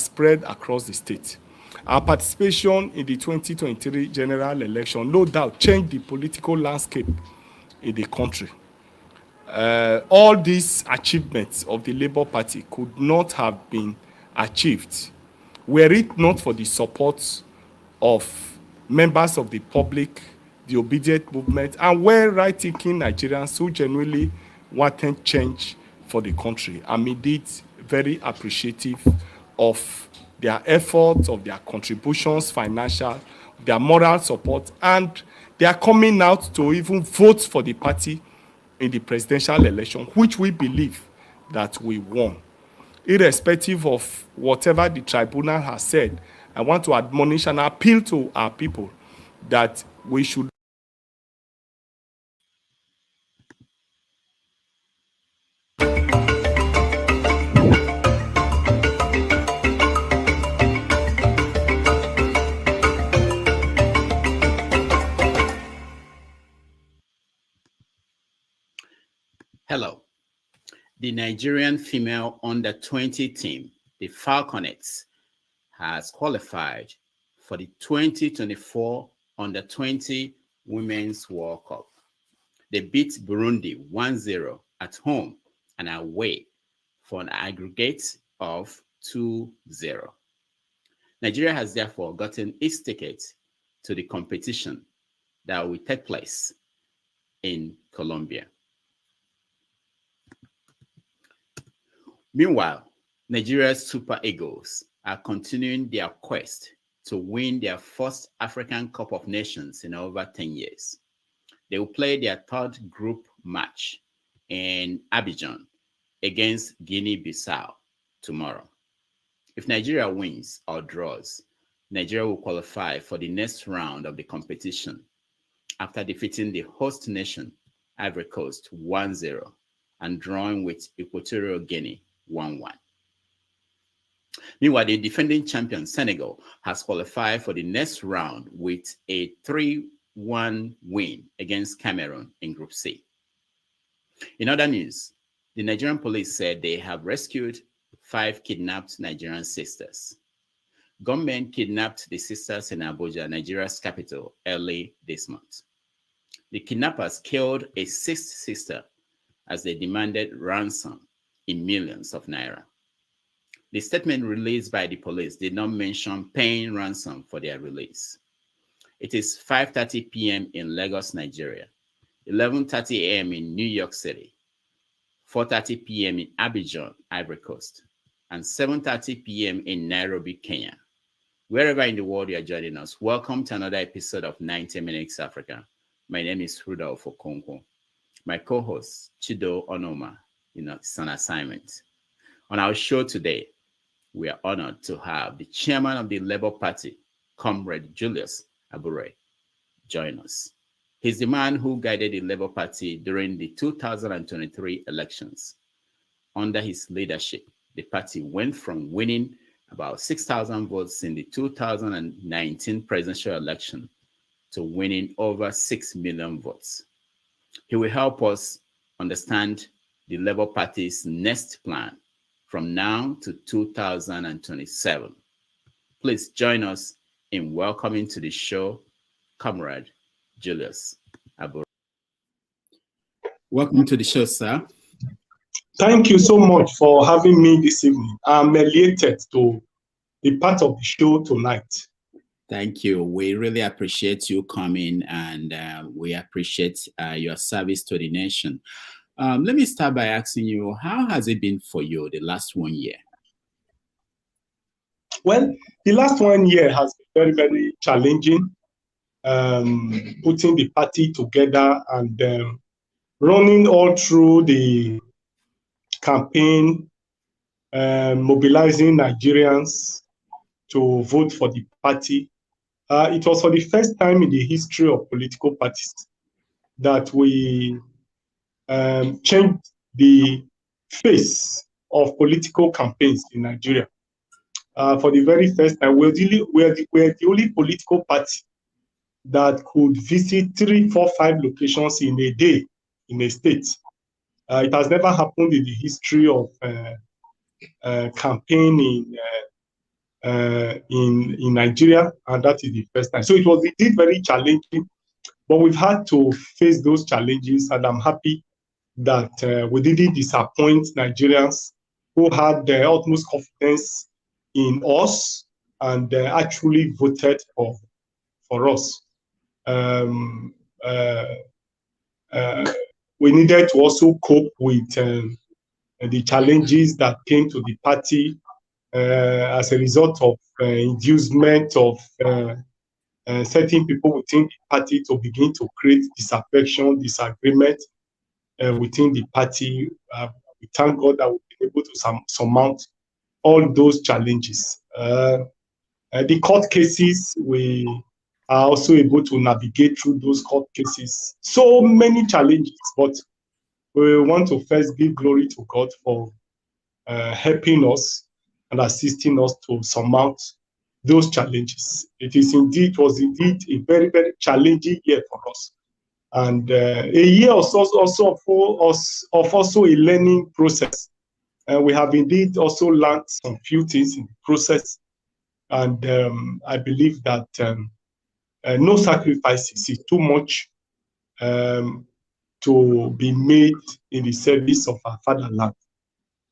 spread across the state. Our participation in the 2023 general election no doubt changed the political landscape in the country. All these achievements of the Labour Party could not have been achieved were it not for the support of members of the public, the obedient movement, and well-right-thinking Nigerians who genuinely wanted change for the country. I'm indeed very appreciative of their efforts, of their contributions, financial, their moral support, and they are coming out to even vote for the party in the presidential election, which we believe that we won. Irrespective of whatever the tribunal has said, I want to admonish and appeal to our people that we should Hello. The Nigerian female under-20 team, the Falconets, has qualified for the 2024 under-20 Women's World Cup. They beat Burundi 1-0 at home and away for an aggregate of 2-0. Nigeria has therefore gotten its ticket to the competition that will take place in Colombia. Meanwhile, Nigeria's Super Eagles are continuing their quest to win their first African Cup of Nations in over 10 years. They will play their third group match in Abidjan against Guinea-Bissau tomorrow. If Nigeria wins or draws, Nigeria will qualify for the next round of the competition after defeating the host nation, Ivory Coast, 1-0 and drawing with Equatorial Guinea 1-1. Meanwhile, the defending champion Senegal has qualified for the next round with a 3-1 win against Cameroon in Group C. In other news, the Nigerian police said they have rescued 5 kidnapped Nigerian sisters. Gunmen kidnapped the sisters in Abuja, Nigeria's capital, early this month. The kidnappers killed a 6th sister as they demanded ransom in millions of naira. The statement released by the police did not mention paying ransom for their release. It is 5:30 p.m. in Lagos, Nigeria, 11:30 a.m. in New York City, 4:30 p.m. in Abidjan, Ivory Coast, and 7:30 p.m. in Nairobi, Kenya. Wherever in the world you are joining us, welcome to another episode of 90 Minutes Africa. My name is Rudolph Okonkwo. My co-host, Chido Onoma, is on assignment. On our show today, we are honored to have the chairman of the Labour Party, Comrade Julius Abure, join us. He's the man who guided the Labour Party during the 2023 elections. Under his leadership, the party went from winning about 6,000 votes in the 2019 presidential election to winning over 6 million votes. He will help us understand the Labour Party's next plan from now to 2027. Please join us in welcoming to the show, Comrade Julius Abure. Welcome to the show, sir. Thank you so much for having me this evening. I'm elated to be part of the show tonight. Thank you. We really appreciate you coming, and we appreciate your service to the nation. Let me start by asking you, how has it been for you the last 1 year? Well, the last 1 year has been very, very challenging. Putting the party together and running all through the campaign, mobilizing Nigerians to vote for the party. It was for the first time in the history of political parties that we changed the face of political campaigns in Nigeria. For the very first time, we're the only political party that could visit 3, 4, 5 locations in a day in a state. It has never happened in the history of campaigning in Nigeria, and that is the first time. So it was indeed very challenging, but we've had to face those challenges, and I'm happy that we didn't disappoint Nigerians who had the utmost confidence in us and actually voted for us. We needed to also cope with the challenges that came to the party as a result of inducement of certain people within the party to begin to create disaffection, disagreement within the party. We thank God that we've been able to surmount all those challenges. The court cases, we are also able to navigate through those court cases. So many challenges, but we want to first give glory to God for helping us and assisting us to surmount those challenges. It was indeed a very, very challenging year for us, and a year also of also a learning process. We have indeed also learned some few things in the process, and I believe that no sacrifices is too much to be made in the service of our fatherland.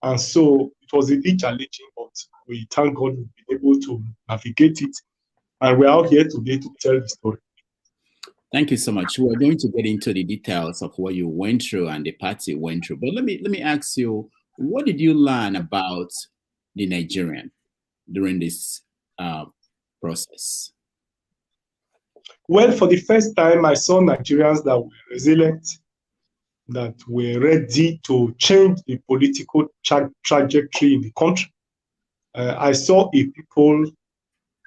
And so it was indeed challenging, but we thank God we've been able to navigate it, and we're out here today to tell the story. Thank you so much. We're going to get into the details of what you went through and the party went through. But let me ask you, what did you learn about the Nigerian during this process? Well, for the first time, I saw Nigerians that were resilient, that were ready to change the political trajectory in the country. I saw a people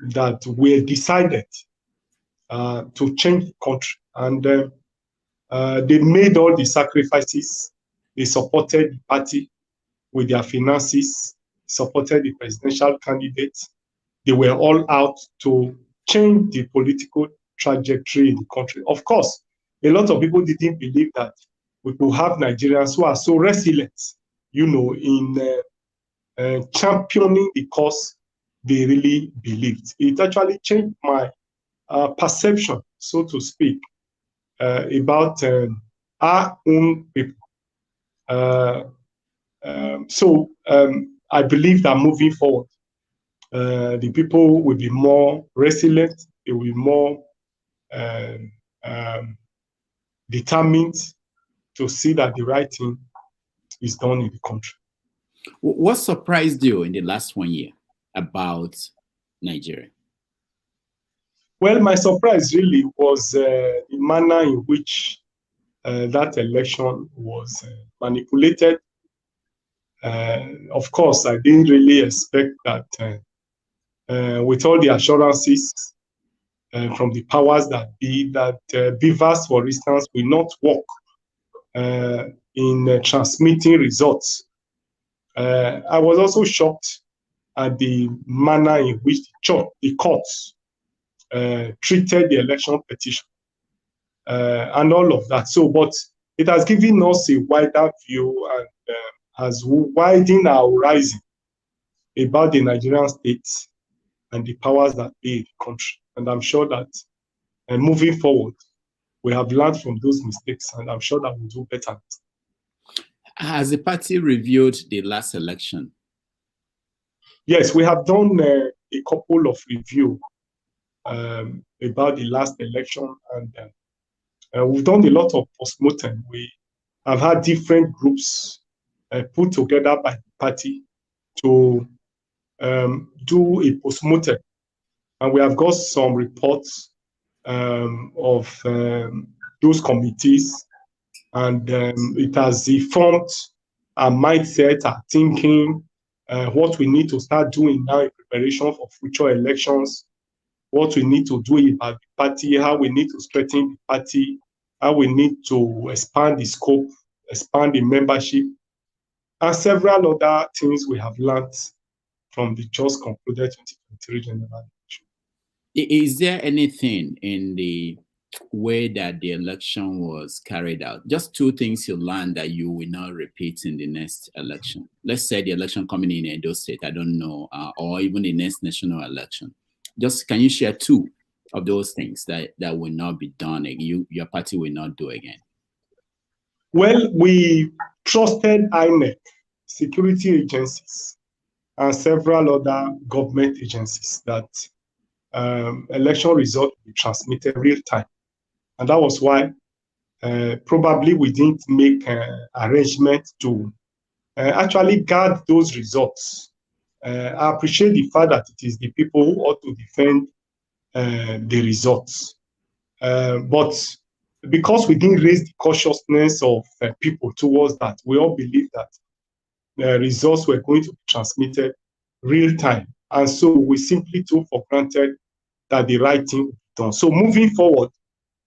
that were decided to change the country, and they made all the sacrifices. They supported the party with their finances, supported the presidential candidates. They were all out to change the political trajectory in the country. Of course, a lot of people didn't believe that we could have Nigerians who are so resilient, in championing the cause they really believed. It actually changed my perception, so to speak, about our own people. So I believe that moving forward, the people will be more resilient, they will be more determined to see that the right thing is done in the country. What surprised you in the last 1 year about Nigeria? Well, my surprise really was the manner in which that election was manipulated. Of course, I didn't really expect that with all the assurances from the powers that be, that beavers, for instance, will not work in transmitting results. I was also shocked at the manner in which the courts treated the election petition and all of that. So, but it has given us a wider view and has widened our horizon about the Nigerian state and the powers that be in the country. And I'm sure that moving forward, we have learned from those mistakes, and I'm sure that we'll do better. Has the party reviewed the last election? Yes, we have done a couple of reviews about the last election, and we've done a lot of postmortem. We have had different groups put together by the party to do a postmortem, and we have got some reports of those committees, and it has informed our mindset, our thinking, what we need to start doing now in preparation for future elections, what we need to do about the party, how we need to strengthen the party, how we need to expand the scope, expand the membership, and several other things we have learned from the just concluded 2023 general election. Is there anything in the way that the election was carried out. Just two things you learned that you will not repeat in the next election. Let's say the election coming in Edo State, I don't know, or even the next national election. Just can you share two of those things that will not be done, your party will not do again? Well, we trusted INEC, security agencies, and several other government agencies that election results will be transmitted real time. And that was why probably we didn't make arrangements to actually guard those results. I appreciate the fact that it is the people who ought to defend the results. But because we didn't raise the cautiousness of people towards that, we all believe that the results were going to be transmitted real time. And so we simply took for granted that the right thing would be done. So moving forward,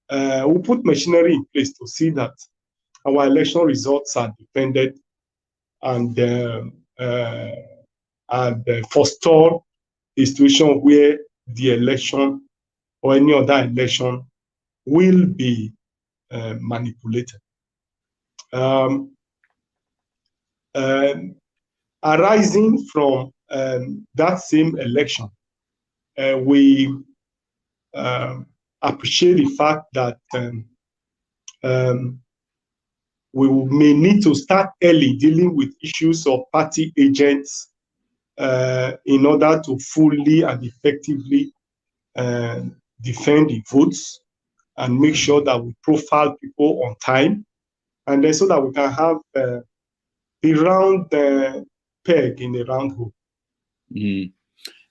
we'll put machinery in place to see that our election results are defended and forestall a situation where the election or any other election will be manipulated. Arising from that same election, we appreciate the fact that we may need to start early dealing with issues of party agents in order to fully and effectively defend the votes and make sure that we profile people on time, and then so that we can have the round peg in the round hole. Mm.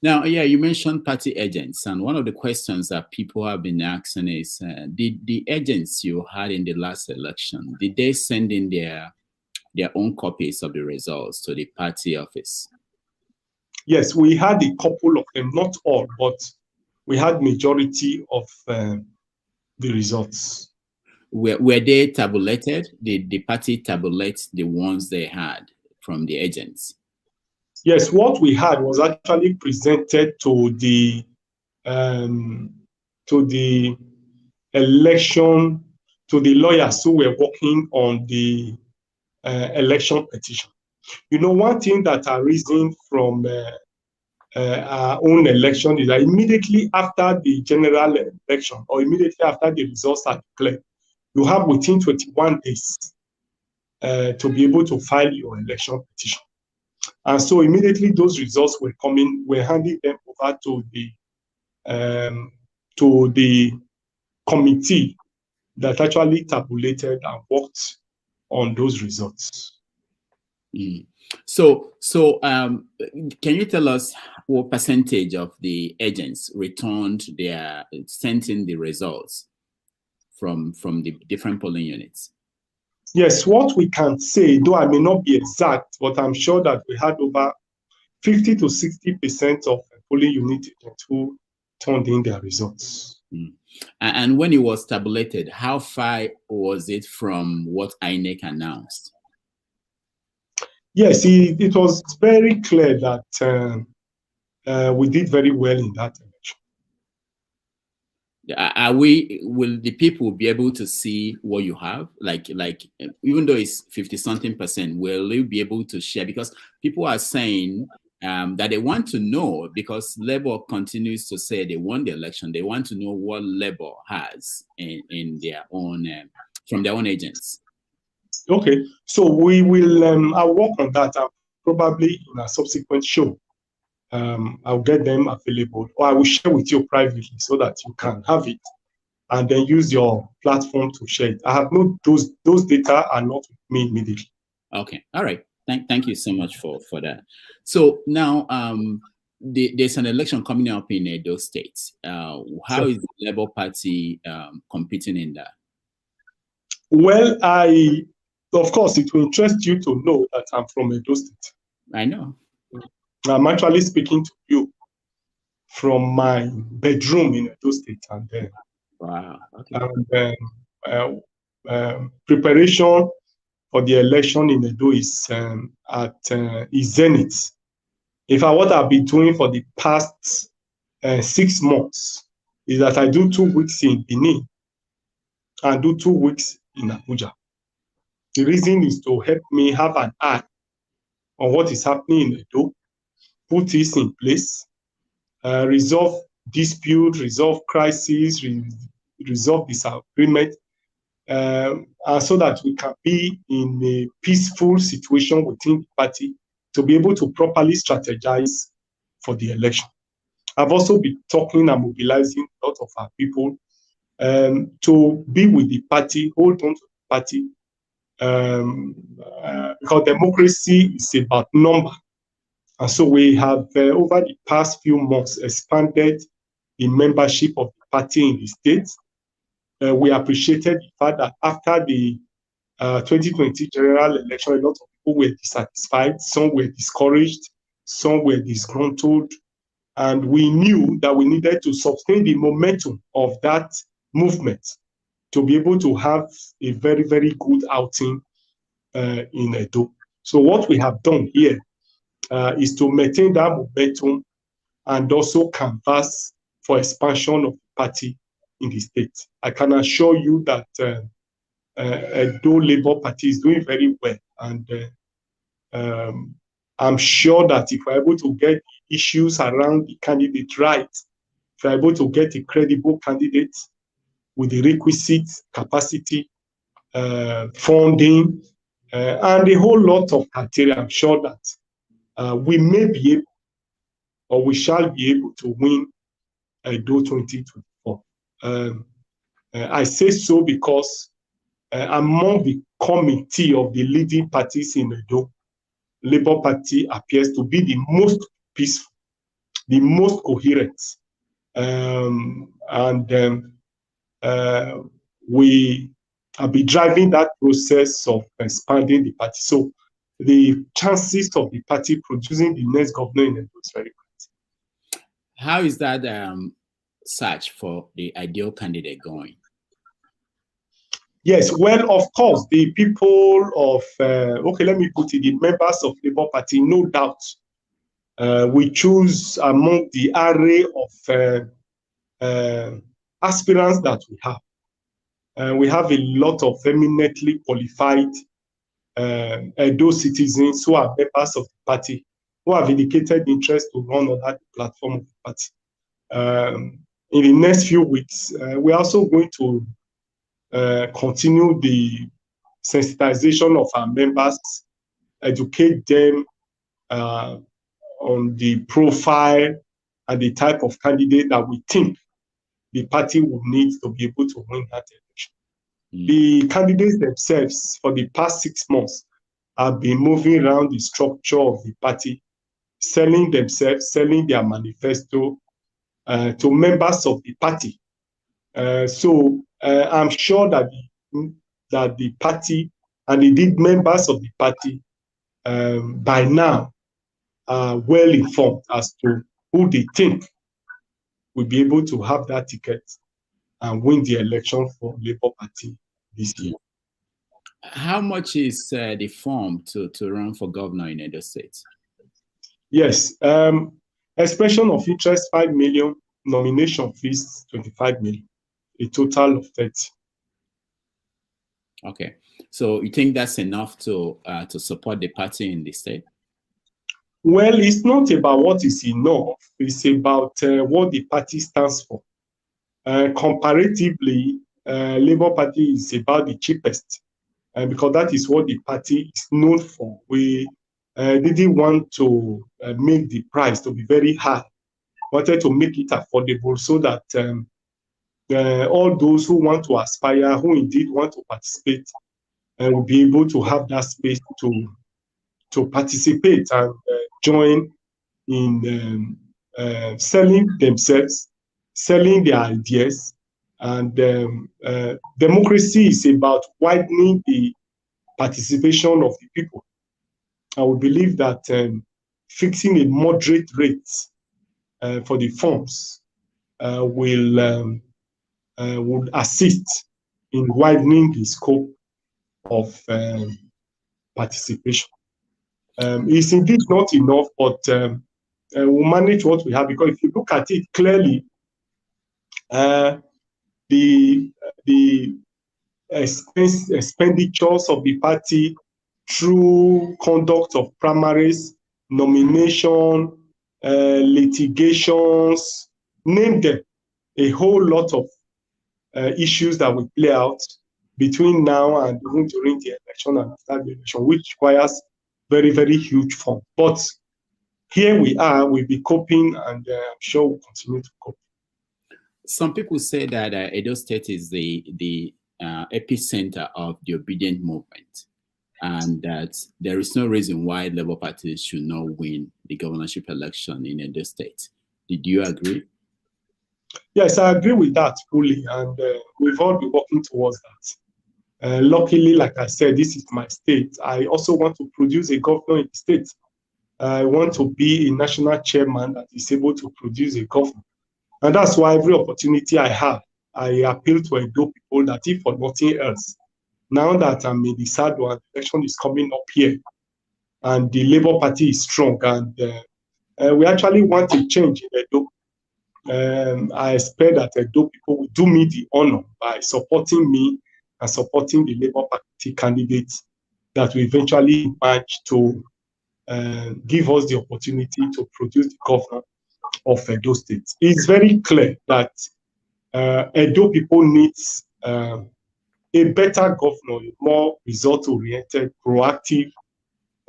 Now, yeah, you mentioned party agents, and one of the questions that people have been asking is, did the agents you had in the last election, did they send in their own copies of the results to the party office? Yes, we had a couple of them, not all, but we had majority of the results. Were they tabulated? Did the party tabulate the ones they had from the agents? Yes, what we had was actually presented to the election, to the lawyers who were working on the election petition. You know, one thing that arisen from our own election is that immediately after the general election, or immediately after the results are declared, you have within 21 days to be able to file your election petition. And so immediately those results were coming, we're handing them over to the committee that actually tabulated and worked on those results. Mm. So can you tell us what percentage of the agents sent in the results from the different polling units? Yes, what we can say, though I may not be exact, but I'm sure that we had over 50 to 60% of polling unit agents who turned in their results. Mm. And when it was tabulated, how far was it from what INEC announced? Yes, it was very clear that we did very well in that election. Will the people be able to see what you have? Like even though it's 50-something%, will you be able to share? Because people are saying that they want to know, because Labour continues to say they won the election. They want to know what Labour has in their own, from their own agents. Okay, so we will, I'll work on that. Probably in a subsequent show. I'll get them available, or I will share with you privately so that you can have it and then use your platform to share it. I have no, those data are not with me immediately. Okay, all right. Thank you so much for that. So now there's an election coming up in Edo State. How is the Labour Party competing in that? Well, of course, it will interest you to know that I'm from Edo State. I know. I'm actually speaking to you from my bedroom in Edo State, and then wow. Okay. Preparation for the election in Edo is is zenith. In fact, what I've been doing for the past 6 months is that I do 2 weeks in Benin, and do 2 weeks in Abuja. The reason is to help me have an eye on what is happening in Edo, put this in place, resolve dispute, resolve crisis, resolve disagreement, so that we can be in a peaceful situation within the party to be able to properly strategize for the election. I've also been talking and mobilizing a lot of our people to be with the party, hold on to the party, because democracy is about number. And so we have, over the past few months, expanded the membership of the party in the state. We appreciated the fact that after the 2020 general election, a lot of people were dissatisfied, some were discouraged, some were disgruntled, and we knew that we needed to sustain the momentum of that movement to be able to have a very, very good outing in Edo. So what we have done here is to maintain that momentum and also canvass for expansion of the party in the state. I can assure you that Edo Labour Party is doing very well, and I'm sure that if we're able to get issues around the candidate right, if we're able to get a credible candidate with the requisite capacity, funding, and a whole lot of criteria, I'm sure that we may be able, or we shall be able to win Edo 2024. I say so because among the committee of the leading parties in Edo, Labour Party appears to be the most peaceful, the most coherent, we have been driving that process of expanding the party. So the chances of the party producing the next governor in Edo is very great. How is that search for the ideal candidate going? Yes, well, of course, the people of, let me put it, the members of Labour Party, no doubt, we choose among the array of aspirants that we have. We have a lot of eminently qualified Edo citizens who are members of the party, who have indicated interest to run on that platform of the party. In the next few weeks, we're also going to continue the sensitization of our members, educate them on the profile and the type of candidate that we think the party will need to be able to win that election. The candidates themselves for the past 6 months have been moving around the structure of the party, selling themselves, selling their manifesto to members of the party. So I'm sure that the party and indeed members of the party by now are well informed as to who they think will be able to have that ticket and win the election for Labour Party this year. How much is the form to run for governor in Edo State? Yes, expression of interest 5 million, nomination fees 25 million, a total of 30. Okay, so you think that's enough to support the party in the state? Well, it's not about what is enough. It's about what the party stands for. Comparatively, Labour Party is about the cheapest, because that is what the party is known for. We didn't want to make the price to be very high. Wanted to make it affordable so that all those who want to aspire, who indeed want to participate, will be able to have that space to participate and join in selling themselves, selling their ideas. And democracy is about widening the participation of the people. I would believe that fixing a moderate rate for the forms would assist in widening the scope of participation. It's indeed not enough, but we'll manage what we have, because if you look at it clearly, the expenditures of the party through conduct of primaries, nomination, litigations, name them, a whole lot of issues that will play out between now and even during the election and after the election, which requires very, very huge funds. But here we are, we'll be coping, and I'm sure we'll continue to cope. Some people say that Edo State is the epicenter of the obedient movement, and that there is no reason why Labour Party should not win the governorship election in Edo State. Did you agree? Yes, I agree with that fully, and we've all been working towards that. Luckily, like I said, this is my state. I also want to produce a governor in the state. I want to be a national chairman that is able to produce a governor. And that's why every opportunity I have, I appeal to Edo people that if for nothing else, now that I'm in the sad one, election is coming up here, and the Labour Party is strong, and we actually want a change in Edo. I expect that Edo people will do me the honor by supporting me and supporting the Labour Party candidates that will eventually match to give us the opportunity to produce the governor of Edo State. It's very clear that Edo people need a better governor, a more result-oriented, proactive,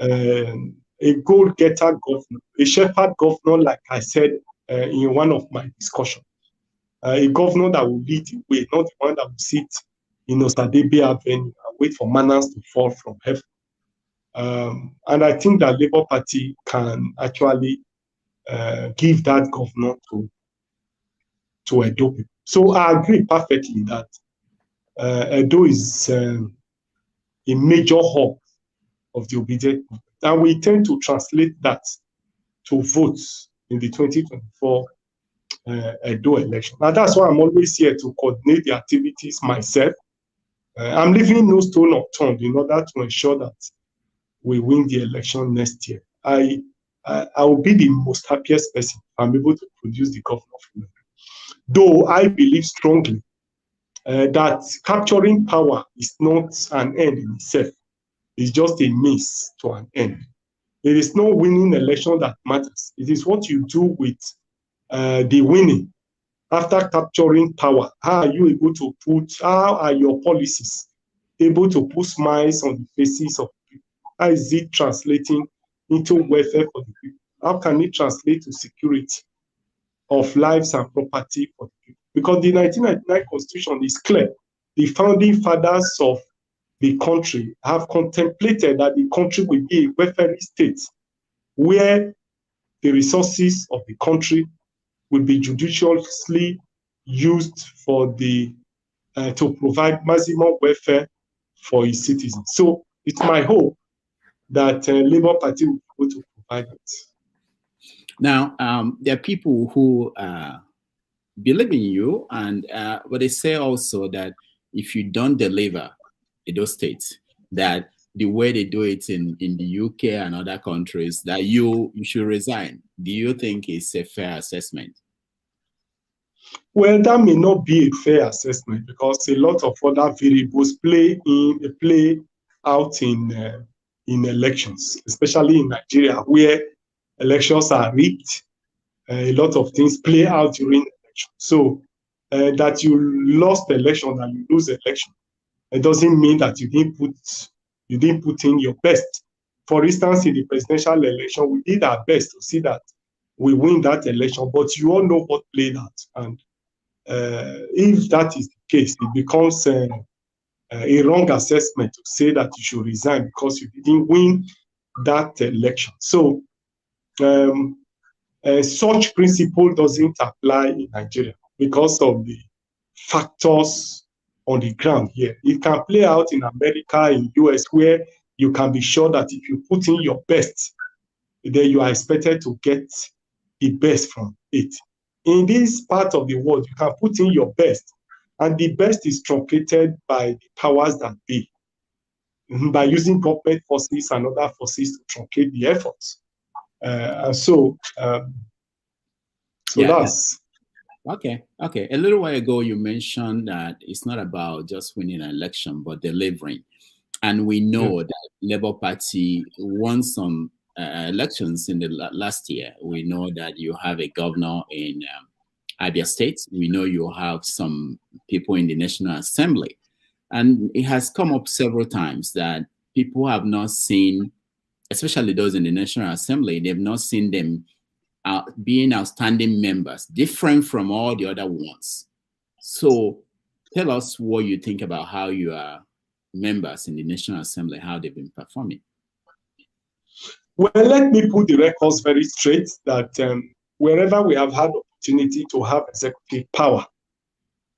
a goal-getter governor, a shepherd governor, like I said in one of my discussions. A governor that will lead the way, not the one that will sit in Osadebe Avenue and wait for manners to fall from heaven. And I think that Labour Party can actually give that governor to Edo people. So I agree perfectly that Edo is a major hub of the obedient movement. And we tend to translate that to votes in the 2024 Edo election. And that's why I'm always here to coordinate the activities myself. I'm leaving no stone unturned in order to ensure that we win the election next year. I will be the most happiest person if I'm able to produce the governor of Ibadan. Though I believe strongly that capturing power is not an end in itself. It's just a means to an end. It is not winning election that matters. It is what you do with the winning. After capturing power, how are you able to how are your policies able to put smiles on the faces of people? How is it translating into welfare for the people? How can it translate to security of lives and property for the people? Because the 1999 Constitution is clear. The founding fathers of the country have contemplated that the country will be a welfare state where the resources of the country will be judiciously used for the to provide maximum welfare for its citizens. So it's my hope that Labour Party will be able to provide it. Now, there are people who believe in you, and but they say also that if you don't deliver in those states, that the way they do it in the UK and other countries, that you should resign. Do you think it's a fair assessment? Well, that may not be a fair assessment because a lot of other variables play out in elections, especially in Nigeria, where elections are rigged. A lot of things play out during election. So that you lost the election and you lose the election, it doesn't mean that you didn't put in your best. For instance, in the presidential election, we did our best to see that we win that election, but you all know what played out. And if that is the case, it becomes a wrong assessment to say that you should resign because you didn't win that election. So such principle doesn't apply in Nigeria because of the factors on the ground here. It can play out in America, in US, where you can be sure that if you put in your best, then you are expected to get the best from it. In this part of the world, you can put in your best, and the best is truncated by the powers that be, by using government forces and other forces to truncate the efforts. So yeah, that's... Okay. Okay. A little while ago, you mentioned that it's not about just winning an election, but delivering. And we Yeah. know that Labour Party won some elections in the last year. We know that you have a governor in Abia State. We know you have some people in the National Assembly. And it has come up several times that people have not seen, especially those in the National Assembly, they've not seen them being outstanding members, different from all the other ones. So tell us what you think about how your members in the National Assembly, how they've been performing. Well, let me put the records very straight that wherever we have had opportunity to have executive power,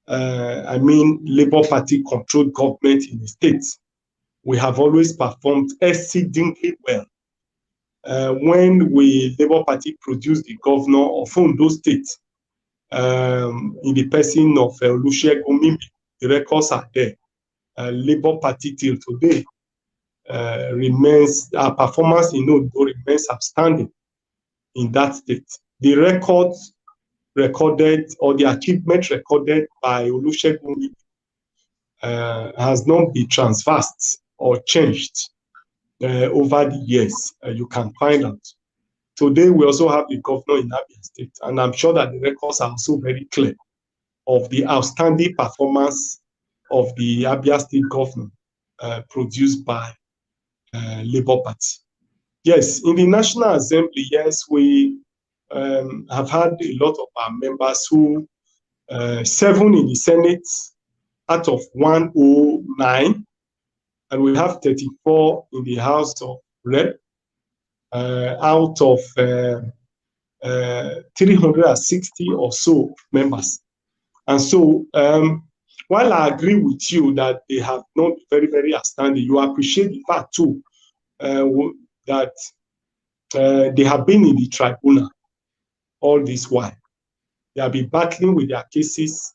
I mean Labour Party controlled government in the states, we have always performed exceedingly well. When Labour Party produced the governor of Ondo State in the person of Olusegun Mimbi, the records are there. Labour Party till today remains, our performance in Ondo remains outstanding in that state. The records recorded or the achievement recorded by Olusegun Mimbi has not been transversed or changed over the years. You can find out. Today, we also have the governor in Abia State, and I'm sure that the records are also very clear of the outstanding performance of the Abia State governor produced by Labour Party. Yes, in the National Assembly, yes, we have had a lot of our members who, 7 in the Senate out of 109, and we have 34 in the House of Rep out of 360 or so members. And so, while I agree with you that they have not been very, very outstanding, you appreciate the fact too that they have been in the tribunal all this while. They have been battling with their cases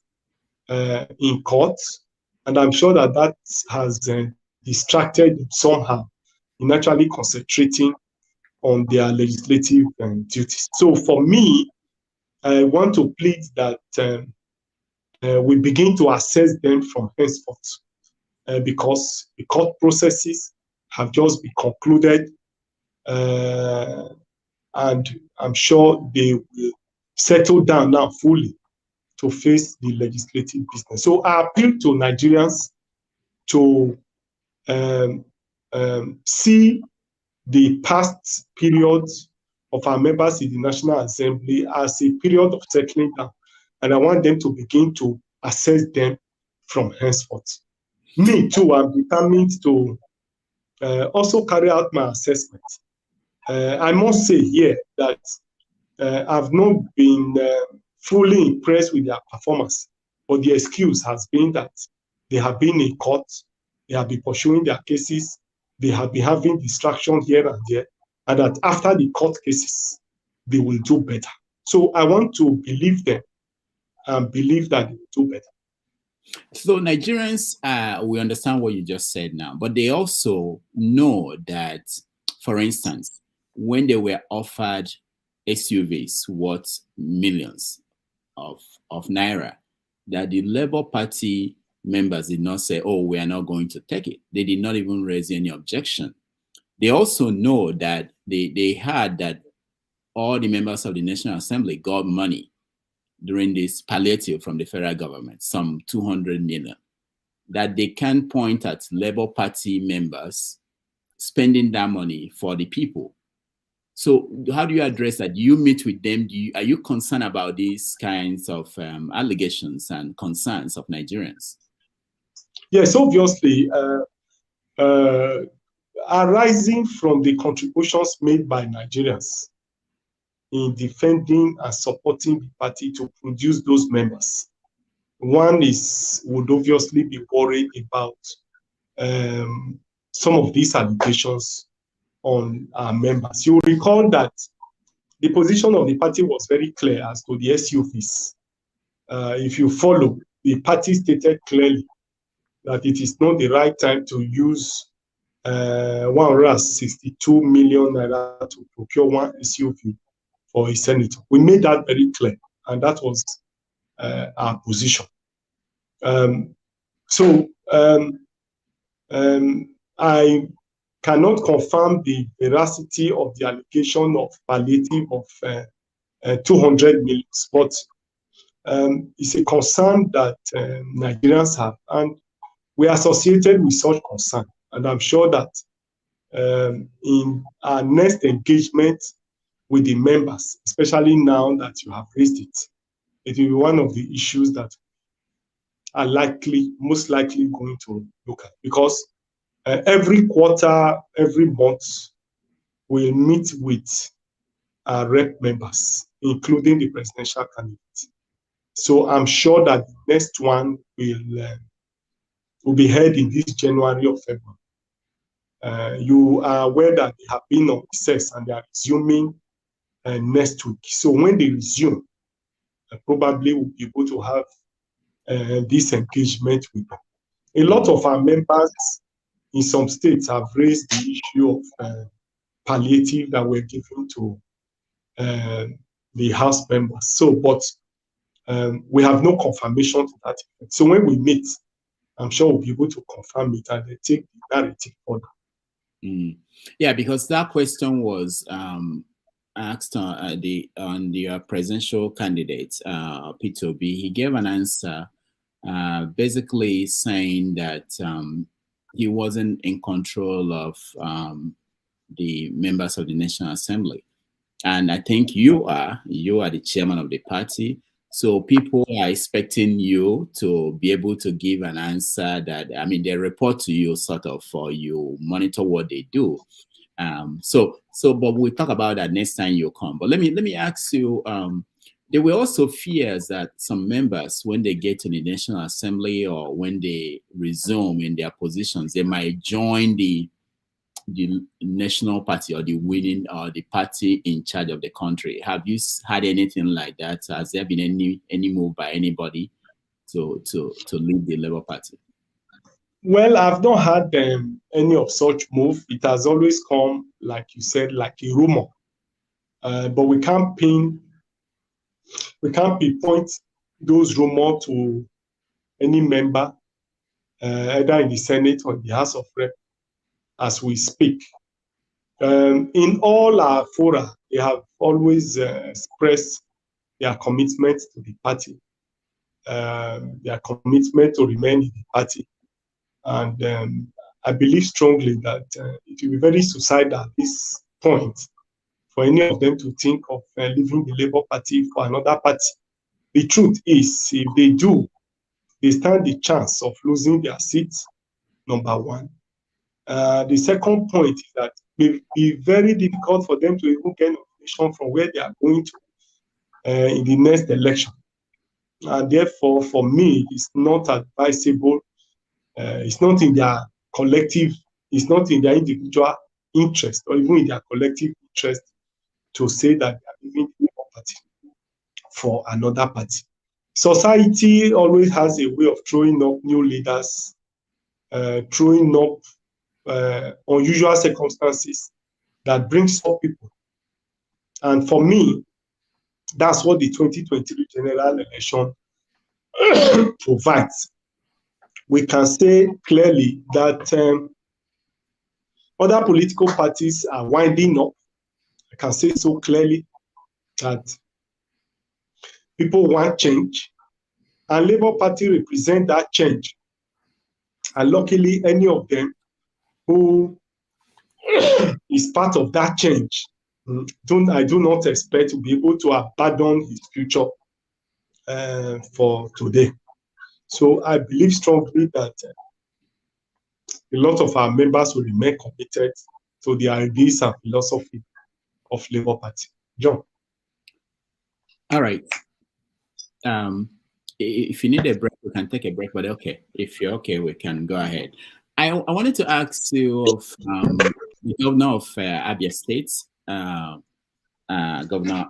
in court, and I'm sure that that has distracted them somehow in actually concentrating on their legislative duties. So for me, I want to plead that we begin to assess them from henceforth because the court processes have just been concluded, and I'm sure they will settle down now fully to face the legislative business. So I appeal to Nigerians to see the past periods of our members in the National Assembly as a period of settling down. And I want them to begin to assess them from henceforth. Me too, I'm determined to also carry out my assessment. I must say here that I've not been fully impressed with their performance, but the excuse has been that they have been in court, they have been pursuing their cases, they have been having distraction here and there, and that after the court cases, they will do better. So I want to believe them and believe that they will do better. So Nigerians, we understand what you just said now, but they also know that, for instance, when they were offered SUVs worth millions of naira, that the Labour Party members did not say, oh, we are not going to take it. They did not even raise any objection. They also know that they heard that all the members of the National Assembly got money during this palliative from the federal government, some 200 million, that they can point at Labour Party members spending that money for the people. So how do you address that? Do you meet with them? Are you concerned about these kinds of allegations and concerns of Nigerians? Yes, obviously, arising from the contributions made by Nigerians in defending and supporting the party to produce those members, one would obviously be worried about some of these allegations on our members. You will recall that the position of the party was very clear as to the SUVs. If you follow, the party stated clearly that it is not the right time to use 162 million naira to procure one SUV for a senator. We made that very clear, and that was our position. I cannot confirm the veracity of the allegation of palliative of 200 million, but it's a concern that Nigerians have, and we are associated with such concern. And I'm sure that in our next engagement with the members, especially now that you have raised it, it will be one of the issues that are most likely going to look at, because every quarter, every month, we'll meet with our rep members, including the presidential candidate. So I'm sure that the next one will be held in this January or February. You are aware that they have been on recess and they are resuming next week. So when they resume, probably we'll be able to have this engagement with them. A lot of our members in some states have raised the issue of palliative that we're giving to the House members. So, but we have no confirmation to that effect. So when we meet, I'm sure we'll be able to confirm it and take the narrative further. Yeah, because that question was asked on the presidential candidate, Peter Obi. He gave an answer basically saying that he wasn't in control of the members of the National Assembly. And I think you are the chairman of the party. So people are expecting you to be able to give an answer that, I mean, they report to you sort of, or you monitor what they do. But we'll talk about that next time you come. But let me ask you, there were also fears that some members, when they get to the National Assembly or when they resume in their positions, they might join the national party or the winning or the party in charge of the country. Have you had anything like that? Has there been any move by anybody to lead the Labour Party? Well, I've not had any of such move. It has always come, like you said, like a rumor. But we can't pinpoint those rumors to any member, either in the Senate or the House of Rep, as we speak. In all our fora, they have always expressed their commitment to the party, their commitment to remain in the party. And I believe strongly that it will be very suicidal at this point for any of them to think of leaving the Labour Party for another party. The truth is, if they do, they stand the chance of losing their seats, number one. The second point is that it will be very difficult for them to even get information from where they are going to in the next election. And therefore, for me, it's not advisable. It's not in their collective, it's not in their individual interest or even in their collective interest to say that they are leaving the Labour Party for another party. Society always has a way of throwing up new leaders, throwing up unusual circumstances that brings up people. And for me, that's what the 2023 general election provides. We can say clearly that other political parties are winding up. I can say so clearly that people want change, and Labour Party represent that change. And luckily, any of them who is part of that change, I do not expect to be able to abandon his future for today. So I believe strongly that a lot of our members will remain committed to the ideas and philosophy of Labour Party. John. All right. If you need a break, we can take a break, but okay. If you're okay, we can go ahead. I wanted to ask you of the governor of Abia State, Governor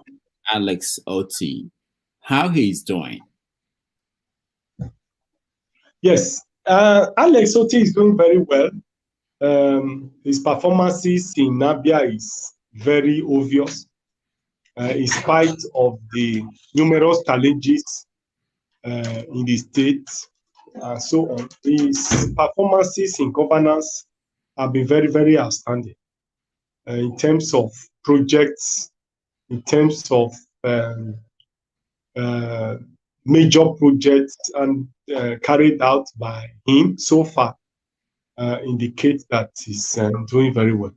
Alex Otti, how he's doing. Yes, Alex Otti is doing very well. His performances in Abia is very obvious, in spite of the numerous challenges in the state and so on. His performances in governance have been very, very outstanding in terms of projects, in terms of major projects and carried out by him so far indicate that he's doing very well.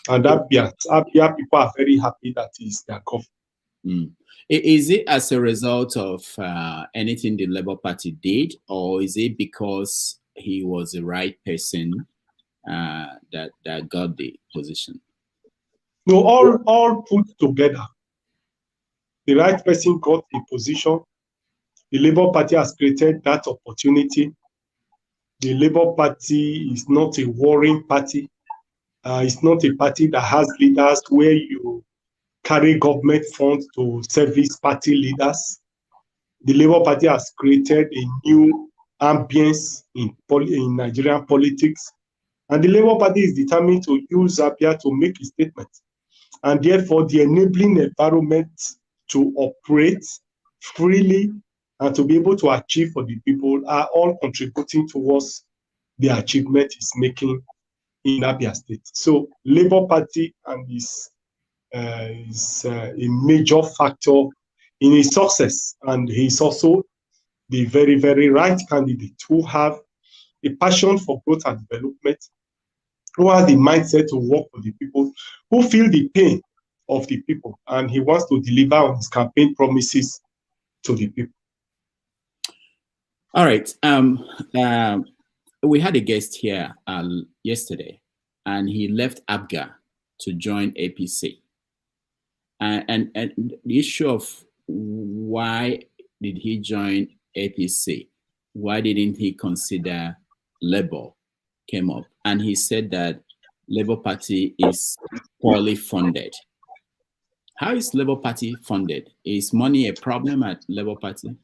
And Abia people are very happy that he's their governor. Is it as a result of anything the Labour Party did, or is it because he was the right person that got the position? No, all put together. The right person got the position. The Labour Party has created that opportunity. The Labour Party is not a warring party. It's not a party that has leaders where you carry government funds to service party leaders. The Labour Party has created a new ambience in Nigerian politics. And the Labour Party is determined to use Abia to make a statement. And therefore, the enabling environment to operate freely and to be able to achieve for the people are all contributing towards the achievement it's making in Abia State. So Labour Party and is a major factor in his success. And he's also the very, very right candidate who have a passion for growth and development, who has the mindset to work for the people, who feel the pain of the people, and he wants to deliver on his campaign promises to the people. All right. We had a guest here yesterday, and he left ABGA to join APC. And the issue of why did he join APC? Why didn't he consider Labour came up? And he said that Labour Party is poorly funded. How is Labour Party funded? Is money a problem at Labour Party?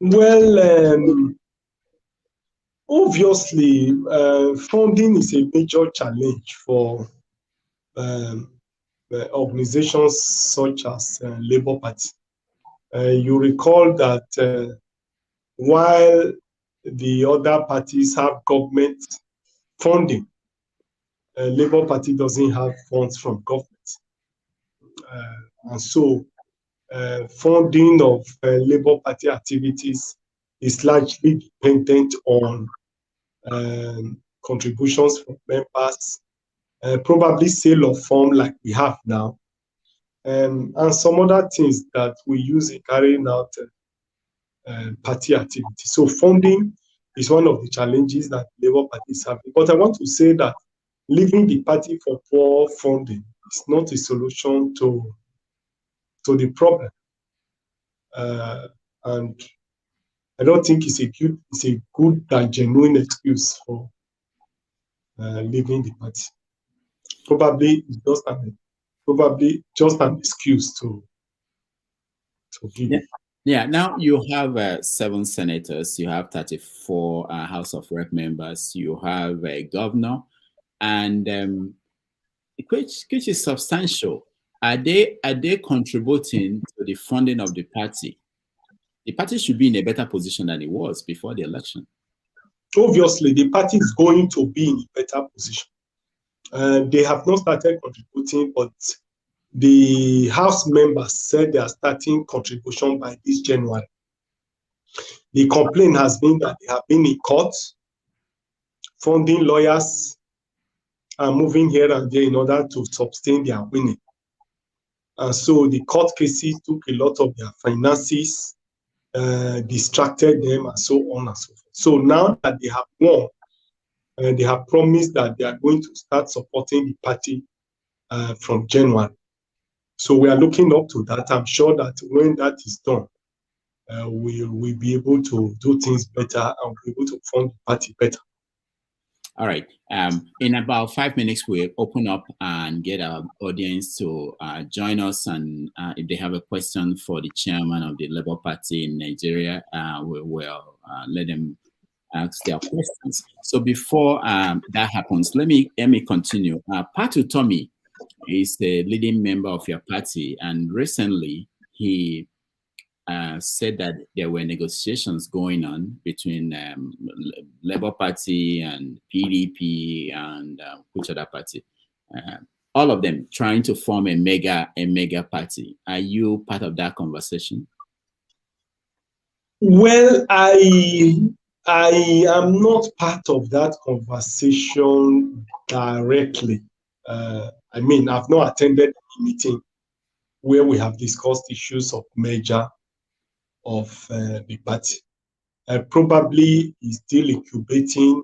Well, obviously, funding is a major challenge for organizations such as Labour Party. You recall that while the other parties have government funding, Labour Party doesn't have funds from government. And so funding of Labour Party activities is largely dependent on contributions from members, probably sale of form like we have now, and some other things that we use in carrying out party activity. So funding is one of the challenges that Labour Party is having. But I want to say that leaving the party for poor funding is not a solution to the problem. And I don't think it's a good and genuine excuse for leaving the party. Probably just an excuse to give. Yeah. Now you have 7 senators, you have 34 House of Rep members, you have a governor, and which is substantial. Are they contributing to the funding of the party? The party should be in a better position than it was before the election. Obviously, the party is going to be in a better position. They have not started contributing, but the House members said they are starting contribution by this January. The complaint has been that they have been in court, funding lawyers, and moving here and there in order to sustain their winning. And so the court cases took a lot of their finances, distracted them, and so on and so forth. So now that they have won, they have promised that they are going to start supporting the party from January. So we are looking up to that. I'm sure that when that is done, we'll be able to do things better and be able to fund the party better. All right. In about 5 minutes, we'll open up and get our audience to join us. And if they have a question for the chairman of the Labour Party in Nigeria, we will let them ask their questions. So before that happens, let me continue. Patu Tommy is a leading member of your party, and recently he said that there were negotiations going on between Labour Party and PDP and which other party? All of them trying to form a mega party. Are you part of that conversation? Well, I am not part of that conversation directly. I mean, I've not attended a meeting where we have discussed issues of merger of the party. Probably is still incubating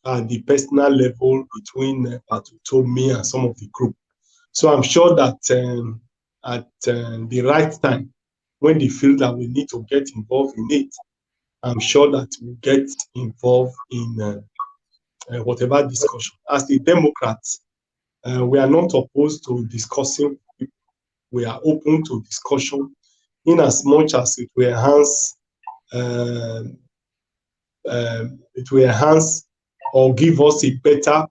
at the personal level between me and some of the group. So I'm sure that at the right time, when they feel that we need to get involved in it, I'm sure that we'll get involved in whatever discussion. As the Democrats, we are not opposed to discussing. We are open to discussion in as much as it will enhance or give us a better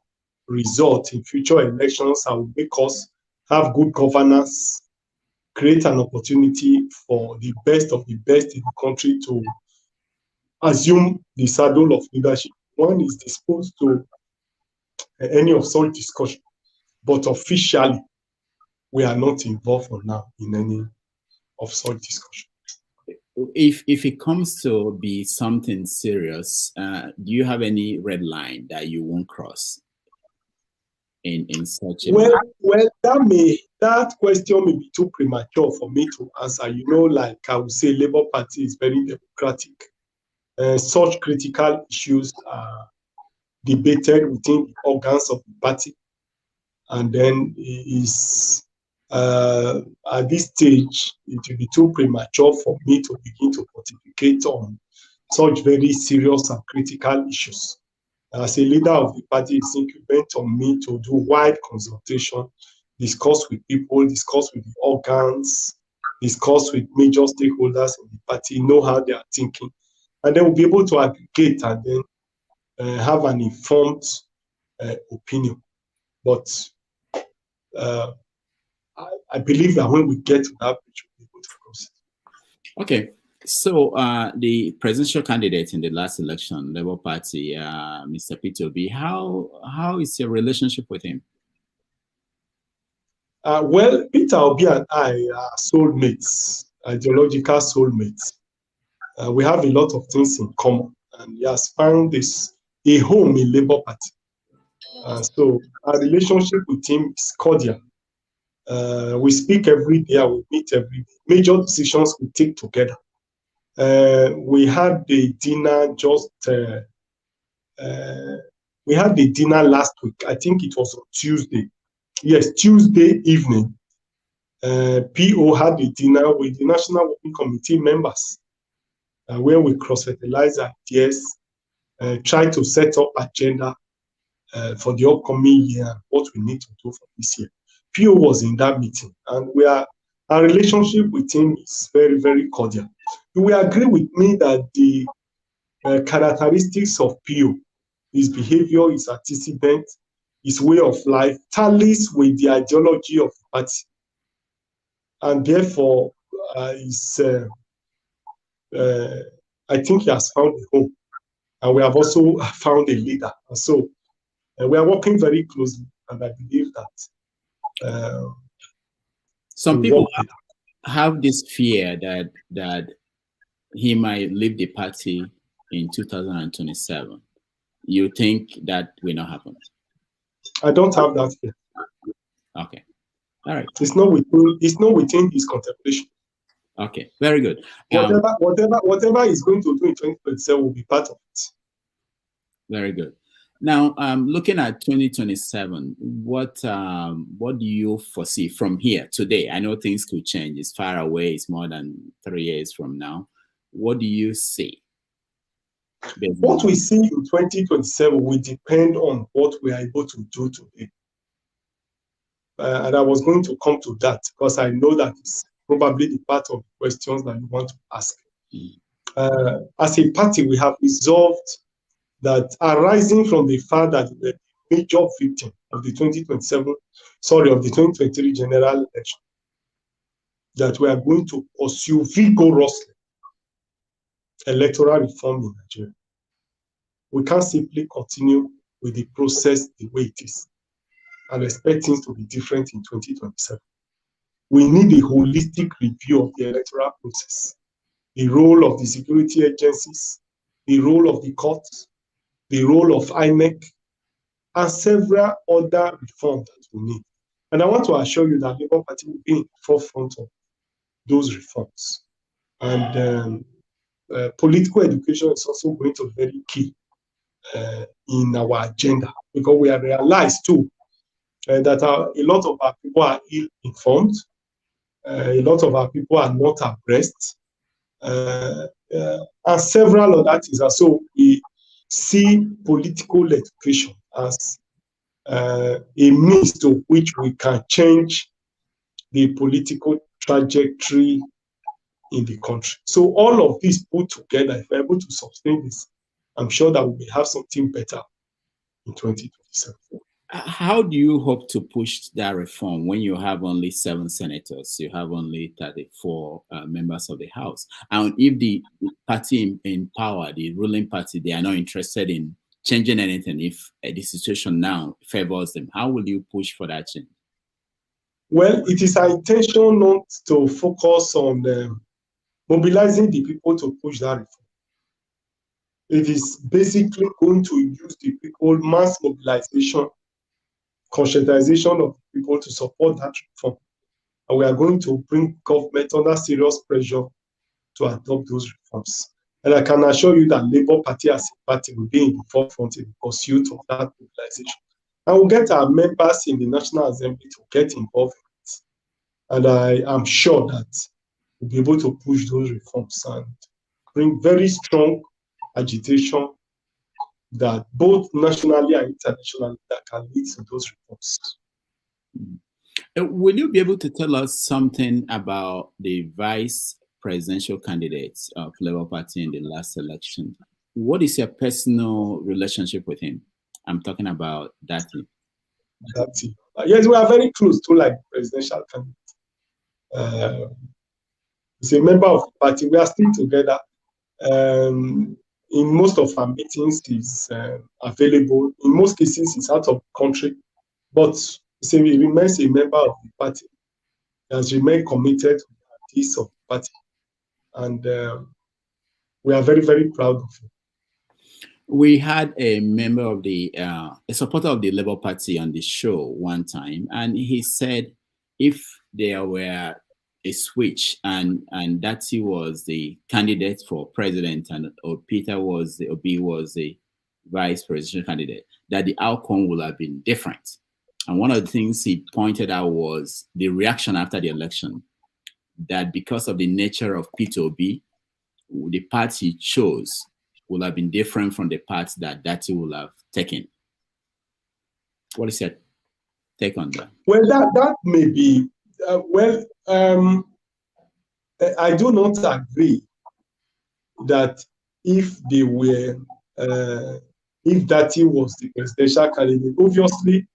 result in future elections and will make us have good governance, create an opportunity for the best of the best in the country to assume the saddle of leadership. One is disposed to any of such discussion, but officially, we are not involved for now in any of such discussion. If it comes to be something serious, do you have any red line that you won't cross in such a well, that question may be too premature for me to answer. You know, like I would say, Labour Party is very democratic. Such critical issues are debated within the organs of the party, and then is at this stage it will be too premature for me to begin to pontificate on such very serious and critical issues. As a leader of the party, it's incumbent on me to do wide consultation, discuss with people, discuss with the organs, discuss with major stakeholders in the party, know how they are thinking, and then we'll be able to aggregate and then have an informed opinion. But I believe that when we get to that bridge, we'll be able to cross it. Okay. So the presidential candidate in the last election, Labour Party, Mr. Peter Obi, how is your relationship with him? Well, Peter Obi and I are soulmates, ideological soulmates. We have a lot of things in common, and he has found a home in Labour Party. So our relationship with him is cordial. We speak every day, we meet every day. Major decisions we take together. We had the dinner last week. I think it was on Tuesday. Yes, Tuesday evening. PO had a dinner with the National Working Committee members, where we cross-fertilize ideas, try to set up agenda for the upcoming year, what we need to do for this year. PO was in that meeting, and our relationship with him is very, very cordial. You will agree with me that the characteristics of PO, his behavior, his antecedent, his way of life, tallies with the ideology of the party. And therefore, I think he has found a home. And we have also found a leader. And so we are working very closely, and I believe that some people have this fear that he might leave the party in 2027. You think that will not happen? I don't have that fear. Okay. All right. It's not within his contemplation. Okay. Very good. Whatever he's going to do in 2027 will be part of it. Very good. Now, looking at 2027, what do you foresee from here today? I know things could change. It's far away. It's more than 3 years from now. What do you see? What we see in 2027 will depend on what we are able to do today. And I was going to come to that because I know that it's probably the part of the questions that you want to ask. As a party, we have resolved that arising from the fact that the major victim of the 2023 general election that we are going to pursue vigorously electoral reform in Nigeria. We can't simply continue with the process the way it is and expect things to be different in 2027. We need a holistic review of the electoral process, the role of the security agencies, the role of the courts, the role of INEC, and several other reforms that we need. And I want to assure you that Labour Party will be in the forefront of those reforms. And political education is also going to be very key in our agenda, because we have realized too that a lot of our people are ill-informed, a lot of our people are not abreast, and several other things. And so we see political education as a means to which we can change the political trajectory in the country. So all of this put together, if we're able to sustain this, I'm sure that we will have something better in 2027. How do you hope to push that reform when you have only 7 senators, you have only 34 members of the House? And if the party in power, the ruling party, they are not interested in changing anything, if the situation now favors them, how will you push for that change? Well, it is our intention not to focus on mobilizing the people to push that reform. It is basically going to use the people, mass mobilization, conscientization of people to support that reform. And we are going to bring government under serious pressure to adopt those reforms. And I can assure you that Labour Party as a party will be in the forefront in the pursuit of that mobilization. And we'll get our members in the National Assembly to get involved in it. And I am sure that we'll be able to push those reforms and bring very strong agitation that both nationally and internationally that can lead to those reforms. Will you be able to tell us something about the vice presidential candidates of Labour Party in the last election? What is your personal relationship with him? I'm talking about Dati. Dati. Yes, we are very close to like presidential candidate. He's a member of the party. We are still together. In most of our meetings, he's available. In most cases, he's out of the country. But he remains a member of the party. He has remained committed to the practice of the party. And we are very, very proud of him. We had a member of the, a supporter of the Labour Party on the show one time, and he said if there were a switch and Dati was the candidate for president and Peter was the Obi was the vice presidential candidate, that the outcome would have been different. And one of the things he pointed out was the reaction after the election, that because of the nature of Peter Obi, the path he chose would have been different from the path that Dati would have taken. What is your take on that? Well, that may be, I do not agree that if they were, if Dati was the presidential candidate, obviously,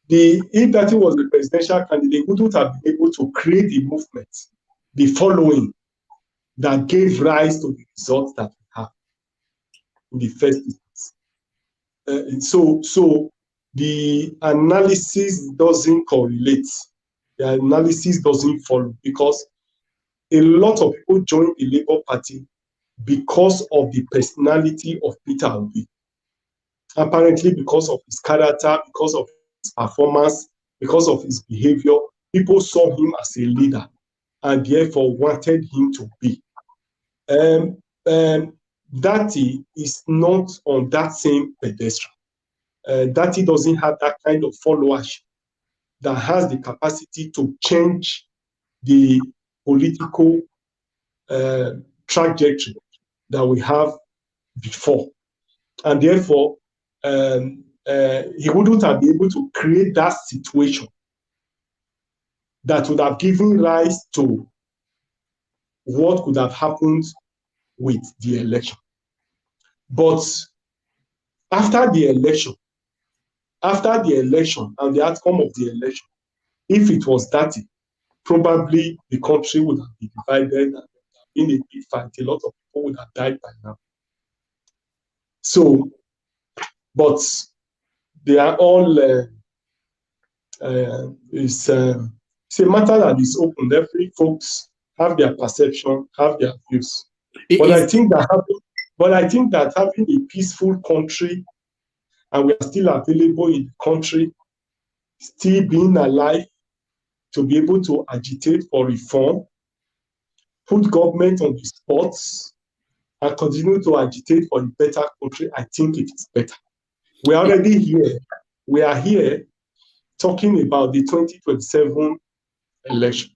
if Dati was the presidential candidate, we wouldn't have been able to create the movement, the following that gave rise to the results that we have in the first instance. So the analysis doesn't correlate. The analysis doesn't follow, because a lot of people joined the Labour Party because of the personality of Peter Obi. Apparently, because of his character, because of his performance, because of his behavior, people saw him as a leader and therefore wanted him to be. Dati is not on that same pedestal. Dati doesn't have that kind of followership that has the capacity to change the political trajectory that we have before. And therefore, he wouldn't have been able to create that situation that would have given rise to what could have happened with the election. But after the election and the outcome of the election, If it was that, probably the country would have been divided and in a big fight. A lot of people would have died by now. So, but they are all, it's a matter that is open. Every folks have their perception, have their views. But I think that having a peaceful country, and we are still available in the country, still being alive to be able to agitate for reform, put government on the spot, and continue to agitate for a better country, I think it is better. We are already here. We are here talking about the 2027 election.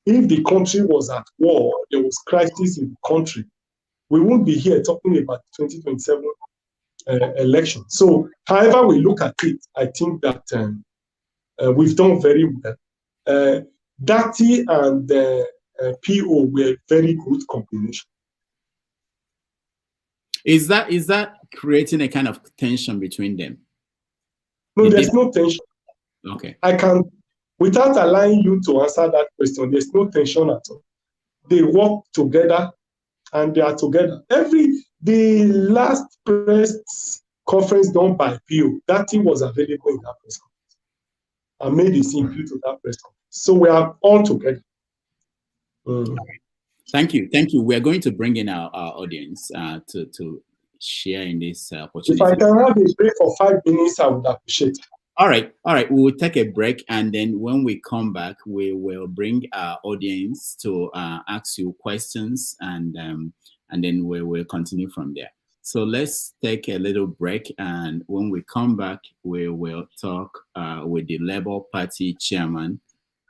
If the country was at war, there was crisis in the country, we wouldn't be here talking about the 2027 election. So, however we look at it, I think that we've done very well. Dati and PO were a very good combination. Is that creating a kind of tension between them? No, there's no tension. Okay. I can, without allowing you to answer that question, there's no tension at all. They work together and they are together. The last press conference done by PO, Dati was available in that press conference and made his input to that press conference. So we are all together. Thank you. We are going to bring in our audience to share in this opportunity. If I can have a break for 5 minutes, I would appreciate it. All right. We will take a break, and then when we come back, we will bring our audience to ask you questions, and then we will continue from there. So let's take a little break, and when we come back, we will talk with the Labour Party chairman,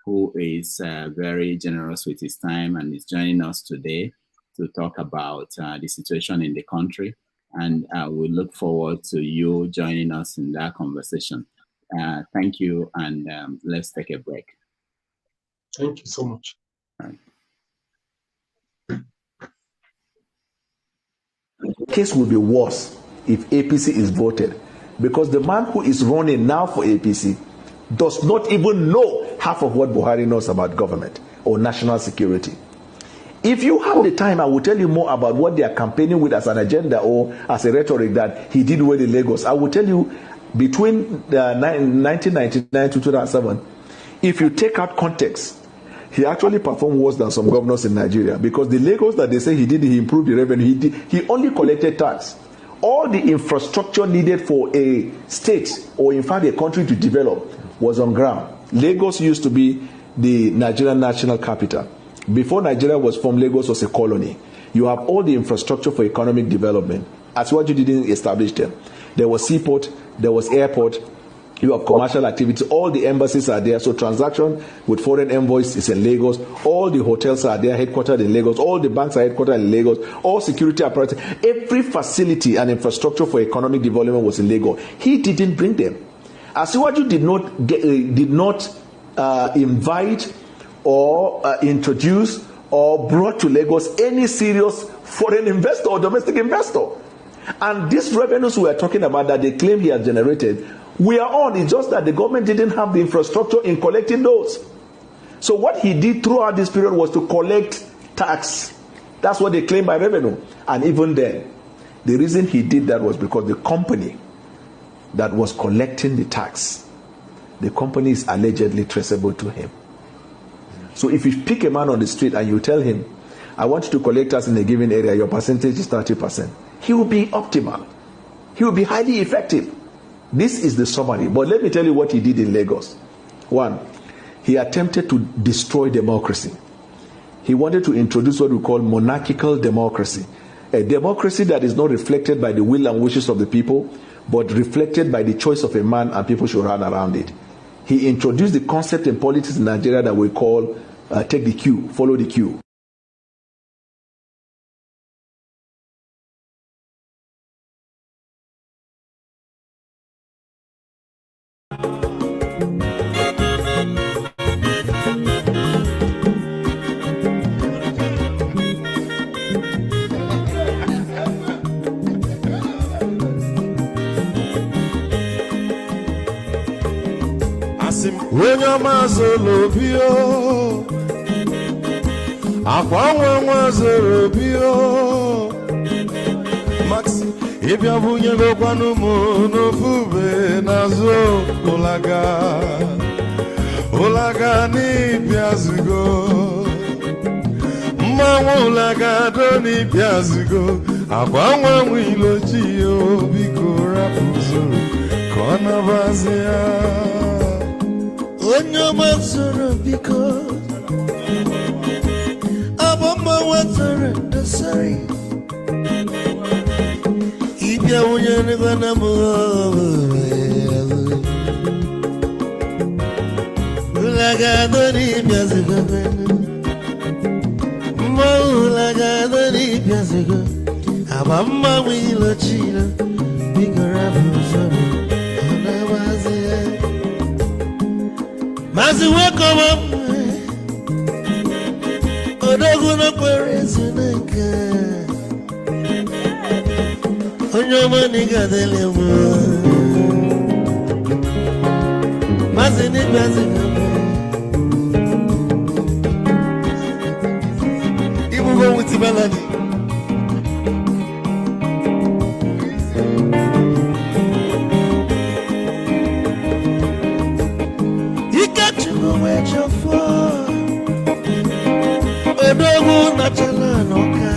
who is very generous with his time and is joining us today to talk about the situation in the country. And we look forward to you joining us in that conversation. Thank you, and let's take a break. Thank you so much. All right. The case will be worse if APC is voted, because the man who is running now for APC does not even know half of what Buhari knows about government or national security. If you have the time, I will tell you more about what they are campaigning with as an agenda or as a rhetoric that he did well in Lagos. I will tell you, between 1999 to 2007, if you take out context, he actually performed worse than some governors in Nigeria, because the Lagos that they say he did, he improved the revenue, he only collected tax. All the infrastructure needed for a state or in fact a country to develop was on ground. Lagos used to be the Nigerian national capital. Before Nigeria was formed, Lagos was a colony. You have all the infrastructure for economic development. Asiwaju didn't establish them. There was seaport, there was airport, you have commercial activity, all the embassies are there. So transaction with foreign envoys is in Lagos. All the hotels are there, headquartered in Lagos. All the banks are headquartered in Lagos. All security apparatus, every facility and infrastructure for economic development was in Lagos. He didn't bring them. Asiwaju did not invite or introduce or brought to Lagos any serious foreign investor or domestic investor. And these revenues we are talking about that they claim he has generated, we are on. It's just that the government didn't have the infrastructure in collecting those. So what he did throughout this period was to collect tax. That's what they claim by revenue. And even then, the reason he did that was because the company that was collecting the tax, the company is allegedly traceable to him. So if you pick a man on the street and you tell him, I want you to collect tax in a given area, your percentage is 30%, he will be optimal. He will be highly effective. This is the summary. But let me tell you what he did in Lagos. One, he attempted to destroy democracy. He wanted to introduce what we call monarchical democracy. A democracy that is not reflected by the will and wishes of the people, but reflected by the choice of a man, and people should run around it. He introduced the concept in politics in Nigeria that we call take the queue, follow the queue. Asim Wonya Mazolobio Akwa Mazolobio Maxi Ibia Bunye Gokwanumo no Fube Nazo Olaga ni Piazugo Ulaga doni Piazugo Akwa Wilochio Biko Rapuzo Kona Bazia Onyo Mazoro Biko Abama Watara Nasari Ibia Unyane Guanamo Ulaga doni Piazugo Ulaga doni Piazugo Abama Wilochio Biko Rapuzo Mazi welcome up Odoguna Perezinaka Onyoma niga delemo Mazi ni Mazi Ibu go with the melody Odogu na chalanoka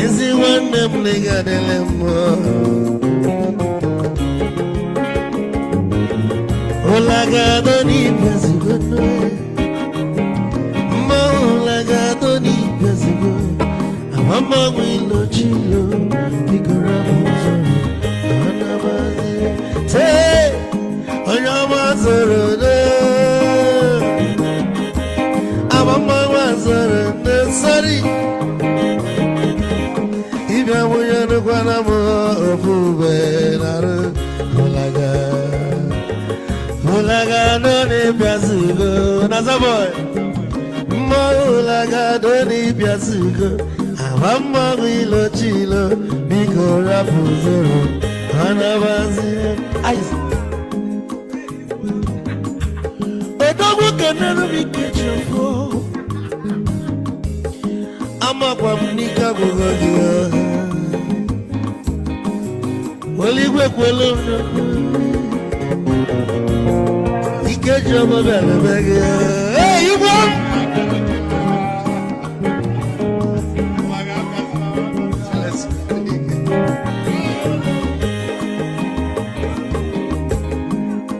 Ezi wane mliga delemo Olaga doni Piazugo Olaga doni Piazugo Amama wilo chilo Bikora buzo Anabazi Te Onyama zoro Sorry, if I were to go on Olaga, don't Piazugo, Nazaboy, Olaga, don't Piazugo, Amama Wilo Chilo, Biko Rapuzo, Anabazi, Ice. Odogu can never be kitchen for. Amakwa mnika gogodia Waligwe kwelo Ikejo mabele bege Hey, you won!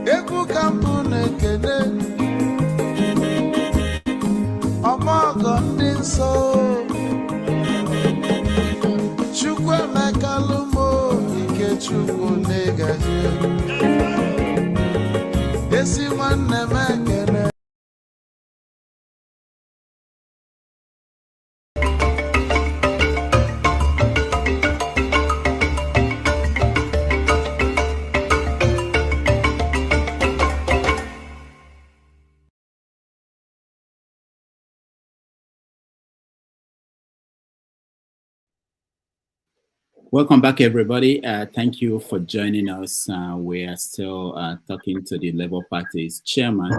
Eku kampune kene Amago ndinso Chukwu negaji Esi nwanne mekene Welcome back, everybody. Thank you for joining us. We are still talking to the Labour Party's chairman,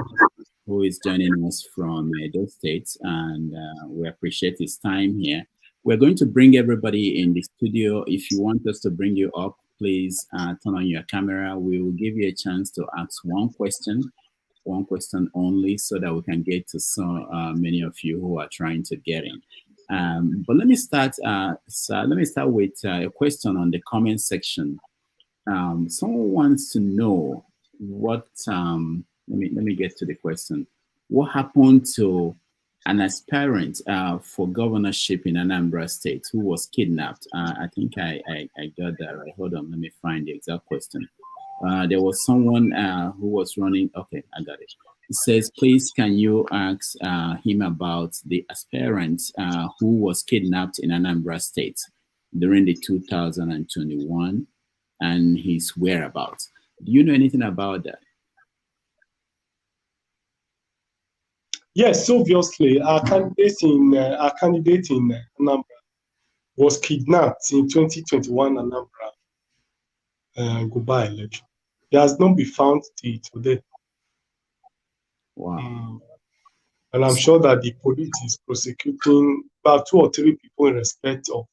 who is joining us from Edo State, and we appreciate his time here. We're going to bring everybody in the studio. If you want us to bring you up, please turn on your camera. We will give you a chance to ask one question only, so that we can get to so many of you who are trying to get in. But let me start. Let me start with a question on the comment section. Someone wants to know what. Let me get to the question. What happened to an aspirant for governorship in Anambra State who was kidnapped? I think I got that right. Hold on, let me find the exact question. There was someone who was running. Okay, I got it. It says, please, can you ask him about the aspirant who was kidnapped in Anambra State during the 2021 and his whereabouts? Do you know anything about that? Yes, obviously, our candidate in Anambra was kidnapped in 2021 Anambra Guba election. He has not been found till today. Wow. And I'm sure that the police is prosecuting about 2 or 3 people in respect of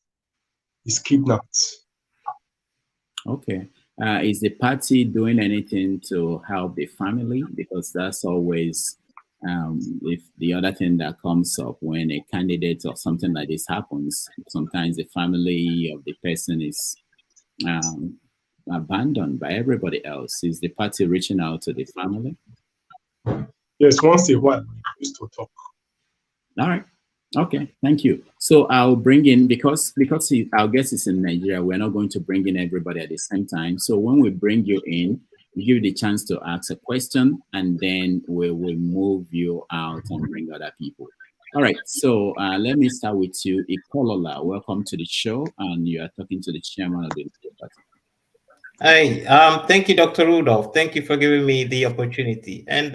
his kidnapped. Okay. Is the party doing anything to help the family? Because that's always if the other thing that comes up when a candidate or something like this happens, sometimes the family of the person is um, abandoned by everybody else. Is the party reaching out to the family? Yes, once a while we used to talk. All right. Okay, thank you. So I'll bring in, because our guest is in Nigeria, we're not going to bring in everybody at the same time. So when we bring you in, we give you the chance to ask a question, and then we will move you out and bring other people. All right, so let me start with you, Ikolola. Welcome to the show, and you are talking to the chairman of the party. Hi, thank you, Dr. Rudolph. Thank you for giving me the opportunity. And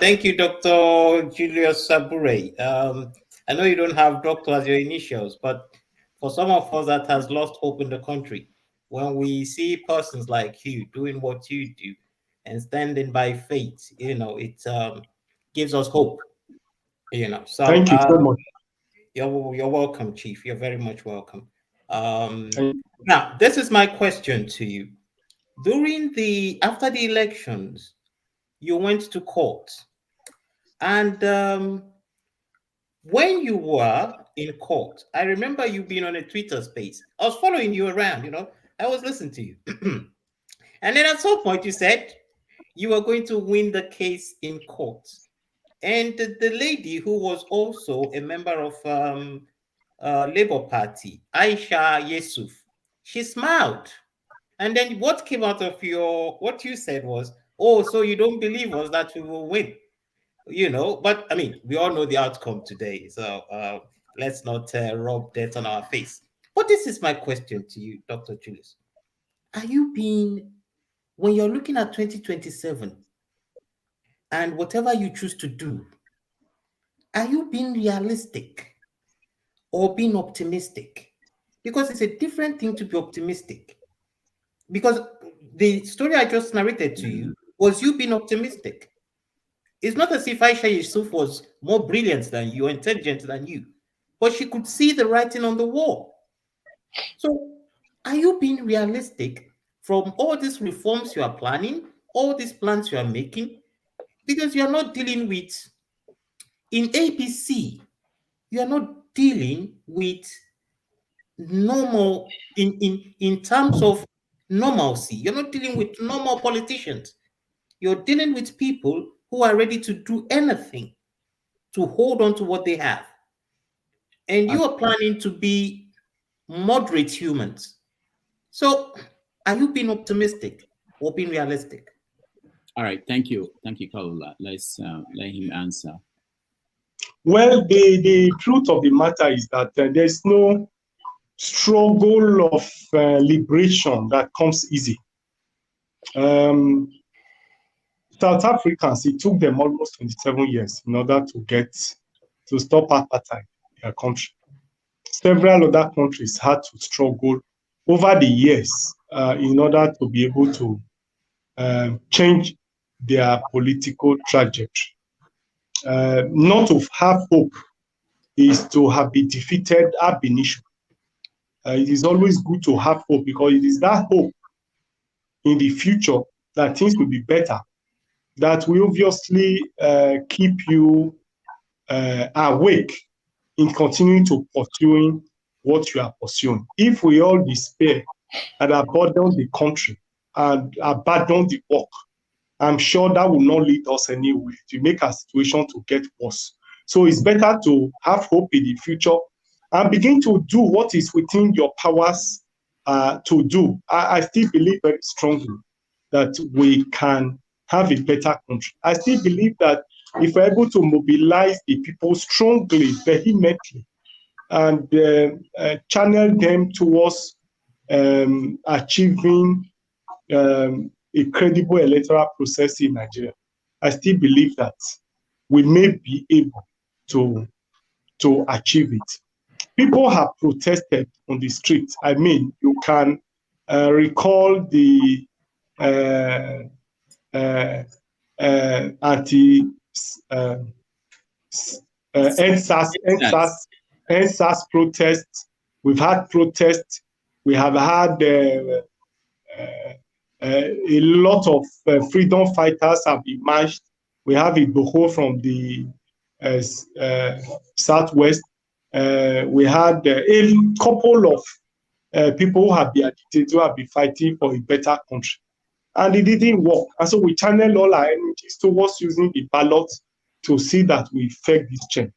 thank you, Dr. Julius Abure. I know you don't have doctor as your initials, but for some of us that has lost hope in the country, when we see persons like you doing what you do and standing by faith, it gives us hope. So Thank you so much. you're welcome, Chief. You're very much welcome. Thank Now, this is my question to you. After the elections, you went to court, and when you were in court, I remember you being on a Twitter space. I was following you around, I was listening to you. And then at some point you said you were going to win the case in court. And the lady who was also a member of Labour Party, Aisha Yusuf, she smiled. And then what came out of what you said was, oh, so you don't believe us that we will win, but I mean, we all know the outcome today. So let's not rub dirt on our face. But this is my question to you, Dr. Julius. When you're looking at 2027 and whatever you choose to do, are you being realistic or being optimistic? Because it's a different thing to be optimistic. Because the story I just narrated to you was you being optimistic. It's not as if Aisha Yusuf was more brilliant than you, intelligent than you, but she could see the writing on the wall. So are you being realistic from all these reforms you are planning, all these plans you are making? Because you are not dealing with, in APC, you are not dealing with normal, in terms of normalcy. You're not dealing with normal politicians. You're dealing with people who are ready to do anything to hold on to what they have. And you are planning to be moderate humans. So are you being optimistic or being realistic? All right, thank you. Thank you, Kalola. Let's let him answer. Well, the truth of the matter is that there's no struggle of liberation that comes easy. South Africans, it took them almost 27 years in order to stop apartheid in their country. Several other countries had to struggle over the years in order to be able to change their political trajectory. Not to have hope is to have been defeated ab initio. It is always good to have hope, because it is that hope in the future that things will be better that will obviously keep you awake in continuing to pursuing what you are pursuing. If we all despair and abandon the country and abandon the work, I'm sure that will not lead us anywhere, to make our situation to get worse. So it's better to have hope in the future and begin to do what is within your powers to do. I still believe very strongly that we can have a better country. I still believe that if we're able to mobilize the people strongly, vehemently, and channel them towards achieving a credible electoral process in Nigeria, I still believe that we may be able to achieve it. People have protested on the street. I mean, you can recall the anti NSAS protests. We've had protests. We have had a lot of freedom fighters have emerged. We have Igboho from the southwest. We had a couple of people who have been agitated, who have been fighting for a better country. And it didn't work. And so we channel all our energies towards using the ballot to see that we effect this change.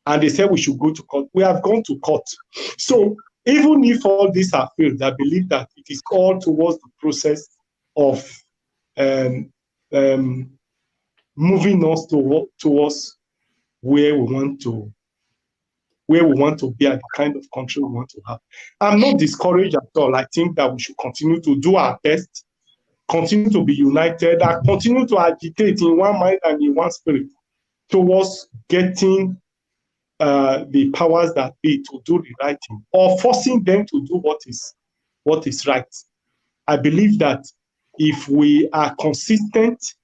And they said we should go to court. We have gone to court. So even if all these are failed, I believe that it is all towards the process of moving us towards where we want to be and the kind of country we want to have. I'm not discouraged at all. I think that we should continue to do our best, continue to be united, and continue to agitate in one mind and in one spirit towards getting the powers that be to do the right thing, or forcing them to do what is right. I believe that if we are consistent,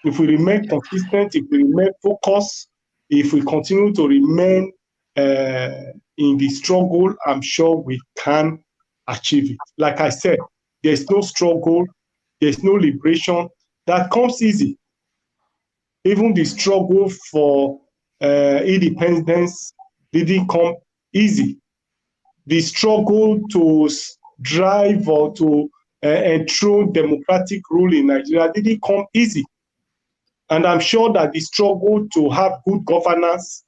if we remain consistent, if we remain focused, if we continue to remain in the struggle, I'm sure we can achieve it. Like I said, there's no struggle, there's no liberation that comes easy. Even the struggle for independence didn't come easy. The struggle to drive or to enthrone democratic rule in Nigeria didn't come easy. And I'm sure that the struggle to have good governance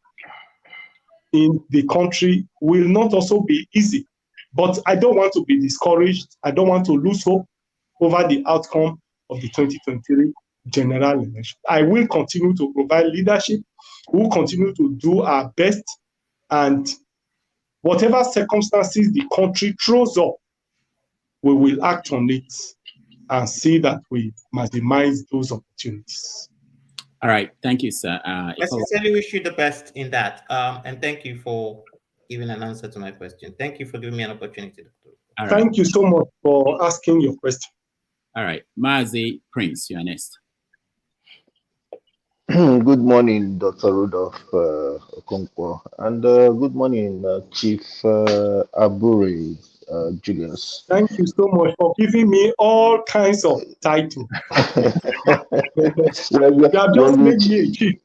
in the country will not also be easy. But I don't want to be discouraged. I don't want to lose hope over the outcome of the 2023 general election. I will continue to provide leadership. We will continue to do our best, and whatever circumstances the country throws up, we will act on it and see that we maximize those opportunities. All right, thank you, sir. I sincerely wish you the best in that, and thank you for giving an answer to my question. Thank you for giving me an opportunity. Thank you so much for asking your question. All right, Mazi Prince, you are next. Good morning, Dr. Rudolph Okonkwo, and good morning, Chief Abure Julius. Thank you so much for giving me all kinds of titles. You have just made me a chief.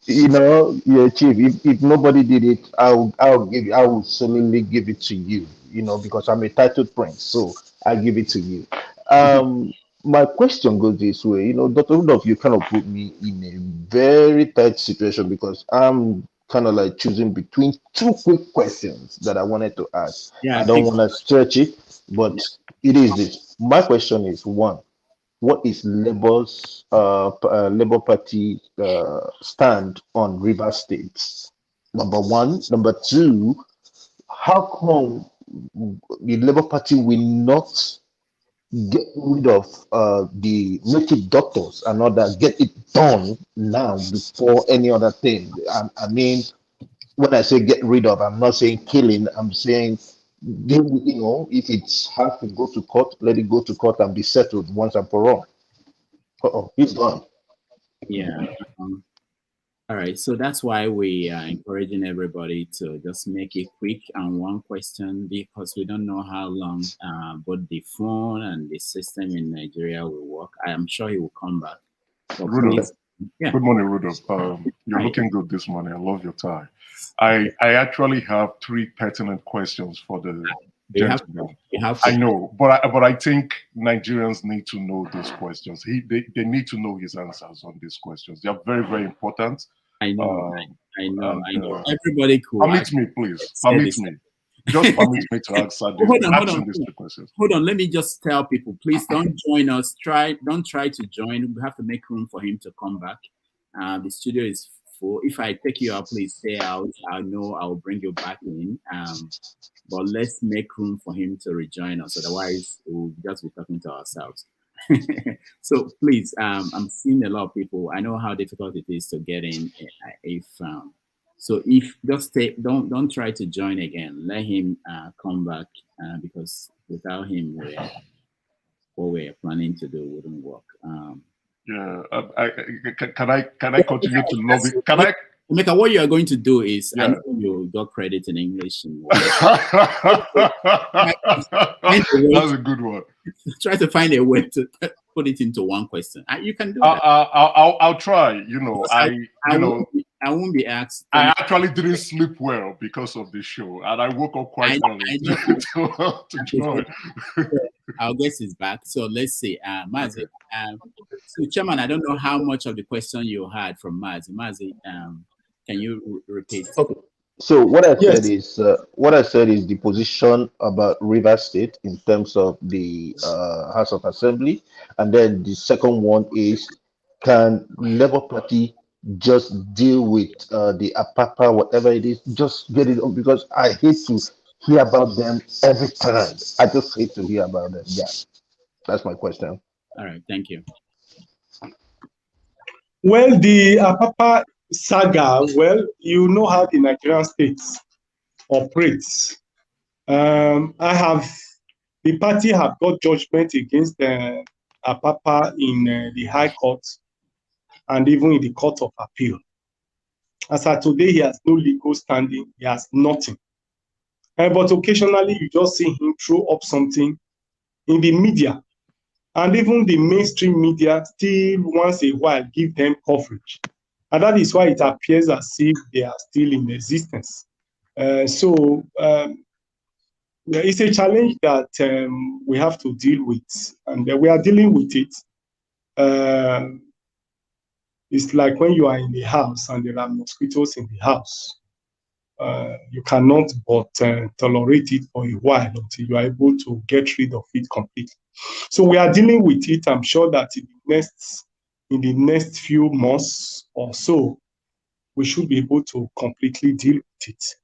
You know, you're a chief. If nobody did it, I will solely give it to you. You know, because I'm a titled prince, so I give it to you. My question goes this way. You know, Dr. Rudolph, you kind of put me in a very tight situation because I'm kind of like choosing between two quick questions that I wanted to ask. Yeah, I don't want to stretch it, but it is this. My question is, one, what is Labour's Labour Party stand on Rivers State? Number one. Number two, how come the Labour Party will not get rid of the native doctors and all that, get it done now before any other thing? I mean, when I say get rid of, I'm not saying killing, I'm saying, you know, if it has to go to court, let it go to court and be settled once and for all. He's gone. Yeah. All right, so that's why we are encouraging everybody to just make it quick and one question, because we don't know how long both the phone and the system in Nigeria will work. I am sure he will come back. Rudolph, Good morning, Rudolph. You're looking good this morning. I love your tie. I actually have three pertinent questions for the gentleman. I know, but I think Nigerians need to know these questions. They need to know his answers on these questions. They are very, very important. I know. I know. Everybody could. Permit me, please. Permit me. Just permit me to answer these questions. Hold on. Let me just tell people, please don't join us. Don't try to join. We have to make room for him to come back. The studio is full. If I take you out, please stay out. I know I'll bring you back in. But let's make room for him to rejoin us. Otherwise, we'll just be talking to ourselves. So please, I'm seeing a lot of people. I know how difficult it is to get in. So if just stay, don't try to join again. Let him come back because without him, what we're planning to do wouldn't work. Can I continue to lobby? Can I? Emeka, what you are going to do is, Yeah. I know you got credit in English. That's a good one. Try to find a way to put it into one question. You can do that. I'll try. I won't be asked. I actually didn't sleep well because of this show, and I woke up quite early to join. Our guest is back, so let's see, Mazi. So, Chairman, I don't know how much of the question you had from Mazi. Mazi, can you repeat? Okay. So what I said is the position about River State in terms of the House of Assembly, and then the second one is, can Labour Party just deal with the APAPA, whatever it is, just get it on, because I hate to hear about them every time. I just hate to hear about them. Yeah, that's my question. All right, thank you. Well, the APAPA saga, well, you know how the Nigerian states operates. The party have got judgment against APAPA in the High Court and even in the Court of Appeal. As of today, he has no legal standing. He has nothing. But occasionally, you just see him throw up something in the media. And even the mainstream media still once a while give them coverage. And that is why it appears as if they are still in existence. It's a challenge that we have to deal with. And we are dealing with it. It's like when you are in the house and there are mosquitoes in the house. You cannot but tolerate it for a while until you are able to get rid of it completely. So we are dealing with it. I'm sure that in the next few months or so, we should be able to completely deal with it.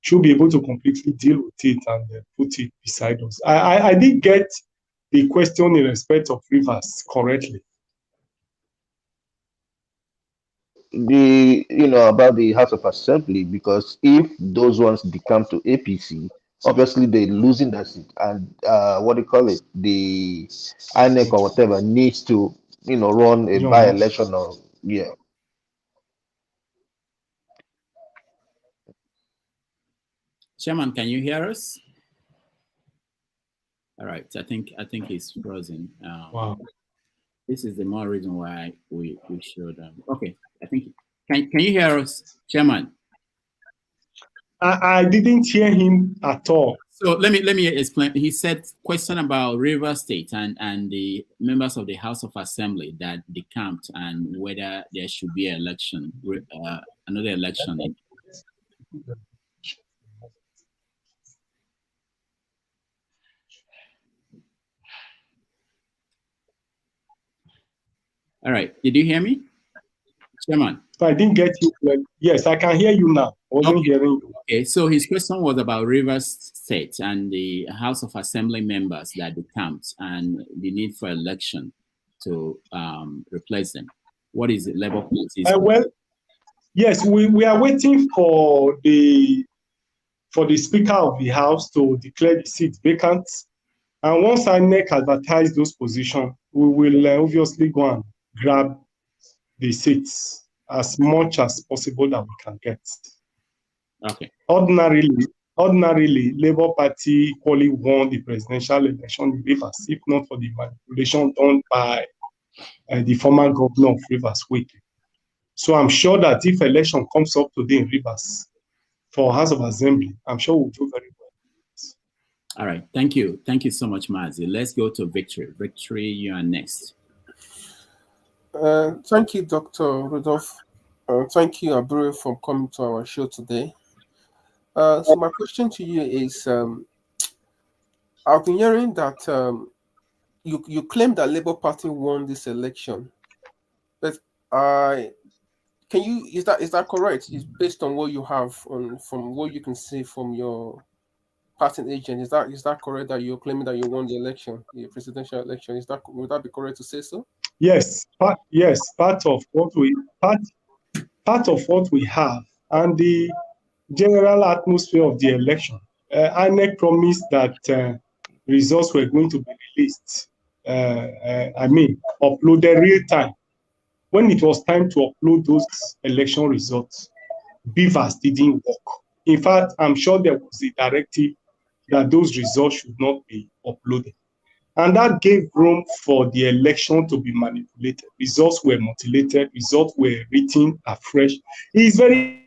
Should be able to completely deal with it and put it beside us. I did get the question in respect of Rivers correctly. About the House of Assembly, because if those ones become to APC, obviously they're losing that seat, and what do you call it, the INEC or whatever needs to run a by-election or Chairman, can you hear us? All right, I think he's frozen. Wow. This is the more reason why we should. Okay, I think can you hear us, Chairman? I didn't hear him at all. So let me explain. He said question about River State and the members of the House of Assembly that decamped, and whether there should be an election, another election. All right. Did you hear me, Chairman? I didn't get you. Yes, I can hear you now. I wasn't hearing you. Okay, so his question was about Rivers State and the House of Assembly members that decamped and the need for election to replace them. What is it, Labour Party? Well, yes, we are waiting for the Speaker of the House to declare the seat vacant. And once INEC advertise those positions, we will obviously go and grab the seats as much as possible that we can get. Okay. Ordinarily, Labour Party equally won the presidential election in Rivers, if not for the manipulation done by the former governor of Rivers, Wike. So I'm sure that if election comes up today in Rivers for House of Assembly, I'm sure we'll do very well. All right. Thank you. Thank you so much, Mazi. Let's go to Victory. Victory, you are next. Thank you, Dr. Rudolph. Thank you, Abure, for coming to our show today. So my question to you is, I've been hearing that you claim that Labour Party won this election, but is that correct? It's based on what you have from what you can see from your party agent. Is that correct that you're claiming that you won the election, the presidential election? Would that be correct to say so? Yes, part of what we have, and the general atmosphere of the election. INEC promised that results were going to be released. Uploaded real time. When it was time to upload those election results, beavers didn't work. In fact, I'm sure there was a directive that those results should not be uploaded. And that gave room for the election to be manipulated. Results were mutilated, results were written afresh. It's very...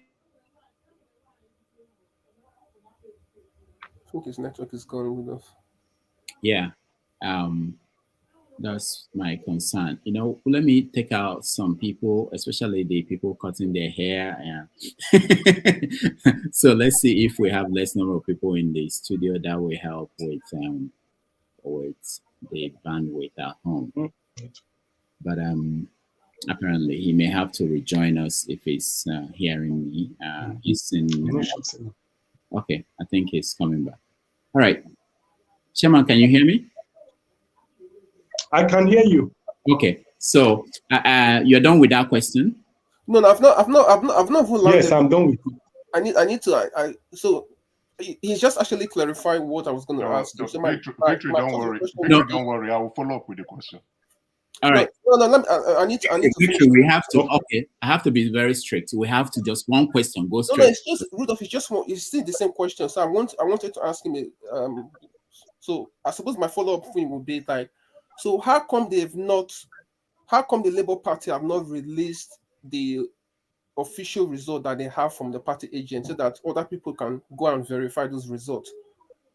I think his network is going with us. Yeah, that's my concern. You know, let me take out some people, especially the people cutting their hair. So let's see if we have less number of people in the studio. That will help with the bandwidth at home. But apparently he may have to rejoin us if he's hearing me. He's in. Okay, I think he's coming back. All right, Chairman, can you hear me? I can hear you. Okay, so you're done with that question? No, I've not. Yes, I'm done with it. I need to. So he's just actually clarifying what I was going to ask. So Victory, don't worry. Victory, don't worry. I will follow up with the question. All right. No. I need to. Victory, we have to. Okay, I have to be very strict. We have to just one question go straight. No, it's just Rudolph. It's just one. It's still the same question. So I wanted to ask him. So I suppose my follow-up thing would be like, so how come the Labour Party have not released the official result that they have from the party agent so that other people can go and verify those results?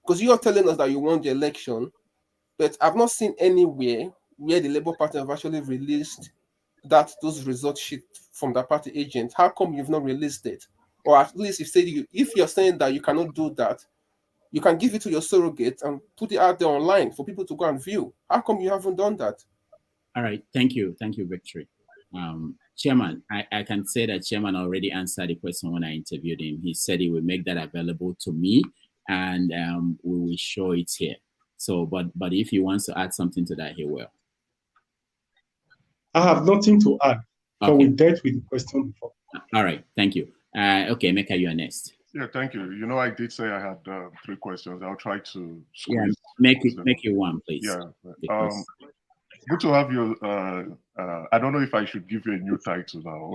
Because you are telling us that you won the election, but I've not seen anywhere where the Labour Party have actually released those result sheet from the party agent. How come you've not released it? Or at least if you're saying that you cannot do that, you can give it to your surrogate and put it out there online for people to go and view. How come you haven't done that? All right, thank you, Victory. Chairman, I can say that Chairman already answered the question when I interviewed him. He said he will make that available to me, and we will show it here. So, but if he wants to add something to that, he will. I have nothing to add. Okay. So we dealt with the question before. All right, thank you. Okay, Mecca, you are next. Yeah, thank you. You know, I did say I had 3 questions. I'll try to squeeze. Yeah, make it one, please. Yeah. Good to have you. I don't know if I should give you a new title now.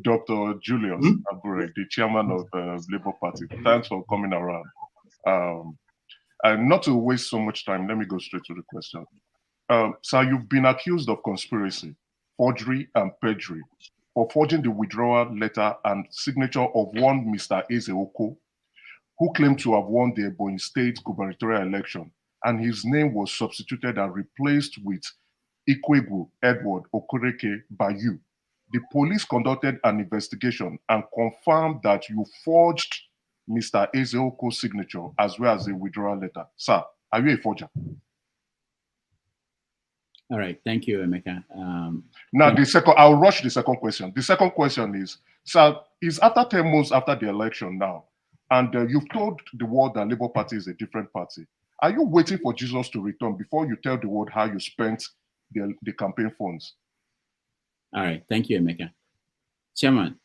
Dr. Julius Abure, the chairman of the Labour Party. Thanks for coming around. And not to waste so much time, let me go straight to the question. So you've been accused of conspiracy, forgery, and perjury for forging the withdrawal letter and signature of one Mr. Ezeoko, who claimed to have won the Ebonyi State gubernatorial election, and his name was substituted and replaced with Ikwegwu Edward Okereke by you. The police conducted an investigation and confirmed that you forged Mr. Ezeoko's signature as well as the withdrawal letter. Sir, are you a forger? All right, thank you, Emeka. Now, I'll rush the second question. The second question is, sir, is after 10 months after the election now, and you've told the world that Labour Party is a different party. Are you waiting for Jesus to return before you tell the world how you spent the campaign funds? All right, thank you, Emeka. Chairman.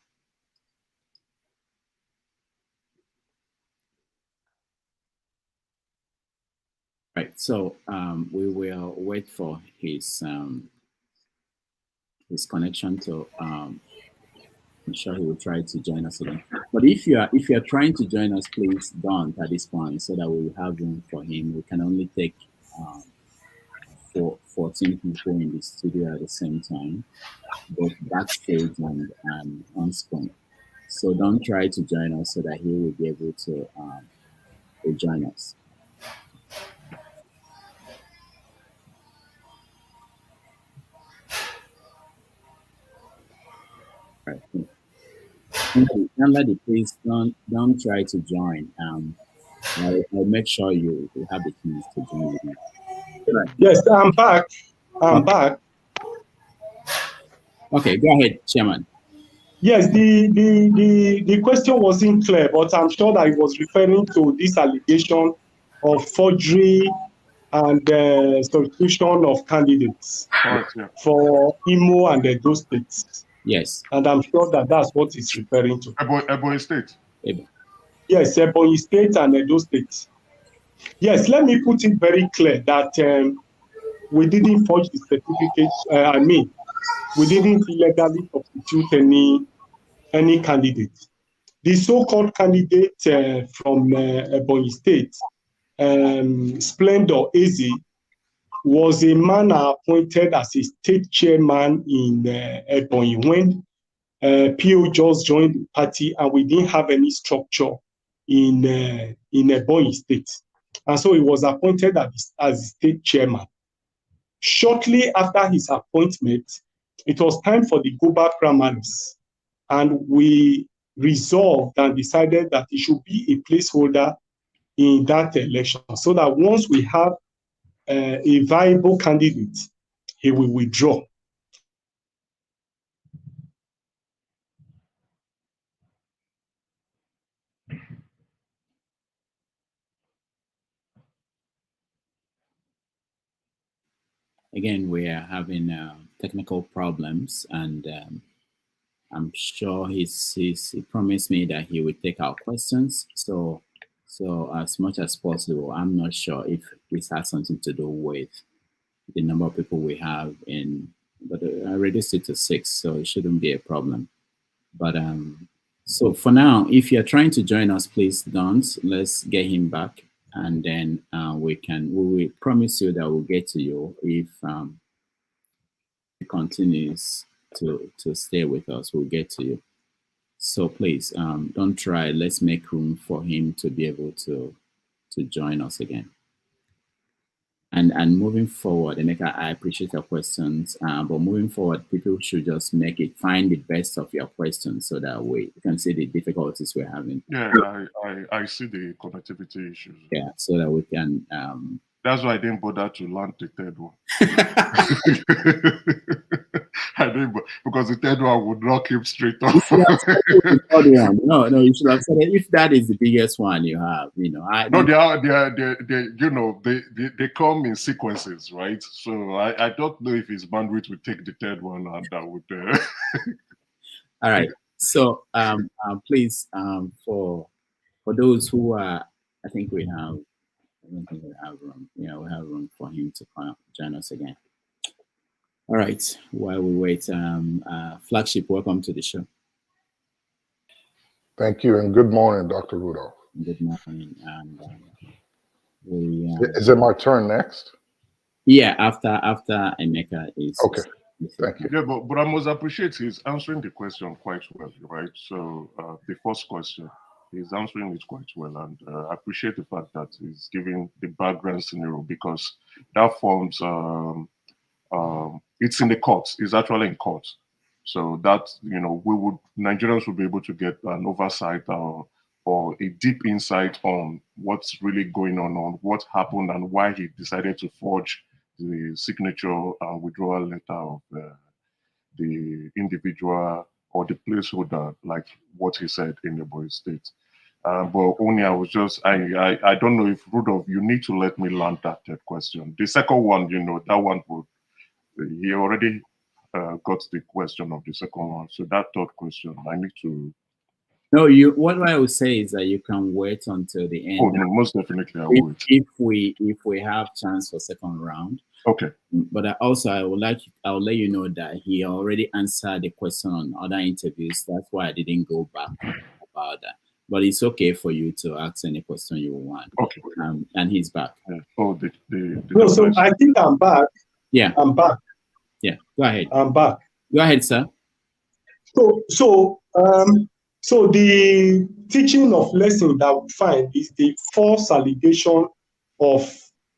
Right, so we will wait for his connection to. I'm sure he will try to join us again. But if you are trying to join us, please don't at this point, so that we will have room for him. We can only take 14 people in the studio at the same time, both backstage and on screen. So don't try to join us so that he will be able to join us. Right. Somebody, please don't try to join. I'll make sure you have the keys to join with me. Right. Yes, I'm back. I'm back. Okay, go ahead, Chairman. Yes, the question wasn't clear, but I'm sure that it was referring to this allegation of forgery and substitution of candidates for Imo and those states. Yes. And I'm sure that that's what it's referring to. Ebonyi State. Yes, Ebonyi State and Edo State. Yes, let me put it very clear that we didn't forge the certificate. We didn't illegally substitute any candidate. The so-called candidate from Ebonyi State, Splendor Eze, was a man appointed as a state chairman in Ebonyi when PO just joined the party, and we didn't have any structure in Ebonyi State. And so he was appointed as state chairman. Shortly after his appointment, it was time for the Goba primaries, and we resolved and decided that he should be a placeholder in that election, so that once we have a viable candidate, he will withdraw. Again, we are having technical problems, and I'm sure he promised me that he would take our questions. So as much as possible, I'm not sure if this has something to do with the number of people we have but I reduced it to 6, so it shouldn't be a problem. But so for now, if you're trying to join us, please don't. Let's get him back, and then we will promise you that we'll get to you if he continues to stay with us. We'll get to you. So please don't try. Let's make room for him to be able to join us again. And moving forward, Emeka, I appreciate your questions, but moving forward, people should just find the best of your questions so that we can see the difficulties we're having. Yeah, I see the connectivity issues. Yeah, so that we can. That's why I didn't bother to land the third one. I didn't, because the third one would knock him straight off. No, you should have said it. If that is the biggest one you have, they come in sequences, right? So I don't know if his bandwidth would take the third one, and that would. All right. So please, for those who are, I think we have. I don't think we have room. Yeah, we have room for him to join us again. All right. While we wait, Flagship, welcome to the show. Thank you, and good morning, Dr. Rudolph. Good morning. And is it my turn next? Yeah, after Emeka is. Okay. Thank you. Yeah, but I must appreciate he's answering the question quite well, right? So the first question, he's answering it quite well, and I appreciate the fact that he's giving the background scenario, because that forms it's in the courts. It's actually in court, so that Nigerians will be able to get an oversight or a deep insight on what's really going on what happened, and why he decided to forge the signature and withdrawal letter of the individual or the placeholder, like what he said in the Ebonyi State. But only I was just, I don't know if Rudolph, you need to let me land that third question. The second one, that one would, he already got the question of the second one. So that third question, I need to. No, what I would say is that you can wait until the end. Oh, no, most definitely I would. If we have chance for second round. Okay. But I'll let you know that he already answered the question on other interviews. That's why I didn't go back about that. But it's okay for you to ask any question you want. Okay. And he's back. Yeah. Oh, no, so I think I'm back. Yeah. I'm back. Yeah. Go ahead. I'm back. Go ahead, sir. So the teaching of lesson that we find is the false allegation of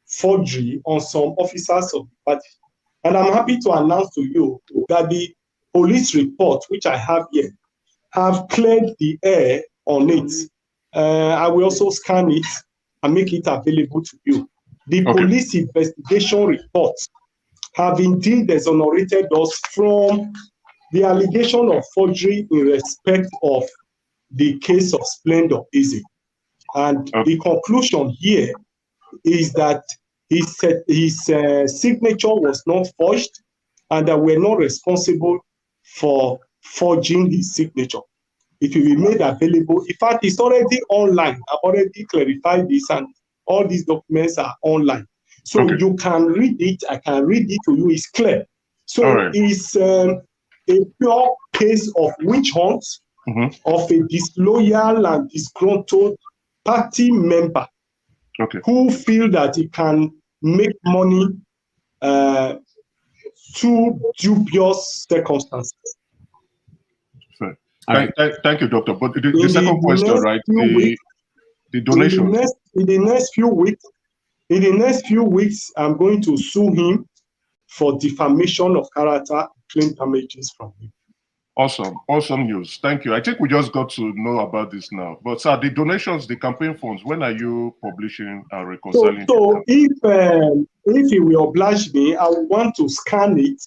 forgery on some officers of the party. And I'm happy to announce to you that the police report, which I have here, have cleared the air on it. I will also scan it and make it available to you. The police investigation reports have indeed exonerated us from the allegation of forgery in respect of the case of Splendor Eze. And the conclusion here is that his signature was not forged, and that we're not responsible for forging his signature. It will be made available. In fact, it's already online. I've already clarified this, and all these documents are online. So you can read it. I can read it to you. It's clear. So it's a pure case of witch hunt of a disloyal and disgruntled party member who feel that he can make money through dubious circumstances. Thank you, Doctor. But the second question, right? The donations. In the next few weeks, I'm going to sue him for defamation of character, claim damages from him. Awesome news. Thank you. I think we just got to know about this now. But sir, the donations, the campaign funds, when are you publishing and reconciling? So if he will oblige me, I will want to scan it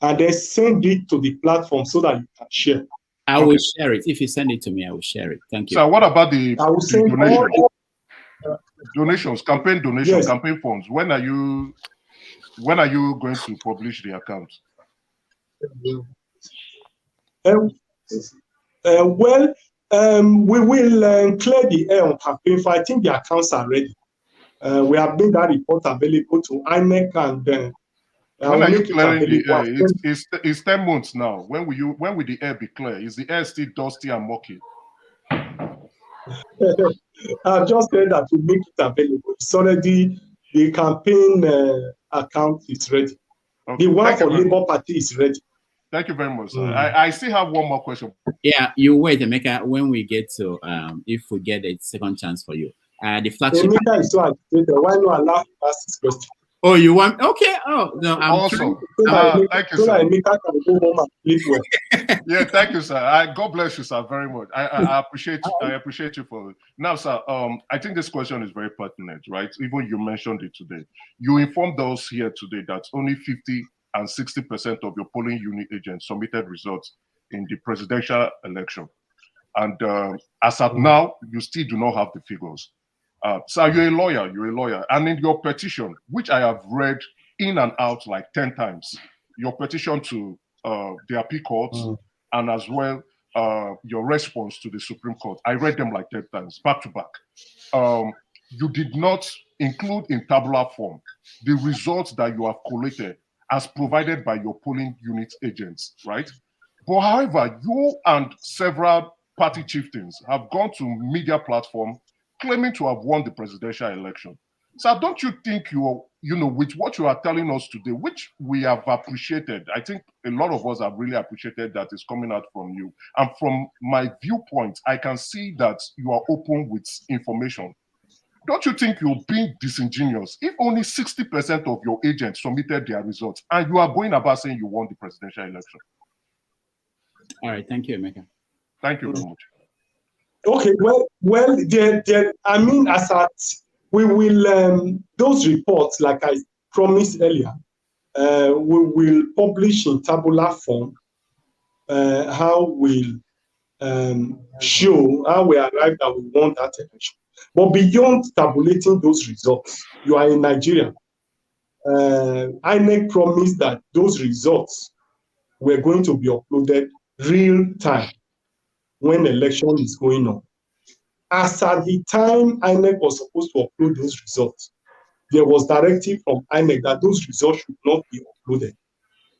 and then send it to the platform so that you can share. I will share it. If you send it to me, I will share it. Thank you. So what about the donations? Donations, campaign donations, yes. Campaign funds. When are you going to publish the account? We will clear the air on campaign. I think the accounts are ready. We have made that report available to INEC, and when are you clearing the air? It's 10 months now. When will the air be clear? Is the air still dusty and murky? I've just said that we make it available. It's already, the campaign account is ready. The one for Labour Party is ready. Thank you very much, sir. I still have one more question. Yeah, you wait, Emeka. When we get to, if we get a second chance for you, the flagship. Emeka is so agitated. Why not allow him to ask this question? Oh, you want? Okay. Oh, no, I'm awesome. Thank you, sir. Yeah, thank you, sir. God bless you, sir, very much. I appreciate you for it. Now, sir, I think this question is very pertinent, right? Even you mentioned it today. You informed us here today that only 50 and 60% of your polling unit agents submitted results in the presidential election. And as of now, you still do not have the figures. So you're a lawyer. And in your petition, which I have read in and out like 10 times, your petition to the appeal courts and as well your response to the Supreme Court, I read them like 10 times, back to back. You did not include in tabular form the results that you have collated as provided by your polling unit agents, right? But however, you and several party chieftains have gone to media platform claiming to have won the presidential election. So don't you think with what you are telling us today, which we have appreciated, I think a lot of us have really appreciated that is coming out from you. And from my viewpoint, I can see that you are open with information. Don't you think you're being disingenuous if only 60% of your agents submitted their results and you are going about saying you won the presidential election? All right, thank you, Emeka. Thank you very much. Okay, I mean, we will, those reports, like I promised earlier, we will publish in tabular form how we'll show how we arrived that we won that election. But beyond tabulating those results, you are in Nigeria. INEC promised that those results were going to be uploaded real time when election is going on. As at the time INEC was supposed to upload those results, there was directive from INEC that those results should not be uploaded.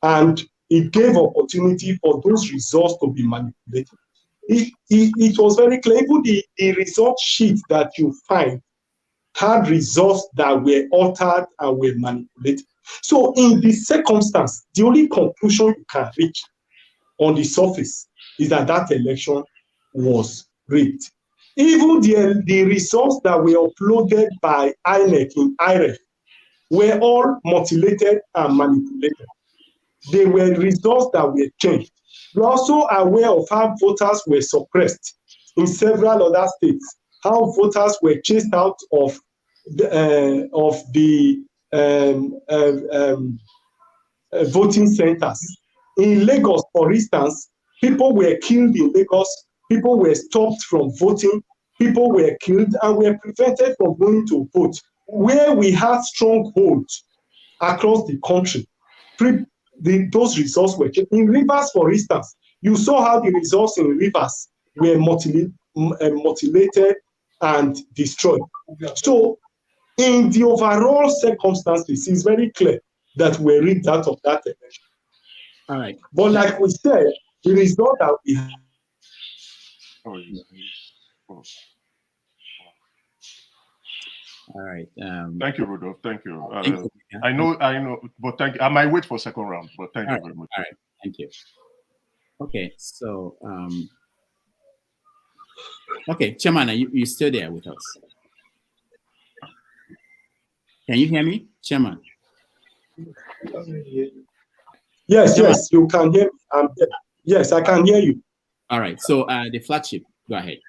And it gave opportunity for those results to be manipulated. It was very clear. Even the result sheet that you find had results that were altered and were manipulated. So in this circumstance, the only conclusion you can reach on the surface is that that election was rigged. Even the results that were uploaded by INEC in IREF were all mutilated and manipulated. They were results that were changed. We're also aware of how voters were suppressed in several other states, how voters were chased out of the voting centers. In Lagos, for instance, people were killed in Lagos, people were stopped from voting, people were killed and were prevented from going to vote. Where we had strongholds across the country, those results were checked. In Rivers, for instance, You saw how the results in Rivers were mutilated and destroyed. So in the overall circumstances, it's very clear that we're rigged out of that election. All right. But like we said, the result that we have. All right. Thank you, Rudolph. Thank you. I know, but thank you. I might wait for second round, but thank you very much. All right. Thank you. Okay, so okay, Chairman, are you still there with us? Can you hear me, Chairman? Yes, Chairman. Yes, you can hear me. Yes, I can hear you. All right, so the flagship, go ahead.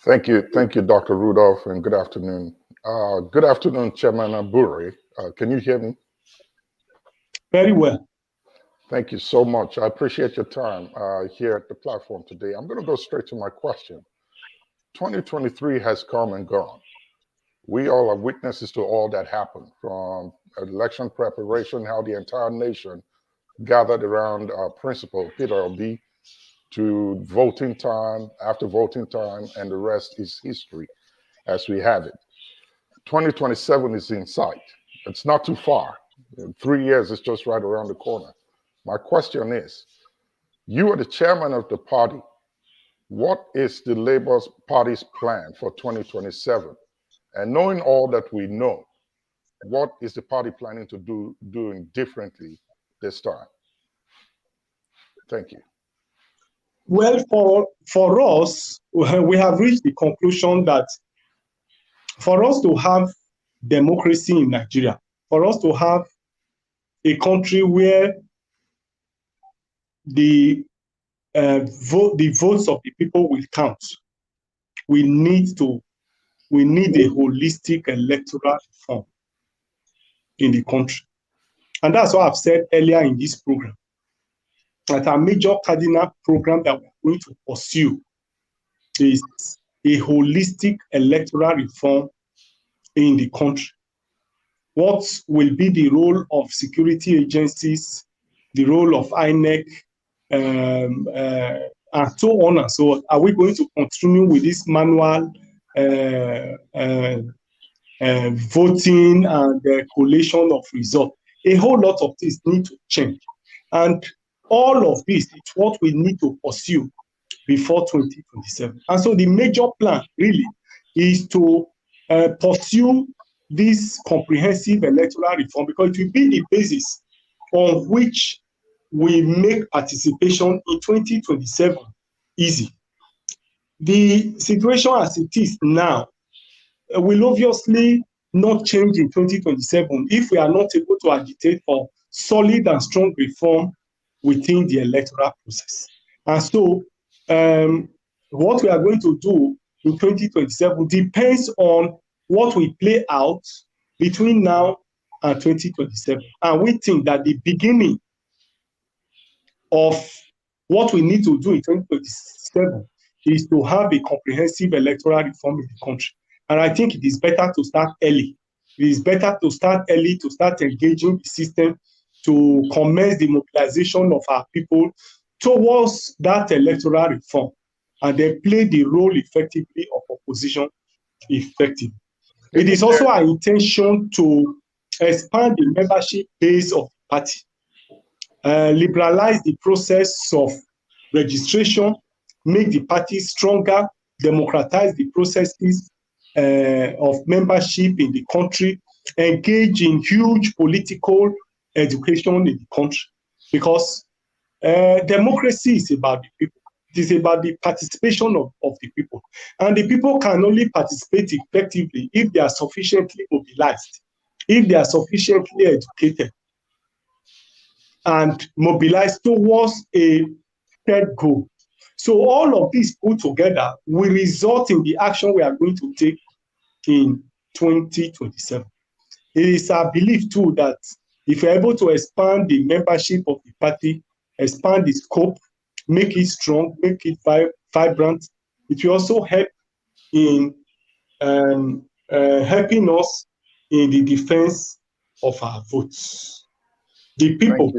Thank you, Dr. Rudolph, and good afternoon. Good afternoon, Chairman Abure. Can you hear me? Very well. Thank you so much. I appreciate your time here at the platform today. I'm going to go straight to my question. 2023 has come and gone. We all are witnesses to all that happened, from election preparation, how the entire nation gathered around our principal, Peter Obi, to voting time, after voting time, and the rest is history as we have it. 2027 is in sight. It's not too far. In 3 years, it's just right around the corner. My question is, you are the chairman of the party. What is the Labour Party's plan for 2027? And knowing all that we know, what is the party planning to doing differently this time? Thank you. Well, for us, we have reached the conclusion that for us to have democracy in Nigeria, for us to have a country where the votes of the people will count, we need a holistic electoral reform in the country. And that's what I've said earlier in this program, that our major cardinal program that we're going to pursue is a holistic electoral reform in the country. What will be the role of security agencies, the role of INEC, and so on and so on? Are we going to continue with this manual voting and collation of results? A whole lot of things need to change. And all of this is what we need to pursue before 2027. And so the major plan really is to pursue this comprehensive electoral reform, because it will be the basis on which we make participation in 2027 easy. The situation as it is now will obviously not change in 2027 if we are not able to agitate for solid and strong reform within the electoral process. And so what we are going to do in 2027 depends on what we play out between now and 2027. And we think that the beginning of what we need to do in 2027 is to have a comprehensive electoral reform in the country. And I think it is better to start early. It is better to start early, to start engaging the system, to commence the mobilization of our people towards that electoral reform, and then play the role effectively of opposition effectively. It is also our intention to expand the membership base of the party, liberalize the process of registration, make the party stronger, democratize the processes of membership in the country, engage in huge political education in the country, because democracy is about the people. It is about the participation of the people. And the people can only participate effectively if they are sufficiently mobilized, if they are sufficiently educated, and mobilized towards a shared goal. So all of these put together will result in the action we are going to take in 2027. It is our belief too that if we're able to expand the membership of the party, expand the scope, make it strong, make it vibrant, it will also help in helping us in the defense of our votes. The people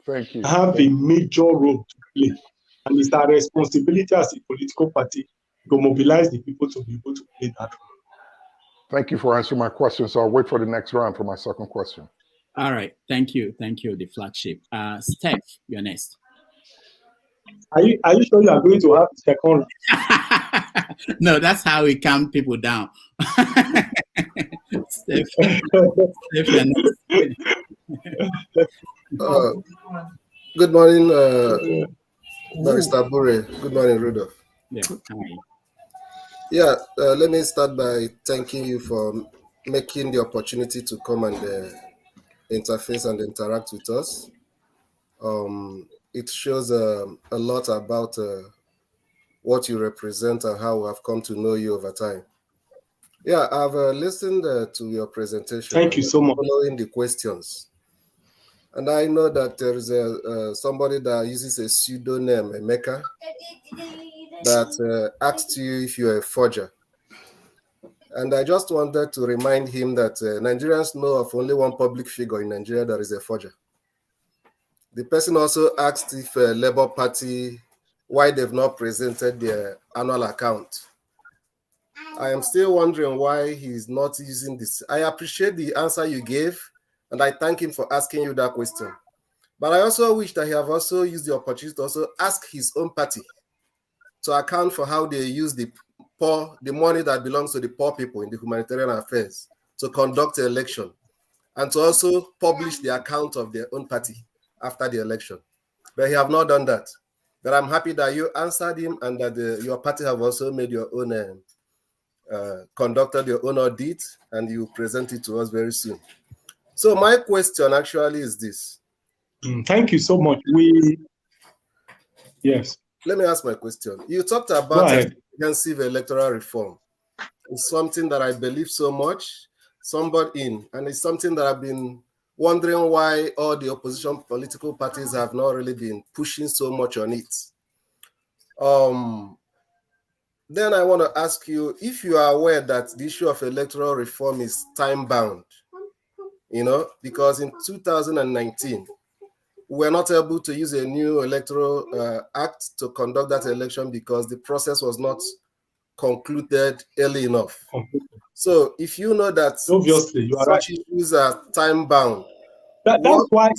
Thank you. have a major role to play And it's our responsibility as a political party to mobilize the people to be able to play that role. Thank you for answering my question. So I'll wait for the next round for my second question. All right. Thank you. Thank you, the flagship. Steph, you're next. Are you sure you are going to have the second round? No, that's how we calm people down. Steph, you're next. Good morning, Barrister Abure. Good morning, Rudolph. Yeah, hi. Yeah, let me start by thanking you for making the opportunity to come and interface and interact with us. It shows a lot about what you represent and how we have come to know you over time. Yeah, I've listened to your presentation. Thank you so much. Following the questions. And I know that there is somebody that uses a pseudonym, Emeka, that asked you if you're a forger. And I just wanted to remind him that Nigerians know of only one public figure in Nigeria that is a forger. The person also asked if Labour Party, why they've not presented their annual account. I am still wondering why he's not using this. I appreciate the answer you gave, and I thank him for asking you that question. But I also wish that he have also used the opportunity to also ask his own party to account for how they use the money that belongs to the poor people in the humanitarian affairs to conduct the election, and to also publish the account of their own party after the election. But he have not done that. But I'm happy that you answered him and that your party have also made your own, conducted your own audit, and you present it to us very soon. So my question actually is this. Thank you so much. Yes. Let me ask my question. You talked about extensive electoral reform. It's something that I believe so much, and it's something that I've been wondering why all the opposition political parties have not really been pushing so much on it. Then I want to ask you if you are aware that the issue of electoral reform is time-bound, because in 2019, we were not able to use a new electoral act to conduct that election because the process was not concluded early enough. So if you know that obviously you are such issues are time-bound, that's why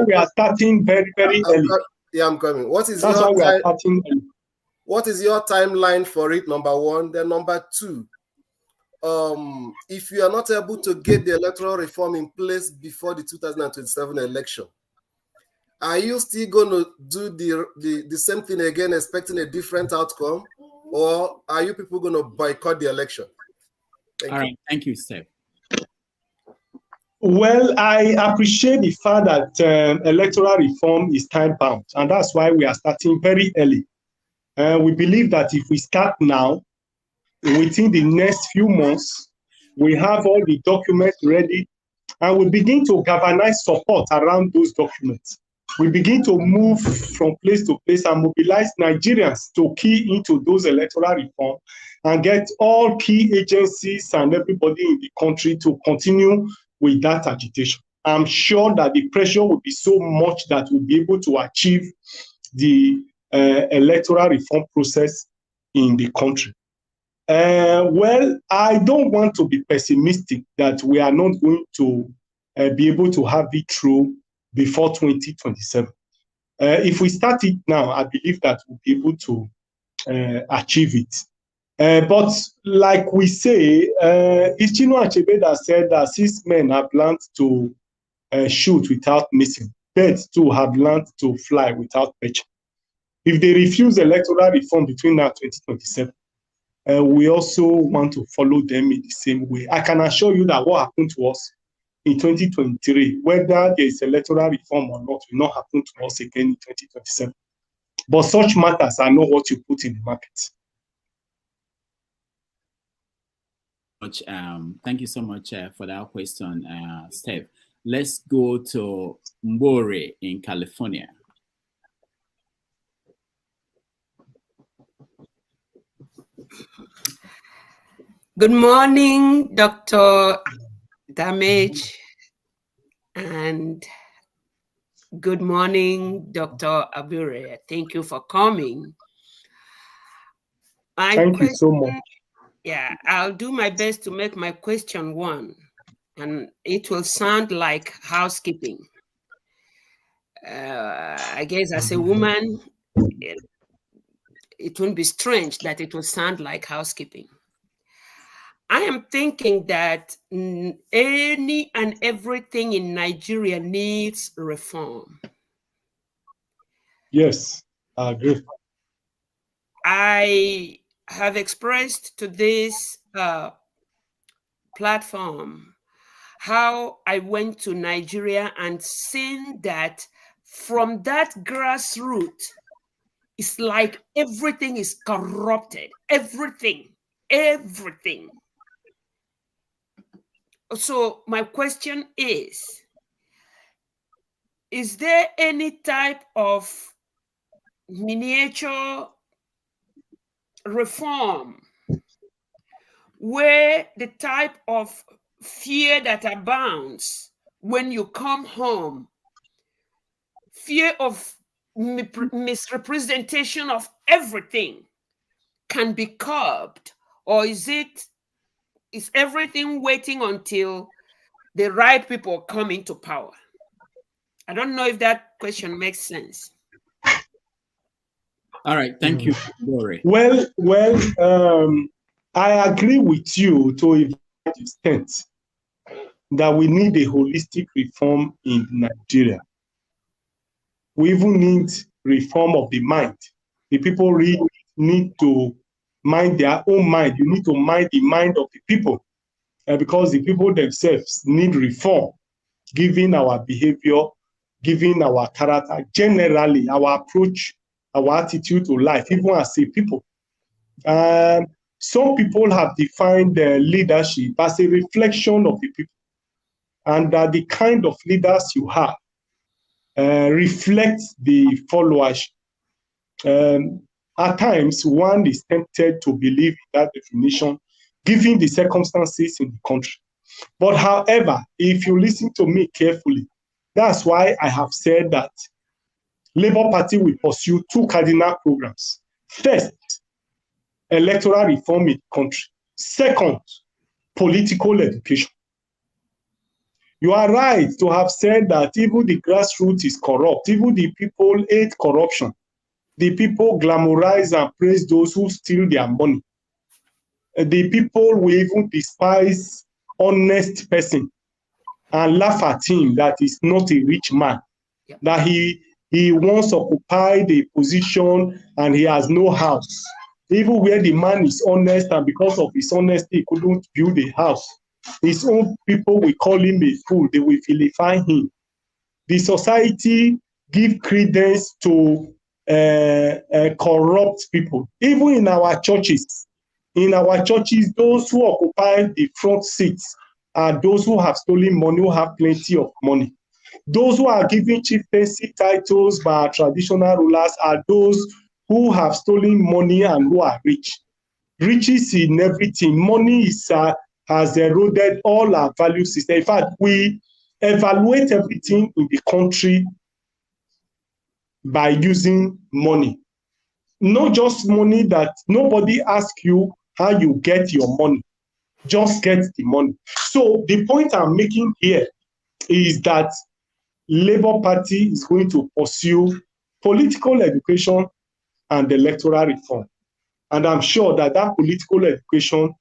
we are starting very, very early. Yeah, I'm coming. What is your timeline for it, number one? Then number two, if you are not able to get the electoral reform in place before the 2027 election, are you still going to do the same thing again, expecting a different outcome? Or are you people going to boycott the election? All right. Thank you, Steph. Well, I appreciate the fact that electoral reform is time-bound, and that's why we are starting very early. We believe that if we start now, within the next few months, we have all the documents ready, and we begin to galvanize support around those documents. We begin to move from place to place and mobilize Nigerians to key into those electoral reform and get all key agencies and everybody in the country to continue with that agitation. I'm sure that the pressure will be so much that we'll be able to achieve the electoral reform process in the country. Well, I don't want to be pessimistic that we are not going to be able to have it through before 2027. If we start it now, I believe that we'll be able to achieve it. But like we say, it's Chinua Achebe that said that 6 men have learned to shoot without missing. Birds too have learned to fly without perching. If they refuse electoral reform between now and 2027, we also want to follow them in the same way. I can assure you that what happened to us in 2023, whether there is electoral reform or not, will not happen to us again in 2027. But such matters are not what you put in the market. Thank you so much for that question, Steph. Let's go to Mbore in California. Good morning, Dr. Damage and Good morning, Dr. Abure. Thank you for coming. Thank you so much. Yeah, I'll do my best to make my question one, and it will sound like housekeeping. I guess as a woman, it won't be strange that it will sound like housekeeping. I am thinking that any and everything in Nigeria needs reform. Yes, I agree. I have expressed to this platform how I went to Nigeria and seen that from that grassroots, it's like everything is corrupted. Everything. So my question is there any type of miniature reform where the type of fear that abounds when you come home, fear of misrepresentation of everything, can be curbed? Or is everything waiting until the right people come into power? I don't know if that question makes sense. All right, thank you. Well, I agree with you to a extent that we need a holistic reform in Nigeria. We even need reform of the mind. The people really need to mind their own mind. You need to mind the mind of the people, because the people themselves need reform, given our behavior, given our character, generally our approach, our attitude to life, even as a people. Some people have defined leadership as a reflection of the people, and that the kind of leaders you have reflects the followers. At times, one is tempted to believe in that definition, given the circumstances in the country. But however, if you listen to me carefully, that's why I have said that Labour Party will pursue two cardinal programs. First, electoral reform in the country. Second, political education. You are right to have said that even the grassroots is corrupt, even the people hate corruption. The people glamorize and praise those who steal their money. The people will even despise honest person and laugh at him that is not a rich man, that he once occupied a position and he has no house. Even where the man is honest, and because of his honesty, he couldn't build a house. His own people will call him a fool. They will vilify him. The society give credence to corrupt people. Even in our churches, those who occupy the front seats are those who have stolen money, who have plenty of money. Those who are given chieftaincy titles by our traditional rulers are those who have stolen money and who are rich. Riches in everything. Money has eroded all our value system. In fact, we evaluate everything in the country by using money. Not just money that nobody asks you how you get your money. Just get the money. So the point I'm making here is that Labour Party is going to pursue political education and electoral reform. And I'm sure that political education,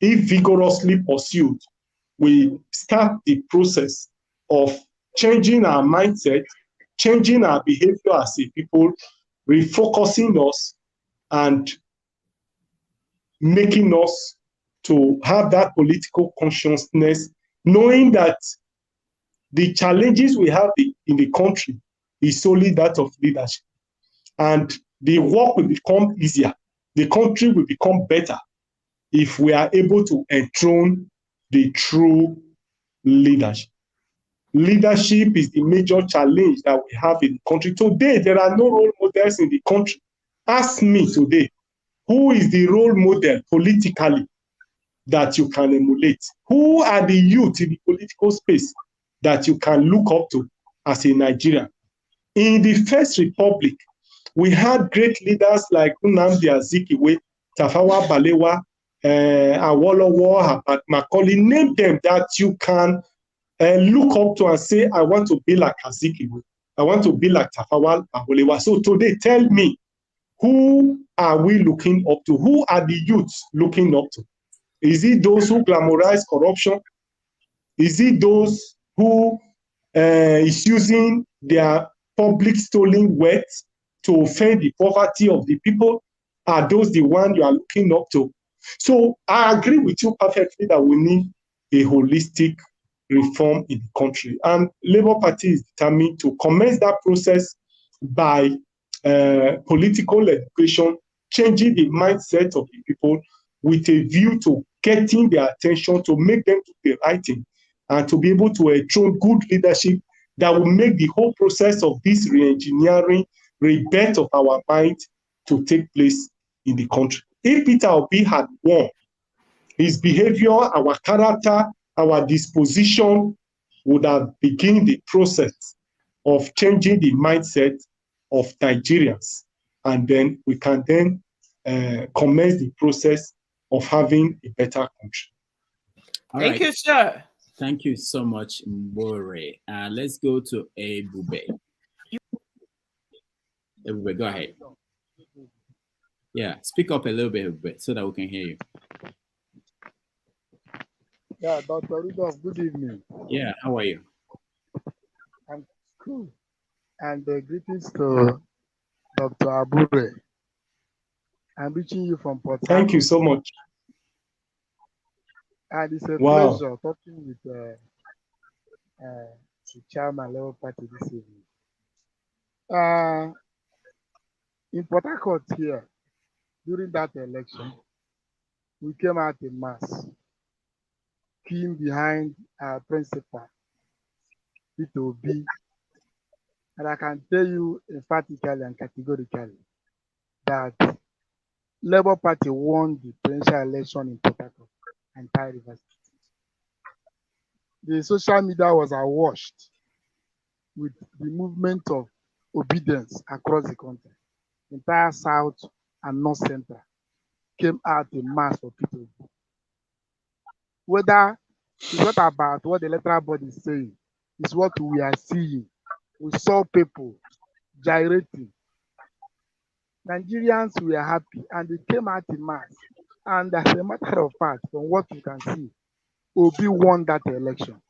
if vigorously pursued, will start the process of changing our mindset, changing our behavior as a people, refocusing us, and making us to have that political consciousness, knowing that the challenges we have in the country is solely that of leadership. And the work will become easier. The country will become better if we are able to enthrone the true leadership. Leadership is the major challenge that we have in the country. Today, there are no role models in the country. Ask me today, who is the role model politically that you can emulate? Who are the youth in the political space that you can look up to as a Nigerian? In the First Republic, we had great leaders like Nnamdi Azikiwe, Tafawa Balewa, Awolowo, Herbert Macaulay. Name them that you can look up to and say, I want to be like Azikiwe. I want to be like Tafawa Balewa. So today, tell me, who are we looking up to? Who are the youths looking up to? Is it those who glamorize corruption? Is it those who is using their public stolen wealth to offend the poverty of the people? Are those the ones you are looking up to? So I agree with you perfectly that we need a holistic reform in the country. And Labour Party is determined to commence that process by political education, changing the mindset of the people with a view to getting their attention, to make them do the right thing, and to be able to enthrone good leadership that will make the whole process of this re-engineering, rebirth of our mind to take place in the country. If Peter Obi had won, his behavior, our character, our disposition would have begun the process of changing the mindset of Nigerians. And then we can then commence the process of having a better country. Thank you, sir. Thank you so much, Mbore. Let's go to Ebube. Ebube, go ahead. Yeah, speak up a little bit so that we can hear you. Yeah, Dr. Rudolph, good evening. Yeah, how are you? I'm cool. And greetings to Dr. Abure. I'm reaching you from Port Harcourt. Thank you so much. And it's a pleasure talking with the chairman Labour Party this evening. In Port Harcourt here, during that election, we came out in mass, came behind our principal, Peter Obi. And I can tell you emphatically and categorically that Labour Party won the presidential election in Port Harcourt and Thai River State. The social media was awash with the movement of obedience across the country. The entire South and North Central came out in mass for people. Whether it's not about what the electoral body is saying, it's what we are seeing. We saw people gyrating. Nigerians were happy and they came out in mass. And as a matter of fact, from what you can see, Obi won that election.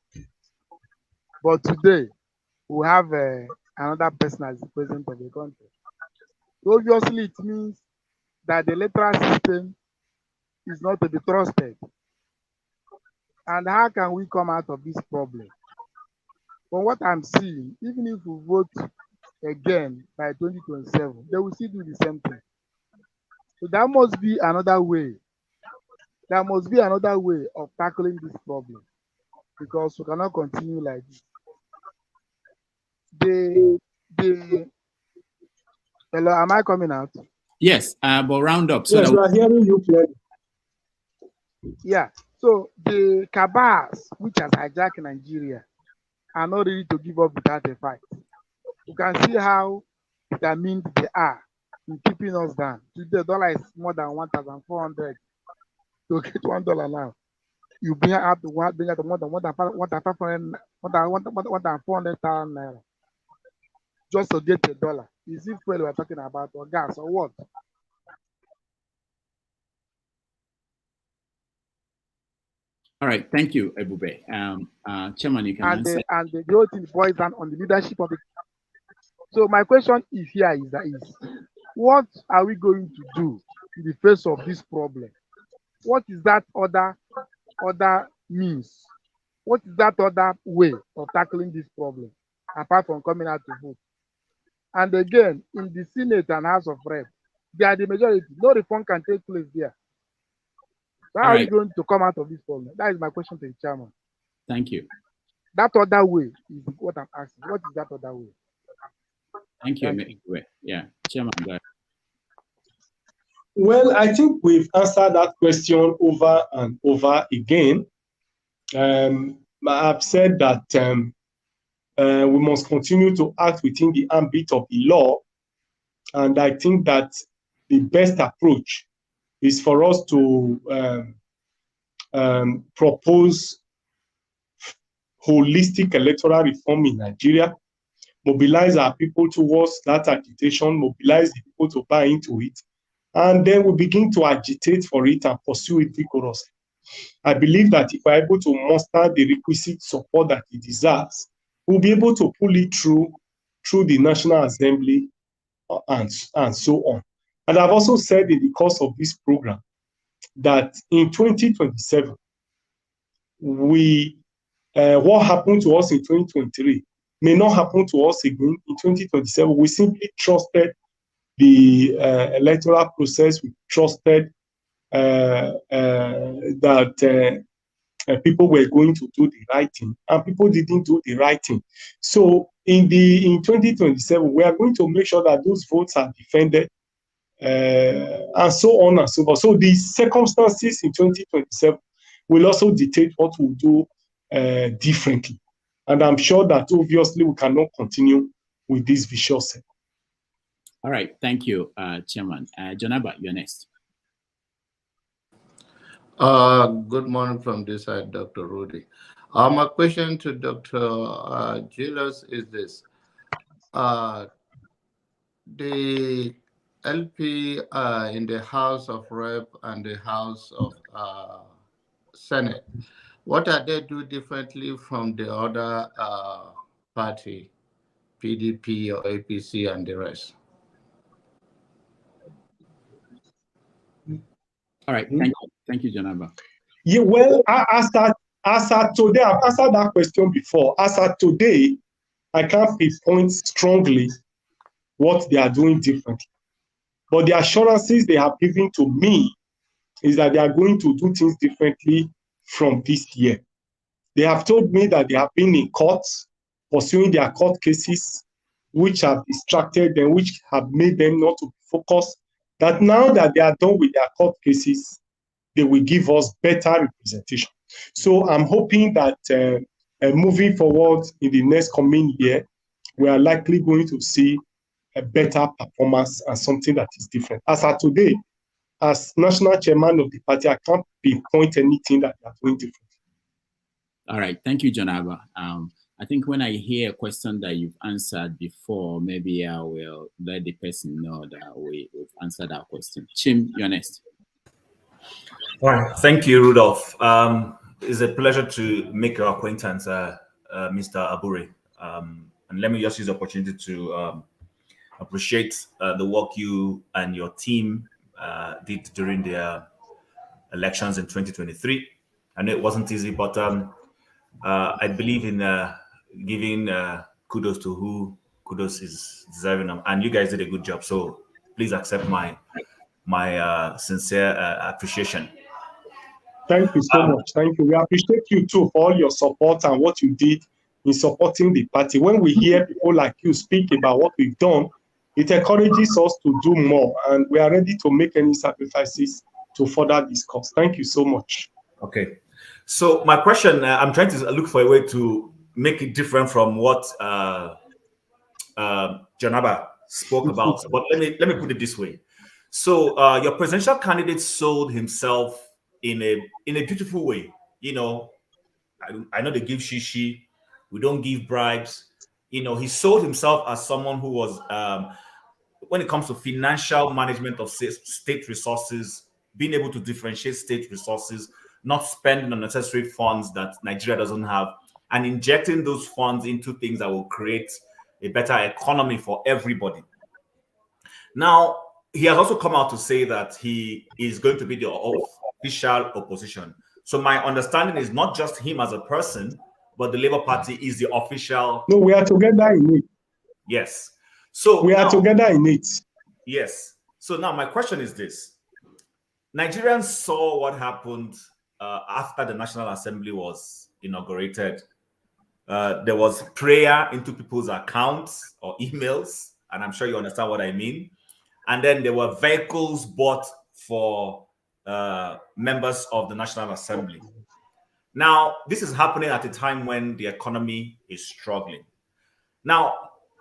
But today, we have another person as the president of the country. So obviously, it means that the electoral system is not to be trusted. And how can we come out of this problem? From what I'm seeing, even if we vote again by 2027, they will still do the same thing. So there must be another way. There must be another way of tackling this problem, because we cannot continue like this. Hello, am I coming out? Yes, but round up. So yes, we are hearing you clearly. Yeah, so the cabals which has hijacked Nigeria are not ready to give up without a fight. You can see how determined they are in keeping us down. Today, the dollar is more than 1,400. To get $1 now, you bring up to more than 400,000 naira just to get $1. Is it fuel we're talking about, or gas, or what? All right, thank you, Ebube. Chairman, you can answer. And the whole thing boils down on the leadership of the. So my question is what are we going to do in the face of this problem? What is that other means? What is that other way of tackling this problem, apart from coming out to vote? And again, in the Senate and House of Reps, they are the majority. No reform can take place there. So how are we going to come out of this problem? That is my question to the chairman. Thank you. That other way is what I'm asking. What is that other way? Thank you. Yeah, Chairman, go ahead. Well, I think we've answered that question over and over again. I've said that we must continue to act within the ambit of the law. And I think that the best approach is for us to propose holistic electoral reform in Nigeria, mobilize our people towards that agitation, mobilize the people to buy into it, and then we begin to agitate for it and pursue it vigorously. I believe that if we're able to muster the requisite support that it deserves, we'll be able to pull it through the National Assembly and so on. And I've also said in the course of this program that in 2027, what happened to us in 2023 may not happen to us again in 2027. We simply trusted the electoral process. We trusted that people were going to do the right thing, and people didn't do the right thing. So in 2027, we are going to make sure that those votes are defended, and so on and so forth. So the circumstances in 2027 will also dictate what we'll do differently. And I'm sure that obviously we cannot continue with this vicious cycle. All right, thank you, Chairman. Jonaba, you're next. Good morning from this side, Dr. Rudy. My question to Dr. Julius is this. The LP in the House of Rep and the House of Senate, what are they do differently from the other party, PDP or APC and the rest? All right, thank you, Jonaba. Yeah, well, as at today, I've answered that question before. As at today, I can't pinpoint strongly what they are doing differently. But the assurances they have given to me is that they are going to do things differently from this year. They have told me that they have been in courts, pursuing their court cases, which have distracted them, which have made them not to focus. That now that they are done with their court cases, they will give us better representation. So I'm hoping that moving forward in the next coming year, we are likely going to see a better performance and something that is different. As of today, as national chairman of the party, I can't pinpoint anything that they are doing different. All right, thank you, Jonaba. I think when I hear a question that you've answered before, maybe I will let the person know that we've answered that question. Chim, you're next. All right, thank you, Rudolph. It's a pleasure to make your acquaintance, Mr. Abure. And let me just use the opportunity to appreciate the work you and your team did during the elections in 2023. I know it wasn't easy, but I believe in giving kudos to who kudos is deserving of, and you guys did a good job. So please accept my sincere appreciation. Thank you so much. Thank you. We appreciate you too for all your support and what you did in supporting the party. When we hear people like you speak about what we've done, it encourages us to do more, and we are ready to make any sacrifices to further this cause. Thank you so much. Okay. So my question, I'm trying to look for a way to make it different from what Jonaba spoke about. But let me put it this way. So your presidential candidate sold himself in a beautiful way. You know, I know they give shishi. We don't give bribes. You know, he sold himself as someone who was, when it comes to financial management of state resources, being able to differentiate state resources, not spending unnecessary funds that Nigeria doesn't have, and injecting those funds into things that will create a better economy for everybody. Now, he has also come out to say that he is going to be the official opposition. So my understanding is not just him as a person, but the Labour Party is the official. No, we are together in it. Yes. So we are together in it. Yes. So now my question is this. Nigerians saw what happened after the National Assembly was inaugurated. There was prayer into people's accounts or emails, and I'm sure you understand what I mean. And then there were vehicles bought for members of the National Assembly. Now, this is happening at a time when the economy is struggling. Now,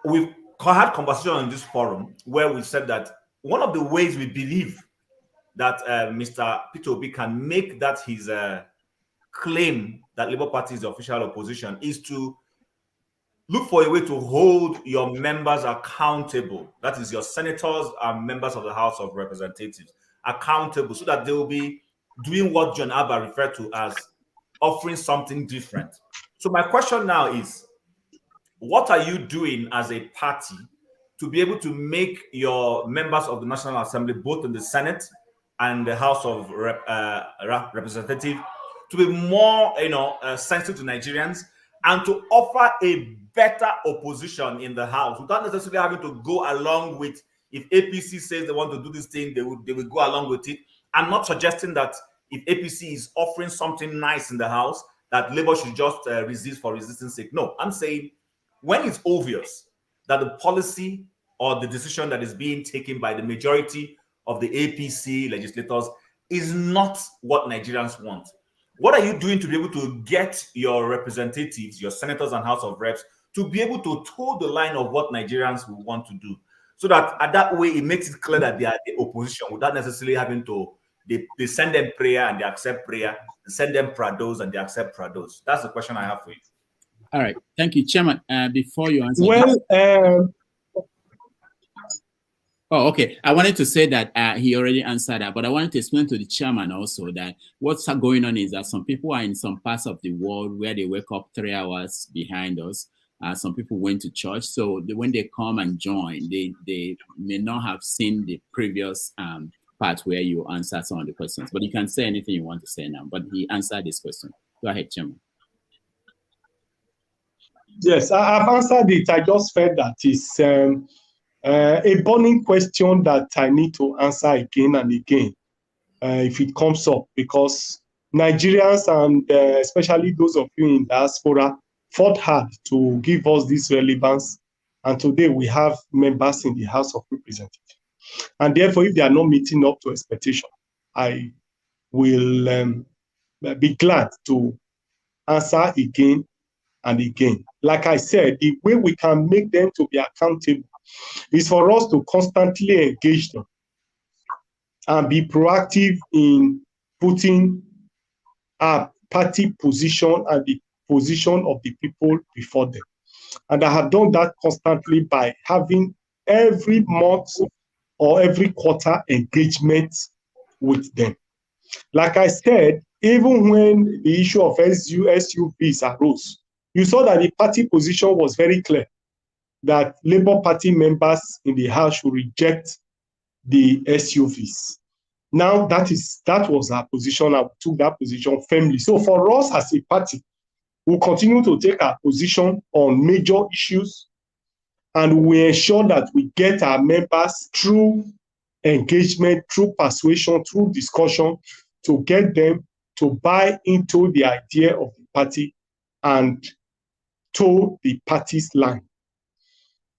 we've had conversation on this forum where we said that one of the ways we believe that Mr. Peter Obi can make that his claim that Labour Party is the official opposition is to look for a way to hold your members accountable. That is, your senators and members of the House of Representatives accountable, so that they will be doing what John Abba referred to as offering something different. So my question now is, what are you doing as a party to be able to make your members of the National Assembly, both in the Senate and the House of Representatives, to be more, sensitive to Nigerians and to offer a better opposition in the House without necessarily having to go along with, if APC says they want to do this thing, they will go along with it. I'm not suggesting that if APC is offering something nice in the House, that Labour should just resist for resistance sake. No, I'm saying when it's obvious that the policy or the decision that is being taken by the majority of the APC legislators is not what Nigerians want. What are you doing to be able to get your representatives, your senators and House of Reps, to be able to toe the line of what Nigerians will want to do? So that at that way, it makes it clear that they are the opposition without necessarily having to, they send them prayer and they accept prayer, they send them prados and they accept prados. That's the question I have for you. All right. Thank you, Chairman. Before you answer. Oh, okay. I wanted to say that he already answered that, but I wanted to explain to the chairman also that what's going on is that some people are in some parts of the world where they wake up 3 hours behind us. Some people went to church. So when they come and join, they may not have seen the previous part where you answered some of the questions. But you can say anything you want to say now. But he answered this question. Go ahead, Chairman. Yes, I've answered it. I just felt that it's a burning question that I need to answer again and again if it comes up, because Nigerians and especially those of you in diaspora fought hard to give us this relevance, and today we have members in the House of Representatives. And therefore, if they are not meeting up to expectation, I will be glad to answer again and again. Like I said, the way we can make them to be accountable is for us to constantly engage them and be proactive in putting our party position and the position of the people before them. And I have done that constantly by having every month or every quarter engagement with them. Like I said, even when the issue of SUVs arose, you saw that the party position was very clear, that Labour Party members in the House should reject the SUVs. Now that was our position. I took that position firmly. So for us as a party, we'll continue to take our position on major issues, and we ensure that we get our members through engagement, through persuasion, through discussion, to get them to buy into the idea of the party and toe the party's line.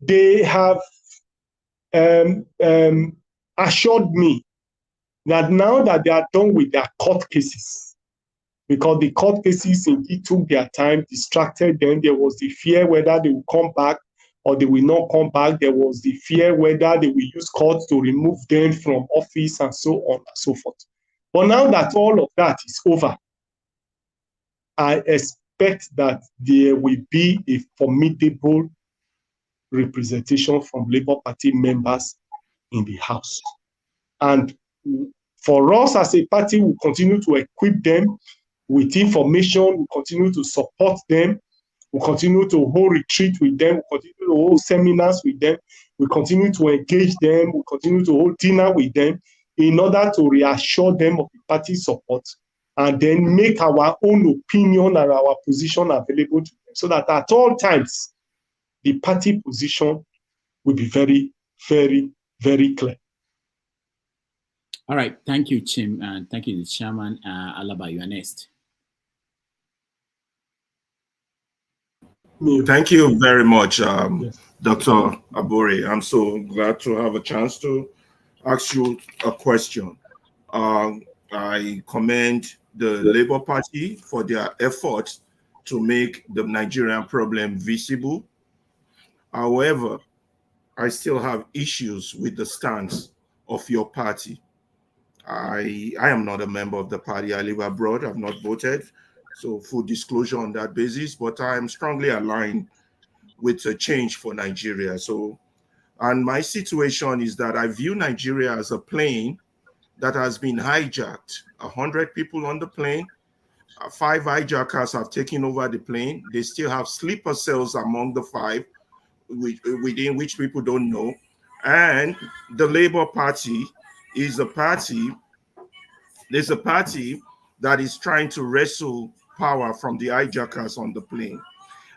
They have assured me that now that they are done with their court cases, because the court cases indeed took their time, distracted them, there was the fear whether they will come back or they will not come back. There was the fear whether they will use courts to remove them from office and so on and so forth. But now that all of that is over, I expect that there will be a formidable representation from Labour Party members in the House. And for us as a party, we continue to equip them with information, we continue to support them, we continue to hold retreat with them, we continue to hold seminars with them, we continue to engage them, we continue to hold dinner with them in order to reassure them of the party support, and then make our own opinion and our position available to them, so that at all times, the party position will be very, very, very clear. All right. Thank you, Chim. And thank you, the Chairman. Alaba, you are next. Thank you very much, yes, Dr. Abure. I'm so glad to have a chance to ask you a question. I commend the Labour Party for their efforts to make the Nigerian problem visible. However, I still have issues with the stance of your party. I am not a member of the party. I live abroad. I've not voted. So full disclosure on that basis, but I am strongly aligned with a change for Nigeria. So, and my situation is that I view Nigeria as a plane that has been hijacked. 100 people on the plane. 5 hijackers have taken over the plane. They still have sleeper cells among the 5, within which people don't know. And the Labour Party is a party, there's a party that is trying to wrestle power from the hijackers on the plane.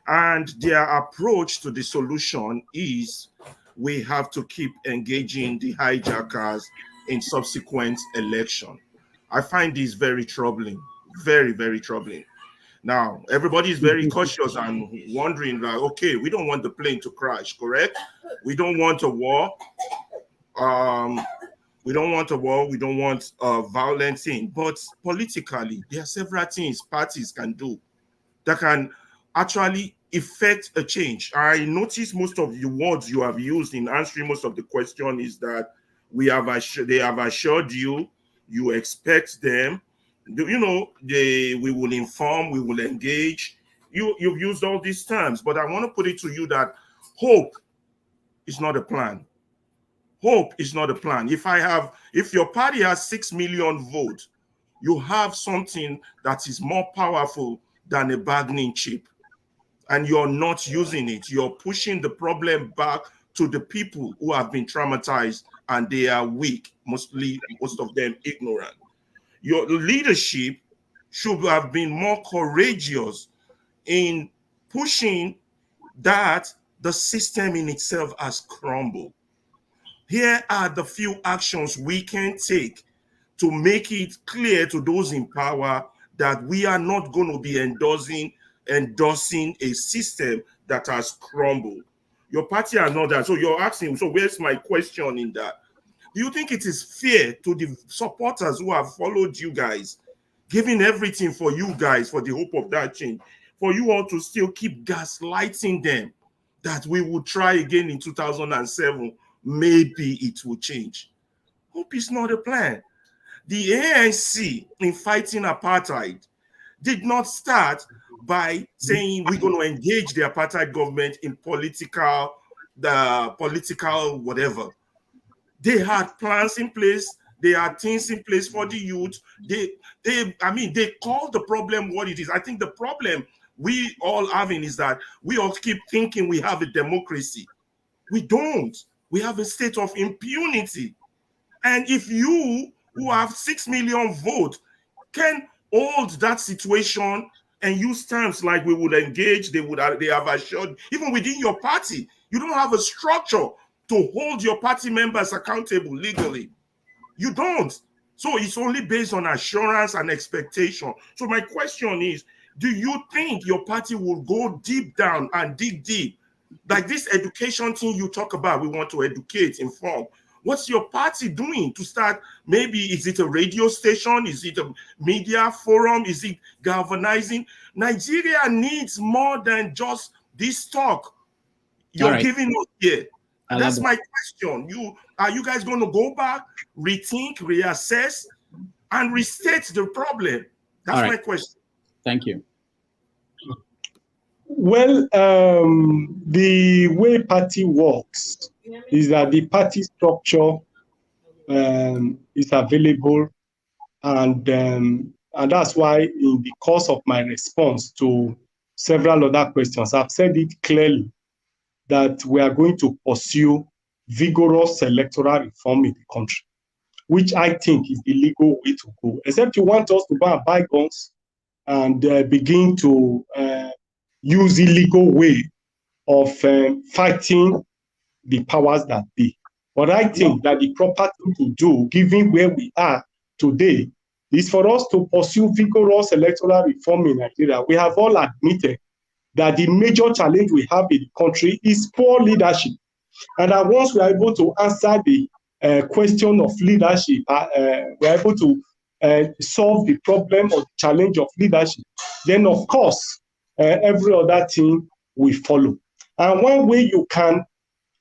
And their approach to the solution is we have to keep engaging the hijackers in subsequent election. I find this very troubling, very, very troubling. Now, everybody is very cautious and wondering, like, okay, we don't want the plane to crash, correct? We don't want a war. We don't want a war. We don't want a violent thing. But politically, there are several things parties can do that can actually effect a change. I notice most of the words you have used in answering most of the question is that they have assured you, you expect them, we will inform, we will engage. You've used all these terms, but I want to put it to you that hope is not a plan. Hope is not a plan. If your party has 6 million votes, you have something that is more powerful than a bargaining chip, and you're not using it. You're pushing the problem back to the people who have been traumatized, and they are weak, most of them ignorant. Your leadership should have been more courageous in pushing that the system in itself has crumbled. Here are the few actions we can take to make it clear to those in power that we are not going to be endorsing a system that has crumbled. Your party has not done. So you're asking, so where's my question in that? Do you think it is fair to the supporters who have followed you guys, giving everything for you guys for the hope of that change, for you all to still keep gaslighting them that we will try again in 2007, maybe it will change? Hope is not a plan. The ANC in fighting apartheid did not start by saying we're going to engage the apartheid government in political whatever. They had plans in place. They had things in place for the youth. They call the problem what it is. I think the problem we all having is that we all keep thinking we have a democracy. We don't. We have a state of impunity. And if you, who have 6 million votes, can hold that situation and use terms like we would engage, they have assured, even within your party, you don't have a structure to hold your party members accountable legally. You don't. So it's only based on assurance and expectation. So my question is, do you think your party will go deep down and dig deep? Like this education thing you talk about, we want to educate, inform. What's your party doing to start? Maybe is it a radio station? Is it a media forum? Is it galvanizing? Nigeria needs more than just this talk you're giving us here. That's my question. Are you guys going to go back, rethink, reassess, and restate the problem? That's my question. Thank you. Well, the way party works is that the party structure is available, and that's why in the course of my response to several other questions, I've said it clearly that we are going to pursue vigorous electoral reform in the country, which I think is the legal way to go, except you want us to go and buy guns and begin to use illegal way of fighting the powers that be. But I think that the proper thing to do, given where we are today, is for us to pursue vigorous electoral reform in Nigeria. We have all admitted that the major challenge we have in the country is poor leadership. And that once we are able to answer the question of leadership, we are able to solve the problem or the challenge of leadership, then of course, every other thing will follow. And one way you can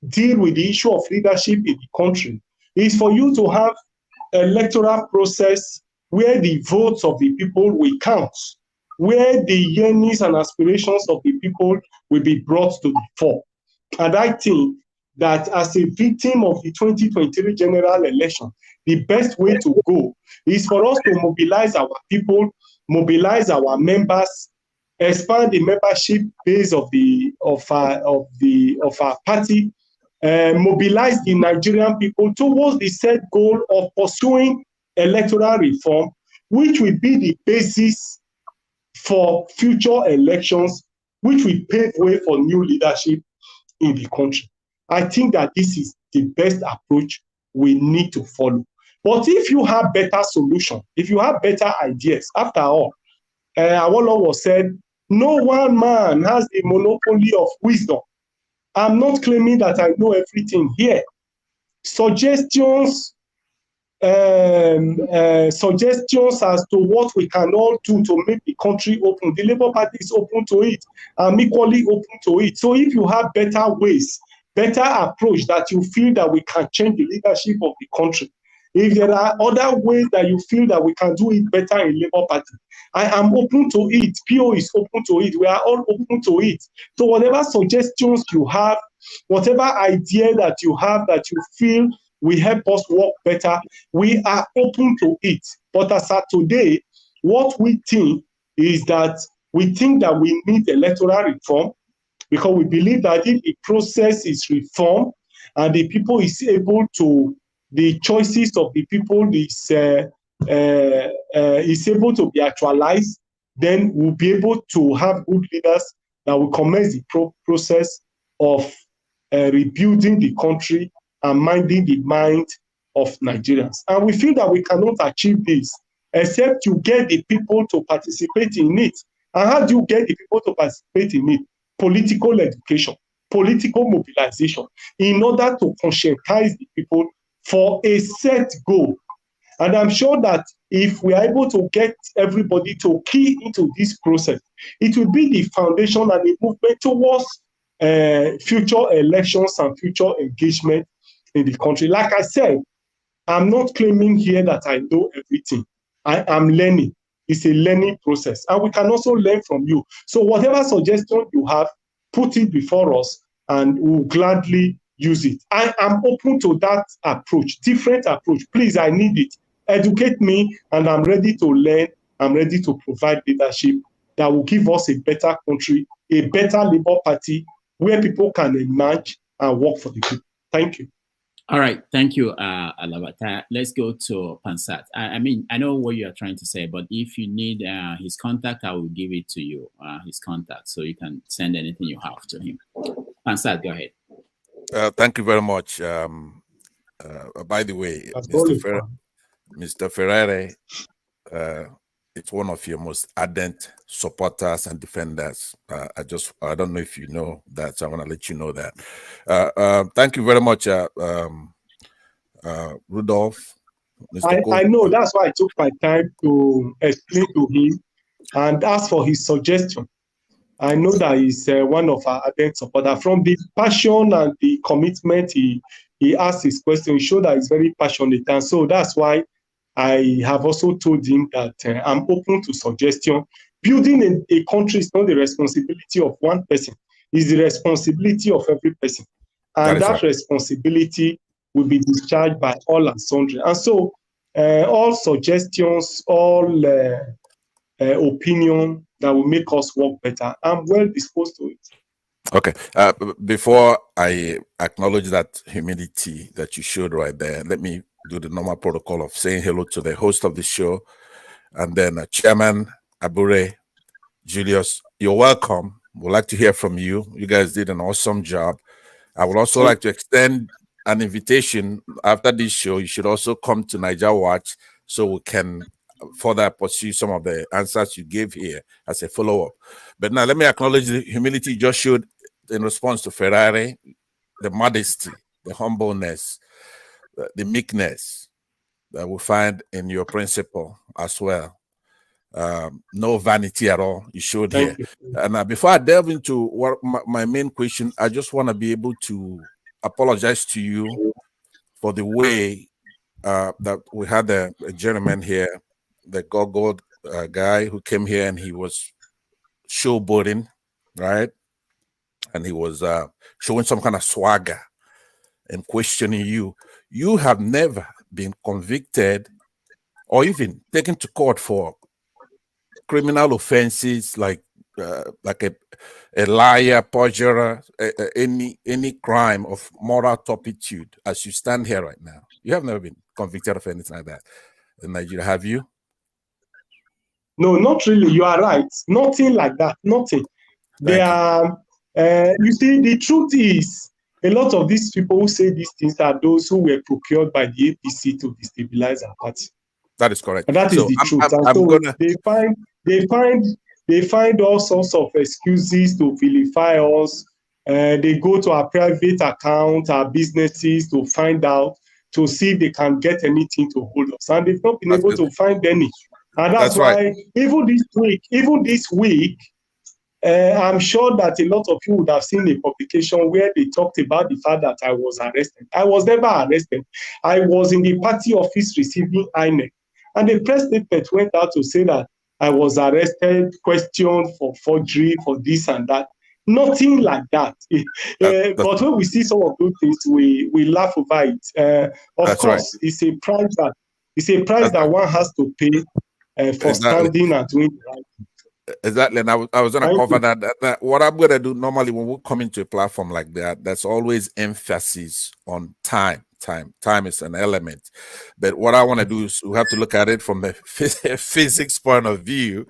deal with the issue of leadership in the country is for you to have electoral process where the votes of the people will count, where the yearnings and aspirations of the people will be brought to the fore. And I think that as a victim of the 2023 general election, the best way to go is for us to mobilize our people, mobilize our members, expand the membership base of our party, mobilize the Nigerian people towards the set goal of pursuing electoral reform, which will be the basis for future elections, which will pave way for new leadership in the country. I think that this is the best approach we need to follow. But if you have better solutions, if you have better ideas, after all, Awolowo said, no one man has the monopoly of wisdom. I'm not claiming that I know everything here. Suggestions suggestions as to what we can all do to make the country open. The Labour Party is open to it. I'm equally open to it. So if you have better ways, better approach that you feel that we can change the leadership of the country, if there are other ways that you feel that we can do it better in Labour Party, I am open to it. PO is open to it. We are all open to it. So whatever suggestions you have, whatever idea that you have that you feel will help us work better, we are open to it. But as of today, what we think is that we think that we need electoral reform, because we believe that if the process is reformed and the people is able to, the choices of the people is able to be actualized, then we'll be able to have good leaders that will commence the process of rebuilding the country and minding the mind of Nigerians. And we feel that we cannot achieve this except you get the people to participate in it. And how do you get the people to participate in it? Political education, political mobilization, in order to conscientize the people for a set goal. And I'm sure that if we are able to get everybody to key into this process, it will be the foundation and the movement towards future elections and future engagement in the country. Like I said, I'm not claiming here that I know everything. I am learning. It's a learning process. And we can also learn from you. So whatever suggestion you have, put it before us and we'll gladly use it. I am open to that approach, different approach. Please, I need it. Educate me and I'm ready to learn. I'm ready to provide leadership that will give us a better country, a better Labour Party where people can emerge and work for the people. Thank you. All right, thank you, Alabata. Let's go to Pansat. I mean, I know what you are trying to say, but if you need his contact, I will give it to you, his contact, so you can send anything you have to him. Pansat, go ahead. Thank you very much. By the way, Mr. Ferrari, it's one of your most ardent supporters and defenders. I don't know if you know that, so I want to let you know that. Thank you very much, Rudolph. I know, that's why I took my time to explain to him and ask for his suggestion. I know that he's one of our ardent supporters. From the passion and the commitment he asked his question, he showed that he's very passionate. And so that's why I have also told him that I'm open to suggestion. Building a country is not the responsibility of one person. It's the responsibility of every person. And that responsibility will be discharged by all and sundry. And so all suggestions, all opinion that will make us work better, I'm well disposed to it. Okay. Before I acknowledge that humility that you showed right there, let me do the normal protocol of saying hello to the host of the show, and then Chairman Abure, Julius, you're welcome. We'd like to hear from you. You guys did an awesome job. I would also like to extend an invitation after this show. You should also come to Niger Watch so we can further pursue some of the answers you gave here as a follow-up. But now let me acknowledge the humility you just showed in response to Ferrari, the modesty, the humbleness, the meekness that we find in your principle as well. no vanity at all. You showed Thank here. you. And before I delve into what my main question, I just want to be able to apologize to you for the way that we had a gentleman here, the goggled guy who came here and he was showboating, right? And he was showing some kind of swagger and questioning you. You have never been convicted or even taken to court for criminal offenses like a liar, perjurer, any crime of moral turpitude. As you stand here right now, you have never been convicted of anything like that in Nigeria, have you? No, not really. You are right. Nothing like that. Nothing. They are. You see, the truth is, a lot of these people who say these things are those who were procured by the APC to destabilize our party. That is correct. And that is the truth. And so they find all sorts of excuses to vilify us. They go to our private account, our businesses to find out, to see if they can get anything to hold us. And they've not been able to find any. And that's why right. even this week, I'm sure that a lot of you would have seen a publication where they talked about the fact that I was arrested. I was never arrested. I was in the party office receiving INEC. And the press statement went out to say that I was arrested, questioned for forgery, for this and that. Nothing like that. But when we see some of those things, we laugh over it. Of course, right. It's a price that one has to pay for standing and doing the right thing. Exactly, and I was going to cover that. What I'm going to do normally when we come into a platform like that, that's always emphasis on time. Time is an element, but what I want to do is we have to look at it from the physics point of view.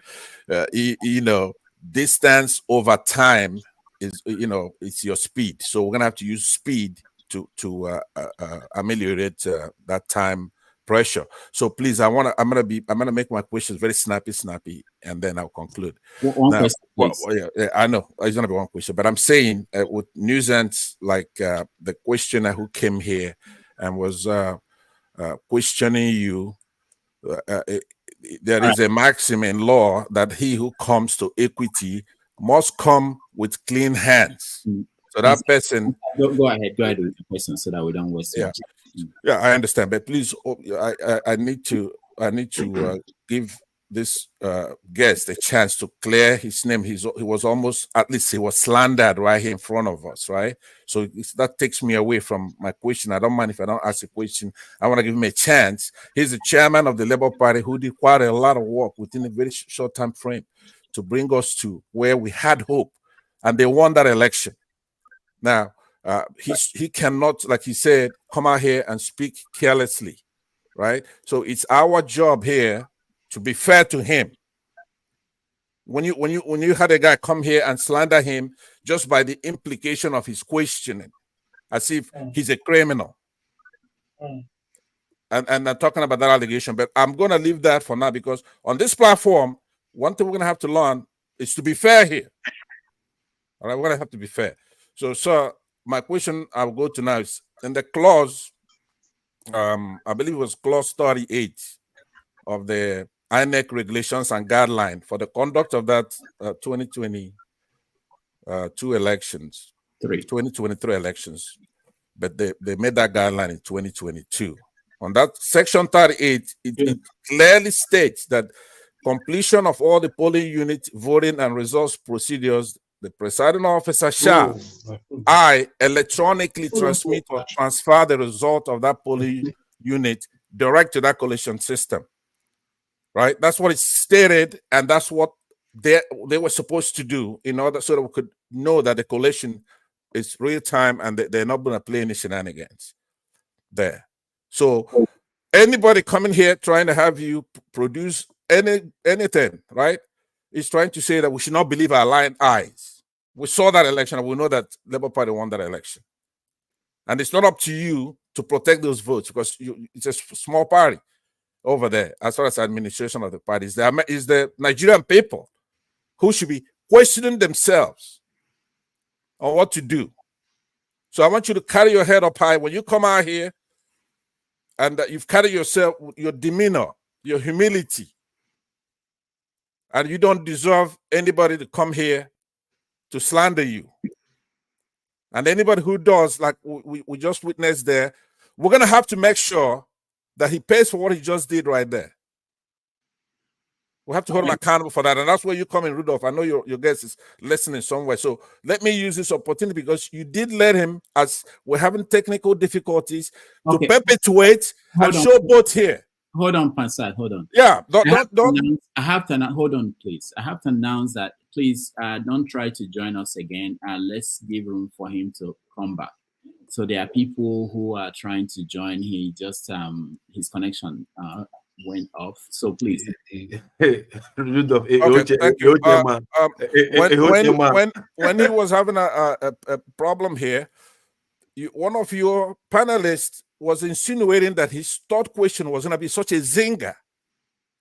You know, distance over time is, you know, it's your speed. So we're going to have to use speed to ameliorate that time pressure. So please, I'm gonna make my questions very snappy, and then I'll conclude. One question, yeah, I know it's gonna be one question, but I'm saying with nuisance like the questioner who came here and was questioning you, there is a maxim in law that he who comes to equity must come with clean hands. So that person. Go ahead with the question so that we don't waste time. Yeah, I understand, but please, I need to give this guest a chance to clear his name. He was almost, at least he was slandered right here in front of us, right? So that takes me away from my question. I don't mind if I don't ask a question. I want to give him a chance. He's the chairman of the Labour Party who did quite a lot of work within a very short time frame to bring us to where we had hope, and they won that election. Now, he cannot, like he said, come out here and speak carelessly, right? So it's our job here to be fair to him. When you had a guy come here and slander him just by the implication of his questioning, as if he's a criminal, and I'm talking about that allegation, but I'm going to leave that for now, because on this platform, one thing we're going to have to learn is to be fair here. All right, we're going to have to be fair. So, sir, my question I'll go to now is in the clause, I believe it was clause 38 of the INEC regulations and guideline for the conduct of that 2022 elections, 2023 elections, but they made that guideline in 2022. On that section 38, it clearly states that completion of all the polling unit voting and results procedures, the presiding officer shall electronically transmit or transfer the result of that polling unit direct to that collation system. Right? That's what it's stated, and that's what they were supposed to do in order so that we could know that the collation is real time and they're not going to play any shenanigans there. So anybody coming here trying to have you produce anything, right, is trying to say that we should not believe our lying eyes. We saw that election and we know that Labour Party won that election. And it's not up to you to protect those votes because it's a small party over there as far as administration of the party. Is the Nigerian people who should be questioning themselves on what to do. So I want you to carry your head up high when you come out here, and that you've carried yourself, your demeanor, your humility, And you don't deserve anybody to come here to slander you. And anybody who does, like we just witnessed there, we're going to have to make sure that he pays for what he just did right there. We have to hold him accountable for that. And that's where you come in, Rudolph. I know your guest is listening somewhere. So let me use this opportunity, because you did let him, as we're having technical difficulties, to perpetuate and show both here. Hold on, Pansat, hold on. Yeah, I have to hold on, please. I have to announce that, please don't try to join us again. Let's give room for him to come back. So there are people who are trying to join. He just, his connection went off. So please. Okay, thank you. When he was having a problem here, one of your panelists was insinuating that his third question was going to be such a zinger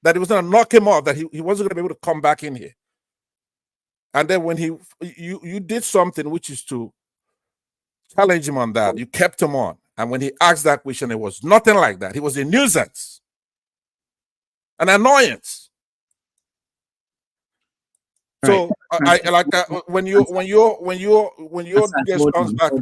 that it was going to knock him off, that he wasn't going to be able to come back in here. And then when you did something, which is to challenge him on that, you kept him on. And when he asked that question, it was nothing like that. He was a nuisance, an annoyance. So when your guest comes back.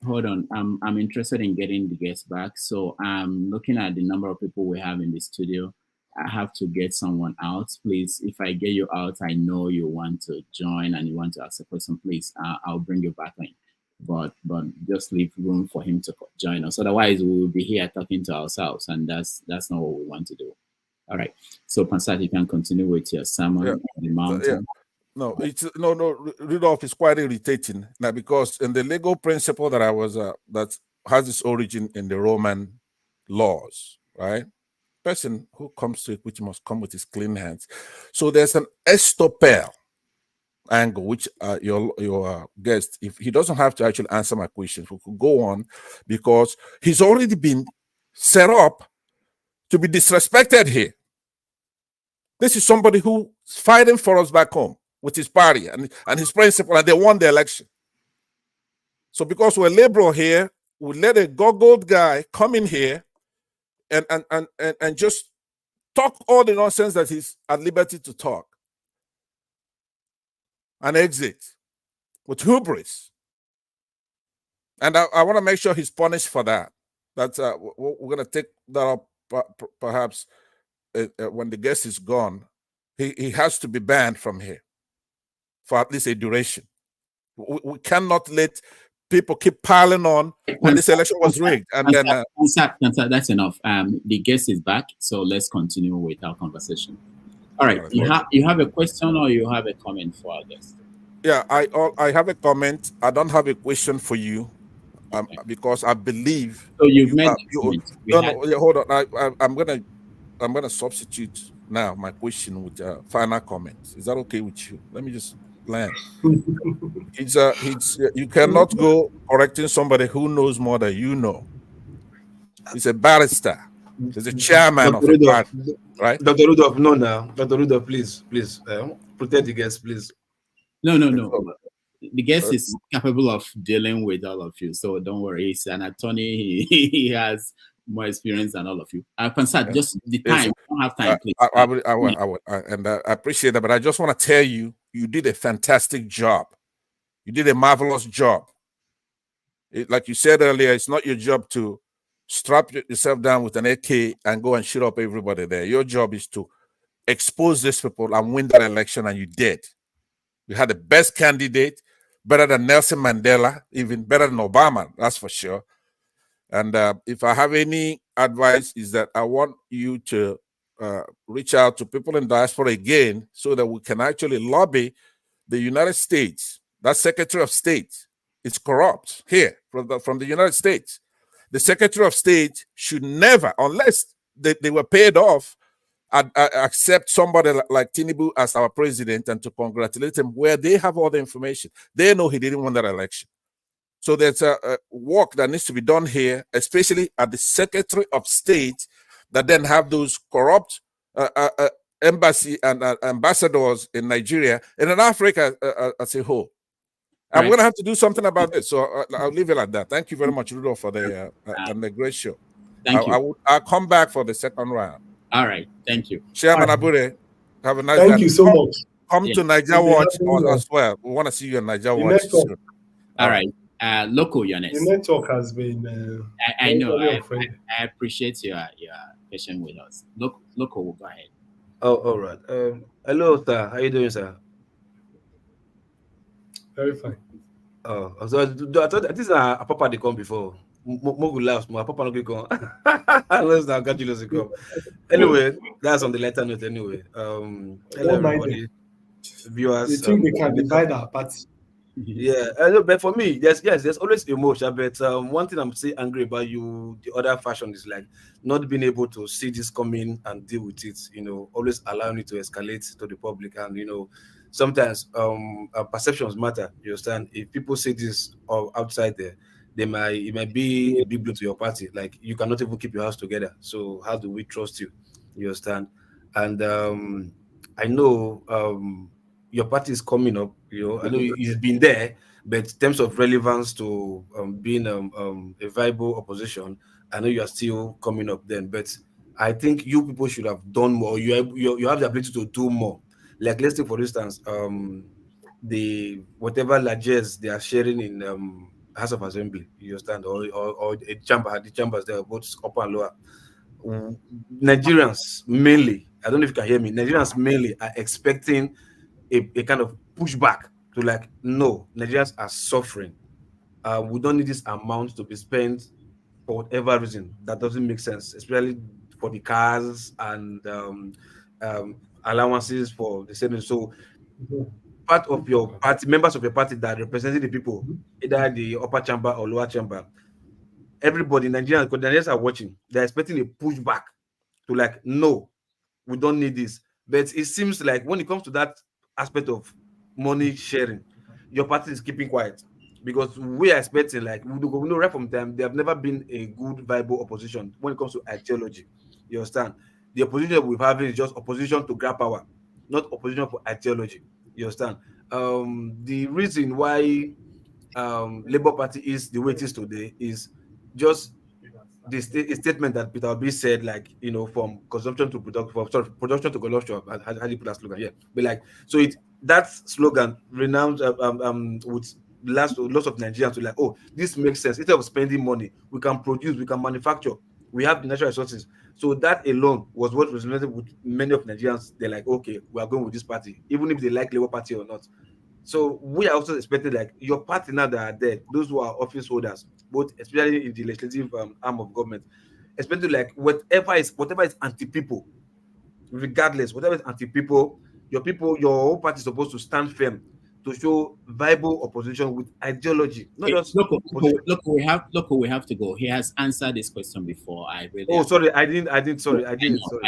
Hold on. I'm interested in getting the guest back. So I'm looking at the number of people we have in the studio. I have to get someone out, please. If I get you out, I know you want to join and you want to ask a question, please. I'll bring you back in. But just leave room for him to join us. Otherwise, we will be here talking to ourselves, and that's not what we want to do. All right. So Pansat, you can continue with your sermon on the mountain. No, Rudolph is quite irritating now, because in the legal principle that I was that has its origin in the Roman laws, right? Person who comes to equity must come with his clean hands. So there's an estoppel angle, which your guest, if he doesn't have to actually answer my questions, we could go on, because he's already been set up to be disrespected here. This is somebody who's fighting for us back home with his party and his principle, and they won the election. So because we're liberal here, we let a goggled guy come in here and just talk all the nonsense that he's at liberty to talk and exit with hubris. And I want to make sure he's punished for that. That's we're going to take that up perhaps when the guest is gone. He has to be banned from here for at least a duration. We cannot let people keep piling on when this election was rigged. And then that's enough. The guest is back, so let's continue with our conversation. All right, you have a question or you have a comment for our guest? Yeah, I have a comment. I don't have a question for you, because I believe. So you've made. Hold on. I'm gonna substitute now my question with final comments. Is that okay with you? Let me just land. You cannot go correcting somebody who knows more than you know. He's a barrister. He's a chairman of the party, right? Dr. Rudolph, no, now. Dr. Rudolph, please, protect the guest, please. No. The guest is capable of dealing with all of you, so don't worry. He's an attorney. He has more experience than all of you. Pansat, just the time. We don't have time, please. I will, and I appreciate that, but I just want to tell you, you did a fantastic job. You did a marvelous job. Like you said earlier, it's not your job to strap yourself down with an AK and go and shoot up everybody there. Your job is to expose these people and win that election, and you did. You had the best candidate, better than Nelson Mandela, even better than Obama, that's for sure. And if I have any advice, is that I want you to reach out to people in diaspora again, so that we can actually lobby the United States. That Secretary of State is corrupt here from the United States. The Secretary of State should never, unless they were paid off, accept somebody like Tinubu as our president and to congratulate him, where they have all the information. They know he didn't win that election. So there's a work that needs to be done here, especially at the Secretary of State, that then have those corrupt embassy and ambassadors in Nigeria and in Africa as a whole. And we're going to have to do something about this. So I'll leave it like that. Thank you very much, Rudolph, for the great show. Thank you. I'll come back for the second round. All right. Thank you. Chairman Abure. Have a nice Thank day. you so much. Come Yeah. to Niger We'll be Watch having, as well. We want to see you in Niger the Watch network, soon. All right. Loco, you're the next. network has been I know. very I unfriendly. appreciate your patient with us. Loco, go ahead. Oh, all right. Hello, sir. How you doing, sir? Very fine. Oh, so I thought this is a papa they come before. Mogu laughs, my papa no go come. Unless now God Julius come. Anyway, that's on the lighter note. Anyway, hello Don't mind them. everybody, viewers. They think they can divide our party. Yeah, but for me, there's always emotion. But one thing I'm still angry about you, the other fashion is like not being able to see this coming and deal with it. You know, always allowing it to escalate to the public, and you know, sometimes perceptions matter. You understand? If people say this outside there, it might be a big blow to your party. Like you cannot even keep your house together. So how do we trust you? You understand? And I know your party is coming up. You know, I know you've been there, but in terms of relevance to being a viable opposition, I know you are still coming up then. But I think you people should have done more. You have the ability to do more. Like let's take for instance, the whatever largesse they are sharing in House of Assembly, you understand, or a chamber, the chambers there, both upper and lower. Nigerians mainly, I don't know if you can hear me. Nigerians mainly are expecting a kind of pushback to like, no, Nigerians are suffering. We don't need this amount to be spent for whatever reason. That doesn't make sense, especially for the cars and allowances for the same. So part of your party, members of your party that representing the people, either the upper chamber or lower chamber, everybody, Nigerians are watching. They're expecting a pushback to like, no, we don't need this. But it seems like when it comes to that aspect of money sharing, your party is keeping quiet because we are expecting, like, we know right from them, they have never been a good, viable opposition when it comes to ideology. You understand? The opposition we're having is just opposition to grab power, not opposition for ideology. You understand? The reason why Labour Party is the way it is today is just the statement that Peter Obi said, like, you know, from consumption to production, production to consumption. How do you put that slogan? Yeah, but like, so that slogan renowned with lots of Nigerians to like, oh, this makes sense. Instead of spending money, we can produce, we can manufacture, we have the natural resources. So that alone was what resonated with many of Nigerians. They're like, okay, we are going with this party, even if they like Labour Party or not. So we are also expecting like your party now that are there, those who are office holders, both especially in the legislative arm of government, especially like whatever is anti-people, regardless, whatever is anti-people, your whole party is supposed to stand firm to show viable opposition with ideology, not just Look, we have to go. He has answered this question before. I really sorry, I didn't. Sorry. I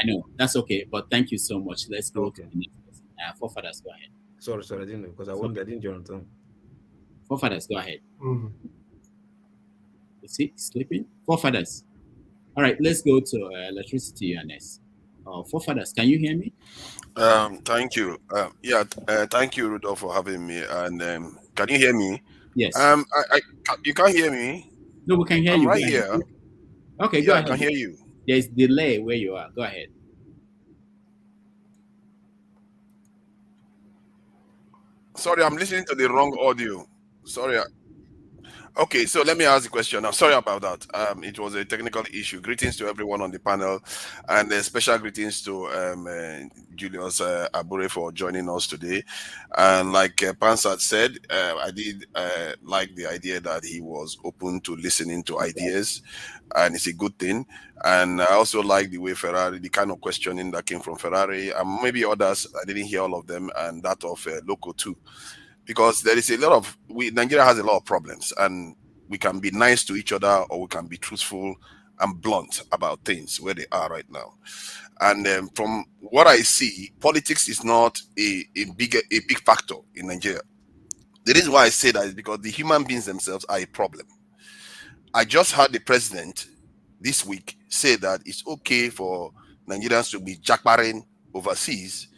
know. That's okay, but thank you so much. Let's go to the next person. Forefathers, go ahead. Sorry, I didn't know because I didn't join time. Forefathers, go ahead. Is he sleeping? Forefathers. All right, let's go to electricity next. Forefathers, can you hear me? Thank you. Thank you, Rudolph, for having me. And can you hear me? Yes. You can't hear me? No, we can hear I'm you. right here. Okay, go ahead. I can hear you. There's delay where you are. Go ahead. Sorry, I'm listening to the wrong audio. Sorry. Okay, so let me ask the question. I'm sorry about that. It was a technical issue. Greetings to everyone on the panel, and special greetings to Julius Abure for joining us today. And like Pansat said, I did like the idea that he was open to listening to ideas, and it's a good thing. And I also like the way the kind of questioning that came from Ferrari, and maybe others. I didn't hear all of them, and that of Loco too. Because there is a lot of Nigeria has a lot of problems, and we can be nice to each other, or we can be truthful and blunt about things where they are right now. And from what I see, politics is not a big factor in Nigeria. The reason why I say that is because the human beings themselves are a problem. I just heard the president this week say that it's okay for Nigerians to be jackbarring overseas,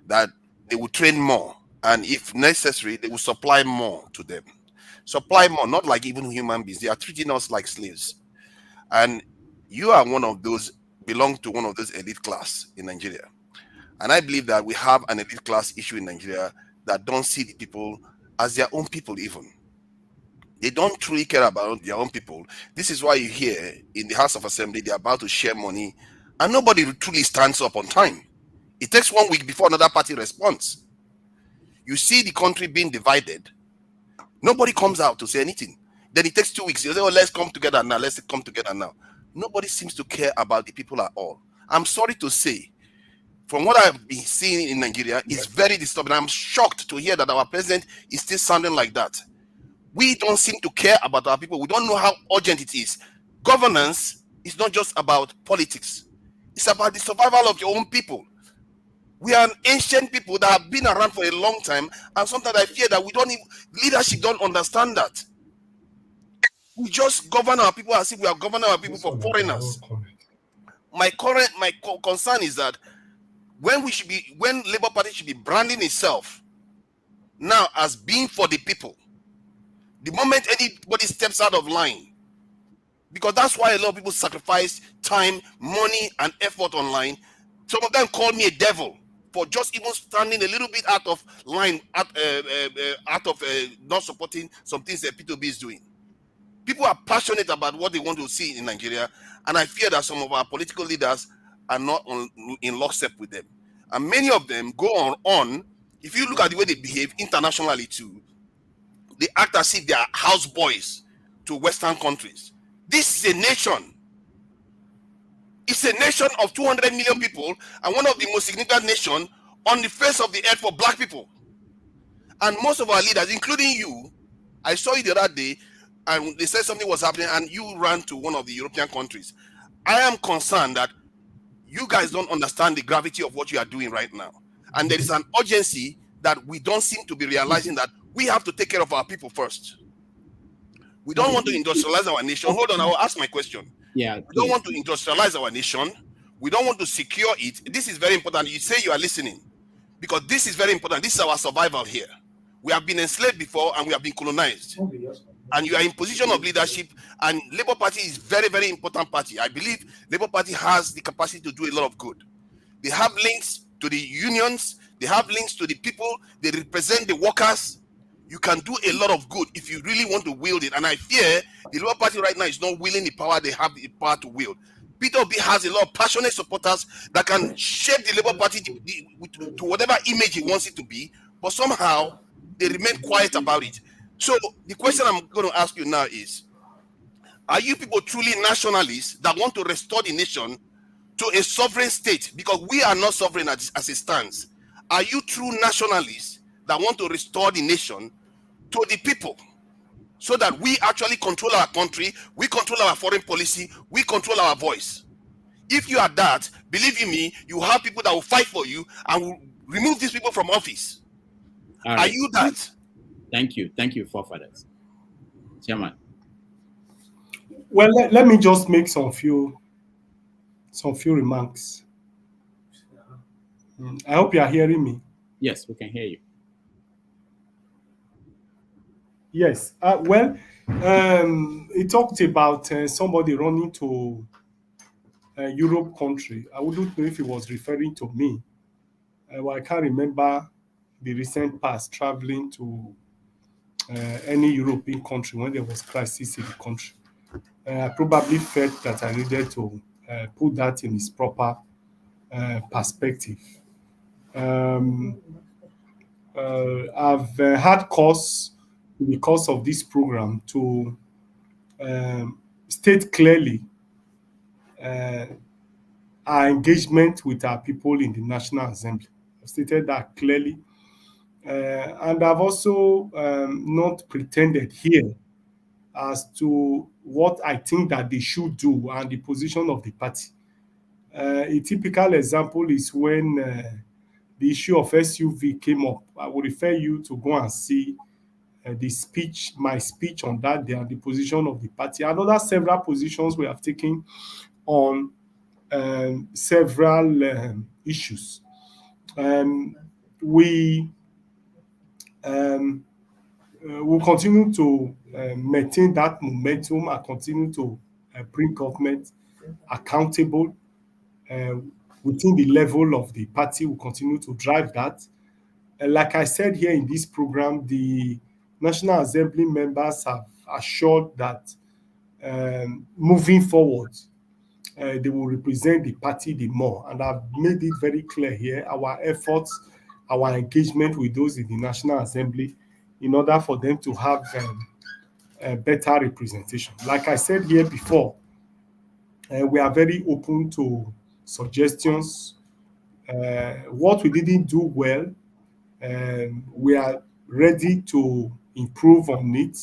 that they will train more. And if necessary, they will supply more to them. Supply more, not like even human beings. They are treating us like slaves. And you are one of those, belong to one of those elite class in Nigeria. And I believe that we have an elite class issue in Nigeria that don't see the people as their own people even. They don't truly care about their own people. This is why you hear in the House of Assembly, they're about to share money, and nobody truly stands up on time. It takes 1 week before another party responds. You see the country being divided. Nobody comes out to say anything. Then it takes 2 weeks. You say, oh, let's come together now. Let's come together now. Nobody seems to care about the people at all. I'm sorry to say, from what I've been seeing in Nigeria, it's very disturbing. I'm shocked to hear that our president is still sounding like that. We don't seem to care about our people. We don't know how urgent it is. Governance is not just about politics. It's about the survival of your own people. We are an ancient people that have been around for a long time, and sometimes I fear that leadership don't understand that. We just govern our people as if we are governing our people for foreigners. My concern is that when Labour Party should be branding itself now as being for the people, the moment anybody steps out of line, because that's why a lot of people sacrifice time, money, and effort online. Some of them call me a devil for just even standing a little bit out of line, out of not supporting some things that P2B is doing. People are passionate about what they want to see in Nigeria, and I fear that some of our political leaders are not in lockstep with them. And many of them go on, if you look at the way they behave internationally too, they act as if they are houseboys to Western countries. This is a nation. It's a nation of 200 million people and one of the most significant nations on the face of the earth for black people. And most of our leaders, including you, I saw you the other day, and they said something was happening, and you ran to one of the European countries. I am concerned that you guys don't understand the gravity of what you are doing right now. And there is an urgency that we don't seem to be realizing that we have to take care of our people first. We don't want to industrialize our nation. Hold on, I will ask my question. Yeah, we don't want to industrialize our nation. We don't want to secure it. This is very important. You say you are listening, because this is very important. This is our survival here. We have been enslaved before and we have been colonized. And you are in position of leadership, and Labour Party is very, very important party. I believe Labour Party has the capacity to do a lot of good. They have links to the unions. They have links to the people. They represent the workers. You can do a lot of good if you really want to wield it. And I fear the Labour Party right now is not wielding the power they have the power to wield. Peter Obi has a lot of passionate supporters that can shape the Labour Party to whatever image he wants it to be, but somehow they remain quiet about it. So the question I'm going to ask you now is, are you people truly nationalists that want to restore the nation to a sovereign state? Because we are not sovereign as it stands. Are you true nationalists that want to restore the nation to the people so that we actually control our country, we control our foreign policy, we control our voice? If you are that, believe you me, you have people that will fight for you and will remove these people from office. Right. Are you that? Thank you, forefathers. Chairman. Well, let me just make some few remarks. I hope you are hearing me. Yes, we can hear you. Yes. Well, he talked about somebody running to a Europe country. I wouldn't know if he was referring to me. Well, I can't remember the recent past traveling to any European country when there was crisis in the country. I probably felt that I needed to put that in its proper perspective. I've had cause in the course of this program to state clearly our engagement with our people in the National Assembly. I've stated that clearly. And I've also not pretended here as to what I think that they should do and the position of the party. A typical example is when the issue of SUV came up. I would refer you to go and see my speech on that day and the position of the party. And other several positions we have taken on several issues. We will continue to maintain that momentum and continue to bring government accountable within the level of the party, we'll continue to drive that. Like I said here in this program, the National Assembly members have assured that moving forward, they will represent the party the more. And I've made it very clear here, our efforts, our engagement with those in the National Assembly in order for them to have a better representation. Like I said here before, we are very open to suggestions. What we didn't do well, we are ready to improve on it.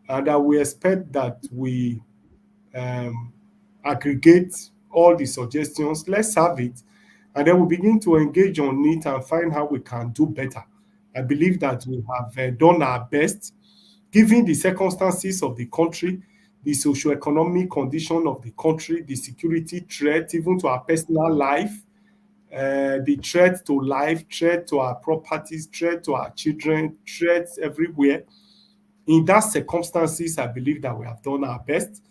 And we expect that we aggregate all the suggestions, let's have it, and then we begin to engage on it and find how we can do better. I believe that we have done our best, given the circumstances of the country, the socio-economic condition of the country, the security threat, even to our personal life, the threat to life, threat to our properties, threat to our children, threats everywhere. In that circumstances, I believe that we have done our best.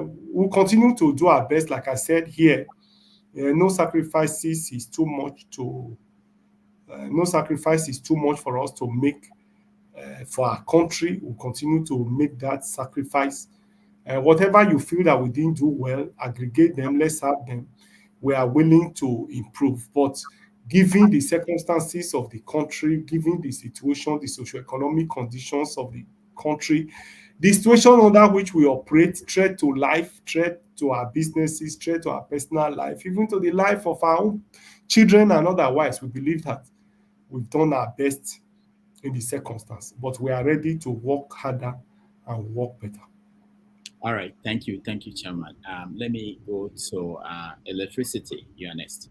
We'll continue to do our best. Like I said here, no sacrifice is too much for us to make for our country. We'll continue to make that sacrifice. Whatever you feel that we didn't do well, aggregate them, let's have them. We are willing to improve. But given the circumstances of the country, given the situation, the socioeconomic conditions of the country, the situation under which we operate, threat to life, threat to our businesses, threat to our personal life, even to the life of our own children and otherwise, we believe that we've done our best in the circumstance, but we are ready to work harder and work better. All right, thank you, Chairman. Let me go to electricity. You are next.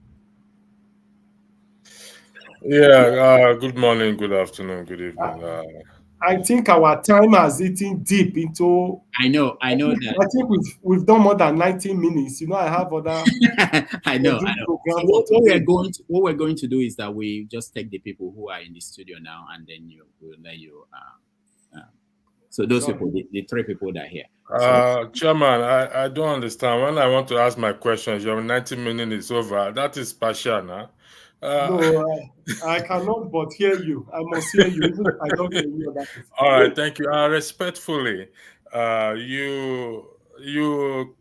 Yeah. Good morning, good afternoon, good evening. I think our time has eaten deep into. I know that. I think we've done more than 90 minutes. You know, I have other. I know. So what we're going to do is that we just take the people who are in the studio now, and then we'll let you. So those people, the three people that are here. So, Chairman, I don't understand. When I want to ask my questions, your 90 minutes is over. That is partial now. No, I cannot but hear you. I must hear you, even if I don't hear you. All right, thank you. Respectfully, you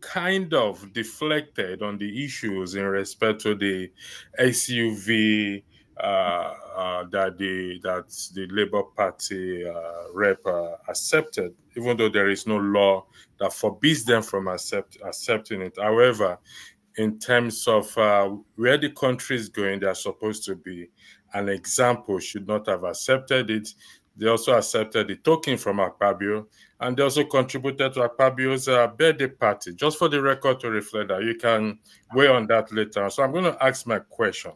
kind of deflected on the issues in respect to the SUV that the Labour Party rep accepted, even though there is no law that forbids them from accepting it. However, in terms of where the country is going, they are supposed to be an example, should not have accepted it. They also accepted the token from Akpabio, and they also contributed to Akpabio's birthday party. Just for the record to reflect that, you can weigh on that later. So I'm going to ask my question.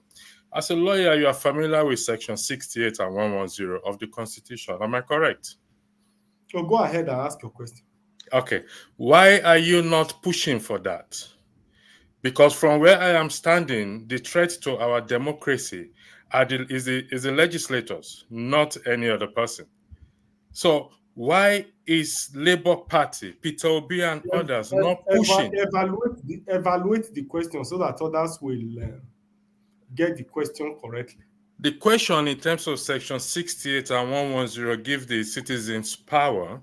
As a lawyer, you are familiar with Section 68 and 110 of the Constitution. Am I correct? So go ahead and ask your question. Okay. Why are you not pushing for that? Because from where I am standing, the threat to our democracy is the legislators, not any other person. So why is Labour Party, Peter Obi and others not pushing? Evaluate the question so that others will get the question correctly. The question in terms of Section 68 and 110 give the citizens power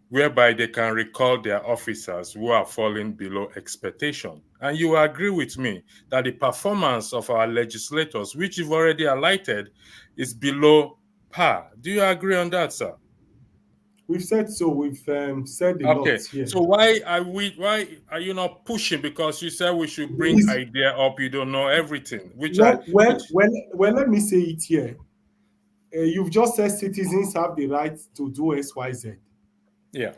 whereby they can recall their officers who are falling below expectation. And you agree with me that the performance of our legislators, which you've already highlighted, is below par. Do you agree on that, sir? We've said so. We've said a lot here. So why are you not pushing? Because you said we should bring idea up. You don't know everything. Well, let me say it here. You've just said citizens have the right to do XYZ. Yeah.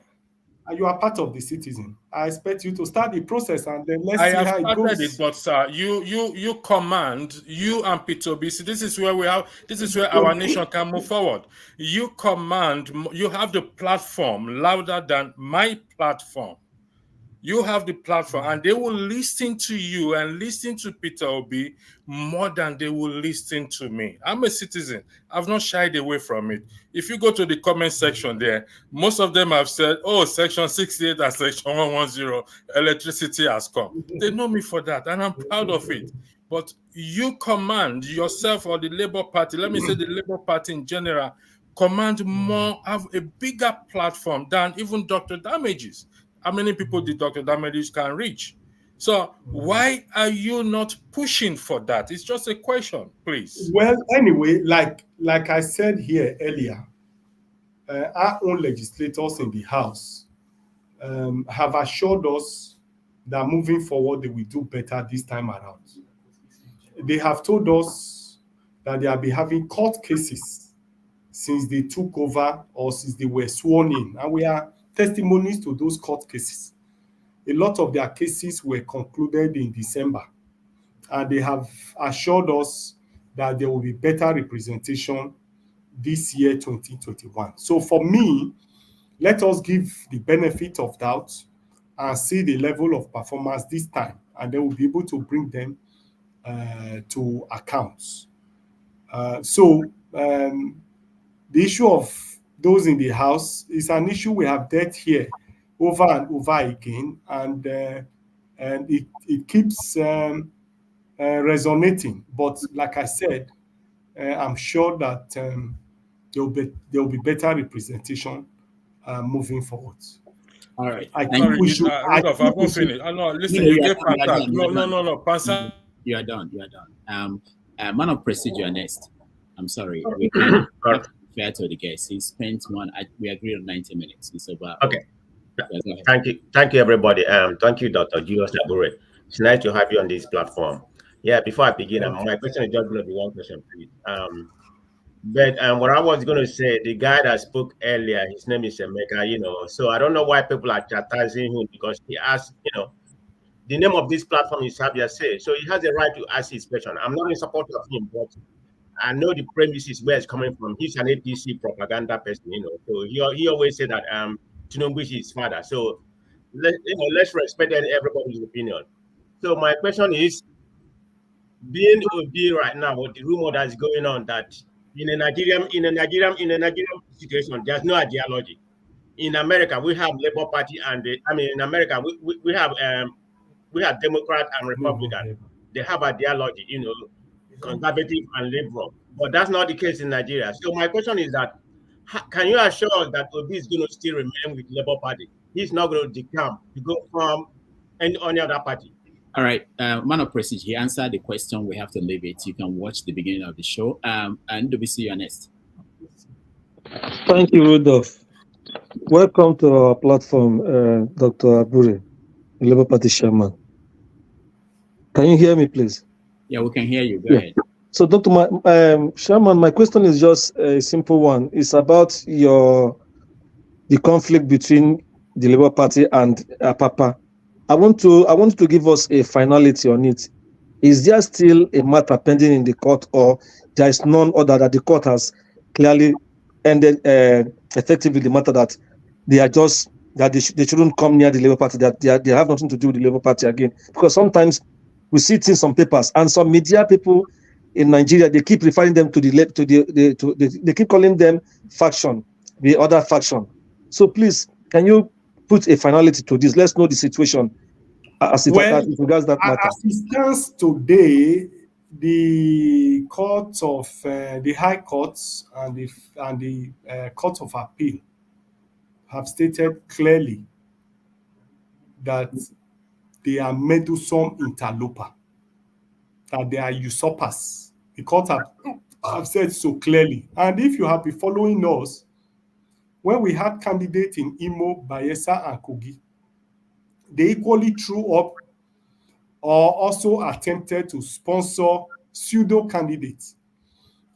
And you are part of the citizen. I expect you to start the process and then let's see how it goes. It, but sir, you command, you and Peter Obi. This is where our nation can move forward. You command, you have the platform louder than my platform. You have the platform, and they will listen to you and listen to Peter Obi more than they will listen to me. I'm a citizen. I've not shied away from it. If you go to the comment section there, most of them have said, oh, Section 68 and Section 110, electricity has come. They know me for that, and I'm proud of it. but you command yourself, or the Labour Party, let me say the Labour Party in general, command more, have a bigger platform than even Dr. Damages. How many people did Dr. Damages can reach? So why are you not pushing for that? It's just a question, please. Well, anyway, like I said here earlier, our own legislators in the House have assured us that moving forward, they will do better this time around. They have told us that they have been having court cases since they took over or since they were sworn in, and we are testimonies to those court cases. A lot of their cases were concluded in December, and they have assured us that there will be better representation this year, 2021. So for me, let us give the benefit of doubt and see the level of performance this time, and then we'll be able to bring them to accounts. The issue of those in the House is an issue we have dealt here over and over again, and it keeps resonating. But like I said, I'm sure that there will be better representation moving forward. All right. I think we should. Rudolph, I won't finish. No, listen, you gave Patak. No, Pasa. You are done. Man of Prestige, you are next. I'm sorry. We can't fair to the guests. He spent we agreed on 90 minutes. It's about. Okay. Thank you, everybody. Thank you, Dr. Julius Abure. It's nice to have you on this platform. Yeah, before I begin, my question is just going to be one question, please. But what I was going to say, the guy that spoke earlier, his name is Emeka, so I don't know why people are chastising him, because he asked, the name of this platform is Sabia Say, so he has a right to ask his question. I'm not in support of him, but I know the premises where it's coming from. He's an APC propaganda person, so he always said that Tinubu is his father. So let's respect everybody's opinion. So my question is, being Obi right now, with the rumor that's going on that in a Nigerian situation, there's no ideology. In America, we have Labour Party, and in America, we have Democrat and Republican. They have ideology, conservative and liberal. But that's not the case in Nigeria. So my question is that, can you assure us that Obi is going to still remain with Labour Party? He's not going to decamp to go from any other party. All right, Man of Prestige, he answered the question. We have to leave it. You can watch the beginning of the show. And WC, you're next. Thank you, Rudolph. Welcome to our platform, Dr. Abure, Labour Party chairman. Can you hear me, please? Yeah, we can hear you. Go ahead. So, Dr. Chairman, my question is just a simple one. It's about the conflict between the Labour Party and Papa. I want to give us a finality on it. Is there still a matter pending in the court, or there is none other that the court has clearly ended effectively the matter that they are just that they shouldn't come near the Labour Party, that they have nothing to do with the Labour Party again? Because sometimes we see things on papers, and some media people in Nigeria, they keep referring them to they keep calling them faction, the other faction. So please, can you put a finality to this? Let's know the situation as regards that matter. As it stands today, the court of the High Courts and the Court of Appeal have stated clearly that they are meddlesome interloper, that they are usurpers. The court have said so clearly. And if you have been following us, when we had candidates in Imo, Bayelsa, and Kogi, they equally threw up or also attempted to sponsor pseudo candidates.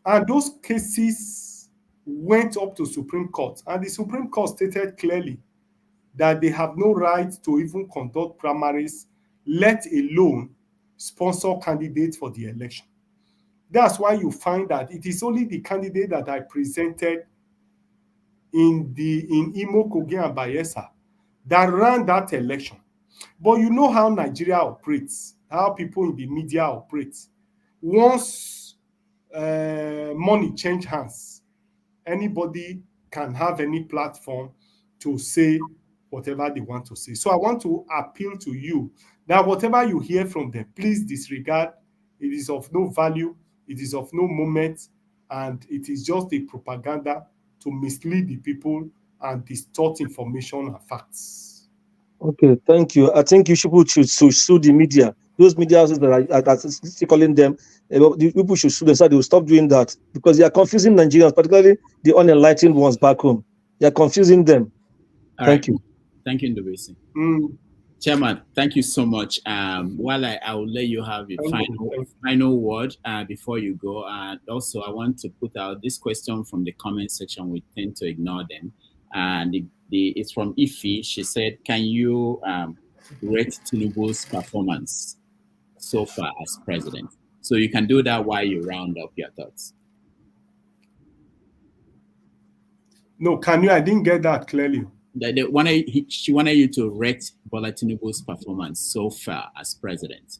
And those cases went up to Supreme Court, and the Supreme Court stated clearly that they have no right to even conduct primaries, let alone sponsor candidates for the election. That's why you find that it is only the candidate that I presented in Imo, Kogi, and Bayelsa that ran that election. But you know how Nigeria operates, how people in the media operate. Once money change hands, anybody can have any platform to say whatever they want to say. So I want to appeal to you that whatever you hear from them, please disregard It is of no value. It is of no moment. And it is just a propaganda to mislead the people and distort information and facts. Okay, thank you. I think you should sue the media. Those media houses that are still calling them, the people should sue them so they will stop doing that, because they are confusing Nigerians, particularly the unenlightened ones back home. They are confusing them. Thank you. Thank you, Ndubisi. Chairman, thank you so much. While I will let you have a final word before you go. And also, I want to put out this question from the comment section. We tend to ignore them. And it's from Ife. She said, can you rate Tinubu's performance so far as president? So you can do that while you round up your thoughts. No, can you? I didn't get that clearly. She wanted you to rate Bola Tinubu's performance so far as president.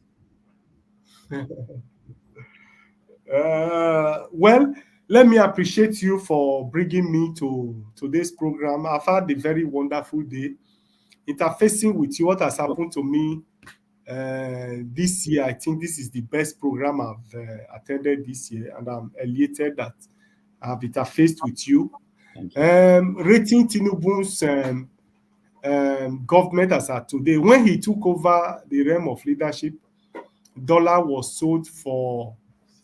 Well, let me appreciate you for bringing me to today's program. I've had a very wonderful day interfacing with you. What has happened to me this year, I think this is the best program I've attended this year, and I'm elated that I've interfaced with you. Rating Tinubu's government as at today, when he took over the realm of leadership, dollar was sold for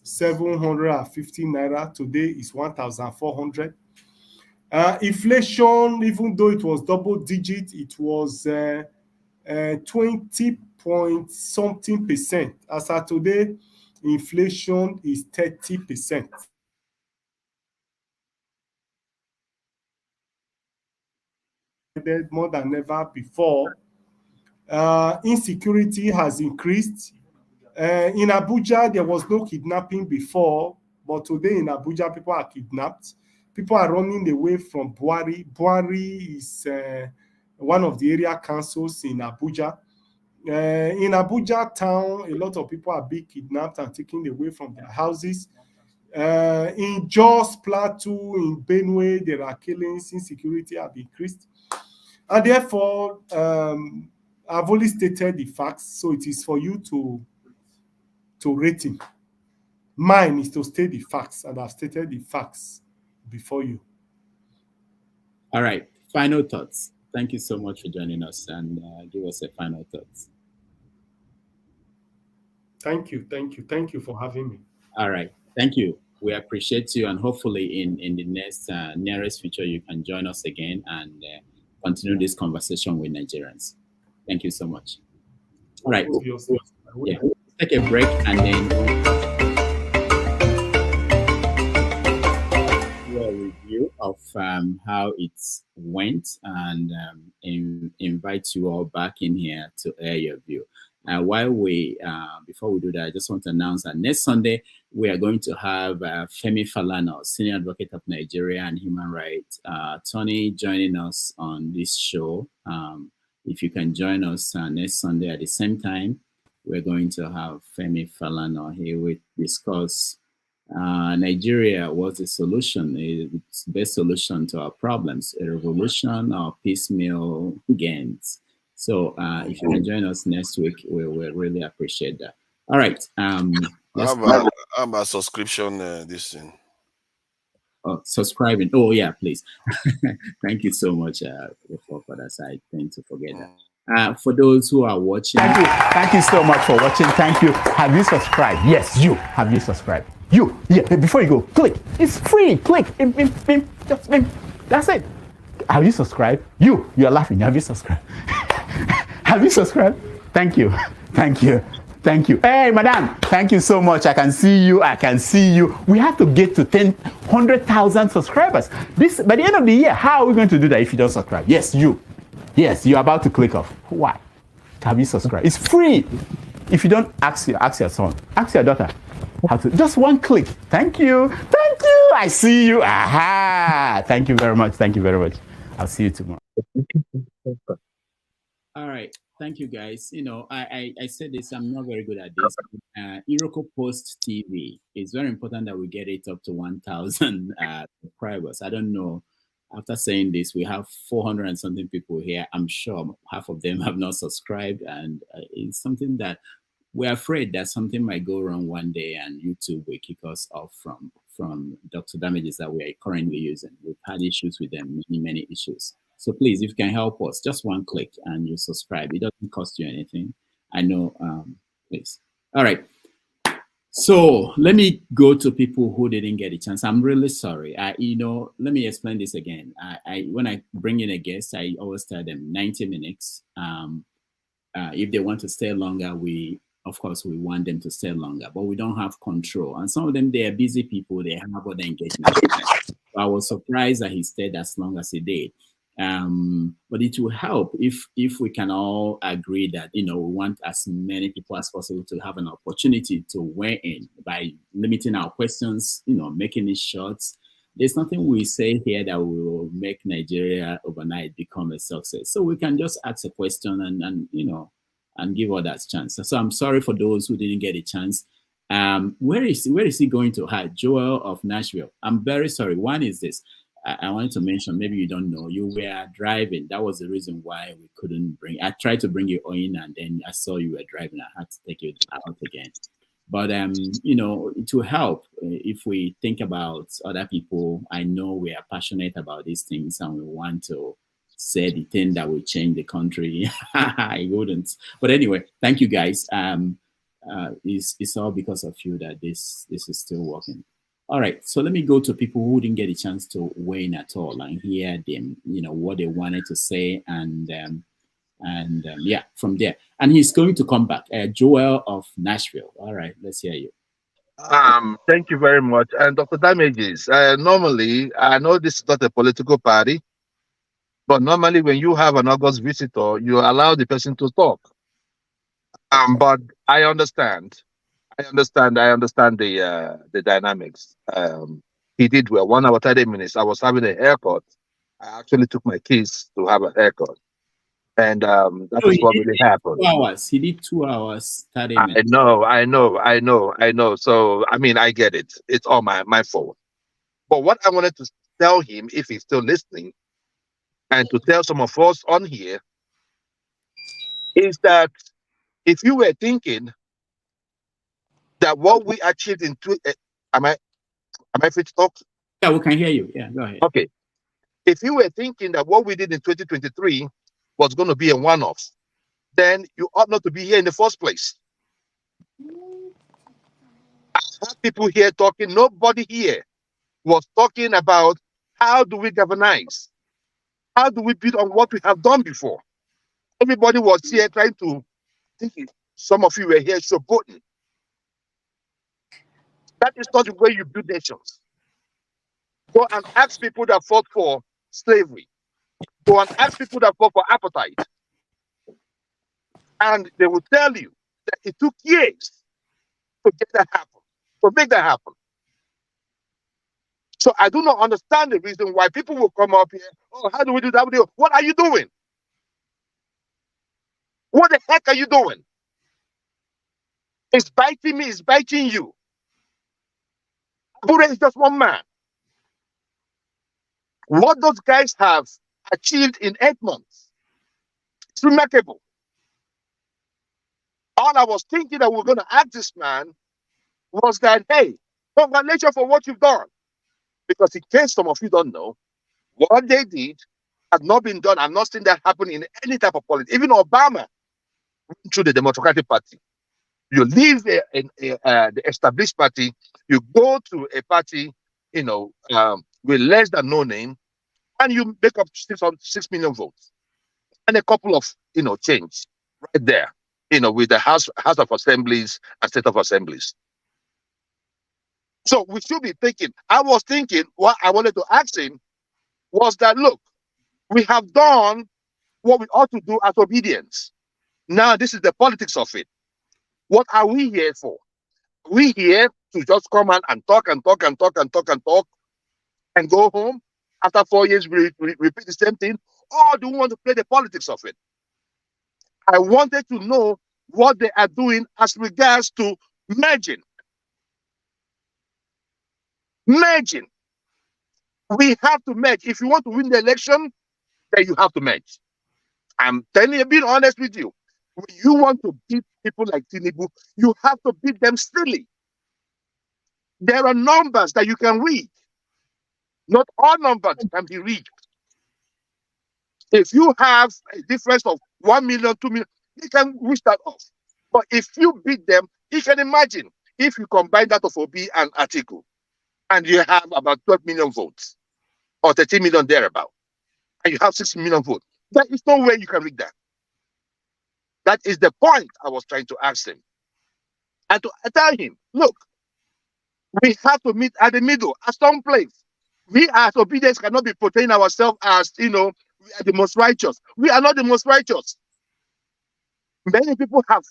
750 naira. Today is 1,400. Inflation, even though it was double digit, it was 20 point something percent. As at today, inflation is 30%. More than ever before. Insecurity has increased. In Abuja, there was no kidnapping before, but today in Abuja, people are kidnapped. People are running away from Buhari. Buhari is one of the area councils in Abuja. In Abuja town, a lot of people are being kidnapped and taken away from their houses. In Jos Plateau, in Benue, there are killings. Insecurity have increased. And therefore, I've only stated the facts, so it is for you to rate him. Mine is to state the facts, and I've stated the facts before you. All right, final thoughts. Thank you so much for joining us, and give us a final thoughts. Thank you for having me. All right, thank you. We appreciate you, and hopefully in the next nearest future, you can join us again and continue this conversation with Nigerians. Thank you so much. All right. Yeah. Take a break and then do a review of how it went, and invite you all back in here to air your view. Before we do that, I just want to announce that next Sunday we are going to have Femi Falana, Senior Advocate of Nigeria and Human Rights Attorney, joining us on this show. If you can join us next Sunday at the same time, we're going to have Femi Falana. He will discuss Nigeria, what's the solution? It's the best solution to our problems, a revolution or piecemeal gains. So if you can join us next week, we'll really appreciate that. All right. I'm a subscription this thing. Subscribing. Oh yeah, please. Thank you so much for that. I tend to forget that. For those who are watching, thank you so much for watching. Thank you. Have you subscribed? Yes, you. Have you subscribed? You. Yeah. Before you go, click. It's free. Click. Just that's it. Have you subscribed? You are laughing. Have you subscribed? Have you subscribed? Thank you. Thank you. Thank you. Hey, madam, thank you so much. I can see you. We have to get to 100,000 subscribers. By the end of the year, how are we going to do that if you don't subscribe? Yes, you. Yes, you're about to click off. Why? Have you subscribed? It's free. If you don't, ask your son, ask your daughter. How to, just one click. Thank you. Thank you. I see you. Aha. Thank you very much. Thank you very much. I'll see you tomorrow. All right. Thank you, guys. You know, I said this, I'm not very good at this. Iroko Post TV, it's very important that we get it up to 1,000 subscribers. I don't know. After saying this, we have 400 and something people here. I'm sure half of them have not subscribed, and it's something that we're afraid that something might go wrong one day and YouTube will kick us off from Dr. Damages that we are currently using. We've had issues with them, many issues. So please, if you can help us, just one click and you subscribe. It doesn't cost you anything. I know, please. All right. So let me go to people who didn't get a chance. I'm really sorry. Let me explain this again. When I bring in a guest, I always tell them 90 minutes. If they want to stay longer, of course, we want them to stay longer, but we don't have control. And some of them, they are busy people. They have other engagements. So I was surprised that he stayed as long as he did. But it will help if we can all agree that, we want as many people as possible to have an opportunity to weigh in by limiting our questions, making it short. There's nothing we say here that will make Nigeria overnight become a success. So we can just ask a question and give others a chance. So I'm sorry for those who didn't get a chance. Where is he going to hide? Joel of Nashville. I'm very sorry. One is this. I wanted to mention, maybe you don't know, you were driving. That was the reason why we couldn't I tried to bring you in and then I saw you were driving. I had to take you out again. But, it will help if we think about other people. I know we are passionate about these things and we want to say the thing that will change the country. I wouldn't. But anyway, thank you guys. It's all because of you that this is still working. All right, so let me go to people who didn't get a chance to weigh in at all and hear them, what they wanted to say, and yeah, from there. And he's going to come back. Joel of Nashville. All right, let's hear you. Thank you very much. And Dr. Damages, normally, I know this is not a political party, but normally when you have an August visitor, you allow the person to talk. But I understand the dynamics. He did well. 1 hour, 30 minutes. I was having a haircut. I actually took my kids to have a haircut. And that is what really happened. 2 hours. He did 2 hours, 30 minutes. I know. So, I get it. It's all my fault. But what I wanted to tell him, if he's still listening, and to tell some of us on here, is that if you were thinking that what we achieved in am I free to talk? Yeah, we can hear you. Yeah, go ahead. Okay. If you were thinking that what we did in 2023 was going to be a one-off, then you ought not to be here in the first place. I had people here talking. Nobody here was talking about how do we galvanize? How do we build on what we have done before? Everybody was here trying to think. Some of you were here showboating. That is not the way you build nations. Go and ask people that fought for slavery. Go and ask people that fought for apartheid. And they will tell you that it took years to get that happen, to make that happen. So I do not understand the reason why people will come up here. Oh, how do we do that? What are you doing? What the heck are you doing? It's biting me, it's biting you. Abure is just one man. What those guys have achieved in 8 months, it's remarkable. All I was thinking that we were going to ask this man was that, hey, congratulations for what you've done. Because in case some of you don't know, what they did has not been done. I've not seen that happen in any type of politics. Even Obama went through the Democratic Party. You leave the established party, you go to a party, with less than no name, and you make up 6 million votes. And a couple of, change right there, with the House of Assemblies and State of Assemblies. So we should be thinking, I was thinking, what I wanted to ask him was that, look, we have done what we ought to do as obedience. Now, this is the politics of it. What are we here for? Are we here to just come and talk and talk and talk and talk and talk and go home? After 4 years, we repeat the same thing? Or do we want to play the politics of it? I wanted to know what they are doing as regards to merging. Merging. We have to merge. If you want to win the election, then you have to merge. I'm telling you, being honest with you. When you want to beat people like Tinubu, you have to beat them steadily. There are numbers that you can read. Not all numbers can be read. If you have a difference of 1 million, 2 million, you can reach that off. But if you beat them, you can imagine if you combine that of Obi and Atiku, and you have about 12 million votes, or 13 million thereabout, and you have 6 million votes, there is no way you can read that. That is the point I was trying to ask him. And to tell him, look, we have to meet at the middle, at some place. We as obedience cannot be portraying ourselves as, we are the most righteous. We are not the most righteous. Many people have,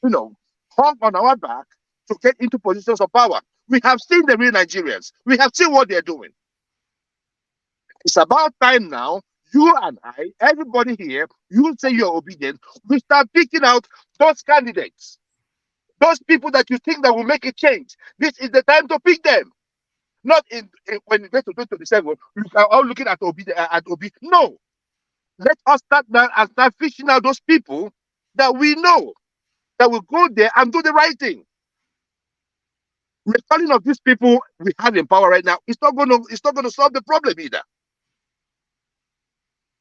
hung on our back to get into positions of power. We have seen the real Nigerians. We have seen what they're doing. It's about time now, you and I, everybody here, you say you're obedient, we start picking out those candidates. Those people that you think that will make a change. This is the time to pick them. Not when you get to 2027, we are all looking at Obi. No. Let us start now and start fishing out those people that we know that will go there and do the right thing. Recalling of these people we have in power right now, it's not going to solve the problem either.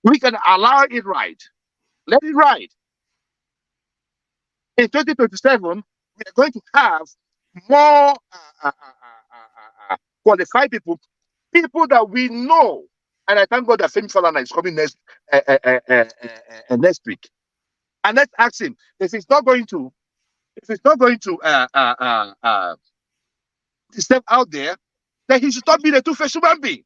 We can allow it ride. Let it ride. In 2027, we are going to have more qualified people that we know. And I thank God that Femi Falana is coming next week. And let's ask him if it's not going to step out there, then he should stop being a two-faced human being.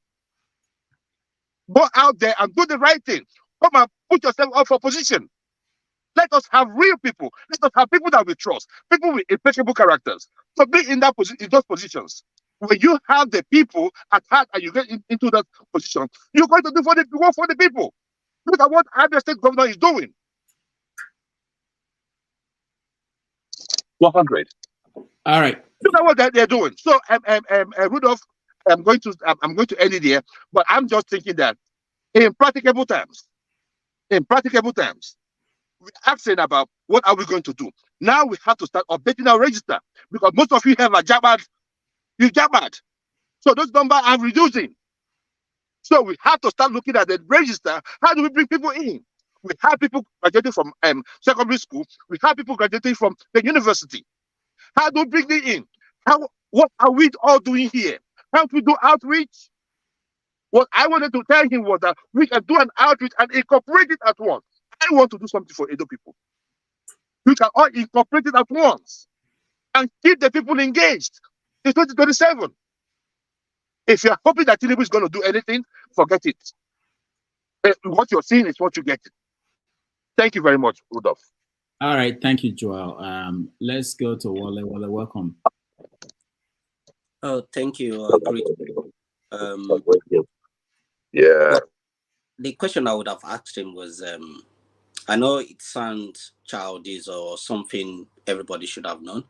Go out there and do the right thing. Come and put yourself up for position. Let us have real people. Let us have people that we trust, people with impeccable characters. So be in those positions. When you have the people at heart and you get into that position, you're going to do work for the people. Look at what Abia State Governor is doing. 100. All right. Look at what they're doing. So, Rudolph, I'm going to end it here, but I'm just thinking that in practicable terms, we're asking about what are we going to do. Now we have to start updating our register because most of you have a jabad. You jabad. So those numbers are reducing. So we have to start looking at the register. How do we bring people in? We have people graduating from secondary school. We have people graduating from the university. How do we bring them in? What are we all doing here? How do we do outreach? What I wanted to tell him was that we can do an outreach and incorporate it at once. I want to do something for Edo people. We can all incorporate it at once and keep the people engaged in 2027. If you're hoping that Tinubu is going to do anything, forget it. What you're seeing is what you get. Thank you very much, Rudolph. All right, thank you, Joel. Let's go to Wale. Wale, welcome. Oh, thank you. Great. Yeah. The question I would have asked him was, I know it sounds childish or something everybody should have known.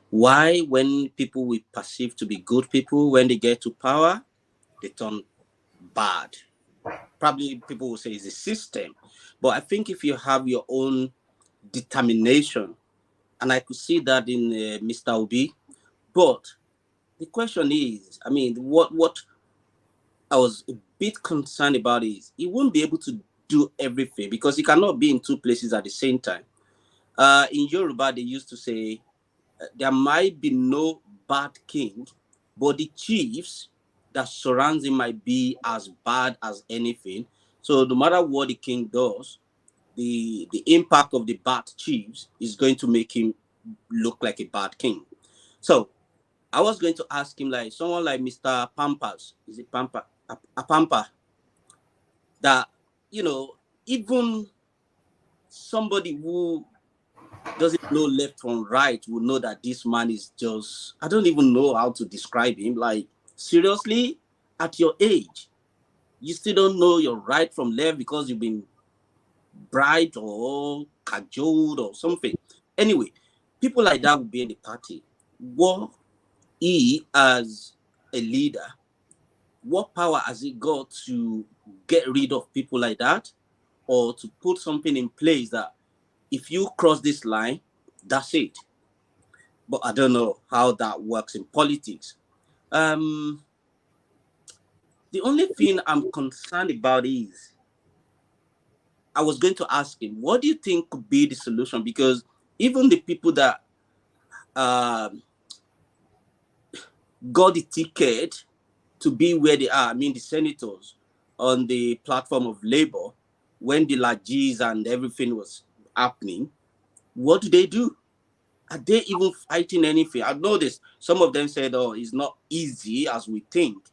Why, when people we perceive to be good people, when they get to power, they turn bad? Probably people will say it's a system. But I think if you have your own determination, and I could see that in Mr. Obi, but the question is, I mean, what I was a bit concerned about is he won't be able to do everything because he cannot be in two places at the same time. In Yoruba, they used to say, there might be no bad king, but the chiefs that surrounds him might be as bad as anything. So no matter what the king does, the impact of the bad chiefs is going to make him look like a bad king. So I was going to ask him, like someone like Mr. Pampas, is it Pampa? A Pampa, that, even somebody who doesn't know left from right will know that this man is just, I don't even know how to describe him. Like, seriously, at your age, you still don't know your right from left because you've been bribed or cajoled or something. Anyway, people like that will be in the party. What he, as a leader, what power has he got to get rid of people like that, or to put something in place that if you cross this line, that's it. But I don't know how that works in politics. The only thing I'm concerned about is, I was going to ask him, what do you think could be the solution? Because even the people that got the ticket to be where they are, I mean the senators on the platform of Labour, when the Lajis and everything was happening, what do? Are they even fighting anything? I noticed some of them said, oh, it's not easy as we think.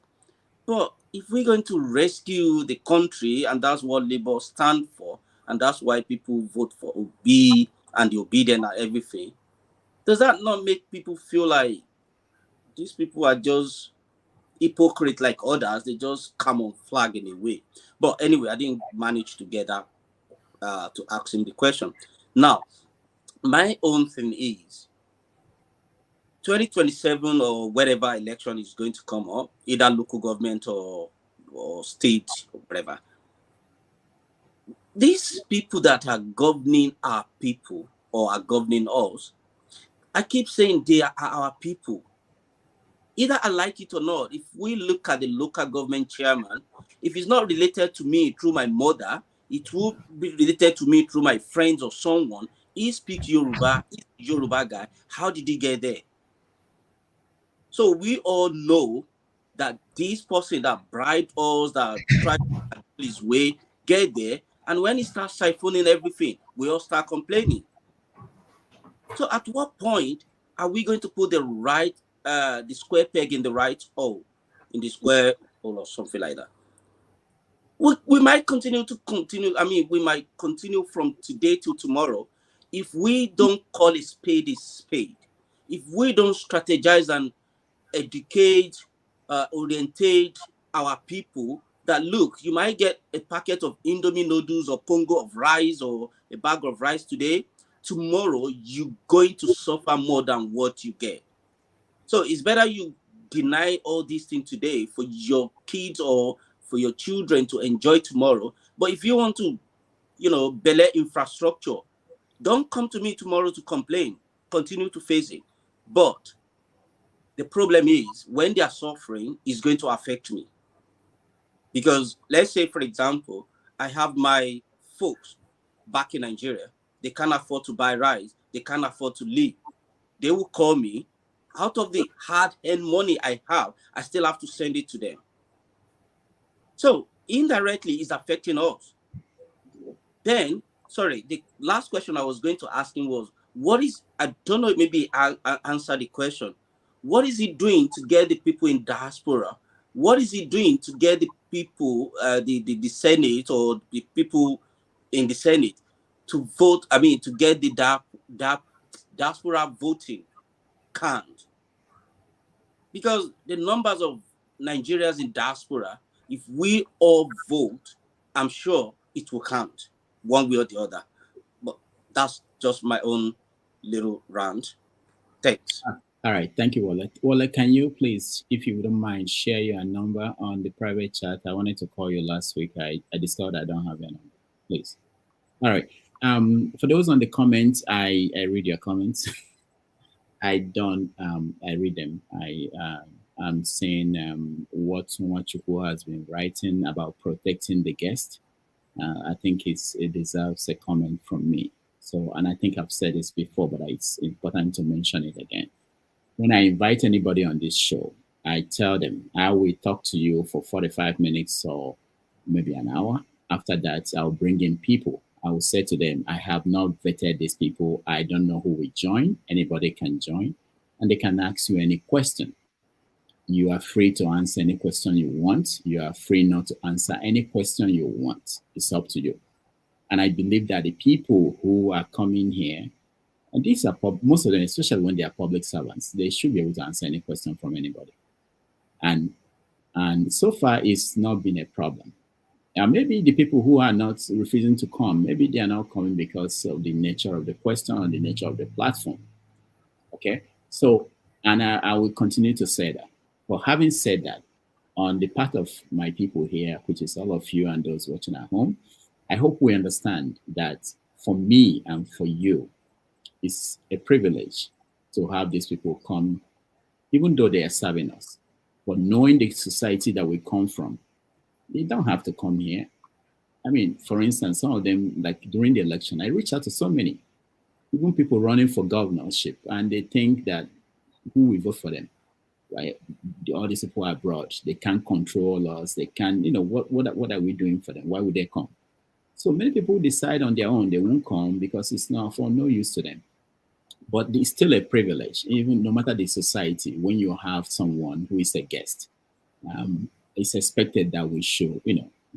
But if we're going to rescue the country, and that's what Labour stand for, and that's why people vote for Obi and the obedient and everything, does that not make people feel like these people are just hypocrite like others? They just come on flag in a way. But anyway, I didn't manage to get that to ask him the question. Now, my own thing is 2027 or whatever election is going to come up, either local government or state or whatever. These people that are governing our people or are governing us, I keep saying they are our people. Either I like it or not, if we look at the local government chairman, if it's not related to me through my mother, it will be related to me through my friends or someone. He speaks Yoruba, he's a Yoruba guy. How did he get there? So we all know that this person that bribed us, that tried to do his way, get there, and when he starts siphoning everything, we all start complaining. So at what point are we going to put the square peg in the right hole, in the square hole or something like that? We might continue. I mean, we might continue from today till tomorrow if we don't call a spade, if we don't strategize and educate, orientate our people that, look, you might get a packet of Indomie noodles or Congo of rice or a bag of rice today. Tomorrow, you're going to suffer more than what you get. So it's better you deny all these things today for your kids or for your children to enjoy tomorrow. But if you want to, belay infrastructure, don't come to me tomorrow to complain. Continue to face it. But the problem is, when they are suffering, it's going to affect me. Because let's say, for example, I have my folks back in Nigeria. They can't afford to buy rice. They can't afford to live. They will call me. Out of the hard-earned money I have, I still have to send it to them. So indirectly, it's affecting us. Then, sorry, the last question I was going to ask him was, I don't know, maybe I'll answer the question. What is he doing to get the people in diaspora? What is he doing to get the people, the Senate or the people in the Senate to vote, to get the diaspora voting count? Because the numbers of Nigerians in diaspora, if we all vote, I'm sure it will count one way or the other. But that's just my own little rant. Thanks. All right. Thank you, Wale. Wale, can you please, if you wouldn't mind, share your number on the private chat? I wanted to call you last week. I discovered I don't have your number. Please. All right. For those on the comments, I read your comments. I don't. I read them. I'm saying what Nwachukwu has been writing about protecting the guest. I think it deserves a comment from me. So, and I think I've said this before, but it's important to mention it again. When I invite anybody on this show, I tell them I will talk to you for 45 minutes or maybe an hour. After that, I'll bring in people. I will say to them, I have not vetted these people. I don't know who will join. Anybody can join, and they can ask you any question. You are free to answer any question you want. You are free not to answer any question you want. It's up to you. And I believe that the people who are coming here, and these are most of them, especially when they are public servants, they should be able to answer any question from anybody. And so far, it's not been a problem. Maybe the people who are not refusing to come, maybe they are not coming because of the nature of the question or the nature of the platform. Okay? So, and I will continue to say that. But having said that, on the part of my people here, which is all of you and those watching at home, I hope we understand that for me and for you, it's a privilege to have these people come, even though they are serving us. But knowing the society that we come from, they don't have to come here. I mean, for instance, some of them, like during the election, I reached out to so many, even people running for governorship, and they think that who will vote for them, right? All these people are abroad. They can't control us. They can't, what are we doing for them? Why would they come? So many people decide on their own they won't come because it's not for no use to them. But it's still a privilege, even no matter the society, when you have someone who is a guest. It's expected that we should,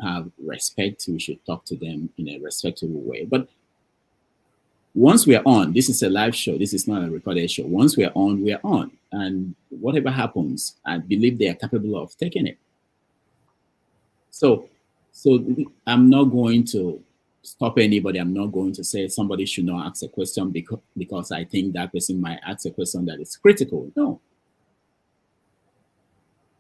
have respect. We should talk to them in a respectful way. But once we're on, this is a live show. This is not a recorded show. Once we're on. And whatever happens, I believe they are capable of taking it. So I'm not going to stop anybody. I'm not going to say somebody should not ask a question because I think that person might ask a question that is critical. No.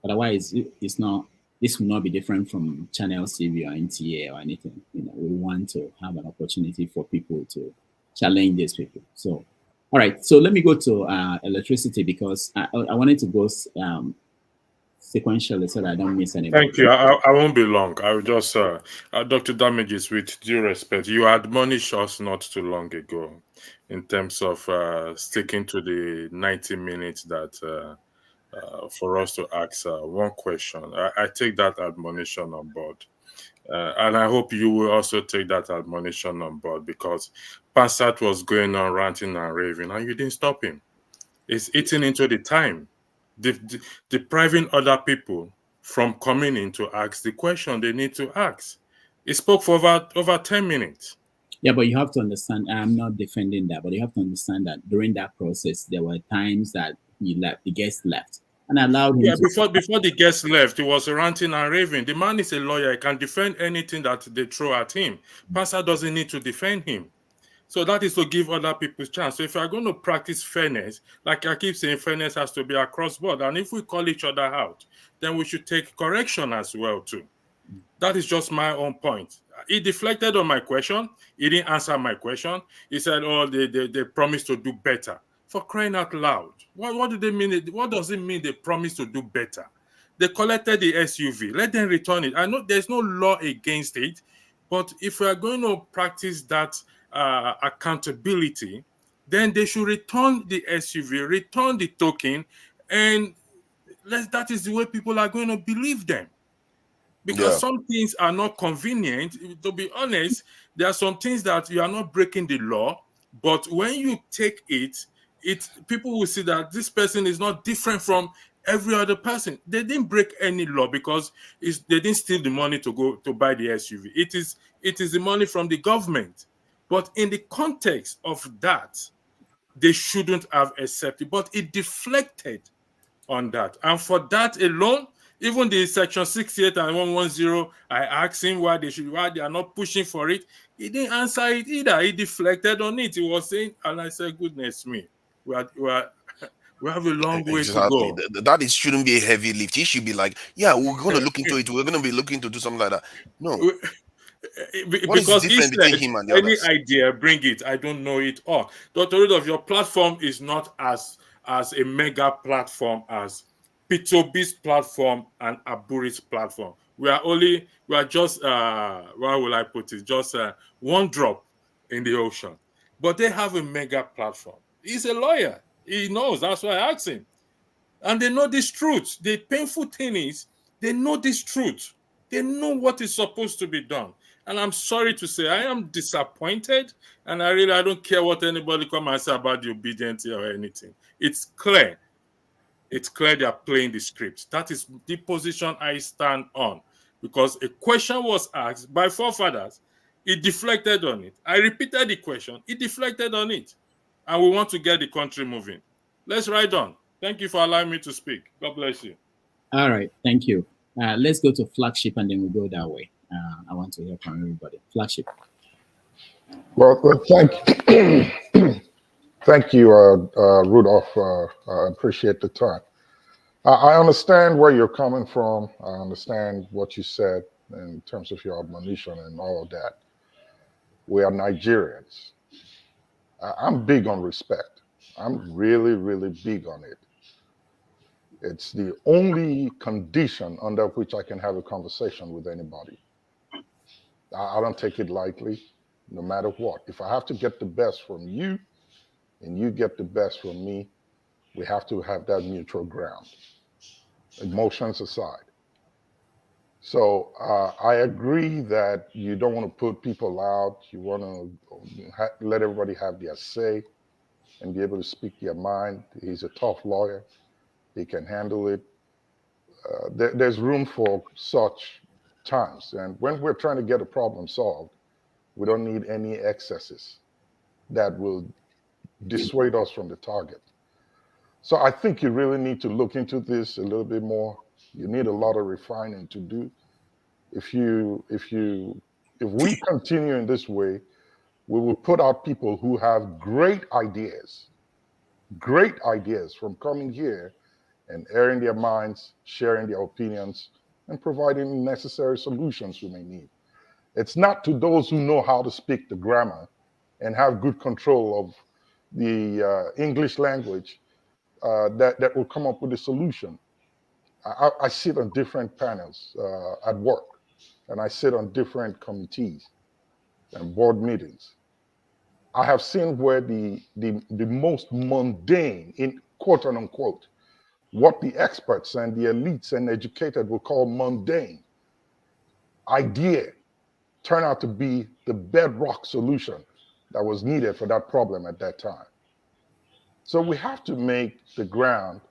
Otherwise, it's not. This will not be different from Channel TV or NTA or anything. We want to have an opportunity for people to challenge these people. So, all right. So let me go to electricity because I wanted to go sequentially so that I don't miss anything. Thank you. I won't be long. I will just, Dr. Damages, with due respect, you admonished us not too long ago in terms of sticking to the 90 minutes that for us to ask one question. I take that admonition on board. And I hope you will also take that admonition on board because Passat was going on ranting and raving and you didn't stop him. It's eating into the time, depriving other people from coming in to ask the question they need to ask. He spoke for over 10 minutes. Yeah, but you have to understand, I'm not defending that, but you have to understand that during that process, there were times that the guest left. And allowed him before the guest left, he was ranting and raving. The man is a lawyer. He can defend anything that they throw at him. Pastor doesn't need to defend him. So that is to give other people a chance. So if you are going to practice fairness, like I keep saying, fairness has to be across board. And if we call each other out, then we should take correction as well too. That is just my own point. He deflected on my question. He didn't answer my question. He said, oh, they promised to do better. For crying out loud. What do they mean? What does it mean they promised to do better? They collected the SUV. Let them return it. I know there's no law against it, but if we are going to practice that accountability, then they should return the SUV, return the token, and that is the way people are going to believe them. Because some things are not convenient. To be honest, there are some things that you are not breaking the law, but when you take it, people will see that this person is not different from every other person. They didn't break any law because they didn't steal the money to go to buy the SUV. It is the money from the government. But in the context of that, they shouldn't have accepted. But it deflected on that. And for that alone, even the section 68 and 110, I asked him why they are not pushing for it. He didn't answer it either. He deflected on it. He was saying, and I said, goodness me, we have a long way to go. That shouldn't be a heavy lift. He should be like, yeah, we're going to look into it. We're going to be looking to do something like that. No. What is the difference between him and the others? Any idea, bring it. I don't know it all. Dr. Rudolph, your platform is not as a mega platform as P2B's platform and Abure's platform. We are just how will I put it? Just one drop in the ocean. But they have a mega platform. He's a lawyer. He knows. That's why I asked him. And they know this truth. The painful thing is they know this truth. They know what is supposed to be done. And I'm sorry to say, I am disappointed. And I don't care what anybody come and say about the obedience or anything. It's clear. It's clear they are playing the script. That is the position I stand on. Because a question was asked by forefathers. He deflected on it. I repeated the question. He deflected on it. And we want to get the country moving. Let's ride on. Thank you for allowing me to speak. God bless you. All right. Thank you. Let's go to Flagship and then we'll go that way. I want to hear from everybody. Flagship. Well thank you, Rudolph. I appreciate the time. I understand where you're coming from. I understand what you said in terms of your admonition and all of that. We are Nigerians. I'm big on respect. I'm really, really big on it. It's the only condition under which I can have a conversation with anybody. I don't take it lightly, no matter what. If I have to get the best from you and you get the best from me, we have to have that mutual ground, emotions aside. So I agree that you don't want to put people out. You want to let everybody have their say and be able to speak their mind. He's a tough lawyer. He can handle it. There's room for such times. And when we're trying to get a problem solved, we don't need any excesses that will dissuade us from the target. So I think you really need to look into this a little bit more. You need a lot of refining to do. If we continue in this way, we will put out people who have great ideas from coming here and airing their minds, sharing their opinions, and providing necessary solutions we may need. It's not to those who know how to speak the grammar and have good control of the English language that will come up with a solution. I sit on different panels at work, and I sit on different committees and board meetings. I have seen where the most mundane, in quote unquote, what the experts and the elites and educated will call mundane idea turn out to be the bedrock solution that was needed for that problem at that time. So we have to make the ground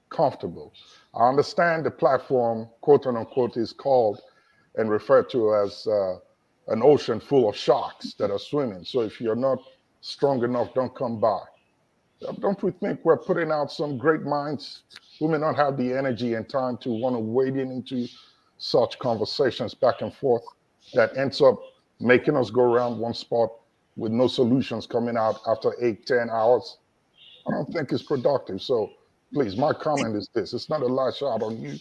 comfortable. I understand the platform, quote unquote, is called and referred to as an ocean full of sharks that are swimming. So if you're not strong enough, don't come by. Don't we think we're putting out some great minds who may not have the energy and time to want to wade into such conversations back and forth that ends up making us go around one spot with no solutions coming out after 8-10 hours? I don't think it's productive. So please, my comment is this. It's not a light shot on you,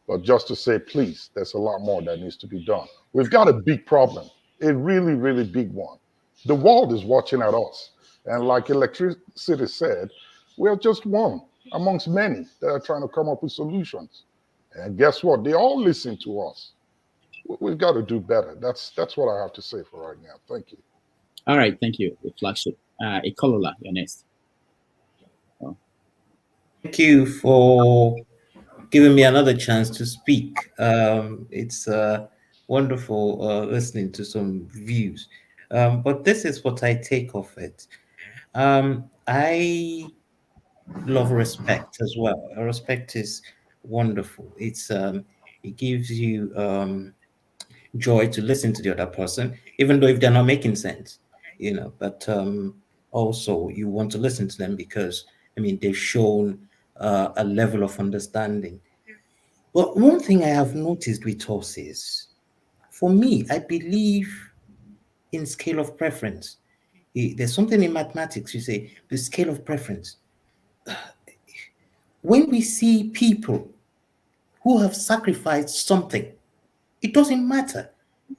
but just to say, please, there's a lot more that needs to be done. We've got a big problem, a really, really big one. The world is watching at us. And like electricity said, we're just one amongst many that are trying to come up with solutions. And guess what? They all listen to us. We've got to do better. That's what I have to say for right now. Thank you. All right, thank you. The flagship. Ekolola, you're next. Thank you for giving me another chance to speak. It's wonderful listening to some views. But this is what I take of it. I love respect as well. Respect is wonderful. It gives you joy to listen to the other person, even though if they're not making sense, but also you want to listen to them because they've shown a level of understanding. But one thing I have noticed with us is, for me, I believe in scale of preference. There's something in mathematics, you say, the scale of preference. When we see people who have sacrificed something, it doesn't matter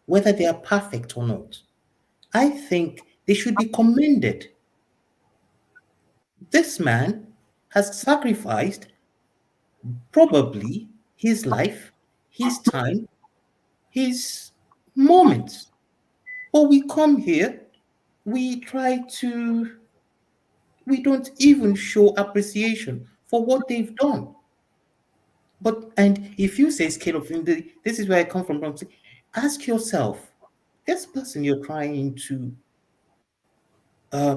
whether they are perfect or not. I think they should be commended. This man has sacrificed probably his life, his time, his moments. But we come here, we don't even show appreciation for what they've done. And if you say scale of, this is where I come from, ask yourself, this person you're trying to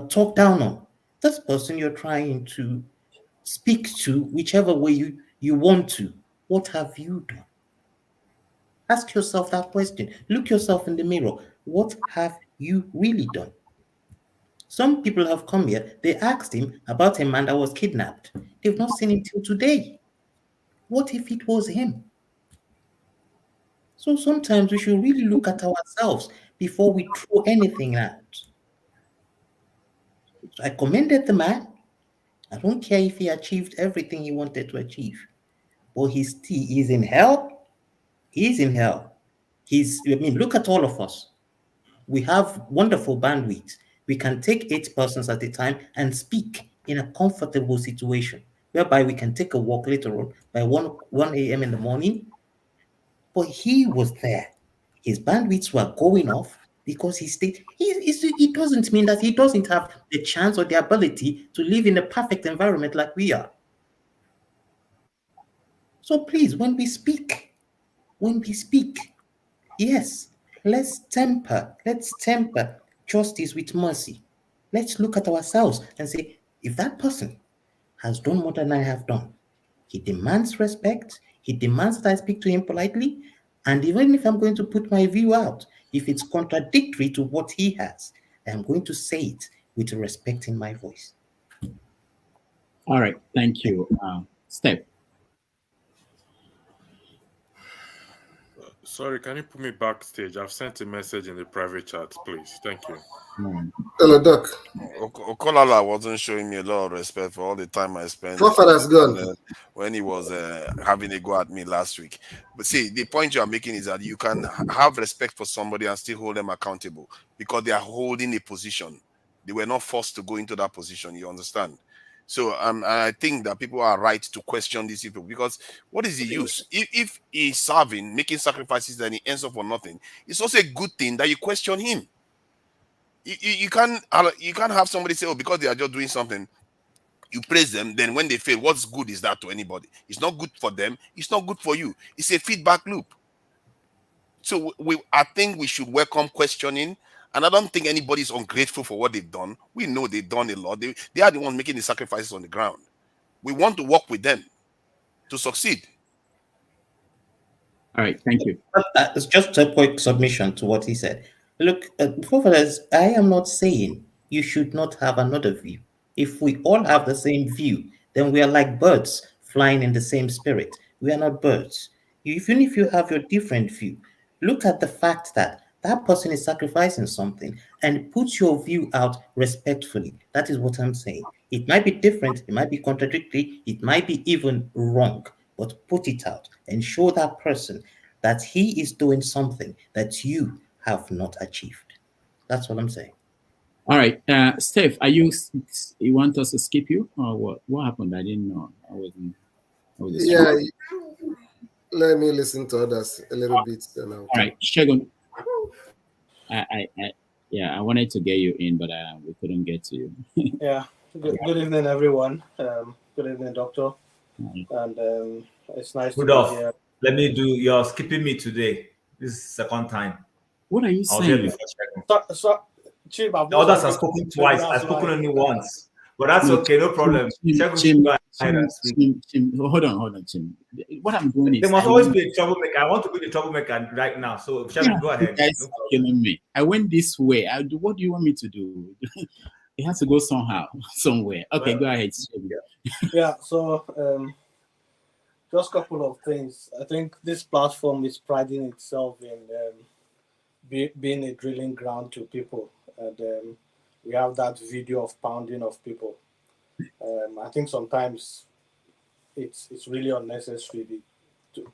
talk down on, this person you're trying to speak to, whichever way you want to, what have you done? Ask yourself that question. Look yourself in the mirror. What have you really done? Some people have come here, they asked him about a man that was kidnapped. They've not seen him till today. What if it was him? So sometimes we should really look at ourselves before we throw anything out. So I commended the man. I don't care if he achieved everything he wanted to achieve, but he's in hell. He's in hell. Look at all of us. we have wonderful bandwidth. We can take 8 persons at a time and speak in a comfortable situation, whereby we can take a walk later on by 1 a.m. in the morning. But he was there. His bandwidths were going off because he stayed. It doesn't mean that he doesn't have the chance or the ability to live in a perfect environment like we are. So please, when we speak, yes, let's temper justice with mercy. Let's look at ourselves and say, if that person has done more than I have done, he demands respect, he demands that I speak to him politely, and even if I'm going to put my view out, if it's contradictory to what he has, I'm going to say it with respect in my voice. All right, thank you. Steph. Sorry, can you put me backstage? I've sent a message in the private chat, please. Thank you. Hello, Doc. Okolala wasn't showing me a lot of respect for all the time I spent Forefather's gone. when he was having a go at me last week. But see, the point you are making is that you can have respect for somebody and still hold them accountable because they are holding a position. They were not forced to go into that position. You understand? So I think that people are right to question these people because what is the use? If he's serving, making sacrifices, and he ends up for nothing, it's also a good thing that you question him. You can't have somebody say, oh, because they are just doing something, you praise them, then when they fail, what's good is that to anybody? It's not good for them, it's not good for you. It's a feedback loop. So I think we should welcome questioning, and I don't think anybody's ungrateful for what they've done. We know they've done a lot. They are the ones making the sacrifices on the ground. We want to work with them to succeed. All right, thank you. It's just a quick submission to what he said. Look, Prophets, I am not saying you should not have another view. If we all have the same view, then we are like birds flying in the same spirit. We are not birds. Even if you have your different view, look at the fact that that person is sacrificing something and put your view out respectfully. That is what I'm saying. It might be different, it might be contradictory, it might be even wrong, but put it out and show that person that he is doing something that you have not achieved. That's what I'm saying. All right, Steph, you want us to skip you or what? What happened? I didn't know. I wasn't. Yeah, let me listen to others a little bit. All right, Shegun. I wanted to get you in, but we couldn't get to you. Yeah. Good evening, everyone. Good evening, Doctor. And it's nice to be here. Let me do. You're skipping me today. This is the second time. What are you saying? Chief, the others have spoken twice. I've spoken only once. But that's okay, no problem. Hold on, Chim. What I'm doing is there must always be a troublemaker. I want to be the troublemaker right now. So go ahead. You guys are killing me. I went this way. What do you want me to do? It has to go somehow, somewhere. Okay, go ahead. Yeah, so just a couple of things. I think this platform is priding itself in being a drilling ground to people. And we have that video of pounding of people. I think sometimes it's really unnecessary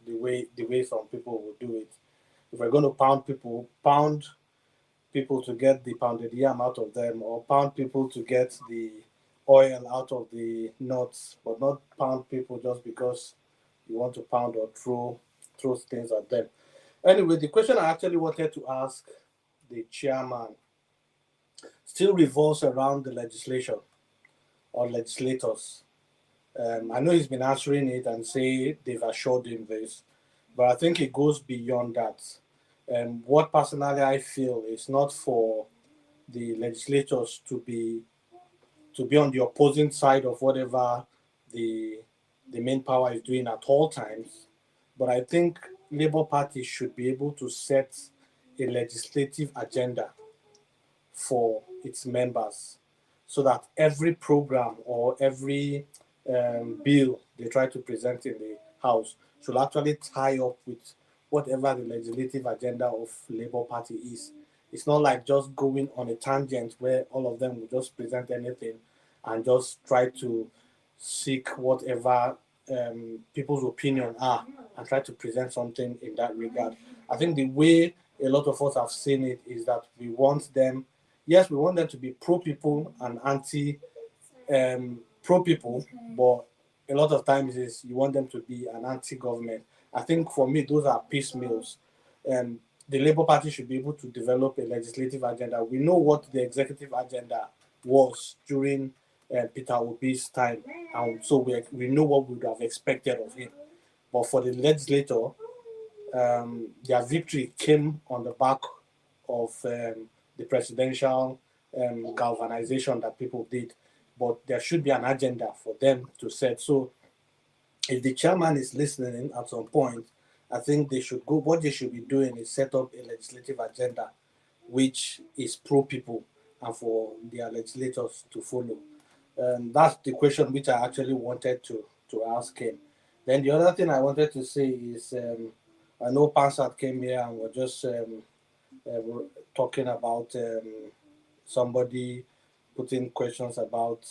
the way some people will do it. If we're going to pound people to get the pounded yam out of them, or pound people to get the oil out of the nuts, but not pound people just because you want to pound or throw things at them. Anyway, the question I actually wanted to ask the chairman still revolves around the legislation or legislators. I know he's been answering it and say they've assured him this, but I think it goes beyond that. What personally I feel is not for the legislators to be on the opposing side of whatever the main power is doing at all times, but I think Labour Party should be able to set a legislative agenda for its members so that every program or every bill they try to present in the House should actually tie up with whatever the legislative agenda of Labour Party is. It's not like just going on a tangent where all of them will just present anything and just try to seek whatever people's opinion are and try to present something in that regard. I think the way a lot of us have seen it, is that we want them, yes, we want them to be pro-people and pro-people, but a lot of times is you want them to be an anti-government. I think for me, those are piecemeals. The Labour Party should be able to develop a legislative agenda. We know what the executive agenda was during Peter Obi's time, and so we know what we would have expected of him. But for the legislator, their victory came on the back of the presidential galvanization that people did. But there should be an agenda for them to set. So if the chairman is listening at some point, I think they should go. What they should be doing is set up a legislative agenda which is pro-people and for their legislators to follow. That's the question which I actually wanted to ask him. Then the other thing I wanted to say is, I know Pansat came here and we're just talking about somebody putting questions about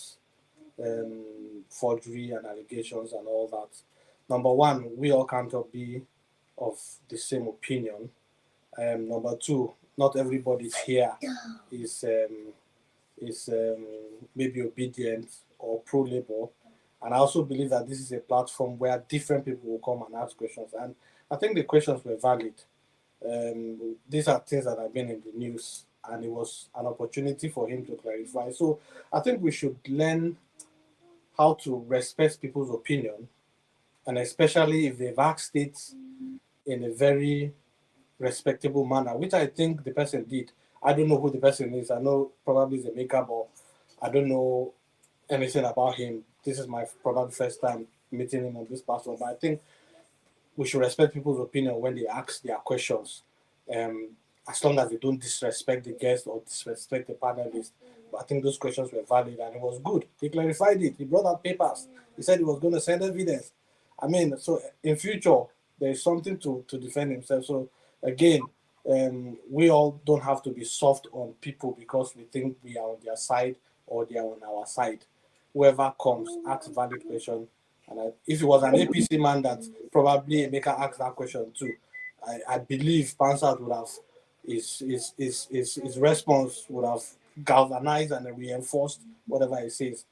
forgery and allegations and all that. Number one, we all can't be of the same opinion. Number two, not everybody here is maybe obedient or pro-labor. And I also believe that this is a platform where different people will come and ask questions. And I think the questions were valid. These are things that have been in the news, and it was an opportunity for him to clarify. So I think we should learn how to respect people's opinion, and especially if they've asked it in a very respectable manner, which I think the person did. I don't know who the person is. I know probably he's a maker, but I don't know anything about him. This is my probably first time meeting him on this platform, but I think we should respect people's opinion when they ask their questions, as long as they don't disrespect the guest or disrespect the panelist. But I think those questions were valid and it was good. He clarified it. He brought out papers. He said he was going to send evidence. I mean, so in future, there is something to defend himself. So again, we all don't have to be soft on people because we think we are on their side or they are on our side. Whoever comes, asks valid question. And if it was an APC man that probably Emeka asked that question too, I believe Pansat would have his response would have galvanized and reinforced whatever he says.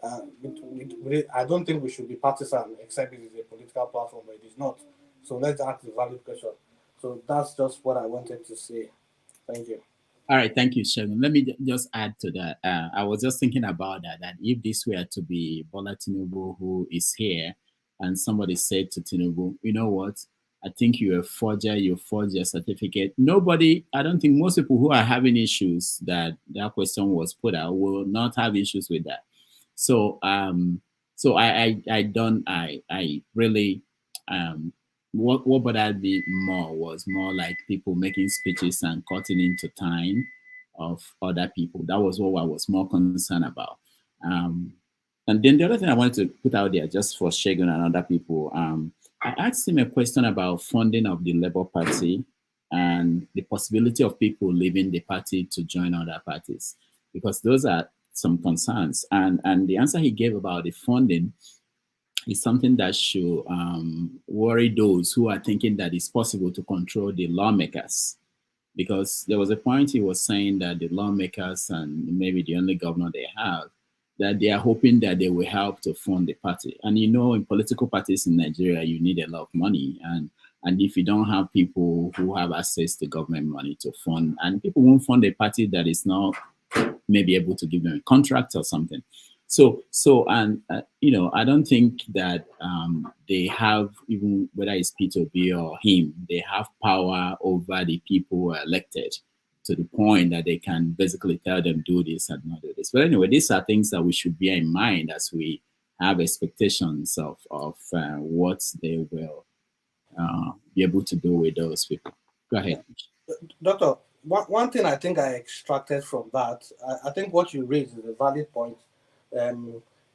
I don't think we should be partisan, except it is a political platform, but it is not. So let's ask the valid question. So that's just what I wanted to say. Thank you. All right, thank you, Sheldon. Let me just add to that. I was just thinking about that if this were to be Bola Tinubu who is here, and somebody said to Tinubu, you know what, I think you're a forger, you forged your certificate. I don't think most people who are having issues that question was put out will not have issues with that. So I really what bothered me more was more like people making speeches and cutting into time of other people. That was what I was more concerned about. And then the other thing I wanted to put out there, just for Shegun and other people, I asked him a question about funding of the Labour Party and the possibility of people leaving the party to join other parties, because those are some concerns. And the answer he gave about the funding is something that should worry those who are thinking that it's possible to control the lawmakers. Because there was a point he was saying that the lawmakers and maybe the only governor they have, that they are hoping that they will help to fund the party. And you know, in political parties in Nigeria, you need a lot of money. And if you don't have people who have access to government money to fund, and people won't fund a party that is not maybe able to give them a contract or something. So I don't think that they have, even whether it's P2B or him, they have power over the people who are elected to the point that they can basically tell them do this and not do this. But anyway, these are things that we should bear in mind as we have expectations of what they will be able to do with those people. Go ahead. Doctor, one thing I think I extracted from that, I think what you raised is a valid point.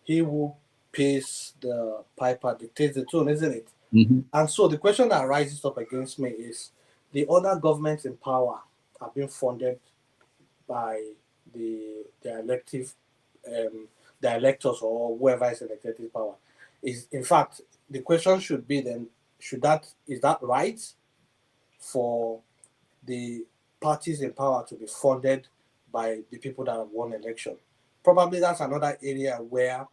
He who pays the piper dictates the tune, isn't it? Mm-hmm. And so the question that rises up against me is the other governments in power are being funded by the elective, the electors or whoever is elected in power. In fact, the question should be then, is that right for the parties in power to be funded by the people that have won election. Probably that's another area where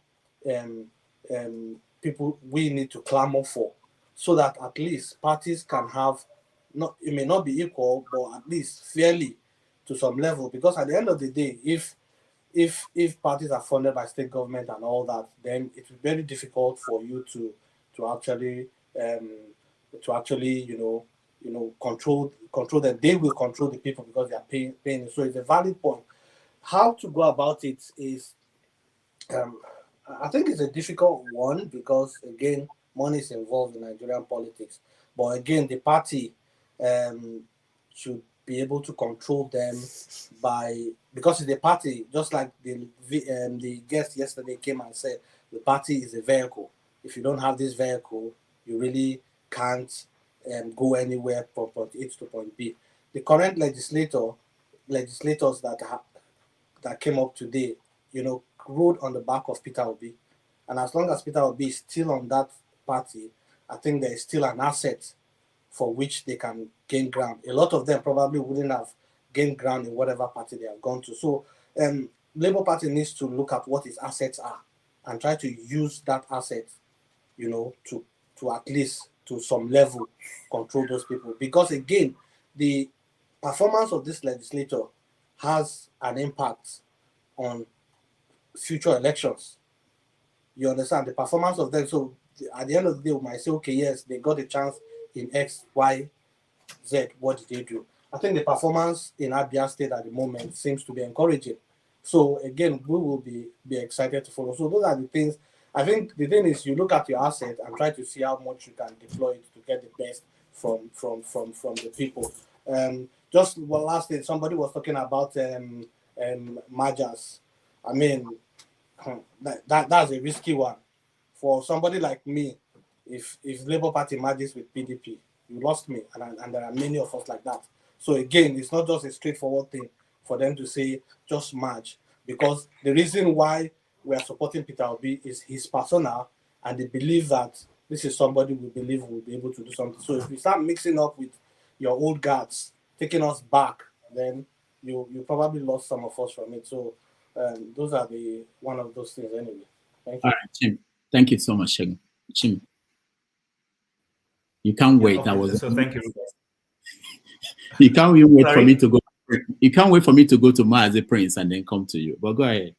we need to clamor for, so that at least parties can have, not, it may not be equal, but at least fairly to some level. Because at the end of the day, if parties are funded by state government and all that, then it's very difficult for you to actually control them. They will control the people because they are paying. So it's a valid point. How to go about it is, I think it's a difficult one, because again, money is involved in Nigerian politics. But again, the party should be able to control them because it's the party, just like the guest yesterday came and said, the party is a vehicle. If you don't have this vehicle, you really can't go anywhere from point A to point B. The current legislators that came up today, rode on the back of Peter Obi. And as long as Peter Obi is still on that party, I think there is still an asset for which they can gain ground. A lot of them probably wouldn't have gained ground in whatever party they have gone to. So Labour Party needs to look at what its assets are and try to use that asset, to at least to some level control those people. Because again, the performance of this legislator has an impact on future elections. You understand? The performance of them. So at the end of the day, we might say, okay, yes, they got a chance in X, Y, Z. What did they do? I think the performance in Abia State at the moment seems to be encouraging. So again, we will be excited to follow. So those are the things. I think the thing is, you look at your asset and try to see how much you can deploy it to get the best from the people. Just one last thing, somebody was talking about mergers. I mean, that's a risky one for somebody like me. If Labour Party merges with PDP, you lost me, and there are many of us like that. So again, it's not just a straightforward thing for them to say just merge, because the reason why we are supporting Peter Obi is his persona, and they believe that this is somebody we believe will be able to do something. So if you start mixing up with your old guards, taking us back, then you probably lost some of us from it. So those are one of those things anyway. Thank you. All right, Chim. Thank you so much, Chim. You can't wait. Okay, so thank you. You can't even wait for Sorry? me to go. You can't wait for me to go to Mazi Prince and then come to you. But go ahead.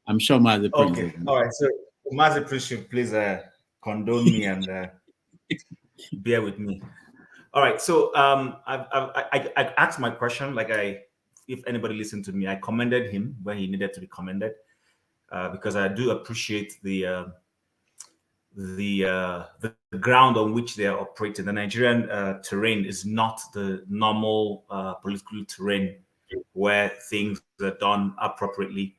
I'm sure Mazi Prince. Okay, all right. So Mazi Prince should please condone me and bear with me. All right. So I asked my question, if anybody listened to me, I commended him when he needed to be commended, because I do appreciate the ground on which they are operating. The Nigerian terrain is not the normal political terrain where things are done appropriately.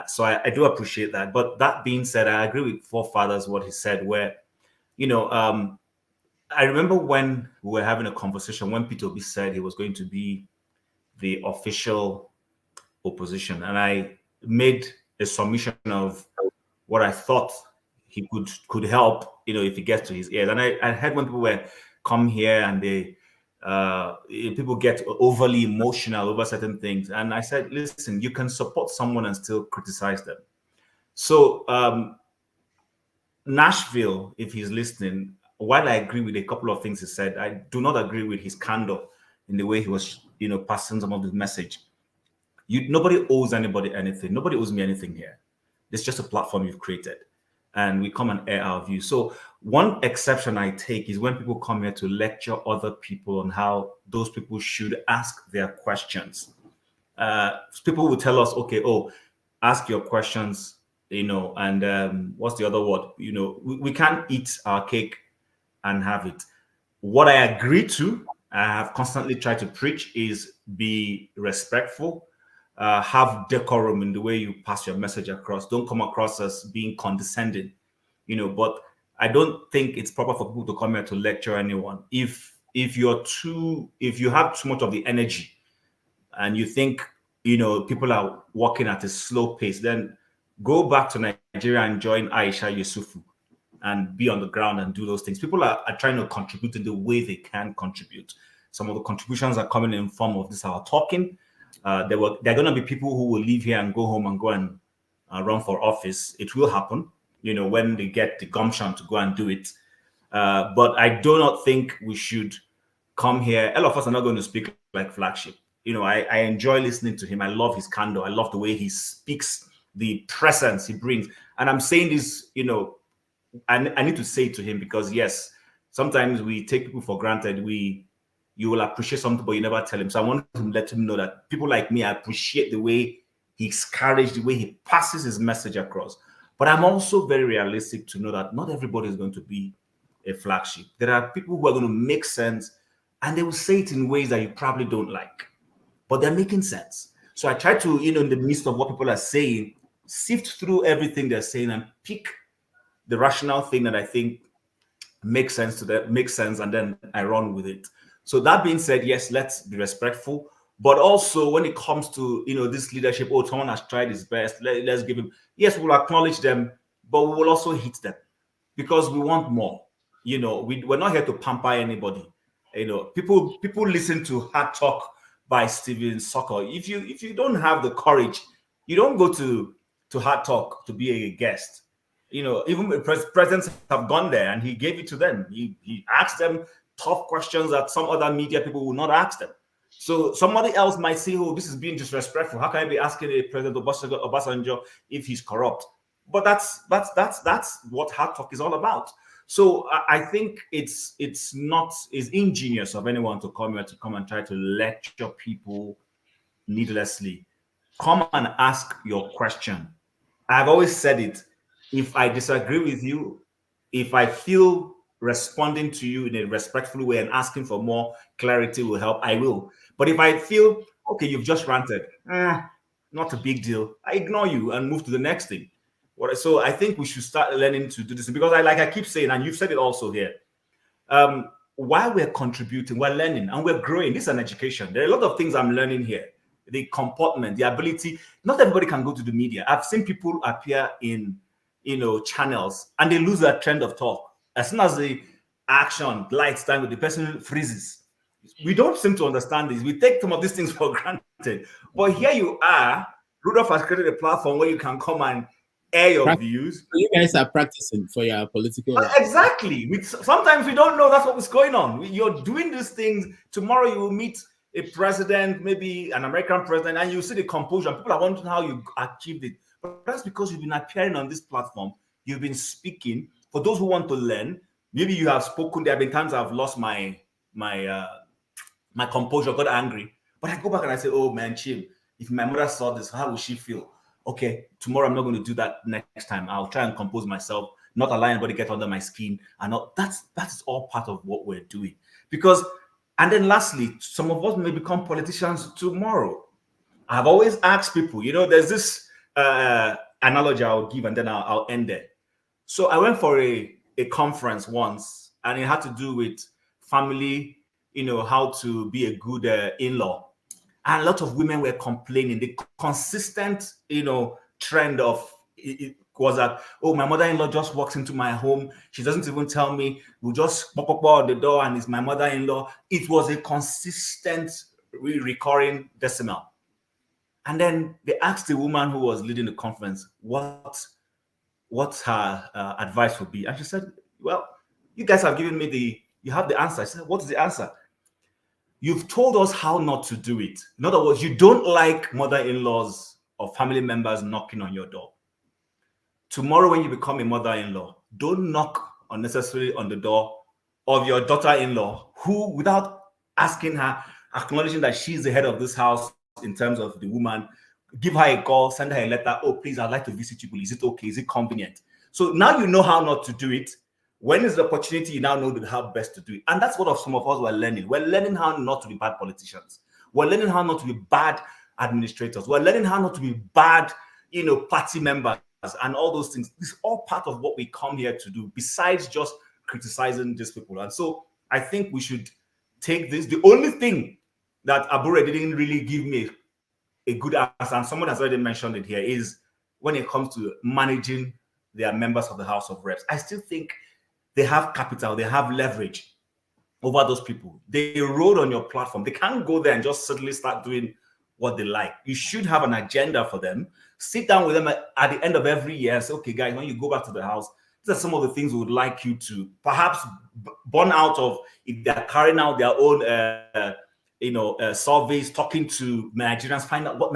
So I do appreciate that. But that being said, I agree with Forefathers what he said, where, I remember when we were having a conversation when Peter Obi said he was going to be the official opposition, and I made a submission of what I thought he could help, if he gets to his ears. And I heard when people were come here and people get overly emotional over certain things. And I said, listen, you can support someone and still criticize them. So Nashville, if he's listening, while I agree with a couple of things he said, I do not agree with his candor in the way he was, passing some of the message. Nobody owes anybody anything. Nobody owes me anything here. It's just a platform you've created, and we come and air our views. So one exception I take is when people come here to lecture other people on how those people should ask their questions. People will tell us, okay, ask your questions, and what's the other word? We can't eat our cake and have it. What I agree to, I have constantly tried to preach, is be respectful, have decorum in the way you pass your message across. Don't come across as being condescending, but I don't think it's proper for people to come here to lecture anyone. If you have too much of the energy and you think, people are walking at a slow pace, then go back to Nigeria and join Aisha Yusufu and be on the ground and do those things. People are trying to contribute in the way they can contribute. Some of the contributions are coming in form of this our talking. There are going to be people who will leave here and go home and go and run for office. It will happen, when they get the gumption to go and do it. But I do not think we should come here. All of us are not going to speak like Flagship. I enjoy listening to him. I love his candor. I love the way he speaks, the presence he brings. And I'm saying this, I need to say it to him because, yes, sometimes we take people for granted. You will appreciate something, but you never tell him. So I want to let him know that people like me, I appreciate the way he's courage, the way he passes his message across. But I'm also very realistic to know that not everybody is going to be a Flagship. There are people who are going to make sense, and they will say it in ways that you probably don't like, but they're making sense. So I try to, in the midst of what people are saying, sift through everything they're saying and pick the rational thing that I think makes sense to them, makes sense, and then I run with it. So that being said, yes, let's be respectful. But also when it comes to, this leadership, someone has tried his best, let's give him, yes, we'll acknowledge them, but we will also hit them because we want more. We're not here to pamper anybody. People listen to Hard Talk by Steven Sokol. If you don't have the courage, you don't go to Hard Talk to be a guest. Even presidents have gone there and he gave it to them. He asked them tough questions that some other media people will not ask them. So somebody else might say, oh, this is being disrespectful. How can I be asking a President Obasanjo if he's corrupt? But that's what Hard Talk is all about. So I think it's ingenious of anyone to come here to come and try to lecture people needlessly. Come and ask your question. I've always said it. If I disagree with you, if I feel responding to you in a respectful way and asking for more clarity will help, I will. But if I feel, okay, you've just ranted, not a big deal, I ignore you and move to the next thing. So I think we should start learning to do this because I keep saying, and you've said it also here, while we're contributing, we're learning and we're growing. This is an education. There are a lot of things I'm learning here. The comportment, the ability. Not everybody can go to the media. I've seen people appear in, channels and they lose their trend of talk. As soon as the action lights time, the person freezes. We don't seem to understand this. We take some of these things for granted. But here you are. Rudolph has created a platform where you can come and air your views. You guys are practicing for your political life. Exactly. Sometimes we don't know that's what's going on. You're doing these things. Tomorrow you will meet a president, maybe an American president, and you see the composure. People are wondering how you achieved it. But that's because you've been appearing on this platform. You've been speaking. For those who want to learn, maybe you have spoken. There have been times I've lost my composure, got angry. But I go back and I say, oh man, Chim, if my mother saw this, how would she feel? Okay, tomorrow I'm not going to do that next time. I'll try and compose myself, not allow anybody get under my skin. And that's all part of what we're doing. And then lastly, some of us may become politicians tomorrow. I've always asked people, there's this analogy I'll give and then I'll end there. So I went for a conference once and it had to do with family, how to be a good in-law. And a lot of women were complaining. The consistent, trend of it was that, oh, my mother-in-law just walks into my home. She doesn't even tell me. We just pop on the door and it's my mother-in-law. It was a consistent, recurring decimal. And then they asked the woman who was leading the conference what her advice would be. And she said, well, you guys have given me you have the answer. I said, what is the answer? You've told us how not to do it. In other words, you don't like mother-in-laws or family members knocking on your door. Tomorrow, when you become a mother-in-law, don't knock unnecessarily on the door of your daughter-in-law, who, without asking her, acknowledging that she's the head of this house in terms of the woman, give her a call, send her a letter. Oh, please, I'd like to visit you. Is it okay? Is it convenient? So now you know how not to do it. When is the opportunity, you now know how best to do it. And that's what some of us were learning. We're learning how not to be bad politicians. We're learning how not to be bad administrators. We're learning how not to be bad, party members and all those things. It's all part of what we come here to do, besides just criticizing these people. And so I think we should take this. The only thing that Abure didn't really give me a good answer, and someone has already mentioned it here, is when it comes to managing their members of the House of Reps. I still think they have capital, they have leverage. over those people. They rode on your platform. They can't go there and just suddenly start doing what they like. You should have an agenda for them. Sit down with them at the end of every year and say, okay, guys, when you go back to the house, these are some of the things we would like you to perhaps burn out of if they're carrying out their own surveys, talking to Nigerians, find out what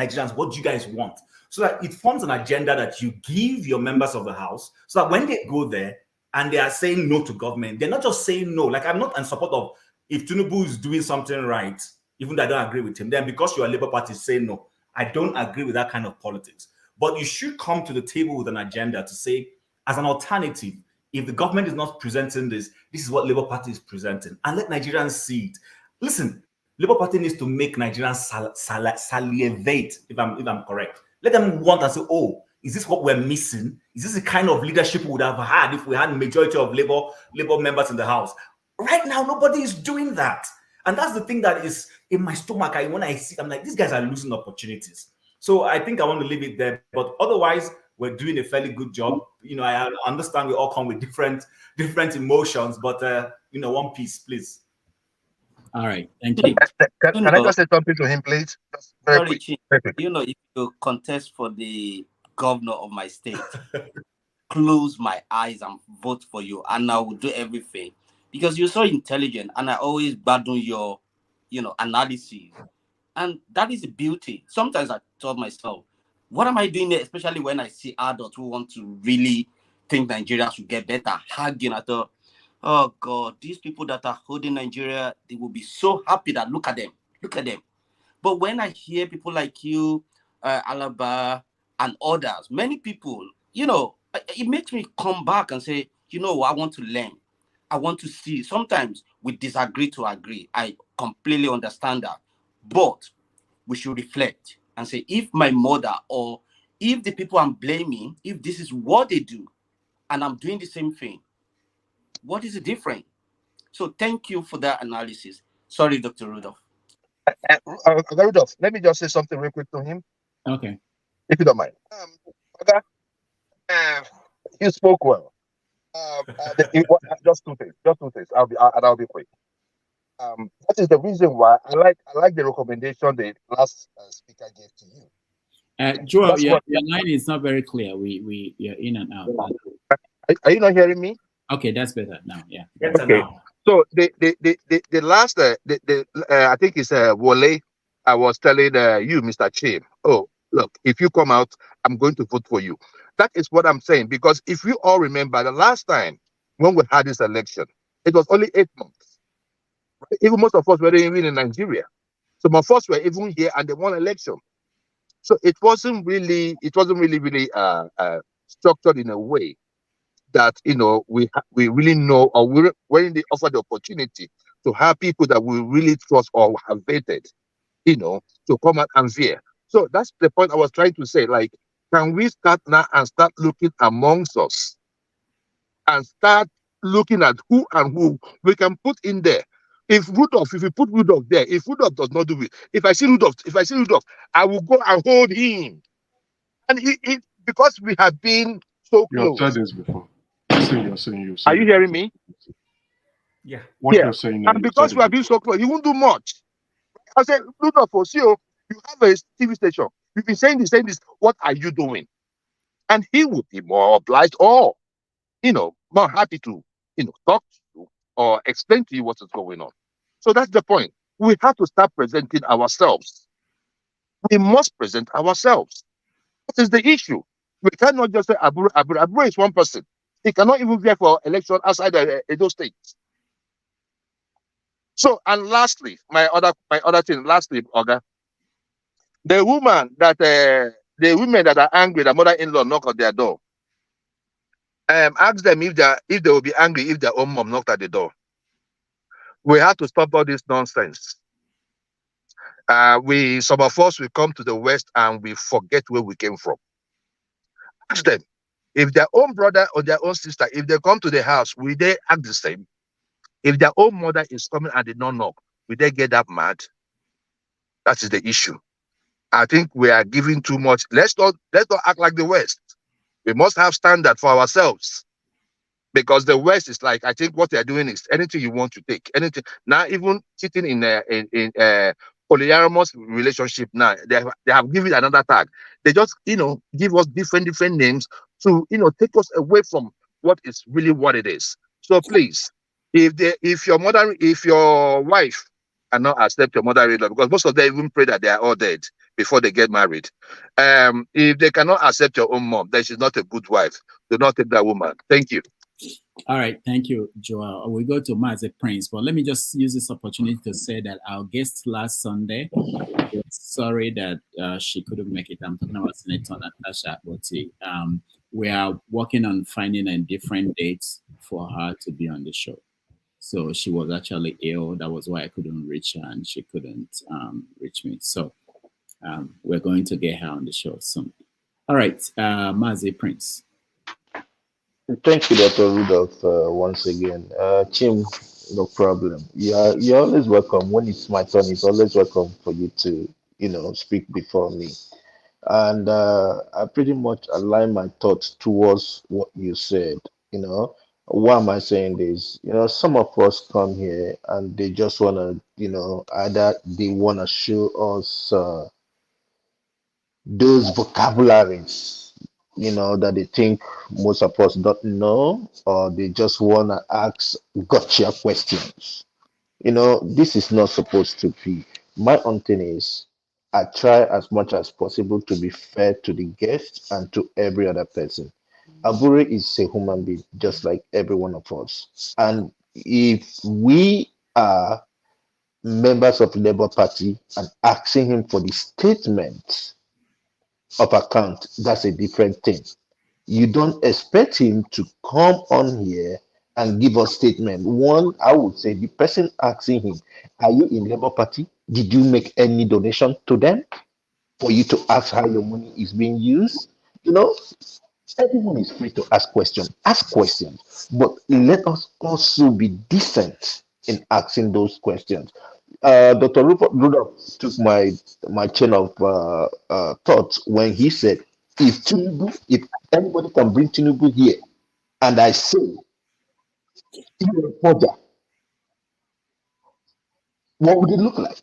do you guys want? So that it forms an agenda that you give your members of the house, so that when they go there and they are saying no to government, they're not just saying no. Like, I'm not in support of if Tinubu is doing something right, even though I don't agree with him, then because you're a Labour Party, say no. I don't agree with that kind of politics. But you should come to the table with an agenda to say, as an alternative, if the government is not presenting this, this is what Labour Party is presenting, and let Nigerians see it. Listen, Labour Party needs to make Nigerians salivate, if I'm correct. Let them want and say, oh, is this what we're missing? Is this the kind of leadership we would have had if we had a majority of Labour members in the House? Right now, nobody is doing that. And that's the thing that is in my stomach. When I see, I'm like, these guys are losing opportunities. So I think I want to leave it there. But otherwise, we're doing a fairly good job. I understand we all come with different emotions, but one piece, please. All right, thank you. Can I just say something to him, please? Just very quick. If you contest for the governor of my state, close my eyes and vote for you, and I will do everything because you're so intelligent, and I always battle your, analysis, and that is the beauty. Sometimes I told myself, what am I doing there? Especially when I see adults who want to really think Nigeria should get better, hugging. I thought, oh God, these people that are holding Nigeria, they will be so happy that look at them. But when I hear people like you, Alaba, and others, many people, it makes me come back and say, I want to learn. I want to see. Sometimes we disagree to agree. I completely understand that. But we should reflect and say, if my mother or if the people I'm blaming, if this is what they do, and I'm doing the same thing, what is the difference? So thank you for that analysis. Sorry, Dr. Rudolph. Rudolph, let me just say something real quick to him. Okay. If you don't mind. You spoke well. Just two things. I'll be quick. That is the reason why I like the recommendation the last speaker gave to you. Joel, your line is not very clear. You're in and out. Are you not hearing me? Okay, that's better now. Yeah. Okay. So the last I think it's Wole. I was telling you, Mr. Chim. Oh, look, if you come out, I'm going to vote for you. That is what I'm saying, because if you all remember the last time when we had this election, it was only 8 months. Right? Even most of us were even in Nigeria. Some of us were even here and they won election. So it wasn't really structured in a way that we really know, or when they offer the opportunity to have people that we really trust or have vetted, to come out and veer. So that's the point I was trying to say. Like, can we start now and start looking amongst us and start looking at who we can put in there? If we put Rudolph there, if Rudolph does not do it, if I see Rudolph, I will go and hold him. And because we have been so close. You have said this before. You're saying. Are you hearing me? Yeah. What you're saying now, and because we have been so close, he won't do much. I said, Rudolph, you have a TV station. You've been saying this. What are you doing? And he would be more obliged or, more happy to, talk to you or explain to you what is going on. So that's the point. We have to start presenting ourselves. We must present ourselves. What is the issue? We cannot just say Abure. Abure is one person. He cannot even be for election outside those states. So, and lastly, my other thing, Oga, the women that are angry, the mother-in-law knock on their door. Ask them if they will be angry if their own mom knocked at the door. We have to stop all this nonsense. Some of us will come to the West and we forget where we came from. Ask them if their own brother or their own sister, if they come to the house, will they act the same? If their own mother is coming and they don't knock, will they get that mad? That is the issue. I think we are giving too much. Let's not act like the West. We must have standard for ourselves. Because the West is like, I think what they're doing is anything you want to take, anything. Now, even sitting in a polyamorous relationship now, they have given it another tag. They just, give us different names to, take us away from what is really what it is. So please, if your wife cannot accept your mother-in-law, because most of them even pray that they are all dead before they get married. If they cannot accept your own mom, then she's not a good wife. Do not take that woman. Thank you. All right, thank you, Joel. We go to Mazi Prince, but let me just use this opportunity to say that our guest last Sunday, sorry that she couldn't make it. I'm talking about Senator Natasha Oti. We are working on finding a different date for her to be on the show. So she was actually ill. That was why I couldn't reach her, and she couldn't reach me. So we're going to get her on the show soon. All right, Mazi Prince. Thank you, Dr. Rudolph, once again. Chim, no problem. You're always welcome. When it's my turn, it's always welcome for you to, speak before me. And I pretty much align my thoughts towards what you said. Why am I saying this? Some of us come here and they just want to, either they want to show us those vocabularies, that they think most of us don't know, or they just want to ask gotcha questions. This is not supposed to be. My own thing is, I try as much as possible to be fair to the guests and to every other person. Abure is a human being, just like every one of us. And if we are members of the Labour Party and asking him for the statement of account, that's a different thing. You don't expect him to come on here and give us statement. One, I would say the person asking him, are you in Labour Party? Did you make any donation to them for you to ask how your money is being used? Everyone is free to ask questions. Ask questions, but let us also be decent in asking those questions. Dr. Rudolph took my chain of thoughts when he said, if anybody can bring Tinubu here, and I say, you're a forger, what would it look like?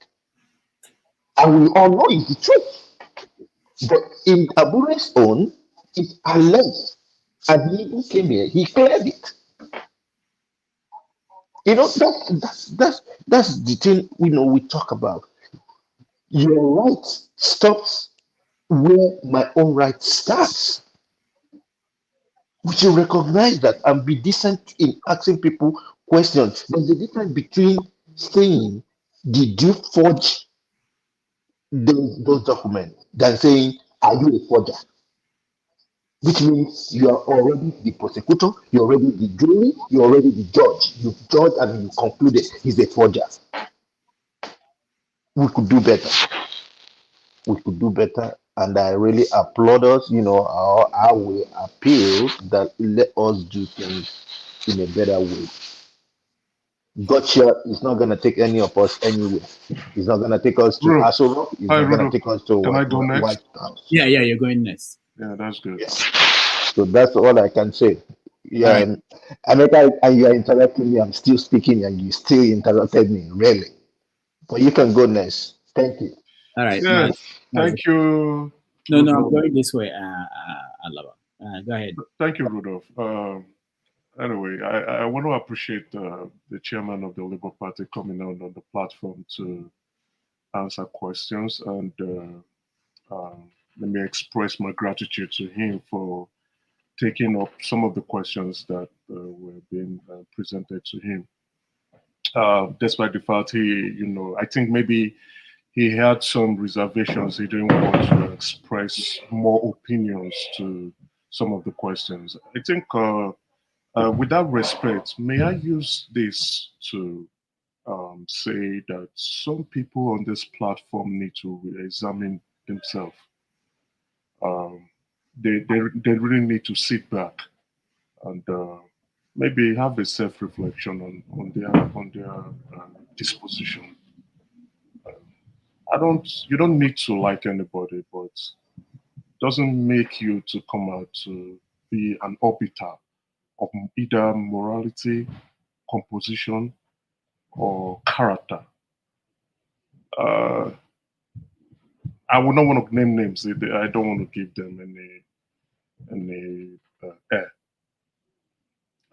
And we all know it's the truth. But in Abure's own, it's alleged, and he even came here, he cleared it. That's the thing we talk about. Your right stops where my own right starts. We should recognize that and be decent in asking people questions. There's a difference between saying, did you forge those documents, than saying, are you a forger? Which means you are already the prosecutor, you're already the jury, you're already the judge. You've judged and you concluded he's a forger. We could do better. We could do better. And I really applaud us, our way appeal that let us do things in a better way. Gotcha is not going to take any of us anywhere. It's not going to take us to Aso Rock. It's not going to take us to White House. Yeah, you're going next. Yeah, that's good. Yeah. So that's all I can say. Yeah, right. America, and you are interrupting me. I'm still speaking, and you still interrupted me. Really, but you can go next. Thank you. All right. Yes. Thank you. No, I'm going this way. Alaba. Go ahead. Thank you, Rudolph. Anyway, I want to appreciate the chairman of the Labour Party coming out on the platform to answer questions, and let me express my gratitude to him for taking up some of the questions that were being presented to him. Despite the fact I think maybe he had some reservations. He didn't want to express more opinions to some of the questions. I think with that respect, may I use this to say that some people on this platform need to examine themselves. They really need to sit back and maybe have a self-reflection on their disposition. You don't need to like anybody, but it doesn't make you to come out to be an arbiter of either morality, composition, or character. I would not want to name names. I don't want to give them any air.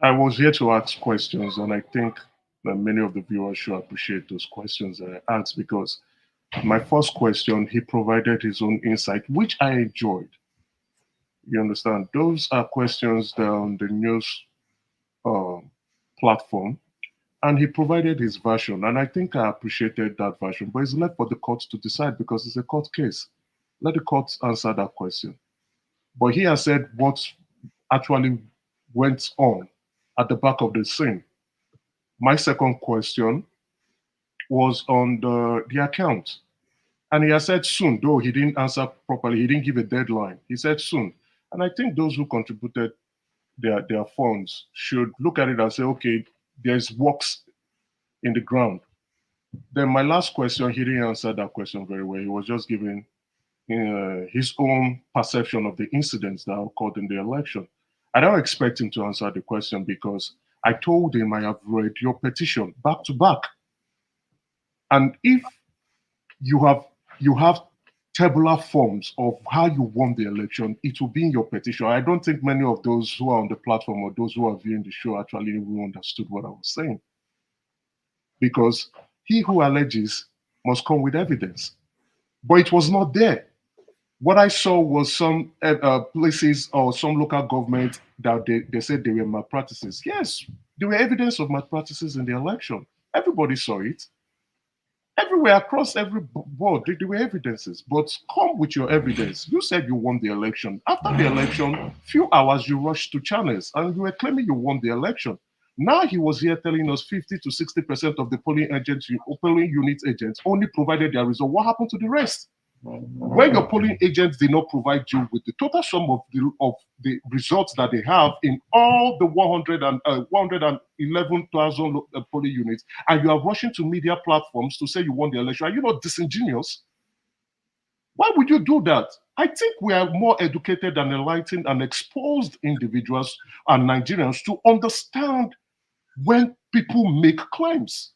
I was here to ask questions, and I think that many of the viewers should appreciate those questions that I asked, because my first question, he provided his own insight, which I enjoyed. You understand? Those are questions that are on the news platform, and he provided his version, and I think I appreciated that version. But it's left for the court to decide, because it's a court case. Let the court answer that question. But he has said what actually went on at the back of the scene. My second question was on the account. And he has said soon, though he didn't answer properly. He didn't give a deadline. He said soon. And I think those who contributed their funds should look at it and say, okay, there's works in the ground. Then my last question, he didn't answer that question very well. He was just giving his own perception of the incidents that occurred in the election. I don't expect him to answer the question, because I told him I have read your petition back to back. And if you have tabular forms of how you won the election, it will be in your petition. I don't think many of those who are on the platform or those who are viewing the show actually even understood what I was saying. Because he who alleges must come with evidence. But it was not there. What I saw was some places or some local government that they said they were malpractices. Yes, there were evidence of malpractices in the election. Everybody saw it. Everywhere, across every board, there were evidences. But come with your evidence. You said you won the election. After the election, few hours, you rushed to channels and you were claiming you won the election. Now he was here telling us 50 to 60% of the polling unit agents only provided their result. What happened to the rest? When your polling agents did not provide you with the total sum of the results that they have in all the 111,000 polling units, and you are rushing to media platforms to say you won the election, are you not disingenuous? Why would you do that? I think we are more educated and enlightened and exposed individuals and Nigerians to understand when people make claims.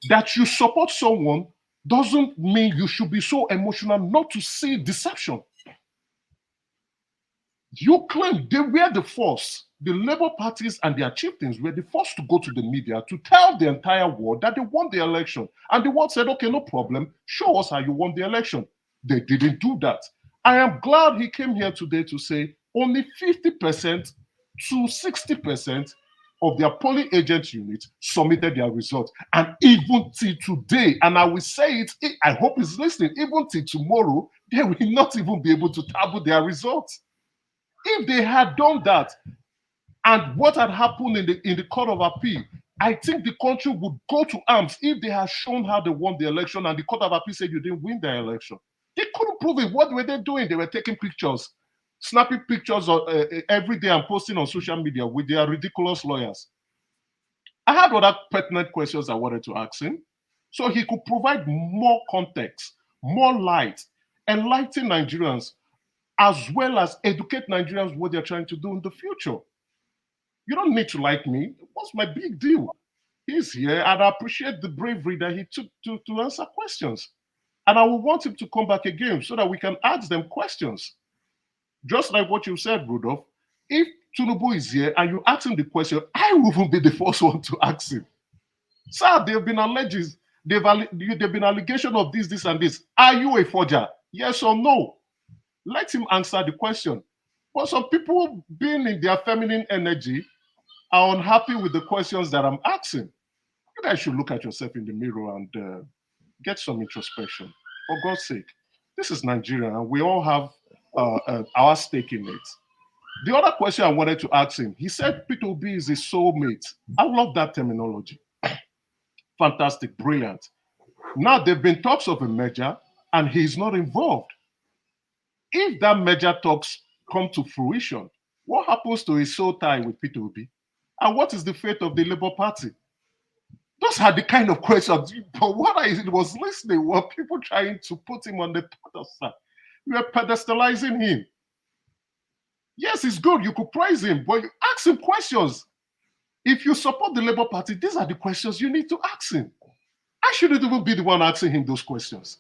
That you support someone doesn't mean you should be so emotional not to see deception. You claim they were the first, the Labour parties and their chieftains were the first to go to the media to tell the entire world that they won the election. And the world said, okay, no problem, show us how you won the election. They didn't do that. I am glad he came here today to say only 50% to 60% of their polling agent unit submitted their results. And even till today, and I will say it, I hope he's listening, even till tomorrow, they will not even be able to tabble their results. If they had done that, and what had happened in the Court of Appeal, I think the country would go to arms if they had shown how they won the election and the Court of Appeal said you didn't win the election. They couldn't prove it. What were they doing? They were taking pictures, snapping pictures every day and posting on social media with their ridiculous lawyers. I had other pertinent questions I wanted to ask him, so he could provide more context, more light, enlighten Nigerians, as well as educate Nigerians what they're trying to do in the future. You don't need to like me. What's my big deal? He's here, and I appreciate the bravery that he took to answer questions. And I will want him to come back again so that we can ask them questions. Just like what you said, Rudolph, if Tinubu is here and you ask him the question, I will even be the first one to ask him. Sir, there have been allegations, there have been allegations of this, and this. Are you a forger? Yes or no? Let him answer the question. But some people, being in their feminine energy, are unhappy with the questions that I'm asking. You guys should look at yourself in the mirror and get some introspection. For God's sake, this is Nigeria, and we all have our stake in it. The other question I wanted to ask him, he said Peter Obi is his soulmate. I love that terminology. Fantastic, brilliant. Now, there have been talks of a merger, and he's not involved. If that merger talks come to fruition, what happens to his soul tie with Peter Obi? And what is the fate of the Labour Party? Those are the kind of questions. But what I was listening were people trying to put him on the pedestal. We are pedestalizing him. Yes, it's good. You could praise him, but you ask him questions. If you support the Labour Party, these are the questions you need to ask him. I shouldn't even be the one asking him those questions.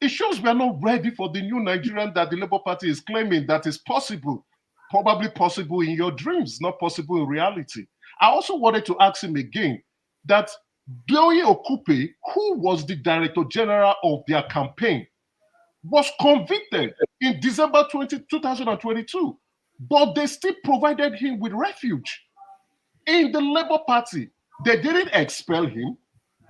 It shows we are not ready for the new Nigerian that the Labour Party is claiming that is possible. Probably possible in your dreams, not possible in reality. I also wanted to ask him again that Doye Okupe, who was the Director General of their campaign, was convicted in December 2022, but they still provided him with refuge. In the Labour Party, they didn't expel him,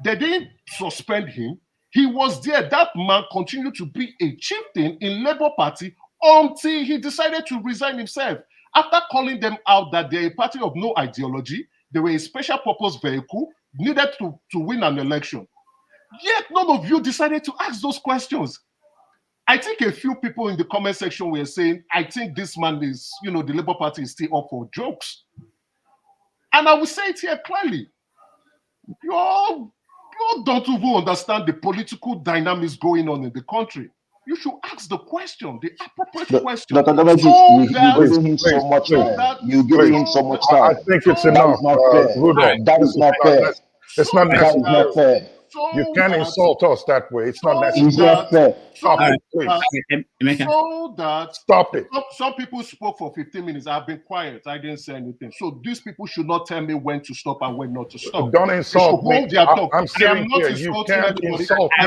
they didn't suspend him. He was there. That man continued to be a chieftain in Labour Party until he decided to resign himself. After calling them out that they're a party of no ideology, they were a special purpose vehicle needed to win an election. Yet none of you decided to ask those questions. I think a few people in the comment section were saying, I think this man is, the Labour Party is still up for jokes. And I will say it here clearly. You all don't even understand the political dynamics going on in the country. You should ask the question, the appropriate question. Dr. Damaji, you're giving him so much time. You're giving him so much time. I think it's enough, Rudolph. That is not fair. It's not That is necessary. not fair. You can't insult us that way. It's not necessary. It's not fair. Stop it, please. So that Stop it. Some people spoke for 15 minutes. I've been quiet. I didn't say anything. So these people should not tell me when to stop and when not to stop. Don't insult me. I'm sitting here. You can't insult me.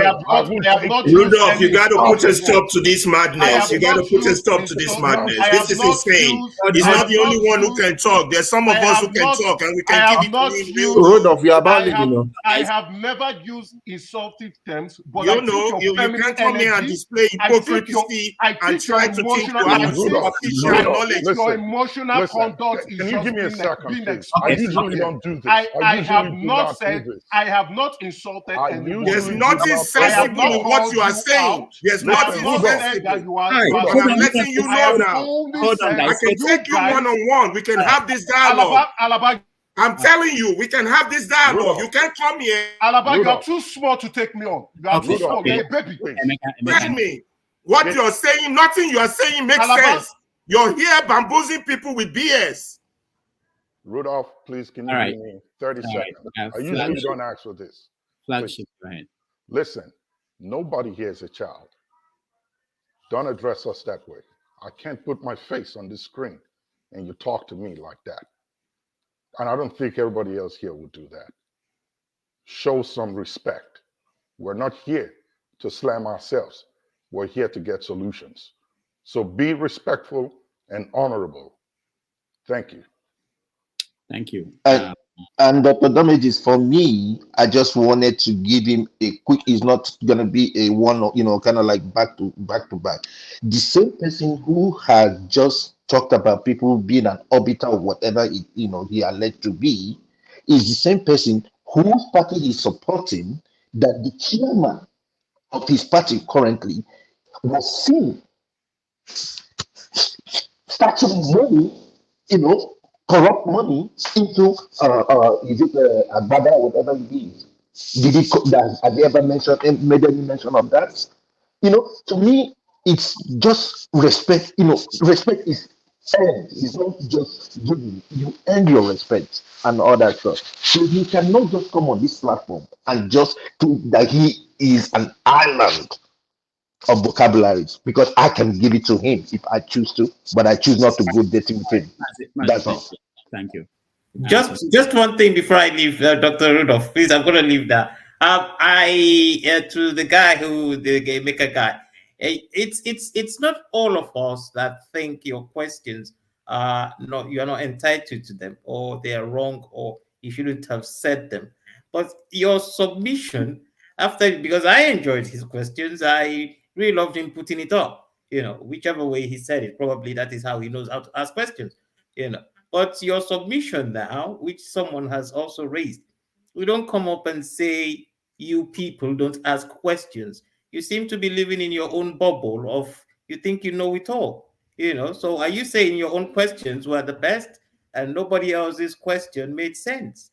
Rudolph, you got to put a stop to this madness. You got to put a stop to this madness. This is insane. He's not the only one who can talk. There's some of us who can talk, and we can give it to him. Rudolph, you are about I have never used insultive terms, but you can't come here and display hypocrisy and try to think you have superficial knowledge. Your emotional conduct is can you give me a second, being please? I usually don't do this. I have not insulted anyone. There's nothing sensible in what you are saying. There's nothing sensible. I'm letting you know now. I can take you one-on-one. We can have this dialogue. I'm telling you, we can have this dialogue. You can't come here. Alaba, you are too small to take me on. You are too small. You're a baby. Tell me, what you're saying, nothing you are saying makes sense. You're here bamboozling people with BS. Rudolph, please, can you give me 30 seconds? I usually don't ask for this. Flagship, go ahead. Listen, nobody here is a child. Don't address us that way. I can't put my face on this screen and you talk to me like that. And I don't think everybody else here would do that. Show some respect. We're not here to slam ourselves. We're here to get solutions. So be respectful and honorable. Thank you. Thank you. And Dr. Damages, for me, I just wanted to give him a quick, it's not going to be a one, kind of like back to back. The same person who had just talked about people being an arbiter or whatever, he alleged to be, is the same person whose party he's supporting, that the chairman of his party currently was seen starting money, corrupt money into is it Agbada or whatever it is? Have they ever made any mention of that? To me, it's just respect. Respect is earned. It's not just given. You earn your respect and all that stuff. So he cannot just come on this platform and just think that he is an island of vocabularies, because I can give it to him if I choose to, but I choose not to go dating with him. That's all. Thank you. Just one thing before I leave, Dr. Rudolph, please, I'm going to leave that. To the guy the game maker guy, it's not all of us that think your questions you're not entitled to them, or they are wrong, or you shouldn't have said them. But your submission because I enjoyed his questions, I really loved him putting it up. Whichever way he said it, probably that is how he knows how to ask questions. But your submission now, which someone has also raised, we don't come up and say you people don't ask questions. You seem to be living in your own bubble of you think you know it all. So are you saying your own questions were the best and nobody else's question made sense?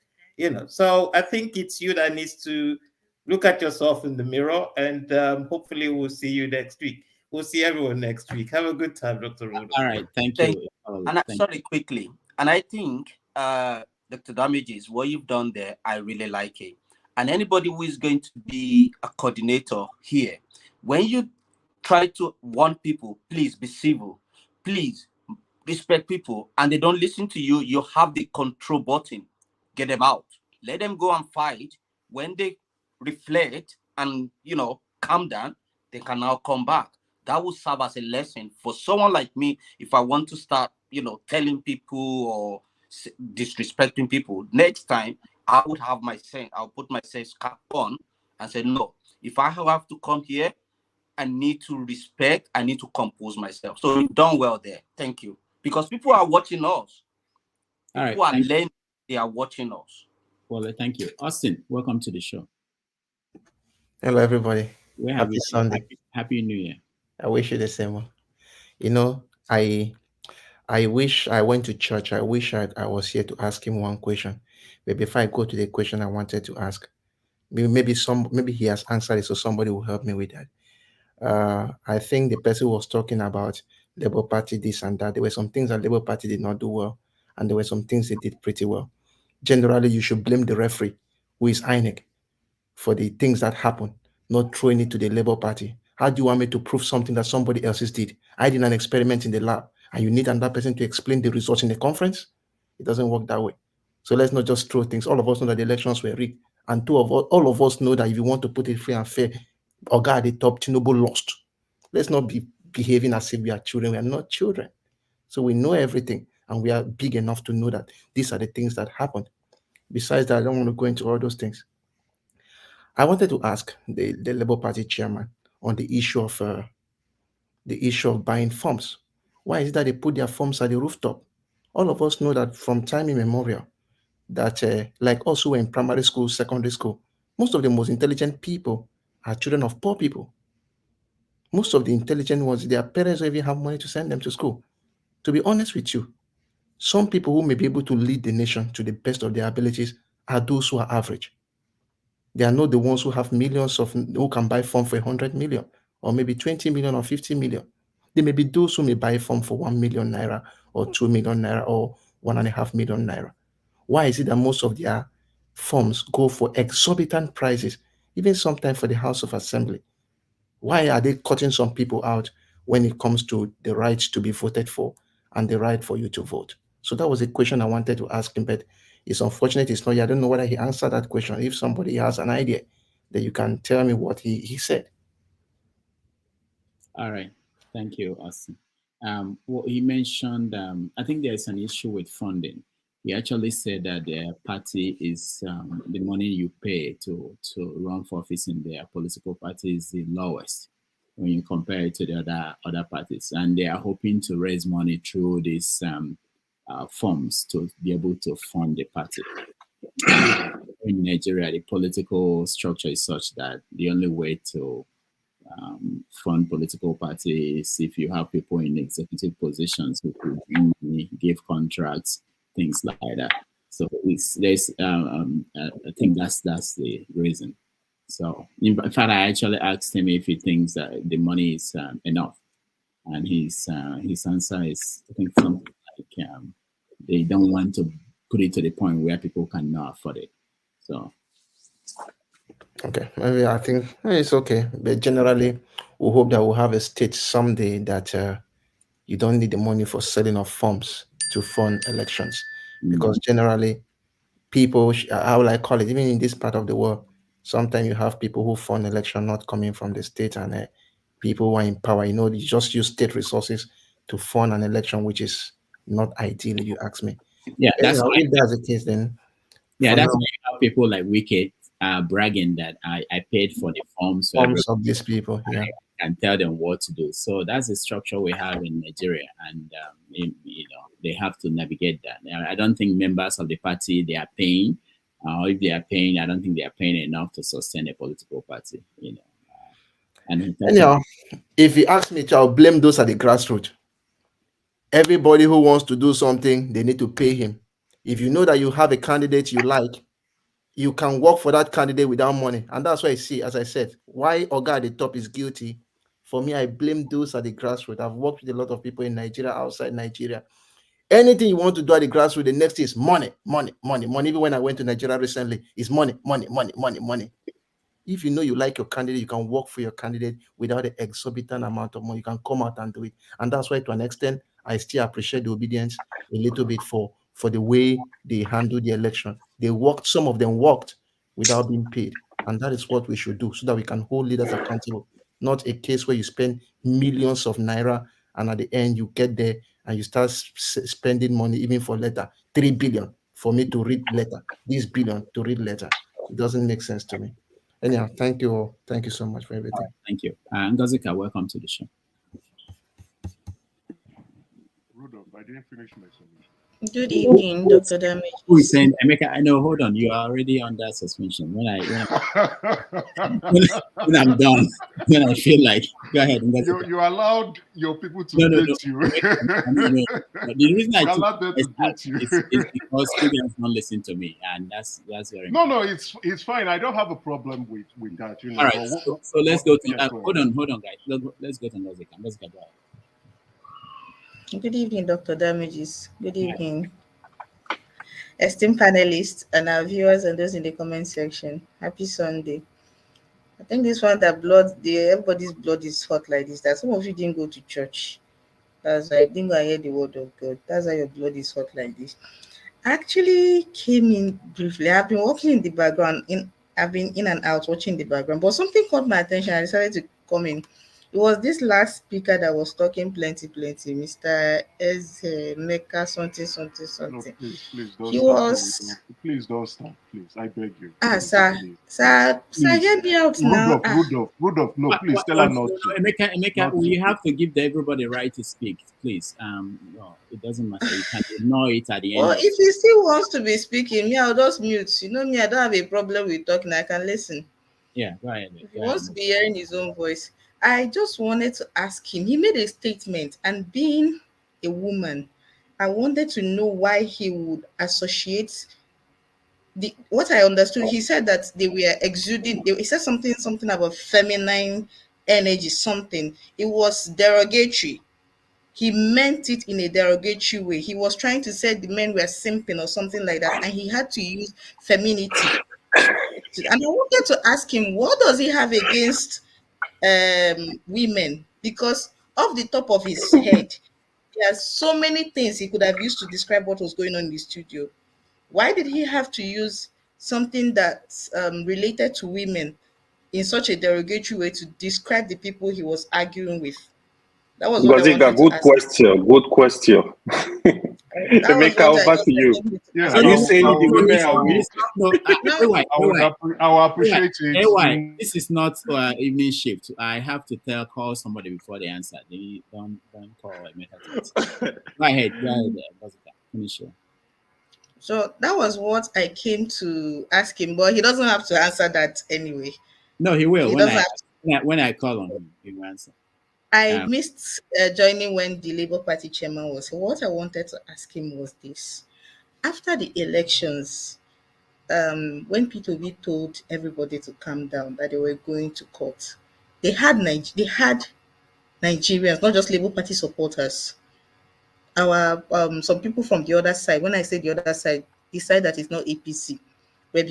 So I think it's you that needs to look at yourself in the mirror, and hopefully we'll see you next week. We'll see everyone next week. Have a good time, Dr. Rudolph. All right. Thank you. And sorry, quickly. And I think, Dr. Damages, what you've done there, I really like it. And anybody who is going to be a coordinator here, when you try to warn people, please be civil, please respect people, and they don't listen to you, you have the control button. Get them out. Let them go and fight. When they reflect and, calm down, they can now come back. That will serve as a lesson for someone like me. If I want to start, telling people or disrespecting people, next time I would have my sense. I'll put my sense cap on and say, no, if I have to come here, I need to respect, I need to compose myself. So you've done well there. Thank you. Because people are watching us. People are learning, they are watching us. Well, thank you. Austin, welcome to the show. Hello, everybody. Happy Sunday. Happy New Year. I wish you the same one. I wish I went to church. I wish I was here to ask him one question. But before I go to the question I wanted to ask, maybe he has answered it, so somebody will help me with that. I think the person was talking about Labour Party, this and that. There were some things that Labour Party did not do well, and there were some things they did pretty well. Generally, you should blame the referee, who is INEC, for the things that happen, not throwing it to the Labour Party. How do you want me to prove something that somebody else did? I did an experiment in the lab, and you need another person to explain the results in the conference? It doesn't work that way. So let's not just throw things. All of us know that the elections were rigged, and all of us know that if you want to put it free and fair, Oga at the top, Tinubu lost. Let's not be behaving as if we are children. We are not children. So we know everything, and we are big enough to know that these are the things that happened. Besides that, I don't want to go into all those things. I wanted to ask the Labour Party chairman on the issue of buying forms. Why is it that they put their forms at the rooftop? All of us know that from time immemorial, that like us who were in primary school, secondary school, most of the most intelligent people are children of poor people. Most of the intelligent ones, their parents don't even have money to send them to school. To be honest with you, some people who may be able to lead the nation to the best of their abilities are those who are average. They are not the ones who have millions who can buy form for 100 million or maybe 20 million or 50 million. They may be those who may buy form for 1 million naira or 2 million naira or 1.5 million naira. Why is it that most of their forms go for exorbitant prices, even sometimes for the House of Assembly? Why are they cutting some people out when it comes to the right to be voted for and the right for you to vote? So that was a question I wanted to ask him, but it's unfortunate it's not here. I don't know whether he answered that question. If somebody has an idea, that you can tell me what he said. All right. Thank you, Austin. Well, he mentioned, I think there's an issue with funding. He actually said that their party is, the money you pay to run for office in their political party is the lowest when you compare it to the other parties. And they are hoping to raise money through these forms to be able to fund the party. In Nigeria, the political structure is such that the only way to fund political parties if you have people in executive positions who could bring money, give contracts, things like that. So I think that's the reason. So in fact, I actually asked him if he thinks that the money is enough, and his answer is, I think, something like they don't want to put it to the point where people cannot afford it. So. Okay, maybe I think it's okay, but generally, we hope that we'll have a state someday that you don't need the money for selling of forms to fund elections, because generally, people, how will I call it, even in this part of the world, sometimes you have people who fund election not coming from the state, and people who are in power, you just use state resources to fund an election, which is not ideal, if you ask me. Yeah, that's anyhow, if that's the case, then yeah, that's now, why you have people like Wicked bragging that I paid for the forms. forms of these people, yeah. And tell them what to do. So that's the structure we have in Nigeria, and they have to navigate that. I don't think members of the party they are paying. If they are paying, I don't think they are paying enough to sustain a political party. And anyhow, if you ask me, I'll blame those at the grassroots. Everybody who wants to do something, they need to pay him. If you know that you have a candidate you like, you can work for that candidate without money. And that's why I see, as I said, why Oga at the top is guilty. For me, I blame those at the grassroots. I've worked with a lot of people in Nigeria, outside Nigeria. Anything you want to do at the grassroots, the next is money, money, money, money. Even when I went to Nigeria recently, it's money, money, money, money, money. If you know you like your candidate, you can work for your candidate without the exorbitant amount of money. You can come out and do it. And that's why, to an extent, I still appreciate the obedience a little bit for the way they handled the election. They worked, some of them worked without being paid. And that is what we should do so that we can hold leaders accountable. Not a case where you spend millions of naira and at the end you get there and you start spending money even for letter. 3 billion for me to read letter. This billion to read letter. It doesn't make sense to me. Anyhow, thank you all. Thank you so much for everything. Thank you. Ngozika, welcome to the show. Rudolph, I didn't finish my submission. Good evening, Dr. Damage. Who is saying, Emeka? I know. Hold on, you are already under suspension. When I'm done, when I feel like, go ahead. You allowed your people to date you. The reason I took is because students don't listen to me, and that's very important. No, it's fine. I don't have a problem with that. You know. All right, so let's go to hold on, guys. Let's go to Ngozika. Ngozika, go ahead. Good evening, Dr. Damages. Good evening, esteemed panelists and our viewers and those in the comment section. Happy Sunday. I think this one that everybody's blood is hot like this. That some of you didn't go to church. That's why I didn't go and hear the word of God. That's why your blood is hot like this. I actually came in briefly. I've been working in the background. I've been in and out watching the background, but something caught my attention. I decided to come in. It was this last speaker that was talking plenty, Mr. Meka something. No, please don't He start. was. Please don't start, please. I beg you. Sir, hear me out now. Rudolph, no, please tell her not to. Emeka, we have to give everybody the right to speak, please. No, it doesn't matter. You can ignore it at the end. Well, if he still wants to be speaking, me, I'll just mute. You know me, I don't have a problem with talking. I can listen. Yeah, go ahead. If he wants to be hearing his own voice. I just wanted to ask him. He made a statement, and being a woman, I wanted to know why he would associate what I understood. He said that they were exuding. He said something about feminine energy. Something. It was derogatory. He meant it in a derogatory way. He was trying to say the men were simping or something like that, and he had to use femininity. And I wanted to ask him, what does he have against women? Because off the top of his head, there are so many things he could have used to describe what was going on in the studio. Why did he have to use something that's related to women in such a derogatory way to describe the people he was arguing with? That was what I wanted to ask. Good question. Emeka, over to you. Yeah, are you saying the women are weak? I will appreciate it. This is not evening shift. I have to call somebody before they answer. They don't call Emeka. Go ahead. Finish it. So that was what I came to ask him, but he doesn't have to answer that anyway. No, he will. When I call on him, he will answer. I missed joining when the Labour Party chairman was. So what I wanted to ask him was this. After the elections, when P2B told everybody to calm down, that they were going to court, they had Nigerians, not just Labour Party supporters. Some people from the other side, when I say the other side, the side that is not APC, we're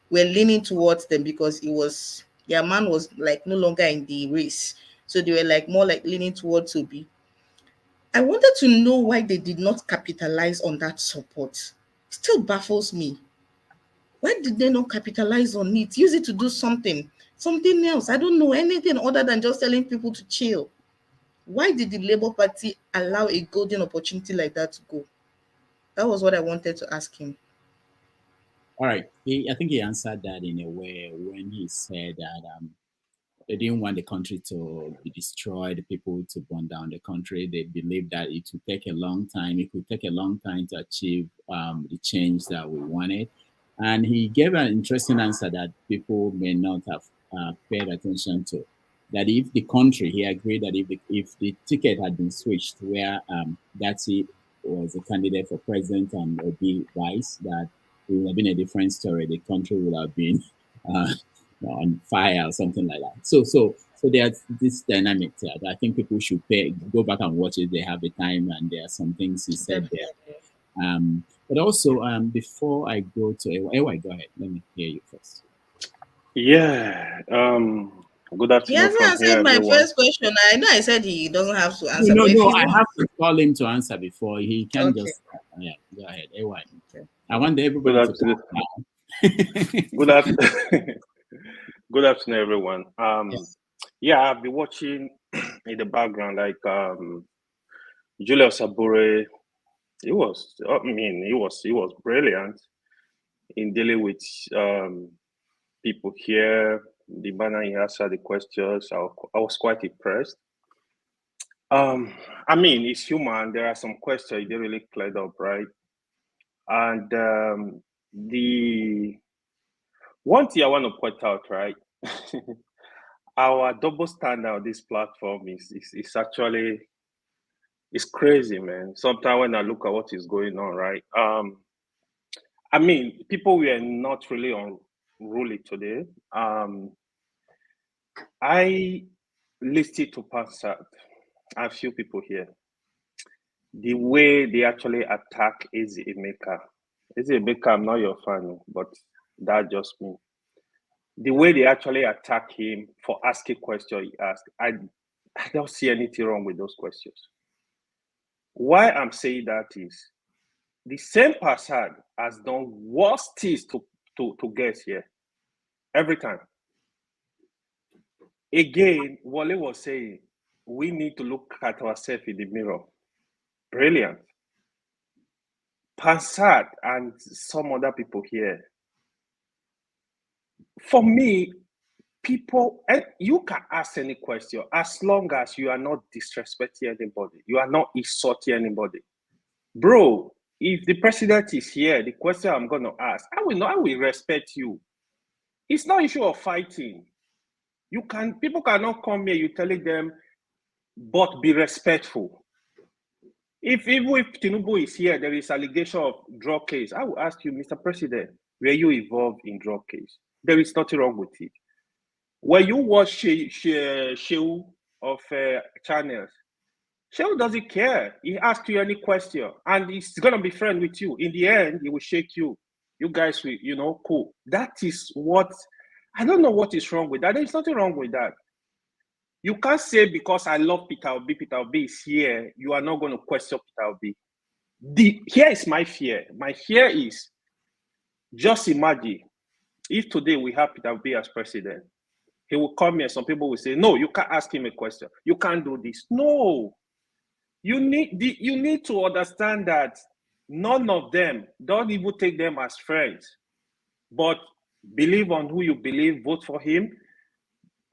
leaning towards them because their man was like no longer in the race. So they were like more like leaning towards Obi. I wanted to know why they did not capitalize on that support. Still baffles me. Why did they not capitalize on it? Use it to do something else. I don't know anything other than just telling people to chill. Why did the Labour Party allow a golden opportunity like that to go? That was what I wanted to ask him. All right. I think he answered that in a way when he said that they didn't want the country to be destroyed, the people to burn down the country. They believed that it would take a long time. It could take a long time to achieve the change that we wanted. And he gave an interesting answer that people may not have paid attention to. That if the country, he agreed that if the ticket had been switched where Dati was a candidate for president and Obi vice, that it would have been a different story. The country would have been on fire or something like that. So So there's this dynamic there that I think people should go back and watch it. They have the time, and there are some things he said there. But also, before I go to AY, go ahead. Let me hear you first. Yeah. Good He afternoon hasn't from here, answered my everyone. first question. I know I said he doesn't have to answer, No, but if no, you I want, have to call him to answer before he can okay. just. Yeah, go ahead, AY. Okay. I want everybody Good to afternoon. calm down. Good afternoon, everyone. Yeah, I've been watching in the background, like Julius Abure. He was brilliant in dealing with people here. The manner he answered the questions, I was quite impressed. I mean, it's human. There are some questions he didn't really cleared up, right? And the one thing I want to point out, right? Our double standard on this platform is actually, it's crazy, man. Sometimes when I look at what is going on, right? I mean, people were not really unruly today. I listened to Pansat, a few people here. The way they actually attack Eze Emeka. Eze Emeka, I'm not your fan, but that's just me. The way they actually attack him for asking questions he asked, I don't see anything wrong with those questions. Why I'm saying that is the same Passad has done worse things to get here every time. Again, Wale was saying we need to look at ourselves in the mirror. Brilliant. Passad and some other people here. For me, people, you can ask any question as long as you are not disrespecting anybody, you are not insulting anybody. Bro, if the president is here, the question I'm going to ask, I will respect you. It's not issue of fighting. People cannot come here, you telling them, but be respectful. Even if Tinubu is here, there is allegation of drug case. I will ask you, Mr. President, were you involved in drug case? There is nothing wrong with it. When you watch Shehu of channels, Shehu doesn't care. He asks you any question, and he's gonna be friend with you. In the end, he will shake you. You guys will, cool. That is what I don't know what is wrong with that. There's nothing wrong with that. You can't say because I love Peter Obi is here, you are not going to question Peter Obi. Here is my fear. My fear is just imagine if today we have Peter Obi as president, he will come here. Some people will say, no, you can't ask him a question. You can't do this. No. You need to understand that none of them, don't even take them as friends, but believe on who you believe, vote for him.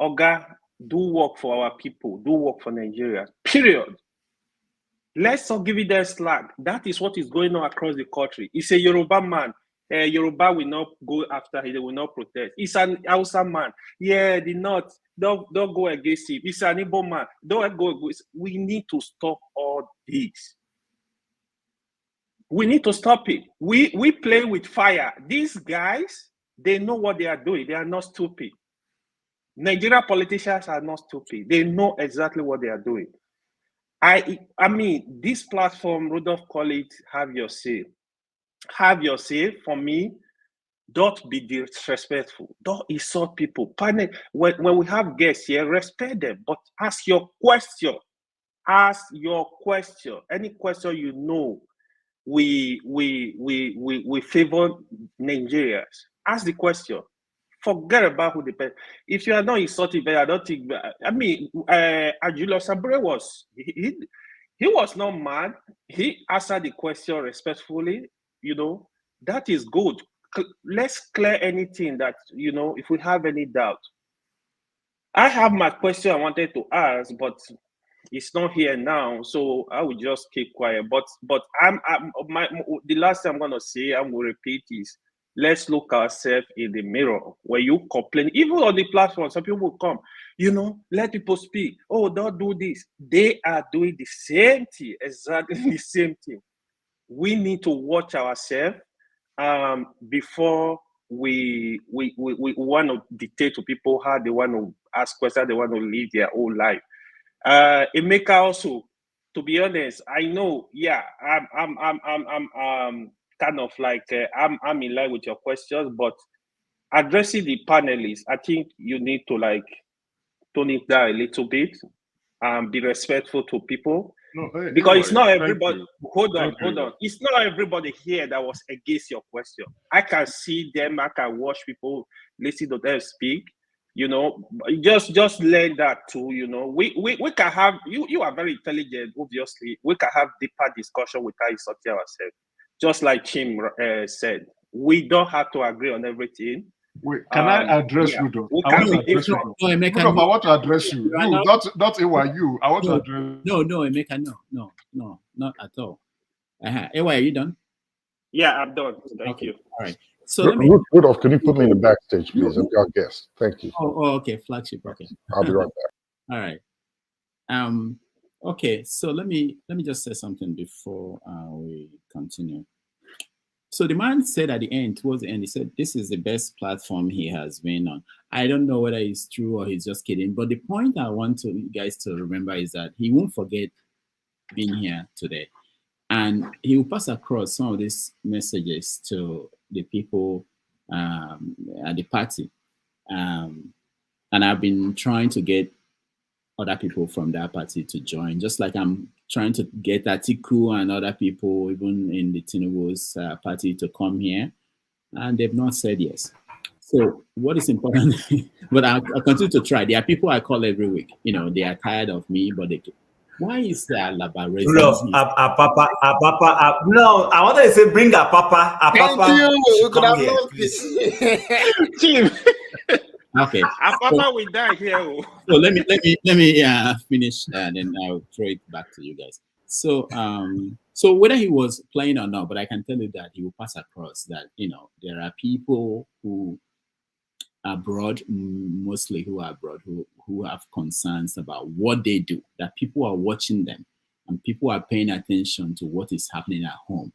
Oga, do work for our people, do work for Nigeria, period. Let's not give it their slack. That is what is going on across the country. It's a Yoruba man. Yoruba will not go after him, they will not protest. It's an Hausa man. Yeah, the North, don't go against him. It's an Igbo man. Don't go against. We need to stop all this. We need to stop it. We play with fire. These guys, they know what they are doing. They are not stupid. Nigerian politicians are not stupid. They know exactly what they are doing. I mean, this platform, Rudolph call it, have your say. Have your say. For me, don't be disrespectful. Don't insult people. When we have guests here, respect them, but ask your question. Ask your question. Any question you know, we favor Nigerians. Ask the question. Forget about who the person. If you are not insulting, I don't think. I mean, Julius Abure was he was not mad. He answered the question respectfully. That is good. Let's clear anything that if we have any doubt. I have my question I wanted to ask, but it's not here now, so I will just keep quiet. But the last thing I'm gonna say, I'm gonna repeat is, let's look ourselves in the mirror. When you complain, even on the platform, some people will come, let people speak. Oh, don't do this. They are doing the same thing, exactly the same thing. We need to watch ourselves before we want to dictate to people how they want to ask questions, they want to live their whole life. Emeka also, to be honest, I know, yeah, I'm kind of like I'm in line with your questions, but addressing the panelists, I think you need to like tone it down a little bit and be respectful to people. No, Because it's not thank everybody. you. Hold on, Thank hold you. on. It's not everybody here that was against your question. I can see them. I can watch people listen to them speak. You know, just learn that too. You know, we can have you. You are very intelligent. Obviously, we can have deeper discussion without insulting ourselves. Just like Chim said, we don't have to agree on everything. Wait, can I address yeah, Rudolph? we I can want to be address different. Rudolph. Rudolph, I want to address you. You, not AYU. I want to address. No, Emeka, no, not at all. AY, are you done? Yeah, I'm done. Thank you. All right. So let me. Rudolph, can you put me in the backstage, please? I'm your guest. Thank you. Oh, okay, flagship. Okay. I'll be right back. All right. Okay. So let me just say something before we continue. So the man said at the end, towards the end, he said, this is the best platform he has been on. I don't know whether it's true or he's just kidding. But the point I want you guys to remember is that he won't forget being here today. And he will pass across some of these messages to the people at the party. And I've been trying to get other people from that party to join, just like I'm trying to get Atiku and other people, even in the Tinubu's party, to come here, and they've not said yes. So what is important, but I'll continue to try. There are people I call every week. You know, they are tired of me, but they. Why is that Alaba raising? No, I wanted to say bring a papa. Thank you. We could have loved it. Chief. Okay. Papa will die here. So let me finish and then I'll throw it back to you guys. So so whether he was playing or not, but I can tell you that he will pass across that, you know, there are people who are abroad, mostly who are abroad, who have concerns about what they do, that people are watching them and people are paying attention to what is happening at home,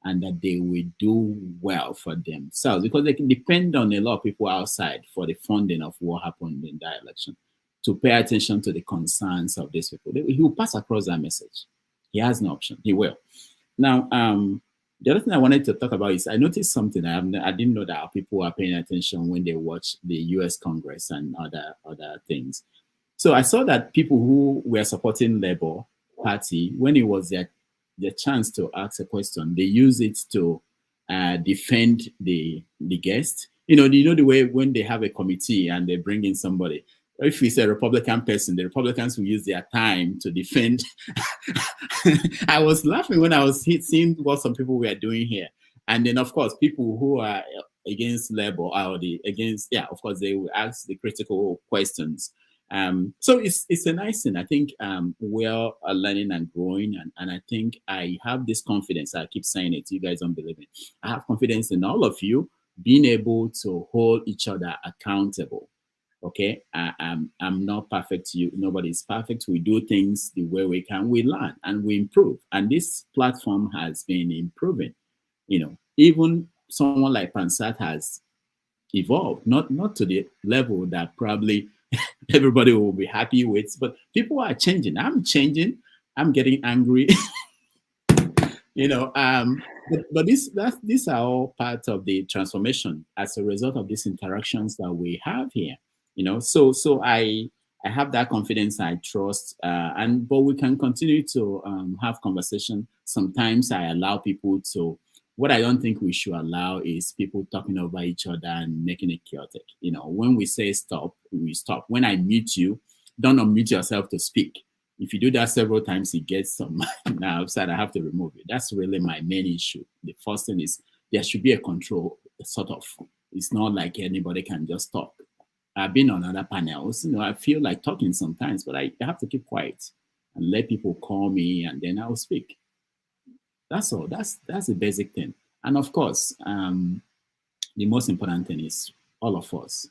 and that they will do well for themselves, because they can depend on a lot of people outside for the funding of what happened in that election, to pay attention to the concerns of these people. He will pass across that message. He has no option. He will. Now, the other thing I wanted to talk about is I noticed something. I didn't know that people are paying attention when they watch the U.S. Congress and other things. So I saw that people who were supporting Labour Party, when it was their chance to ask a question, they use it to defend the guest. You know the way when they have a committee and they bring in somebody. If it's a Republican person, the Republicans will use their time to defend. I was laughing when I was seeing what some people were doing here. And then, of course, people who are against Labour or of course, they will ask the critical questions. So it's a nice thing. I think we're learning and growing, and I think I have this confidence. I keep saying it, you guys don't believe it. I have confidence in all of you being able to hold each other accountable. Okay, I'm not perfect. Nobody's perfect. We do things the way we can. We learn and we improve. And this platform has been improving. You know, even someone like Pansat has evolved, not to the level that probably everybody will be happy with, but people are changing. I'm changing. I'm getting angry. You know, but these are all part of the transformation as a result of these interactions that we have here. You know, so I have that confidence. I trust, but we can continue to have conversation. Sometimes I allow people to. What I don't think we should allow is people talking over each other and making it chaotic. You know, when we say stop, we stop. When I mute you, don't unmute yourself to speak. If you do that several times, it gets some nerves and I have to remove it. That's really my main issue. The first thing is there should be a control, sort of. It's not like anybody can just talk. I've been on other panels, you know, I feel like talking sometimes, but I have to keep quiet and let people call me and then I'll speak. That's all. That's the basic thing. And of course, the most important thing is all of us.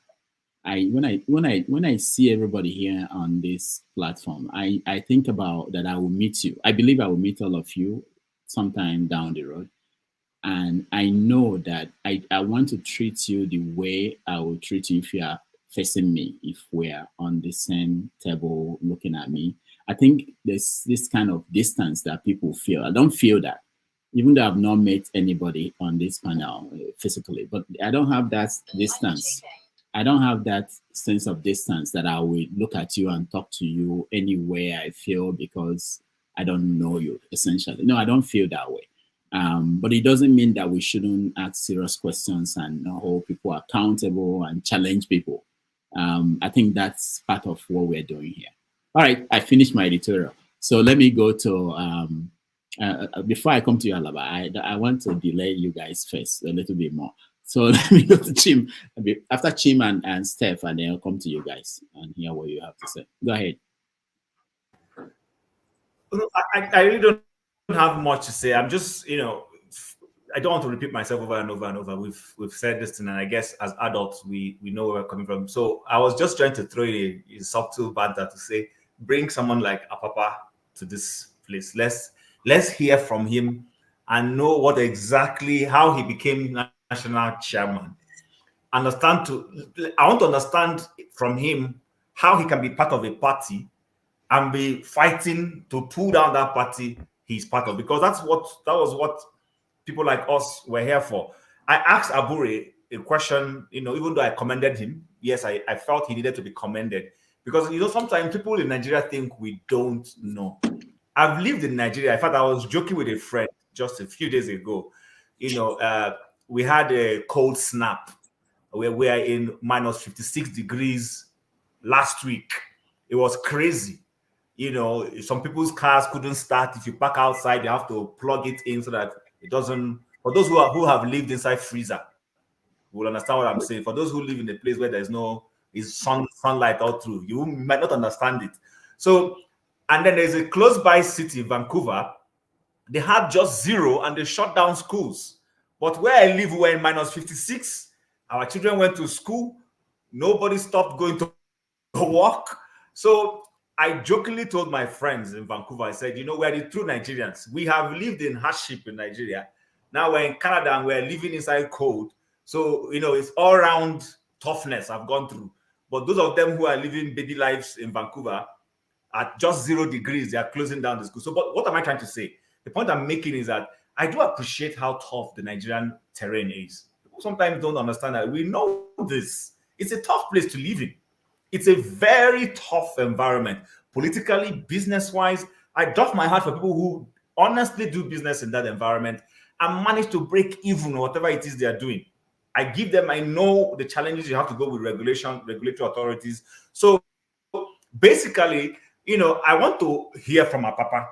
When I see everybody here on this platform, I think about that I will meet you. I believe I will meet all of you sometime down the road. And I know that I want to treat you the way I will treat you if you are facing me if we're on the same table looking at me. I think there's this kind of distance that people feel. I don't feel that, even though I've not met anybody on this panel physically, but I don't have that distance. I don't have that sense of distance that I will look at you and talk to you anywhere I feel because I don't know you, essentially. No, I don't feel that way. But it doesn't mean that we shouldn't ask serious questions and hold people accountable and challenge people. I think that's part of what we're doing here. All right, I finished my editorial. So let me go to, before I come to you, Alaba, I want to delay you guys first a little bit more. So let me go to Chim. After Chim and Steph, and then I'll come to you guys and hear what you have to say. Go ahead. I really don't have much to say. I'm just, I don't want to repeat myself over and over and over. We've said this thing, and I guess as adults, we know where we're coming from. So I was just trying to throw in a subtle banter to say, bring someone like Apapa to this place. Let's hear from him and know what exactly how he became national chairman. I want to understand from him how he can be part of a party and be fighting to pull down that party he's part of, because that was what people like us were here for. I asked Abure a question, even though I commended him. Yes, I felt he needed to be commended because sometimes people in Nigeria think we don't know. I've lived in Nigeria. In fact, I was joking with a friend just a few days ago. We had a cold snap where we are in minus 56 degrees last week. It was crazy. Some people's cars couldn't start. If you park outside, you have to plug it in so that it doesn't. For those who have lived inside freezer, will understand what I'm saying. For those who live in a place where there's no sunlight all through, you might not understand it. So, and then there's a close by city, Vancouver. They had just 0 and they shut down schools. But where I live, we're in minus 56. Our children went to school. Nobody stopped going to work. So I jokingly told my friends in Vancouver, I said, we're the true Nigerians. We have lived in hardship in Nigeria. Now we're in Canada and we're living inside cold. So, it's all around toughness I've gone through. But those of them who are living baby lives in Vancouver, at just 0 degrees, they are closing down the school. So, but what am I trying to say? The point I'm making is that I do appreciate how tough the Nigerian terrain is. People sometimes don't understand that. We know this. It's a tough place to live in. It's a very tough environment, politically, business-wise. I doff my heart for people who honestly do business in that environment and manage to break even whatever it is they are doing. I know the challenges you have to go with regulatory authorities. So basically, I want to hear from our Papa.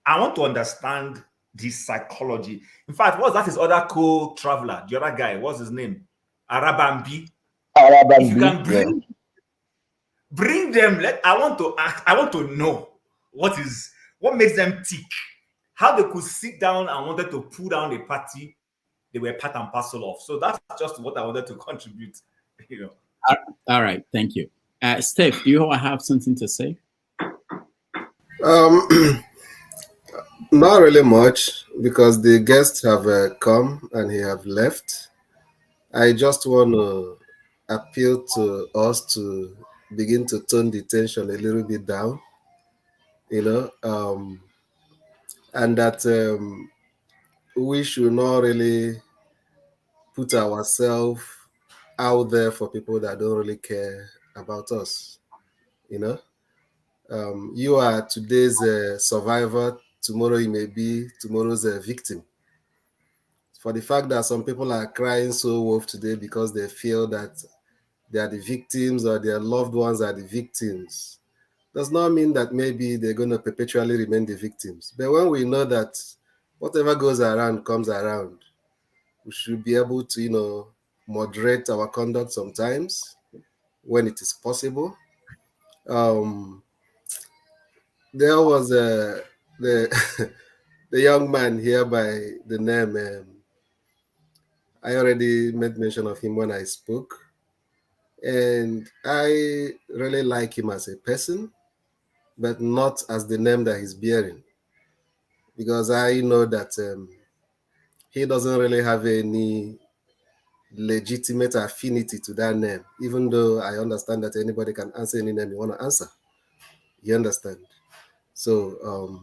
I want to understand the psychology. In fact, what's that his other co-traveler, the other guy, what's his name? Arabambi. If you can bring them, I want to know what makes them tick. How they could sit down and wanted to pull down a party they were part and parcel of. So that's just what I wanted to contribute. All right, thank you. Steph, do you have something to say? Not really much, because the guests have come and he have left. I just want to appeal to us to begin to tone the tension a little bit down, and that we should not really put ourselves out there for people that don't really care about us. You are today's survivor. Tomorrow you may be tomorrow's victim. For the fact that some people are crying so wolf today because they feel that they are the victims or their loved ones are the victims, does not mean that maybe they're going to perpetually remain the victims. But when we know that whatever goes around comes around, we should be able to, moderate our conduct sometimes when it is possible. There was the the young man here by the name. I already made mention of him when I spoke, and I really like him as a person, but not as the name that he's bearing, because I know that he doesn't really have any legitimate affinity to that name, even though I understand that anybody can answer any name you want to answer. You understand? So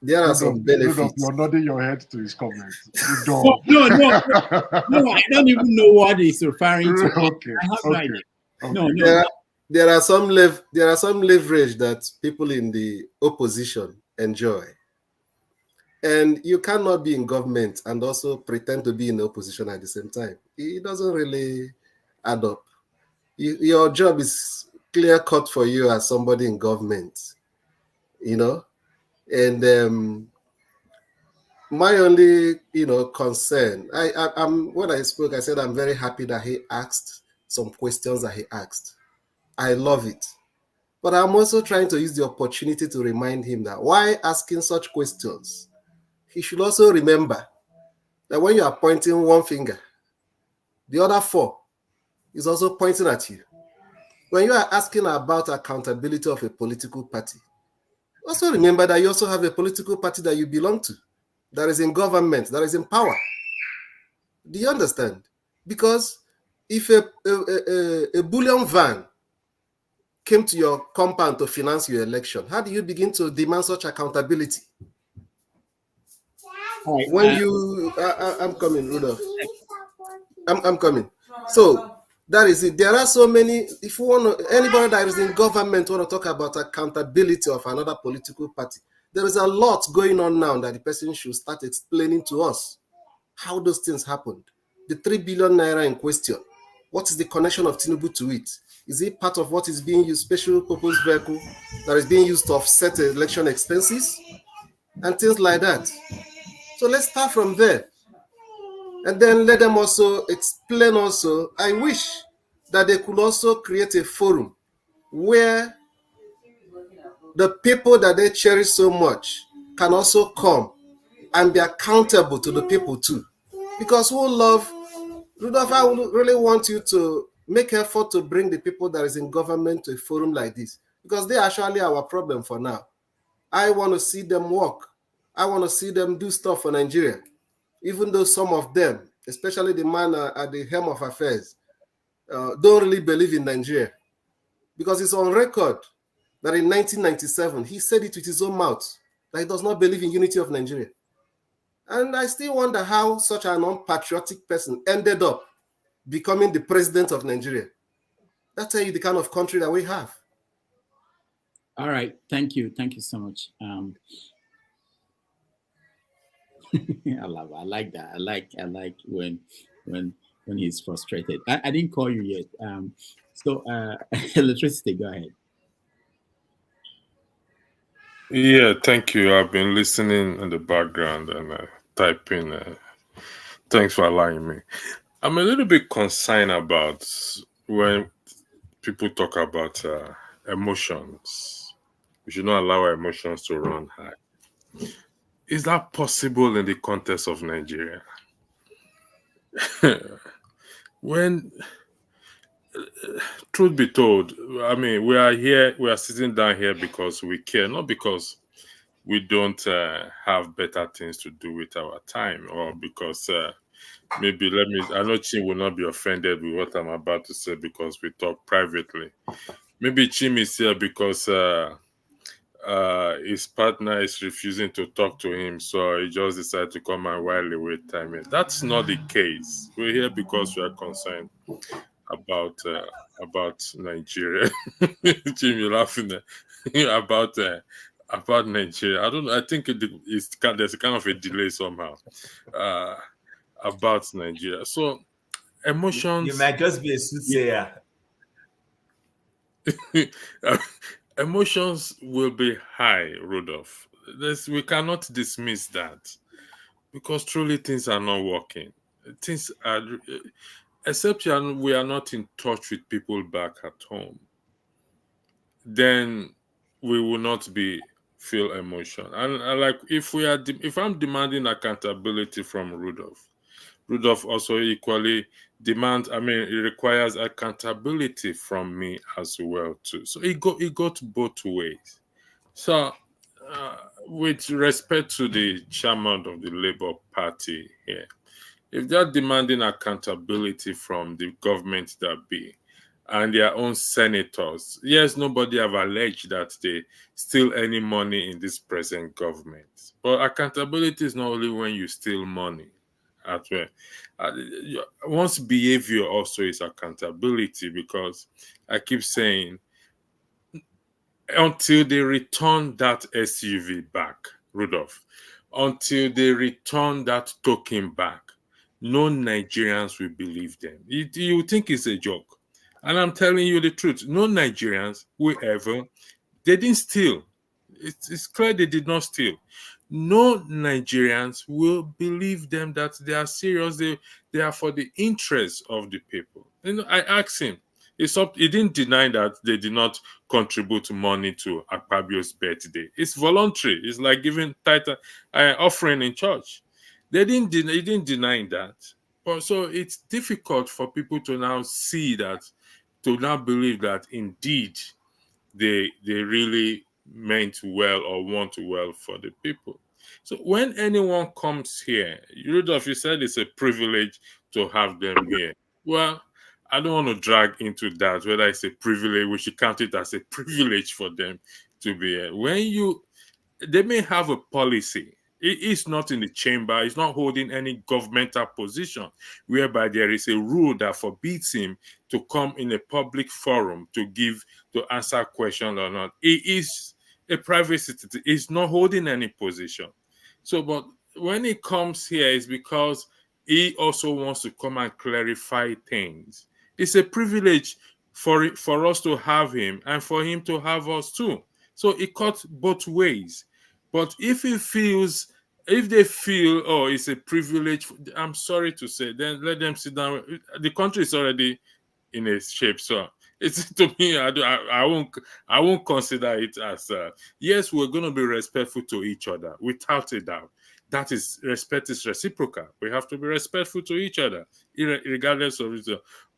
there are some benefits. You're nodding your head to his comments. No, I don't even know what he's referring to. Okay, I have no idea. No. There are some leverage that people in the opposition enjoy. And you cannot be in government and also pretend to be in the opposition at the same time. It doesn't really add up. Your job is clear cut for you as somebody in government, and my only concern, I'm when I spoke, I said I'm very happy that he asked some questions that he asked. I love it. But I'm also trying to use the opportunity to remind him that why asking such questions, he should also remember that when you are pointing one finger, the other four is also pointing at you. When you are asking about accountability of a political party, also remember that you also have a political party that you belong to, that is in government, that is in power. Do you understand? Because if a bullion van came to your compound to finance your election, how do you begin to demand such accountability? Right, when I'm coming, Rudolph. I'm coming. So that is it. There are so many. If you want anybody that is in government want to talk about accountability of another political party, there is a lot going on now that the person should start explaining to us how those things happened. The 3 billion naira in question. What is the connection of Tinubu to it? Is it part of what is being used, special purpose vehicle that is being used to offset election expenses and things like that? So let's start from there. And then let them also explain also, I wish that they could also create a forum where the people that they cherish so much can also come and be accountable to the people too. Because who love, Rudolph, I would really want you to make effort to bring the people that is in government to a forum like this, because they are actually our problem for now. I want to see them work. I want to see them do stuff for Nigeria, even though some of them, especially the man at the helm of affairs, don't really believe in Nigeria, because it's on record that in 1997, he said it with his own mouth, that he does not believe in unity of Nigeria. And I still wonder how such an unpatriotic person ended up becoming the president of Nigeria. That tells you the kind of country that we have. All right. Thank you. Thank you so much. I like that. I like when he's frustrated. I didn't call you yet. So electricity, go ahead. Yeah, thank you. I've been listening in the background and typing. Thanks for allowing me. I'm a little bit concerned about when people talk about emotions. We should not allow our emotions to run high. Is that possible in the context of Nigeria? When, truth be told, I mean, we are sitting down here because we care, not because we don't have better things to do with our time, or because maybe I know Chim will not be offended with what I'm about to say because we talk privately. Maybe Chim is here because his partner is refusing to talk to him, so he just decided to come and while away time. That's not the case. We're here because we are concerned about Nigeria. Jim, you're laughing about Nigeria. I don't know. I think there's a kind of a delay somehow about Nigeria. So emotions. You might just be a soothsayer. Emotions will be high, Rudolph. We cannot dismiss that because truly things are not working. Things are, except we are not in touch with people back at home. Then we will not feel emotion. And like if I'm demanding accountability from Rudolph also equally demands. I mean, it requires accountability from me as well too. So it got both ways. So, with respect to the chairman of the Labour Party here, if they're demanding accountability from the government that be and their own senators, yes, nobody have alleged that they steal any money in this present government. But accountability is not only when you steal money. As well. One's behavior also is accountability, because I keep saying, until they return that SUV back, Rudolph, until they return that token back, no Nigerians will believe them. You think it's a joke. And I'm telling you the truth. No Nigerians will ever. They didn't steal. It's clear they did not steal. No Nigerians will believe them that they are serious. They are for the interest of the people. I asked him. He didn't deny that they did not contribute money to Akpabio's birthday. It's voluntary. It's like giving tithe offering in church. He didn't deny that. But so it's difficult for people to now see that, to now believe that indeed they really meant well or want well for the people. So when anyone comes here, Rudolph, you said it's a privilege to have them here. Well, I don't want to drag into that, whether it's a privilege, we should count it as a privilege for them to be here. They may have a policy. It is not in the chamber. It's not holding any governmental position whereby there is a rule that forbids him to come in a public forum to answer questions or not. It is a private citizen. It's not holding any position. So, but when he comes here, it's because he also wants to come and clarify things. It's a privilege for us to have him and for him to have us too. So it cuts both ways. But if they feel, oh, it's a privilege, I'm sorry to say, then let them sit down. The country is already in a shape, so it's, to me, I won't consider it as yes, we're going to be respectful to each other without a doubt. That is, respect is reciprocal. We have to be respectful to each other, regardless of it.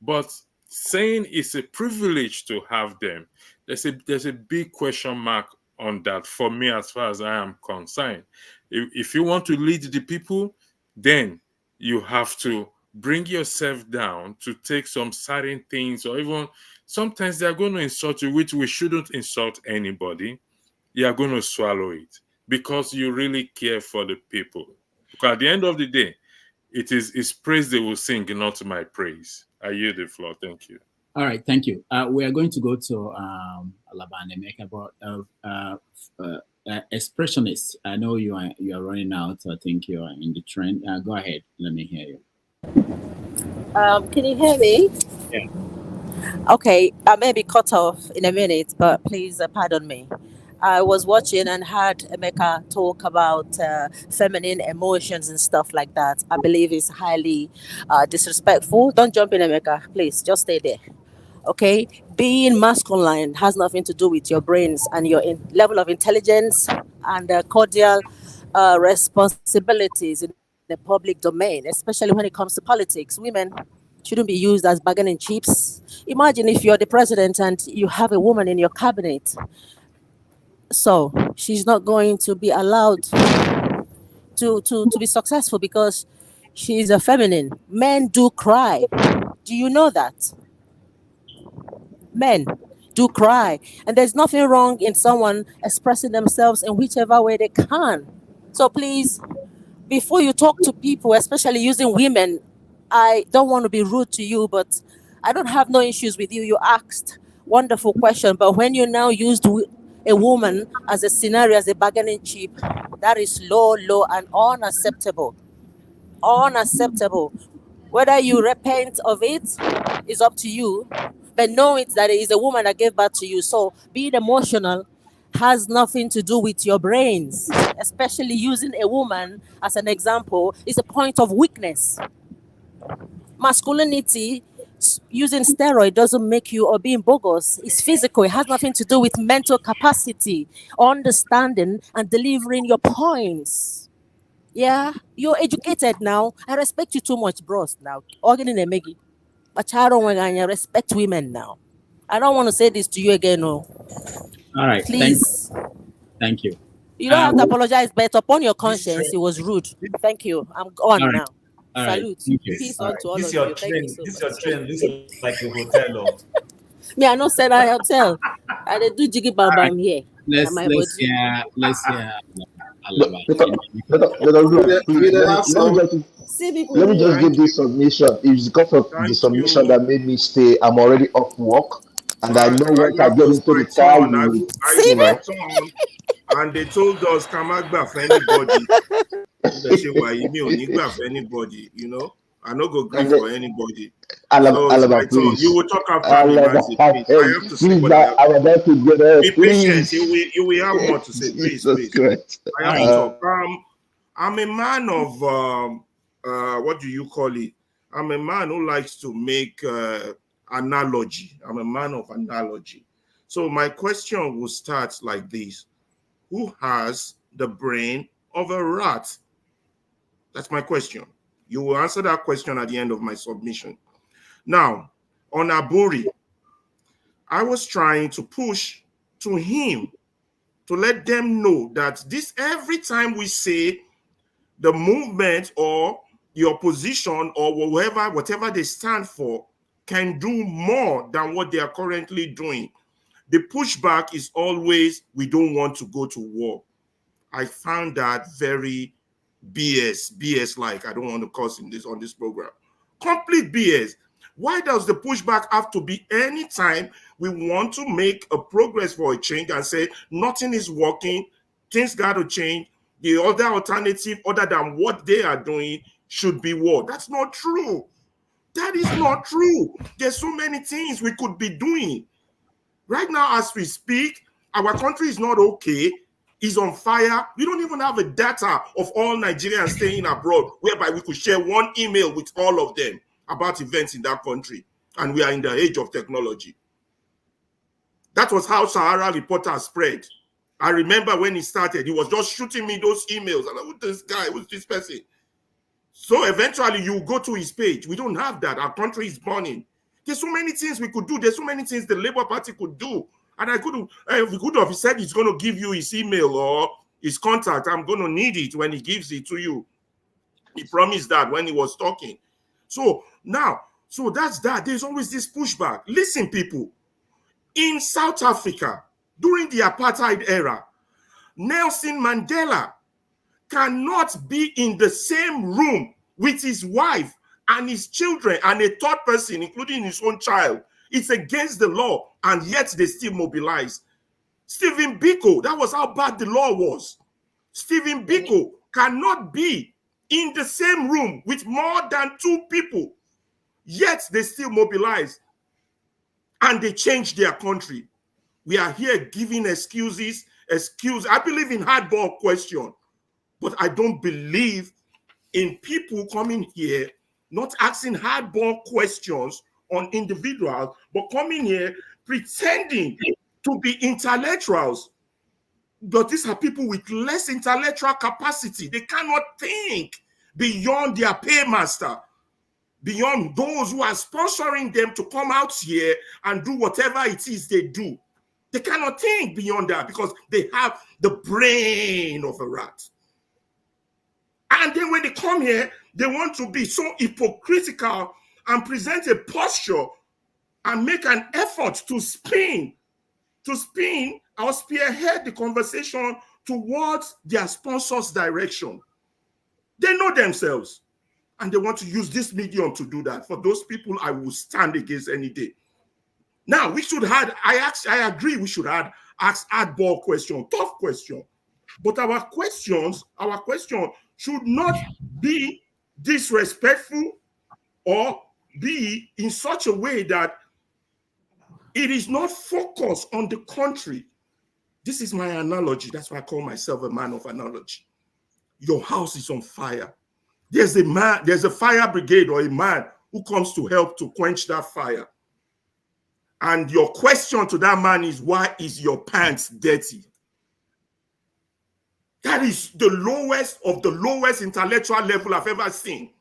But saying it's a privilege to have them, there's a big question mark on that for me, as far as I am concerned. If you want to lead the people, then you have to bring yourself down to take some certain things, or even sometimes they're going to insult you, which we shouldn't insult anybody. You are going to swallow it because you really care for the people. Because at the end of the day, it's praise they will sing, not my praise. I yield the floor. Thank you. All right, thank you. We are going to go to Alaba and Emeka, but expressionists. I know you are running out. I think you are in the trend. Go ahead. Let me hear you. Can you hear me? Yeah. Okay, I may be cut off in a minute, but please pardon me. I was watching and heard Emeka talk about feminine emotions and stuff like that. I believe it's highly disrespectful. Don't jump in, Emeka. Please, just stay there. Okay? Being masculine has nothing to do with your brains and your level of intelligence and cordial responsibilities in the public domain, especially when it comes to politics. Women shouldn't be used as bargaining chips. Imagine if you're the president and you have a woman in your cabinet. So she's not going to be allowed to be successful because she's a feminine. Men do cry. Do you know that? Men do cry. And there's nothing wrong in someone expressing themselves in whichever way they can. So please, before you talk to people, especially using women, I don't want to be rude to you, but I don't have no issues with you. You asked wonderful question, but when you now used a woman as a scenario, as a bargaining chip, that is low and unacceptable. Unacceptable. Whether you repent of it is up to you, but know it that it is a woman that gave birth to you. So being emotional has nothing to do with your brains, especially using a woman as an example is a point of weakness. Masculinity, using steroid doesn't make you, or being bogus, it's physical. It has nothing to do with mental capacity, understanding and delivering your points. Yeah, you're educated now. I respect you too much, bros. Now, Megi, but I respect women now. I don't want to say this to you again, no. All right, please. Thank you. You don't have to apologize, but upon your conscience, it was rude. Thank you. I'm on now. All right. Salute. Thank you. Peace All on right. to all This of your you. Thank you train. so This much. your train looks like a hotel. Me, I not said I hotel. I dey do jiggy bam All right. bam here. Na my Let's body. hear But, Alaba. please have some. See people let me here. just Thank give you. this submission. It's because of the Thank submission you. that made me stay. I'm already off work, and I know I once I have get to into the my car, turn. you will, I See you used my know. them? turn, and they told us Kamagba for anybody. They say why me only for anybody, you know. I no go grieve And then, for anybody. So it's my Alaba, turn. You please. will talk after me, Alaba, Mazi. I Please. I beg. have to say Please, what I have to I'm say. about to get there. Be patient. Please. You will have more to say. Please, Jesus please. Christ. I All have right. to talk. I'm a man of what do you call it? I'm a man who likes to make analogy. I'm a man of analogy. So my question will start like this: who has the brain of a rat? That's my question. You will answer that question at the end of my submission. Now, on Aburi, I was trying to push to him to let them know that this every time we say the movement or the opposition or whatever they stand for can do more than what they are currently doing. The pushback is always, we don't want to go to war. I found that very BS like. I don't want to curse in this on this program. Complete BS. Why does the pushback have to be anytime we want to make a progress for a change and say nothing is working, things got to change, the other alternative other than what they are doing should be war? That's not true. That is not true. There's so many things we could be doing. Right now, as we speak, our country is not okay, is on fire. We don't even have a data of all Nigerians staying abroad, whereby we could share one email with all of them about events in that country. And we are in the age of technology. That was how Sahara Reporter spread. I remember when he started, he was just shooting me those emails. And who's this guy? Who's this person? So eventually you go to his page. We don't have that. Our country is burning. There's so many things we could do. There's so many things the Labour Party could do. And we could have said he's going to give you his email or his contact. I'm going to need it when he gives it to you. He promised that when he was talking. So now, so that's that. There's always this pushback. Listen, people, in South Africa, during the apartheid era, Nelson Mandela cannot be in the same room with his wife and his children and a third person, including his own child. It's against the law, and yet they still mobilize. Stephen Biko, that was how bad the law was. Stephen Biko cannot be in the same room with more than 2 people, yet they still mobilize and they change their country. We are here giving excuses. I believe in hardball question, but I don't believe in people coming here not asking hardball questions on individuals, but coming here pretending to be intellectuals. But these are people with less intellectual capacity. They cannot think beyond their paymaster, beyond those who are sponsoring them to come out here and do whatever it is they do. They cannot think beyond that because they have the brain of a rat. And then when they come here, they want to be so hypocritical and present a posture and make an effort to spin or spearhead the conversation towards their sponsor's direction. They know themselves and they want to use this medium to do that. For those people, I will stand against any day. Now, we should have, I agree, we should have asked hardball question, tough question. But our question should not be disrespectful or be in such a way that it is not focused on the country. This is my analogy. That's why I call myself a man of analogy. Your house is on fire. There's a fire brigade or a man who comes to help to quench that fire. And your question to that man is, why is your pants dirty? That is the lowest of the lowest intellectual level I've ever seen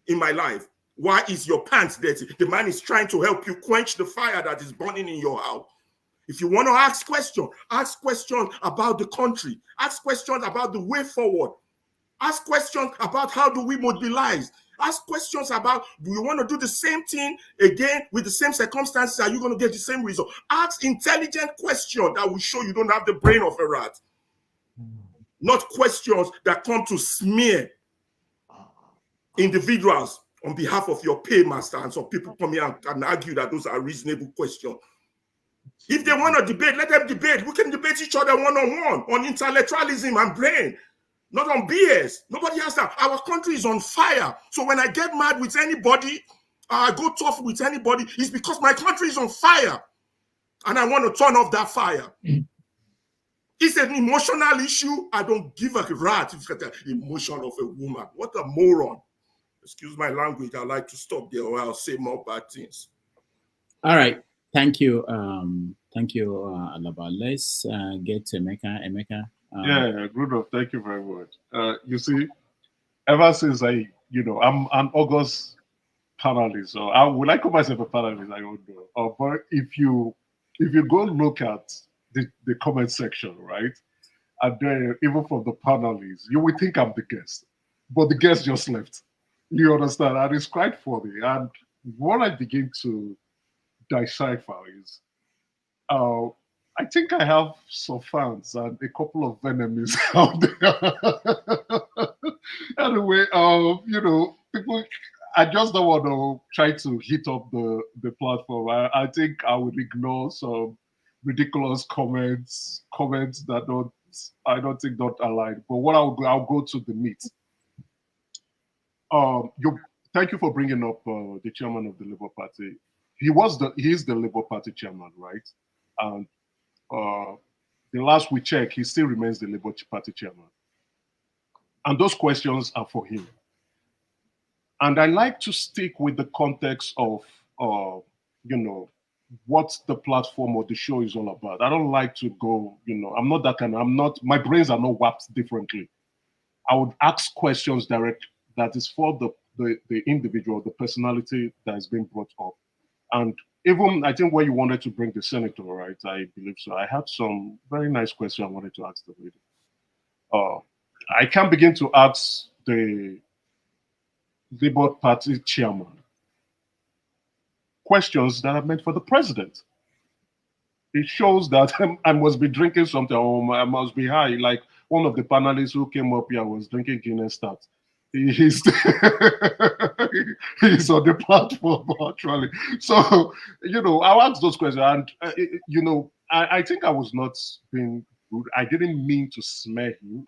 in my life. Why is your pants dirty? The man is trying to help you quench the fire that is burning in your house. If you want to ask questions about the country, ask questions about the way forward, ask questions about how do we mobilize, Ask questions about, do you want to do the same thing again with the same circumstances? Are you going to get the same result? Ask intelligent questions that will show you don't have the brain of a rat. Not questions that come to smear individuals on behalf of your paymaster, and some people come here and argue that those are reasonable questions. If they want to debate, let them debate. We can debate each other one-on-one on intellectualism and brain, not on BS. Nobody has that. Our country is on fire. So when I get mad with anybody, I go tough with anybody, it's because my country is on fire and I want to turn off that fire. It's an emotional issue. I don't give a rat if it's the emotion of a woman. What a moron. Excuse my language. I like to stop there or I'll say more bad things. All right. Thank you. Thank you, Alaba. Let's get to Emeka. Emeka. Yeah, Rudolph, thank you very much. You see, ever since I'm an August panelist, so would I call myself a panelist? I don't know. But if you go look at the comment section, right, and then even from the panelists, you would think I'm the guest, but the guest just left. You understand? And it's quite funny. And what I begin to decipher is, I think I have some fans and a couple of enemies out there. Anyway, people, I just don't want to try to hit up the platform. I think I would ignore some ridiculous comments that I don't think don't align. But what I'll go to the meat. Thank you for bringing up the chairman of the Labour Party. He is the Labour Party chairman, right? And the last we checked, he still remains the Labour Party chairman. And those questions are for him. And I like to stick with the context of, what the platform or the show is all about. I don't like to go, I'm not that kind of, my brains are not warped differently. I would ask questions direct that is for the individual, the personality that is being brought up. And even, I think where you wanted to bring the senator, right? I believe so. I had some very nice questions I wanted to ask the lady. I can begin to ask the Labour Party chairman questions that are meant for the president. It shows that I must be drinking something, or I must be high. Like one of the panelists who came up here was drinking Guinness Stout. He's he's on the platform actually. So I'll ask those questions, and I think I was not being rude. I didn't mean to smear him.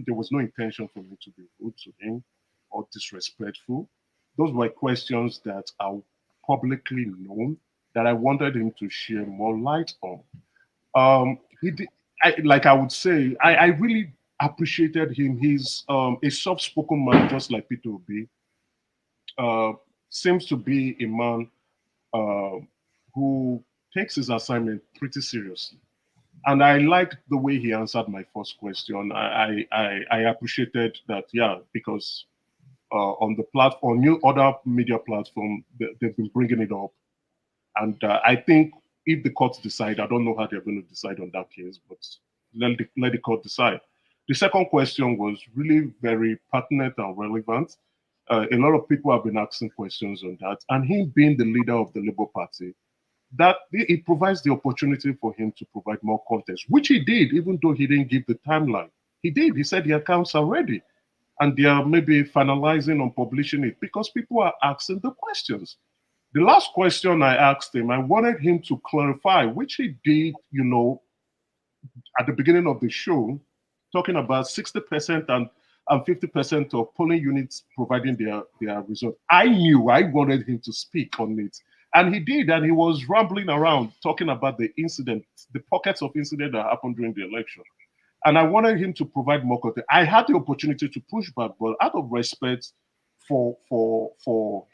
There was no intention for me to be rude to him or disrespectful. Those were questions that are publicly known that I wanted him to share more light on. He did, I would say, I really appreciated him. He's a soft-spoken man, just like Peter Obi. Seems to be a man who takes his assignment pretty seriously. And I liked the way he answered my first question. I appreciated that, because on the platform, other media platform, they've been bringing it up. And I think if the courts decide, I don't know how they're going to decide on that case, but let the court decide. The second question was really very pertinent and relevant. A lot of people have been asking questions on that. And him being the leader of the Labour Party, that it provides the opportunity for him to provide more context, which he did, even though he didn't give the timeline. He did. He said the accounts are ready. And they are maybe finalizing on publishing it because people are asking the questions. The last question I asked him, I wanted him to clarify, which he did, at the beginning of the show, talking about 60% and 50% of polling units providing their result. I wanted him to speak on it. And he did, and he was rambling around talking about the incident, the pockets of incident that happened during the election. And I wanted him to provide more context. I had the opportunity to push back, but out of respect for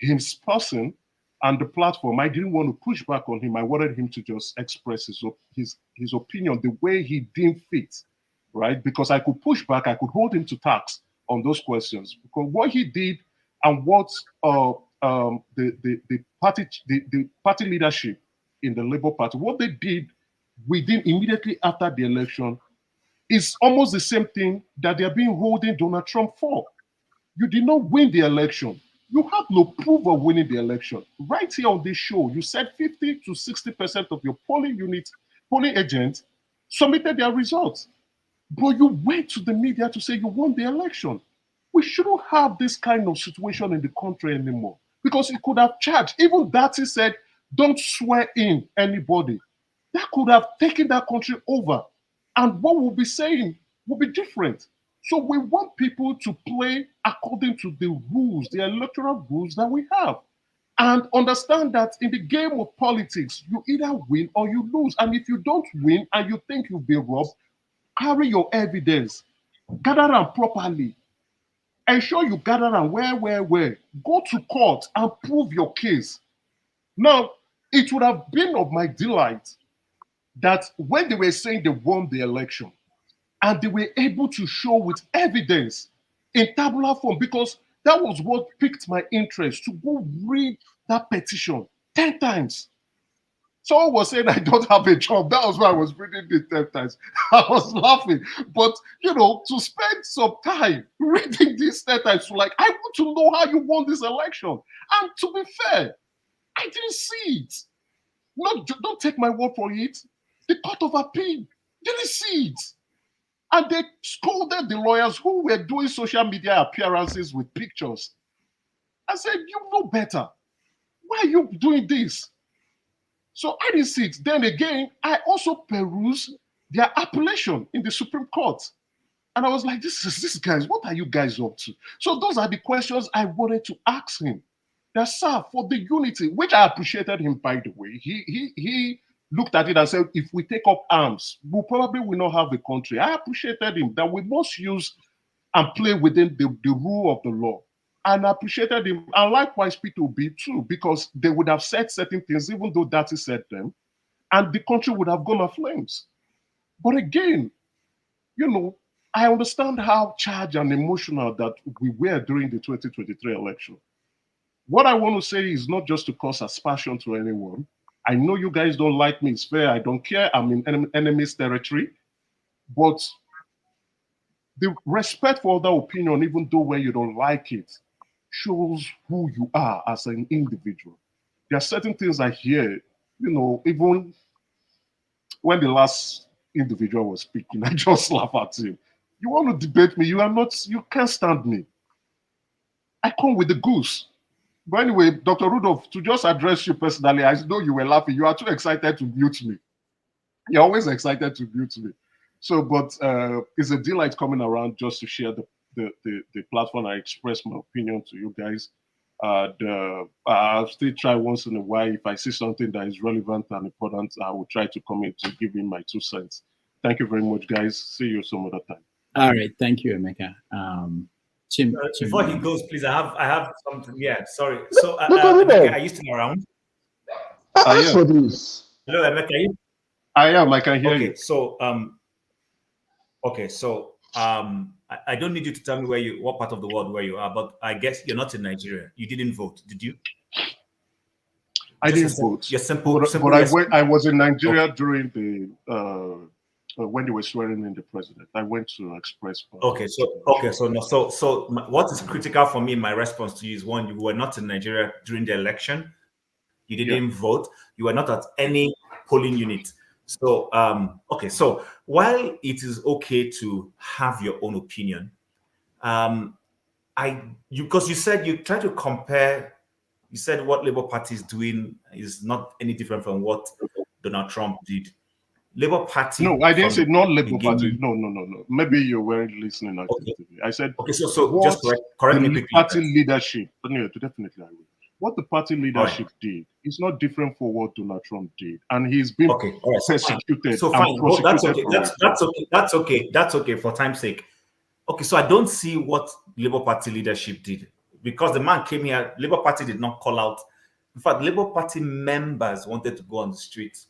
his person and the platform, I didn't want to push back on him. I wanted him to just express his opinion the way he deemed fit, right? Because I could push back, I could hold him to task on those questions. Because what he did and what the party leadership in the Labour Party, what they did immediately after the election is almost the same thing that they're being holding Donald Trump for. You did not win the election. You have no proof of winning the election. Right here on this show, you said 50 to 60% of your polling agents submitted their results. But you went to the media to say you won the election. We shouldn't have this kind of situation in the country anymore, because it could have charged. Even Dati said, don't swear in anybody. That could have taken that country over. And what we'll be saying will be different. So we want people to play according to the rules, the electoral rules that we have. And understand that in the game of politics, you either win or you lose. And if you don't win and you think you've been robbed, carry your evidence, gather them properly, ensure you gather them where. Go to court and prove your case. Now, it would have been of my delight that when they were saying they won the election and they were able to show with evidence in tabular form, because that was what piqued my interest, to go read that petition 10 times. Someone was saying I don't have a job. That was why I was reading it 10 times. I was laughing. But, to spend some time reading this 10 times, I want to know how you won this election. And to be fair, I didn't see it. Don't take my word for it. The Court of Appeal didn't see it. And they scolded the lawyers who were doing social media appearances with pictures. I said, you know better. Why are you doing this? So I didn't see it. Then again, I also perused their appellation in the Supreme Court. And I was like, this guys, what are you guys up to? So those are the questions I wanted to ask him. That, sir, for the unity, which I appreciated him, by the way, he looked at it and said, if we take up arms, we probably will not have a country. I appreciated him that we must use and play within the rule of the law. And I appreciated him, and likewise P2B too, because they would have said certain things, even though Dati said them, and the country would have gone aflames. But again, I understand how charged and emotional that we were during the 2023 election. What I want to say is not just to cause aspersion to anyone. I know you guys don't like me, it's fair, I don't care, I'm in enemy's territory, but the respect for other opinion, even though when you don't like it, shows who you are as an individual. There are certain things I hear, even when the last individual was speaking, I just laugh at him. You want to debate me, you can't stand me. I come with the goose. But anyway, Dr. Rudolph, to just address you personally, I know you were laughing. You are too excited to mute me. You're always excited to mute me. So, but it's a delight coming around just to share the platform. I express my opinion to you guys. I'll still try once in a while. If I see something that is relevant and important, I will try to come in to give in my 2 cents. Thank you very much, guys. See you some other time. All right. Thank you, Emeka. Chim, before he goes, please, I have something. Yeah, sorry. So, Emeka, are you still around? For this. Hello, Emeka. I am. I can hear you. So, I don't need you to tell me what part of the world where you are, but I guess you're not in Nigeria. You didn't vote, did you? I didn't vote. You're simple. But I was in Nigeria during the when they were swearing in the president. I went to express. So what is critical for me in my response to you is, one, you were not in Nigeria during the election. You didn't vote. You were not at any polling unit. So, so while it is okay to have your own opinion, because you said you try to compare, you said what Labour Party is doing is not any different from what Donald Trump did. Labour Party. No, I didn't say not Labour Party. No. Maybe you weren't listening attentively. I said so just correct me quickly. Party leadership. No, definitely I will. What the party leadership did is not different from what Donald Trump did, and he's been persecuted. So fine, that's okay. That's okay for time's sake. Okay, so I don't see what Labour Party leadership did, because the man came here. Labour Party did not call out. In fact, Labour Party members wanted to go on the streets.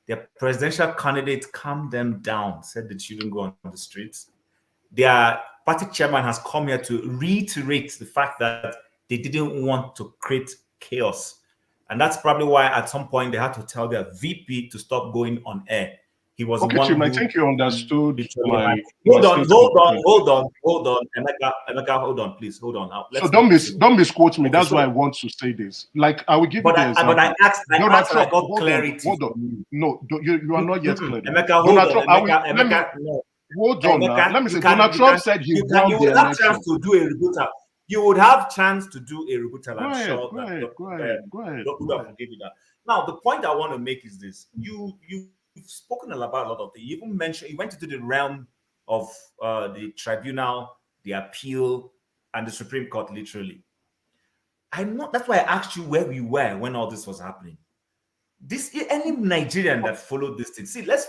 Their presidential candidate calmed them down, said they shouldn't go on the streets. Their party chairman has come here to reiterate the fact that they didn't want to create chaos. And that's probably why at some point they had to tell their VP to stop going on air. He was Okay, the one Tim, I who think you understood literally my had. Hold on, statement. hold on, Emeka, hold on, please, hold on. So Let's don't misquote me. Okay, That's so why I want to say this. Like I will give you but the I example. asked Donald and I Trump. got Hold clarity on. from you. No, you are not yet clear. Emeka, hold Donald on, Trump. Emeka, no. Hold on now. Let me say. you Donald Trump said he won you the will have election. chance to do a rebuttal. You would have chance to do a rebuttal. Go I'm ahead. sure Go that ahead. Go ahead. will give you that. Now, the point I want to make is this: you've spoken about a lot of things. You even mentioned you went into the realm of the tribunal, the appeal, and the Supreme Court. Literally, that's why I asked you where we were when all this was happening. Any Nigerian that followed this thing. See, let's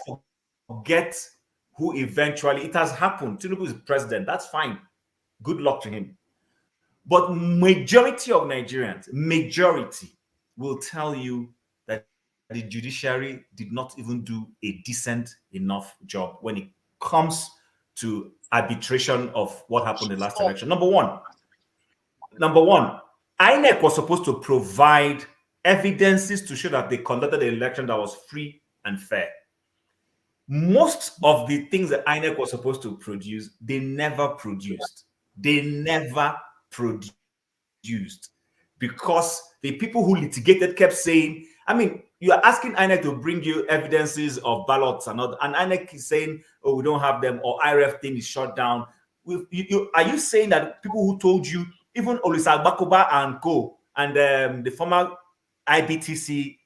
forget who eventually it has happened. Tinubu is president. That's fine. Good luck to him. But majority of Nigerians, will tell you that the judiciary did not even do a decent enough job when it comes to arbitration of what happened in the last election. Number one, INEC was supposed to provide evidences to show that they conducted an election that was free and fair. Most of the things that INEC was supposed to produce, they never produced. Because the people who litigated kept saying, I mean, you are asking INEC to bring you evidences of ballots and INEC is saying, oh, we don't have them, or IRF thing is shut down. Are you saying that people who told you, even Olisa Bakoba and co, and the former IBTC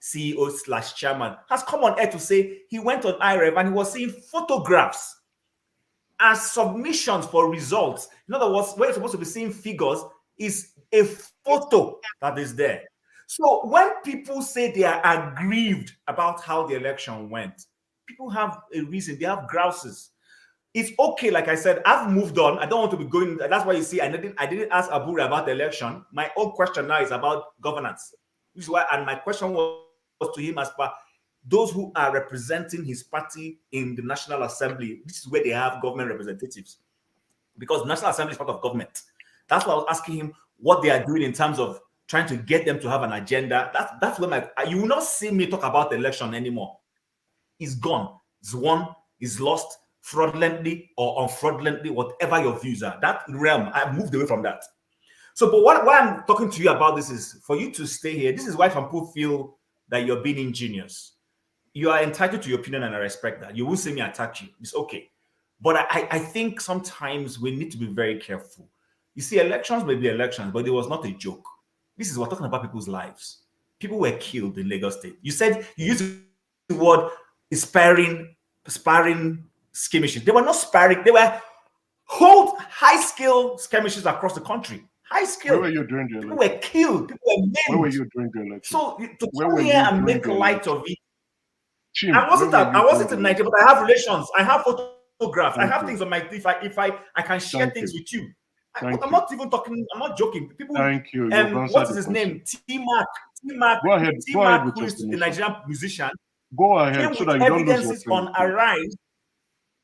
CEO / chairman has come on air to say he went on IRF and he was seeing photographs as submissions for results. In other words, where you're supposed to be seeing figures is a photo that is there. So when people say they are aggrieved about how the election went, people have a reason. They have grouses. It's okay, like I said, I've moved on. I don't want to be going. That's why you see, I didn't ask Abure about the election. My own question now is about governance. Which is why, and my question was to him as per those who are representing his party in the National Assembly. This is where they have government representatives, because the National Assembly is part of government. That's why I was asking him what they are doing in terms of trying to get them to have an agenda. That's when you will not see me talk about the election anymore. It's gone. It's won. It's lost fraudulently or unfraudulently, whatever your views are. That realm, I've moved away from that. So, but why I'm talking to you about this is for you to stay here. This is why some people feel that you're being ingenious. You are entitled to your opinion, and I respect that. You won't see me attack you. It's okay. But I think sometimes we need to be very careful. You see, elections may be elections, but it was not a joke. We're talking about people's lives. People were killed in Lagos State. You said you used the word sparring skirmishes. They were not sparring. They were high-skill skirmishes across the country. High-skill. Where were you during the election? People were killed. People were maimed. Where were you during the election? So to come here and make light of it. Chim, I wasn't in Nigeria, but I have relations. I have photographs. I have things on my. If I can share things with you. I'm not even talking. I'm not joking. People. Thank you. What is his name? T-Mark. Go ahead who is the Nigerian musician. Go ahead, so that you don't lose your evidences on Arise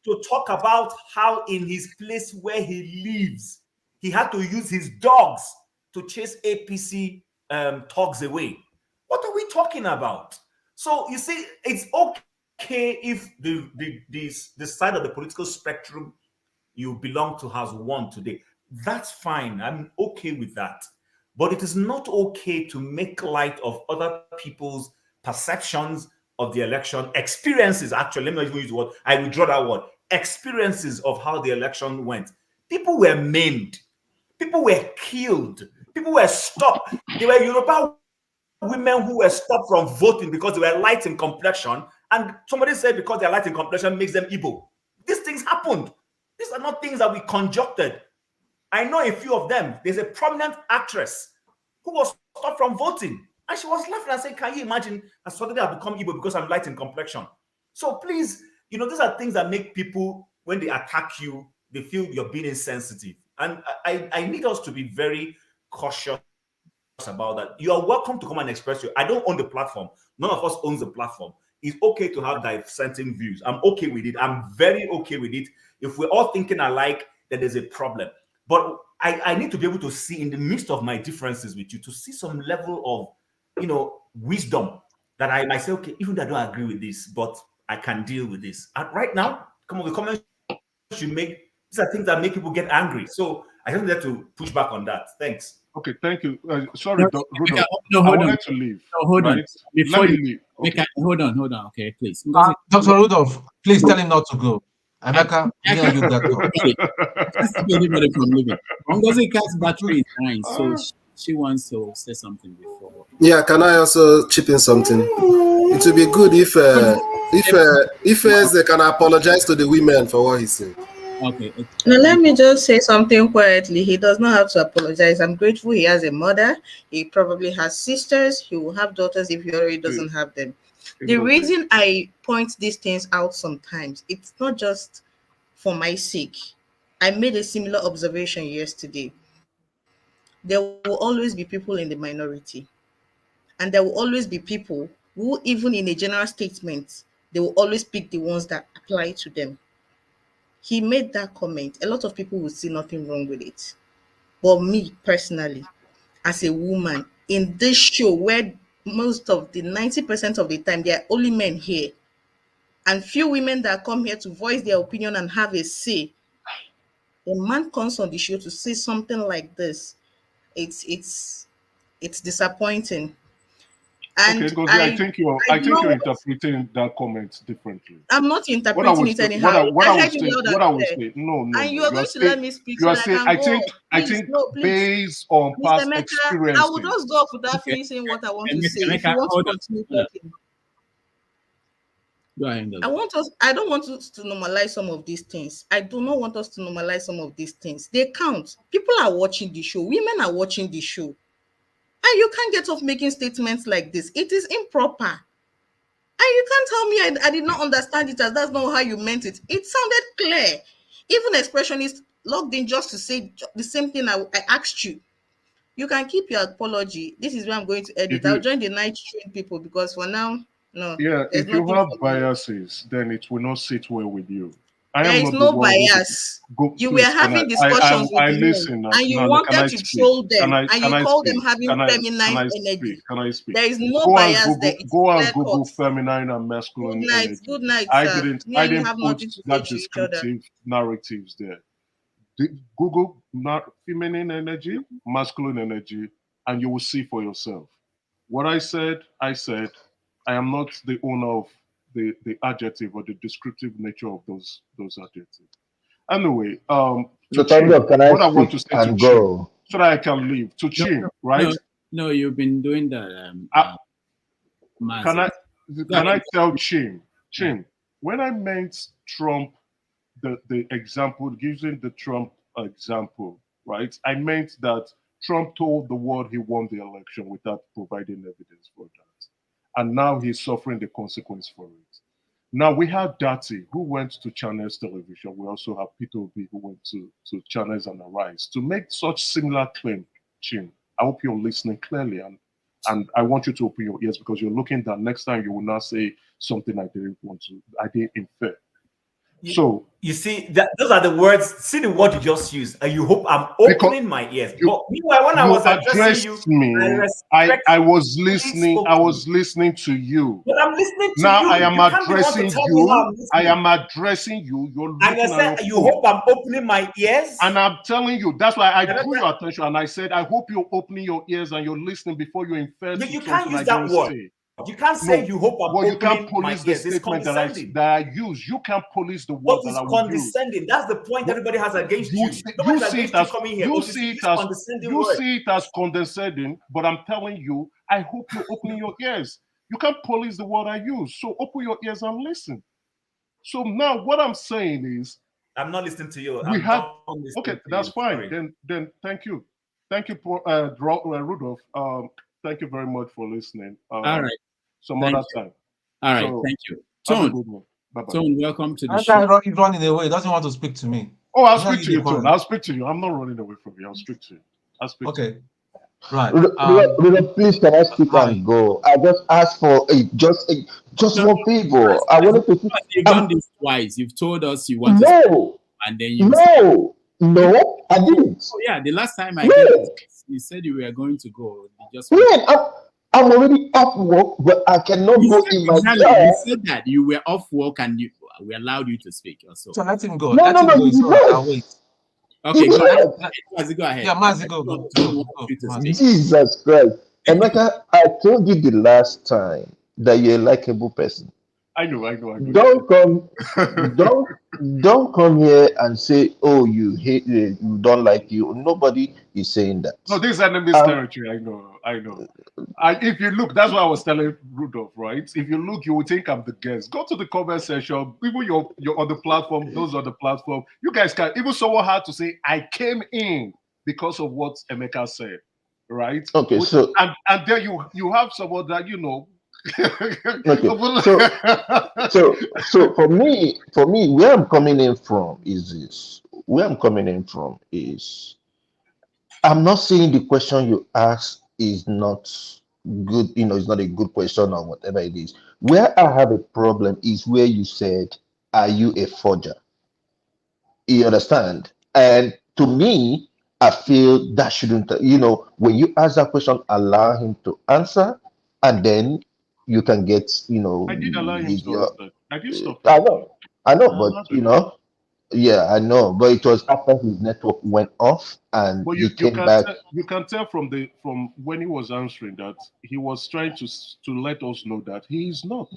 to talk about how in his place where he lives, he had to use his dogs to chase APC thugs away. What are we talking about? So you see, it's okay if the side of the political spectrum you belong to has won today. That's fine. I'm okay with that. But it is not okay to make light of other people's perceptions of the election, experiences. Actually, let me not even use the word. I withdraw that word. Experiences of how the election went. People were maimed. People were killed. People were stopped. There were Yoruba women who were stopped from voting because they were light in complexion, and somebody said because they're light in complexion makes them Igbo. These things happened. These are not things that we conjectured. I know a few of them. There's a prominent actress who was stopped from voting, and she was laughing and saying, "Can you imagine? I suddenly have become Igbo because I'm light in complexion." So please, these are things that make people, when they attack you, they feel you're being insensitive. And I need us to be very cautious about that. You are welcome to come and express I don't own the platform. None of us owns the platform. It's okay to have dissenting views. I'm okay with it. I'm very okay with it. If we're all thinking alike, then there's a problem. But I need to be able to see in the midst of my differences with you, to see some level of, wisdom that I might say, okay, even though I don't agree with this, but I can deal with this. And right now, come on, the comments you make, these are things that make people get angry. So I don't dare to push back on that. Thanks. Okay, thank you. Sorry, Rudolph. No, I hold on. wanted to leave. No, hold on. Right? Before Let me you leave. Okay. hold on. Okay, please. Dr. Rudolph, please tell him not to go. Emeka, me and you got to. Can't stop anybody from leaving. Ngozi Cat's battery is dying, so she wants to say something before. Yeah, can I also chip in something? It would be good if they can apologize to the women for what he said. Okay. Now let me just say something quietly. He does not have to apologize. I'm grateful he has a mother. He probably has sisters. He will have daughters if he already doesn't have them. The reason I point these things out sometimes, it's not just for my sake. I made a similar observation yesterday. There will always be people in the minority. And there will always be people who, even in a general statement, they will always pick the ones that apply to them. He made that comment. A lot of people will see nothing wrong with it. But me personally, as a woman, in this show where most of the 90% of the time, there are only men here, and few women that come here to voice their opinion and have a say, a man comes on the show to say something like this. It's disappointing. And Okay, Ngozi, I think you're interpreting that comment differently. I'm not interpreting it anyhow. I heard you loud and clear. No. And you are going to let me speak so that I can go. I think based on past Mr. Mecca, experience. I will just go off without finishing what I want to say. If you want to continue talking. Go ahead. I don't want us to normalize some of these things. I do not want us to normalize some of these things. They count. People are watching the show. Women are watching the show. And you can't get off making statements like this. It is improper. And you can't tell me I did not understand it as that's not how you meant it. It sounded clear. Even expressionists logged in just to say the same thing I asked you. You can keep your apology. This is where I'm going to edit. I'll join the night train people because for now, no. Yeah, if you have biases, then it will not sit well with you. There is no bias. You were having discussions with men, and you wanted to troll them, and you called them having feminine energy. Can I speak? There is no bias there. Go and Google feminine and masculine energy. Good night, I sir. didn't put that descriptive narratives there. Google feminine energy, masculine energy, and you will see for yourself. What I said. I am not the owner of the adjective or the descriptive nature of those adjectives. Anyway, I want to say to Chim, so that I can leave to Chim, right? No, you've been doing that. Can I tell Chim, when I meant Trump, the example, using the Trump example, right? I meant that Trump told the world he won the election without providing evidence for that. And now he's suffering the consequence for it. Now we have Dati, who went to Channels Television. We also have Peter Obi, who went to Channels and Arise to make such similar claim. Chim, I hope you're listening clearly, and I want you to open your ears because you're looking that next time you will not say something I didn't infer. So you see that those are the words. See the word you just used. And you hope I'm opening my ears. But meanwhile, when I was addressing you, I was listening. I was listening to you. But I'm listening to now you. I am you addressing you. I am addressing you. You're looking and I said, you hope I'm opening my ears. And I'm telling you, that's why I drew your attention. And I said, I hope you're opening your ears and you're listening before you infer. You can't use that word. You can't say you hope I'm opening you can't police the statement that I use. You can't police the word that I would condescending. That's the point everybody has against you. You see it as condescending, but I'm telling you, I hope you're opening your ears. You can't police the word I use. So open your ears and listen. So now what I'm saying is, I'm not listening to you. Okay, that's fine. Then thank you. Thank you, Rudolph. Thank you very much for listening. All right. Some other time. All right. Thank you. Tone, welcome to the show. He's running away. He doesn't want to speak to me. Oh, I'll speak to you, Tone. I'll speak to you. I'm not running away from you. I'll speak to you. Okay. Right. Please, can I speak and go? I just asked for just more people. I wanted to. You've done this twice. You've told us you want to. And then you. No, I didn't. Oh, yeah. The last time I did, you said you were going to go. I'm already off work, but I cannot You go said, in my exactly. car. You said that you were off work and we allowed you to speak also. So let him go. No, Let no, him no, go. you It's did all right. not. I'll wait. Okay, You go ahead. did Mazi, go ahead. Yeah, Mazi, go, Don't, go, don't go, want go. you to not. speak. Jesus Christ. Emeka, I told you the last time that you're a likable person. I know. Don't come, don't don't come here and say, oh, you hate, you don't like you. Nobody is saying that. No, this is enemy's Um, territory. I know. If you look, that's what I was telling Rudolph, right? If you look, you will think I'm the guest. Go to the comment section. People, you're on the platform. Those on the platform. You guys can. Even someone had to say, I came in because of what Emeka said, right? okay, so And there you have someone that okay, so for me, where I'm coming in from is this. Where I'm coming in from is I'm not saying the question you ask is not good, it's not a good question or whatever it is. Where I have a problem is where you said, are you a forger? You understand? And to me, I feel that shouldn't, when you ask that question, allow him to answer, and then you can get, I did allow him to your, answer. I did stop I him. know, but yeah, I know, but it was after his network went off and But he came back. you can tell from when he was answering that he was trying to let us know that he is not.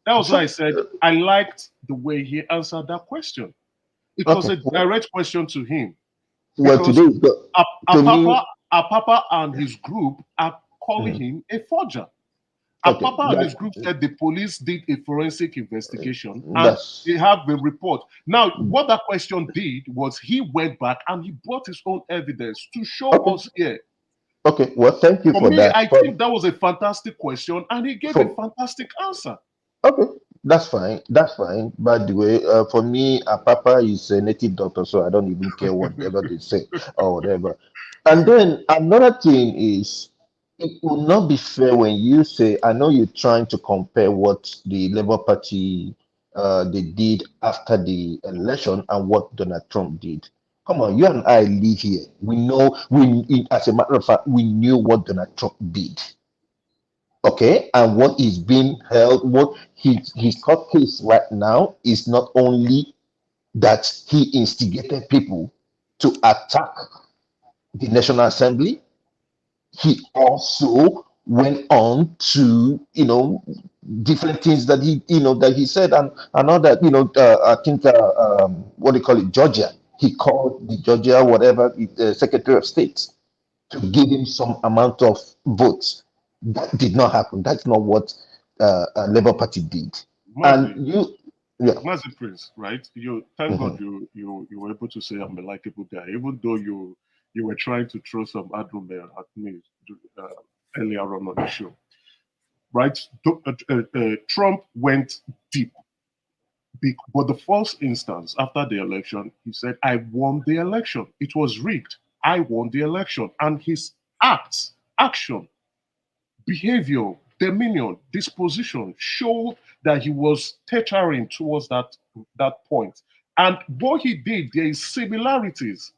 That was why I said I liked the way he answered that question. It was Okay, a direct question to him well, because today, to me, Papa and his group are calling him a forger. okay, Papa and his group said the police did a forensic investigation and that's they have a report. Now, what that question did was he went back and he brought his own evidence to show us here. okay. Well, thank you For for me, that. I think that was a fantastic question and he gave a For fantastic answer. Okay, that's fine. That's fine. By the way, for me, Papa is a native doctor, so I don't even care whatever they say or whatever. And then another thing is, it will not be fair when you say, I know you're trying to compare what the Labour Party they did after the election and what Donald Trump did. Come on, you and I live here. We know, as a matter of fact, we knew what Donald Trump did. Okay, and what is being held, what his court case right now is not only that he instigated people to attack the National Assembly, he also went on to different things that he said, and all that, I think what do you call it, Georgia, he called the Georgia whatever the Secretary of State to give him some amount of votes. That did not happen. That's not what Labour Party did. And Massive Prince, right? Thank God you were able to say I'm a likable guy, even though you were trying to throw some argument at me earlier on the show, right? Trump went deep, but the first instance after the election, he said, "I won the election. It was rigged. I won the election," and his action, behavior, dominion, disposition showed that he was teetering towards that point. And what he did, there is similarities.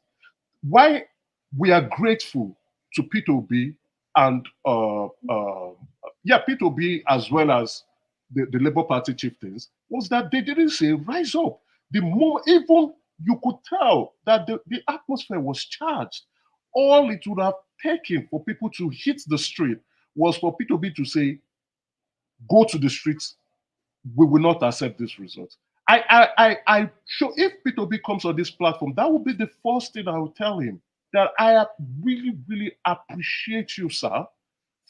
Why we are grateful to P2B and P2B as well as the Labour Party chieftains was that they didn't say rise up. The more even you could tell that the atmosphere was charged. All it would have taken for people to hit the street was for P2B to say, go to the streets, we will not accept this result. I sure if P2B comes on this platform, that would be the first thing I will tell him, that I really, really appreciate you, sir,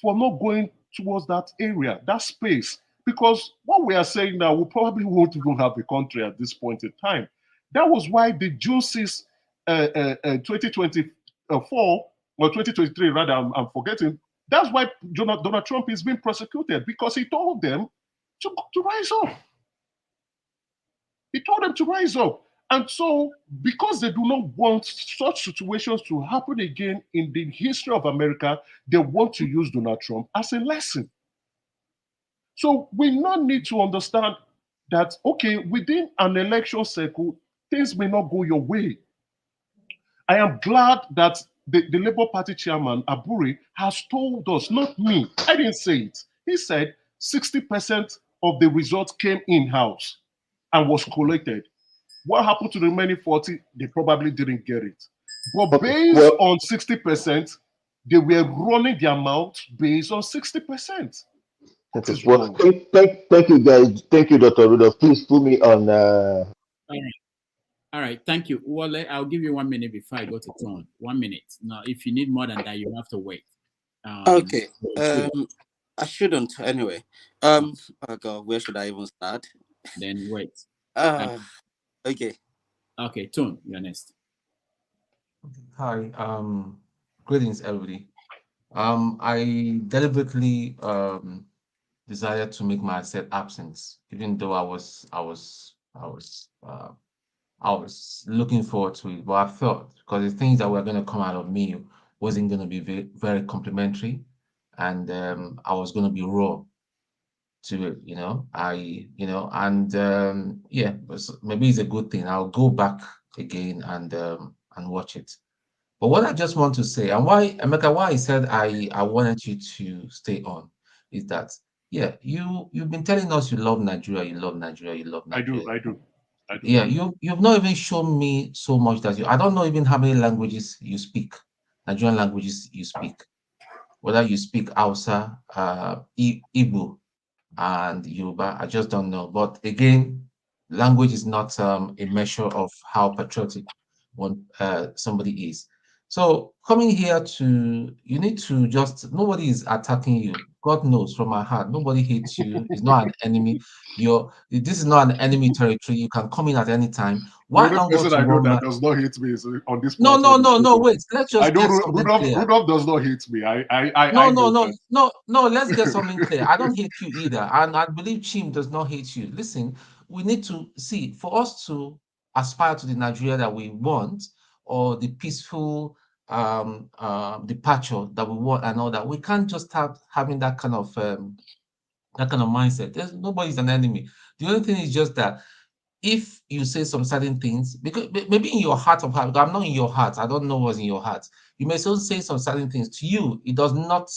for not going towards that area, that space. Because what we are saying now, we probably won't even have a country at this point in time. That was why the June 6, 2024, or 2023, rather, I'm forgetting. That's why Donald Trump is being prosecuted, because he told them to rise up. He told them to rise up. And so, because they do not want such situations to happen again in the history of America, they want to use Donald Trump as a lesson. So we now need to understand that, okay, within an election cycle, things may not go your way. I am glad that the Labour Party chairman, Abure, has told us, not me, I didn't say it. He said 60% of the results came in-house and was collated. What happened to the remaining 40? They probably didn't get it. But based on 60%, they were running their mouth based on 60%. That is Well, wrong. thank you, guys. Thank you, Dr. Rudolph. Please put me on. All right. All right, thank you. Well, I'll give you 1 minute before I go to Tone. 1 minute. Now, if you need more than that, you have to wait. Okay. I shouldn't anyway. Oh God, where should I even start? Then wait. Okay. Okay, Tone, you're next. Hi, greetings everybody. I deliberately decided to make my set absence, even though I was looking forward to it, but I felt because the things that were going to come out of me wasn't going to be very, very complimentary, and I was going to be raw to it, and yeah, maybe it's a good thing. I'll go back again and watch it. But what I just want to say, and why, Emeka, why I said I wanted you to stay on, is that yeah, you've been telling us you love Nigeria, you love Nigeria, you love Nigeria. I do. Yeah, you've not even shown me so much that I don't know even how many languages you speak, Nigerian languages you speak, whether you speak Hausa, Igbo, and Yoruba. I just don't know. But again, language is not a measure of how patriotic somebody is. So coming here you need to just, nobody is attacking you. God knows from my heart, nobody hates you. It's not an enemy. This is not an enemy territory. You can come in at any time. Why The only not go person to I know one that man? does not hate me is on this No, platform. wait. Let's just get something clear. Rudolph does not hate me. I No, know that. no. Let's get something clear. I don't hate you either, and I believe Chim does not hate you. Listen, we need to see, for us to aspire to the Nigeria that we want, or the peaceful departure that we want, and all that. We can't just having that kind of mindset. Nobody's an enemy. The only thing is just that if you say some certain things, because maybe in your heart of heart, I'm not in your heart, I don't know what's in your heart. You may still say some certain things to you. It does not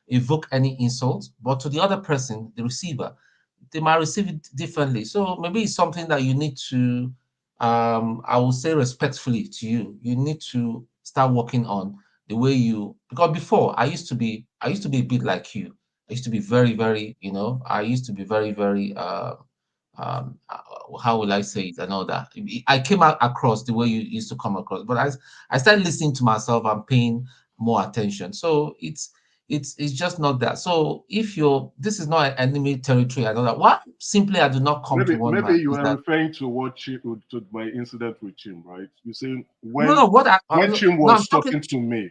evoke any insult, but to the other person, the receiver, they might receive it differently. So maybe it's something that you need to, I will say respectfully to you, you need to start working on the way because before I used to be a bit like you. I used to be very, very, I used to be very, very, how will I say it and all that. I came out across the way you used to come across, but I started listening to myself and paying more attention. So it's just not that. So if this is not an enemy territory, I know that. What simply I do not come to one man. Maybe you are referring to to my incident with Chim, right? You say when Chim was talking to me,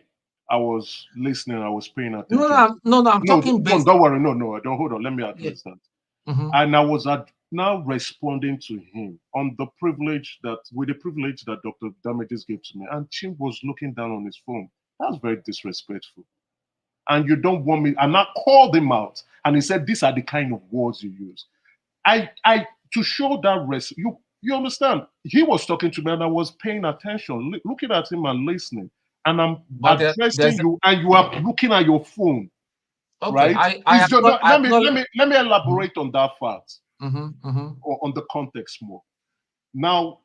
I was listening, I was paying attention. I'm talking based. Don't worry, no, don't hold on. Let me address that. And I was now responding to him on the privilege that Dr. Damages gave to me, and Chim was looking down on his phone. That's very disrespectful. And you don't want me, and I called him out, and he said, these are the kind of words you use. To show that you understand, he was talking to me and I was paying attention, looking at him and listening, and I'm addressing you, and you are looking at your phone. Okay, right? Let me elaborate on that fact, or on the context more. Now,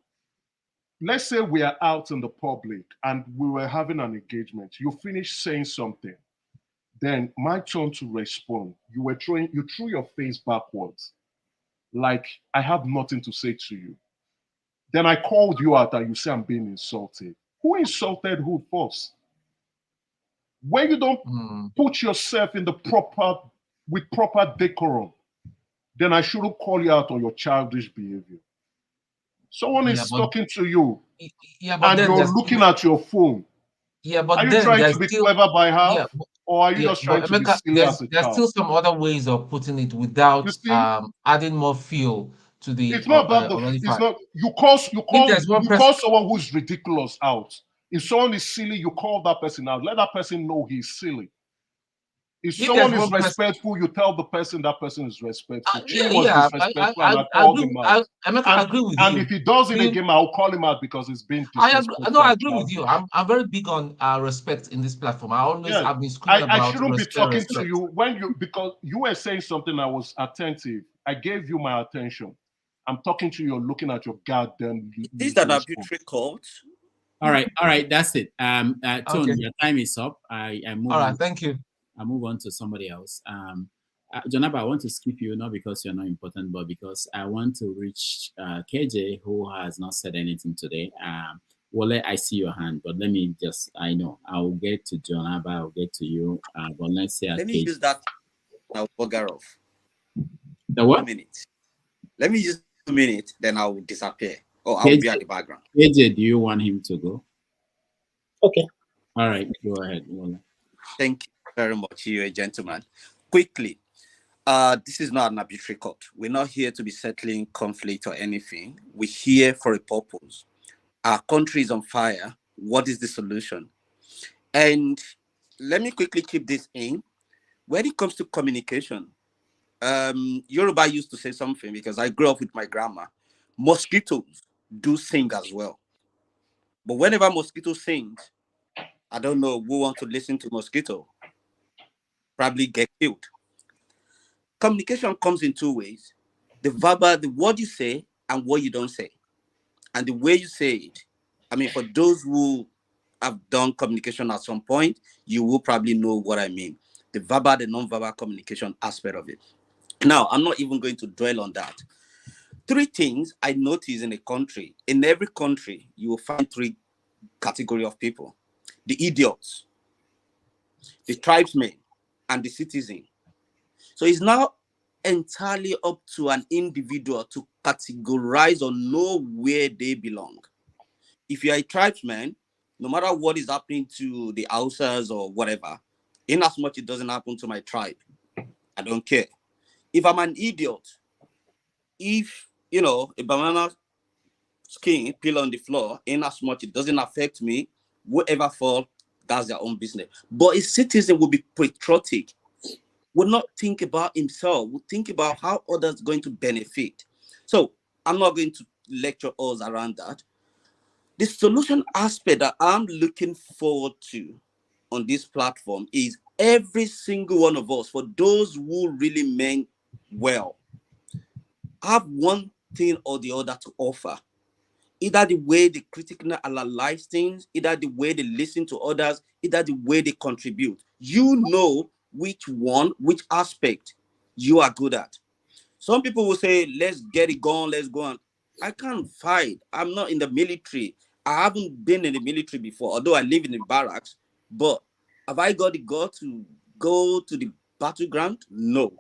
let's say we are out in the public and we were having an engagement. You finished saying something, then my turn to respond. You threw your face backwards, like I have nothing to say to you. Then I called you out and you say I'm being insulted. Who insulted who first? When you don't put yourself in with proper decorum, then I shouldn't call you out on your childish behavior. Someone is talking to you, and you're looking at your phone. Yeah, but are you trying to be clever by half, or are you just trying to be silly as a child? There's still some other ways of putting it without adding more fuel to the. It's not about it's not. You call someone who's ridiculous out. If someone is silly, you call that person out. Let that person know he's silly. If If someone there's is one person, respectful, you tell the person that person is respectful. Chi was yeah, disrespectful, and I I called agree. him out. I agree with And you. if he does it See, again, I'll call him out because he's being I agree. disrespectful No, I and agree with you. childish. I'm very big on respect in this platform. I always Yeah, have been screaming I about shouldn't be respect, talking to respect. you when you because you were saying something. I was attentive. I gave you my attention. I'm talking to you. You're looking at your goddamn Is that useless phone. arbitrary court? All right, that's it. Tone, Okay. your time is up. I move All on. right. Thank you. I move on to somebody else. Jonaba, I want to skip you, not because you're not important, but because I want to reach KJ, who has not said anything today. Wale, I see your hand, but let me just, I know, I'll get to Jonaba, I'll get to you, but let's say Let me KJ. use that now, bugger off. The what? 2 minutes. Let me use 2 minutes, then I will disappear. Or I'll be at the background. KJ, do you want him to go? Okay. All right, go ahead, Wale. Thank you very much, you a gentleman. Quickly, this is not an arbitrary court. We're not here to be settling conflict or anything. We're here for a purpose. Our country is on fire. What is the solution? And let me quickly keep this in. When it comes to communication, Yoruba used to say something because I grew up with my grandma. Mosquitoes do sing as well. But whenever mosquito sings, I don't know who wants to listen to mosquito. Probably get killed. Communication comes in two ways: the verbal, the word you say, and what you don't say, and the way you say it. I mean, for those who have done communication at some point, you will probably know what I mean. The verbal, the non-verbal communication aspect of it. Now, I'm not even going to dwell on that. Three things I notice in a country. In every country, you will find three categories of people: the idiots, the tribesmen, and the citizen. So it's now entirely up to an individual to categorize or know where they belong. If you're a tribesman, no matter what is happening to the Hausas or whatever, in as much it doesn't happen to my tribe, I don't care. If I'm an idiot, if a banana skin peel on the floor, in as much it doesn't affect me, whoever fall, that's their own business. But a citizen will be patriotic, would not think about himself, would think about how others are going to benefit. So I'm not going to lecture us around that. The solution aspect that I'm looking forward to on this platform is every single one of us, for those who really meant well, have one thing or the other to offer. Either the way they critically analyze things, either the way they listen to others, either the way they contribute. You know which one, which aspect you are good at. Some people will say, let's get it going, let's go on. I can't fight. I'm not in the military. I haven't been in the military before, although I live in the barracks. But have I got the gut to go to the battleground? No.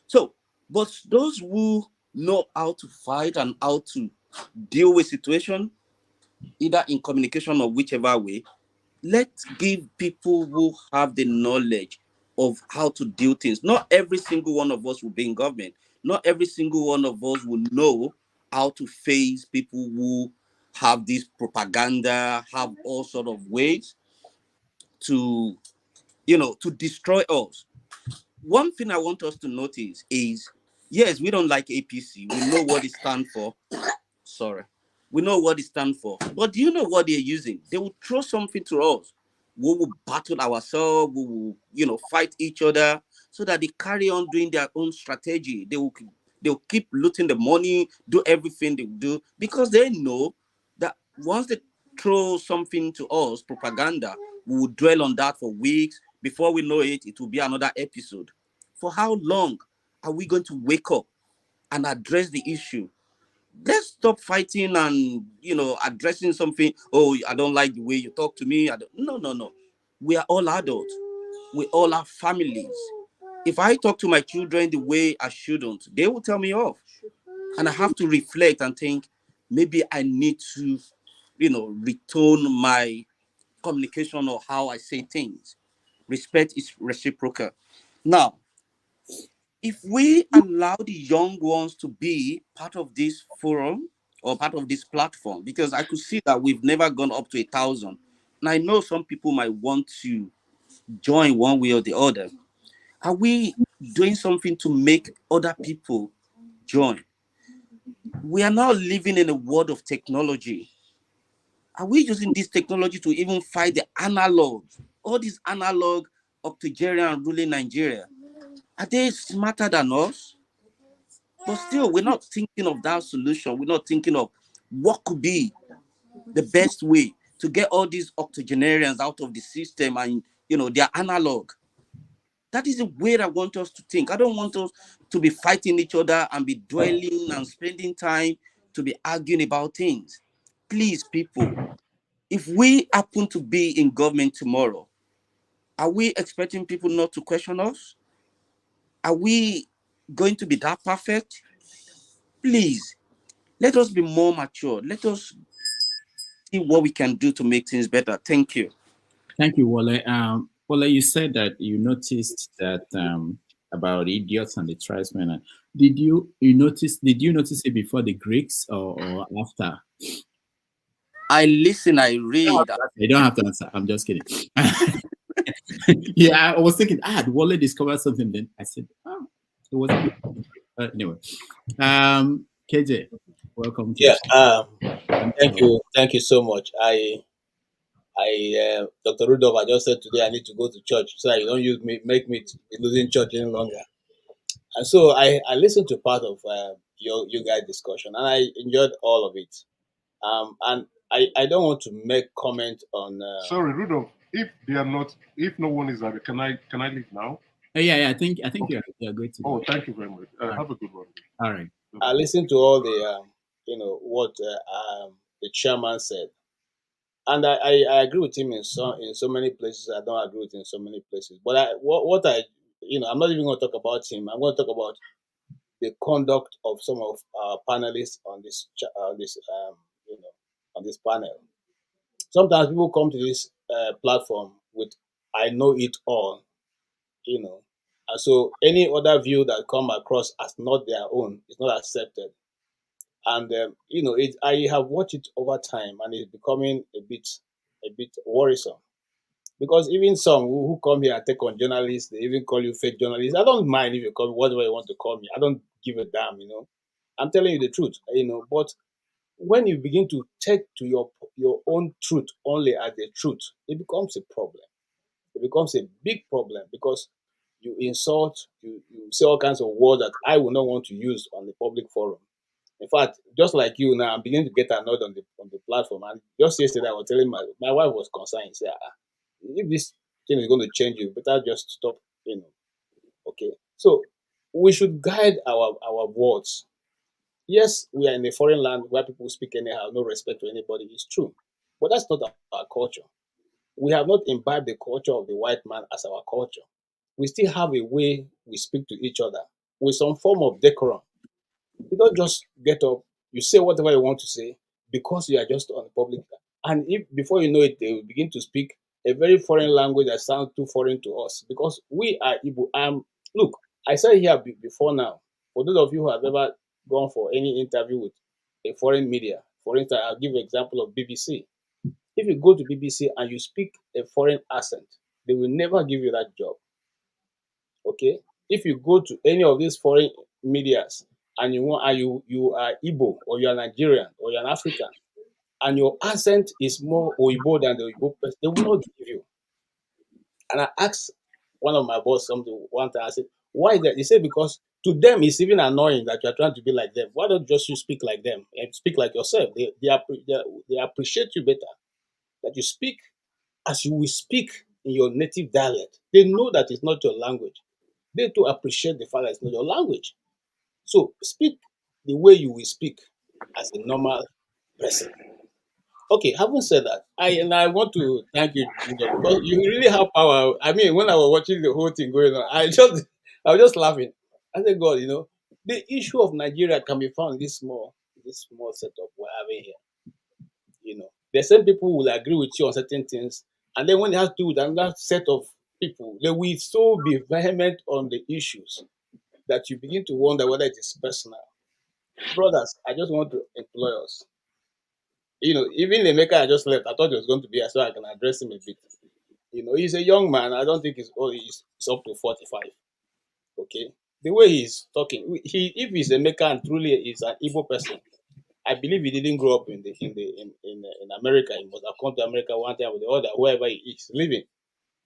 So, but those who know how to fight and how to deal with situation, either in communication or whichever way, let's give people who have the knowledge of how to do things. Not every single one of us will be in government. Not every single one of us will know how to face people who have this propaganda, have all sort of ways to, to destroy us. One thing I want us to notice is, yes, we don't like APC. We know what it stands for. Sorry. We know what it stands for. But do you know what they're using? They will throw something to us. We will battle ourselves. We will, fight each other so that they carry on doing their own strategy. They'll keep looting the money, do everything they do, because they know that once they throw something to us, propaganda, we will dwell on that for weeks. Before we know it, it will be another episode. For how long are we going to wake up and address the issue? Let's stop fighting and addressing something. Oh, I don't like the way you talk to me. No. We are all adults. We all have families. If I talk to my children the way I shouldn't, they will tell me off. And I have to reflect and think, maybe I need to, retone my communication or how I say things. Respect is reciprocal. Now, if we allow the young ones to be part of this forum or part of this platform, because I could see that we've never gone up to 1,000, and I know some people might want to join one way or the other. Are we doing something to make other people join? We are now living in a world of technology. Are we using this technology to even fight the analog? All these analog octogenarian ruling Nigeria, are they smarter than us? But still, we're not thinking of that solution. We're not thinking of what could be the best way to get all these octogenarians out of the system and, they're analog. That is the way I want us to think. I don't want us to be fighting each other and be dwelling and spending time to be arguing about things. Please, people, if we happen to be in government tomorrow, are we expecting people not to question us? Are we going to be that perfect? Please, let us be more mature. Let us see what we can do to make things better. Thank you. Thank you, Wale. Wale, you said that you noticed that about idiots and the tribesmen. Did you notice it before the Greeks or after? I listen, I read. You don't have to answer. I'm just kidding. Yeah, I was thinking, Wale discovered something. Then I said, oh, it wasn't. Anyway, KJ, welcome. Yeah. Thank you so much. Dr. Rudolph, I just said today I need to go to church, so you don't make me to be losing church any longer. And so I listened to part of you guys' discussion, and I enjoyed all of it. And I don't want to make comment on. Sorry, Rudolph. If no one is there, can I leave now? Yeah. I think okay. you're good to go. Oh, thank you very much. Have a good one. All right. I listened to all the what the chairman said, and I agree with him in so many places. I don't agree with him in so many places. But I'm not even going to talk about him. I'm going to talk about the conduct of some of our panelists on this on this panel. Sometimes people come to this platform with "I know it all," and so any other view that come across as not their own is not accepted. And I have watched it over time, and it's becoming a bit worrisome. Because even some who come here and take on journalists, they even call you fake journalists. I don't mind if you call me whatever you want to call me. I don't give a damn, I'm telling you the truth, But when you begin to take to your own truth only as the truth, it becomes a problem. It becomes a big problem because you insult, you say all kinds of words that I will not want to use on the public forum. In fact, just like you now, I'm beginning to get annoyed on the platform. And just yesterday, I was telling my wife was concerned. She said, if this thing is going to change, you better just stop. Okay. So we should guide our words. Yes, we are in a foreign land where people speak anyhow, no respect to anybody. It's true, but that's not our culture. We have not imbibed the culture of the white man as our culture. We still have a way we speak to each other with some form of decorum. You don't just get up, you say whatever you want to say because you are just on the public. And if before you know it, they will begin to speak a very foreign language that sounds too foreign to us because we are Igbo. Look, I said here before now, for those of you who have ever gone for any interview with a foreign media, for instance, I'll give you an example of BBC. If you go to BBC and you speak a foreign accent, they will never give you that job. Okay? If you go to any of these foreign medias and you are Igbo or you are Nigerian or you're an African and your accent is more Oyibo than the Oyibo person, they will not give you. And I asked one of my boss something one time. I said, "Why that?" He said, "Because to them it's even annoying that you're trying to be like them. Why don't just you speak like them and speak like yourself? They appreciate you better that you speak as you will speak in your native dialect. They know that it's not your language. They too appreciate the fact that it's not your language. So speak the way you will speak as a normal person." Okay, having said that, I want to thank you, Judah, because you really have power. I mean, when I was watching the whole thing going on, I was just laughing. I said, God, the issue of Nigeria can be found in this small setup we're having here. There's some people who will agree with you on certain things, and then when it has to do with another set of people, they will so be vehement on the issues that you begin to wonder whether it is personal. Brothers, I just want to employ us. Even the maker I just left, I thought he was going to be here so I can address him a bit. He's a young man. I don't think he's up to 45. Okay, the way he's talking, if he's a maker and truly is an Igbo person, I believe he didn't grow up in America. He must have come to America one time with the other, wherever he is living.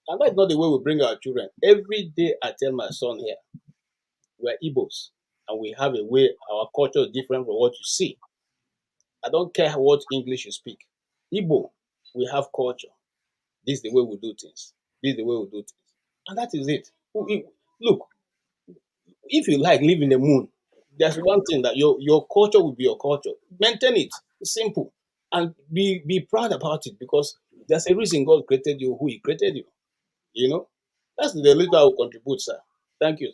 And that's not the way we bring our children. Every day I tell my son here, we're Igbos, and we have a way, our culture is different from what you see. I don't care what English you speak. Igbo, we have culture. This is the way we do things. This is the way we do things. And that is it. Look, if you like live in the moon, there's one thing that your culture will be your culture. Maintain it. It's simple. And be proud about it, because there's a reason God created you who He created you. You know? That's the little I will contribute, sir. Thank you.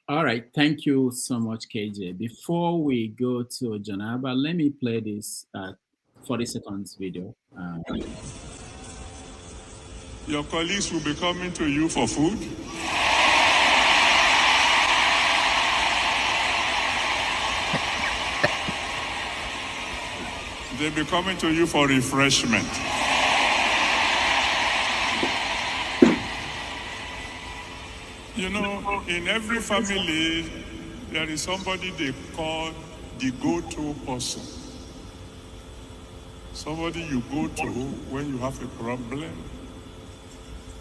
All right, thank you so much, KJ. Before we go to Janaba, let me play this 40 seconds video. Your colleagues will be coming to you for food. They'll be coming to you for refreshment. You know, in every family, there is somebody they call the go-to person. Somebody you go to when you have a problem.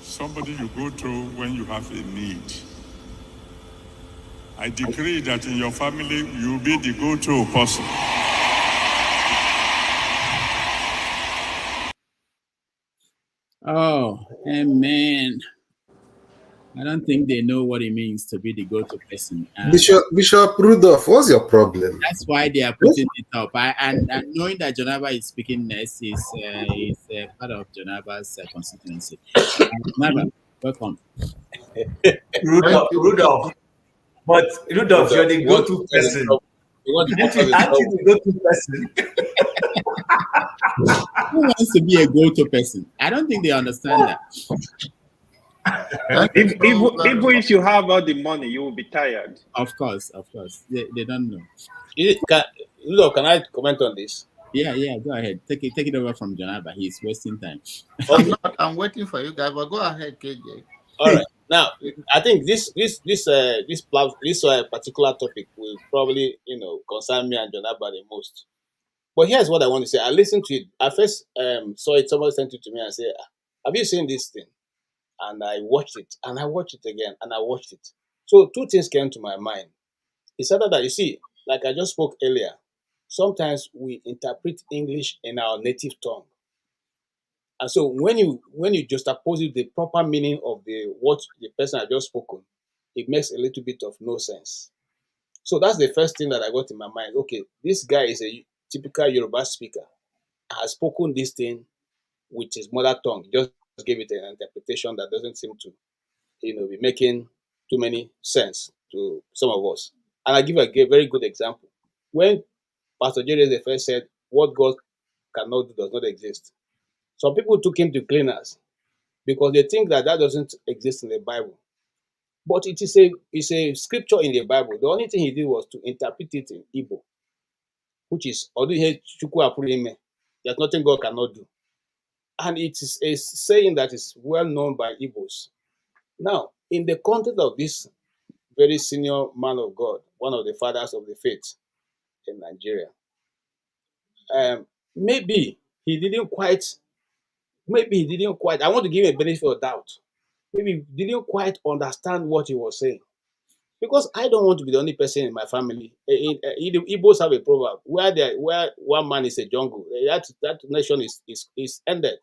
Somebody you go to when you have a need. I decree that in your family, you'll be the go-to person. Oh, amen. I don't think they know what it means to be the go-to person. Bishop Rudolph, what's your problem? That's why they are putting it up. And knowing that Jonaba is speaking next is part of Jonaba's constituency. Jonaba, welcome. Rudolph. But Rudolph, you're the go-to person. Aren't you the go-to person? Who wants to be a go-to person? I don't think they understand that. Even if you have all the money, you will be tired. Of course. They don't know. Can I comment on this? Yeah, go ahead. Take it over from Janaba. He's wasting time. I'm waiting for you guys, but go ahead, KJ. All right. Now, I think this particular topic will probably concern me and Janaba the most. But here's what I want to say. I listened to it. I first saw it. Somebody sent it to me and said, "Have you seen this thing?" And I watched it, and I watched it again, and I watched it. So two things came to my mind. It's either that, you see, like I just spoke earlier, sometimes we interpret English in our native tongue. And so when you juxtapose it, the proper meaning of what the person had just spoken, it makes a little bit of no sense. So that's the first thing that I got in my mind. Okay, this guy is a typical Yoruba speaker, has spoken this thing with his mother tongue, just give it an interpretation that doesn't seem to be making too many sense to some of us. And I give a very good example. When Pastor Julius first said, "What God cannot do does not exist," some people took him to cleaners because they think that doesn't exist in the Bible. But it's a scripture in the Bible. The only thing he did was to interpret it in Igbo, which is there's nothing God cannot do. And it is a saying that is well known by Igbos. Now, in the context of this very senior man of God, one of the fathers of the faith in Nigeria, maybe he didn't quite, I want to give him a benefit of doubt. Maybe he didn't quite understand what he was saying. Because I don't want to be the only person in my family. Igbos have a proverb, where one man is a jungle, that nation is ended.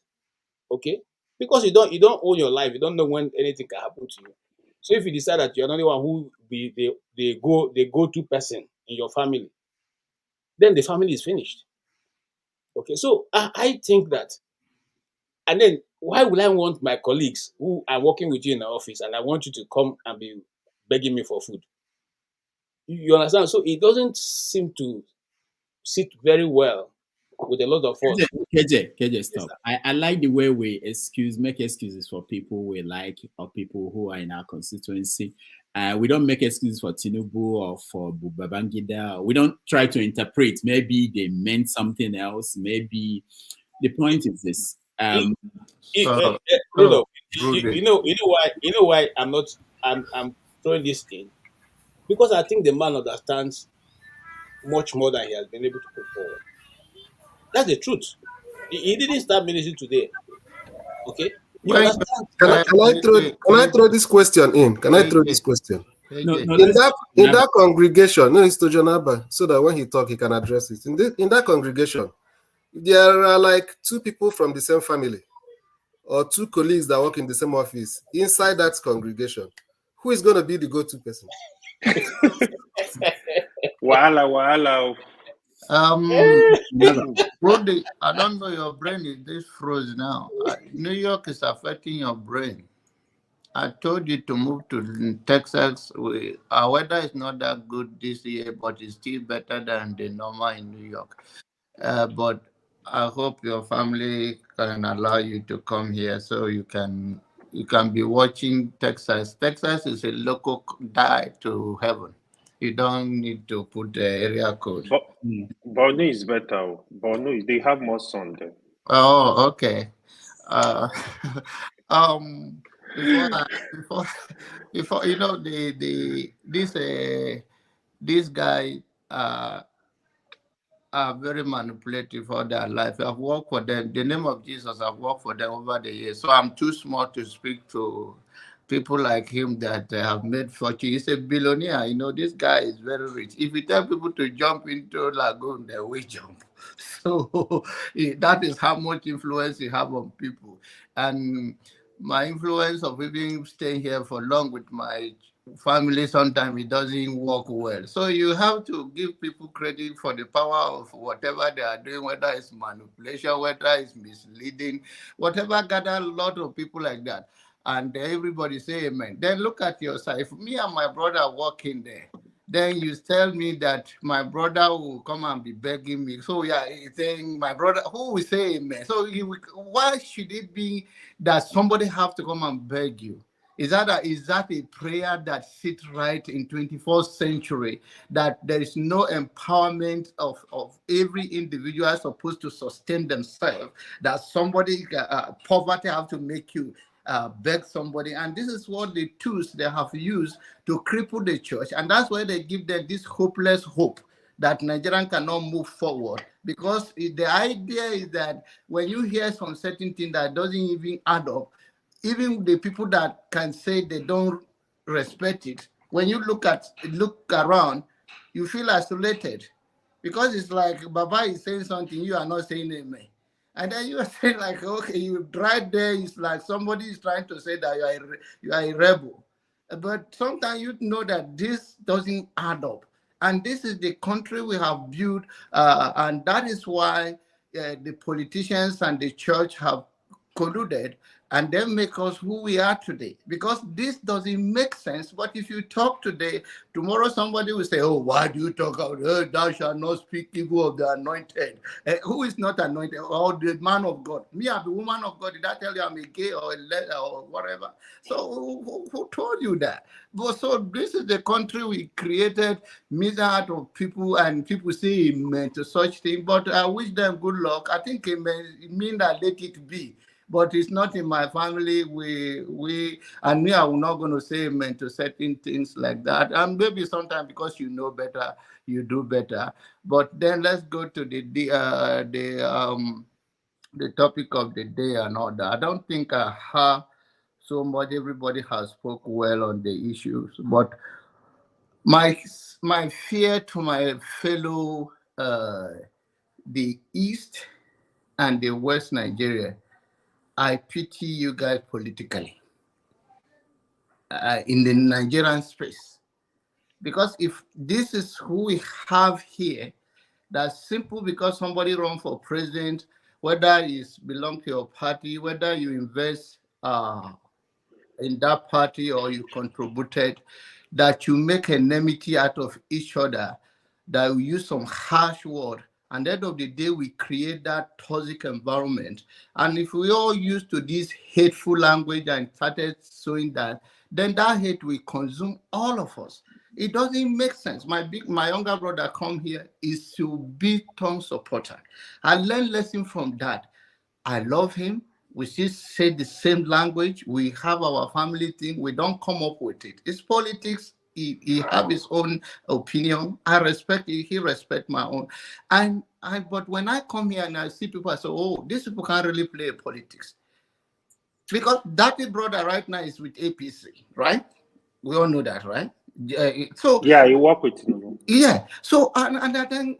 Okay? Because you don't own your life, you don't know when anything can happen to you. So if you decide that you're not the one who be the go-to person in your family, then the family is finished. Okay, so I think that, and then why would I want my colleagues who are working with you in the office and I want you to come and be begging me for food? You understand? So it doesn't seem to sit very well with a lot of us. KJ, stop. I like the way we make excuses for people we like or people who are in our constituency. We don't make excuses for Tinubu or for Babangida. We don't try to interpret. Maybe they meant something else. Maybe the point is this. You know why I'm throwing this in. because I think the man understands much more than he has been able to put forward. That's the truth. He didn't start ministry today. Okay, he When understands Can I, much. can I throw can I throw this question in? Can I throw this KJ, question? No, no, In let's that congregation, no, it's to Jonaba, so that when he talk, he can address it. In that congregation, there are like two people from the same family, or two colleagues that work in the same office inside that congregation. Who is going to be the go-to person? Wahala. Brody, I don't know, your brain is this froze now. New York is affecting your brain. I told you to move to Texas. Our weather is not that good this year, but it's still better than the normal in New York. But I hope your family can allow you to come here so you can be watching Texas. Texas is a local die to heaven. You don't need to put the area code. But Borno is better. Borno, they have more sun there. Oh, okay. Uh, before you know this guy are very manipulative for their life. I've worked for them. The name of Jesus, I've worked for them over the years. So I'm too small to speak to people like him that have made fortune. He's a billionaire. You know, this guy is very rich. If you tell people to jump into lagoon, they will jump. So that is how much influence he have on people. And my influence of even staying here for long with my family, sometimes it doesn't work well. So you have to give people credit for the power of whatever they are doing, whether it's manipulation, whether it's misleading, whatever, gather a lot of people like that. And everybody say amen. Then look at yourself. If me and my brother are working there, then you tell me that my brother will come and be begging me. So yeah, he's saying my brother, who will say amen? So why should it be that somebody have to come and beg you? Is that a prayer that sits right in 21st century, that there is no empowerment of every individual supposed to sustain themselves, that somebody, poverty have to make you beg somebody? And this is what the tools they have used to cripple the church. And that's why they give them this hopeless hope that Nigerian cannot move forward, because the idea is that when you hear some certain thing that doesn't even add up, even the people that can say they don't respect it, when you look around, you feel isolated, because it's like Baba is saying something, you are not saying amen. And then you are saying like, okay, you right there, it's like somebody is trying to say that you are a rebel. But sometimes you know that this doesn't add up. And this is the country we have built, and that is why the politicians and the church have colluded and then make us who we are today, because this doesn't make sense. But if you talk today, tomorrow somebody will say, oh, why do you talk about thou shalt not speak evil of the anointed? Who is not anointed? Or the man of God? Me, I'm the woman of God. Did I tell you I'm a gay or a leather or whatever? So who told you that? But so this is the country we created, myriad of people, and people say amen to such thing. But I wish them good luck. I think amen, it means that let it be. But it's not in my family. And me, I will not going to say amen to certain things like that. And maybe sometimes because you know better, you do better. But then let's go to the topic of the day and all that. I don't think I have so much. Everybody has spoke well on the issues, but my fear to my fellow the East and the West Nigeria, I pity you guys politically in the Nigerian space. Because if this is who we have here, that's simple because somebody run for president, whether it's belong to your party, whether you invest in that party or you contributed, that you make enmity out of each other, that we use some harsh word. And at the end of the day, we create that toxic environment. And if we all used to this hateful language and started showing that, then that hate will consume all of us. It doesn't make sense. My younger brother come here is to be Tom supporter. I learned lesson from that. I love him. We still say the same language. We have our family thing. We don't come up with it. It's politics he have his own opinion. I respect it. He respect my own. But when I come here and I see people, I say, oh, these people can't really play politics. Because Daddy brother right now is with APC, right? We all know that, right? So yeah, you work with Tinubu. yeah. So and then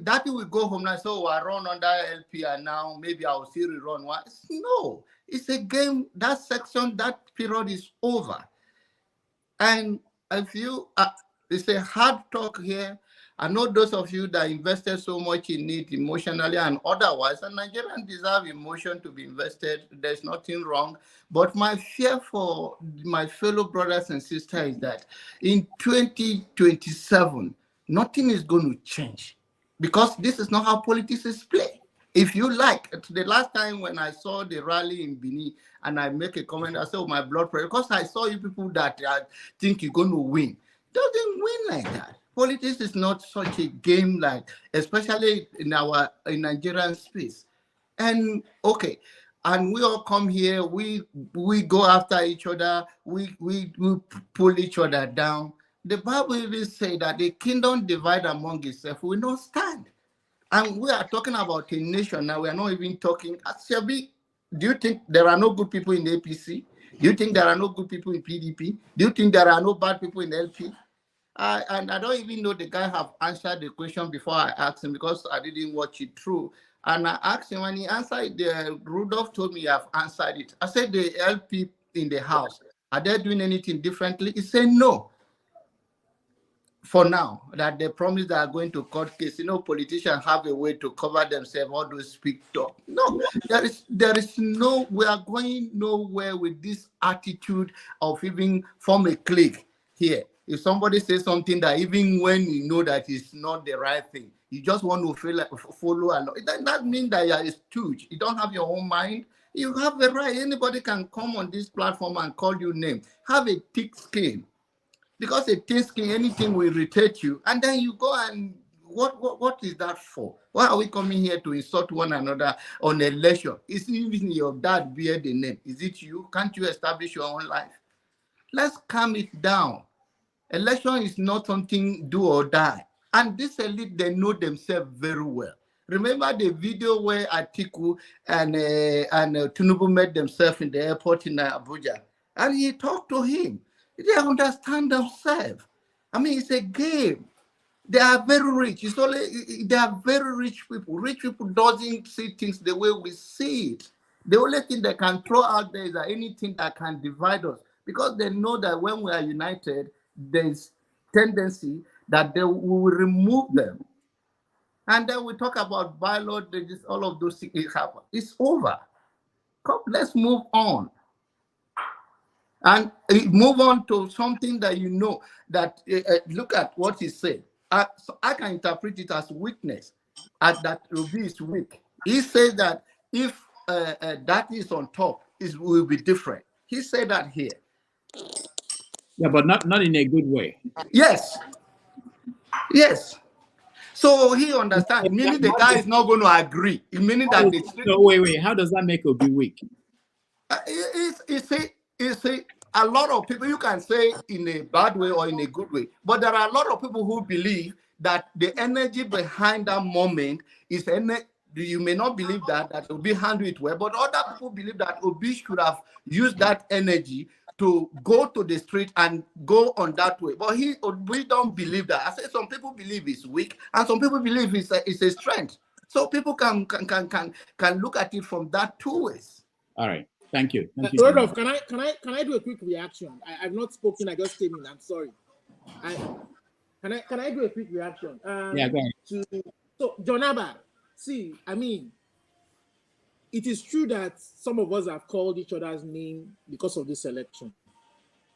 Daddy will go home and say, oh, I run under LP and now maybe I'll still rerun one. No, it's a game. That section, that period is over. And if you, it's a hard talk here. I know those of you that invested so much in it emotionally and otherwise, and Nigerians deserve emotion to be invested. There's nothing wrong. But my fear for my fellow brothers and sisters is that in 2027, nothing is going to change because this is not how politics is played. If you like, the last time when I saw the rally in Benin and I make a comment, I said, oh, my blood pressure, because I saw you people that think you're going to win. Doesn't win like that. Politics is not such a game like, especially in Nigerian space. And okay, and we all come here, we go after each other, we pull each other down. The Bible even say that the kingdom divide among itself will not stand. And we are talking about a nation now. We are not even talking. Shelby, do you think there are no good people in the APC? Do you think there are no good people in PDP? Do you think there are no bad people in LP? And I don't even know the guy have answered the question before I asked him because I didn't watch it through. And I asked him when he answered, Rudolph told me I've answered it. I said the LP in the house, are they doing anything differently? He said no. For now, that they promise they are going to court case. Politicians have a way to cover themselves, all those speak talk. No, there is no, we are going nowhere with this attitude of even form a clique here. If somebody says something that even when you know that it's not the right thing, you just want to follow along. That means that you are a stooge. You don't have your own mind. You have the right. Anybody can come on this platform and call you name. Have a thick skin. Because a thin skin, anything will irritate you. And then you go and what is that for? Why are we coming here to insult one another on election? Is even your dad bear the name? Is it you? Can't you establish your own life? Let's calm it down. Election is not something do or die. And this elite, they know themselves very well. Remember the video where Atiku and Tinubu met themselves in the airport in Abuja? And he talked to him. They understand themselves. I mean, it's a game. They are very rich. They are very rich people. Rich people doesn't see things the way we see it. The only thing they can throw out there is that anything that can divide us, because they know that when we are united, there's tendency that we will remove them. And then we talk about bylaw, all of those things happen. It's over. Come, let's move on. And move on to something that you know that look at what he said. So I can interpret it as weakness, that Obi is weak. He said that if that is on top, it will be different. He said that here. Yeah, but not in a good way. Yes. Yes. So he understands, meaning the guy is not going to agree. Meaning that no, wait. How does that make Obi weak? It's a lot of people, you can say in a bad way or in a good way, but there are a lot of people who believe that the energy behind that moment is you may not believe that Obi handled it well, but other people believe that Obi should have used that energy to go to the street and go on that way. But we don't believe that. I say some people believe it's weak, and some people believe it's a strength. So people can look at it from that two ways. All right. Thank you. Rodolph, can I do a quick reaction? I've not spoken. I just came in. I'm sorry. Can I do a quick reaction? Yeah, go ahead. So John Abba, see, I mean, it is true that some of us have called each other's name because of this election.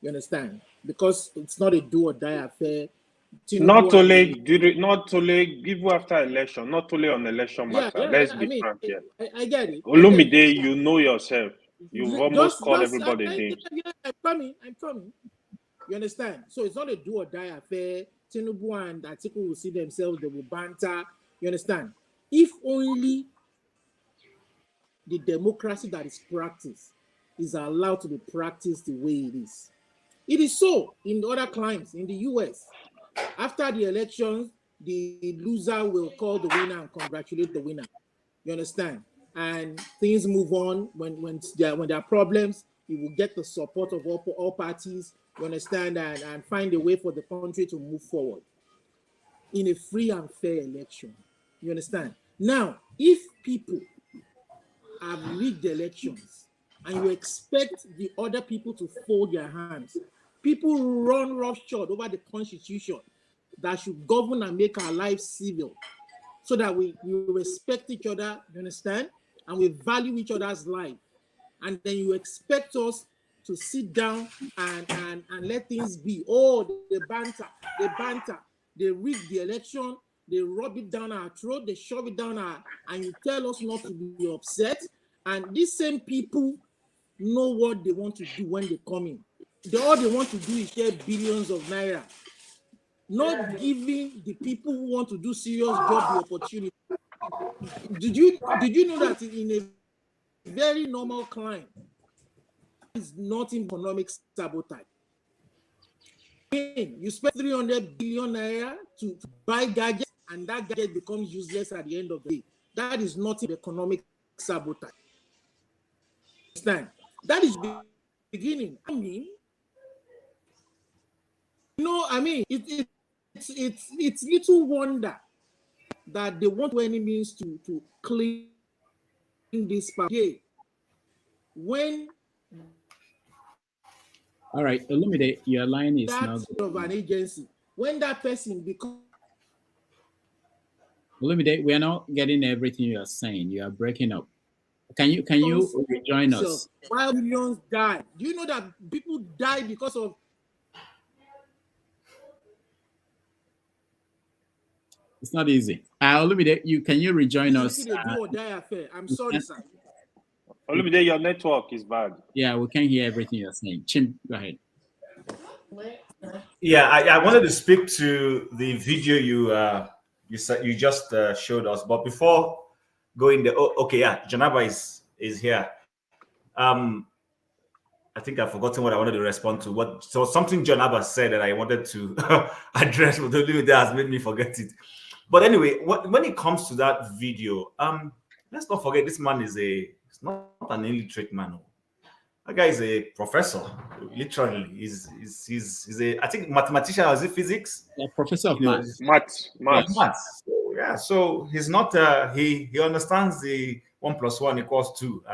You understand? Because it's not a do or die affair. Not only people after election, not only on election matter. Let's be frank here. I get it. Olumide, you know yourself. You've almost called everybody names. I'm coming. You understand? So it's not a do or die affair. Tinubu and Atiku will see themselves, they will banter. You understand? If only the democracy that is practiced is allowed to be practiced the way it is. It is so in other climes in the US. After the elections, the loser will call the winner and congratulate the winner. You understand? And things move on. When there are problems, you will get the support of all parties. You understand, and find a way for the country to move forward in a free and fair election. You understand? Now, if people have rigged the elections and you expect the other people to fold their hands, people run roughshod over the constitution that should govern and make our lives civil so that we respect each other, you understand? And we value each other's life. And then you expect us to sit down and let things be. Oh, they banter, they rig the election, they rub it down our throat, they shove it down our, and you tell us not to be upset. And these same people know what they want to do when they come in. All they want to do is share billions of naira, not giving the people who want to do serious job the opportunity. Did you know that in a very normal client is not economic sabotage? You spend 300 billion naira to buy gadgets, and that gadget becomes useless at the end of the day. That is not economic sabotage. Understand? That is the beginning. I mean, it's little wonder that they want any means to clean this part. When all right, Olumide, your line is that not of an agency, when that person becomes Olumide, we are not getting everything you are saying. You are breaking up. Can you rejoin us? While millions die, do you know that people die because of? It's not easy. Olumide, can you rejoin us? Do or die affair. I'm sorry, sir. Olumide, your network is bad. Yeah, we can't hear everything you're saying. Chim, go ahead. Yeah, I wanted to speak to the video you just showed us, but before going there, okay, yeah, Janaba is here. I think I've forgotten what I wanted to respond to. So something Janaba said that I wanted to address, but that has made me forget it. But anyway, when it comes to that video, let's not forget this man is not an illiterate man. That guy is a professor, literally. He's a, I think, mathematician, or is it physics? A professor of maths. Maths. So he's not, he understands the 1 + 1 = 2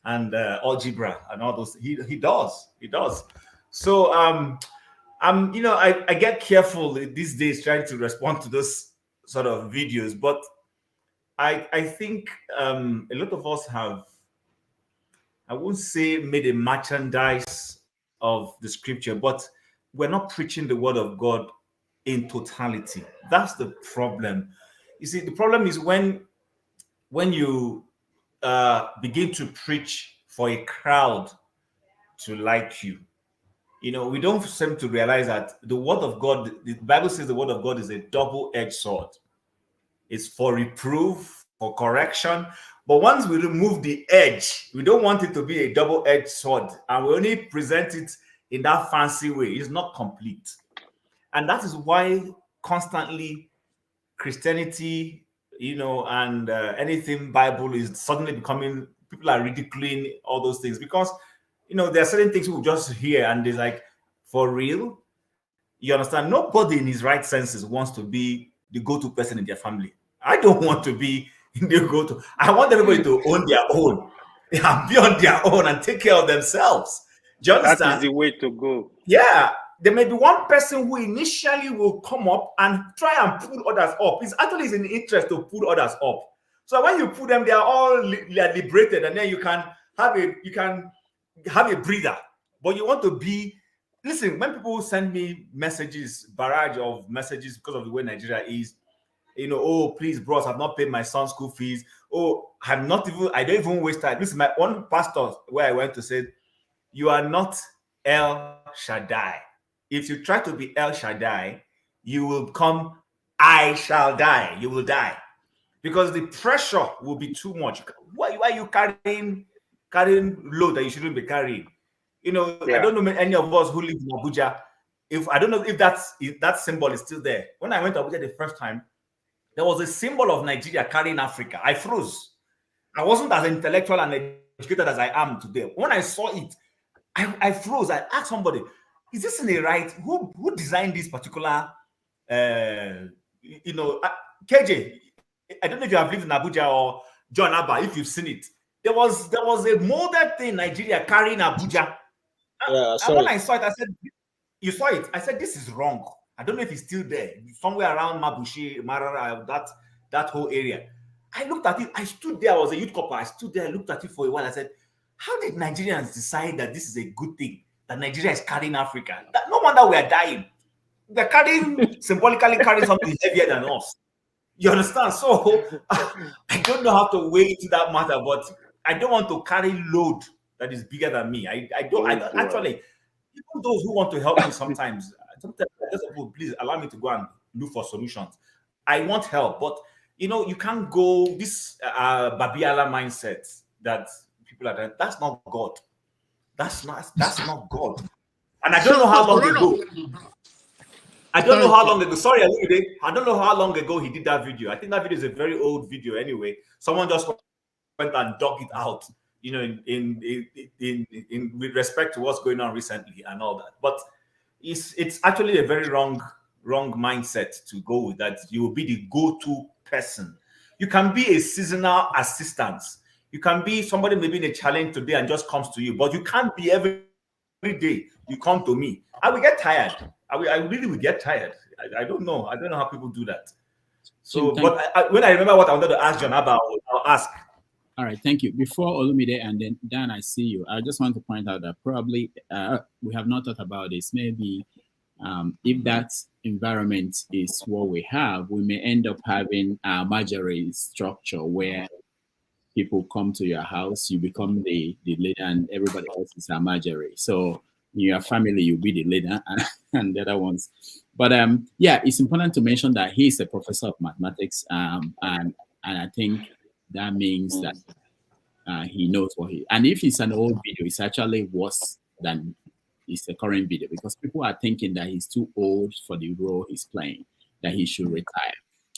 and algebra and all those. He does. So, I get careful these days trying to respond to those sort of videos, but I think a lot of us have, I won't say made a merchandise of the scripture, but we're not preaching the word of God in totality. That's the problem. You see, the problem is when you begin to preach for a crowd to like you. We don't seem to realize that the word of God, the Bible says the word of God is a double-edged sword. It's for reproof, for correction. But once we remove the edge, we don't want it to be a double-edged sword, and we only present it in that fancy way. It's not complete. And that is why constantly Christianity, and anything Bible is suddenly becoming, people are ridiculing all those things, because, there are certain things we just hear and they're like, for real? You understand? Nobody in his right senses wants to be the go-to person in their family. I don't want to be the go-to. I want everybody to own their own and be on their own and take care of themselves. Do you understand? That is the way to go. Yeah. There may be one person who initially will come up and try and pull others up. It's actually in interest to pull others up. So when you put them, they are all liberated, and then you can have a breather. But you want to be, listen, when people send me messages, barrage of messages because of the way Nigeria is, oh, please, bros, I've not paid my son's school fees. Oh, I don't even waste time. Listen, my one pastor where I went to said, you are not El Shaddai. If you try to be El Shaddai, you will become I shall die. You will die. Because the pressure will be too much. Why are you carrying load that you shouldn't be carrying? You know, I Yeah. don't know any of us who live in Abuja. If I don't know if that symbol is still there. When I went to Abuja the first time, there was a symbol of Nigeria carrying Africa. I froze. I wasn't as intellectual and educated as I am today. When I saw it, I froze. I asked somebody, "Is this in the right? Who designed this particular?" KJ. I don't know if you have lived in Abuja or John Abba. If you've seen it, there was a molded thing Nigeria carrying Abuja. Yeah, And when I saw it, I said, "You saw it?" I said, "This is wrong. I don't know if it's still there, somewhere around Mabushi, Marara, that whole area." I looked at it. I stood there. I was a youth corper. I stood there. I looked at it for a while. I said, "How did Nigerians decide that this is a good thing? That Nigeria is carrying Africa? No wonder we are dying. They're symbolically carrying something heavier than us." You understand? So I don't know how to weigh into that matter, but I don't want to carry load that is bigger than me. I don't actually. Even those who want to help me sometimes I just say, please allow me to go and look for solutions. I want help, but you can't go this Babiala mindset that people are there. That's not God. That's not God. And I don't know how long ago. I don't know how long ago. Sorry, I don't know how long ago he did that video. I think that video is a very old video anyway. Someone just went and dug it out, in with respect to what's going on recently and all that. But it's actually a very wrong mindset to go with that. You will be the go-to person. You can be a seasonal assistant. You can be somebody maybe in a challenge today and just comes to you, but you can't be every day you come to me. I will get tired. I really will get tired. I don't know. I don't know how people do that. So, but when I remember what I wanted to ask John about, I'll ask. All right, thank you. Before Olumide and then Dan, I see you. I just want to point out that probably we have not thought about this. Maybe if that environment is what we have, we may end up having a Majare structure where people come to your house, you become the leader, and everybody else is a Majare. So in your family, you'll be the leader and the other ones. But yeah, it's important to mention that he's a professor of mathematics, and I think that means that he knows what and if it's an old video, it's actually worse than it's the current video, because people are thinking that he's too old for the role he's playing, that he should retire.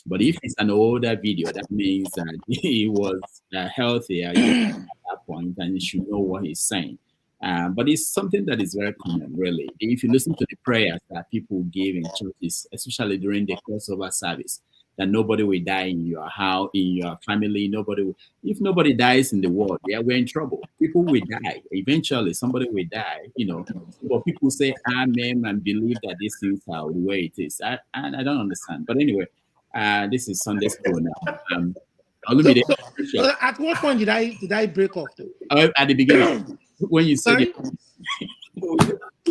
But if it's an older video, that means that he was healthier at that point and he should know what he's saying. But it's something that is very common, really. If you listen to the prayers that people give in churches, especially during the crossover service, that nobody will die in your house, in your family. If nobody dies in the world, yeah, we're in trouble. People will die. Eventually, somebody will die, But people say amen and believe that these things are the way it is. And I don't understand. But anyway, this is Sunday school now. So at what point did I break off though? At the beginning, when you said it.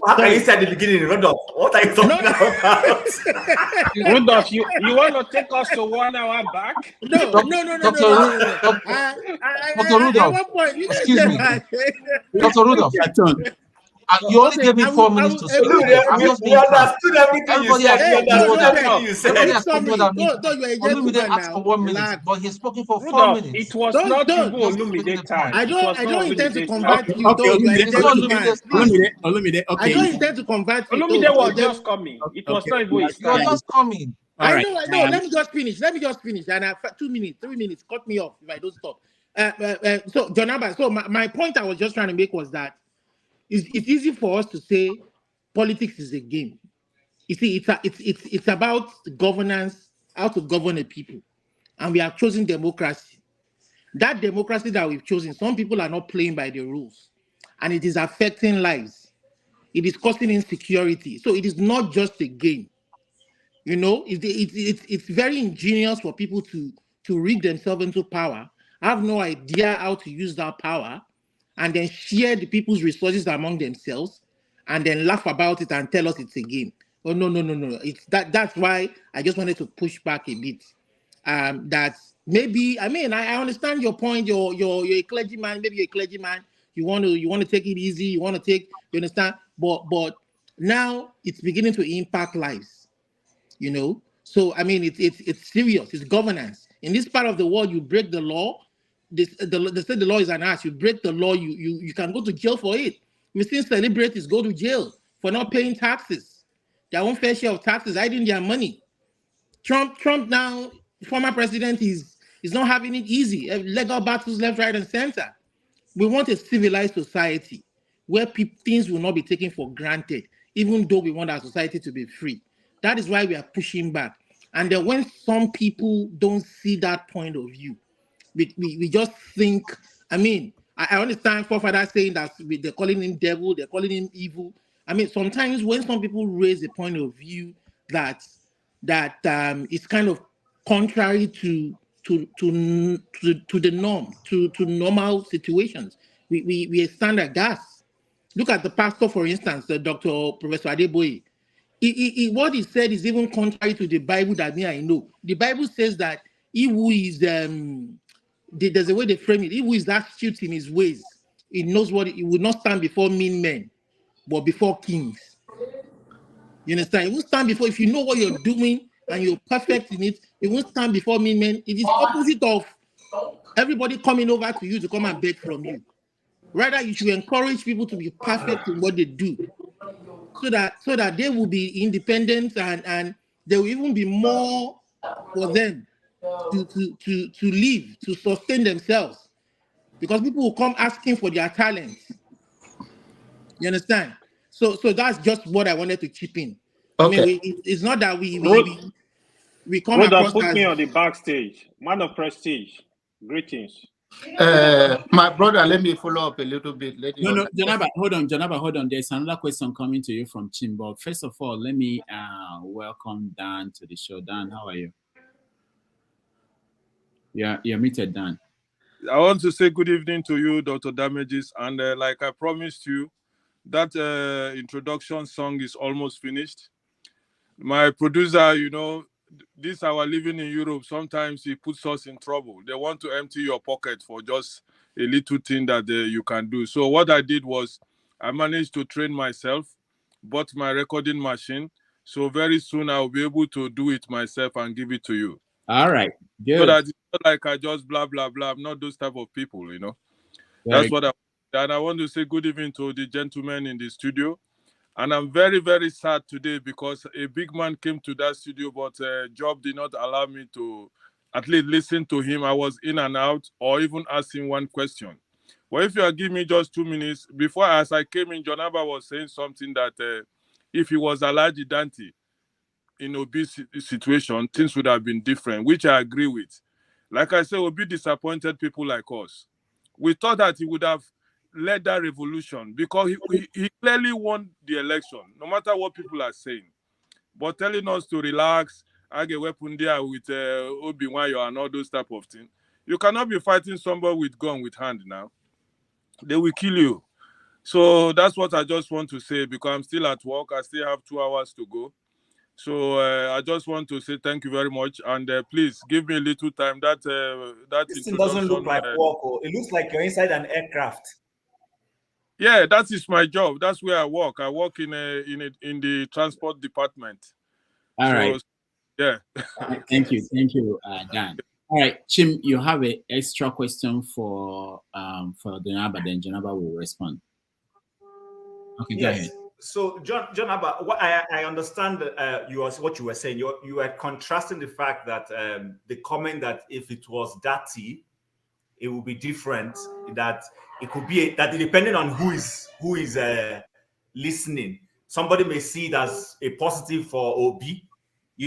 How can you say at the beginning, Rudolph? What are you talking about? Rudolph, you want to take us to 1 hour back? No. Dr. Rudolph, excuse me. Dr. Rudolph, you only gave me 4 minutes to speak. I'm just being frank. Everybody has spoken asked for 1 minute, but he's spoken for 4 minutes. It was not Olumide time. I don't intend to convert you. Olumide, okay. I don't intend to convert you. Olumide was just coming. It was not even his time. You're just coming. I know. Let me just finish. And 2 minutes, 3 minutes. Cut me off if I don't stop. So, John Abba, so my point I was just trying to make was that it's easy for us to say politics is a game. You see, it's about governance, how to govern a people, and we have chosen democracy. That democracy that we've chosen, some people are not playing by the rules, and it is affecting lives. It is causing insecurity. So it is not just a game. It's very ingenious for people to rig themselves into power, have no idea how to use that power, and then share the people's resources among themselves, and then laugh about it and tell us it's a game. Oh no! It's that's why I just wanted to push back a bit. That maybe I understand your point. You're a clergyman. Maybe you're a clergyman. You want to take it easy. You understand? But now it's beginning to impact lives. So it's serious. It's governance. In this part of the world, you break the law. They say the law is an ass. You break the law, you can go to jail for it. We've seen celebrities go to jail for not paying taxes, their own fair share of taxes, hiding their money. Trump now, former president, is not having it easy. Legal battles left, right, and center. We want a civilized society where things will not be taken for granted, even though we want our society to be free. That is why we are pushing back. And then when some people don't see that point of view, we just think, I mean, I understand forefathers saying that they're calling him devil, they're calling him evil. I mean, sometimes when some people raise a point of view that it's kind of contrary to the norm, to normal situations, we stand aghast. Look at the pastor, for instance, Dr. Professor Adeboye. What he said is even contrary to the Bible that I know. The Bible says that he who is there's a way they frame it. He who is astute in his ways, he knows what he will not stand before mean men, but before kings. You understand? You won't stand before, if you know what you're doing and you're perfect in it, you won't stand before mean men. It is opposite of everybody coming over to you to come and beg from you. Rather, you should encourage people to be perfect in what they do, so that they will be independent and there will even be more for them to live, to sustain themselves. Because people will come asking for their talents. You understand? So that's just what I wanted to chip in. Okay. I mean, it's not that we come Rhoda, across put as me on the backstage. Man of prestige. Greetings. My brother, let me follow up a little bit. Let No, you Janaba, hold on. There's another question coming to you from Chimbo. First of all, let me welcome Dan to the show. Dan, how are you? Yeah, you're muted, Dan. I want to say good evening to you, Dr. Damages. And like I promised you, that introduction song is almost finished. My producer, this our living in Europe, sometimes he puts us in trouble. They want to empty your pocket for just a little thing that you can do. So what I did was I managed to train myself, bought my recording machine. So very soon I'll be able to do it myself and give it to you. All right, good. So that it's not like I just blah, blah, blah. I'm not those type of people, That's what and I want to say good evening to the gentlemen in the studio. And I'm very, very sad today because a big man came to that studio, but Job did not allow me to at least listen to him. I was in and out, or even asking one question. Well, if you give me just 2 minutes, before as I came in, John Abba was saying something that if he was Alaji Dante in Obi's situation, things would have been different, which I agree with. Like I said, Obi disappointed people like us. We thought that he would have led that revolution because he clearly won the election, no matter what people are saying. But telling us to relax, I get weapon there with Obi-Wan and all those type of things. You cannot be fighting somebody with gun with hand now. They will kill you. So that's what I just want to say because I'm still at work. I still have 2 hours to go. So I just want to say thank you very much, and please give me a little time. That this thing doesn't look like work. It looks like you're inside an aircraft. Yeah, that is my job. That's where I work. I work in the transport department. All right. Yeah. Thank you, Dan. All right, Chim, you have an extra question for Janaba, then Janaba will respond. Okay, go ahead. So, John Abba, what I understand what you were saying. You were contrasting the fact that the comment that if it was dirty, it would be different. That it could be that depending on who is listening, somebody may see it as a positive for Obi,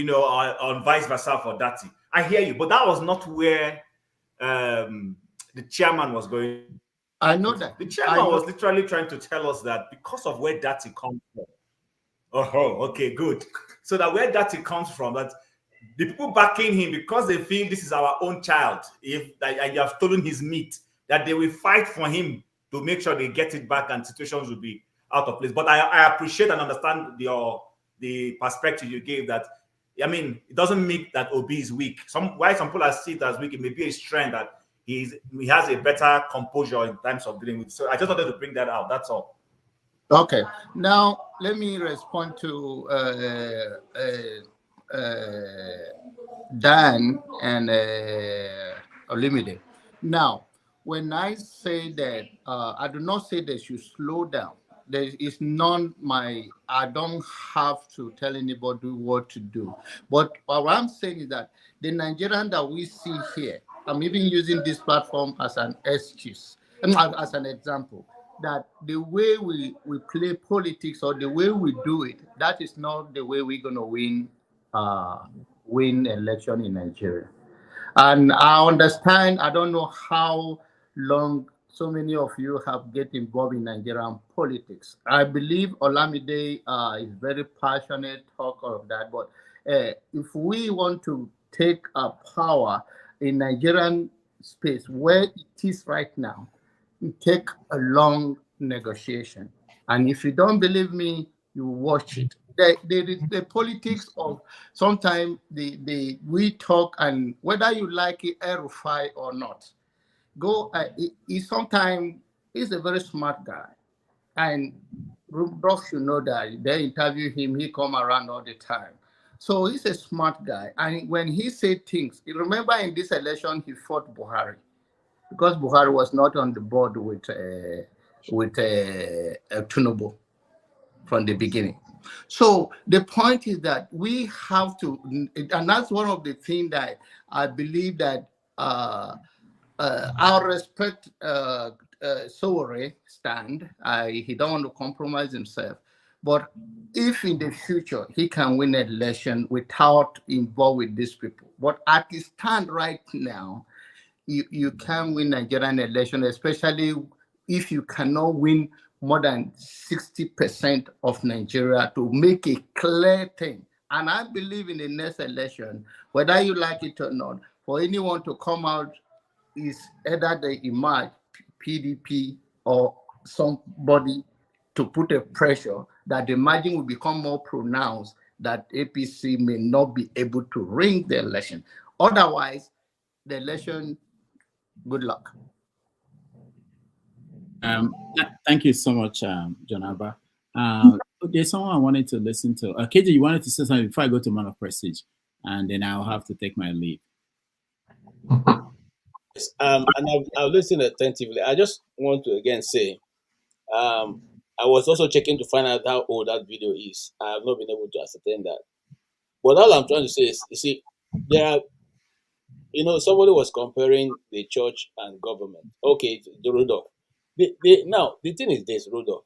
or vice versa for dirty. I hear you, but that was not where the chairman was going. I know that. The chairman was literally trying to tell us that because of where dirty comes from. Oh, okay, good. So that where dirty comes from, that the people backing him, because they feel this is our own child, if you have stolen his meat, that they will fight for him to make sure they get it back and situations will be out of place. But I appreciate and understand the perspective you gave that, I mean, it doesn't mean that Obi is weak. Why some people see it as weak, it may be a strength that he has a better composure in terms of dealing with. So I just wanted to bring that out. That's all. Okay. Now let me respond to Dan and Olimide. Now, when I say that, I do not say they should slow down. there is none my. I don't have to tell anybody what to do. But what I'm saying is that the Nigerian that we see here, I'm even using this platform as an excuse, as an example, that the way we play politics or the way we do it, that is not the way we're gonna win election in Nigeria. And I understand, I don't know how long so many of you have get involved in Nigerian politics. I believe Olamide is very passionate talker of that. But if we want to take power in Nigerian space where it is right now, it take a long negotiation. And if you don't believe me, you watch it. The politics of sometimes we talk, and whether you like it, Erufai or not, go. He sometimes he's a very smart guy, and Brock should know that. They interview him, he come around all the time. So he's a smart guy, and when he said things, you remember in this election he fought Buhari because Buhari was not on the board with Tinubu from the beginning. So the point is that we have to, and that's one of the things that I believe that I'll respect Sowore stand. He don't want to compromise himself. But if in the future he can win an election without involved with these people, but at the stand right now, you can't win Nigerian election, especially if you cannot win more than 60% of Nigeria to make a clear thing. And I believe in the next election, whether you like it or not, for anyone to come out is either they emerge PDP or somebody to put a pressure that the margin will become more pronounced that APC may not be able to ring the election. Otherwise, the election, good luck. Thank you so much, John Abba. There's someone I wanted to listen to. KJ, you wanted to say something before I go to Man of Prestige, and then I'll have to take my leave. Yes, and I've listened attentively. I just want to again say, I was also checking to find out how old that video is. I have not been able to ascertain that. But all I'm trying to say is, you see, there are, somebody was comparing the church and government. Okay, the Rudolph. Now, the thing is this, Rudolph.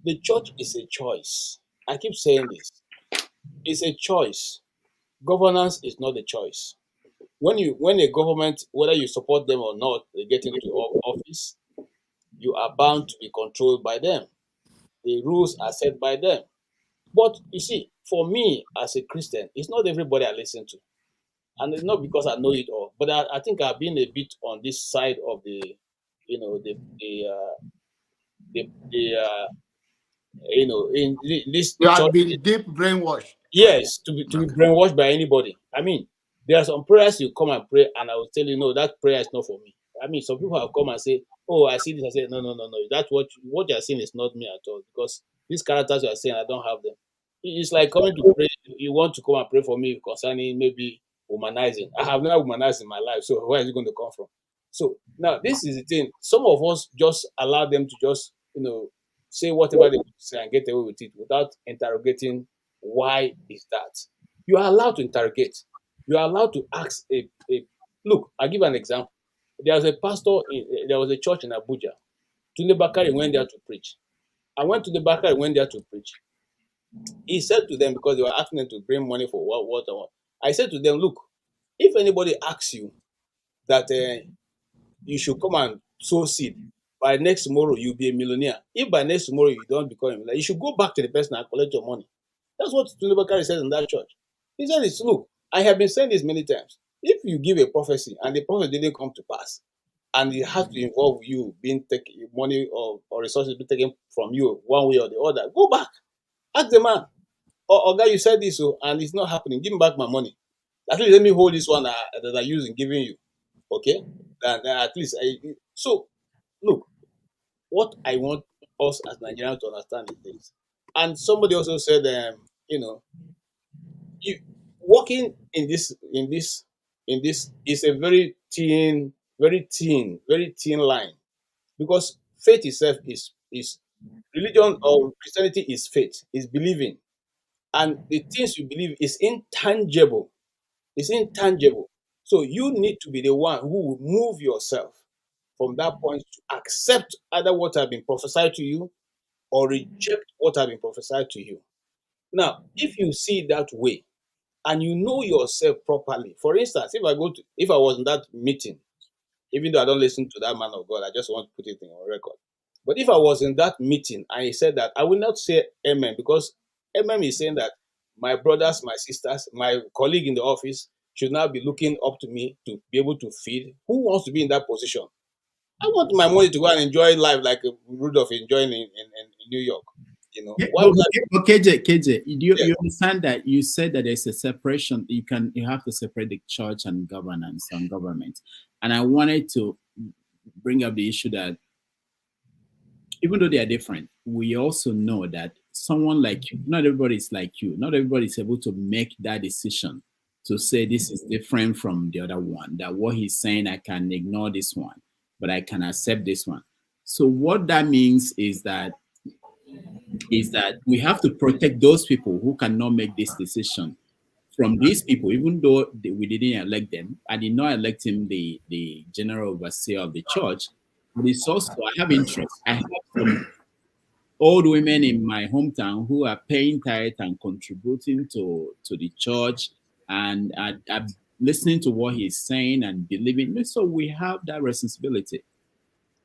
The church is a choice. I keep saying this. It's a choice. Governance is not a choice. When a government, whether you support them or not, they get into office, you are bound to be controlled by them. The rules are set by them. But you see, for me as a Christian, it's not everybody I listen to. And it's not because I know it all, but I think I've been a bit on this side of the, in this You church. have been deep brainwashed. Yes, to be brainwashed by anybody. I mean, there are some prayers you come and pray, and I will tell you, no, that prayer is not for me. I mean, some people have come and say, oh, I see this. I say, no. That's what you are saying is not me at all, because these characters you are saying, I don't have them. It's like coming to pray. You want to come and pray for me concerning maybe womanizing. I have never womanized in my life, so where is it going to come from? So now this is the thing. Some of us just allow them to just say whatever they want to say and get away with it without interrogating why is that. You are allowed to interrogate. You are allowed to ask a look. I'll give an example. There was a pastor. There was a church in Abuja. Tunde Bakari went there to preach. I went to the Bakari, went there to preach. He said to them, because they were asking them to bring money for what. I said to them, look, if anybody asks you that you should come and sow seed, by next tomorrow you'll be a millionaire. If by next tomorrow you don't become a millionaire, you should go back to the person and collect your money. That's what Tunde Bakari says in that church. He said, look, I have been saying this many times. If you give a prophecy and the prophecy didn't come to pass, and it has to involve you being taken money or resources being taken from you one way or the other, go back. Ask the man, oh, guy, you said this, and it's not happening. Give me back my money. At least let me hold this one that I use in giving you. Okay? And at least so look, what I want us as Nigerians to understand is this. And somebody also said, you working in this is a very thin line, because faith itself is Religion or Christianity is faith, is believing. And the things you believe is intangible. It's intangible. So you need to be the one who will move yourself from that point to accept either what have been prophesied to you or reject what have been prophesied to you. Now, if you see it that way and you know yourself properly, for instance, if I was in that meeting, even though I don't listen to that man of God, I just want to put it on record. But if I was in that meeting and he said that, I will not say amen, because amen is saying that my brothers, my sisters, my colleague in the office should now be looking up to me to be able to feed. Who wants to be in that position? I want my money to go and enjoy life like Rudolph enjoying in New York. Yeah, Why would I? but KJ, Yeah. you understand that you said that there's a separation. You have to separate the church and governance and government. And I wanted to bring up the issue that even though they are different, we also know that someone like you, not everybody is like you. Not everybody is able to make that decision to say this is different from the other one. That what he's saying, I can ignore this one, but I can accept this one. So what that means is that we have to protect those people who cannot make this decision from these people, even though we didn't elect them. I did not elect him the general overseer of the church, but it's also, I have interest. I have some old women in my hometown who are paying tithe and contributing to the church and are listening to what he's saying and believing. So we have that responsibility.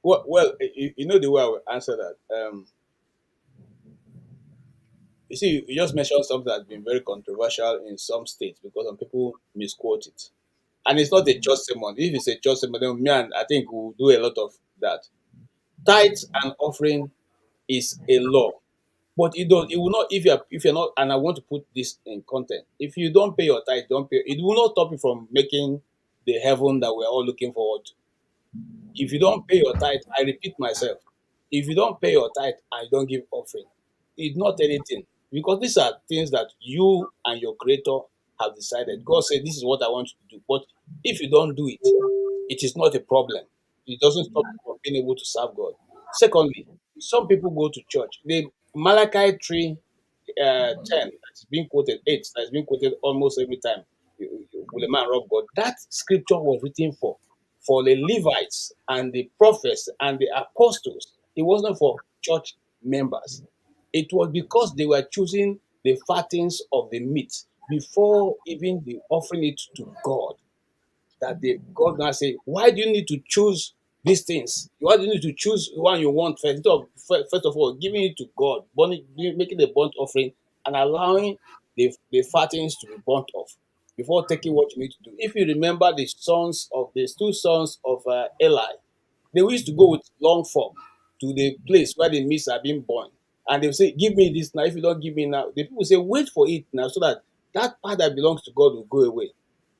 Well, you know the way I will answer that. You see, you just mentioned something that's been very controversial in some states because some people misquote it. And it's not a church sermon. If it's a church sermon, then me and I think we'll do a lot of that. Tithes and offering is a law. But it will not, if you're not, and I want to put this in content. If you don't pay your tithe, don't pay, it will not stop you from making the heaven that we're all looking forward to. If you don't pay your tithe, I repeat myself, if you don't pay your tithe and you don't give offering, it's not anything. Because these are things that you and your creator have decided. God said, this is what I want you to do. But if you don't do it, it is not a problem. It doesn't stop you from being able to serve God. Secondly, some people go to church. The Malachi 3 10 that's being quoted, 8 that's being quoted almost every time will a man rob God. That scripture was written for the Levites and the prophets and the apostles. It wasn't for church members. It was because they were choosing the fattings of the meat before even the offering it to God, that the God now say, why do you need to choose these things? Why do you need to choose the one you want first? First of all, giving it to God, making the burnt offering and allowing the fattings to be burnt off before taking what you need to do. If you remember the two sons of Eli, they used to go with long fork to the place where the meats are being born. And they'll say, give me this now. If you don't give me now, the people say, wait for it now, so that that part that belongs to God will go away.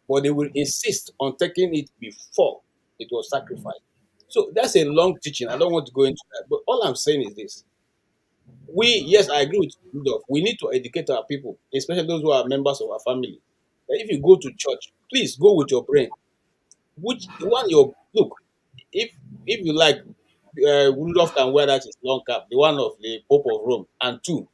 But they will insist on taking it before it was sacrificed. So that's a long teaching. I don't want to go into that. But all I'm saying is this. Yes, I agree with Rudolph. We need to educate our people, especially those who are members of our family. That if you go to church, please go with your brain. Which the one you look, if you like, Rudolph can wear that his long cap, the one of the Pope of Rome, and two,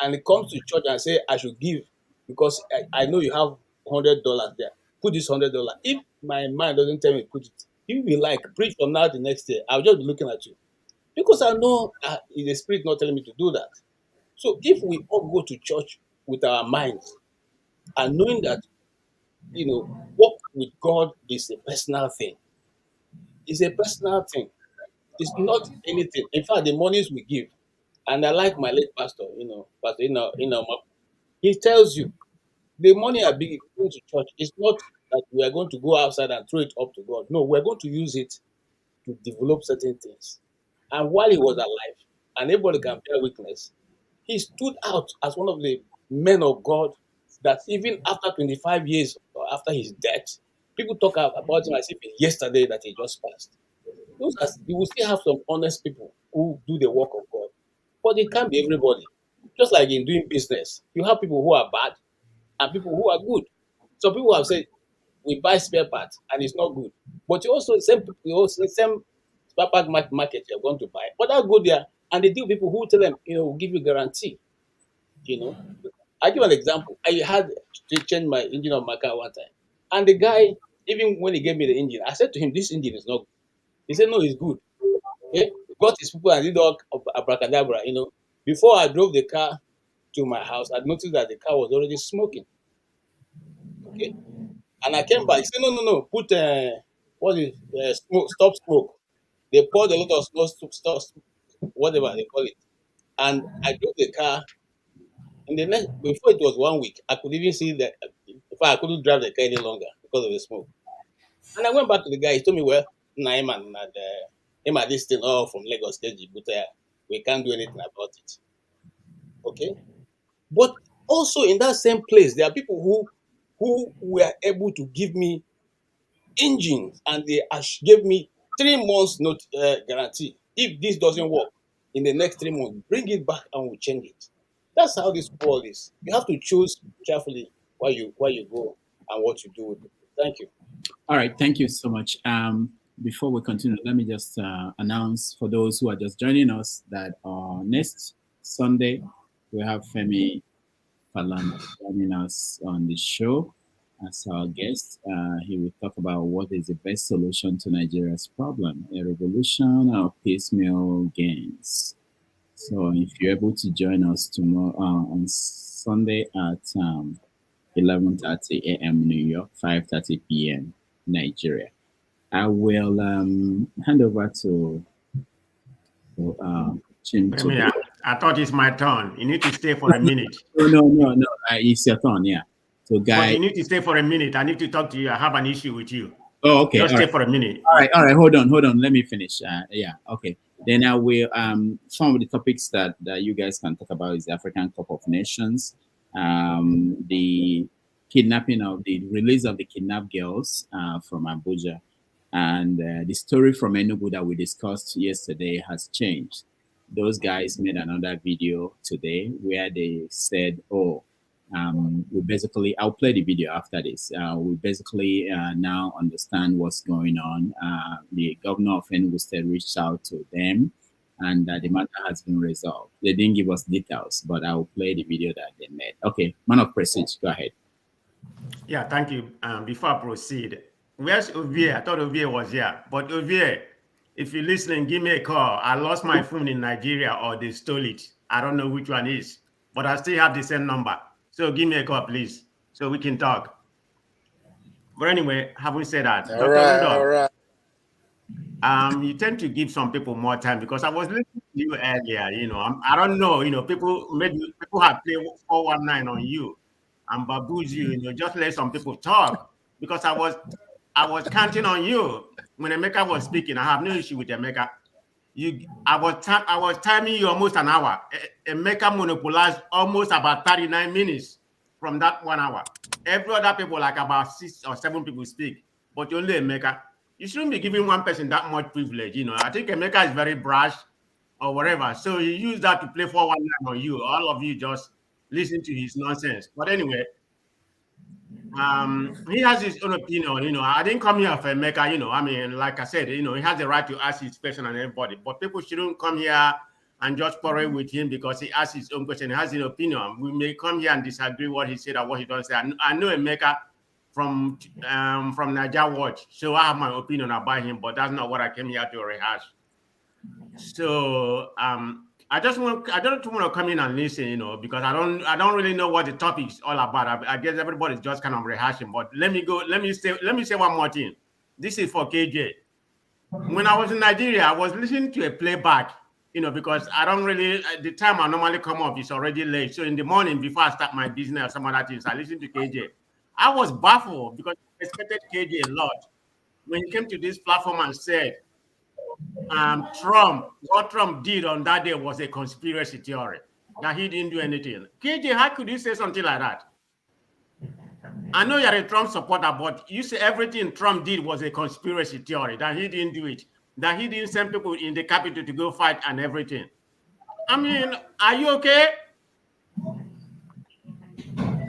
and he comes to church and say, I should give because I know you have $100 there. Put this $100. If my mind doesn't tell me to put it, if you like preach from now the next year, I'll just be looking at you because I know the spirit not telling me to do that. So if we all go to church with our minds and knowing that walk with God is a personal thing. It's a personal thing. It's not anything. In fact, the monies we give, and I like my late pastor, Pastor he tells you the money are being given to church. It's not that we are going to go outside and throw it up to God. No, we're going to use it to develop certain things. And while he was alive, and everybody can bear witness, he stood out as one of the men of God that even after 25 years or after his death, people talk about him as if it's yesterday that he just passed. You will still have some honest people who do the work of God, but it can't be everybody. Just like in doing business, you have people who are bad and people who are good. Some people have said we buy spare parts and it's not good, but you also same spare part market you're going to buy, but that go there And they deal with people who tell them, we'll give you guarantee. I give an example. I had to change my engine of my car one time. And the guy, even when he gave me the engine, I said to him, this engine is not good. He said, no, it's good. Okay? He got his people and did all abracadabra. Before I drove the car to my house, I noticed that the car was already smoking. Okay? And I came back. He said, no, put, smoke, stop smoke. They poured a lot of smoke, stop, whatever they call it. And I drove the car. And the next, before it was 1 week, I could even see that. In fact, I couldn't drive the car any longer because of the smoke. And I went back to the guy. He told me, well, him and this thing all from Lagos, but we can't do anything about it. Okay? But also in that same place, there are people who were able to give me engines, and they gave me 3 months guarantee. If this doesn't work in the next 3 months, bring it back and we'll change it. That's how this world is. You have to choose carefully where you go and what you do with it. Thank you. All right, thank you so much. Before we continue, let me just announce for those who are just joining us that next Sunday we have Femi Falana joining us on the show as our guest. He will talk about what is the best solution to Nigeria's problem, a revolution or piecemeal gains. So if you're able to join us tomorrow on Sunday at 11:30 a.m. New York, 5:30 p.m. Nigeria, I will hand over to Chin. I thought it's my turn. You need to stay for a minute. No. It's your turn, yeah. So, guy, but you need to stay for a minute. I need to talk to you. I have an issue with you. Oh, okay. Just stay for a minute. All right. Hold on. Let me finish. Yeah. Okay. Then I will. Some of the topics that you guys can talk about is the African Cup of Nations, the release of the kidnapped girls from Abuja, and the story from Enugu that we discussed yesterday has changed. Those guys made another video today where they said, I'll play the video after this. We basically now understand what's going on. The governor of Enugu State reached out to them, and the matter has been resolved. They didn't give us details, but I will play the video that they made. Okay, man of prestige, go ahead. Yeah, thank you. Before I proceed, where's Ovie? I thought Ovie was here, but Ovie, if you're listening, give me a call. I lost my phone in Nigeria, or they stole it. I don't know which one is, but I still have the same number. So give me a call, please, so we can talk. But anyway, having said that, All right. You tend to give some people more time, because I was listening to you earlier. I don't know. People have played 419 on you and baboos you. Just let some people talk, because I was counting on you when Emeka was speaking. I have no issue with Emeka. I was timing you almost an hour. Emeka monopolized almost about 39 minutes from that 1 hour. Every other people, like about 6 or 7 people speak, but only Emeka. You shouldn't be giving one person that much privilege. I think Emeka is very brash or whatever. So he used that to play 419 on you. All of you just listen to his nonsense. But anyway, he has his own opinion. I didn't come here for Emeka. Like I said, he has the right to ask his question on everybody. But people shouldn't come here and just quarrel with him because he asks his own question. He has an opinion. We may come here and disagree what he said or what he doesn't say. I know Emeka from Niger Watch, so I have my opinion about him, but that's not what I came here to rehash. So I don't want to come in and listen, because I don't really know what the topic is all about. I guess everybody's just kind of rehashing. But let me say one more thing. This is for KJ. When I was in Nigeria, I was listening to a playback, because I don't really, the time I normally come up is already late. So in the morning before I start my business or some other things, I listen to KJ. I was baffled because I respected KJ a lot. When he came to this platform and said, what Trump did on that day was a conspiracy theory, that he didn't do anything. KJ, how could you say something like that? I know you're a Trump supporter, but you say everything Trump did was a conspiracy theory, that he didn't do it, that he didn't send people in the capital to go fight and everything. Are you okay?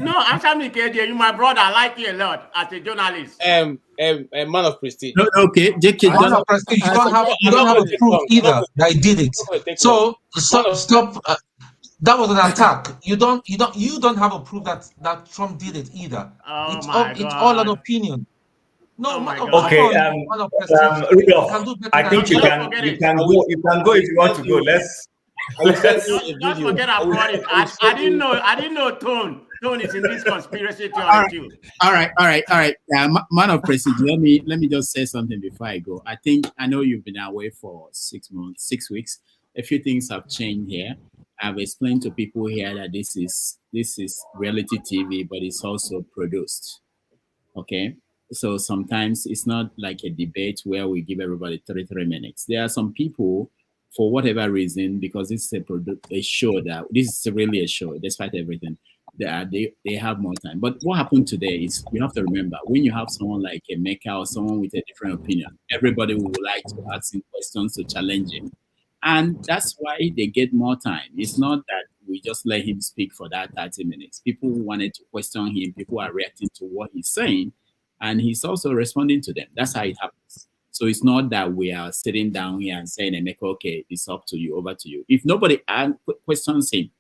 No, answer me, KJ. You my brother. I like you a lot as a journalist. A man of prestige. No, okay, JK, Man of prestige, you don't have a proof either that he did it. So stop. That was an attack. You don't have a proof that Trump did it either. Oh It's my all an God. opinion. No, Oh my come God. Okay, on, man of prestige. You Rudolph, can do better I than think you that. can go. You can go if you want to go. Let's I will send let's. you a Just video. forget about it. I didn't know. I didn't know Tone. Tone is in this conspiracy theory too. All right. Man of prestige, let me just say something before I go. I know you've been away for 6 months, 6 weeks. A few things have changed here. I've explained to people here that this is reality TV, but it's also produced. Okay, so sometimes it's not like a debate where we give everybody 3 minutes. There are some people, for whatever reason, because this is a show that this is really a show, despite everything, they have more time. But what happened today is you have to remember when you have someone like a Mecca or someone with a different opinion, everybody would like to ask him questions to challenge him. And that's why they get more time. It's not that we just let him speak for that 30 minutes. People wanted to question him. People are reacting to what he's saying. And he's also responding to them. That's how it happens. So it's not that we are sitting down here and saying, Emeka, okay, it's up to you, over to you. If nobody questions him,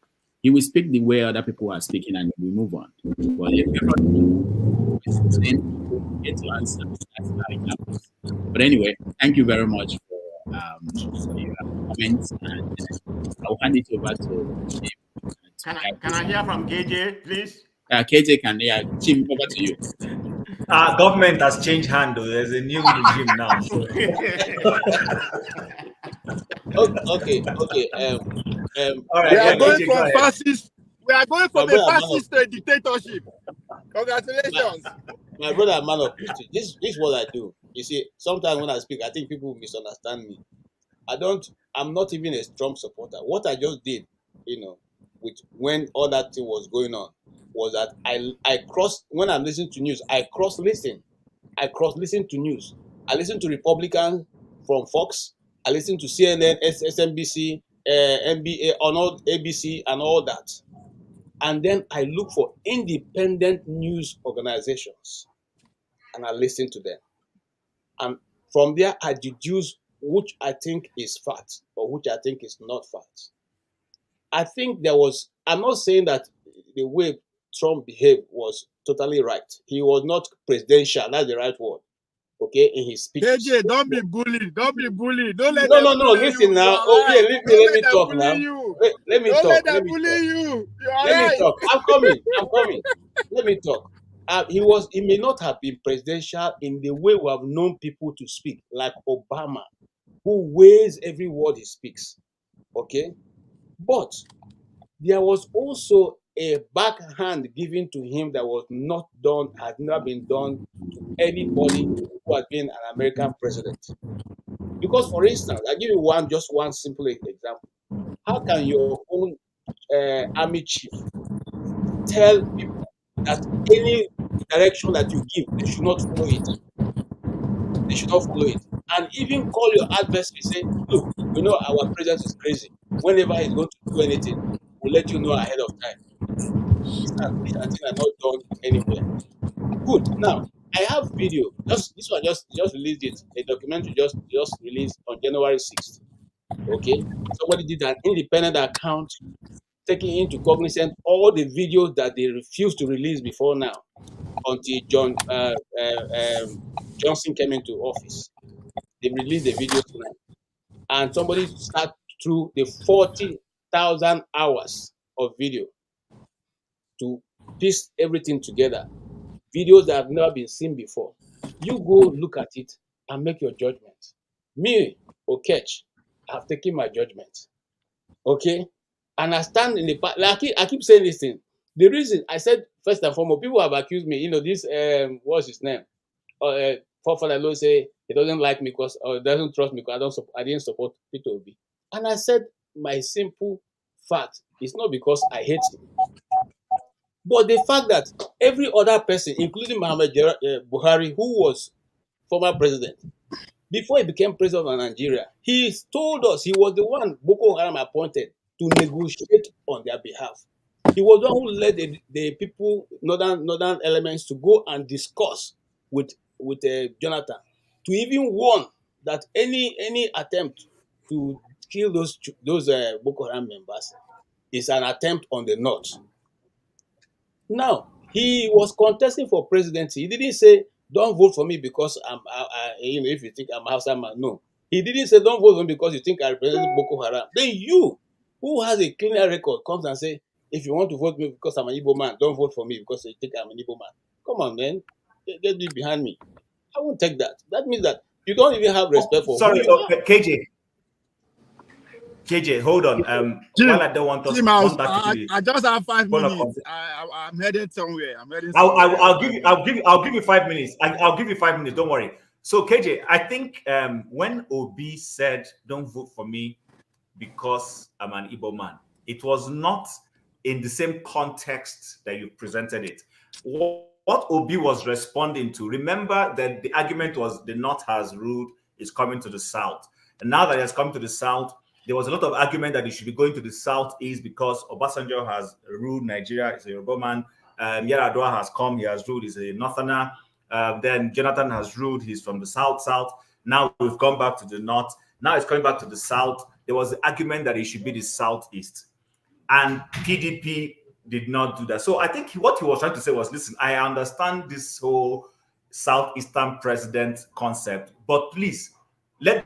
he will speak the way other people are speaking and we move on. But if everybody is saying, people get to answer, that's how it happens. But anyway, thank you very much for your comments, and I'll hand it over to Jim. Can I hear from KJ, please? KJ can hear. Jim, over to you. Government has changed hand. Though. There's a new regime now. So. Okay. All right. We are going KJ, from fascist. We are going from a fascist to a dictatorship. Congratulations. My brother, man of prestige. This is what I do. You see, sometimes when I speak, I think people misunderstand me. I'm not even a Trump supporter. What I just did, with when all that thing was going on, was that I cross when I'm listening to news, I cross listen to news. I listen to Republicans from Fox. I listen to CNN, SMBC, NBA, on all ABC, and all that. And then I look for independent news organizations, and I listen to them. And from there, I deduce which I think is fact or which I think is not fact. I think I'm not saying that the way Trump behaved was totally right. He was not presidential, that's the right word, okay, in his speeches. KJ, don't be bullied. Don't be bullied. Don't let No, you. listen now. Okay, let me talk now. Let me Don't talk. let them bully you. You're all Let right. me talk. I'm coming. Let me talk. He may not have been presidential in the way we have known people to speak, like Obama, who weighs every word he speaks. Okay? But there was also a backhand given to him that was not done, has never been done to anybody who has been an American president. Because, for instance, I'll give you just one simple example. How can your own army chief tell people that any direction that you give, they should not follow it? They should not follow it. And even call your adversary, say, look, we know our president is crazy. Whenever he's going to do anything, we'll let you know ahead of time. These things are not done anywhere. Good. Now, I have video. This one just released it. A documentary just released on January 6th. Okay? Somebody did an independent account taking into cognizance all the videos that they refused to release before now until Johnson came into office. They released the videos now. And somebody sat through the 40,000 hours of video to piece everything together. Videos that have never been seen before. You go look at it and make your judgment. Me, Okech, I've taken my judgment. Okay? And I stand in the back. Like I keep saying this thing. The reason I said, first and foremost, people have accused me, this, what's his name? Father Lord say he doesn't like me because, or doesn't trust me because I didn't support Peter Obi. And I said, my simple fact is not because I hate him. But the fact that every other person, including Muhammad Buhari, who was former president, before he became president of Nigeria, he told us he was the one Boko Haram appointed to negotiate on their behalf. He was the one who led the people, northern elements, to go and discuss with Jonathan, to even warn that any attempt to kill those Boko Haram members is an attempt on the North. Now, he was contesting for presidency. He didn't say, don't vote for me because if you think I'm a Hausa man. No. He didn't say, don't vote for me because you think I represent Boko Haram. Then you, who has a cleaner record, comes and say, if you want to vote me because I'm an Igbo man, don't vote for me because you think I'm an Igbo man. Come on, man. Get me behind me. I won't take that. That means that you don't even have respect for who you are. KJ, hold on. While I don't want us I just have 5 minutes. I'm headed somewhere. I'll give you 5 minutes. I'll give you 5 minutes. Don't worry. So KJ, I think when Obi said, "Don't vote for me because I'm an Igbo man," it was not in the same context that you presented it. What Obi was responding to, remember that the argument was the North has ruled, is coming to the South. And now that it has come to the South, there was a lot of argument that he should be going to the Southeast because Obasanjo has ruled Nigeria, he's a Yoruba man. Yar'Adua has come, he has ruled, he's a Northerner. Then Jonathan has ruled, he's from the South. Now we've gone back to the North. Now it's coming back to the South. There was the argument that he should be the Southeast. And PDP did not do that. So I think what he was trying to say was, listen, I understand this whole Southeastern president concept, but please, let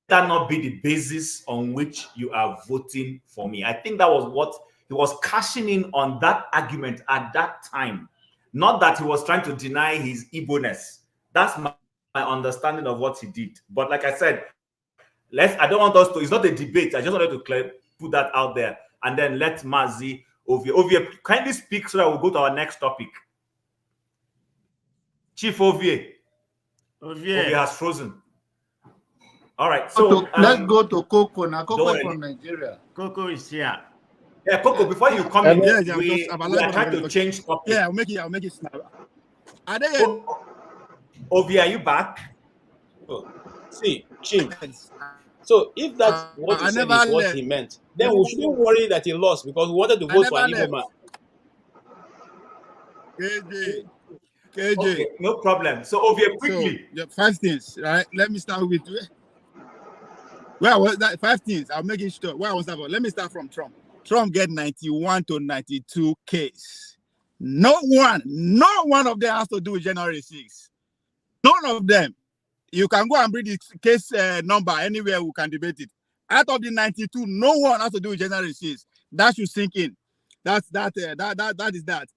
that not be the basis on which you are voting for me. I think that was what he was cashing in on, that argument at that time. Not that he was trying to deny his Igbo-ness. That's my understanding of what he did. But like I said, I don't want us to, it's not a debate. I just wanted to put that out there. And then let Mazi Ovie kindly speak so that we'll go to our next topic. Chief Ovie has frozen. All right, so let's go to Coco. Now, Coco is from Nigeria. Coco is here. Yeah, Coco, before you come in, we are trying to change topic. Yeah, I'll make it snap. Ovie, are you back? Oh, see, Chief. So if that's what he said is what he meant, then we shouldn't worry that he lost because we wanted to vote for an Igbo man. KJ. Okay, no problem. So Ovie, quickly. So, 5 things, right? Let me start with where was that? 5 things. I'll make it short. Where was that? Let me start from Trump. Trump get 91 to 92 case. No one of them has to do with January 6th. None of them. You can go and bring the case number anywhere, we can debate it. Out of the 92, no one has to do with January 6th. That should sink in. That is that.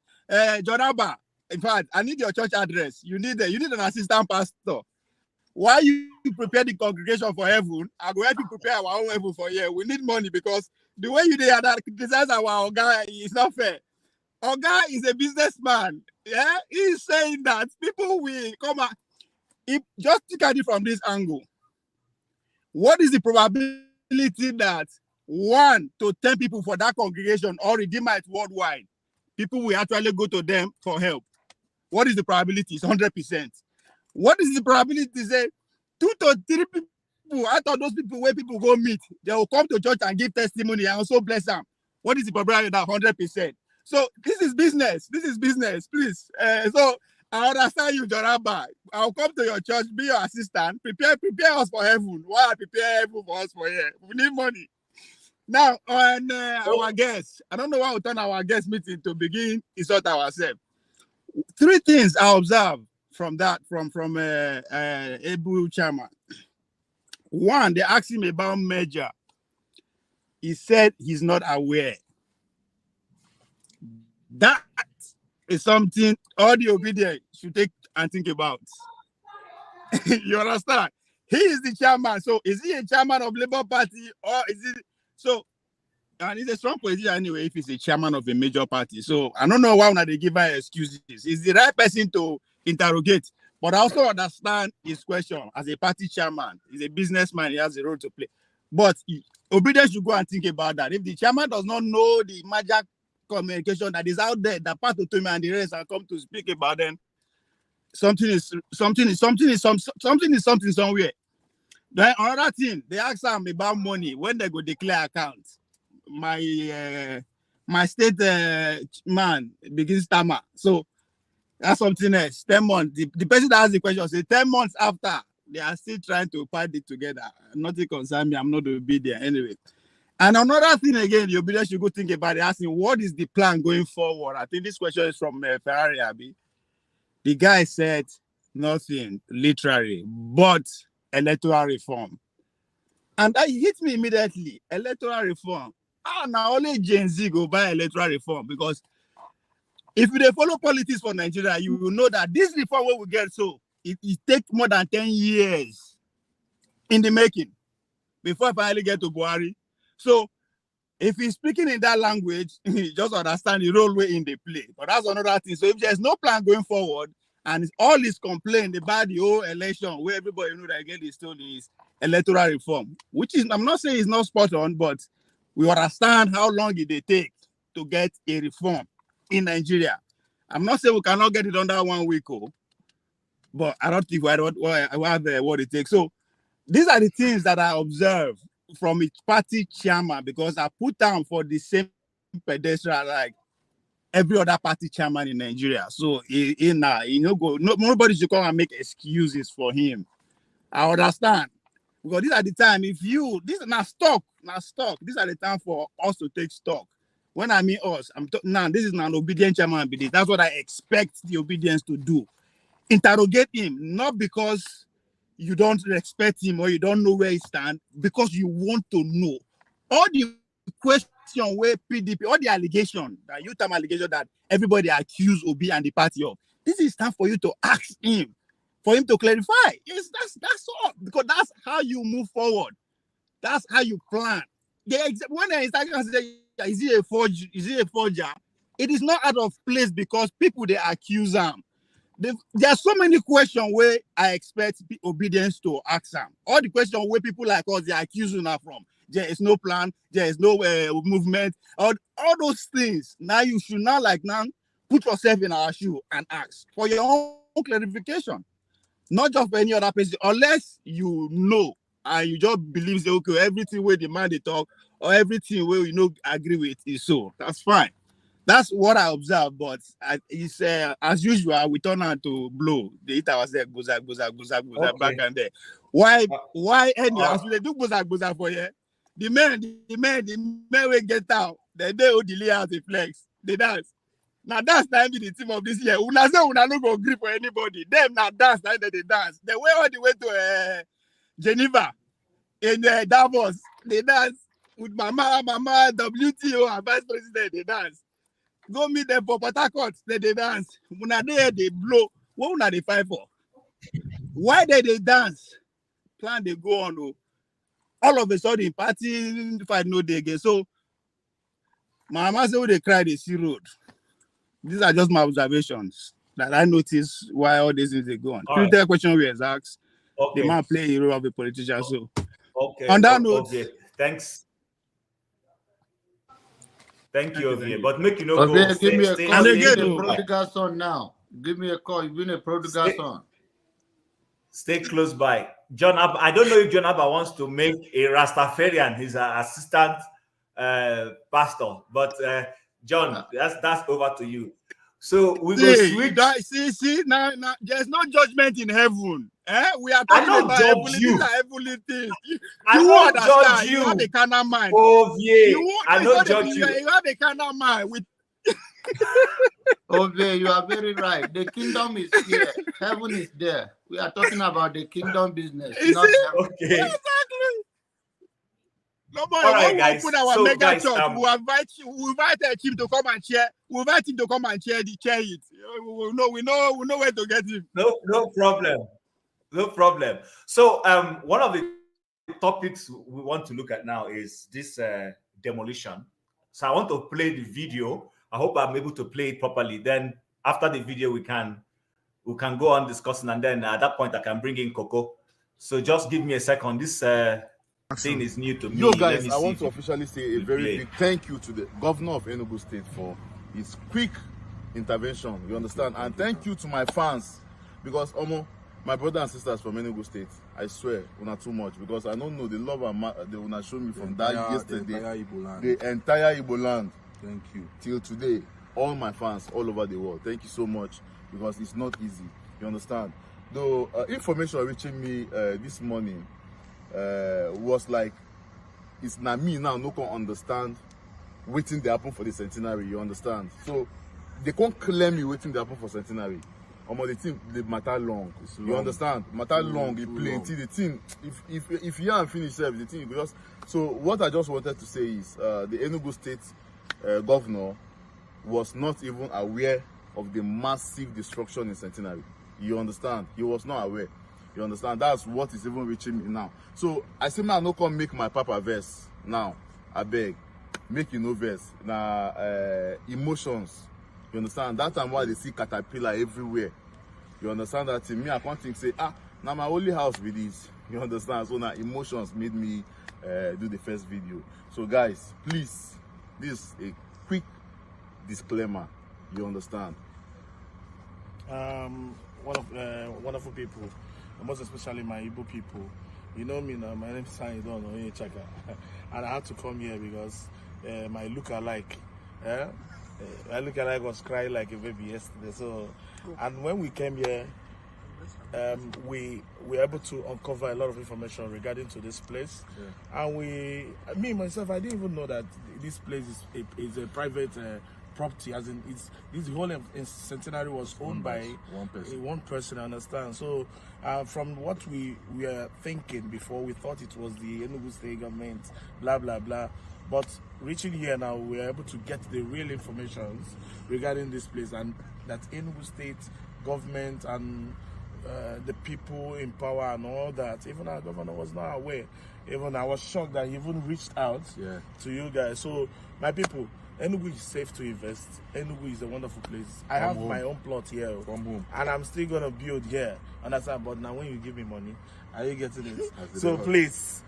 Jonaba, in fact, I need your church address. You need an assistant pastor. While you prepare the congregation for heaven, I'm going to prepare our own heaven for here. We need money because the way you criticize our Oga is not fair. Oga is a businessman. Yeah, he's saying that people will come out. Just look at it from this angle. What is the probability that 1 to 10 people for that congregation or Redeemite worldwide, people will actually go to them for help? What is the probability? It's 100%. What is the probability? Say 2 to 3 people out of those people where people go meet, they will come to church and give testimony and also bless them. What is the probability? That 100%. So this is business. Please. So I understand you, Jonaba. I'll come to your church, be your assistant, prepare us for heaven. Why I prepare heaven for us for here? We need money. Now, on our guests, I don't know why we turn our guest meeting to begin insult ourselves. 3 things I observe from that, from Abure chairman. 1, they asked him about merger. He said he's not aware. That is something all the obedient should take and think about. You understand? He is the chairman. So is he a chairman of Labour Party or is he? So, and he's a strong position anyway if he's a chairman of a major party. So I don't know why they give her excuses. He's the right person to interrogate. But I also understand his question as a party chairman. He's a businessman. He has a role to play. But obedience should go and think about that. If the chairman does not know the magic communication that is out there, that part of Tome and the rest are come to speak about them, something is somewhere. Then another thing, they ask them about money when they go declare accounts. My my state man begins stammer. So that's something else. 10 months. The person that asked the question say 10 months after, they are still trying to put it together. Nothing concern me. I'm not obedient anyway. And another thing again, the obedient should go think about it, asking what is the plan going forward. I think this question is from Ferrari Abi. The guy said nothing, literally, but electoral reform. And that hit me immediately. Electoral reform. Now only Gen Z go buy electoral reform, because if they follow politics for Nigeria, you will know that this reform will get so it takes more than 10 years in the making before I finally get to Buhari. So if he's speaking in that language, just understand the role way in the play. But that's another thing. So if there's no plan going forward, and it's all this complaint about the whole election, where everybody know that again is still is electoral reform, which is, I'm not saying it's not spot on, but we understand how long it take to get a reform in Nigeria. I'm not saying we cannot get it under 1 week, but I don't think we have what it takes. So these are the things that I observe from its party chairman, because I put down for the same pedestal like every other party chairman in Nigeria. So nobody should come and make excuses for him. I understand, because these are the time. If you this is not stock. These are the time for us to take stock. When I mean us, now this is an obedient chairman. That's what I expect the obedience to do. Interrogate him, not because you don't respect him or you don't know where he stands, because you want to know. All the question where PDP, all the allegation, that you-term allegation that everybody accused Obi and the party of, this is time for you to ask him, for him to clarify. Yes, that's all, because that's how you move forward. That's how you plan. When they start to say, is he a forger? Is he a forger? It is not out of place, because people they accuse him. There are so many questions where I expect obedience to ask them. All the questions where people like us, they are accusing her from. There is no plan, there is no movement, all those things. Now you should now put yourself in our shoe and ask for your own clarification. Not just for any other person, unless you know and you just believe, say, okay, everything where the man they talk or everything where agree with is so. That's fine. That's what I observe, but it's as usual, we turn out to blow. The eater was there, goza, back and there. Why anyway, as they do goza for you, the men will get out, they will delay out the flex, they dance. Now that's time be the team of this year. Una say una no go agree for anybody. Them now dance, now they dance. They went all the way to Geneva in Davos. They dance with Mama, WTO, and Vice President, they dance. Go meet them for Port Harcourt, they dance. Una there, they blow. What una they fight for? Why they dance? Plan they go on. All of a sudden, party fight no day again. So, my mama say they cry, they see road. These are just my observations that I notice why all these things they go on. All The question we asked, okay. The man play a role of a politician. So, okay. On that note, okay. Thanks. Thank you, Ovie. But make you know Ovie, go. give me a call. You've been a close prodigal son now. Give me a call. You've been a prodigal son. Stay close by. John Abba, I don't know if John Abba wants to make a Rastafarian his assistant pastor, but John, that's over to you. So we go switch. See, now, there's no judgment in heaven. We are talking about heavenly, these are heavenly things. I don't judge you. You have a carnal mind. I don't judge you. You have a carnal mind with. Okay, you are very right. The kingdom is here. Heaven is there. We are talking about the kingdom business. Not heaven. Okay. Exactly. Nobody all right, guys. Put our so, mega guys, church. We'll invite him to come and chair. We'll invite him to come and chair it. We know where to get him. No problem. No problem. So, one of the topics we want to look at now is this demolition. So, I want to play the video. I hope I'm able to play it properly. Then, after the video, we can go on discussing, and then at that point, I can bring in Coco. So, just give me a second. This thing is new to me. Yo, guys, I want to officially say a very big thank you to the governor of Enugu State for his quick intervention. You understand? And thank you to my fans, because my brothers and sisters from Enugu State, I swear, una too much, because I don't know the love they wanna show me from that yesterday. The entire Igbo land. Thank you. Till today, all my fans all over the world, thank you so much, because it's not easy. You understand? Though information reaching me this morning was like, it's not me now, no can understand waiting they happen for the centenary, you understand? So they can't claim me waiting they happen for centenary. The thing they matter long. You understand? Matter long, it plenty. The thing, if you haven't finished service, the thing you just. So what I just wanted to say is the Enugu State governor was not even aware of the massive destruction in Centenary. You understand? He was not aware. You understand? That's what is even reaching me now. So I say, man, no come make my papa verse now. I beg, make you no verse. Now emotions. You understand? That time why they see caterpillar everywhere. You understand that? To me, I can't think say, now my only house with this. You understand? So now emotions made me do the first video. So guys, please, this is a quick disclaimer. You understand? Wonderful people, and most especially my Igbo people. You know me now. My name is Sanidon Onyechaka, and I had to come here because my look-alike, my look-alike was crying like a baby yesterday. So, and when we came here, we were able to uncover a lot of information regarding to this place, and me myself, I didn't even know that this place is a private property, as in this whole centenary was owned by one person. I understand. So from what we were thinking before, we thought it was the Enugu State government, blah blah blah. But reaching here now, we are able to get the real information regarding this place, and that Enugu State government and the people in power and all that. Even our governor was not aware. Even I was shocked that he even reached out to you guys. So my people, Enugu is safe to invest. Enugu is a wonderful place. I have my own plot here, and I'm still gonna build here. Understand? But now when you give me money, are you getting it? So please,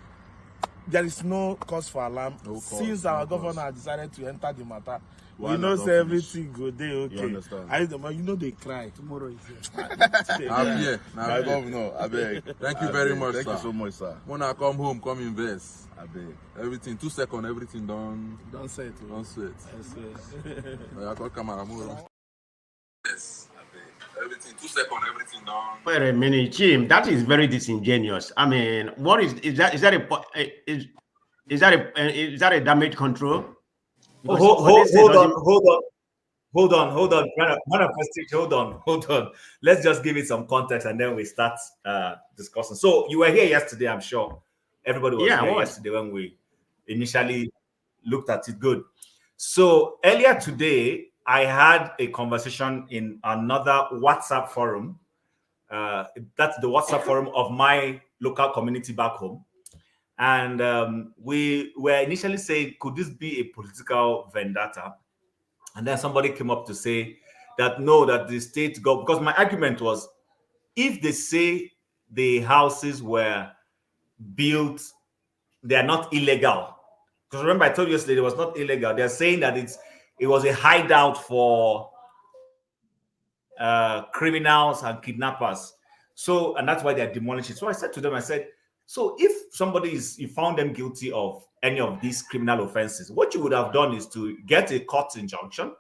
there is no cause for alarm. Since our governor decided to enter the matter, we know say everything good day, okay. You understand? You know they cry. Tomorrow is here. I'm here. My governor, I beg. Thank you very much, Thank sir. you so much, sir. When I come home, come invest. I beg. Everything, 2 seconds, everything done. Don't say it. Don't sweat. I got camera. Yes, I beg. Everything, 2 seconds, everything done. Wait a minute, Jim. That is very disingenuous. I mean, what is that? Is that a damage control? Oh, hold on. Madam Prestige, hold on. Let's just give it some context and then we start discussing. So you were here yesterday, I'm sure. Everybody was here yesterday when we initially looked at it. Good. So earlier today, I had a conversation in another WhatsApp forum. That's the WhatsApp forum of my local community back home. And we were initially saying, could this be a political vendetta? And then somebody came up to say that no, that the state government, because my argument was, if they say the houses were built, they are not illegal. Because remember, I told you yesterday it was not illegal. They're saying that it was a hideout for criminals and kidnappers. So, and that's why they're demolishing. So I said to them, so if you found them guilty of any of these criminal offenses, what you would have done is to get a court injunction,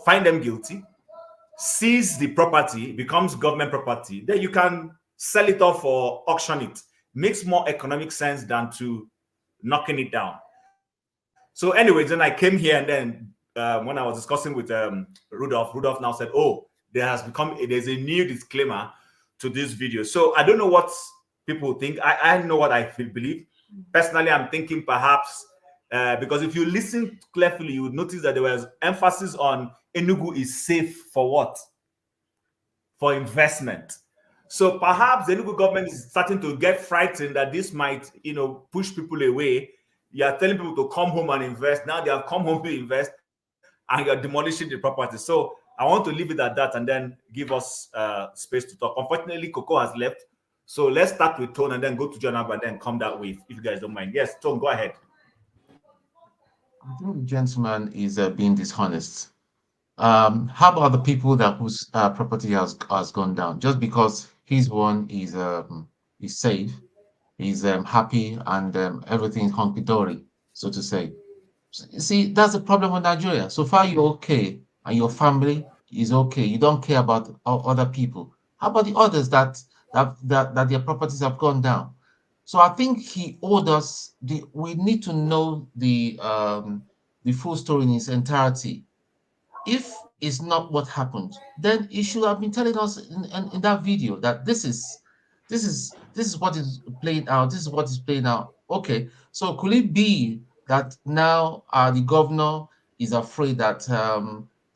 find them guilty, seize the property, becomes government property, then you can sell it off or auction it. Makes more economic sense than to knocking it down. So anyways, then I came here, and then when I was discussing with Rudolph now said, oh, there's a new disclaimer to this video. So I don't know what people think. I know what I believe. Personally, I'm thinking perhaps because if you listen carefully, you would notice that there was emphasis on Enugu is safe for what? For investment. So perhaps the Enugu government is starting to get frightened that this might, push people away. You are telling people to come home and invest. Now they have come home to invest, and you're demolishing the property. So I want to leave it at that and then give us space to talk. Unfortunately, Coco has left. So let's start with Tone and then go to John and then come that way, if you guys don't mind. Yes, Tone, go ahead. I think the gentleman is being dishonest. How about the people whose property has gone down? Just because his one is safe, he's happy, and everything is hunky dory, so to say. See, that's the problem with Nigeria. So far, you're okay, and your family is okay. You don't care about other people. How about the others that their properties have gone down? So I think he owed us we need to know the full story in its entirety. If it's not what happened, then he should have been telling us in that video that this is what is playing out. This is what is playing out. Okay, so could it be that now the governor is afraid that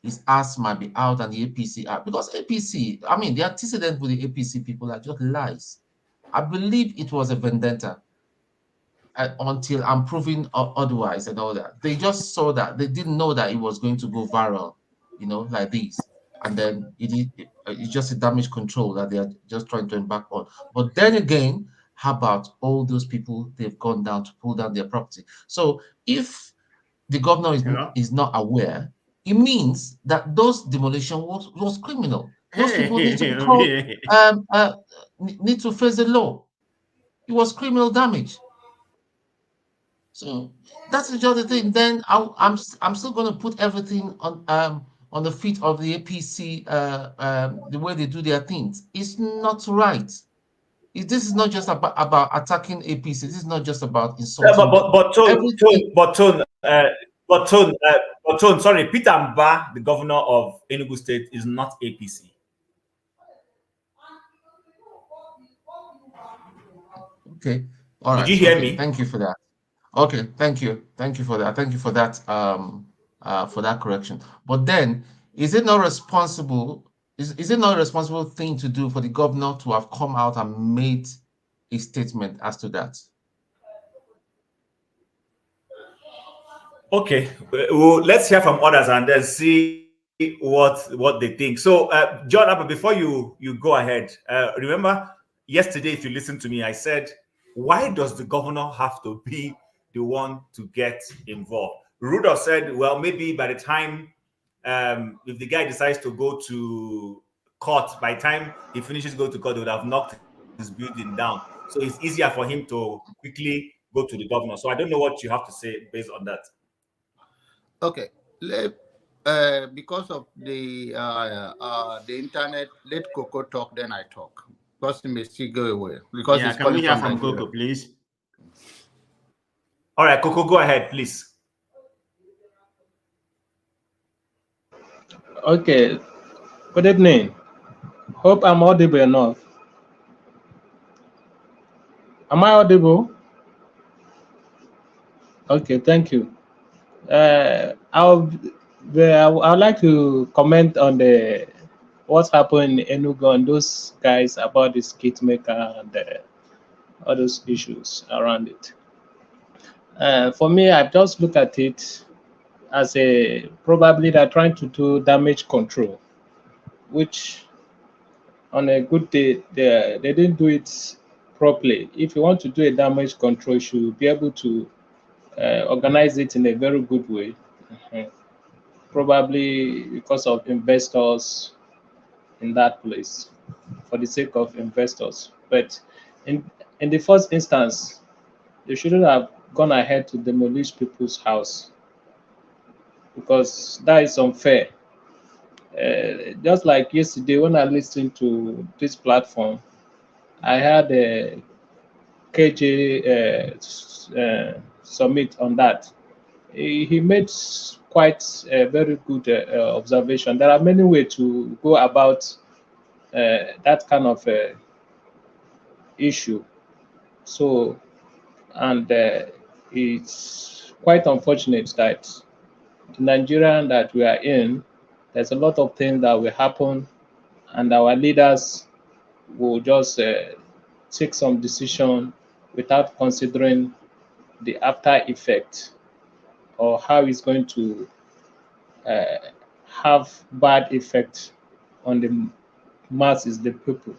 his ass might be out and the APC are, because APC, I mean, the antecedent with the APC people are just lies. I believe it was a vendetta until I'm proven otherwise and all that. They just saw that. They didn't know that it was going to go viral, like this. And then it's just a damage control that they are just trying to embark on. But then again, how about all those people they've gone down to pull down their property? So if the governor is not aware, it means that those demolition was criminal. Those people need to be called, need to face the law. It was criminal damage. So that's just the thing. Then I'm still going to put everything on the feet of the APC, the way they do their things. It's not right. This is not just about attacking APC. This is not just about insulting. Tone, sorry, Peter Mba, the governor of Enugu State, is not APC. Okay. All right. Did you hear me? Thank you for that. Okay, thank you for that. Thank you for that correction. But then, is it not responsible? Is it not a responsible thing to do for the governor to have come out and made a statement as to that? Okay, well, let's hear from others and then see what they think. So, John, before you go ahead, remember yesterday, if you listened to me, I said, why does the governor have to be the one to get involved? Rudolph said, well, maybe by the time, if the guy decides to go to court, by the time he finishes going to court, they would have knocked his building down. So it's easier for him to quickly go to the governor. So I don't know what you have to say based on that. Okay, because of the internet, let Coco talk, then I talk. Because he may still go away. Because yeah, can we hear from Coco, please? All right, Coco, go ahead, please. Okay. Good evening. Hope I'm audible enough. Am I audible? Okay, thank you. I'd like to comment on what's happened in Enugu and those guys about the skit maker and all those issues around it. For me, I've just looked at it as probably they're trying to do damage control, which on a good day they didn't do it properly. If you want to do a damage control, you should be able to organize it in a very good way. Probably because of investors in that place, for the sake of investors. But in the first instance, they shouldn't have gone ahead to demolish people's house, because that is unfair. Just like yesterday when I listened to this platform, I had a KJ summit on that. He made quite a very good observation. There are many ways to go about that kind of issue. So, and it's quite unfortunate that the Nigerian that we are in, there's a lot of things that will happen, and our leaders will just take some decision without considering the after effect, or how it's going to have bad effect on the masses, the people.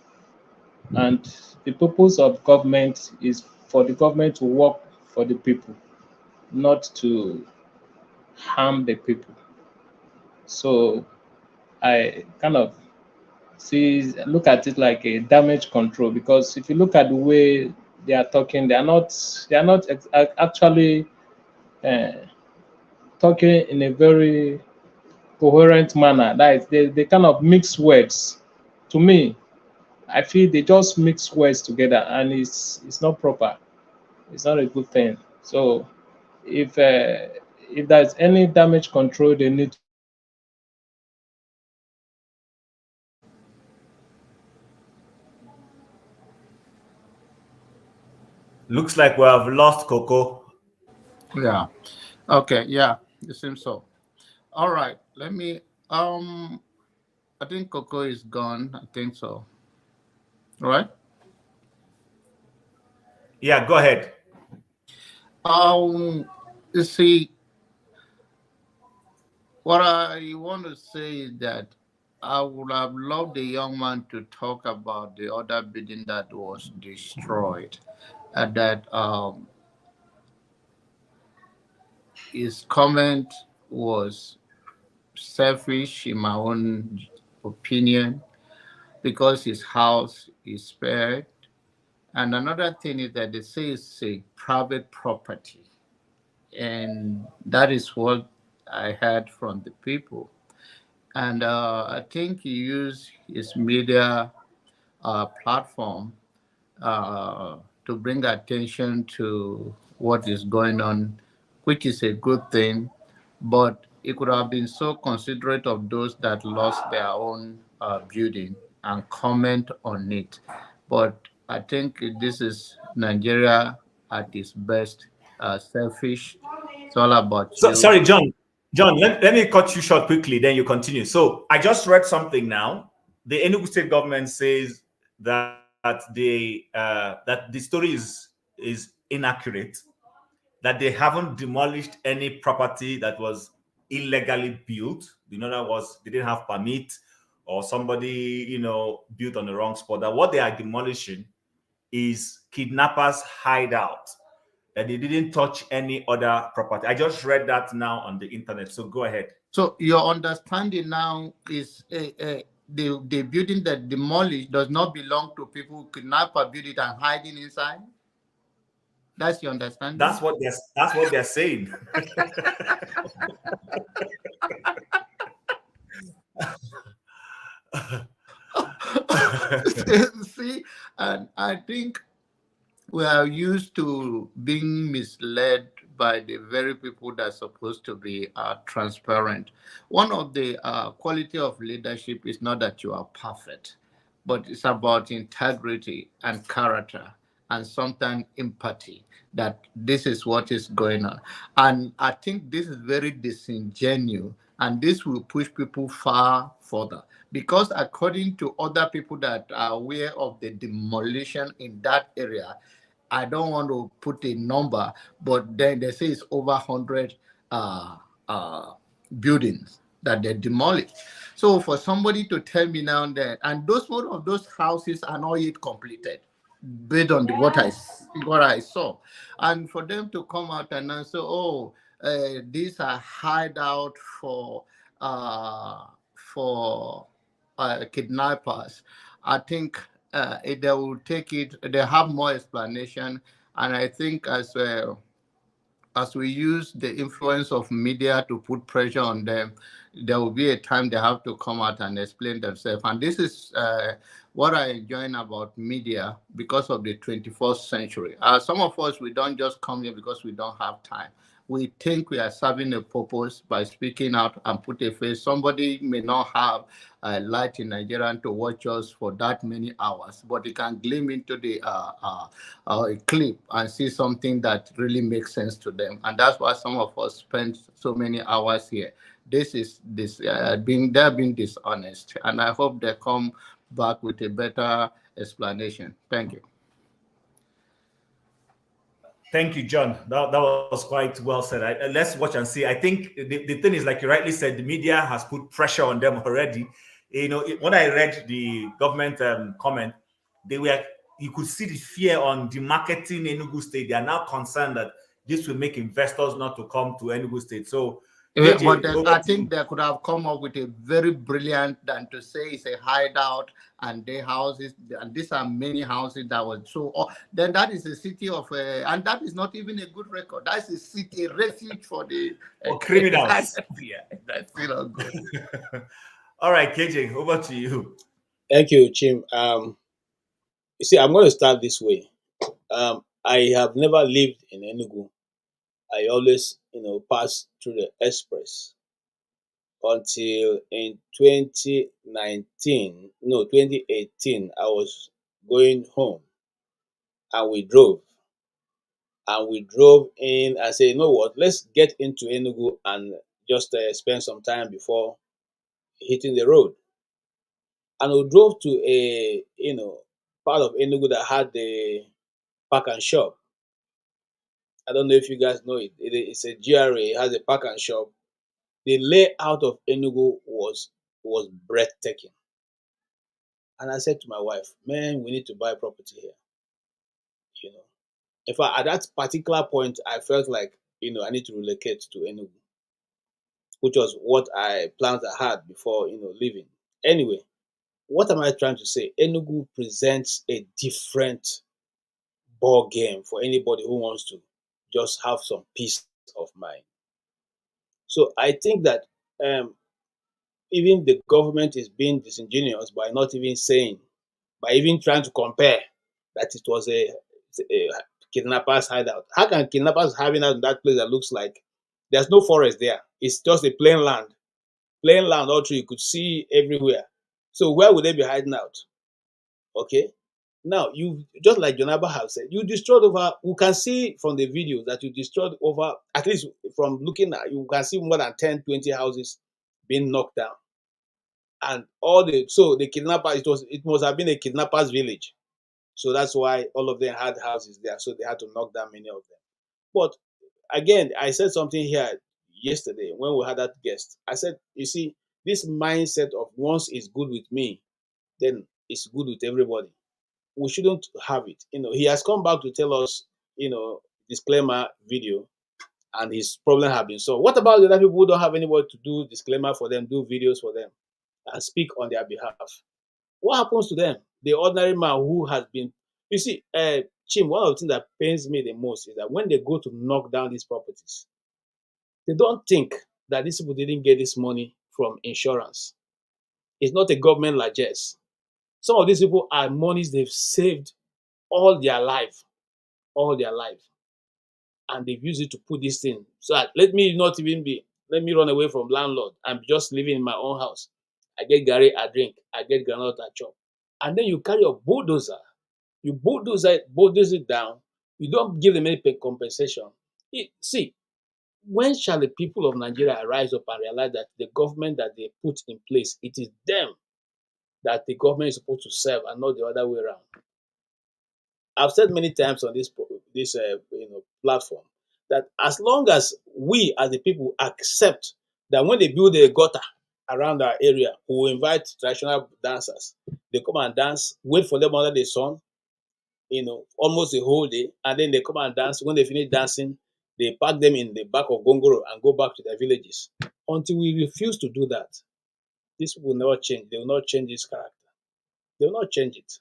And the purpose of government is for the government to work for the people, not to harm the people. So I kind of look at it like a damage control, because if you look at the way they are talking, they are not actually talking in a very coherent manner. That is, they kind of mix words. To me, I feel they just mix words together, and it's not proper. It's not a good thing. So if there's any damage control they need. Looks like we have lost Coco. Yeah. Okay. Yeah. It seems so. All right. Let me. I think Coco is gone. I think so. All right. Yeah. Go ahead. You see, what I want to say is that I would have loved the young man to talk about the other building that was destroyed, and that his comment was selfish, in my own opinion, because his house is spared. And another thing is that they say it's a private property, and that is what I heard from the people. And I think he used his media platform to bring attention to what is going on, which is a good thing. But it could have been so considerate of those that lost their own building and comment on it. But I think this is Nigeria at its best, selfish. It's all about So you. sorry, John. John, let me cut you short quickly, then you continue. So I just read something now. The Enugu state government says that that the story is inaccurate, that they haven't demolished any property that was illegally built. In other words, they didn't have permit or somebody, built on the wrong spot. That what they are demolishing is kidnappers' hideout. That they didn't touch any other property. I just read that now on the internet. So go ahead. So your understanding now is the building that demolished does not belong to people who kidnap a building and hiding inside. That's your understanding. That's what they're saying. See, and I think we are used to being misled by the very people that are supposed to be transparent. One of the quality of leadership is not that you are perfect, but it's about integrity and character and sometimes empathy, that this is what is going on. And I think this is very disingenuous, and this will push people far further, because according to other people that are aware of the demolition in that area, I don't want to put a number, but then they say it's over 100 buildings that they demolished. So for somebody to tell me now that, and most of those houses are not yet completed, based on what I saw, and for them to come out and say, "Oh, these are hideout for kidnappers," I think they will take it. They have more explanation, and I think as we use the influence of media to put pressure on them, there will be a time they have to come out and explain themselves. And this is what I enjoy about media, because of the 21st century. Some of us, we don't just come here because we don't have time. We think we are serving a purpose by speaking out and put a face. Somebody may not have a light in Nigeria to watch us for that many hours, but you can gleam into the clip and see something that really makes sense to them. And that's why some of us spend so many hours here. They're being dishonest, and I hope they come back with a better explanation. Thank you. Thank you, John. That was quite well said. Let's watch and see. I think the thing is, like you rightly said, the media has put pressure on them already. When I read the government comment, you could see the fear on the marketing Enugu State. They are now concerned that this will make investors not to come to Enugu State. So KJ, But then over I to you. think they could have come up with a very brilliant than to say it's a hideout and their houses, and these are many houses that were so. Then that is a city of, and that is not even a good record. That's a city, a refuge for the criminals. yeah, that's still not good. All right, KJ, over to you. Thank you, Chim. You see, I'm going to start this way. I have never lived in Enugu. I always, pass through the express until in 2018, I was going home and we drove. And we drove in and said, you know what, let's get into Enugu and just spend some time before hitting the road. And we drove to a, part of Enugu that had the park and shop. I don't know if you guys know it. It's a GRA, it has a park and shop. The layout of Enugu was breathtaking. And I said to my wife, man, we need to buy property here. In fact, at that particular point, I felt like, I need to relocate to Enugu, which was what I planned I had before, leaving. Anyway, what am I trying to say? Enugu presents a different ball game for anybody who wants to just have some peace of mind. So I think that even the government is being disingenuous by not even saying, by even trying to compare that it was a kidnappers hideout. How can kidnappers having out in that place that looks like there's no forest there? It's just a plain land. Plain land all through, you could see everywhere. So where would they be hiding out? Okay. Now you just like Jonaba have said, you destroyed over. You can see from the video that you destroyed over. At least from looking at, you can see more than 10, 20 houses being knocked down, and the kidnapper. It must have been a kidnappers village, so that's why all of them had houses there. So they had to knock down many of them. But again, I said something here yesterday when we had that guest. I said, you see, this mindset of once it's good with me, then it's good with everybody. We shouldn't have it. He has come back to tell us, disclaimer video, and his problem have been solved. What about the other people who don't have anybody to do disclaimer for them, do videos for them, and speak on their behalf? What happens to them? The ordinary man who has been, you see, Chim, one of the things that pains me the most is that when they go to knock down these properties, they don't think that these people didn't get this money from insurance. It's not a government largesse. Some of these people are monies they've saved all their life, and they've used it to put this thing. So that let me run away from landlord. I'm just living in my own house. I get Gary, I drink. I get granite, I chop. And then you carry your bulldozer. You bulldoze it down. You don't give them any compensation. See, when shall the people of Nigeria rise up and realize that the government that they put in place, it is them that the government is supposed to serve and not the other way around? I've said many times on this platform that as long as we as the people accept that when they build a gutter around our area, we will invite traditional dancers. They come and dance, wait for them under the sun, almost the whole day, and then they come and dance. When they finish dancing, they pack them in the back of Gongoro and go back to their villages. Until we refuse to do that, this will not change. They will not change this character. They will not change it.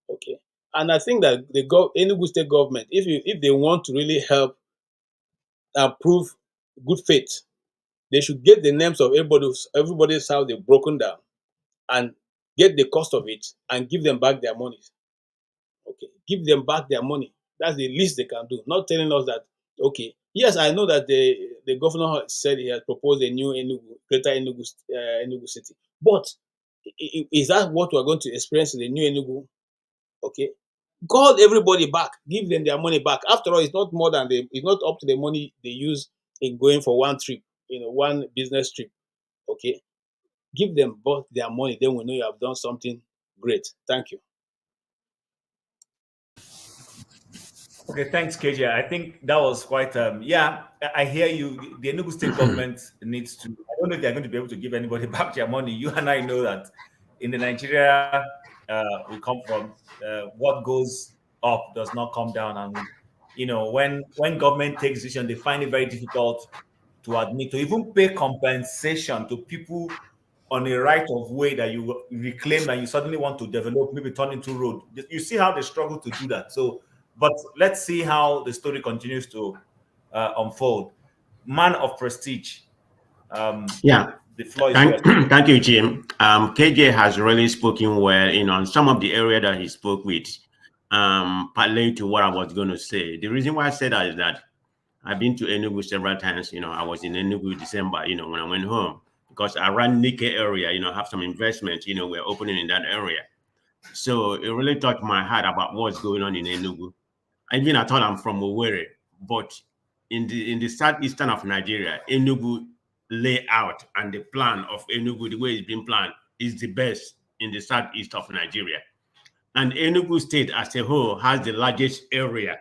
Okay. And I think that the Enugu state government, if they want to really help and prove good faith, they should get the names of everybody's house they've broken down and get the cost of it and give them back their money. Okay, give them back their money. That's the least they can do. Not telling us that, okay, yes, I know that the governor said he has proposed a new greater Enugu city. But is that what we're going to experience in the new Enugu? Okay. Call everybody back, give them their money back. After all, it's not more than it's not up to the money they use in going for one trip, one business trip. Okay. Give them both their money, then we know you have done something great. Thank you. Okay, thanks, KJ. I think that was quite. I hear you. The Enugu state government needs to. I don't know if they're going to be able to give anybody back their money. You and I know that in the Nigeria we come from, what goes up does not come down, and when government takes decision, they find it very difficult to admit, to even pay compensation to people on a right of way that you reclaim and you suddenly want to develop, maybe turn into road. You see how they struggle to do that. So, but let's see how the story continues to unfold. Man of prestige. Yeah. The floor is Thank, yours. thank you, Jim. KJ has really spoken well, on some of the area that he spoke with, partly to what I was going to say. The reason why I said that is that I've been to Enugu several times. I was in Enugu December, when I went home, because around Nike area, have some investment, we're opening in that area. So it really touched my heart about what's going on in Enugu. Even I thought I'm from Owerri, but in the southeastern of Nigeria, Enugu layout and the plan of Enugu, the way it's been planned, is the best in the southeast of Nigeria. And Enugu State as a whole has the largest area.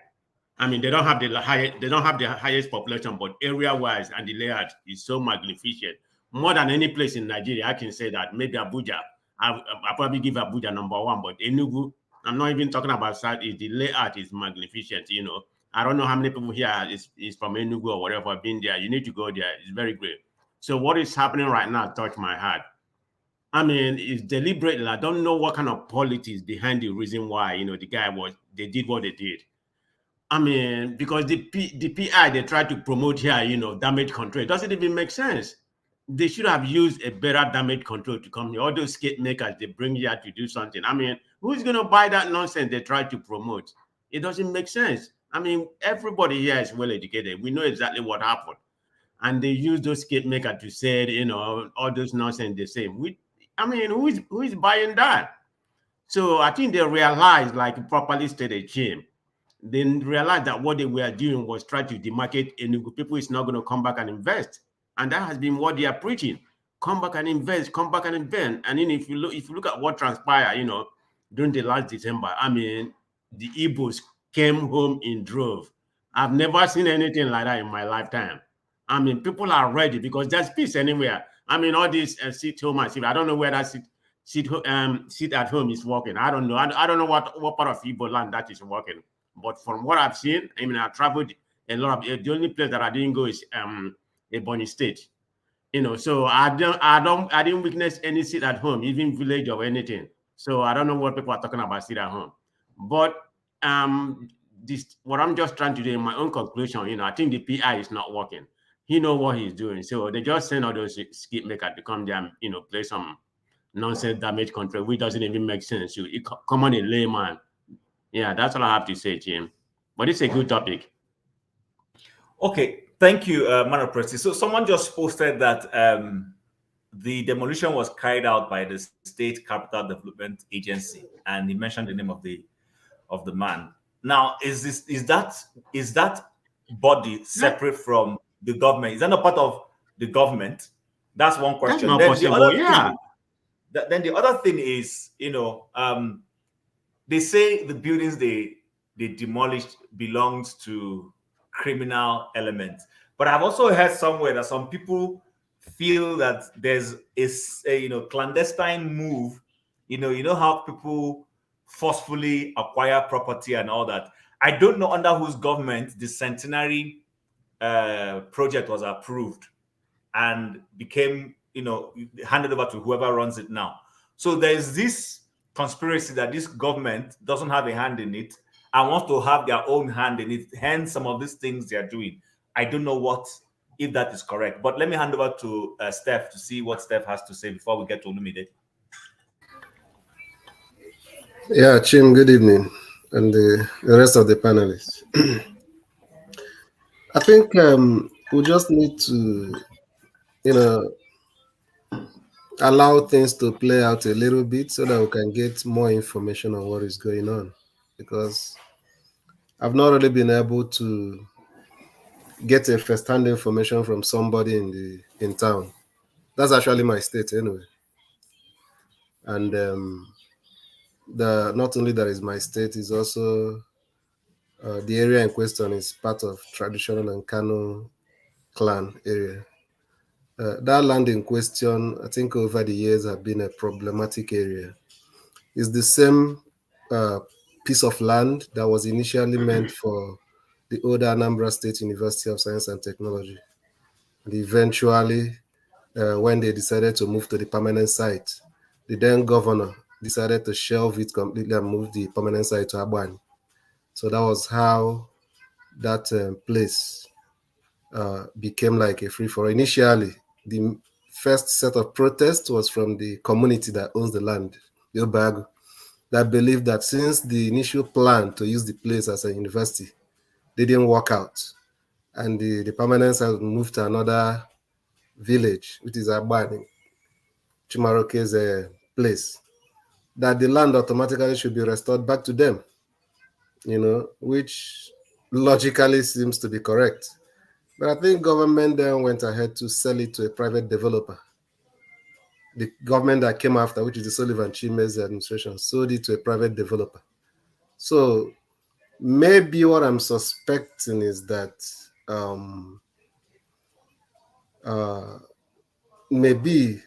I mean, they don't have the highest population, but area-wise and the layout is so magnificent. More than any place in Nigeria, I can say that. Maybe Abuja. I probably give Abuja number one, but Enugu, I'm not even talking about Southeast. The layout is magnificent. I don't know how many people here is from Enugu or whatever, been there. You need to go there. It's very great. So what is happening right now touched my heart. I mean, it's deliberately. I don't know what kind of politics behind the reason why, they did what they did. I mean, because the PI they try to promote here, damage control, it doesn't even make sense. They should have used a better damage control to come here. All those skate makers they bring here to do something. I mean, who's going to buy that nonsense they try to promote? It doesn't make sense. I mean, everybody here is well educated. We know exactly what happened. And they use those skate makers to say, all those nonsense they say. Who is buying that? So I think they realized, like properly stated, Jim, they realized that what they were doing was try to demarcate Enugu. People is not going to come back and invest, and that has been what they are preaching: come back and invest, come back and invest. And then if you look at what transpired, during the last December, I mean, the Igbos came home in drove. I've never seen anything like that in my lifetime. I mean, people are ready because there's peace anywhere. I mean, all this sit home and I don't know where that sit at home is working. I don't know. I don't know what part of Igbo land that is working. But from what I've seen, I mean, I traveled a lot of. The only place that I didn't go is Ebonyi State. So I didn't witness any sit at home, even village or anything. So I don't know what people are talking about sit at home. But what I'm just trying to do in my own conclusion, I think the PI is not working. He knows what he's doing. So they just send all those skip makers to come there and play some nonsense damage control, which doesn't even make sense. You come on a layman. Yeah, that's all I have to say, Jim. But it's a good topic. Okay, thank you, Man of Prestige. So someone just posted that the demolition was carried out by the State Capital Development Agency, and he mentioned the name of the man. Now, is that body separate from the government? Is that not part of the government? That's one question. That's not possible. Yeah. Then the other thing is, they say the buildings they demolished belongs to criminal elements. But I've also heard somewhere that some people feel that there's a clandestine move. You know how people forcefully acquire property and all that. I don't know under whose government the centenary project was approved and became handed over to whoever runs it now. So there's this conspiracy that this government doesn't have a hand in it and wants to have their own hand in it, hence some of these things they are doing. I don't know if that is correct, but let me hand over to Steph to see what Steph has to say before we get to Olumide. Yeah, Chim, good evening, and the rest of the panelists. I think we just need to, allow things to play out a little bit so that we can get more information on what is going on. Because I've not really been able to get a first-hand information from somebody in town. That's actually my state anyway. And not only that is my state, is also the area in question is part of traditional and Kano clan area. That land in question, I think over the years have been a problematic area. It's the same piece of land that was initially meant for the old Anambra State University of Science and Technology. Eventually, when they decided to move to the permanent site, the then governor decided to shelve it completely and move the permanent site to Abani. So that was how that place became like a free-for-all. Initially, the first set of protests was from the community that owns the land, the Obagu, that believed that since the initial plan to use the place as a university didn't work out, and the permanent site moved to another village, which is Abani, Chimaroke's place, that the land automatically should be restored back to them, which logically seems to be correct. But I think government then went ahead to sell it to a private developer. The government that came after, which is the Sullivan Chime's administration, sold it to a private developer. So maybe what I'm suspecting is that maybe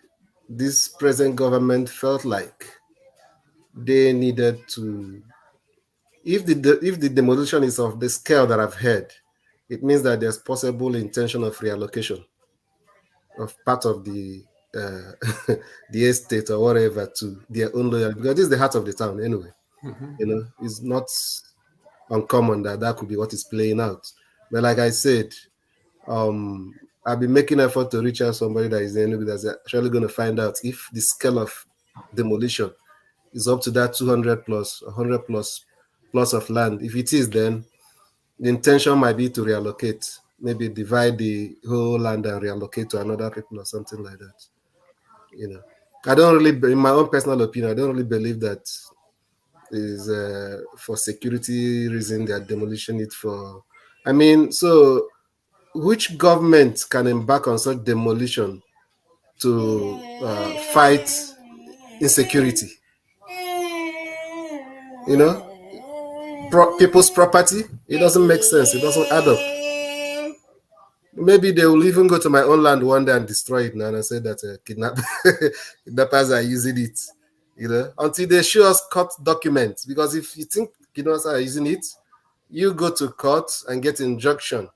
this present government felt like they needed to, if the demolition is of the scale that I've heard, it means that there's possible intention of reallocation of part of the the estate or whatever to their own loyalty, because this is the heart of the town anyway. It's not uncommon that could be what is playing out. But like I said, I've been making effort to reach out somebody that is in Enugu that's actually going to find out if the scale of demolition is up to that 200 plus, 100 plus of land. If it is, then the intention might be to reallocate, maybe divide the whole land and reallocate to another people or something like that. I don't really, in my own personal opinion, I don't really believe that is for security reason they are demolishing it for. I mean, so which government can embark on such demolition to fight insecurity? People's property, it doesn't make sense. It doesn't add up. Maybe they will even go to my own land one day and destroy it now and say that kidnappers are using it, until they show us court documents. Because if you think kidnappers are using it, you go to court and get injunction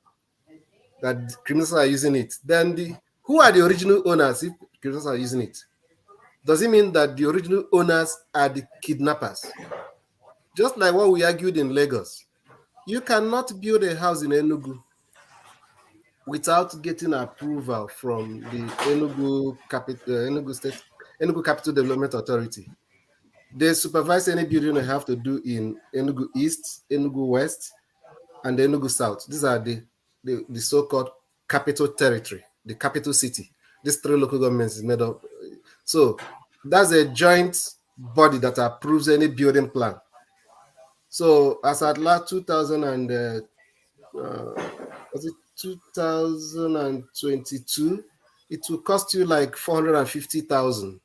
that criminals are using it. Then who are the original owners if criminals are using it? Does it mean that the original owners are the kidnappers? Just like what we argued in Lagos. You cannot build a house in Enugu without getting approval from the Enugu Capital Development Authority. They supervise any building they have to do in Enugu East, Enugu West, and Enugu South. These are the so-called capital territory, the capital city. These three local governments is made up. So that's a joint body that approves any building plan. So as at last 2022, it will cost you like 450,000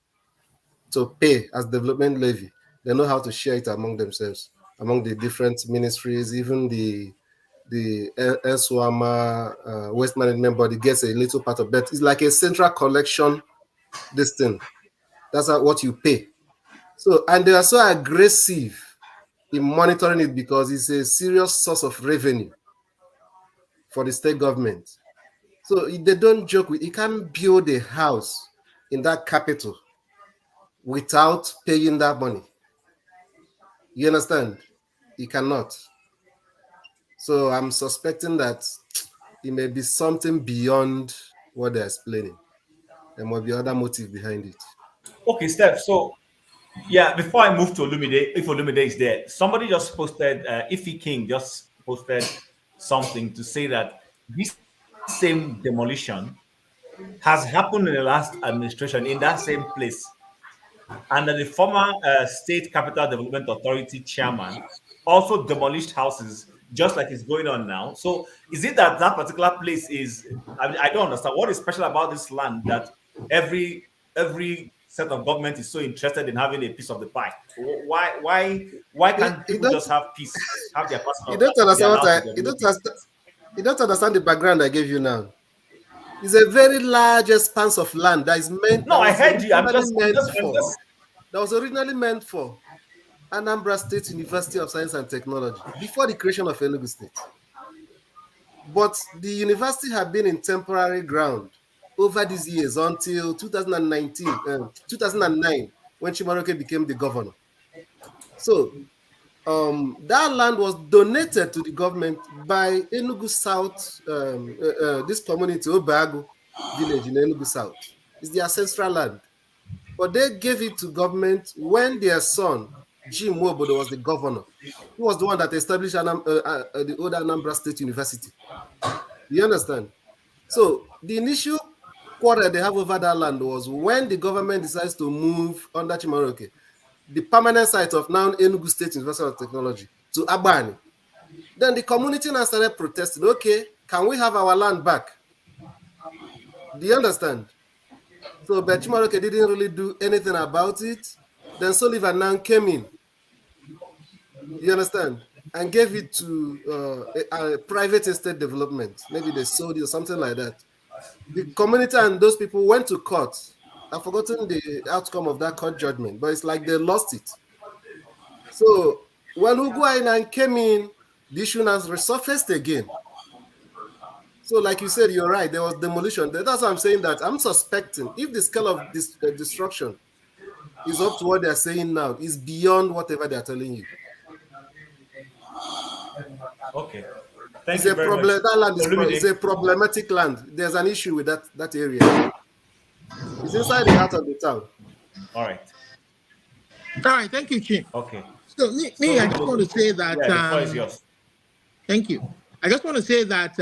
to pay as development levy. They know how to share it among themselves, among the different ministries, even the SWAMA waste management body gets a little part of that. It's like a central collection, this thing. That's what you pay. So, and they are so aggressive in monitoring it because it's a serious source of revenue for the state government. So they don't joke with, you can't build a house in that capital without paying that money. You understand? You cannot. So I'm suspecting that it may be something beyond what they're explaining. There might be other motive behind it. Okay, Steph. So, yeah, before I move to Olumide, if Olumide is there, somebody just posted, Ife King just posted something to say that this same demolition has happened in the last administration in that same place. And that the former State Capital Development Authority chairman also demolished houses just like it's going on now. So is it that that particular place is, I don't understand, what is special about this land that every set of government is so interested in having a piece of the pie? Why can't people just have peace, have their personal? You don't understand you don't understand the background I gave you now. It's a very large expanse of land that is meant. No, I heard you. That was originally meant for Anambra State University of Science and Technology before the creation of Enugu State. But the university had been in temporary ground over these years until 2009, when Chimaroke became the governor. So that land was donated to the government by Enugu South, this community, Obago village in Enugu South. It's the ancestral land. But they gave it to government when their son, Jim Wobodo, was the governor. He was the one that established the old Anambra State University. You understand? So the initial quarrel they have over that land was when the government decides to move under Chimaroke, the permanent site of now Enugu State University of Technology, to Abani. Then the community now started protesting, okay, can we have our land back? Do you understand? So but Chimaroke didn't really do anything about it. Then Sullivan now came in. You understand? And gave it to a private estate development. Maybe they sold it or something like that. The community and those people went to court. I've forgotten the outcome of that court judgment, but it's like they lost it. So when Uguainan came in, the issue has resurfaced again. So like you said, you're right, there was demolition. That's why I'm saying that I'm suspecting if the scale of this destruction is up to what they're saying now, is beyond whatever they're telling you. Okay. Thank It's you a very problem. much. That land Olumide. is a problematic land. There's an issue with that area. It's inside the heart of the town. All right. All right, thank you, Chief. Okay. So I just want to say that. Yeah, the floor is yours. Thank you. I just want to say that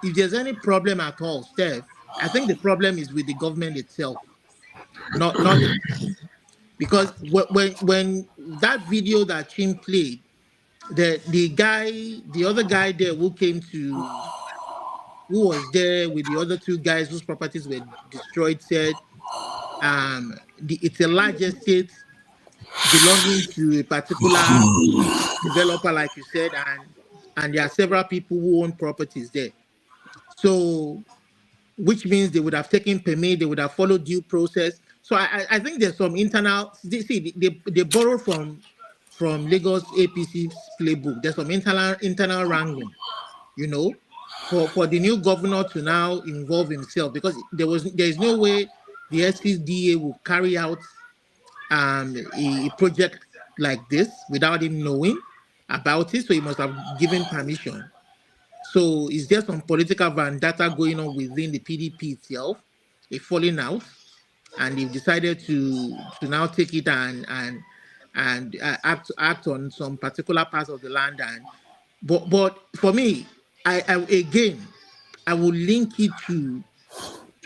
if there's any problem at all, Steph, I think the problem is with the government itself, not because when that video that Chin played, the other guy there who was there with the other two guys whose properties were destroyed said it's a large estate belonging to a particular developer, like you said, and there are several people who own properties there. So, which means they would have taken permit, they would have followed due process. So I think there's some internal. They borrow from Lagos APC's playbook. There's some internal wrangling, you know, for the new governor to now involve himself, because there is no way the SCDA will carry out a project like this without him knowing about it. So he must have given permission. So is there some political vendetta going on within the PDP itself, a falling out, and they've decided to now take it and act on some particular parts of the land. But for me, I again I will link it to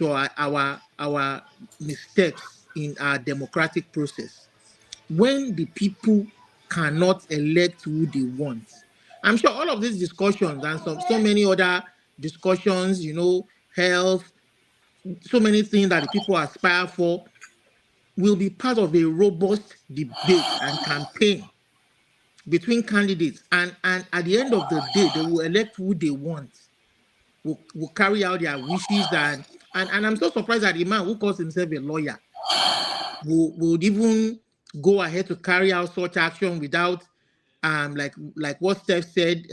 our mistakes in our democratic process. When the people cannot elect who they want, I'm sure all of these discussions and so many other discussions, you know, health, so many things that the people aspire for, will be part of a robust debate and campaign between candidates, and at the end of the day, they will elect who they want, will carry out their wishes, and I'm so surprised that the man who calls himself a lawyer would even go ahead to carry out such action without like what Steph said,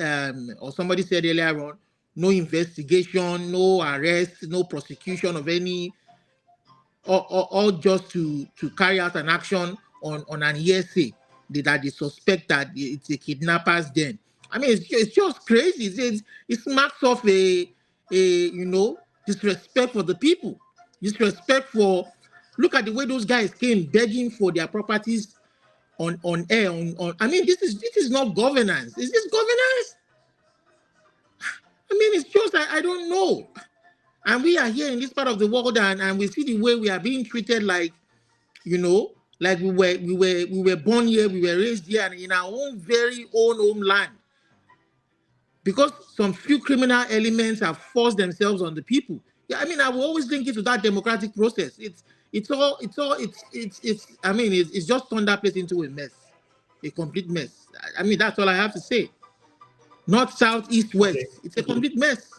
or somebody said earlier on, no investigation, no arrest, no prosecution of any, or just to carry out an action on an hearsay that they suspect that it's a kidnapper's den. I mean, it's just crazy. It marks off a disrespect for the people, disrespect for. Look at the way those guys came begging for their properties on air. I mean, this is not governance. Is this governance? I mean, it's just I don't know. And we are here in this part of the world, and we see the way we are being treated, like, you know, like we were born here, we were raised here, and in our own very own homeland. Because some few criminal elements have forced themselves on the people. Yeah, I mean, I will always link it to that democratic process. It's just turned that place into a mess, a complete mess. I mean, that's all I have to say. North, south, east, west. Okay. It's a complete mess.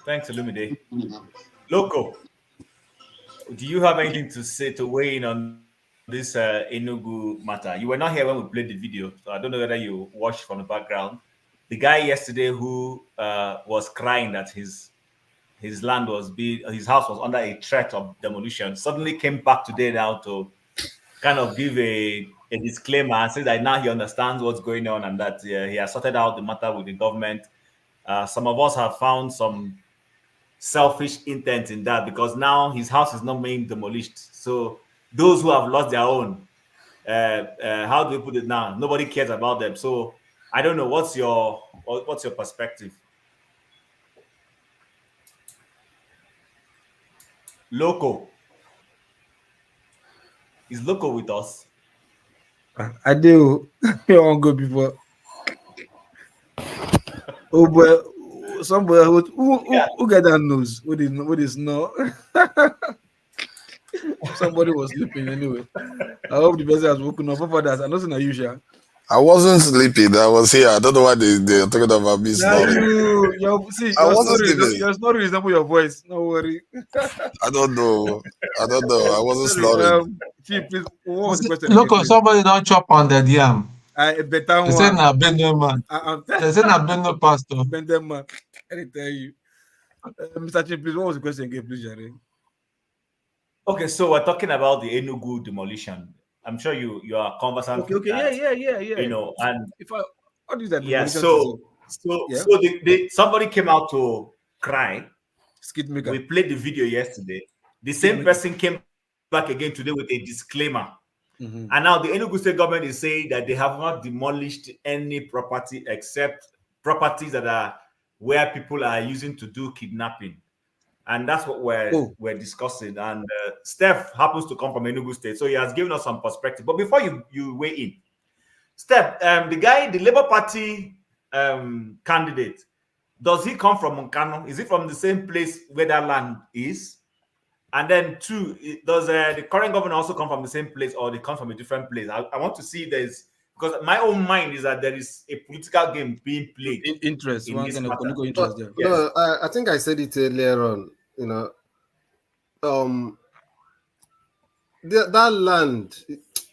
Thanks, Olumide. Loco, do you have anything to say, to weigh in on this Enugu matter? You were not here when we played the video, so I don't know whether you watched from the background. the guy yesterday who was crying that his land was his house was under a threat of demolition suddenly came back today now to kind of give a disclaimer and say that now he understands what's going on and that he has sorted out the matter with the government. Some of us have found some selfish intent in that because now his house is not being demolished. So those who have lost their own, how do we put it now? Nobody cares about them. So I don't know. What's your perspective? Loco. Is Loco with us? I do. You won't go before. Oh boy, somebody who got that nose? What is no? Somebody was sleeping anyway. I hope the person has woken up. For that, I know it's not usual. I wasn't sleeping. I was here. I don't know why they're talking about me snoring. See, your snoring is not your voice. No worry. I don't know. I wasn't snoring. Chief, please, what was the question? Look, somebody don't chop on the yam. A better one. They say na Benue man. They say na Benue pastor. Benue man. I tell you. Mr. Chief, please, what was the question again, please, Jerry? Okay, so we're talking about the Enugu demolition. I'm sure you are conversant. Okay, yeah. You know, and if I what is that? Yeah, so somebody came out to cry. We played the video yesterday. The same person came back again today with a disclaimer. Mm-hmm. And now the Enugu state government is saying that they have not demolished any property except properties that are where people are using to do kidnapping. And that's what we're discussing. And Steph happens to come from Enugu State, so he has given us some perspective. But before you weigh in, Steph, the Labour Party candidate, does he come from Nkano? Is he from the same place where that land is? And then two, does the current governor also come from the same place, or they come from a different place? I want to see because my own mind is that there is a political game being played. Interest. In this kind of matter. political interest there. No, I think I said it earlier on. You know, that land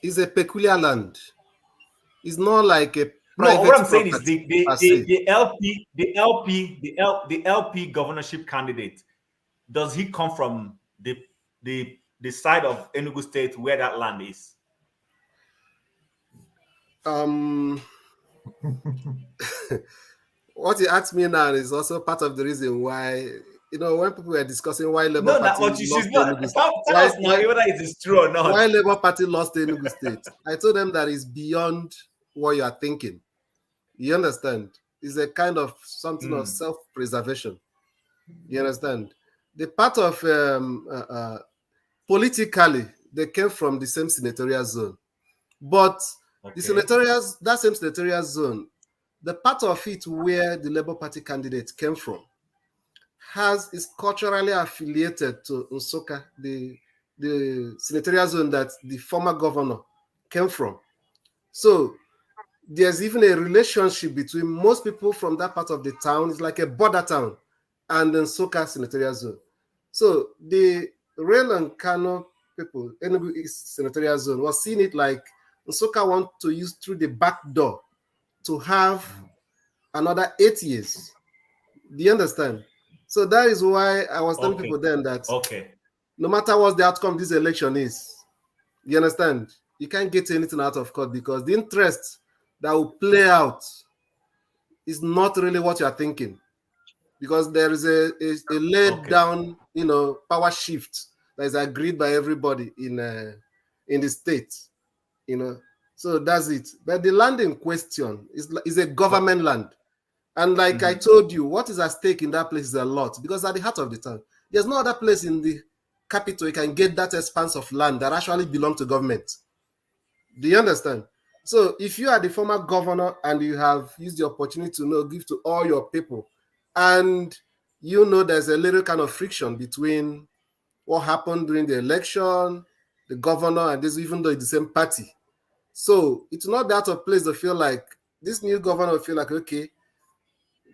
is a peculiar land. It's not like a private. No, what I'm saying is property the LP governorship candidate. Does he come from the side of Enugu State where that land is? What you asked me now is also part of the reason why, you know, when people were discussing why Labour Party lost Enugu State, whether it is true or not. Why Labour Party lost Enugu State, I told them that is beyond what you are thinking. You understand? It's a kind of something of self-preservation. You understand? The part of politically, they came from the same senatorial zone, but that same senatorial zone, the part of it where the Labour Party candidate came from, is culturally affiliated to Nsukka, the senatorial zone that the former governor came from. So there's even a relationship between most people from that part of the town. It's like a border town, and the Nsukka senatorial zone. So the Rail and Kano people, Enugu East senatorial zone, was seeing it like Nsukka want to use through the back door to have another 8 years. Do you understand? So that is why I was telling people then that no matter what the outcome of this election is, you understand, you can't get anything out of court because the interest that will play out is not really what you are thinking. Because there is a laid down, you know, power shift that is agreed by everybody in the state, you know. So that's it. But the land in question is a government land. And like I told you, what is at stake in that place is a lot, because at the heart of the town, there's no other place in the capital you can get that expanse of land that actually belongs to government. Do you understand? So if you are the former governor and you have used the opportunity to give to all your people, and you know there's a little kind of friction between what happened during the election, the governor, and this, even though it's the same party. So it's not that of place to feel like this new governor will feel like, okay,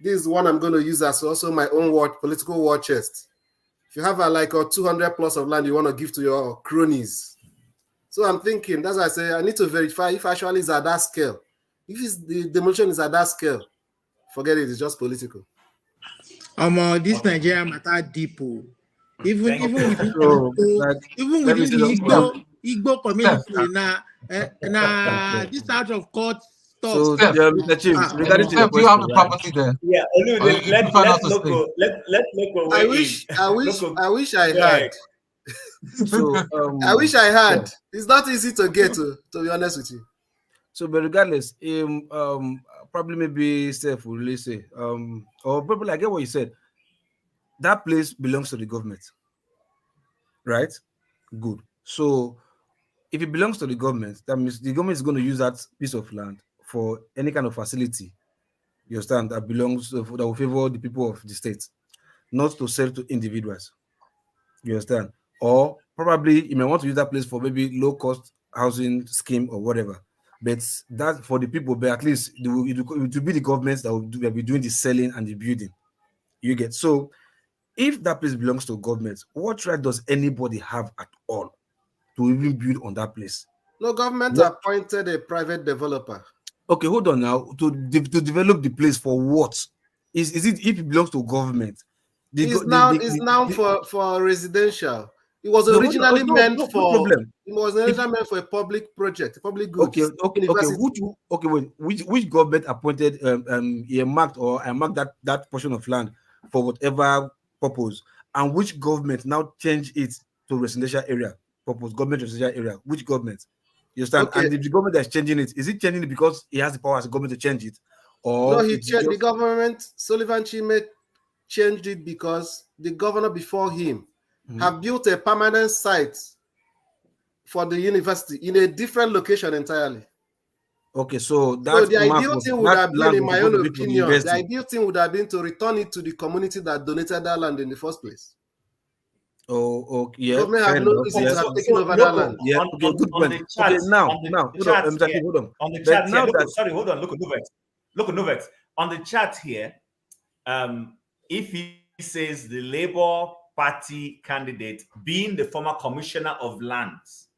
this is one I'm going to use as also my own political war chest. If you have like a 200 plus of land you want to give to your cronies. So I'm thinking, that's why I say I need to verify if actually it's at that scale. If the demolition is at that scale, forget it. It's just political. This Nigerian matter deep. Even So, with like, even let me within say the something. Igbo community, this out of court stuff. So, Mr. Chief, regarding to your Do you have the question, property there? Yeah, Or you prefer not to say? let Loco I weigh wish, in. I wish, Loco, I wish I go had. ahead. So, I wish I had. yeah. It's not easy to get to be honest with you. So, but regardless, probably maybe Steph will really say, or probably I get what you said. That place belongs to the government, right? Good. So, if it belongs to the government, that means the government is going to use that piece of land for any kind of facility. You understand that belongs that will favor the people of the state, not to sell to individuals. You understand? Or probably you may want to use that place for maybe low cost housing scheme or whatever. But that for the people, but at least it will be the governments that will be doing the selling and the building. You get so if that place belongs to government, what right does anybody have at all to even build on that place? No, government What? appointed a private developer. Okay, hold on now. To develop the place for what? Is it if it belongs to government? It's now for residential. It was no, originally meant no for problem. it was originally meant for a public project, public goods. Okay. Which government appointed earmarked or earmarked that portion of land for whatever purpose, and which government now changed it to residential area purpose, government residential area? Which government? You understand? Okay. And if the government that's changing it, is it changing it because he has the power as a government to change it, No, or he it's changed just the government. Sullivan Chime changed it because the governor before him have built a permanent site for the university in a different location entirely. okay? So So the map ideal was, thing would that have been, land in was my supposed own to be for the opinion, the university. ideal thing would have been to return it to the community that donated that land in the first place. Oh, yeah. Government have no reason to have taken over that land. Yeah, okay, good point. Okay, now, hold on, hold on. On the But chat now here, that sorry, hold on, look at Novex. On the chat here, if he says the Labour Party candidate, being the former commissioner of lands,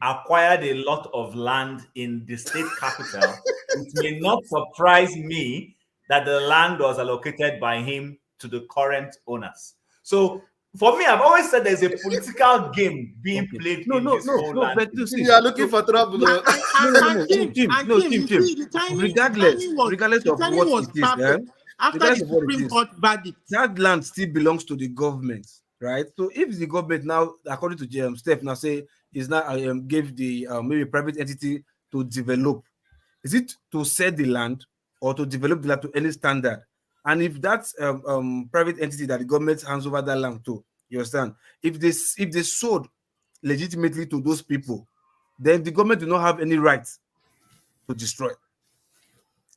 acquired a lot of land in the state capital, it may not surprise me that the land was allocated by him to the current owners. So for me, I've always said there's a political game being played in this whole land. But you are looking for trouble. Regardless of what it is, after the Supreme Court verdict, that land still belongs to the government, right? So if the government now, according to Steph, now say is now gave the maybe private entity to develop, is it to sell the land or to develop the land to any standard? And if that's private entity that the government hands over that land to, you understand? If they sold legitimately to those people, then the government do not have any right to destroy.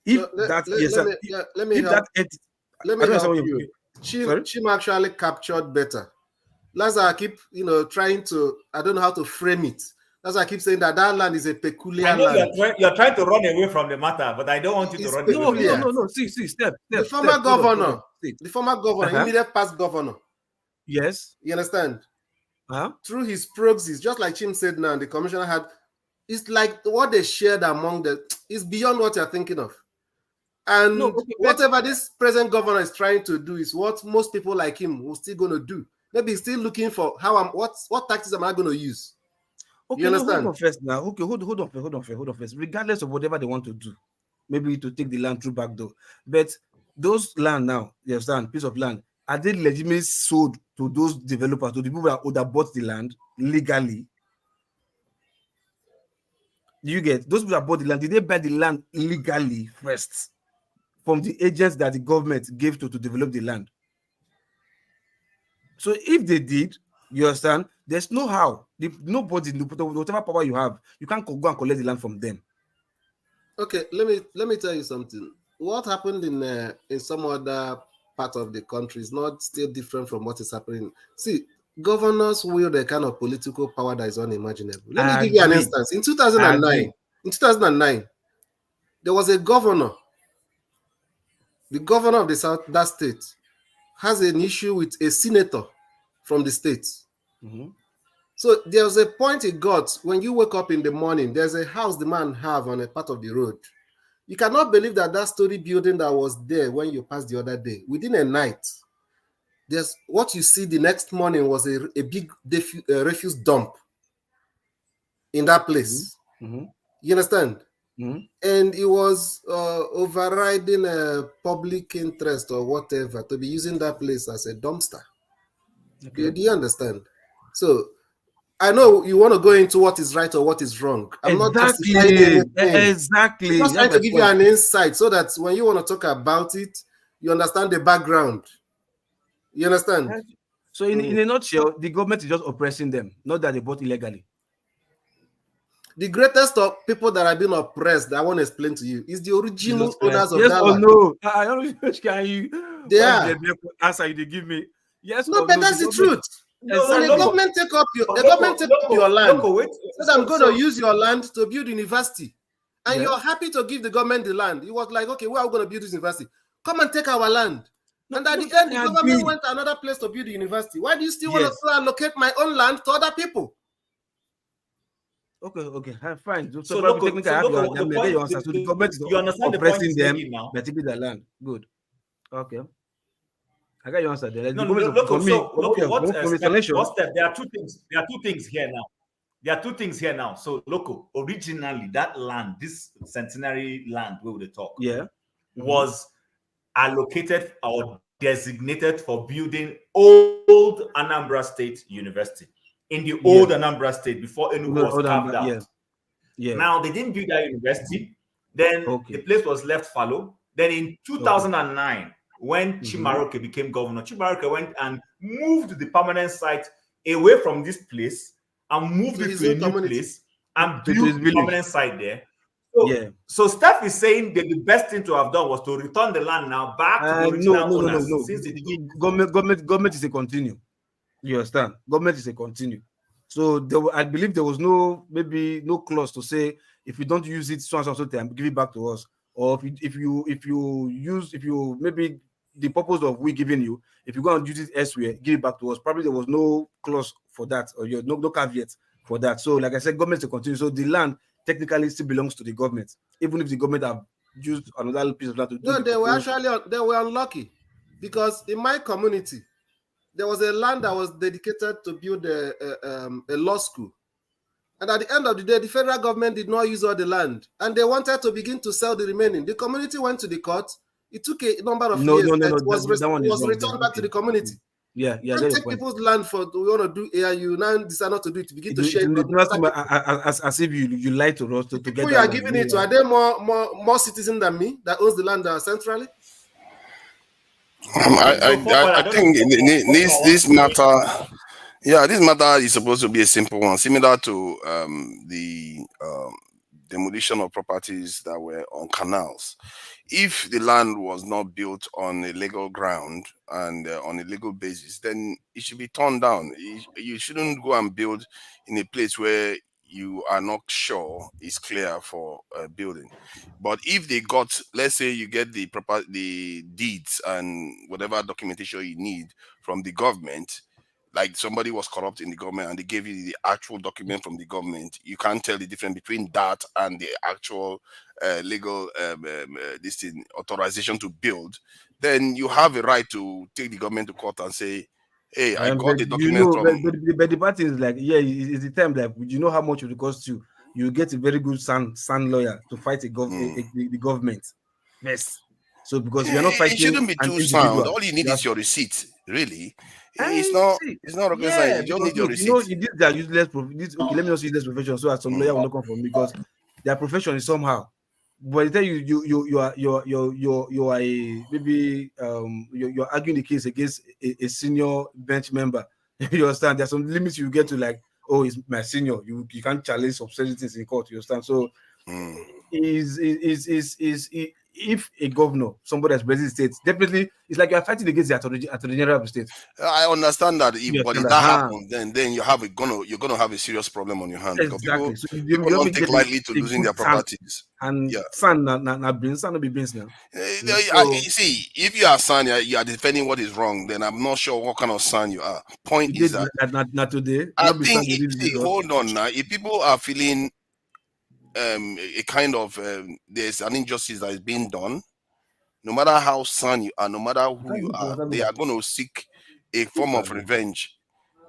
If let me help you. Chim actually captured better. That's why I keep trying to, I don't know how to frame it. That's why I keep saying that land is a peculiar I know land. you're trying to run away from the matter, but I don't want you to run away from it. No. See, Steph. The former governor, immediate past governor. Yes. You understand? Through his proxies, just like Chim said now, the commissioner had, it's like what they shared among is beyond what you're thinking of. And whatever this present governor is trying to do is what most people like him will still going to do. Maybe he's still looking for what tactics am I going to use? Okay, you understand? Hold on first now. Okay, hold on first. Regardless of whatever they want to do, maybe to take the land through back door. But those land now, you understand, piece of land, are they legitimately sold to those developers, to the people that bought the land legally? You get those people that bought the land, did they buy the land legally first from the agents that the government gave to develop the land? So if they did, you understand, there's no how. Nobody, whatever power you have, you can't go and collect the land from them. Okay, let me tell you something. What happened in some other part of the country is not still different from what is happening. See, governors wield a kind of political power that is unimaginable. Let me give you an instance. In 2009, there was a governor. The governor of that state has an issue with a senator from the state. So there's a point it got when you wake up in the morning, there's a house the man have on a part of the road. You cannot believe that that story building that was there when you passed the other day, within a night, there's what you see the next morning was a big refuse dump in that place. Mm-hmm. You understand? Mm-hmm. And it was overriding public interest or whatever to be using that place as a dumpster. Okay. Do you understand? So I know you want to go into what is right or what is wrong. I'm not justifying anything. Exactly. I'm just trying to give you an insight so that when you want to talk about it, you understand the background. You understand? So in a nutshell, the government is just oppressing them, not that they bought illegally. The greatest of people that have been oppressed, that I want to explain to you, is the original owners of yes that or land. no? I don't know. Can you? They are. Answer you, they give me. Yes no, or but no? that's the truth. Exactly. When the government take up your land, said I'm going to use your land to build university, and you're happy to give the government the land. It was like, okay, where are we going to build this university? Come and take our land. And at the end, the government went to another place to build the university. Why do you still want to allocate my own land to other people? Okay, fine. So probably local, technically I have your point, answer. So the government is you understand the point oppressing he's them, making now? but taking their land. Good. Okay. I got your answer there. No, local. So local. What step? There are two things. There are two things here now. There are two things here now. So local. Originally, that land, this centenary land where we talk, was allocated or designated for building old Anambra State University in the old Anambra State before Enugu was carved out. Now they didn't build that university. Then the place was left fallow. Then in 2009, when Chimaroke became governor, Chimaroke went and moved the permanent site away from this place and moved it to a new place and built the permanent site there. So Steph is saying that the best thing to have done was to return the land now back to the original owners. No. Since Government is a continue. You understand? Government is a continue. So I believe there was maybe no clause to say if you don't use it so and so time, give it back to us. Or if you maybe the purpose of we giving you, if you go and use it elsewhere, give it back to us. Probably there was no clause for that, or no caveat for that. So like I said, government to continue. So the land technically still belongs to the government, even if the government have used another piece of land to do. No, they were unlucky because in my community there was a land that was dedicated to build a law school. And at the end of the day, the federal government did not use all the land. And they wanted to begin to sell the remaining. The community went to the court. It took a number of years. It was returned back to the community. Yeah. Don't take people's land for we want to do AIU. Now decide not to do it. Begin to share it. As if you lied to us to get people you are giving it to. Are there more citizens than me that owns the land centrally? I think this matter. Yeah, this matter is supposed to be a simple one, similar to the demolition of properties that were on canals. If the land was not built on a legal ground and on a legal basis, then it should be torn down. You shouldn't go and build in a place where you are not sure is clear for building. But if they got, let's say you get the deeds and whatever documentation you need from the government, like somebody was corrupt in the government and they gave you the actual document from the government, you can't tell the difference between that and the actual legal authorization to build, then you have a right to take the government to court and say, hey, I got the document from... But the part is like, it's the time that you know how much it will cost you. You get a very good son lawyer to fight the government. Yes. So because you're not fighting, it shouldn't be too sound. All you need is your receipt, really. It's not rocket science. You don't need your receipt. They are useless. Okay, let me not say useless profession, so as some lawyer will not come from me because their profession is somehow. But then you are maybe you're arguing the case against a senior bench member. You understand? There's some limits you get to, like, oh, it's my senior. You can't challenge some certain things in court. You understand? So if a governor, somebody that's president state, definitely it's like you're fighting against the attorney general of the state. I understand that, but if that happens, then you're gonna have a serious problem on your hands. Exactly. Because people don't take lightly to losing their properties. And son, not be beans now. See, if you are son, you are defending what is wrong, then I'm not sure what kind of son you are. Point is that not today. I think hold on now. If people are feeling a kind of there's an injustice that is being done, no matter how son you are, no matter who you are, they are going to seek a form of revenge,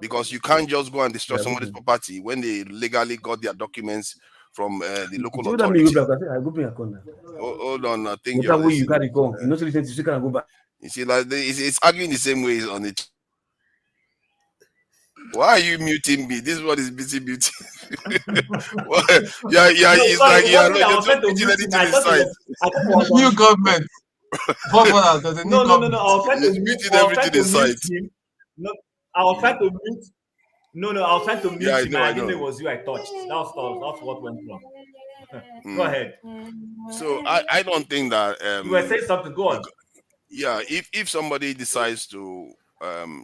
because you can't just go and destroy somebody's property when they legally got their documents from the local authority. Hold on, I think you're listening. You see, like it's arguing the same way on it. Why are you muting me? This one is busy muting. Yeah, it's sorry, like you're I was not trying to putting mute anything him. I thought it inside. was New government. There's a new no. government. I was trying to He's mute. muting I was trying everything to inside. mute him. No, I was trying to mute. No, I was trying to mute Yeah, I him. know, I I didn't know it know. was you I touched. That's what went wrong. Go Mm. ahead. So I don't think that You were saying something. Go on. yeah, if somebody decides to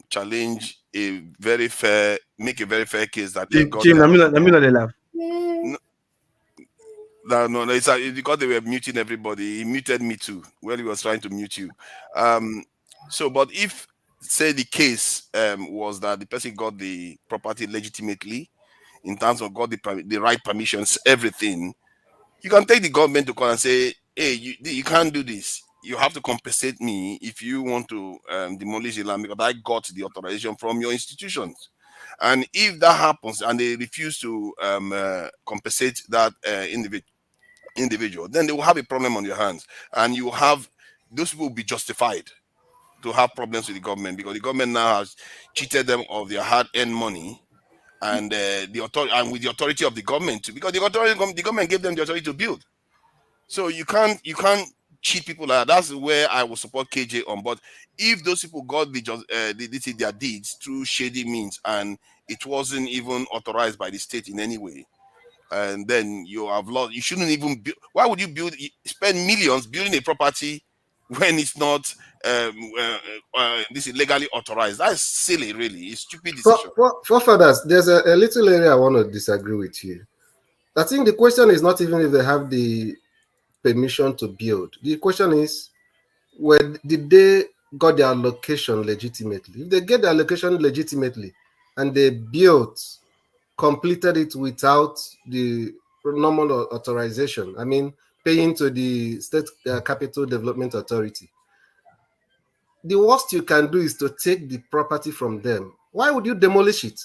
challenge make a very fair case that they got Chim, their let me know they laugh. no, it's because they were muting everybody. He muted me too when he was trying to mute you. So, but if say the case was that the person got the property legitimately, in terms of got the right permissions, everything, you can take the government to court and say, hey, you can't do this. You have to compensate me if you want to demolish the land, because I got the authorization from your institutions. And if that happens and they refuse to compensate that individual, then they will have a problem on your hands, and you will have those people will be justified to have problems with the government, because the government now has cheated them of their hard-earned money, and the authority, and with the authority of the government too, because the government gave them the authority to build. So you can't cheat people like that. That's where I will support KJ on. But if those people got their deeds through shady means and it wasn't even authorized by the state in any way, and then you have lost. You shouldn't even build. Why would you spend millions building a property when it's not this is legally authorized? That's silly, really. It's stupid decision. For fathers, there's a little area I want to disagree with you. I think the question is not even if they have the permission to build. The question is, did they got their location legitimately? If they get their location legitimately and they completed it without the normal authorization, I mean, paying to the State Capital Development Authority, the worst you can do is to take the property from them. Why would you demolish it?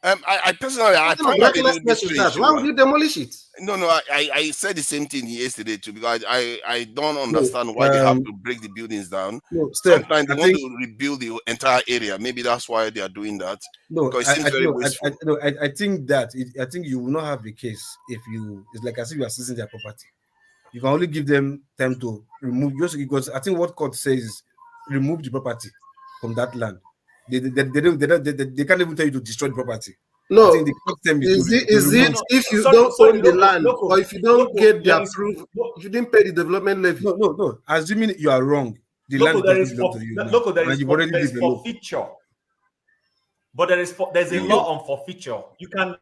I personally, I find that a little bit strange. Why would you demolish it? No, I said the same thing yesterday too, because I don't understand why they have to break the buildings down. Sometimes they want to rebuild the entire area. Maybe that's why they are doing that. No, because it seems very wasteful. I think that I think you will not have the case if it's like as if you are seizing their property. You can only give them time to remove, just because I think what court says is remove the property from that land. They can't even tell you to destroy the property. No, I think the court term is if you don't own the land, or if you don't get the approval, if you didn't pay the development levy. No. Assuming you are wrong, the land doesn't belong to you. There is forfeiture, but there's a law on forfeiture. You can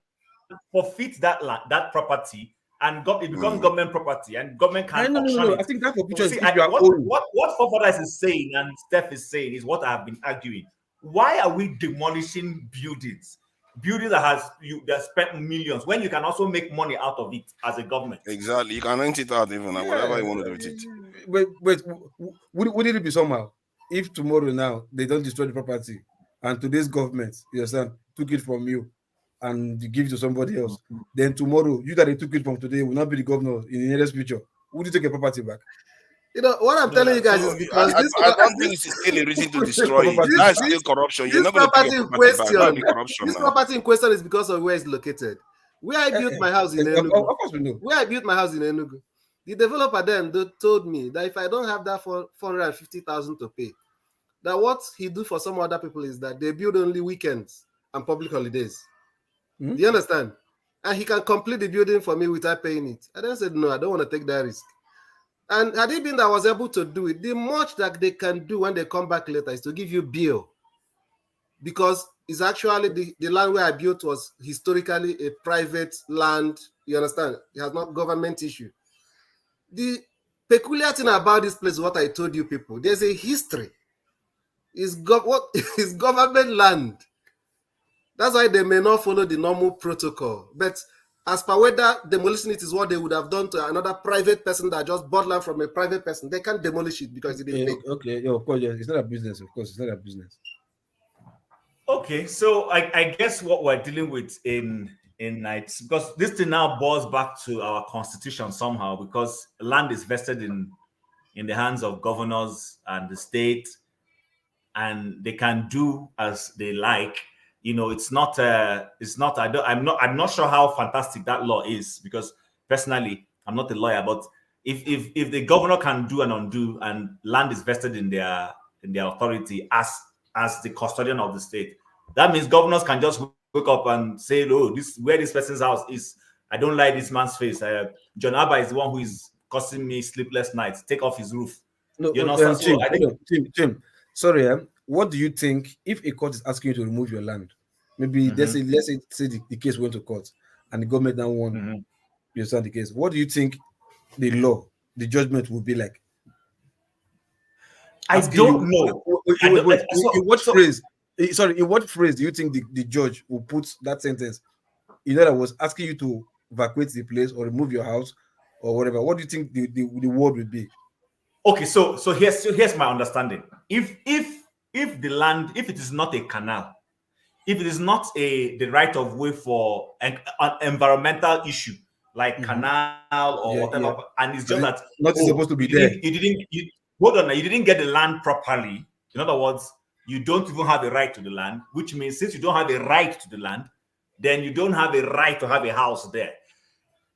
forfeit that land, that property, and it becomes government property, and government can auction it. I think that forfeiture is what Fofadas is saying and Steph is saying is what I have been arguing. Why are we demolishing buildings that spent millions when you can also make money out of it as a government? Exactly, you can rent it out even whatever you want to do with it. Wait, wouldn't it be somehow if tomorrow now they don't destroy the property and today's government, you understand, took it from you and give it to somebody else, then tomorrow you that they took it from today will not be the governor in the nearest future? Would you take your property back? You know what I'm telling you guys is because I don't think it's still a reason to destroy it. That's still corruption. You're not going to take your property back. That'll be corruption. This property in question is because of where it's located. Where I built my house in Enugu. Of course we know. Where I built my house in Enugu. The developer then told me that if I don't have that for 450,000 to pay, that what he do for some other people is that they build only weekends and public holidays. Do you understand? And he can complete the building for me without paying it. I then said, no, I don't want to take that risk. And had it been that I was able to do it, the much that they can do when they come back later is to give you bill. Because it's actually the land where I built was historically a private land. You understand? It has not government issue. The peculiar thing about this place is what I told you people. There's a history. It's government land. That's why they may not follow the normal protocol. But as per whether demolishing it is what they would have done to another private person that just bought land from a private person. They can't demolish it because it didn't pay. Okay, yeah, of course, yeah. It's not a business, of course, it's not a business. Okay, so I guess what we're dealing with in nights, because this thing now boils back to our constitution somehow, because land is vested in the hands of governors and the state, and they can do as they like. You know, it's not I'm not sure how fantastic that law is, because personally I'm not a lawyer, but if the governor can do and undo, and land is vested in their authority as the custodian of the state, that means governors can just wake up and say, oh, this where this person's house is, I don't like this man's face. John Abba is the one who is causing me sleepless nights. Take off his roof. No, you know, Tim, I think Tim, sorry, what do you think if a court is asking you to remove your land? Maybe let's say the case went to court and the government now won. You understand the case. What do you think the judgment will be like? I don't know. In what phrase? Sorry, in what phrase do you think the judge will put that sentence? In other words, asking you to evacuate the place or remove your house or whatever. What do you think the word would be? Okay, so here's my understanding. If the land, if it is not a canal, if it is not the right of way for an environmental issue like canal or whatever, and it's just that not supposed to be there. Hold on, you didn't get the land properly. In other words, you don't even have a right to the land, which means since you don't have a right to the land, then you don't have a right to have a house there.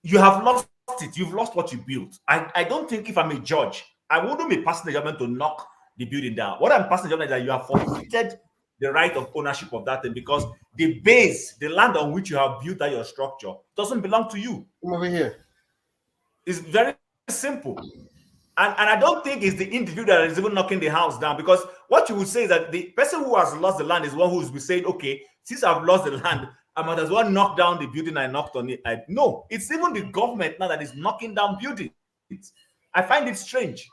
You have lost it. You've lost what you built. I don't think if I'm a judge, I wouldn't be passing the judgment to knock the building down. What I'm passing the judgment is that you have forfeited the right of ownership of that thing, because the base, the land on which you have built that your structure, doesn't belong to you. Come over here. It's very simple. And I don't think it's the individual that is even knocking the house down, because what you would say is that the person who has lost the land is one who's been saying, okay, since I've lost the land, I might as well knock down the building I knocked on it. No, it's even the government now that is knocking down buildings. I find it strange.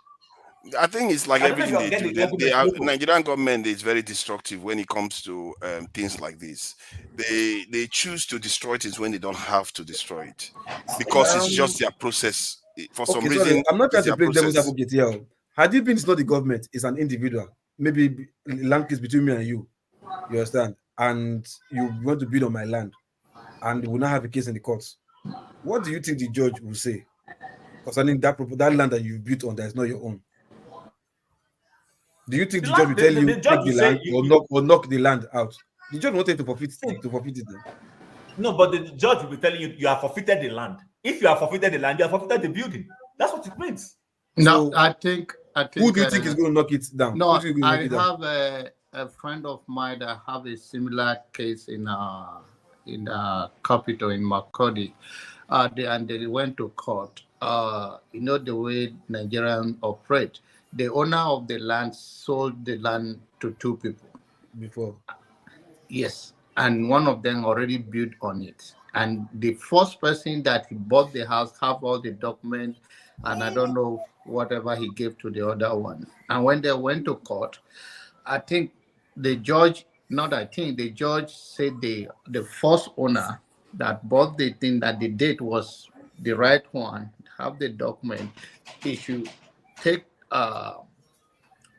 I think it's like everything they do. Nigerian government is very destructive when it comes to things like this. They choose to destroy things when they don't have to destroy it, because it's just their process. For some reason, I'm not trying to play devil's advocate here. Had it been it's not the government, it's an individual, maybe land case between me and you understand, and you want to build on my land, and we will not have a case in the courts, what do you think the judge will say concerning that land that you built on that is not your own? Do you think the judge will tell you take the land or knock the land out? The judge wanted to forfeit it then. No, but the judge will be telling you you have forfeited the land. If you have forfeited the land, you have forfeited the building. That's what it means. No, So, I think. who do you think is going to knock it down? No, Who do you think will I knock it down? have a friend of mine that have a similar case in capital in Makodi. And they went to court. You know the way Nigerians operate. The owner of the land sold the land to two people before. Yes, and one of them already built on it. And the first person that he bought the house have all the documents, and I don't know whatever he gave to the other one. And when they went to court, I think the judge said the first owner that bought the thing, that the date was the right one, have the document, he should take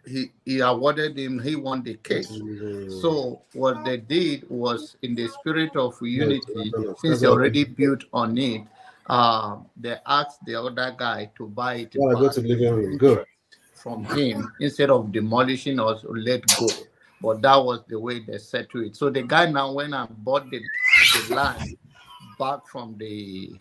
he awarded him, he won the case. So what they did was, in the spirit of unity, since they already built on it, they asked the other guy to buy it back from him instead of demolishing or let go. But that was the way they settled it. So the guy now went and bought the land back from the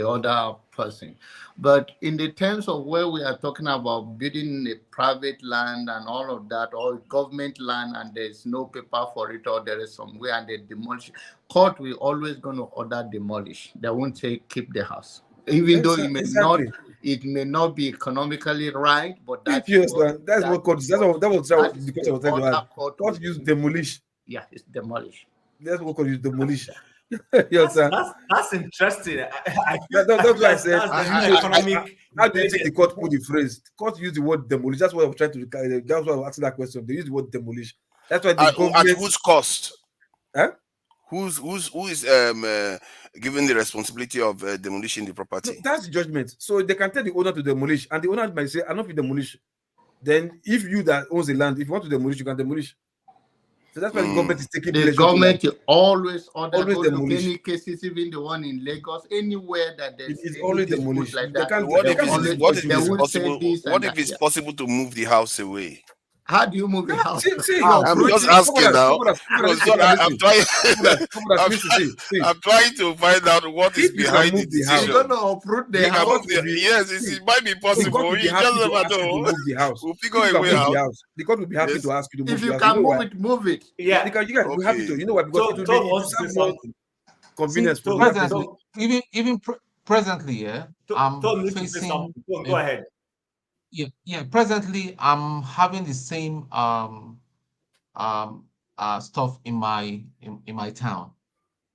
other person. But in the terms of where we are talking about building a private land and all of that, or government land, and there's no paper for it, or there is somewhere and they demolish, court will always going to order demolish. They won't say keep the house, even though it may not be economically right. But that's what court. That was because I was telling you. Court use demolish. Yeah, it's demolish. That's what court use demolish. That's interesting. That's why I said how do you think the court put the phrase? Court use the word demolish. That's what I was trying to. That's why I was asking that question. They use the word demolish. That's why the government. At whose cost? Huh? Who is given the responsibility of demolishing the property? No, that's the judgment. So they can tell the owner to demolish, and the owner might say, "I'm not going to demolish." Then, if you that owns the land, if you want to demolish, you can demolish. So that's why the government is taking The pleasure government to will always order always go to demolish. any cases, even the one in Lagos, anywhere that there's It's any always dispute demolished. like They that. can't. What They if will it's always they will say this what and if that. it's Yeah. possible to move the house away? How do you move a house? See, I'm just asking now because I'm trying. I'm trying to find out what is If you can behind the move the You're house, decision. gonna uproot the You can house. move the yes, it might be the possible. court will be You just happy to never ask you to know. move the house. We'll If figure you a can way move the out. house, the court will be happy Yes. to ask you to move If the you house. can You know move why? it, move it. Yeah. Because you guys will be happy to. You know why? Because it will serve more convenience for the presently, presently, yeah, I'm Tom needs to say facing. something. Go ahead. Yeah. Presently, I'm having the same stuff in my town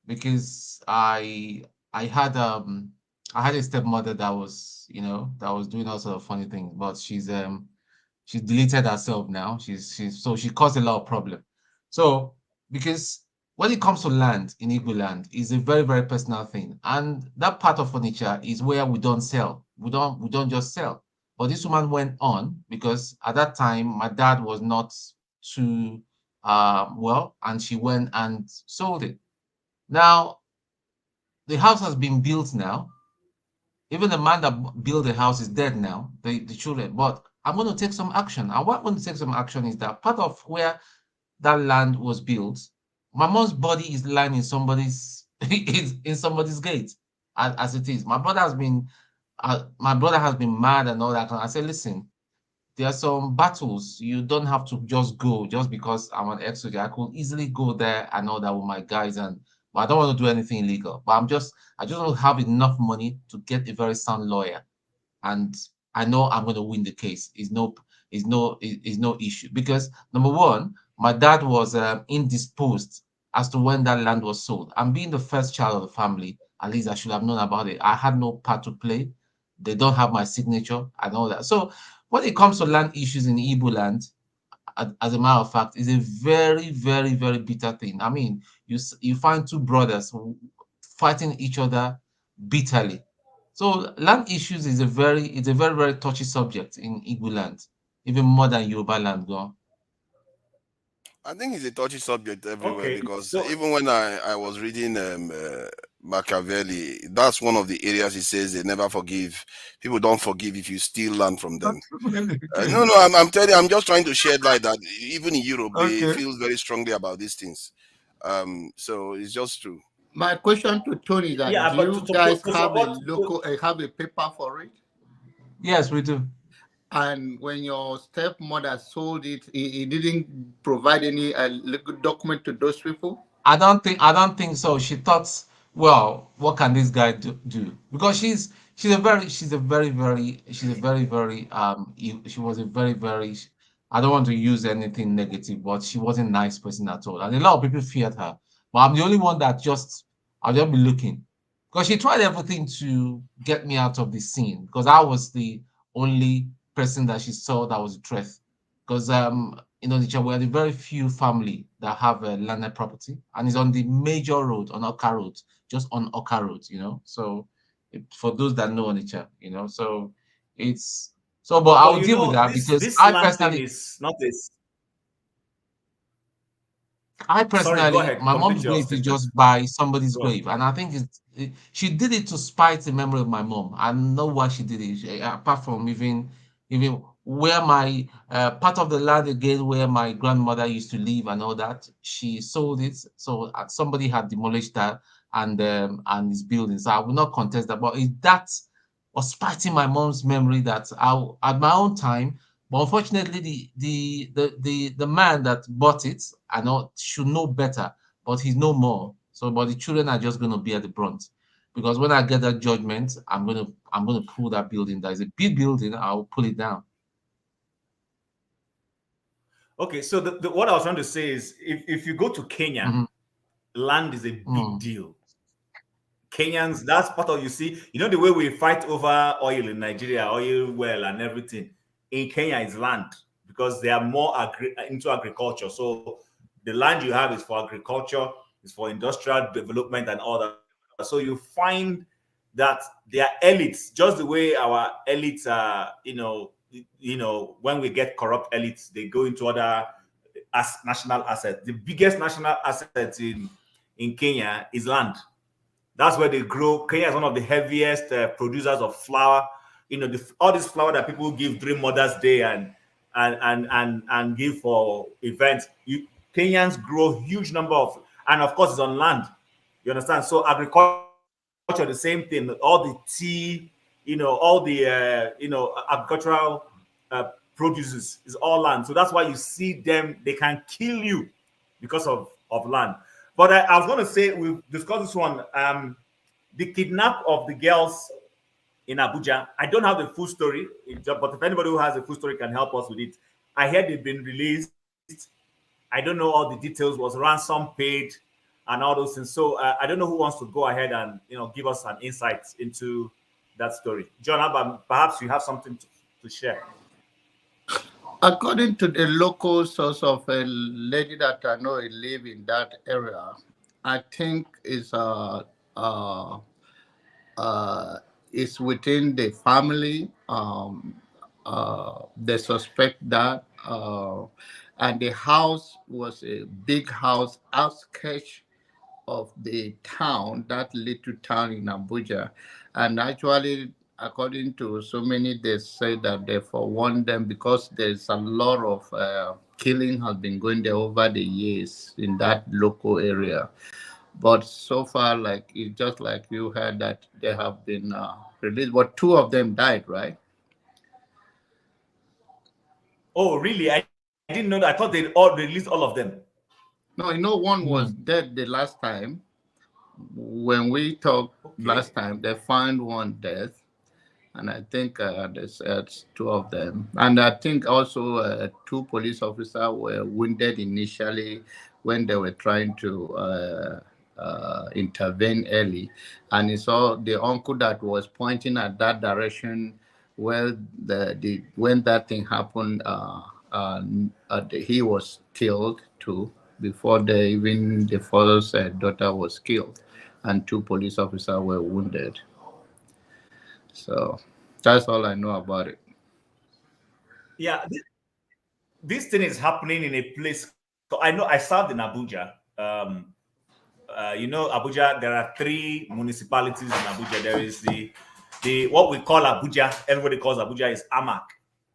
because I had a stepmother that was that was doing all sort of funny things, but she's deleted herself now. So she caused a lot of problem. So because when it comes to land in Igbo land, is a very, very personal thing. And that part of furniture is where we don't sell. We don't just sell. But this woman went on because at that time my dad was not too well, and she went and sold it. Now the house has been built now. Even the man that built the house is dead now, the children. But I'm going to take some action. And what I'm going to take some action is that part of where that land was built, my mom's body is lying in somebody's in somebody's gate as it is. My brother has been mad and all that. I said, listen, there are some battles you don't have to just go just because I'm an ex-soldier. I could easily go there and all that with my guys, but I don't want to do anything illegal. But I just want to have enough money to get a very sound lawyer, and I know I'm going to win the case. Is no issue because number one, my dad was indisposed as to when that land was sold. And being the first child of the family, at least I should have known about it. I had no part to play. They don't have my signature and all that. So when it comes to land issues in Igbo land, as a matter of fact, is a very, very, very bitter thing. I mean, you find two brothers fighting each other bitterly. So land issues is a very, very touchy subject in Igbo land, even more than Yoruba land. Go. I think it's a touchy subject everywhere Okay, because so even when I was reading Machiavelli, that's one of the areas he says they never forgive. People don't forgive if you steal land from them. No, I'm telling you, I'm just trying to shed light that even in Europe, they Okay. feel very strongly about these things. So it's just true. My question to Tony is that yeah, do but you guys have a support local have a paper for it? Yes, we do. And when your stepmother sold it, he didn't provide any legal document to those people? I don't think so. She thought, well, what can this guy do? Because she's a very she was a very, very, I don't want to use anything negative, but she wasn't a nice person at all. And a lot of people feared her. But I'm the only one that I'll just be looking. Because she tried everything to get me out of the scene because I was the only person that she saw that was a threat. Because we're the very few family that have a landed property, and it's on the major road, on Oka Road, just on Oka Road, So for those that know Onitsha, so it's so. But I'll deal with that because this land thing is not this. Sorry, go ahead. My mom's Complete your grave is statement. just by somebody's Go on. grave, and I think she did it to spite the memory of my mom. I don't know why she did it, apart from even where my part of the land again where my grandmother used to live and all that. She sold it, so somebody had demolished that and his buildings. So I will not contest that, but that was spiting my mom's memory that at my own time. But unfortunately, the man that bought it, I know should know better, but he's no more. So, but the children are just going to bear the brunt, because when I get that judgment, I'm gonna pull that building. That is a big building. I'll pull it down. Okay, so what I was trying to say is, if you go to Kenya, land is a big deal. Kenyans, that's part of, the way we fight over oil in Nigeria, oil well and everything. In Kenya is land because they are more into agriculture. So the land you have is for agriculture. it's for industrial development and all that. So you find that they are elites, just the way our elites are, when we get corrupt elites, they go into other national assets. The biggest national asset in Kenya is land. That's where they grow. Kenya is one of the heaviest producers of flour. All this flour that people give during Mother's Day and give for events. Kenyans grow huge number of, and of course it's on land. You understand? So agriculture, the same thing. All the tea, all the agricultural produces is all land. So that's why you see them. They can kill you because of land. But I was going to say, we've discussed this one. The kidnap of the girls in Abuja. I don't have the full story, but if anybody who has a full story can help us with it. I heard they've been released. I don't know all the details. Was ransom paid and all those things. So I don't know who wants to go ahead and give us an insight into that story. John, perhaps you have something to share. According to the local source of a lady that I know live in that area, I think it's within the family. They suspect that, and the house was a big house outskirts of the town, that little town in Abuja, and actually, according to so many, they say that they forewarned them because there's a lot of killing has been going there over the years in that local area. But so far, like it's just like you heard that they have been released, but 2 of them died, right? Oh, really? I didn't know that. I thought they all released all of them. No, one was dead the last time. When we talked last time, they found one dead, and I think there's 2 of them. And I think also 2 police officers were wounded initially when they were trying to intervene early. And it's all the uncle that was pointing at that direction where when that thing happened, he was killed too before the father's daughter was killed, and 2 police officers were wounded. So that's all I know about it. Yeah, this thing is happening in a place. So I know I served in Abuja. Abuja, there are 3 municipalities in Abuja. There is the what we call Abuja. Everybody calls Abuja is AMAC,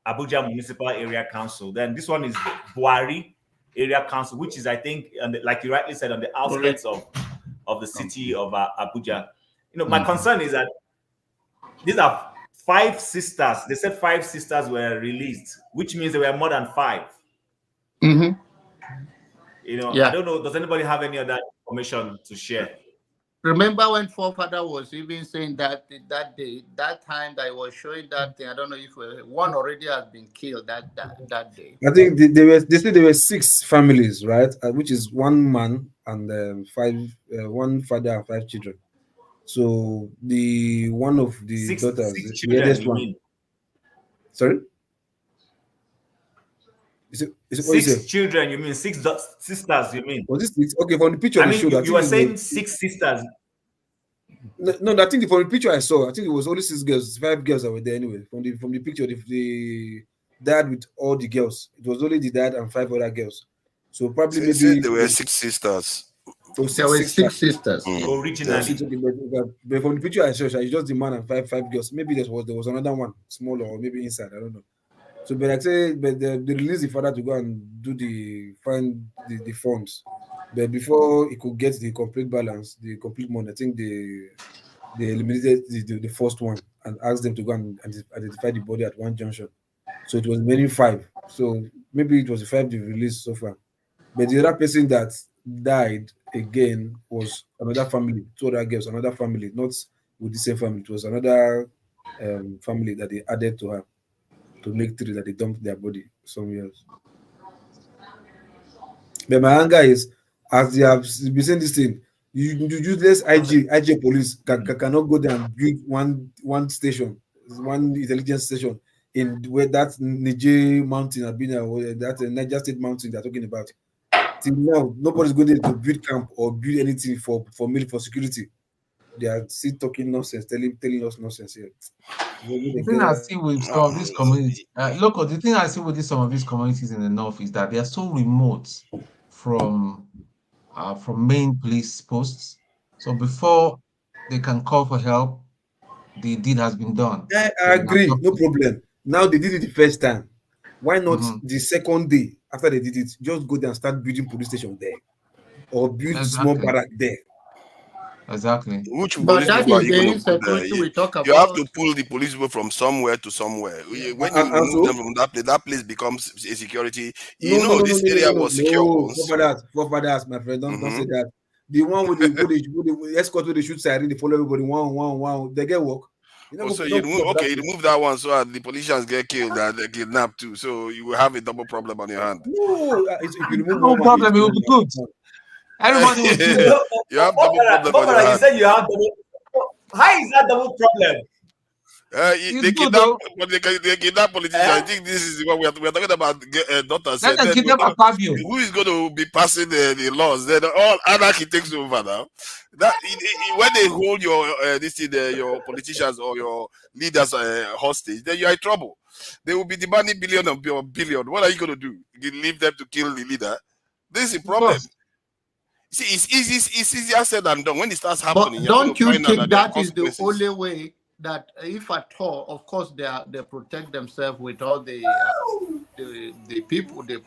Abuja Municipal Area Council. Then this one is Buhari Area Council, which is, I think, like you rightly said, on the outskirts of the city of Abuja. My concern is that these are 5 sisters. They said 5 sisters were released, which means there were more than 5. Mm-hmm. I don't know. Does anybody have any other information to share? Remember when forefather was even saying that day, that time that I was showing that thing? I don't know if one already has been killed that day. I think they said there were 6 families, right? Which is 1 man and 5, 1 father and 5 children. So the one of the daughters, six the eldest children, one. you mean? Sorry. Six children, you mean? 6 sisters, you mean? Was this okay from the picture I they mean, showed? you were saying 6 sisters. No, I think from the picture I saw, I think it was only 6 girls, 5 girls that were there anyway. From the picture, the dad with all the girls, it was only the dad and 5 other girls. So probably maybe there were 6 sisters. There were 6 sisters originally. But from the picture I saw, it's just the man and 5 girls. Maybe there was another one smaller or maybe inside. I don't know. So, but like say, but they released the father to go and find the forms. But before he could get the complete balance, the complete money, I think they eliminated the first one and asked them to go and identify the body at one junction. So it was remaining 5. So maybe it was the 5 they released so far. But the other person that died again was another family, 2 other girls, another family, not with the same family. It was another family that they added to her to make 3 that they dumped their body somewhere else. But my anger is, as they have been saying this thing, you useless IG police cannot go there and build one station, one intelligence station in where that Niger mountain have been, that Niger State mountain they're talking about. till now, nobody's going there to build camp or build anything for security. They are still talking nonsense, telling us nonsense here. The thing I see with some of these communities, local, the thing I see with some of these communities in the north is that they are so remote from main police posts. So before they can call for help, the deed has been done. I So they agree, have no problem. Now they did it the first time. Why not Mhm. the second day after they did it, just go there and start building police station there, or build small Exactly. barrack there? Exactly. Which But police that people are is you the going to put there? insecurity we talk You have about. to pull the police people from somewhere to somewhere. When you And remove them so, from that place becomes a security. no, no, no, no, This no, area no, no, was secure no. once. Forefathers, my friend, don't say Mhm. that. The one with the escort with the shoot siren, they follow everybody one. They get work. You Oh, know, so you don't remove put that you place. remove that one so that the politicians get killed and they kidnapped too. So you will have a double problem on your hand. No, if you remove No one, problem, it will be good. Everybody will do it. You have double problem on your You hand. said you have double. How is that double problem? They good, kidnap, though. but they kidnap politicians. I think this is what we are talking about. Daughters. Let them Then kidnap Akpabio. who is going to be passing the laws? Then all anarchy takes over now. When they hold your your politicians or your leaders hostage, then you are in trouble. They will be demanding billion. What are you going to do? You leave them to kill the leader? This is a Of problem. course. See, it's easier said than done. When it starts But happening, you're going don't to you find out think that there are that is the consequences. only way that, if at all, of course, they protect themselves with all the people, the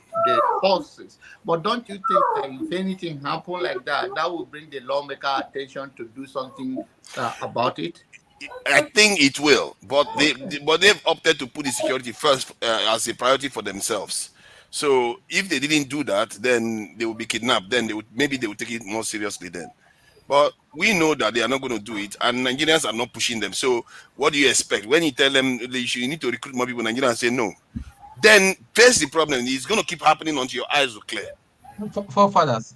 forces. But don't you think that if anything happen like that, that will bring the lawmaker attention to do something about it? I think it will, but they've opted to put the security first as a priority for themselves. So if they didn't do that, then they would be kidnapped. Then maybe they would take it more seriously then. But we know that they are not going to do it, and Nigerians are not pushing them. So what do you expect when you tell them you need to recruit more people? Nigerians say no. Then face the problem. It's going to keep happening until your eyes will clear. Forefathers,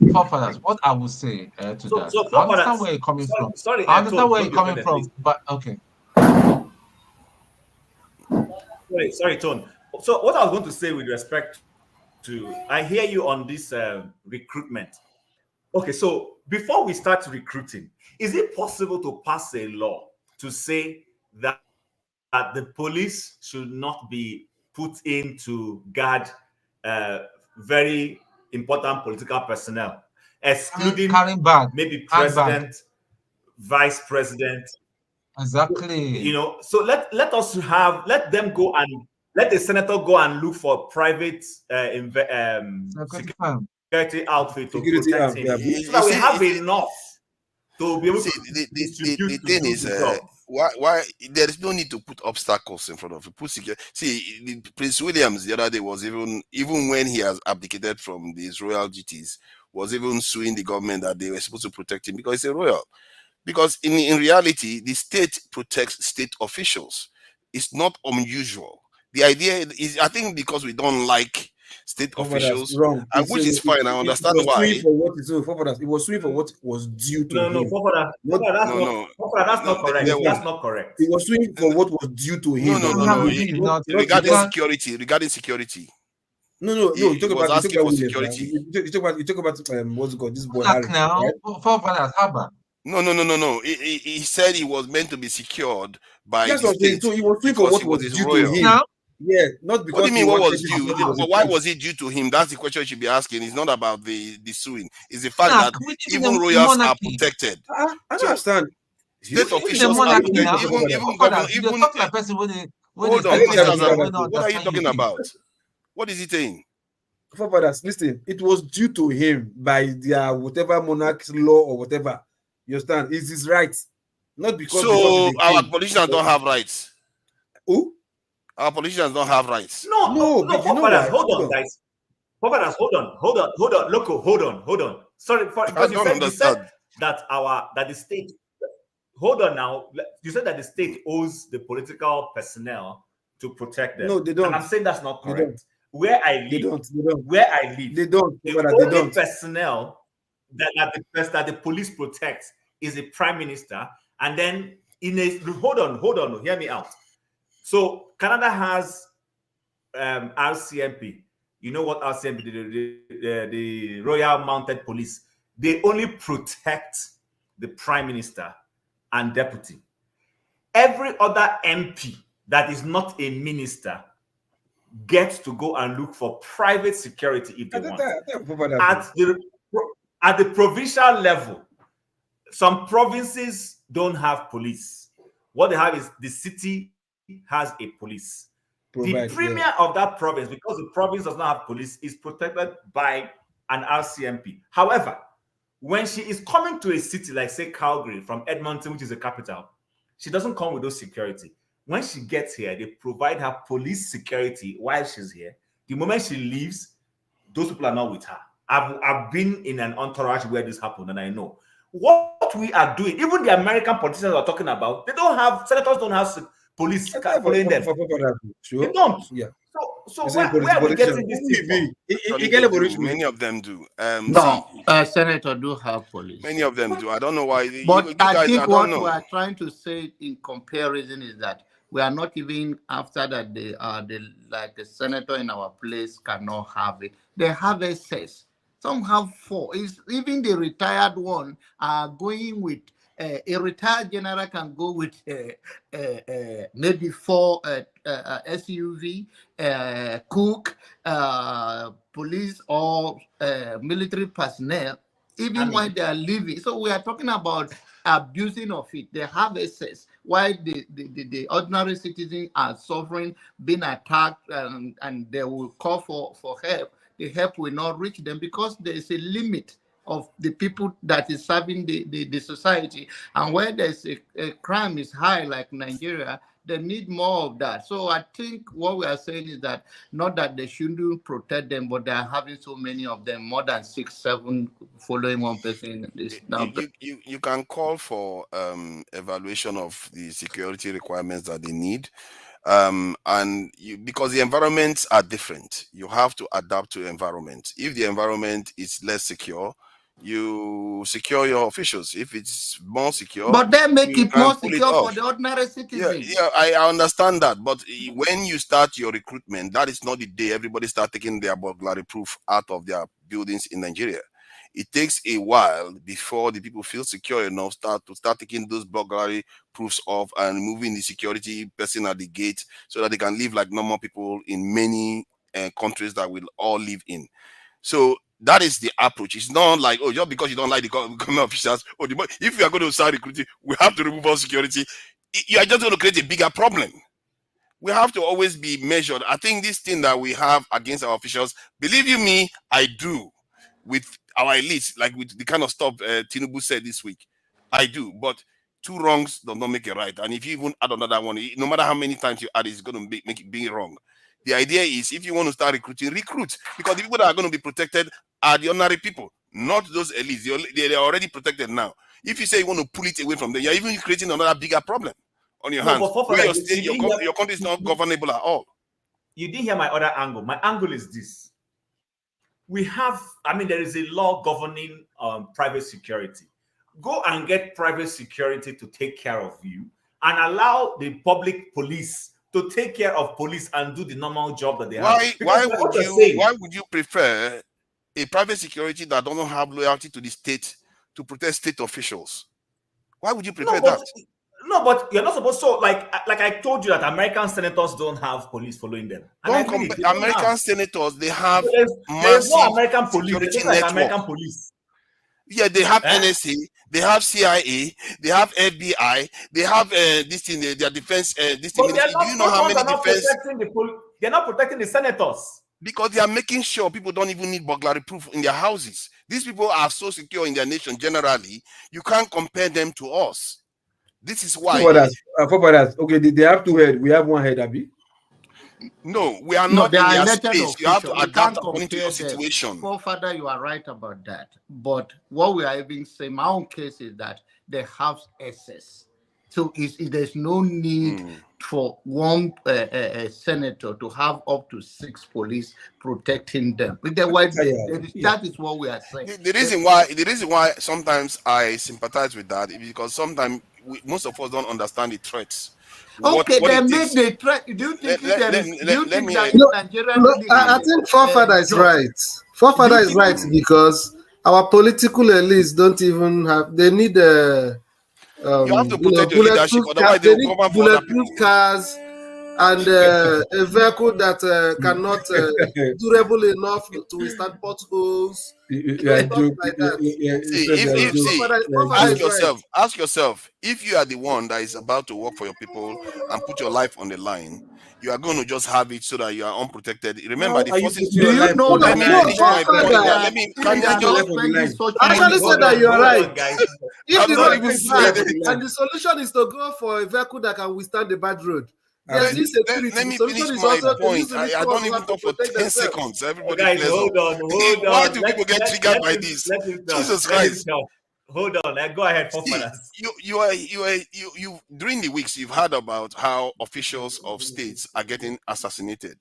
what I would say to So, that, so I understand forefathers, where you're coming from. sorry, I understand Tone, where don't you're be coming offended, please. from, but okay. Sorry, Tone. So what I was going to say with respect to, I hear you on this recruitment. Okay, so before we start recruiting, is it possible to pass a law to say that the police should not be put in to guard very important political personnel, excluding Carrying bag, maybe handbag. president, vice president? Exactly. You know, so let them go and let the senator go and look for private security outfit to Security protect arm, him, yeah. so that we have enough to be able See, to the distribute to thing do is, the job. why there is no need to put obstacles in front of you. Put security. See, Prince Williams the other day was even when he has abdicated from his royal duties, was even suing the government that they were supposed to protect him because he's a royal. Because in reality, the state protects state officials. It's not unusual. The idea is, I think, because we don't like state Forefathers, officials, wrong. and which is fine. I It understand was suing why. for what is forefathers. It was suing for what was due to No, him. that's not correct. There That's not correct. It was suing for what was due to No, him. Regarding security, No. You talk he was about asking for Williams now. security. You talk about what's it called? This boy Black Harry, now, right? forefathers, Haba. No. He said he was meant to be secured by That's the what I'm saying. state So he was suing for because what he was was his due to royal. him. Yeah, not What do because you he mean? What wanted was it due? because he was a Why prince. was it due to him? That's the question you should be asking. It's not about the suing. It's the fact Nah, that we live even in a royals are monarchy. protected. I don't So understand. state We live in a officials are monarchy now. protected. Even governor. Forefathers, you dey talk like person when they Hold on. study Ministers everything are. and when they What are you understand talking UK. about? What is he saying? Forefathers, listen, it was due to him by their whatever monarch's law or whatever. You understand? It's his right, not because So he's a our king. politicians don't have rights. Who? Our politicians don't have rights. No, but you know forefathers, why? hold on, guys. Forefathers, hold on. Loco, hold on. Sorry, I because don't you said understand. that the state. Hold on now. You said that the state owes the political personnel to protect them. No, they don't. And I'm saying that's not They correct. don't. Where I live, They don't. where I live, They don't. the Forefathers, they only don't. personnel that the police protects is the prime minister. And then hold on, hear me out. So Canada has RCMP. You know what RCMP, the Royal Mounted Police, they only protect the Prime Minister and Deputy. Every other MP that is not a minister gets to go and look for private security if they want. At the provincial level, some provinces don't have police. What they have is the city has a police. The premier of that province, because the province does not have police, is protected by an RCMP. However, when she is coming to a city like, say, Calgary from Edmonton, which is the capital, she doesn't come with those security. When she gets here, they provide her police security while she's here. The moment she leaves, those people are not with her. I've been in an entourage where this happened, and I know what we are doing. Even the American politicians are talking about, senators don't have police following them. Sure. They don't. Yeah. So where are we getting this thing from? Many of them do. No, Senator do have police. Many of them do. I don't know why. But I think what we are trying to say in comparison is that we are not even after that like a senator in our place cannot have it. They have excess. Some have 4. Even the retired one are going with a retired general can go with maybe 4 SUV, cook, police or military personnel, even when they are leaving. So we are talking about abusing of it. They have access. While the ordinary citizens are suffering, being attacked, and they will call for help. The help will not reach them because there is a limit of the people that is serving the society. And where there's a crime is high like Nigeria, they need more of that. So I think what we are saying is that not that they shouldn't protect them, but they are having so many of them, more than 6, 7 following one person. You can call for evaluation of the security requirements that they need. Because the environments are different, you have to adapt to the environment. If the environment is less secure, you secure your officials. If it's more secure, but they make it more secure for the ordinary citizens. Yeah, I understand that. But when you start your recruitment, that is not the day everybody start taking their burglary proof out of their buildings in Nigeria. It takes a while before the people feel secure enough to start taking those burglary proofs off and moving the security person at the gate so that they can live like normal people in many countries that we'll all live in. So that is the approach. It's not like, oh, just because you don't like the government officials, if we are going to start recruiting, we have to remove all security. You are just going to create a bigger problem. We have to always be measured. I think this thing that we have against our officials, believe you me, I do. With our elites, like with the kind of stuff Tinubu said this week, I do. But 2 wrongs does not make it right. And if you even add another one, no matter how many times you add, it's going to make it be wrong. The idea is, if you want to start recruiting, recruit, because the people that are going to be protected are the ordinary people, not those elites. They are already protected now. If you say you want to pull it away from them, you're even creating another bigger problem on your hands. Where your country is not governable at all. You didn't hear my other angle. My angle is this. We have, there is a law governing private security. Go and get private security to take care of you and allow the public police to take care of police and do the normal job that they have. Why would you prefer a private security that doesn't have loyalty to the state to protect state officials? Why would you prefer that? No, but you're not supposed to. Like I told you that American senators don't have police following them. American senators, they have there's no American police. They just like American police. Yeah, they have NSA, they have CIA, they have FBI, they have this thing, their defense. This thing. Do you know how many defense? They're not protecting the senators because they are making sure people don't even need burglary proof in their houses. These people are so secure in their nation. Generally, you can't compare them to us. This is why. Okay, they have 2 heads. We have 1 head, Abi. No, we are not in their space. You have to adapt according to your situation. situation. Father, you are right about that. But what we are even saying, my own case is that they have access. So there's no need for one senator to have up to 6 police protecting them. That is what we are saying. The reason why sometimes I sympathize with that is because sometimes most of us don't understand the threats. Okay, what then it make takes. the threat. Do you think there is? Do you think that No, Nigeria no, really I have? think Forefather is John, right. Forefather is right because our political elites don't even have. They need You have to protect your leadership, otherwise they they will need cover for other bulletproof people. cars and a vehicle that cannot durable enough to withstand potholes. You are Stuff joking. like that. See, ask yourself, if you are the one that is about to work for your people and put your life on the line, you are going to just have it so that you are unprotected. Remember, How the are you forces. putting your life on the Let me line? finish my point. Let me. Can I just spending such Actually money said on that it. you are right. guys. If I'm the not road even is saying bad it. and the solution is to go for a vehicle that can withstand the bad road, there's insecurity. Let The me solution finish is my also to use point. the I little don't who even have to talk for protect 10 themselves. seconds. Everybody Guys, flares hold up. on. Why do people get triggered by this? Let him talk. Jesus Let him Christ. talk. Hold on. Go ahead, See, forefathers. you during the weeks you've heard about how officials of states are getting assassinated,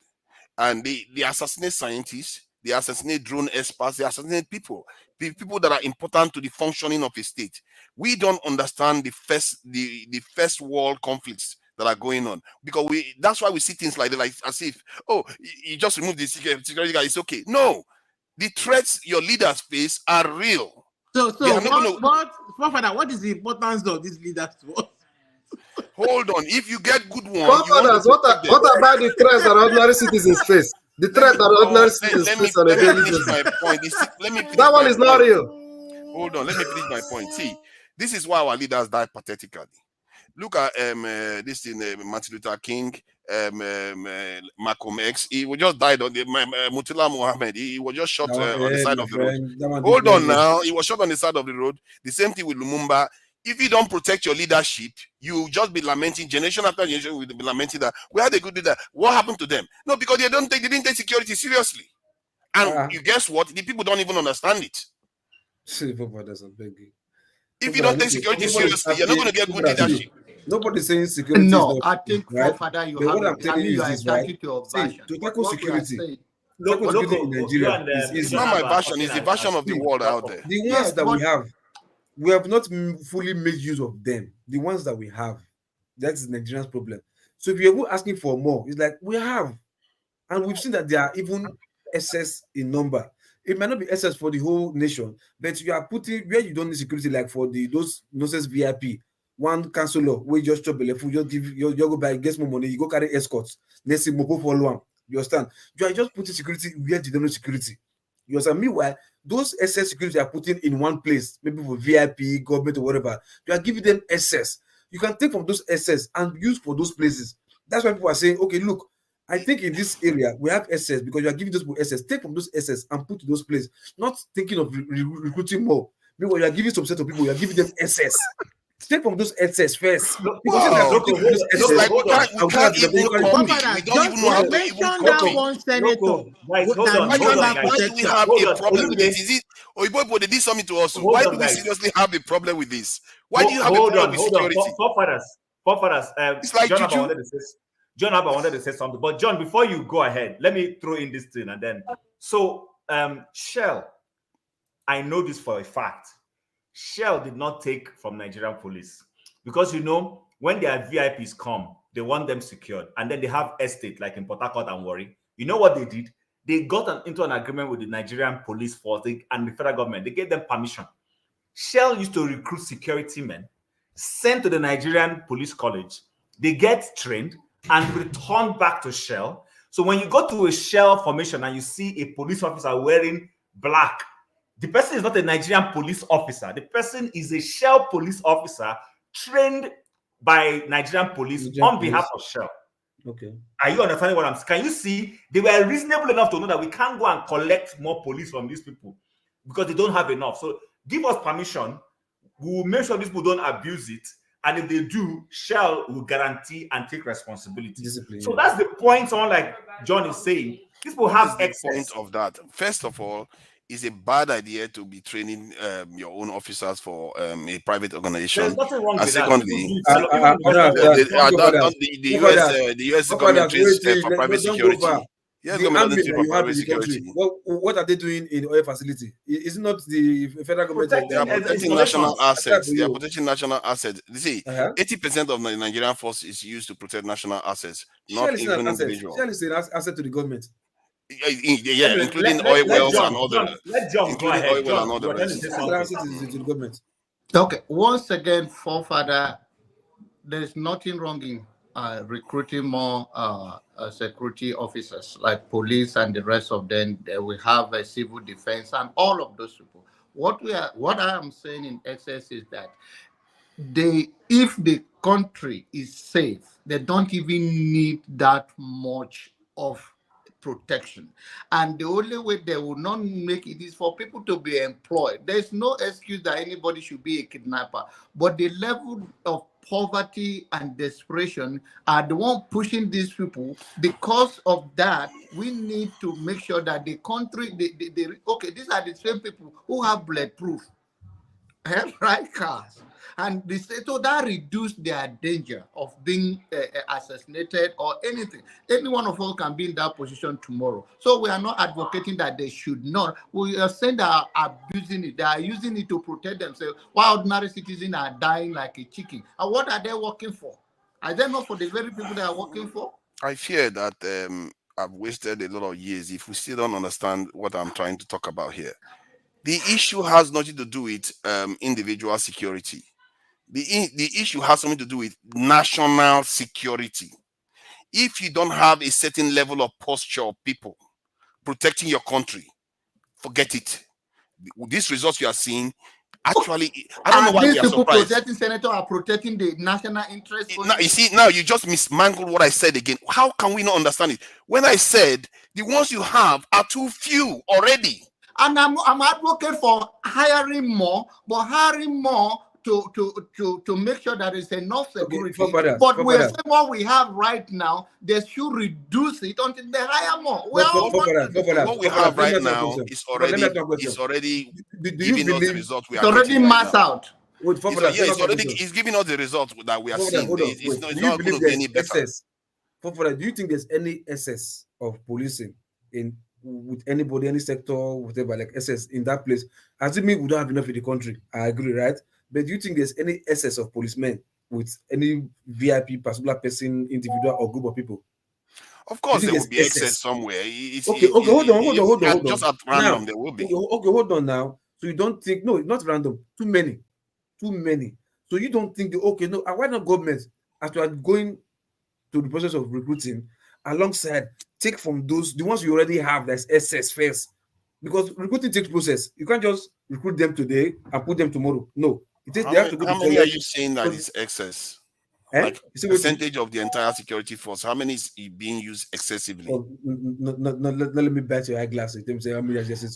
and they assassinate scientists, they assassinate drone experts, they assassinate people, the people that are important to the functioning of a state. We don't understand the first world conflicts that are going on, because that's why we see things like that, like as if, oh, you just remove the security guy, it's okay. No, the threats your leaders face are real. So They are not gonna, what is the importance of these leaders to us? hold on. If you get good one, you want to Forefathers, protect them. what about the threats that ordinary citizens face? The threat that ordinary citizens face on a Let me daily finish basis. my point. Let me finish That one my is not point. real. Hold on, let me finish my point. See, this is why our leaders die pathetically. Look at this in Martin Luther King, Malcolm X. He was just died on the Mutula Muhammad. He was just shot on the side of the road. Hold on now, he was shot on the side of the road. The same thing with Lumumba. If you don't protect your leadership, you just be lamenting generation after generation. Will be lamenting that we had a good leader. What happened to them? No, because they didn't take security seriously. And you guess what? The people don't even understand it. If you don't take security seriously, you're not going to get good leadership. Nobody's saying security is No, not I think right. Father, you But have what I'm I telling mean, you you is are this, right? entitled to your See, version. to But tackle what we are security, saying, in Nigeria is easy. It's not my version, it's the version of the world out there. The ones that we have not fully made use of them. The ones that we have, that's Nigerian's problem. So if you're asking for more, it's like we have, and we've seen that there are even excess in number. It might not be excess for the whole nation, but you are putting where you don't need security, like for those nonsense VIP. One councillor we just chop belle food, just give you go buy, get more money, you go carry escorts. Let's see Mopo follow one. You understand? You are just putting security where you don't know security. You understand? Meanwhile, those excess security are putting in one place, maybe for VIP, government, or whatever. You are giving them excess. You can take from those excess and use for those places. That's why people are saying, okay, look, I think in this area we have SS because you are giving those people SS. Take from those SS and put to those places. Not thinking of recruiting more. Meanwhile, you are giving some set of people, you are giving them SS. Take from those SS first. Wow. It's like we can't even copy. We don't even know how to even copy. One senator. Guys, hold on, Why do we have a problem with this? Is it Oyibo they did something to us? Why do we seriously have a problem with this? Why do you have a problem with security? Forefathers. It's like John juju. Abba wanted to say something, but John, before you go ahead, let me throw in this thing and then. So, Shell, I know this for a fact. Shell did not take from Nigerian police because when their VIPs come, they want them secured, and then they have estate like in Port Harcourt and Warri. You know what they did? They got into an agreement with the Nigerian police force and the federal government. They gave them permission. Shell used to recruit security men, sent to the Nigerian Police College. They get trained and return back to Shell. So when you go to a Shell formation and you see a police officer wearing black, the person is not a Nigerian police officer. The person is a Shell police officer trained by Nigerian police on behalf of Shell. Okay. Are you understanding what I'm saying? Can you see they were reasonable enough to know that we can't go and collect more police from these people because they don't have enough. So give us permission. We will make sure these people don't abuse it. And if they do, Shell will guarantee and take responsibility. So that's the point someone like John is saying. These people have excess. The point of that. First of all, it's a bad idea to be training your own officers for a private organization. There's nothing wrong and with secondly, that. the US government trains for private security. Yes, the government army doesn't that for you have private in the country, security. what are they doing in the oil facility? Is it not the federal government They are protecting national assets. They are protecting national assets. You see, 80% of the Nigerian force is used to protect national assets, not Shell is an even asset. individual. Shell is an asset to the government. Yeah, Anyway, including oil wells and John, other, let John go including ahead. oil well and John, all you the were trying to rest. say Shell is an something. asset to the government. Okay, once again, forefather, there's nothing wrong in recruiting more security officers like police and the rest of them. We have a civil defense and all of those people. What I am saying in excess is that if the country is safe, they don't even need that much of protection. And the only way they will not make it is for people to be employed. There's no excuse that anybody should be a kidnapper. But the level of poverty and desperation are the one pushing these people. Because of that, we need to make sure that the country, okay, these are the same people who have bulletproof right cars, and so that reduced their danger of being assassinated or anything. Any one of us can be in that position tomorrow. So we are not advocating that they should not. We are saying they are abusing it. They are using it to protect themselves, while ordinary citizens are dying like a chicken. And what are they working for? Are they not for the very people they are working for? I fear that I've wasted a lot of years if we still don't understand what I'm trying to talk about here. The issue has nothing to do with individual security. The issue has something to do with national security. If you don't have a certain level of posture of people protecting your country, forget it. These results you are seeing, actually, I don't know why These we are people surprised. protecting senator are protecting the national interest. Now, you see, now you just mismangled what I said again. How can we not understand it? When I said the ones you have are too few already. And I'm advocate for hiring more, but hiring more to make sure that there's enough security. But we're saying what we have right now, they should reduce it until they hire more. What we have right now is already giving us the result we are getting right now. It's giving us the result that we are seeing. It's not going to be any better. Do you think there's any excess of policing with anybody, any sector, whatever, like excess in that place? Assuming we don't have enough in the country, I agree, right? But do you think there's any excess of policemen with any VIP, particular person, individual, or group of people? Of course, there will be excess somewhere. Hold on. Just at random, there will be. Okay, hold on now. So you don't think, no, not random, too many. So you don't think, okay, no, why not government, as you are going to the process of recruiting, alongside, take from those, the ones you already have, that's excess first? Because recruiting takes process. You can't just recruit them today and put them tomorrow. No. They have to go How to many college. are you saying that is excess? Like percentage of the entire security force, how many is being used excessively? No, let me bet your eyeglasses.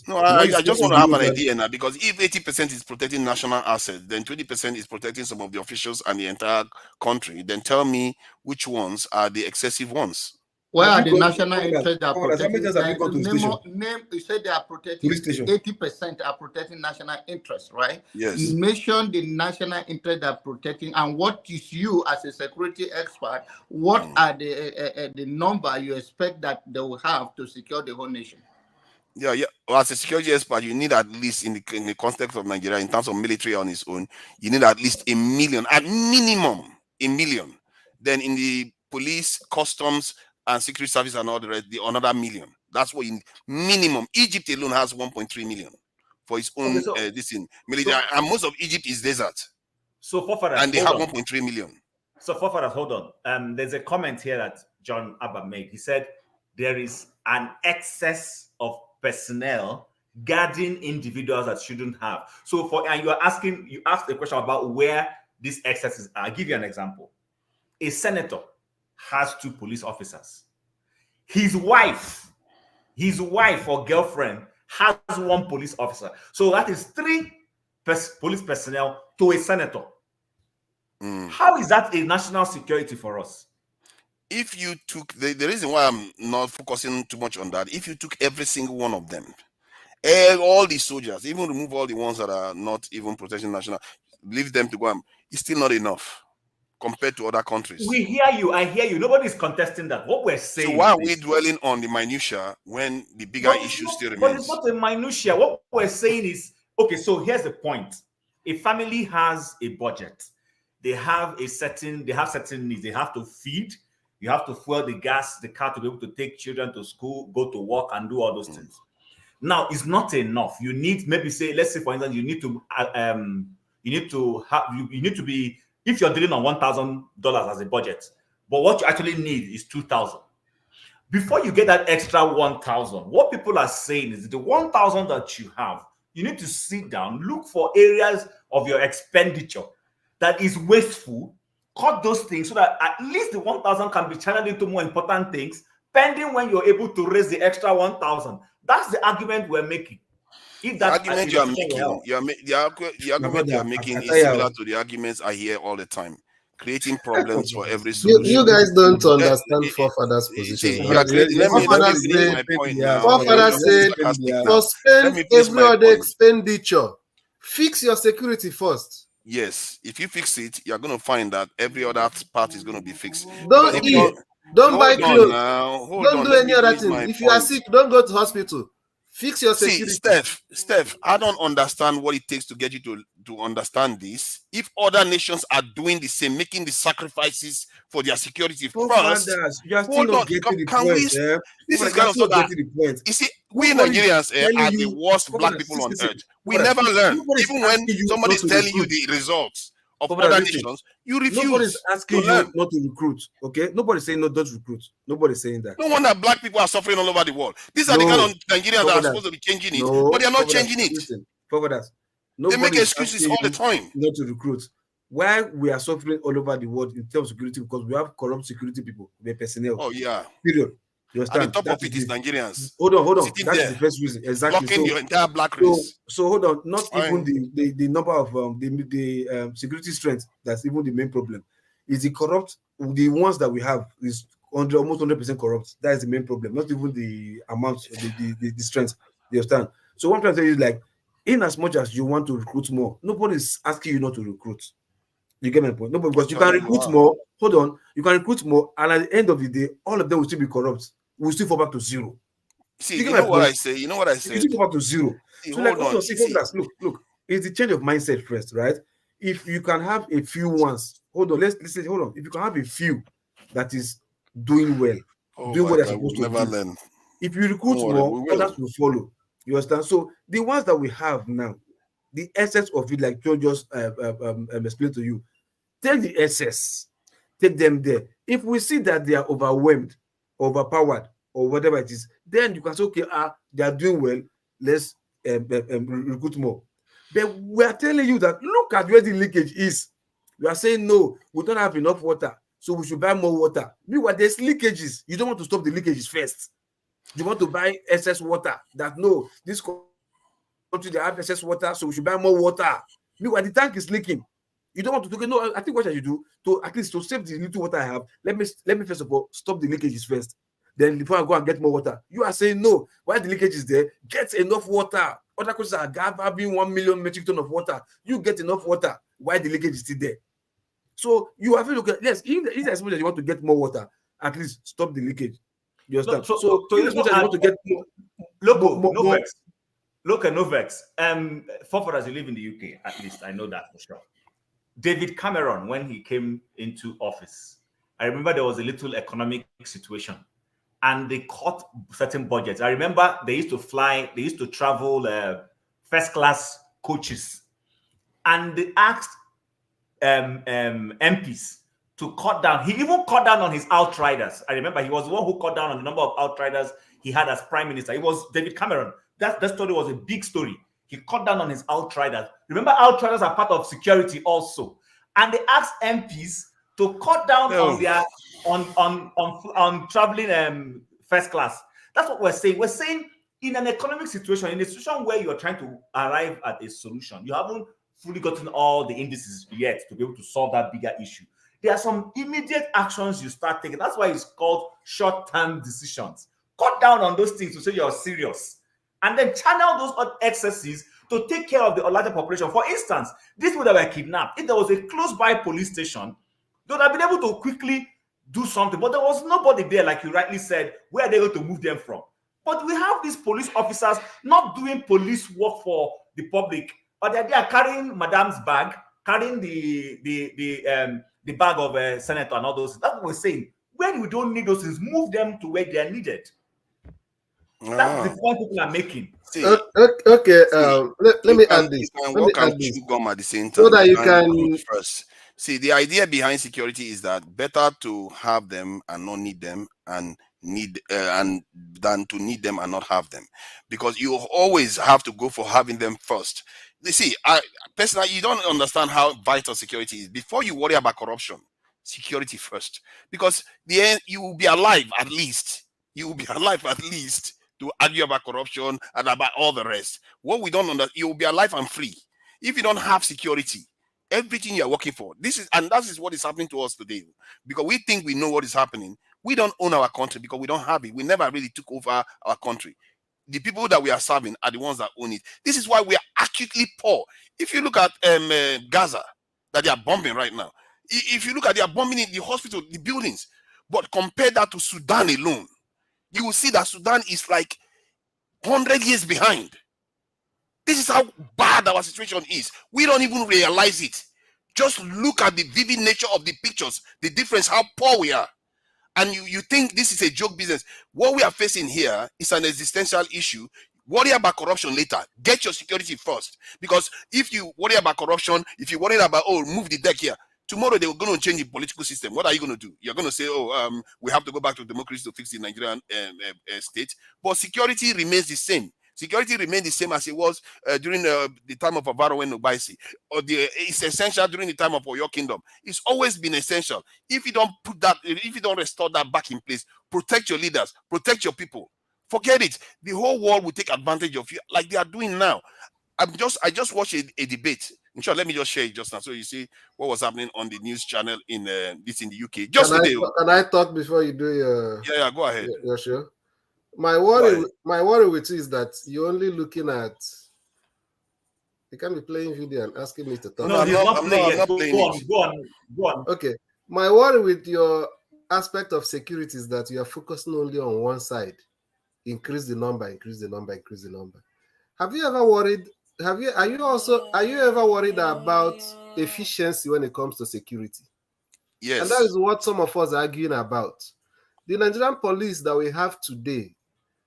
No, I just want to have an idea now, because if 80% is protecting national assets, then 20% is protecting some of the officials and the entire country. Then tell me which ones are the excessive ones. Where are the national interests that are protecting? You said they are protecting 80% are protecting national interests, right? Yes. You mentioned the national interest that are protecting, and what is you as a security expert? What are the number you expect that they will have to secure the whole nation? Yeah. Well, as a security expert, you need at least in the context of Nigeria, in terms of military on its own, you need at least 1 million, at minimum 1 million. Then in the police, customs, and secret service and all the rest, another 1 million. That's what you need. Minimum. Egypt alone has 1.3 million for its own military, and most of Egypt is desert. So and they have 1.3 million. So forefathers, hold on. There's a comment here that John Abba made. He said there is an excess of personnel guarding individuals that shouldn't have. So you asked a question about where these excesses are. I'll give you an example. A senator has 2 police officers. His wife or girlfriend has 1 police officer. So that is 3 police personnel to a senator. How is that a national security for us? If you took the reason why I'm not focusing too much on that, if you took every single one of them, all the soldiers, even remove all the ones that are not even protecting national, leave them to go, it's still not enough. compared to other countries. We hear you. I hear you. Nobody is contesting that. What we're saying. So why are we dwelling on the minutia when the bigger issue still But remains? it's not a minutia. What we're saying is, okay, so here's the point. A family has a budget. They have certain needs. They have to feed. You have to fuel the gas, the car to be able to take children to school, go to work, and do all those things. Now, it's not enough. You need, maybe say, let's say for instance, you need to be, if you're dealing on $1,000 as a budget, but what you actually need is $2,000. Before you get that extra $1,000, what people are saying is the $1,000 that you have, you need to sit down, look for areas of your expenditure that is wasteful, cut those things so that at least the 1,000 can be channeled into more important things, pending when you're able to raise the extra 1,000. That's the argument we're making. If The argument you are making, the argument you are making is similar to the arguments I hear all the time, creating problems for every solution. You guys don't understand forefathers' position. Let me finish my point now. Forefathers said, suspend every other expenditure. Fix your security first. Yes, if you fix it, you're going to find that every other part is going to be fixed. Don't eat. Don't buy clothes. Don't do any other thing. If you are sick, don't go to hospital. Fix your security. See, Steph, I don't understand what it takes to get you to understand this. If other nations are doing the same, making the sacrifices for their security first, hold on. Can we? This is kind of so that you see, we Nigerians are the worst black people on earth. We never learn. Even when somebody is telling you the results of other nations, you refuse. Nobody's asking you not to recruit. Okay, nobody's saying no, don't recruit. Nobody's saying that. No wonder black people are suffering all over the world. These are the kind of Nigerians that are supposed to be changing it, but they are not changing it. They make excuses all the time. Not to recruit. Why we are suffering all over the world in terms of security, because we have corrupt security people, the personnel. Oh yeah. Period. You understand? At the top of it is Nigerians. Hold on. That's the first reason. Exactly. Blocking your entire black race. So hold on. Not even the number of the security strength. That's even the main problem. Is the corrupt? The ones that we have is almost 100% corrupt. That is the main problem. Not even the amount, the strength. You understand? So what I'm trying to tell you is, like, in as much as you want to recruit more, nobody is asking you not to recruit. You get my point? No, because you can recruit more. Hold on, you can recruit more, and at the end of the day, all of them will still be corrupt. We'll still fall back to zero. See, you know what I say? You know what I say? You still fall back to zero. So like, look, it's the change of mindset first, right? If you can have a few ones, hold on. Let's say, hold on. If you can have a few that is doing well, doing what they're supposed to do. Learn. If you recruit more, others will follow. You understand? So the ones that we have now, the essence of it, like Joe just explained to you, take the essence, take them there. If we see that they are overwhelmed, overpowered, or whatever it is, then you can say, okay, they are doing well, let's recruit more. But we are telling you that look at where the leakage is. We are saying no, we don't have enough water, so we should buy more water. Meanwhile, there's leakages. You don't want to stop the leakages first. You want to buy excess water. That no, this country they have excess water, so we should buy more water. Meanwhile, the tank is leaking. You don't want to do. No, I think what I should do to at least to save the little water I have. Let me first of all stop the leakages first. Then before I go and get more water, you are saying no. Why the leakage is there? Get enough water. Other countries are having 1 million metric ton of water. You get enough water. Why the leakage is still there? So you have to look at, yes, if as much as you want to get more water, at least stop the leakage. You understand? No, so as much as you want to get more, Novex. For as you live in the UK, at least I know that for sure. David Cameron, when he came into office, I remember there was a little economic situation, and they cut certain budgets. I remember they used to travel first class coaches, and they asked MPs to cut down. He even cut down on his outriders. I remember he was the one who cut down on the number of outriders he had as prime minister. It was David Cameron. That story was a big story. He cut down on his outriders. Remember, outriders are part of security also, and they asked MPs to cut down on their on traveling first class. That's what we're saying. We're saying in an economic situation, in a situation where you're trying to arrive at a solution, you haven't fully gotten all the indices yet to be able to solve that bigger issue. There are some immediate actions you start taking. That's why it's called short-term decisions. Cut down on those things to say you're serious, and then channel those excesses to take care of the larger population. For instance, these people that were kidnapped, if there was a close-by police station They would have been able to quickly do something, but there was nobody there, like you rightly said, where they're going to move them from. But we have these police officers not doing police work for the public, but they're there carrying Madame's bag, carrying the bag of a senator and all those. That's what we're saying. When we don't need those things, move them to where they are needed. That's the point people are making. Okay, let me add You this. can Let me work and add this. chew gum at the same time. So that you can can look first. See, the idea behind security is that better to have them and not need them, and than to need them and not have them, because you always have to go for having them first. You see, I personally, you don't understand how vital security is. Before you worry about corruption, security first, because the end you will be alive at least. You will be alive at least to argue about corruption and about all the rest. What we don't understand, you will be alive and free. If you don't have security, everything you're working for, that is what is happening to us today. Because we think we know what is happening. We don't own our country because we don't have it. We never really took over our country. The people that we are serving are the ones that own it. This is why we are acutely poor. If you look at Gaza, that they are bombing right now, if you look at, they are bombing in the hospital, the buildings, but compare that to Sudan alone, you will see that Sudan is like 100 years behind. This is how bad our situation is. We don't even realize it. Just look at the vivid nature of the pictures, the difference, how poor we are. And you think this is a joke business. What we are facing here is an existential issue. Worry about corruption later. Get your security first. Because if you worry about corruption, if you worry about, oh, move the deck here, tomorrow they were going to change the political system. What are you going to do? You're going to say, oh, we have to go back to democracy to fix the Nigerian state. But security remains the same. Security remains the same as it was during the time of Avaro and Obaisi. It's essential during the time of Oyo Kingdom. It's always been essential. If you don't put that, if you don't restore that back in place, protect your leaders, protect your people. Forget it. The whole world will take advantage of you like they are doing now. I just watched a debate. In short, let me just share it just now, so you see what was happening on the news channel in the UK. Just today. Can I talk before you do your? Yeah, go ahead. You're sure. My worry with you is that you're only looking at. You can't be playing video and asking me to talk. No, I'm not playing. Go on. Okay. My worry with your aspect of security is that you are focusing only on one side. Increase the number. Have you ever worried? Are you ever worried about efficiency when it comes to security? Yes. And that is what some of us are arguing about. The Nigerian police that we have today,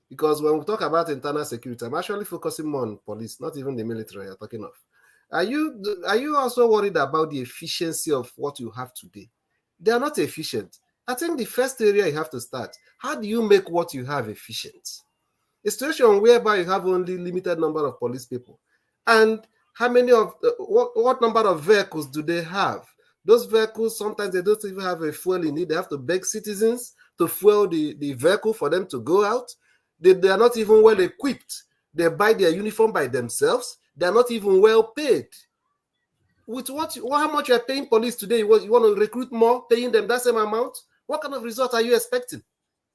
because when we talk about internal security, I'm actually focusing more on police, not even the military you're talking of. Are you also worried about the efficiency of what you have today? They are not efficient. I think the first area you have to start, how do you make what you have efficient? A situation whereby you have only limited number of police people, and how many of what number of vehicles do they have? Those vehicles, sometimes they don't even have a fuel in it. They have to beg citizens to fuel the vehicle for them to go out. They are not even well equipped. They buy their uniform by themselves. They are not even well paid. With how much you are paying police today? You want to recruit more, paying them that same amount? What kind of result are you expecting?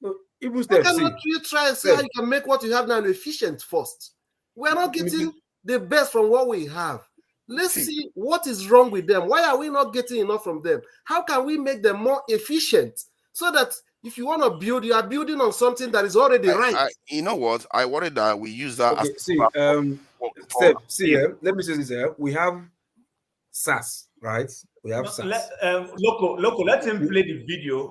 Why cannot you try and see how you can make what you have now efficient first? We are not getting the best from what we have. Let's see what is wrong with them. Why are we not getting enough from them? How can we make them more efficient so that if you want to build, you are building on something that is already right? You know what? I worry that we use that as let me say this here. We have SAS, right? We have SAS. Loco, let him play the video.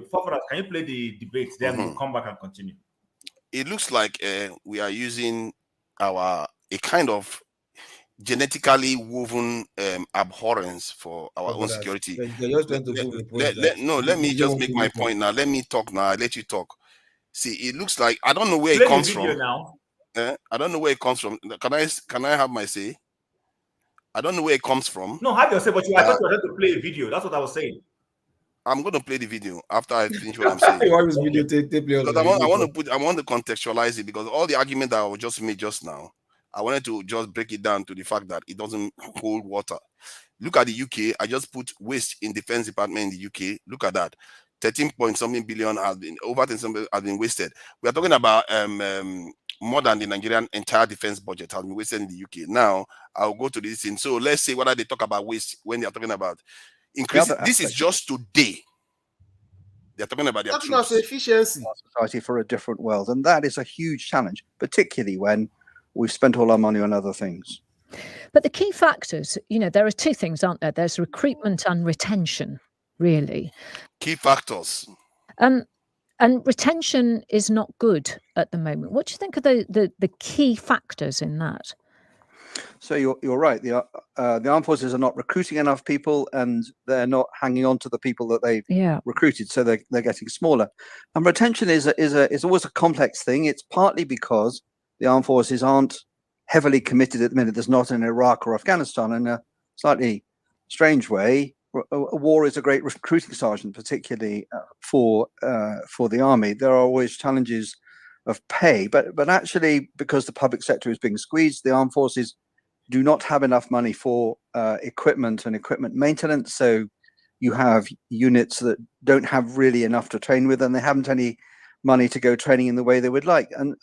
Fafara, can you play the debate? Then we'll come back and continue. It looks like we are using a kind of genetically woven abhorrence for our own security. Let me just make my point now. Let me talk now. I let you talk. See, it looks like I don't know where it comes from. Now. I don't know where it comes from. Can I have my say? I don't know where it comes from. No, have your say, but I thought you were going to play a video. That's what I was saying. I'm going to play the video after I finish what I'm saying. I want to contextualize it, because all the argument that I just made just now, I wanted to just break it down to the fact that it doesn't hold water. Look at the UK. I just put waste in defense department in the UK. Look at that. 13-point-something billion has been wasted. We are talking about more than the Nigerian entire defense budget has been wasted in the UK. Now I'll go to this thing. So let's say whether they talk about waste when they are talking about increasing. This is just today. They're talking about their Talking about troops. efficiency. Society for a different world, and that is a huge challenge, particularly when we've spent all our money on other things. But the key factors, there are two things, aren't there? There's recruitment and retention, really. Key factors. And retention is not good at the moment. What do you think are the key factors in that? So you're right. The armed forces are not recruiting enough people, and they're not hanging on to the people that they've recruited. So they're getting smaller. And retention is always a complex thing. It's partly because the armed forces aren't heavily committed at the minute. There's not in Iraq or Afghanistan. In a slightly strange way, a war is a great recruiting sergeant, particularly for the army. There are always challenges of pay, but actually, because the public sector is being squeezed, the armed forces do not have enough money for equipment and equipment maintenance. So you have units that don't have really enough to train with, and they haven't any money to go training in the way they would like. And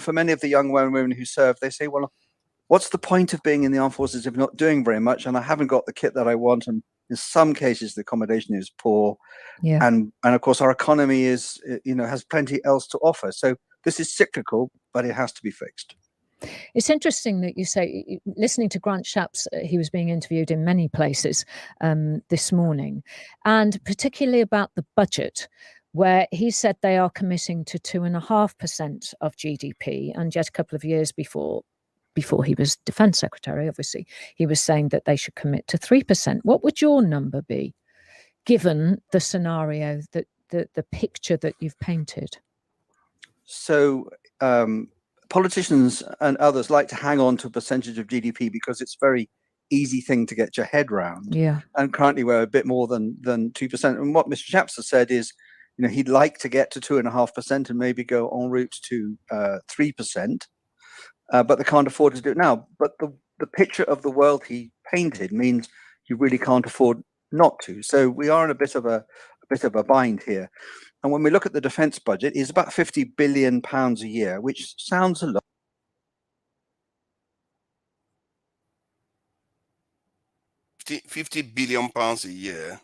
for many of the young men and women who serve, they say, well, what's the point of being in the armed forces if you're not doing very much? And I haven't got the kit that I want. And in some cases, the accommodation is poor. Yeah. And of course, our economy is, has plenty else to offer. So this is cyclical, but it has to be fixed. It's interesting that you say, listening to Grant Shapps, he was being interviewed in many places this morning, and particularly about the budget, where he said they are committing to 2.5% of GDP. And yet a couple of years before he was Defence Secretary, obviously, he was saying that they should commit to 3%. What would your number be, given the scenario, that the picture that you've painted? So politicians and others like to hang on to a percentage of GDP because it's a very easy thing to get your head round. Yeah. And currently we're a bit more than 2%. And what Mr. Shapps has said is, he'd like to get to 2.5% and maybe go en route to 3%, but they can't afford to do it now. But the picture of the world he painted means you really can't afford not to. So we are in a bit of a bind here. And when we look at the defence budget, it's about £50 billion a year, which sounds a lot. £50 billion a year.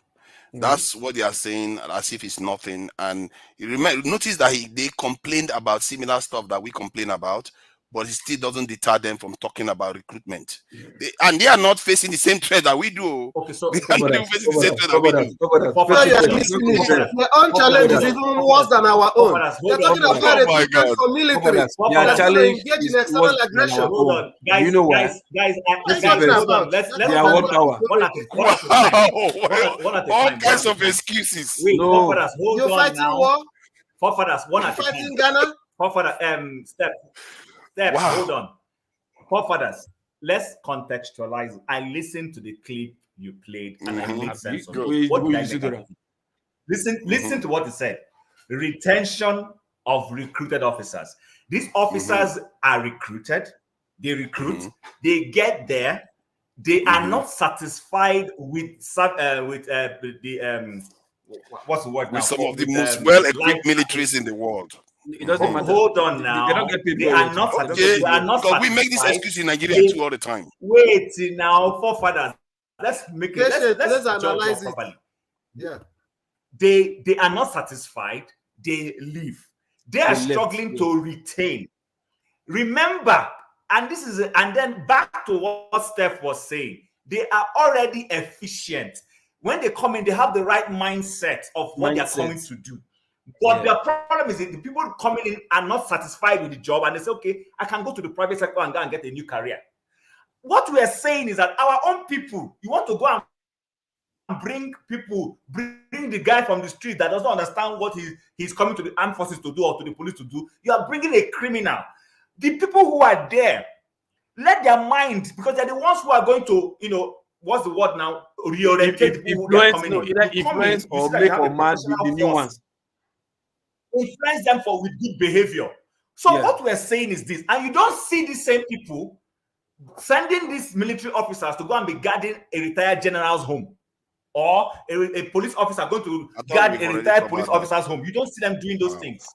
That's what they are saying, as if it's nothing. And you notice that they complained about similar stuff that we complain about, but it still doesn't deter them from talking about recruitment. They are not facing the same threat that we do. Okay, so they are facing the same threat that we do. Their own challenge is even worse than our own. They're talking about recruitment for military. Their challenge engage in is external worse than aggression. our Hold own. on, guys. You know why? Guys, hold on. Let's They are one power. one at a All time. kinds of excuses. Wait, No. forefathers, hold You're on fighting now. war? Forefathers, one You're at a time. fighting Ghana? Forefather, step, Wow. hold on. Forefathers, let's contextualize. I listened to the clip you played and I made sense of it. What did I make of it? Listen to what he said. Retention of recruited officers. These officers are recruited. They recruit. They get there. They are not satisfied with what's the word now? With some of the most well-equipped militaries in the world. It doesn't matter. Hold on now. They don't get paid They well. are not satisfied. Okay, They are not because we make this satisfied. excuse in Nigeria too all the time. Wait now, forefathers. Let's make it. Let's analyze it properly. Yeah. They are not satisfied. They leave. They are struggling to retain. Remember, and then back to what Steph was saying. They are already efficient. When they come in, they have the right mindset of what they're coming to do. But the problem is that the people coming in are not satisfied with the job, and they say, okay, I can go to the private sector and go and get a new career. What we are saying is that our own people, you want to go and bring the guy from the street that doesn't understand what he's coming to the armed forces to do or to the police to do. You are bringing a criminal. The people who are there, let their mind, because they're the ones who are going to, what's the word now? Reorientate people who are coming in. Either influence or make or mad the new ones. Influence them with good behavior. So what we're saying is this, and you don't see the same people sending these military officers to go and be guarding a retired general's home, or a police officer going to guard a retired police officer's home. You don't see them doing those things.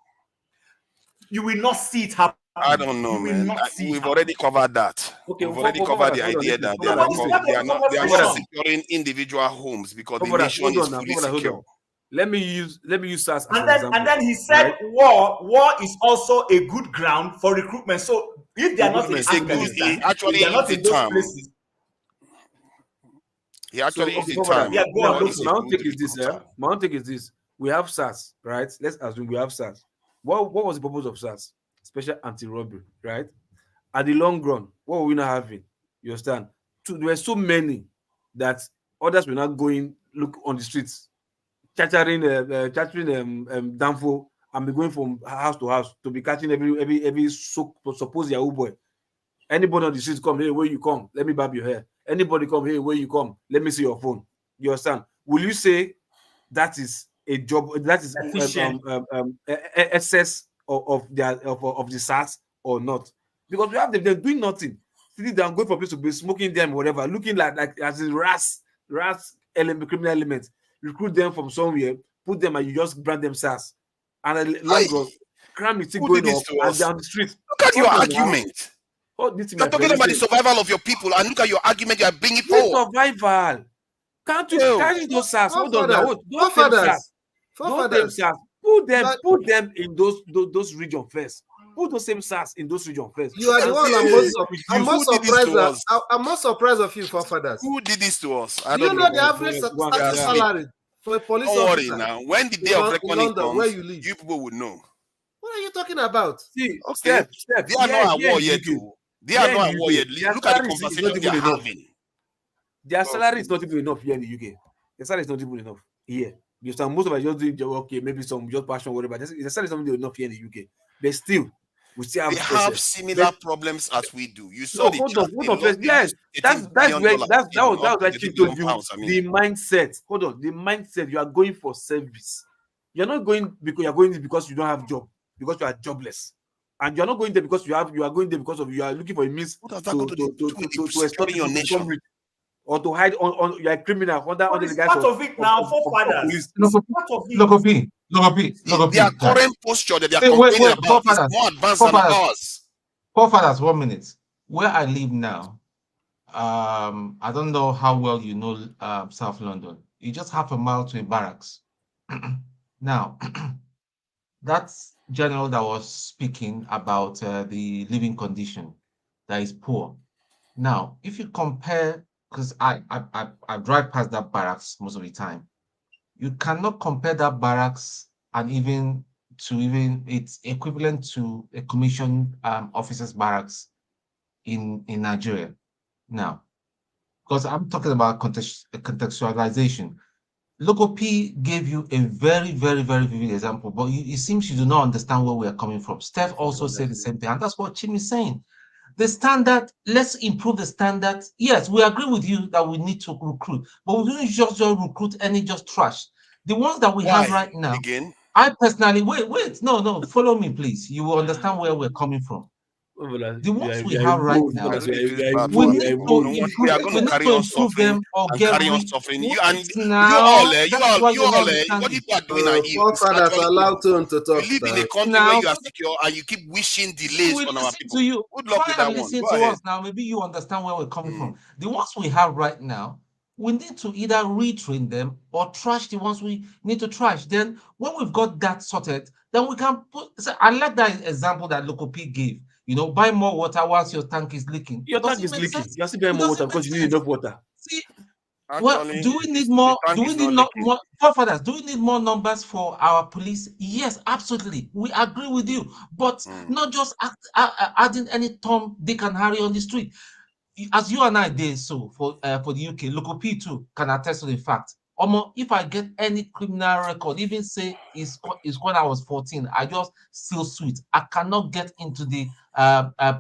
You will not see it happen. I don't know, man. We've already covered that. Okay, We've already covered the idea that they are not securing individual homes because the nation is fully secure. Let me use SARS as And an example. And then he said, war is also a good ground for recruitment. So if they are not in Afghanistan, actually they are not in those places. He actually used the term. Yeah, go on. My own take is this. My own take is this. We have SARS, right? Let's assume we have SARS. What was the purpose of SARS? Special anti-robbery, right? At the long run, what were we not having? You understand? There were so many that others were not going look on the streets, chattering Danfo, and be going from house to house to be catching every suppose Yahoo boy. Anybody on the street come, hey, where you come? Let me barb your hair. Anybody come, hey, where you come? Let me see your phone. You understand? Will you say that is a job? That is excess of the SARS or not? Because we have them, they're doing nothing. Sitting down, going for people to be smoking them, whatever, looking like as a ras element, criminal element. Recruit them from somewhere, put them, and you just brand them SARS. And a long run, crime is still going up, and they're on the street. Look at your argument. You're talking about the survival of your people, and look at your argument you are bringing forward. Survival. Can't you carry those SARS? Hold on now. Those SARS. Put them in those regions first. Put those same SARS in those regions first. You are the one I'm more surprised of you, forefathers. Who did this to us? Do you know the average starting salary for a police officer? Don't worry now. When the day of reckoning comes, where you live, you people would know. What are you talking about? See, okay. They are not at war yet, too. They are not at war yet. Look at the conversation they are having. Their salary is not even enough here in the UK. Their salary is not even enough here. You understand? Most of us just doing job, okay, maybe some just passion, whatever. Their salary is not even enough here in the UK. But still, we still have similar problems as we do. You saw yes, that was where Chief told you the mindset. Hold on, the mindset. You are going for service. You're not going because you're going because you don't have job, because you are jobless. And you're not going there because you are going there because of you are looking for a means to exploit your nation or to hide on you're a criminal under the guise part of it now. Forefathers, their current posture that they are complaining about is more advanced than ours. Forefathers, 1 minute. Where I live now, I don't know how well you know South London. You just half a mile to a barracks. Now, that's general that was speaking about the living condition that is poor. Now, if you compare, because I drive past that barracks most of the time, you cannot compare that barracks and it's equivalent to a commissioned officers barracks in Nigeria. Now, because I'm talking about contextualization. Local P gave you a very, very, very vivid example, but it seems you do not understand where we are coming from. Steph also said the same thing, and that's what Chim is saying. The standard, let's improve the standard. Yes, we agree with you that we need to recruit, but we don't just recruit any just trash. The ones that we have right now, I personally, wait, no, follow me, please. You will understand where we're coming from. The ones we have right now, we are going to carry on suffering and carry on suffering. You all, what you are doing are you allowed to talk. You live in a country where you are secure and you keep wishing delays on our people. Good luck with that one. Listen to us now. Maybe you understand where we're coming from. The ones we have right now, we need to either retrain them or trash the ones we need to trash. Then when we've got that sorted, then we can put. So I like that example that Local P gave. You know, buy more water whilst your tank is leaking. Your tank is leaking. You have to buy more water because you need enough water. See, well, do we need more? Do we need more? Forefathers, do we need more numbers for our police? Yes, absolutely. We agree with you, but not just adding any Tom, Dick, and Harry on the street. As you and I did so for the UK, Local P too can attest to the fact. If I get any criminal record, even say it's when I was 14, I just still sweet. I cannot get into the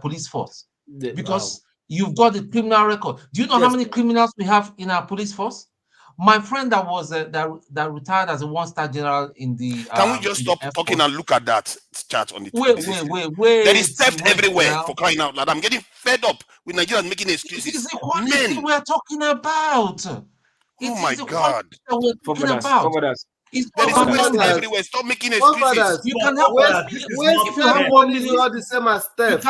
police force because you've got the criminal record. Do you know how many criminals we have in our police force? My friend that was that retired as a one-star general in the. Can we just stop talking and look at that chat on the? Wait. There is theft everywhere for crying out loud. I'm getting fed up with Nigerians making excuses. This is the we're talking about. Oh my God! Forefathers, There is honesty everywhere. Stop making excuses. You can have if you have 1 million, not the same as theft.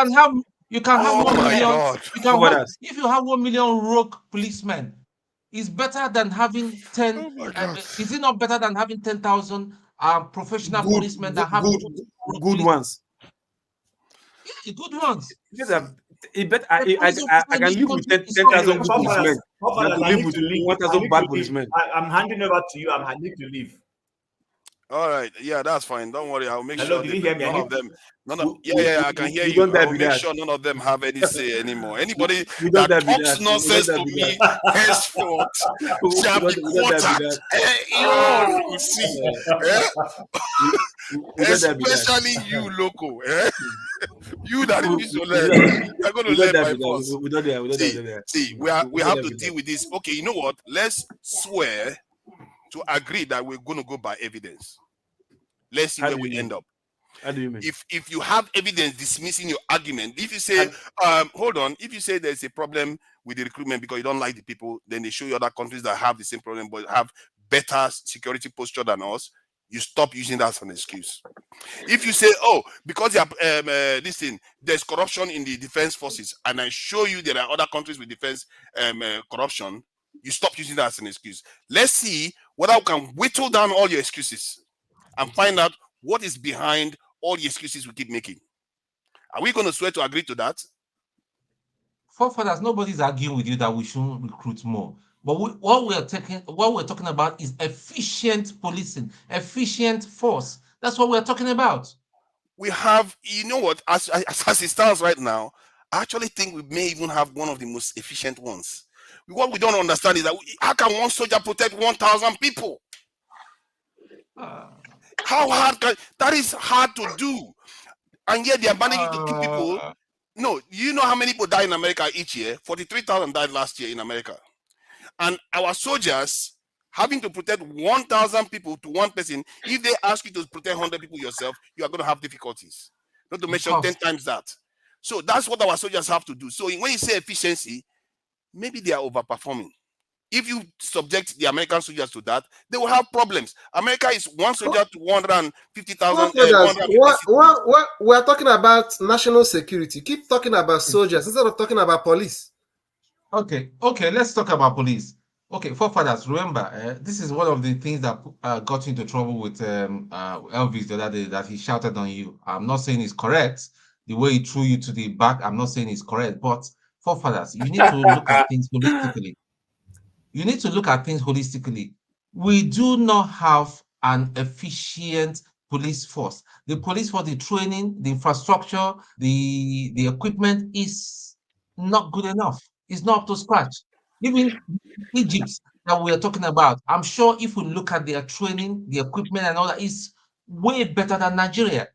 You can have Oh 1 my million. God. You can have, if you have 1 million rogue policemen, it's better than having 10. Oh my God. Is it not better than having 10,000 professional policemen that have good ones? Yeah, good ones. I can live with 10,000 good policemen. I can live with 1,000 bad policemen. I'm handing over to you. I need to leave. All right, yeah, that's fine. Don't worry. I'll make Hello, sure did you hear me? none of them. I can hear you. I'll make sure none of them have any say anymore. Anybody that talks nonsense to me henceforth shall be quartered. You see, especially you, loco. You that refuse to learn. I'm going to learn by force. See, we have to deal with this. Okay, you know what? Let's swear to agree that we're going to go by evidence. Let's see where we end up. How do you mean? If you have evidence dismissing your argument, if you say, hold on, if you say there's a problem with the recruitment because you don't like the people, then they show you other countries that have the same problem but have better security posture than us, you stop using that as an excuse. If you say, oh, because there's corruption in the defense forces, and I show you there are other countries with defense corruption, you stop using that as an excuse. Let's see whether we can whittle down all your excuses and find out what is behind all the excuses we keep making. Are we going to swear to agree to that? Forefathers, nobody's arguing with you that we shouldn't recruit more. But what we're talking about is efficient policing, efficient force. That's what we're talking about. We have, you know what, as it stands right now, I actually think we may even have one of the most efficient ones. What we don't understand is that how can one soldier protect 1,000 people? How hard that is hard to do, and yet they are managing to keep people. No, you know how many people die in America each year? 43,000 died last year in America, and our soldiers having to protect 1,000 people to one person. If they ask you to protect 100 people yourself, you are going to have difficulties. Not to mention 10 times that. So that's what our soldiers have to do. So when you say efficiency, maybe they are overperforming. If you subject the American soldiers to that, they will have problems. America is one soldier to 150,000. We are talking about national security. Keep talking about soldiers instead of talking about police. Okay, let's talk about police. Okay, forefathers, remember, this is one of the things that got you into trouble with Elvis the other day, that he shouted on you. I'm not saying it's correct. The way he threw you to the back, I'm not saying it's correct. But forefathers, you need to look at things holistically. You need to look at things holistically. We do not have an efficient police force. The police force, the training, the infrastructure, the equipment is not good enough. It's not up to scratch. Even Egypt that we are talking about, I'm sure if we look at their training, the equipment and all that, is way better than Nigeria.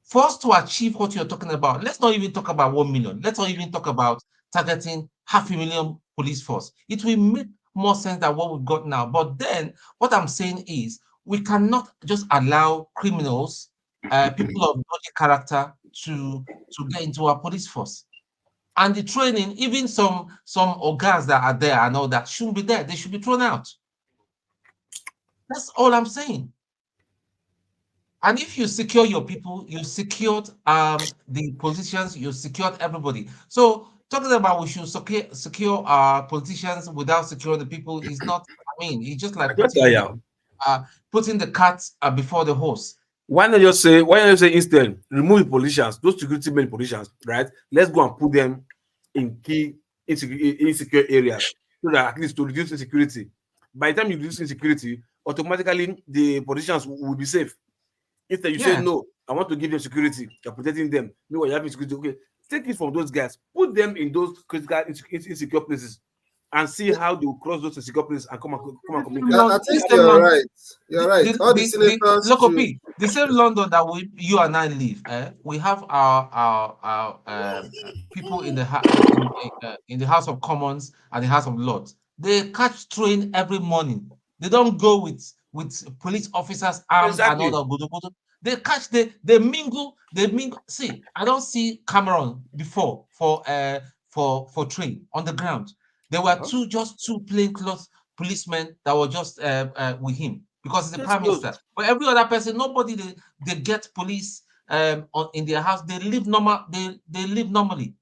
For us to achieve what you're talking about, let's not even talk about 1 million. Let's not even talk about targeting 500,000 police force. It will make more sense than what we've got now. But then what I'm saying is we cannot just allow criminals, people of dodgy character to get into our police force. And the training, even some organs that are there and all that shouldn't be there. They should be thrown out. That's all I'm saying. And if you secure your people, you secured the positions, you secured everybody. So talking about we should secure our politicians without securing the people is not, it's just like putting the cart before the horse. Why not just say instead, remove the politicians, those security men politicians, right? Let's go and put them in key insecure areas so that at least to reduce insecurity. By the time you reduce insecurity, automatically the politicians will be safe. Instead, you say, no, I want to give them security, you're protecting them. No, you have security. Okay, take it from those guys, put them in those critical insecure places, and see how they will cross those insecure places and come and communicate. I think you're right. You're right. All the senators. The same London that you and I live, we have our people in the House of Commons and the House of Lords. They catch train every morning. They don't go with police officers armed and all that. They catch, they mingle. See, I don't see Cameron before for train on the ground. There were two plainclothes policemen that were just with him. because it's the prime minister. But every other person, nobody they get police in their house. They live normal. They live normally.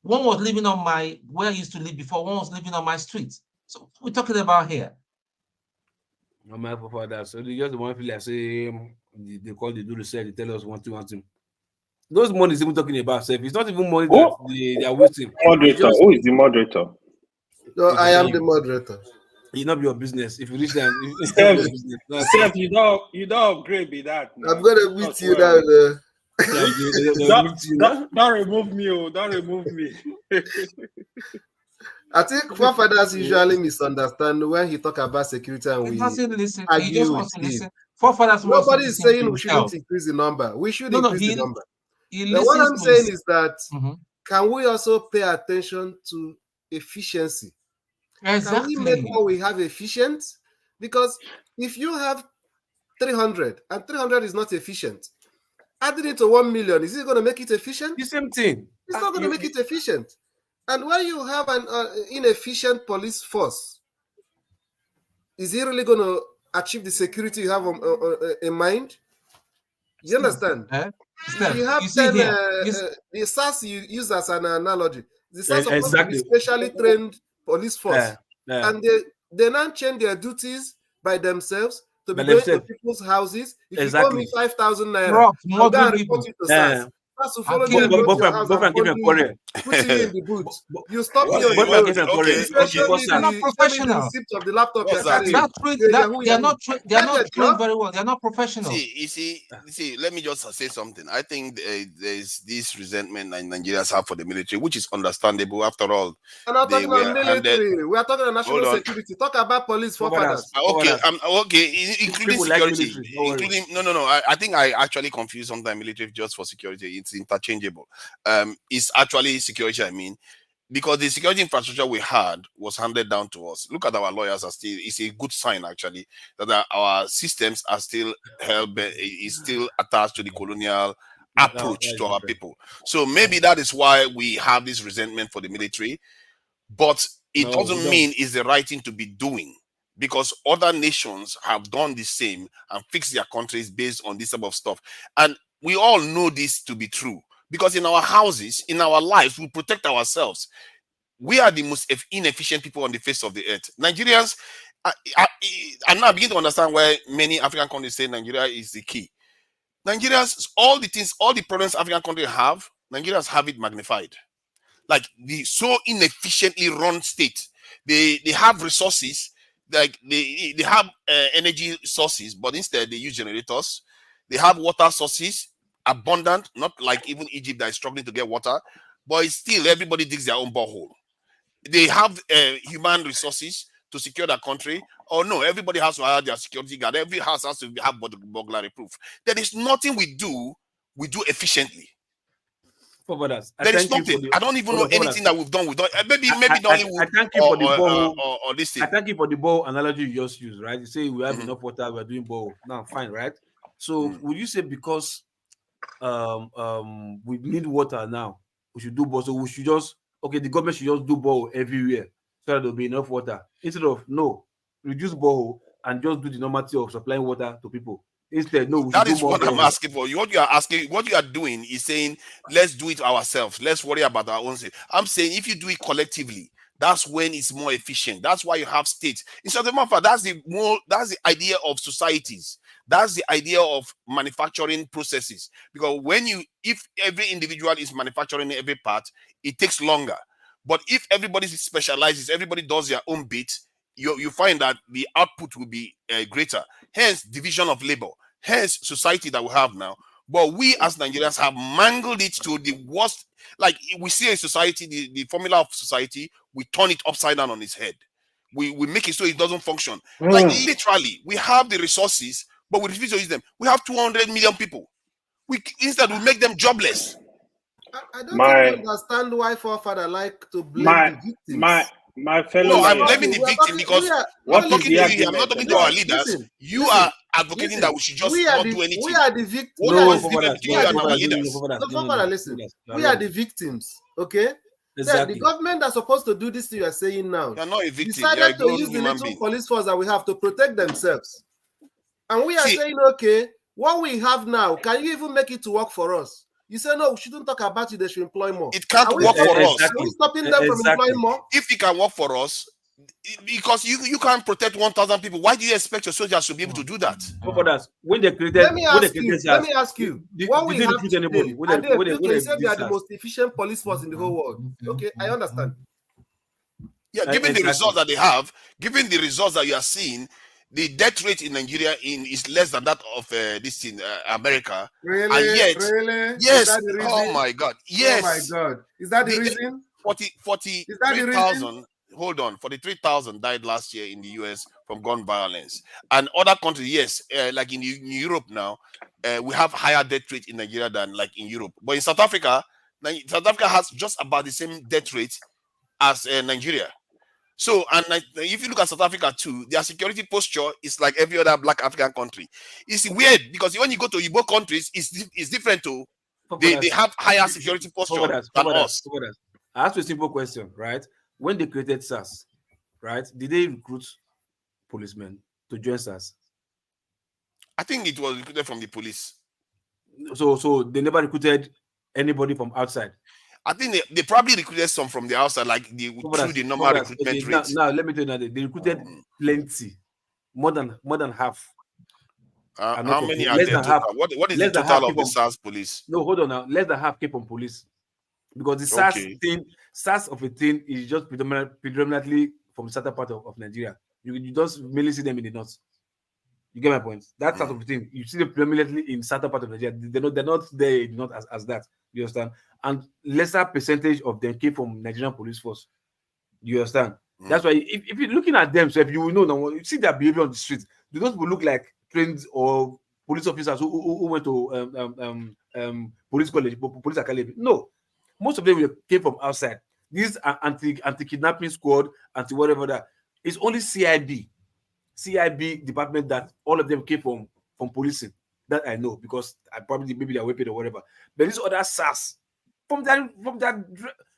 One was living on where I used to live before. One was living on my street. So we're talking about here. No matter for that. So they just the one feel like say they call the do research. They tell us one thing. Those money is even talking about self. It's not even money that they are wasting. Moderator. Who is the moderator? No, I am the moderator. It's not your business. If you reach them, it's Self, not your business. self, you don't upgrade be that. I'm gonna meet you well. down. Don't remove me. Oh, don't remove me. I think forefathers usually misunderstand when he talk about security and we argue with him. Nobody is saying we shouldn't increase the number. We should increase the number. But what I'm saying is that can we also pay attention to efficiency? Exactly. Can we make what we have efficient? Because if you have 300 and 300 is not efficient, adding it to 1 million, is it going to make it efficient? The same thing. It's not going to make it efficient. And when you have an inefficient police force, is it really going to achieve the security you have in mind? You understand? You have 10, the SAS you use as an analogy. The SAS supposed to be specially trained police force. And they now change their duties by themselves to be going to people's houses. If you owe me 5,000 naira, I'm going to report you to SAS. SAS will follow you and go to your house and put you in the boot. You stop me on the road. Show me the receipt of the laptop you're carrying. They are not trained very well. They are not professional. You see, let me just say something. I think there's this resentment that Nigerians have for the military, which is understandable. After all, I'm not talking about military. We are talking about national security. Talk about police forefathers. Okay, including security. Including I think I actually confuse sometimes military just for security. It's interchangeable. It's actually security, I mean, because the security infrastructure we had was handed down to us. Look at our lawyers are still, it's a good sign actually that our systems are still is still attached to the colonial approach to our people. So maybe that is why we have this resentment for the military, but it doesn't mean it's the right thing to be doing, because other nations have done the same and fixed their countries based on this type of stuff. And we all know this to be true, because in our houses, in our lives, we protect ourselves. We are the most inefficient people on the face of the earth. Nigerians, I'm now beginning to understand why many African countries say Nigeria is the key. Nigerians, all the problems African countries have, Nigerians have it magnified. Like the so inefficiently run state. They have resources, like they have energy sources, but instead they use generators. They have water sources, abundant, not like even Egypt that is struggling to get water, but it's still everybody digs their own borehole. They have human resources to secure their country. Oh no, everybody has to have their security guard. Every house has to have burglary proof. There is nothing we do efficiently. There is nothing. I don't even know anything that we've done. Maybe Nollywood. I thank you for the ball or this thing. I thank you for the ball analogy you just used, right? You say we have enough water, we're doing ball. Now, fine, right? So would you say because we need water now, we should do ball? So we should just the government should just do ball everywhere so that there'll be enough water instead of reduce ball and just do the normality of supplying water to people. Instead, no. That is what I'm asking for. What you are asking, what you are doing is saying, let's do it ourselves. Let's worry about our own state. I'm saying if you do it collectively, that's when it's more efficient. That's why you have states. Instead of that's the idea of societies. That's the idea of manufacturing processes. Because if every individual is manufacturing every part, it takes longer. But if everybody specializes, everybody does their own bit, you find that the output will be greater. Hence, division of labor. Hence, society that we have now. But we as Nigerians have mangled it to the worst. Like we see a society, the formula of society, we turn it upside down on its head. We make it so it doesn't function. Like literally, we have the resources, but we refuse to use them. We have 200 million people. Instead, we make them jobless. I don't even understand why forefather like to blame the victims. My fellow, I'm blaming the victim because I'm talking to you. I'm not talking to our leaders. Listen, you are advocating that we should just not do anything. We are the victims. We are the victims. Okay. Exactly. The government that's supposed to do this thing you are saying now. You're not a victim. Decided to use the little police force that we have to protect themselves. And we are saying, okay, what we have now, can you even make it to work for us? You say, no, we shouldn't talk about it, they should employ more. It can't work for us. Are we stopping them from employing more? If it can work for us, because you can't protect 1,000 people, why do you expect your soldiers to be able to do that? When they created, let me ask you, what we have today, anybody? You said they are the most efficient police force in the whole world. Okay, I understand. Yeah, given the results that they have, given the results that you are seeing, the death rate in Nigeria is less than that of this in America. Really? And yet, Really? yes. Oh my God. Yes. Oh my God. Is that the reason? 43,000. Hold on. 43,000 died last year in the US from gun violence. And other countries, yes, like in Europe now, we have higher death rate in Nigeria than like in Europe. But in South Africa has just about the same death rate as Nigeria. So, and if you look at South Africa too, their security posture is like every other Black African country. It's weird because when you go to Igbo countries, it's different too. They have higher security posture than us. I asked you a simple question, right? When they created SARS, right, did they recruit policemen to join SARS? I think it was recruited from the police. So they never recruited anybody from outside. I think they probably recruited some from the outside, like through the normal recruitment rate. Now let me tell you that they recruited plenty, more than half. How many are there total? What is the total of the SARS police? No, hold on now. Less than half came from police, because the SARS of a thing is just predominantly from the southern part of Nigeria. You just mainly see them in the north. You get my point? That sort of thing. You see them predominantly in southern part of Nigeria. They're not there, not as that. You understand? And lesser percentage of them came from Nigerian police force. You understand? That's why if you're looking at them, so if you will know now, you see their behavior on the streets, they don't look like trained or police officers who went to police college, police academy. No, most of them came from outside. These are anti-kidnapping squad, anti-whatever that. It's only CIB department that all of them came from policing. That I know, because I probably maybe they're paid or whatever. But these other SARS from that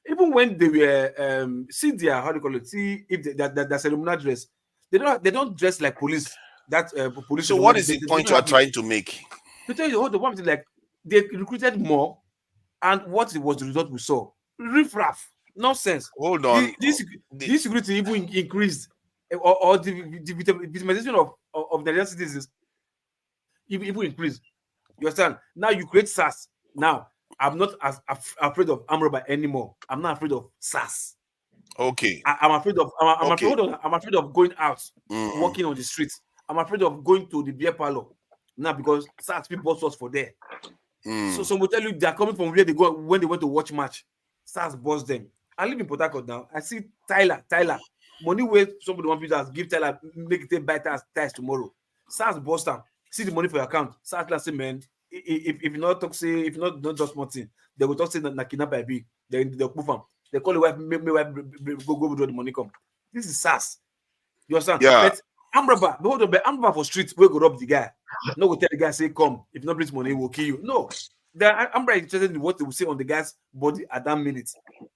even when they were see their, how do you call it, see if their ceremonial dress, they don't dress like police. That police. So what is the point you are trying to make? To tell you the one thing, like they recruited more, and what was the result we saw? Riff-raff, nonsense. Hold on. This security even increased, or the victimization of the citizens even increased. You understand? Now you create SARS. Now I'm not as afraid of armed robbery anymore. I'm not afraid of SARS. Okay. I'm afraid of I'm afraid of going out, walking on the streets. I'm afraid of going to the beer parlor now, because SARS people bought us for there. So some will tell you they are coming from where they go when they went to watch match. SARS boss them. I live in Port Harcourt now. I see Tyler. Money where somebody wants to give Tyler, make it buy tires tomorrow. SARS boss them. See the money for your account. SARS class say, man, if you not talk, say, if you not just one thing, they will talk say na kidnap by B. They'll move them. They call the wife, make wife go withdraw the money come. This is SARS. You understand? Yeah. But Amraba, hold on, but Amraba for streets, we go rob the guy. No, go tell the guy, say, come. If you not bring money, we'll kill you. No. The Amraba is interested in what they will say on the guy's body at that minute.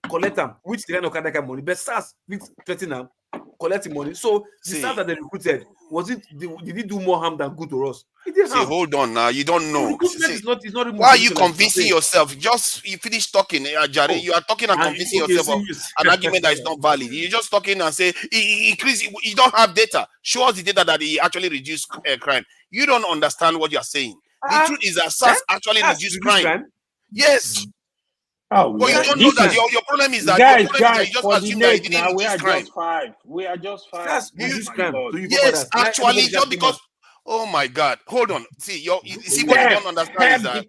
Collect them, which the kind of kind money. But SARS, with threatening them, collecting money. So the SARS that they recruited, did it do more harm than good to us? It did harm. Hold on now. You don't know. Is not why are you convincing yourself? Just you finish talking, Jare. You are talking and convincing yourself of an argument that is not valid. You're just talking and say increase. You don't have data. Show us the data that he actually reduced crime. You don't understand what you are saying. The truth is that SARS actually reduced crime. Yes. Oh, but you don't know that your problem is that guys, you just assume that it didn't now we are crime. just five. We are just five. That's crime. Yes, actually, just because. Oh my God! Hold on. See, what you don't understand is that.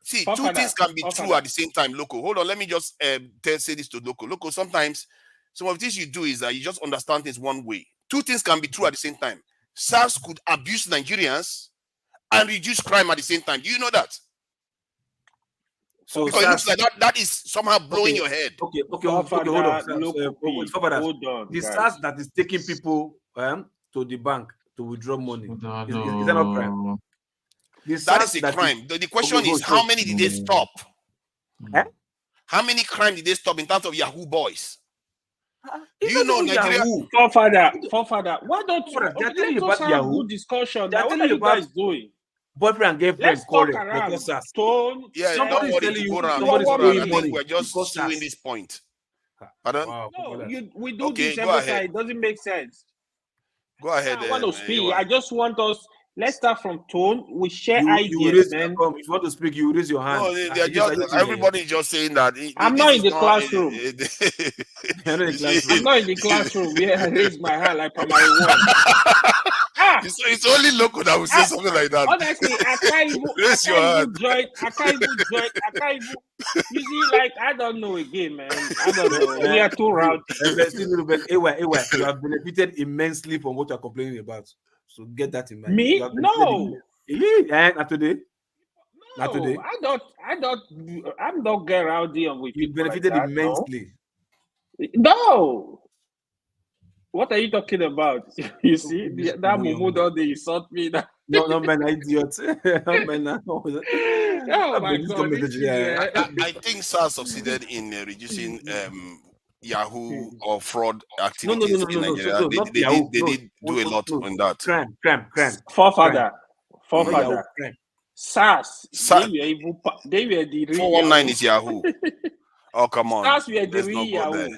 See, two things can be true at the same time. Loco, hold on. Let me just say this to Loco. Loco, sometimes some of the things you do is that you just understand things one way. Two things can be true at the same time. SARS could abuse Nigerians and reduce crime at the same time. Do you know that? So because it looks like that is somehow blowing your head. Okay, hold on. The SARS that is taking people to the bank to withdraw money, is that not crime? That is a crime. The question is, how many did they stop? How many crime did they stop in terms of Yahoo boys? Do you know Nigeria? Forefather, why don't you let us have good discussion? Now, what are you guys doing? Boyfriend and girlfriend. Let's talk around. Tone. Yeah, don't worry. I think we're just suing this point. Pardon? Wow, no, we do this every time. It doesn't make sense. Go ahead. I want to speak. I just want us. Let's start from Tone. We share ideas, man. If you want to speak, you raise your hand. No, everybody is just saying that. I'm not in the classroom. I'm not in the classroom. Yeah, I raise my hand like primary one. It's only local that will say something like that. Honestly, I can't even join. I can't even. You see, like, I don't know again, man. I don't know. We are too rowdy. You have benefited immensely from what you're complaining about. So get that in mind. Me? No. Not today. No, not today. I'm not get rowdy with you. Benefited like immensely. No. What are you talking about? You see, that Mumu don't they insult me. No, man, idiot. Oh my God! I think SARS succeeded in reducing Yahoo or fraud activities in Nigeria. They did do a lot on that. Crime. Forefather. SARS. They were the 419 is Yahoo. Oh, come on. SARS were the real Yahoo.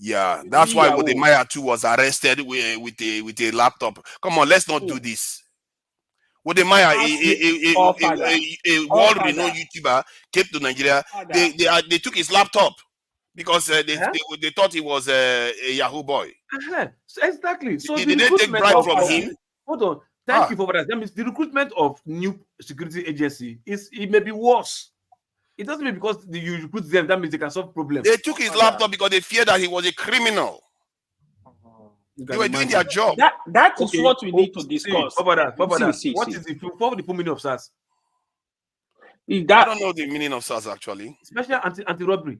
Yeah, that's why the Maya 2 was arrested with a laptop. Come on, let's not do this. With the Maya, a world-renowned YouTuber came to Nigeria. They took his laptop because they thought he was a Yahoo boy. So exactly. So they didn't take bribe from him. Hold on. Thank you for that. That means the recruitment of new security agency it may be worse. It doesn't mean because you recruit them, that means they can solve problems. They took his laptop because they feared that he was a criminal. They were doing their job. That is what we need to discuss. What is the full meaning of SARS? I don't know the meaning of SARS actually. Special anti-robbery.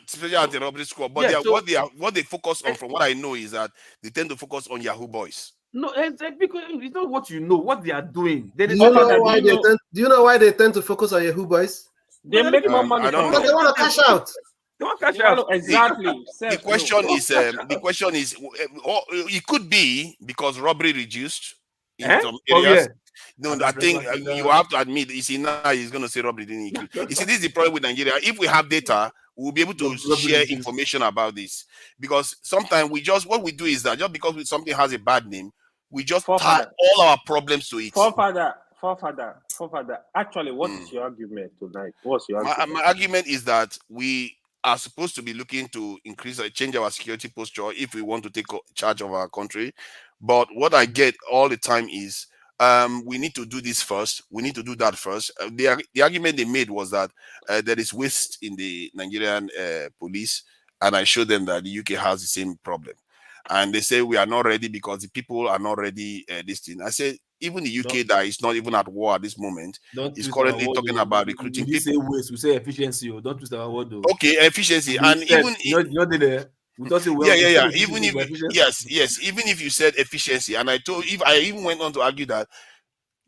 Special anti-robbery squad. But what they focus on, from what I know, is that they tend to focus on Yahoo boys. No, because it's not what you know, what they are doing. Do you know why they tend to focus on Yahoo boys? They make more money. Because they want to cash out. They want to cash out. Exactly. The question is, it could be because robbery reduced in some areas. No, I think you have to admit, you see, now he's going to say robbery didn't increase. You see, this is the problem with Nigeria. If we have data, we'll be able to share information about this. Because sometimes what we do is that just because something has a bad name, we just tie all our problems to it. Forefather. Actually, what is your argument tonight? What's your argument? My argument is that we are supposed to be looking to change our security posture if we want to take charge of our country. But what I get all the time is we need to do this first. We need to do that first. The argument they made was that there is waste in the Nigerian police, and I showed them that the UK has the same problem. And they say we are not ready because the people are not ready. This thing. I said even the UK that is not even at war at this moment is currently talking about recruiting people. Say waste, we say efficiency. Don't twist our word though. Okay, efficiency, and even you're there. Yeah. Even if you said efficiency, and I even went on to argue that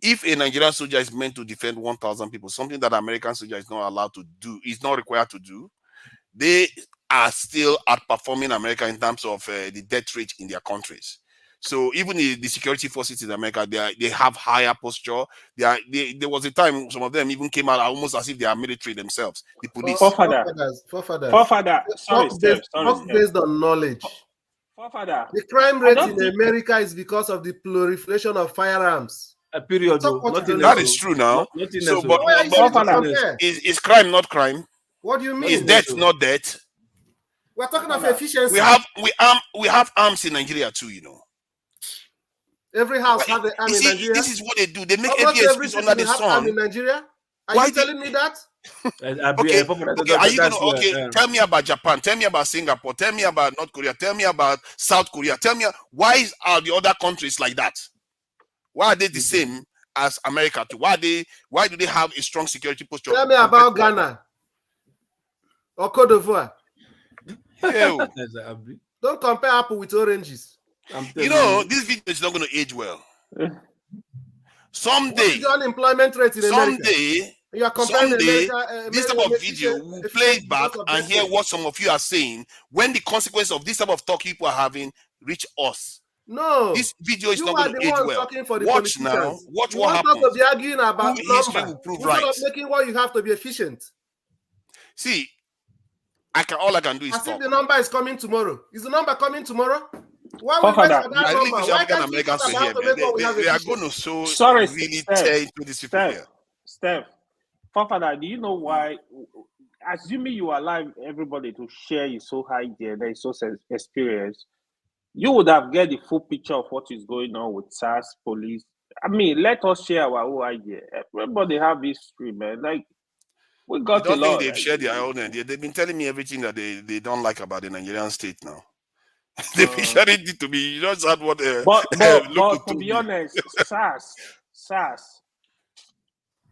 if a Nigerian soldier is meant to defend 1,000 people, something that American soldier is not allowed to do, is not required to do, they are still outperforming America in terms of the death rate in their countries. So even the security forces in America, they have higher posture. There was a time some of them even came out almost as if they are military themselves. The police. Forefather. Sorry, based on knowledge. Forefather. The crime rate in America is because of the proliferation of firearms. A period. That is true now. So, but is crime not crime? What do you mean? Is death not death? We're talking of efficiency. We have arms in Nigeria too, you know. Every house has an arm in Nigeria. This is what they do. They make every excuse under the sun. In Nigeria? Are you telling me that? Okay. Are you gonna tell me about Japan? Tell me about Singapore. Tell me about North Korea. Tell me about South Korea. Tell me why are the other countries like that? Why are they the same as America too? Why do they have a strong security posture? Tell me about Ghana or Cote d'Ivoire. Don't compare apple with oranges. You know, this video is not going to age well. Someday, what is the unemployment rate in America? You are comparing Someday, America, this type of video, we'll play it back and hear what some of you are saying when the consequence of this type of talk people are having reach us. No, this video is you not are going the to age ones well. talking for the Watch now. politicians. Watch You what want us happens. to be arguing about History number will prove instead right. of making what you have to be efficient. See, all I can do is As talk. if the number is coming tomorrow. Is the number coming tomorrow? Why we wait Father, for that I really number? wish Why African can't we Americans talk were here, about to man. make what we have They are efficient? going to so sorry, really Steph, tear into these people here. Steph, Father, do you know why? Assuming you allow everybody to share his so idea, their so experience, you would have get the full picture of what is going on with SARS, police. I mean, let us share our own idea. Everybody have history, man. Like, we got You don't a think lot. they've Like, shared their own idea? They've been telling me everything that they don't like about the Nigerian state now. They've been sharing it to me. You just heard what but Loco to told be me. honest, SARS,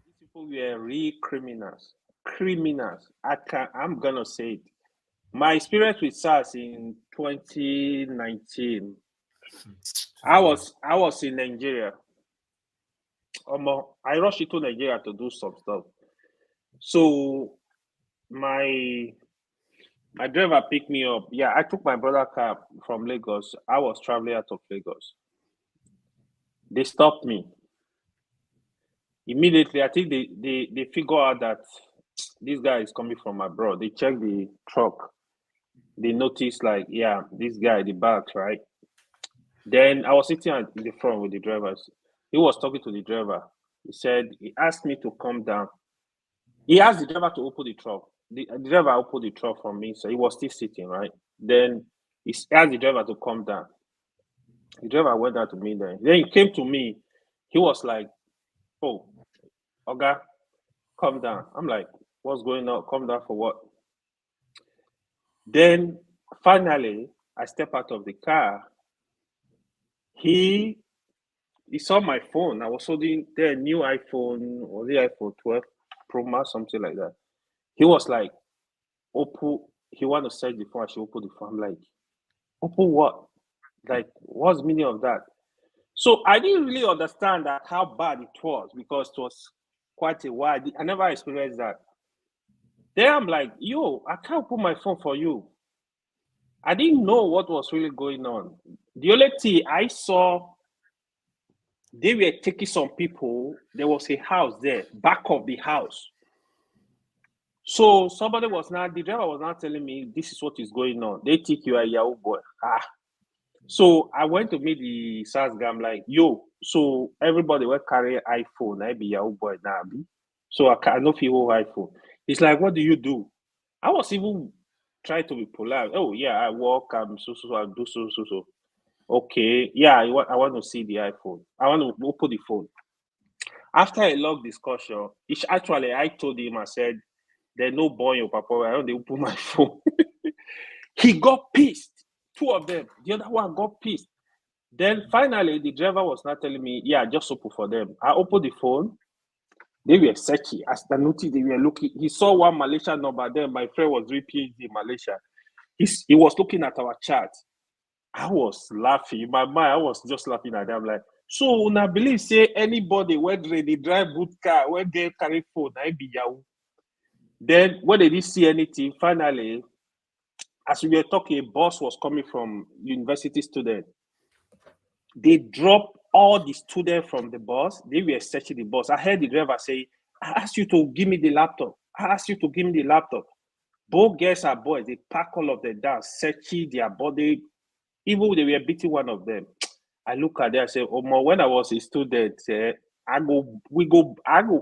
these people were real criminals. I'm gonna say it. My experience with SARS in 2019, I was in Nigeria. I rushed into Nigeria to do some stuff. So my driver picked me up. Yeah, I took my brother's car from Lagos. I was traveling out of Lagos. They stopped me. Immediately, I think they figure out that this guy is coming from abroad. They check the truck. They notice, like, yeah, this guy, the bags, right? Then I was sitting at the front with the drivers. He was talking to the driver. He asked me to come down. He asked the driver to open the truck. The driver opened the truck for me, so he was still sitting, right? Then he asked the driver to come down. The driver went down to me then. Then he came to me. He was like, "Oh, Oga, come down." I'm like, "What's going on? Come down for what?" Then finally, I step out of the car. He saw my phone. I was holding the new iPhone, or the iPhone 12 Pro Max, something like that. He was like, "Oppo." He want to search the phone. I should open the phone. I'm like, "Oppo what? Like, what's the meaning of that?" So I didn't really understand that how bad it was, because it was quite a while. I never experienced that. Then I'm like, "Yo, I can't put my phone for you." I didn't know what was really going on. The only thing I saw, they were taking some people. There was a house there, back of the house. So the driver was not telling me, "This is what is going on. They think you are a Yahoo boy." So I went to meet the SARS guy. I'm like, "Yo, so everybody will carry iPhone. I be Yahoo boy now. So I know people iPhone." He's like, "What do you do?" I was even trying to be polite. "Oh, yeah, I work. I'm so I do so. Okay, yeah, I want to see the iPhone. I want to open the phone." After a long discussion, I told him, I said, "There's no boy in your papa. I don't open my phone." He got pissed. Two of them. The other one got pissed. Then finally, the driver was not telling me, "Yeah, just open for them." I opened the phone. They were searching. As I noticed, they were looking. He saw one Malaysian number. Then my friend was doing PhD in Malaysia. He was looking at our chat. I was laughing. In my mind, I was just laughing at them. Like, so I believe, say, anybody when they drive boot car, when they carry phone, I be Yahoo. Then when they didn't see anything, finally, as we were talking, a bus was coming from university student. They dropped all the students from the bus. They were searching the bus. I heard the driver say, "I asked you to give me the laptop. I asked you to give me the laptop." Both girls are boys. They pack all of them down, searching their body. Even they were beating one of them. I look at them and say, "Oh, when I was a student, I go.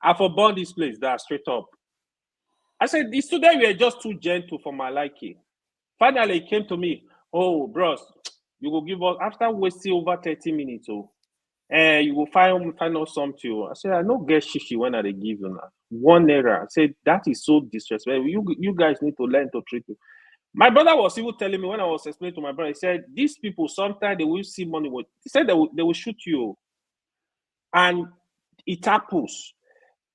I for born this place, that straight up." I said, "The students were just too gentle for my liking." Finally, he came to me. "Oh, bros, you will give us, after wasting over 30 minutes, you will find out something." I said, "I no get shishi when I give you now. €1." I said, "That is so disrespectful. You guys need to learn to treat me." My brother was even telling me, when I was explaining to my brother, he said, "These people, sometimes they will see money. He said they will shoot you." And it happens.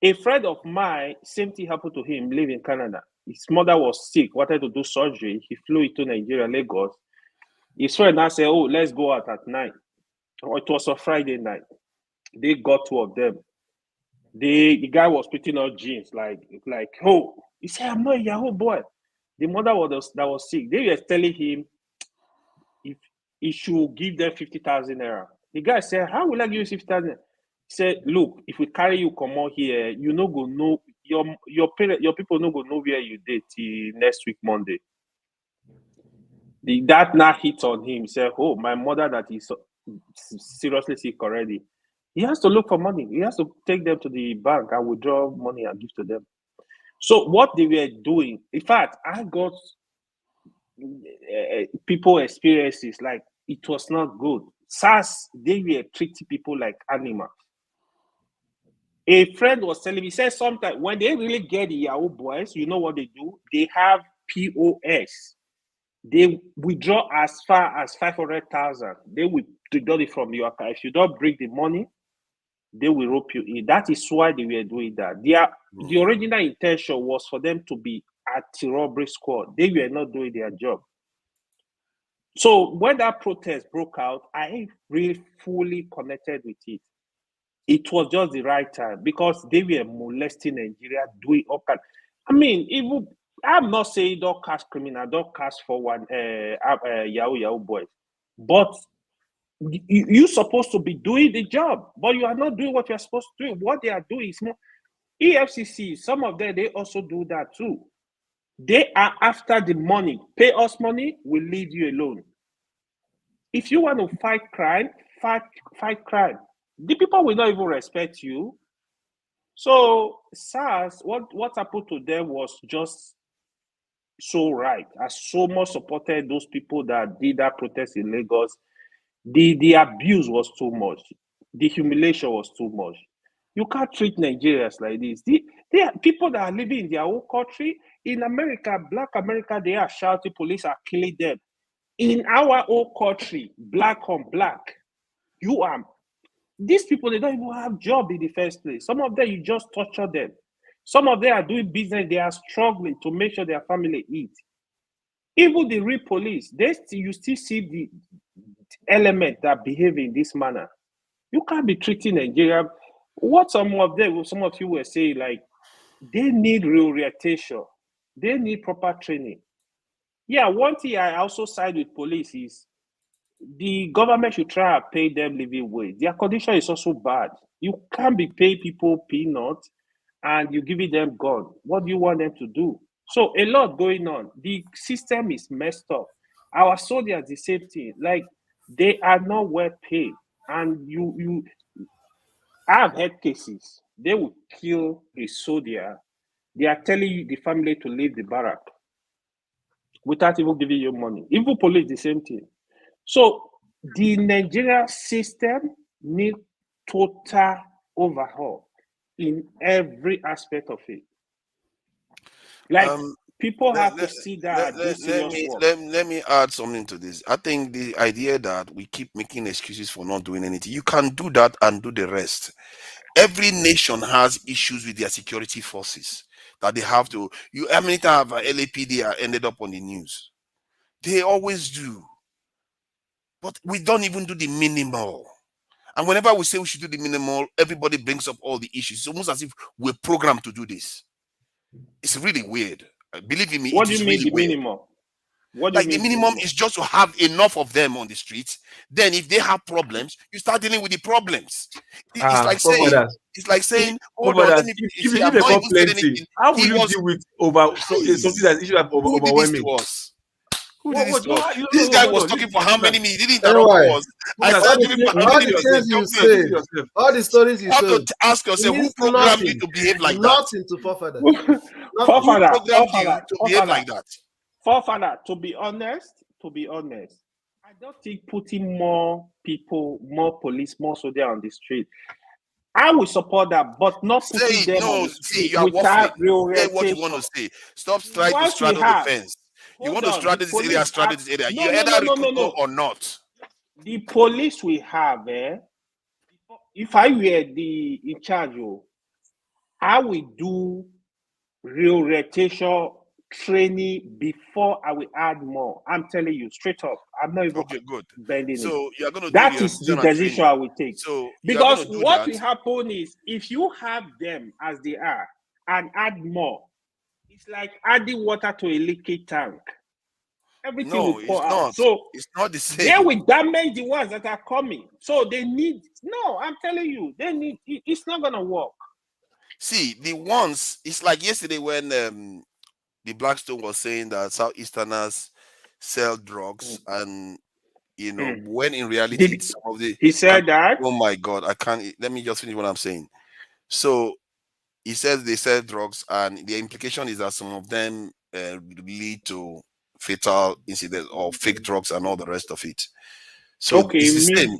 A friend of mine, same thing happened to him, live in Canada. His mother was sick, wanted to do surgery. He flew into Nigeria, Lagos. His friend now said, "Oh, let's go out at night." It was a Friday night. They got two of them. The guy was putting on jeans, like, oh, he said, I'm not a Yahoo boy. The mother that was sick, they were telling him if he should give them 50,000 naira. The guy said, how will I give you 50,000? He said, look, if we carry you come out here, you no go know your people no go know where you did till next week Monday. That now hit on him. He said, oh, my mother that is seriously sick already. He has to look for money. He has to take them to the bank and withdraw money and give to them. So what they were doing, in fact, I got people experiences like it was not good. SARS, they were treating people like animals. A friend was telling me, he said sometimes when they really get the Yahoo boys, you know what they do? They have POS. They withdraw as far as 500,000. They will withdraw it from your account. If you don't bring the money, they will rope you in. That is why they were doing that. The original intention was for them to be at the robbery squad. They were not doing their job. So when that protest broke out, I really fully connected with it. It was just the right time because they were molesting Nigeria, doing all kind. I mean, even I'm not saying don't catch criminal, don't catch for one Yahoo boys, but you're supposed to be doing the job, but you are not doing what you're supposed to do. What they are doing is more EFCC. Some of them they also do that too. They are after the money. Pay us money, we'll leave you alone. If you want to fight crime, fight crime. The people will not even respect you. So SARS, what happened to them was just so right. I so much supported those people that did that protest in Lagos. The abuse was too much. The humiliation was too much. You can't treat Nigerians like this. They are people that are living in their own country. In America, Black America, they are shouting, police are killing them. In our own country, black on black, these people, they don't even have job in the first place. Some of them, you just torture them. Some of them are doing business. They are struggling to make sure their family eat. Even the real police, you still see the element that behave in this manner. You can't be treating Nigeria. What some of you were saying, like, they need reorientation. They need proper training. Yeah, one thing I also side with police is the government should try and pay them living wage. Their condition is also bad. You can't be paying people peanuts and you giving them gun. What do you want them to do? So a lot going on. The system is messed up. Our soldiers, the same thing. Like, they are not well paid. And I have had cases. They will kill a soldier. They are telling you, the family, to leave the barrack without even giving you money. Even police, the same thing. So the Nigerian system needs total overhaul in every aspect of it. Like, people have to see that. Let me add something to this. I think the idea that we keep making excuses for not doing anything, you can do that and do the rest. Every nation has issues with their security forces that they have to. How many times have LAPD ended up on the news? They always do. But we don't even do the minimal. And whenever we say we should do the minimal, everybody brings up all the issues. It's almost as if we're programmed to do this. It's really weird. Believe me, what it is do you mean really the weird. minimal? What do you mean the minimum is just to have enough of them on the streets. Then if they have problems, you start dealing with the problems. It's like saying, hold on, let me see, I've not even said anything. How will you deal with something that issue that overwhelming? Who did this to us? This guy was talking for how many minutes? He didn't Anyway, interrupt us. I started giving for how many minutes? you say, all the stories you have say, to ask yourself, who programmed you to behave like that? Nothing to forefather. Who programmed you to behave like that? Forefather, to be honest, I don't think putting more people, more police, more soldiers on the street, I will support that, but not putting them on the street you are without waffling. Say what you want to say. Stop trying to straddle the fence. You want to straddle this area, straddle this area. You either recruit or not. The police we have, if I were in charge, I will do reorientation training before I will add more. I'm telling you straight up. I'm not even good. bending So it. you're going to do That is the decision I will take. So because what will happen is if you have them as they are and add more, it's like adding water to a leaky tank. Everything will pour out. Not. So it's not the same. They will damage the ones that are coming. So they need, no, I'm telling you, they need, it's not going to work. See, the ones, it's like yesterday when the Blackstone was saying that Southeasterners sell drugs and, you know, when in reality, it's some of the... He said that? Oh my God, I can't... Let me just finish what I'm saying. So he says they sell drugs and the implication is that some of them lead to fatal incidents or fake drugs and all the rest of it. So okay, it's the same.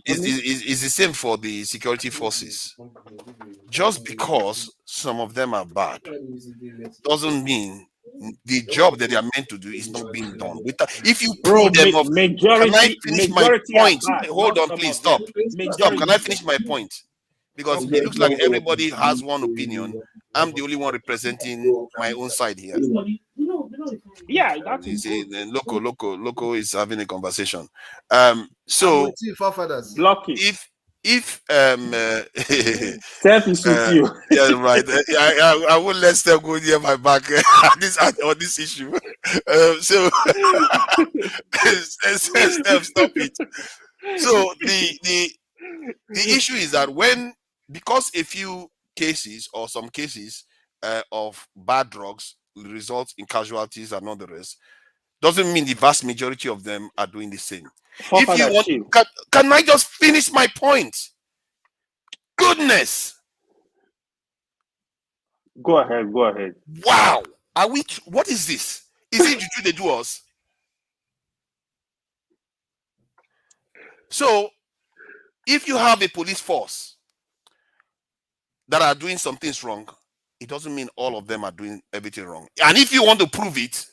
It's the same for the security forces. Just because some of them are bad doesn't mean the job that they are meant to do is not being done. If you pull them off, can I finish my point? Hold on, please stop. Stop. Can I finish my point? Because it looks like everybody has one opinion. I'm the only one representing my own side here. Yeah, that's Loco is having a conversation. So if Steph is with you. Yeah, right. I won't let Steph go near my back on this issue. So Steph, stop it. So the issue is that because a few cases or some cases of bad drugs result in casualties and all the rest, doesn't mean the vast majority of them are doing the same. If you want, can I just finish my point? Goodness. Go ahead. Wow. What is this? Is it juju they do us? So if you have a police force that are doing some things wrong, it doesn't mean all of them are doing everything wrong. And if you want to prove it,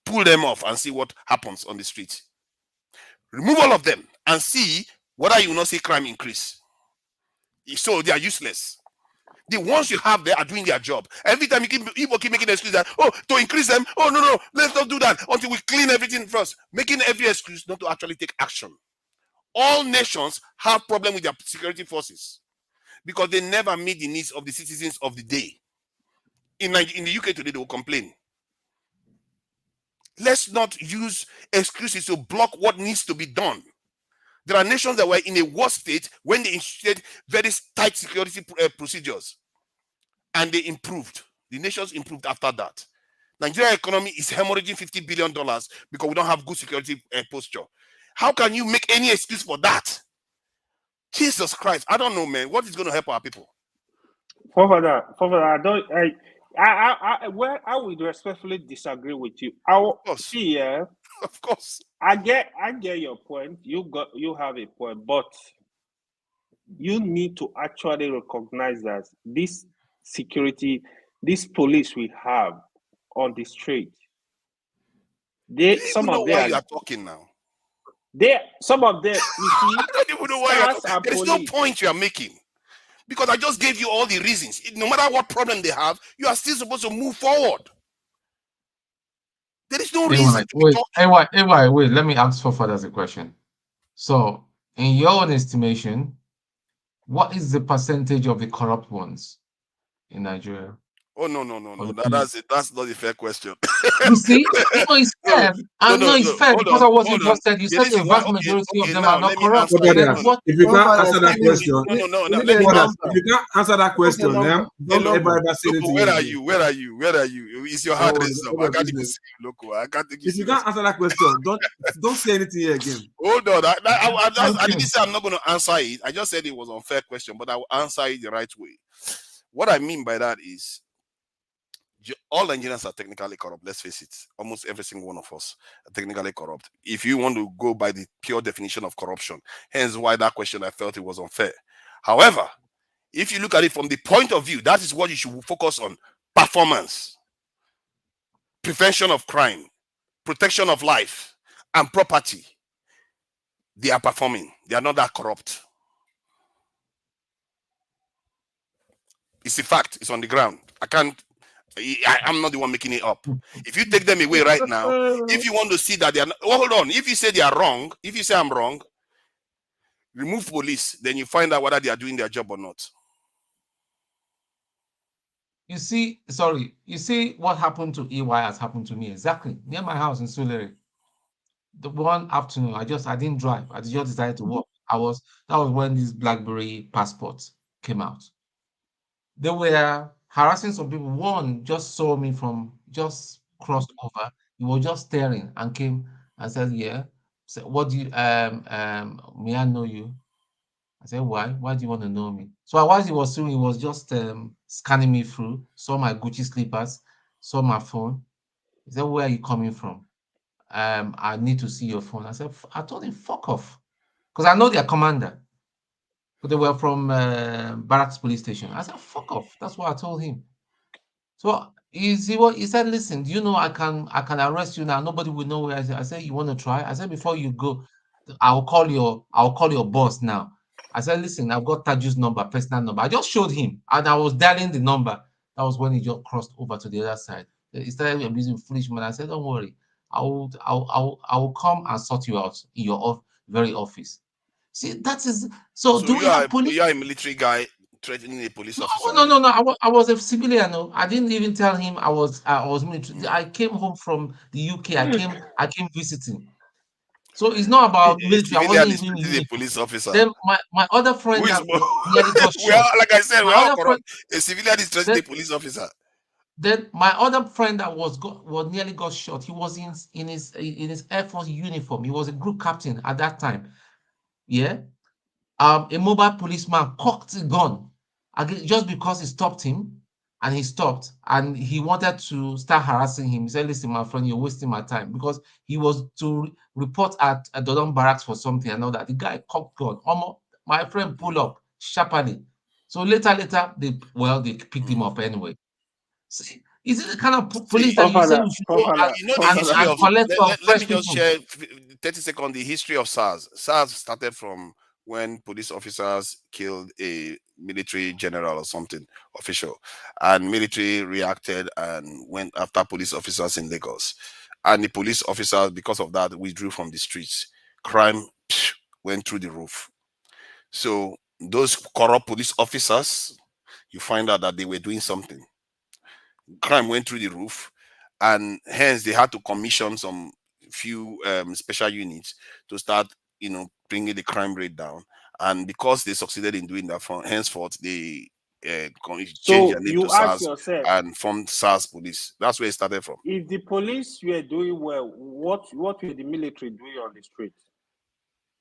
pull them off and see what happens on the street. Remove all of them and see whether you will not see crime increase. So they are useless. The ones you have there are doing their job. Every time people keep making excuses that, to increase them, no, let's not do that until we clean everything first. Making every excuse not to actually take action. All nations have problem with their security forces because they never meet the needs of the citizens of the day. In the UK today, they will complain. Let's not use excuses to block what needs to be done. There are nations that were in a worse state when they instituted very tight security procedures, and they improved. The nations improved after that. Nigeria economy is hemorrhaging $50 billion because we don't have good security posture. How can you make any excuse for that? Jesus Christ, I don't know, man. What is going to help our people? Father, I would respectfully disagree with you. Of course. I get your point. You have a point, but you need to actually recognize that this security, this police we have on the street, some of them. Why you are talking now? Some of them. You see, I don't even know why you're talking. There is no point you are making. Because I just gave you all the reasons. No matter what problem they have, you are still supposed to move forward. There is no reason. Wait, let me ask Forefathers a question. So, in your own estimation, what is the percentage of the corrupt ones in Nigeria? Oh, no. That's not a fair question. You see, it's fair. I know it's fair because I wasn't trusted. You said the vast majority of them are not corrupt. If you can't answer that question, if you can't answer that question, don't ever say anything. Where are you? Is your heart raised up? I can't even see you, Loco. I can't take you. If you can't answer that question, don't say anything here again. Hold on. I didn't say I'm not going to answer it. I just said it was an unfair question, but I will answer it the right way. What I mean by that is, all Nigerians are technically corrupt. Let's face it. Almost every single one of us are technically corrupt. If you want to go by the pure definition of corruption, hence why that question I felt it was unfair. However, if you look at it from the point of view, that is what you should focus on: performance, prevention of crime, protection of life and property. They are performing. They are not that corrupt. It's a fact. It's on the ground. I can't I'm not the one making it up. If you take them away right now, if you want to see that they are not, well, hold on. If you say they are wrong, if you say I'm wrong, remove police, then you find out whether they are doing their job or not. You see, sorry, you see what happened to EY has happened to me exactly near my house in Sulere. The one afternoon, I didn't drive. I just decided to walk. That was when these BlackBerry passports came out. They were harassing some people. One just saw me just crossed over. He was just staring and came and said, "Yeah." So what do you may I know you? I said, "Why? Why do you want to know me?" So while he was doing, he was just scanning me through, saw my Gucci slippers, saw my phone. He said, "Where are you coming from?" I need to see your phone. I told him, "Fuck off," because I know their commander. But they were from Barracks Police Station. I said, "Fuck off." That's what I told him. So he said, "Listen, do you know I can arrest you now? Nobody will know where I said, "You want to try?" I said, "Before you go, I'll call your boss now." I said, "Listen, I've got Taju's number, personal number." I just showed him, and I was dialing the number. That was when he just crossed over to the other side. He started abusing foolish man. I said, "Don't worry, I will come and sort you out in your very office." See, that is so. Do we have police? You are a military guy threatening a police officer. No. I was a civilian. No, I didn't even tell him I was military. I came home from the UK. I came visiting. So it's not about military. I wasn't even in a police officer. Then my other friend that nearly got shot. Like I said, we're all corrupt. A civilian is threatening a police officer. Then my other friend that was nearly got shot. He was in his Air Force uniform. He was a group captain at that time. Yeah. A mobile policeman cocked a gun just because he stopped him, and he stopped, and he wanted to start harassing him. He said, "Listen, my friend, you're wasting my time," because he was to report at Dodon Barracks for something and all that. The guy cocked gun. My friend pulled up sharply. So later, they picked him up anyway. See, is it the kind of police that you say we should go and collect from let me just share 30 seconds the history of SARS. SARS started from when police officers killed a military general or something official, and military reacted and went after police officers in Lagos, and the police officers, because of that, withdrew from the streets. Crime went through the roof. So those corrupt police officers, you find out that they were doing something. Crime went through the roof, and hence they had to commission some few special units to start, bringing the crime rate down. And because they succeeded in doing that, from henceforth they changed their name to SARS and formed SARS Police. That's where it started from. If the police were doing well, what were the military doing on the street?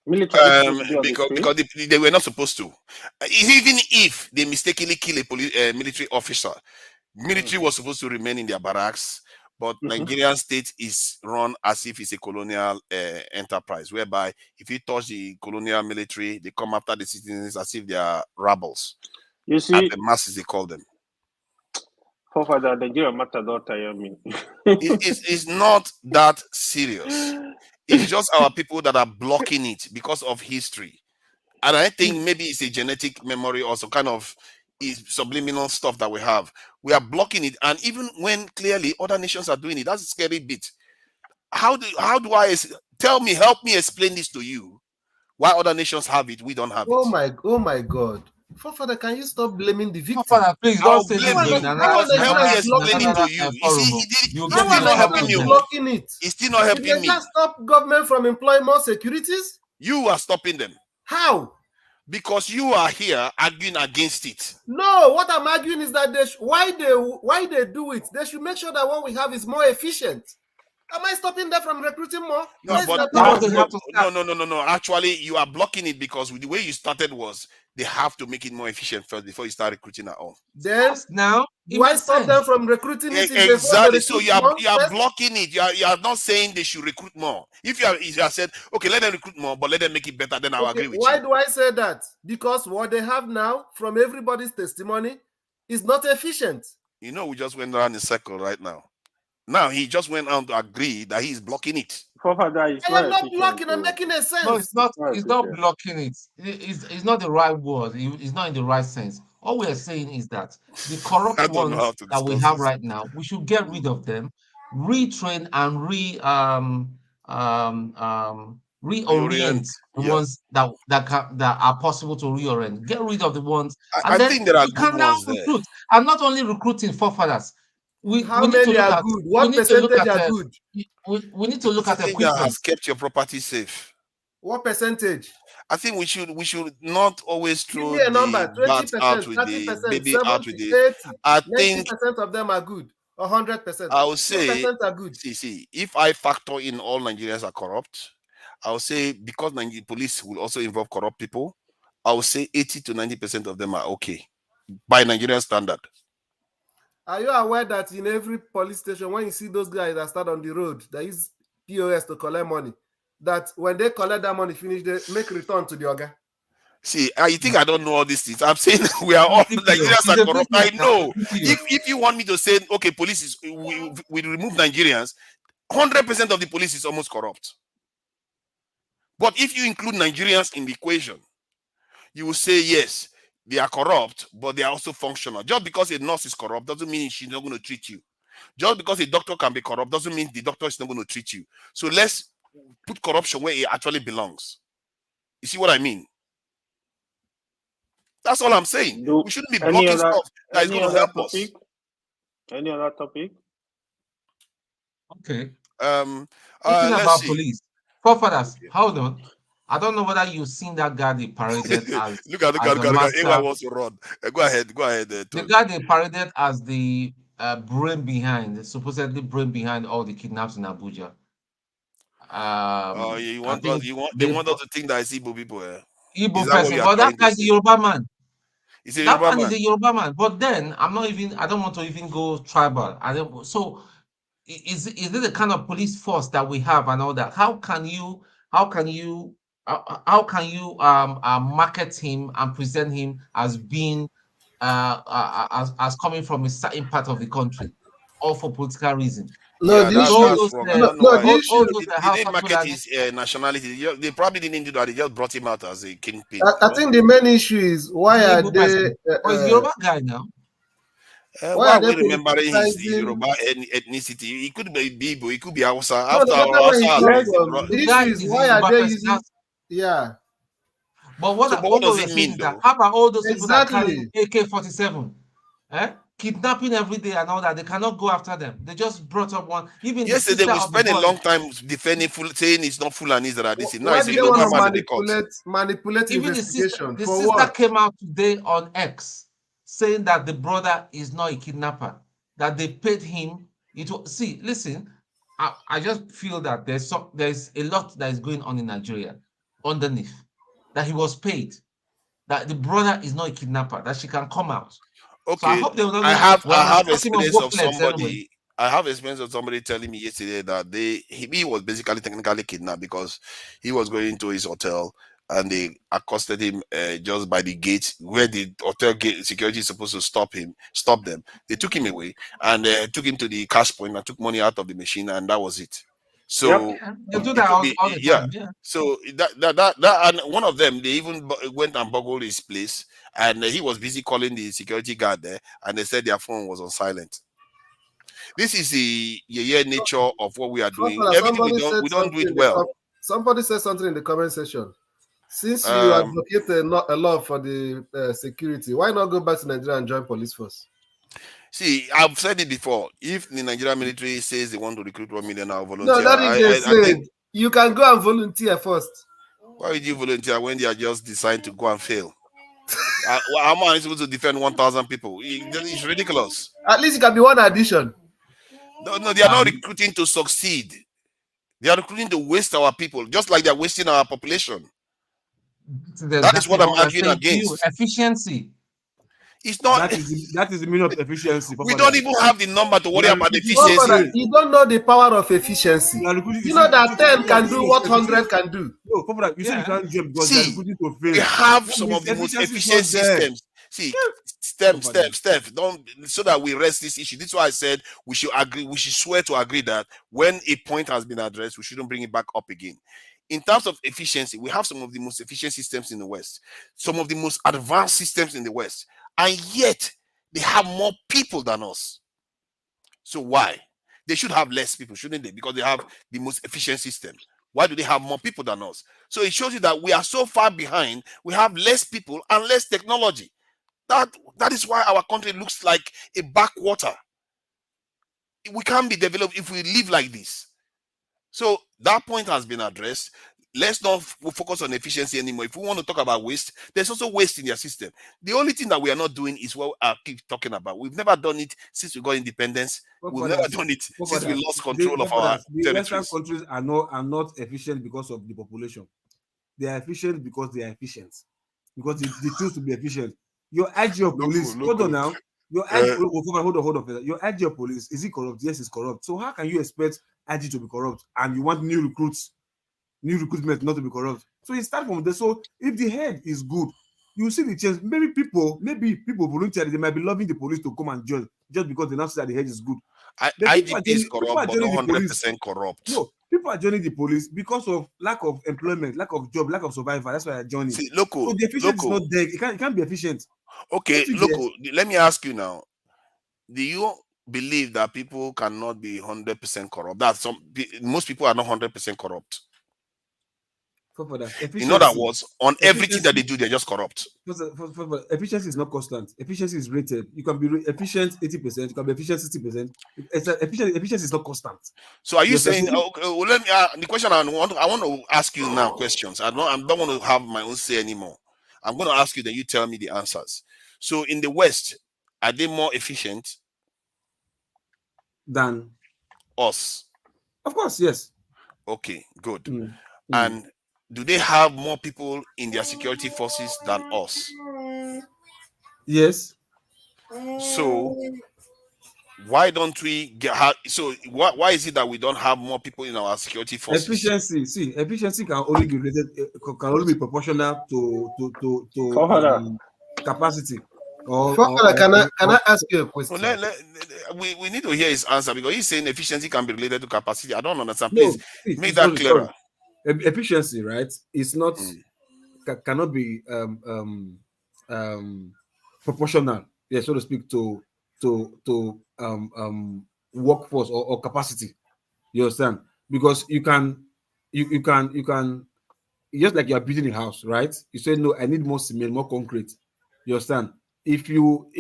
Because they were not supposed to. Even if they mistakenly kill a military officer, military was supposed to remain in their barracks. But Nigerian state is run as if it's a colonial enterprise, whereby if you touch the colonial military, they come after the citizens as if they are rebels. You see, and the masses, they call them. Father, Nigeria matter don't tire me. It's not that serious. It's just our people that are blocking it because of history. And I think maybe it's a genetic memory or some kind of subliminal stuff that we have. We are blocking it. And even when clearly other nations are doing it, that's a scary bit. How do I help me explain this to you? Why other nations have it, we don't have it. Oh my God. Father, can you stop blaming the victim? Father, please don't say this again. Help me explain it to you. You see, he's still not helping me. Blocking it. He's still not helping me. Just stop government from employing more securities? You are stopping them. How? Because you are here arguing against it. No, what I'm arguing is that why they do it. They should make sure that what we have is more efficient. Am I stopping them from recruiting more? No, no. Actually, you are blocking it because the way you started was they have to make it more efficient first before you start recruiting at all. Then now, why stop them from recruiting it? Exactly. So you are blocking it. You are not saying they should recruit more. If you have said, okay, let them recruit more, but let them make it better, then I'll agree with you. Why do I say that? Because what they have now, from everybody's testimony, is not efficient. We just went around in a circle right now. Now he just went on to agree that he's blocking it. I am not blocking. I'm making a sense. No, it's not. It's not blocking it. It's not the right word. It's not in the right sense. All we are saying is that the corrupt ones that we have right now, we should get rid of them, retrain and reorient the ones that are possible to reorient. Get rid of the ones, and I then think there are we good can now ones there. recruit, and not only recruiting forefathers. How many are good? What percentage are good? We need to look at thing equipment. that has kept your property safe. What percentage? I think we should not always throw Give me a number. the bat 20%, out with 30%, the baby 70, out with the. 80. I think 90% of them are good. 100%. I would say, 10% are good. see, if I factor in all Nigerians are corrupt, I would say because Nigerian police will also involve corrupt people, I would say 80 to 90% of them are okay by Nigerian standard. Are you aware that in every police station, when you see those guys that start on the road, they use POS to collect money, that when they collect that money finish, they make return to the organ? See, you think I don't know all these things? I'm saying we are all Nigerians are corrupt. I know. If you want me to say, okay, police is we remove Nigerians, 100% of the police is almost corrupt. But if you include Nigerians in the equation, you will say yes, they are corrupt, but they are also functional. Just because a nurse is corrupt doesn't mean she's not going to treat you. Just because a doctor can be corrupt doesn't mean the doctor is not going to treat you. So let's put corruption where it actually belongs. You see what I mean? That's all I'm saying. We shouldn't be blocking stuff that is going to help us. Any other topic? Okay. Speaking about police, forefathers, hold on. I don't know whether you've seen that guy they paraded as. look at Eva wants to run. Go ahead. The guy they paraded as the supposedly brain behind all the kidnaps in Abuja. They want us to think that it's Igbo people. Igbo person, but that guy's a Yoruba man. That man is a Yoruba man. But then I don't want to even go tribal. So is it the kind of police force that we have and all that? How can you market him and present him as being as coming from a certain part of the country, all for political reasons? No, that's wrong. They didn't market his nationality. They probably didn't do that. They just brought him out as a kingpin. I think the main issue is why are they? He's a Yoruba guy now. Why are we remembering his Yoruba ethnicity? He could be Igbo, he could be Hausa. The issue is why are they using? Yeah. But what does it mean, though? How about all those people that carry AK-47? Kidnapping every day and all that. They cannot go after them. They just brought up one. Even yesterday, we spent a long time defending, saying it's not Fulanis that are this. Why do they want to manipulate even investigation? The sister came out today on X saying that the brother is not a kidnapper, that they paid him. Listen, I just feel that there's a lot that is going on in Nigeria underneath, that he was paid, that the brother is not a kidnapper, that she can come out. Okay, so I hope they will not I have experience of somebody. Anyway. I have experience of somebody telling me yesterday that he was basically technically kidnapped because he was going to his hotel and they accosted him just by the gate where the hotel gate security is supposed to stop them. They took him away and took him to the cash point and took money out of the machine, and that was it. So they do that all the time. Yeah. So that and one of them, they even went and burgled his place, and he was busy calling the security guard there, and they said their phone was on silent. This is the nature of what we are doing. Everything we don't do it well. Somebody said something in the comment section. Since you advocate a law for the security, why not go back to Nigeria and join police force? See, I've said it before. If the Nigerian military says they want to recruit 1 million or volunteer, no, that is I think you can go and volunteer first. Why would you volunteer when they are just designed to go and fail? How am I supposed to defend 1,000 people? It's ridiculous. At least it can be one addition. No, they are not recruiting to succeed. They are recruiting to waste our people, just like they are wasting our population. That is what I'm arguing against. Efficiency. It's not. That is the meaning of efficiency. We don't even have the number to worry about efficiency. You don't know the power of efficiency. You know that 10 can do what 100 can do. No, you say you can't jump because they're recruiting to fail. We have some of the most efficient systems. See, Steph, don't, so that we rest this issue. This is why I said we should agree. We should swear to agree that when a point has been addressed, we shouldn't bring it back up again. in terms of efficiency, we have some of the most efficient systems in the West, some of the most advanced systems in the West, and yet they have more people than us. So why? They should have less people, shouldn't they? Because they have the most efficient system. Why do they have more people than us? So it shows you that we are so far behind. We have less people and less technology. That is why our country looks like a backwater. We can't be developed if we live like this. So that point has been addressed. Let's not focus on efficiency anymore. If we want to talk about waste, there's also waste in their system. The only thing that we are not doing is what I keep talking about. We've never done it since we got independence. We've never done it since we lost control of our territories. The Western countries are not efficient because of the population. They are efficient because they are efficient. Because they choose to be efficient. Your IG of police, hold on now. Your IG, hold on. Your IG of police, is it corrupt? Yes, it's corrupt. So how can you expect IG to be corrupt and you want new recruitment not to be corrupt? So it starts from there. So if the head is good, you see the change. Maybe people voluntarily, they might be loving the police to come and join just because they now see that the head is good. IGP is corrupt, but not 100% corrupt. No, people are joining the police because of lack of employment, lack of job, lack of survival. That's why they're joining. See, local, so the efficiency is not there. It can't be efficient. Okay, local. Let me ask you now. Do you believe that people cannot be 100% corrupt? That most people are not 100% corrupt. In other words, on everything that they do, they're just corrupt. Efficiency is not constant. Efficiency is rated. You can be efficient 80%, you can be efficient 60%. Efficiency is not constant. So are you saying? Okay, well, let me. The question I want to ask you now. Questions. I don't want to have my own say anymore. I'm going to ask you, then you tell me the answers. So in the West, are they more efficient than us? Of course, yes. Okay, good. And do they have more people in their security forces than us? Yes. So why don't we get? Why is it that we don't have more people in our security forces? Efficiency can only be related, can only be proportional to capacity. Can I ask you a question? We need to hear his answer, because he's saying efficiency can be related to capacity. I don't understand. Please make that clearer. Efficiency, right? It's not cannot be proportional, so to speak, to workforce or capacity. You understand? Because you can just like you are building a house, right? You say, no, I need more cement, more concrete. You understand? If you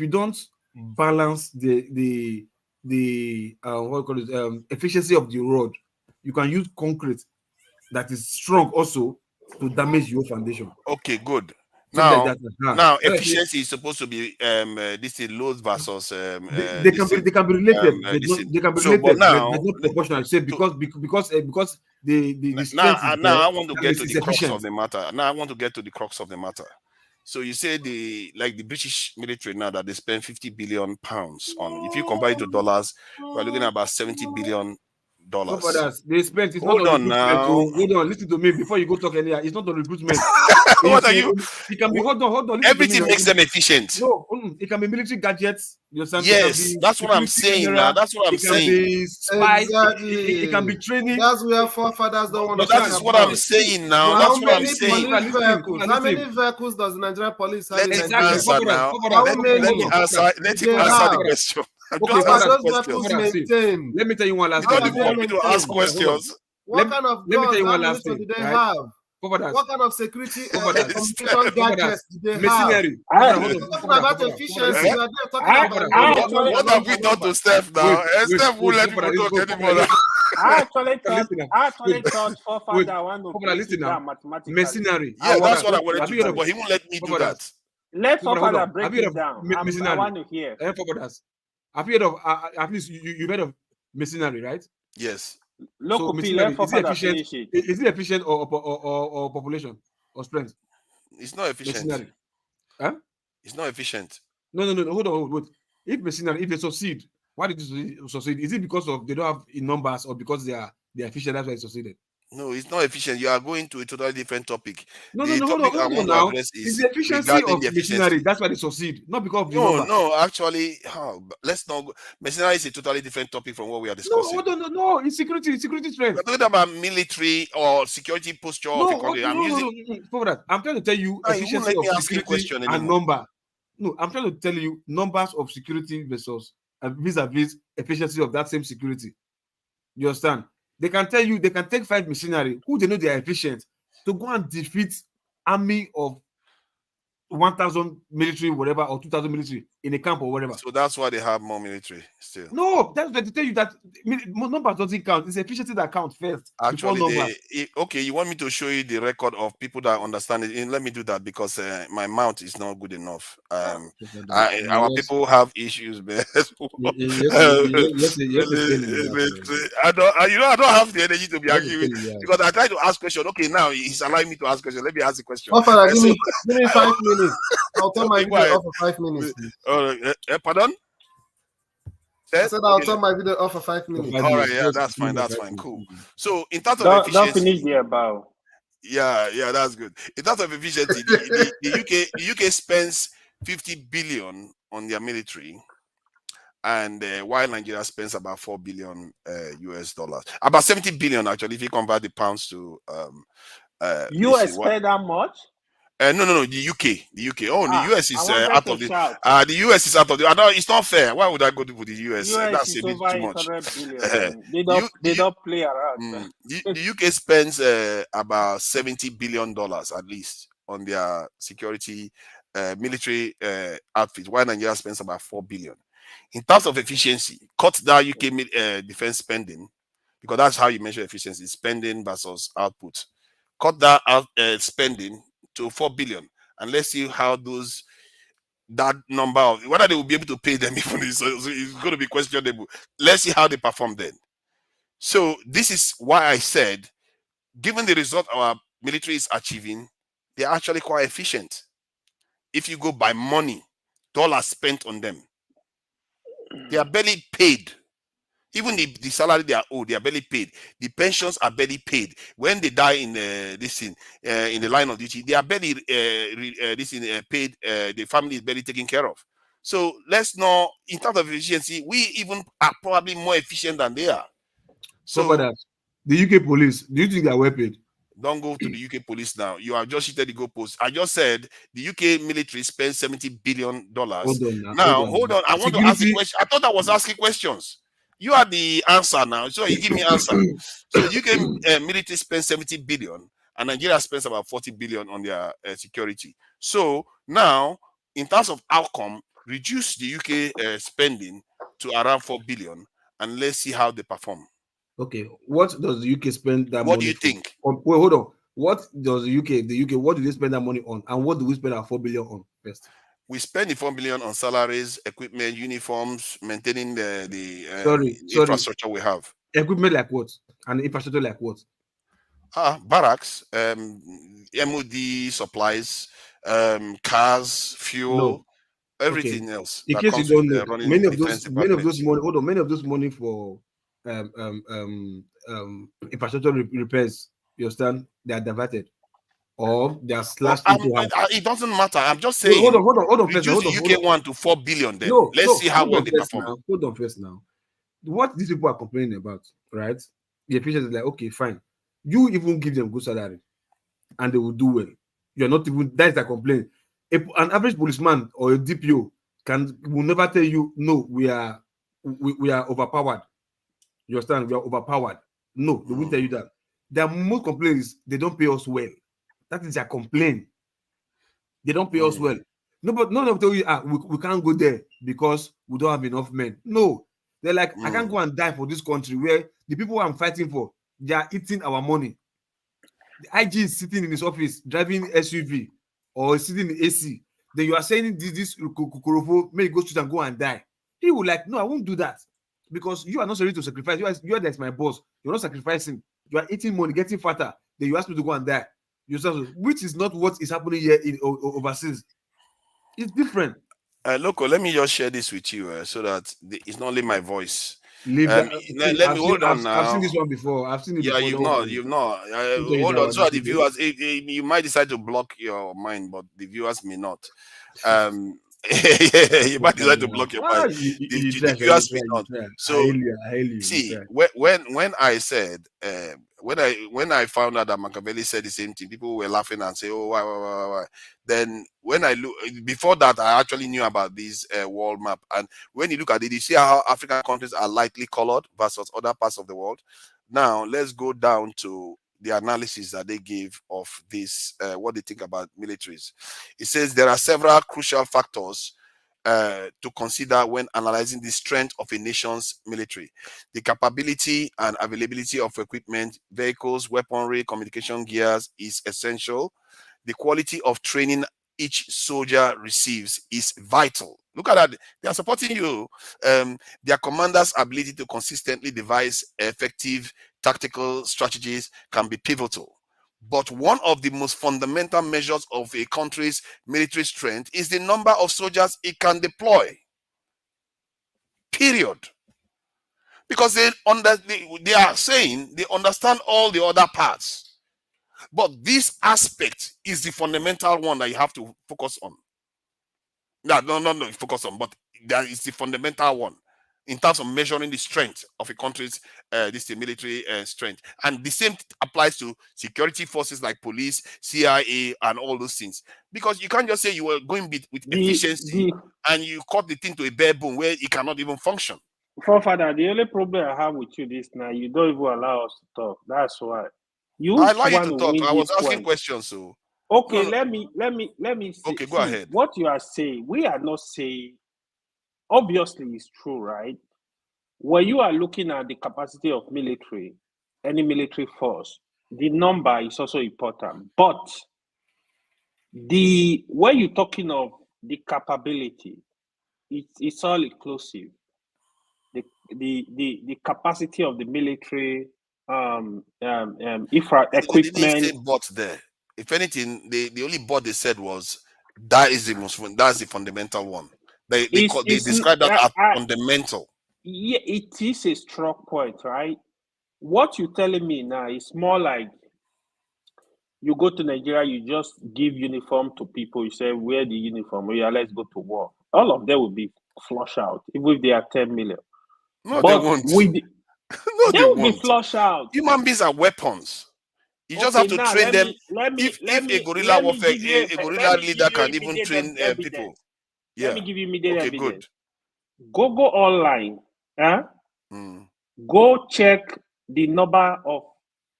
don't balance the what you call it, efficiency of the road, you can use concrete that is strong also to damage your foundation. Okay, good. So Now efficiency is supposed to be this is load versus they can be related. They can be related, but not proportional. Say because the now I want to get to the crux of the matter. Now I want to get to the crux of the matter. So you say the British military now that they spend 50 billion pounds on. If you compare it to dollars, we're looking at about $70 billion. They spent. It's Hold not on now. Hold on, listen to me before you go talk anywhere. It's not on recruitment. What are you? It can be. Hold on. Everything makes them efficient. No, it can be military gadgets. Yes, that's what I'm saying now. That's what I'm saying. It can be spies. Exactly. It can be training. That's where forefathers don't want to. But that is what I'm saying now. That's what I'm saying. How many vehicles does the Nigerian police have? Let him answer now. Let him answer the question. Let me tell you one last thing. You want me to ask questions? What kind of guns do they have? What kind of security communication gadgets do they have? Talking about efficiency. What have we done to Steph now? Steph won't let people talk anymore. I actually thought forefather want to listen now. Mercenary. Yeah, that's what I wanted to do, but he won't let me do that. Let forefather break it down. I want to hear. I've heard of at least you've heard of mercenary, right? Yes. Local is it efficient or population or strength? It's not efficient. Mercenary. Huh? It's not efficient. No. Hold on. If mercenary, if they succeed, why did they succeed? Is it because of they don't have in numbers or because they are efficient? That's why they succeeded. No, it's not efficient. You are going to a totally different topic. No, The hold topic I on want to now. address It's is the efficiency regarding of the machinery. efficiency. That's why they succeed, not because of the No, number. no, actually, let's not go. Machinery is a totally different topic from what we are No, discussing. hold on, no, it's security strength. We're talking about military or security posture of a country. For that. I'm trying to tell you You won't efficiency let of me ask you a security question and anymore. number. No, I'm trying to tell you numbers of security versus vis-a-vis efficiency of that same security. You understand? They can tell you they can take 5 mercenaries who they know they are efficient to go and defeat army of 1,000 military, whatever, or 2,000 military in a camp or whatever. So that's why they have more military still. No, that's what they tell you that numbers doesn't count. It's efficiency that counts first. Actually, before numbers. Okay, you want me to show you the record of people that understand it? Let me do that because my mouth is not good enough. Our people have issues, man. I don't have the energy to be arguing because I try to ask questions. Okay, now he's allowing me to ask questions. Let me ask the question. Give me 5 minutes. I'll turn my video off for 5 minutes. Pardon? I said I'll turn my video off for 5 minutes. All right, yeah, that's fine. Cool. So in terms of efficiency, don't finish there, Bao. Yeah, that's good. In terms of efficiency, the UK spends 50 billion on their military, and while Nigeria spends about 4 billion US dollars, about 70 billion actually, if you convert the pounds to US spend that much? No, the UK. Oh, the US is out of the. The US is out of the. It's not fair. Why would I go to the US? That's a bit too much. They don't play around. The UK spends about $70 billion at least on their security military outfit, while Nigeria spends about 4 billion. In terms of efficiency, cut that UK defense spending, because that's how you measure efficiency: spending versus output. Cut that out spending to 4 billion, and let's see how that number of whether they will be able to pay them even it's going to be questionable. Let's see how they perform then. So this is why I said, given the result our military is achieving, they're actually quite efficient. If you go by money, dollars spent on them, they are barely paid. Even the salary they are owed, they are barely paid. The pensions are barely paid. When they die in in the line of duty, they are barely paid. The family is barely taken care of. So let's not, in terms of efficiency, we even are probably more efficient than they are. So the UK police, do you think they are well paid? Don't go to the UK police now. You have just shifted the goalpost. I just said the UK military spends $70 billion. Hold on. I want to ask a question. I thought I was asking questions. You are the answer now, so you give me answer. So UK military spends 70 billion, and Nigeria spends about 40 billion on their security. So now, in terms of outcome, reduce the UK spending to around 4 billion, and let's see how they perform. Okay, what does the UK spend that money? What do you think? Wait, hold on. What does the UK? What do they spend that money on, and what do we spend our 4 billion on first? We spend the 4 billion on salaries, equipment, uniforms, maintaining the infrastructure we have. Equipment like what? And infrastructure like what? Barracks, MOD supplies, cars, fuel, everything else. In case you don't know, many of those money for infrastructure repairs, you understand, they are diverted. Or they are slashed into it doesn't matter. I'm just saying. Hold on. Reduce the UK one to 4 billion. Then let's see how well they perform. Hold on first now. What these people are complaining about, right? The efficiency is like, okay, fine. You even give them good salary, and they will do well. You're not even. That's the complaint. An average policeman or a DPO will never tell you, no, we are overpowered. You understand? We are overpowered. No, they won't tell you that. Their most complaint is they don't pay us well. That is their complaint. They don't pay us well. No, but none of them tell you, we can't go there because we don't have enough men. No, they're like, I can't go and die for this country where the people I'm fighting for, they are eating our money. The IG is sitting in his office driving SUV or sitting in AC. Then you are saying this Kukurofo may go shoot and go and die. He will like, no, I won't do that because you are not ready to sacrifice. You are like my boss. You're not sacrificing. You are eating money, getting fatter. Then you ask me to go and die. Which is not what is happening here in overseas. It's different. Loco, let me just share this with you so that it's not only my voice. Leave that. Let me hold on now. I've seen this one before. I've seen it before. You've not. Hold on. So the viewers, you might decide to block your mind, but the viewers may not. You might decide to block your mind. The viewers may not. So I hail you. See, when I said when I found out that Machiavelli said the same thing, people were laughing and say, "Oh, why?" Then when I look before that, I actually knew about this world map. And when you look at it, you see how African countries are lightly colored versus other parts of the world. Now let's go down to the analysis that they gave of this, what they think about militaries. It says there are several crucial factors to consider when analyzing the strength of a nation's military. The capability and availability of equipment, vehicles, weaponry, communication gears is essential. The quality of training each soldier receives is vital. Look at that. They are supporting you. Their commander's ability to consistently devise effective tactical strategies can be pivotal. But one of the most fundamental measures of a country's military strength is the number of soldiers it can deploy. Period. Because they are saying they understand all the other parts. But this aspect is the fundamental one that you have to focus on. No, focus on, but that is the fundamental one in terms of measuring the strength of a country's military strength. And the same applies to security forces like police, CIA, and all those things. Because you can't just say you were going with efficiency and you cut the thing to a bare bone where it cannot even function. Forefather, the only problem I have with you this now, you don't even allow us to talk. That's why. I allow you to talk. I was asking questions, so. Okay, let me see. Okay, go ahead. What you are saying, we are not saying, obviously it's true, right? When you are looking at the capacity of military, any military force, the number is also important. But when you're talking of the capability, it's all inclusive. The capacity of the military, equipment. They didn't say but there. If anything, the only but they said was that's the fundamental one. They describe that as fundamental. Yeah, it is a strong point, right? What you're telling me now is more like you go to Nigeria, you just give uniform to people, you say, wear the uniform, let's go to war. All of them will be flush out, even if they are 10 million. No, but they won't. They will be flush out. Human beings are weapons. You just have to train them. If a guerrilla warfare, a guerrilla leader can even train people. Yeah. Let me give you immediate evidence. Good. Go online. Go check the number of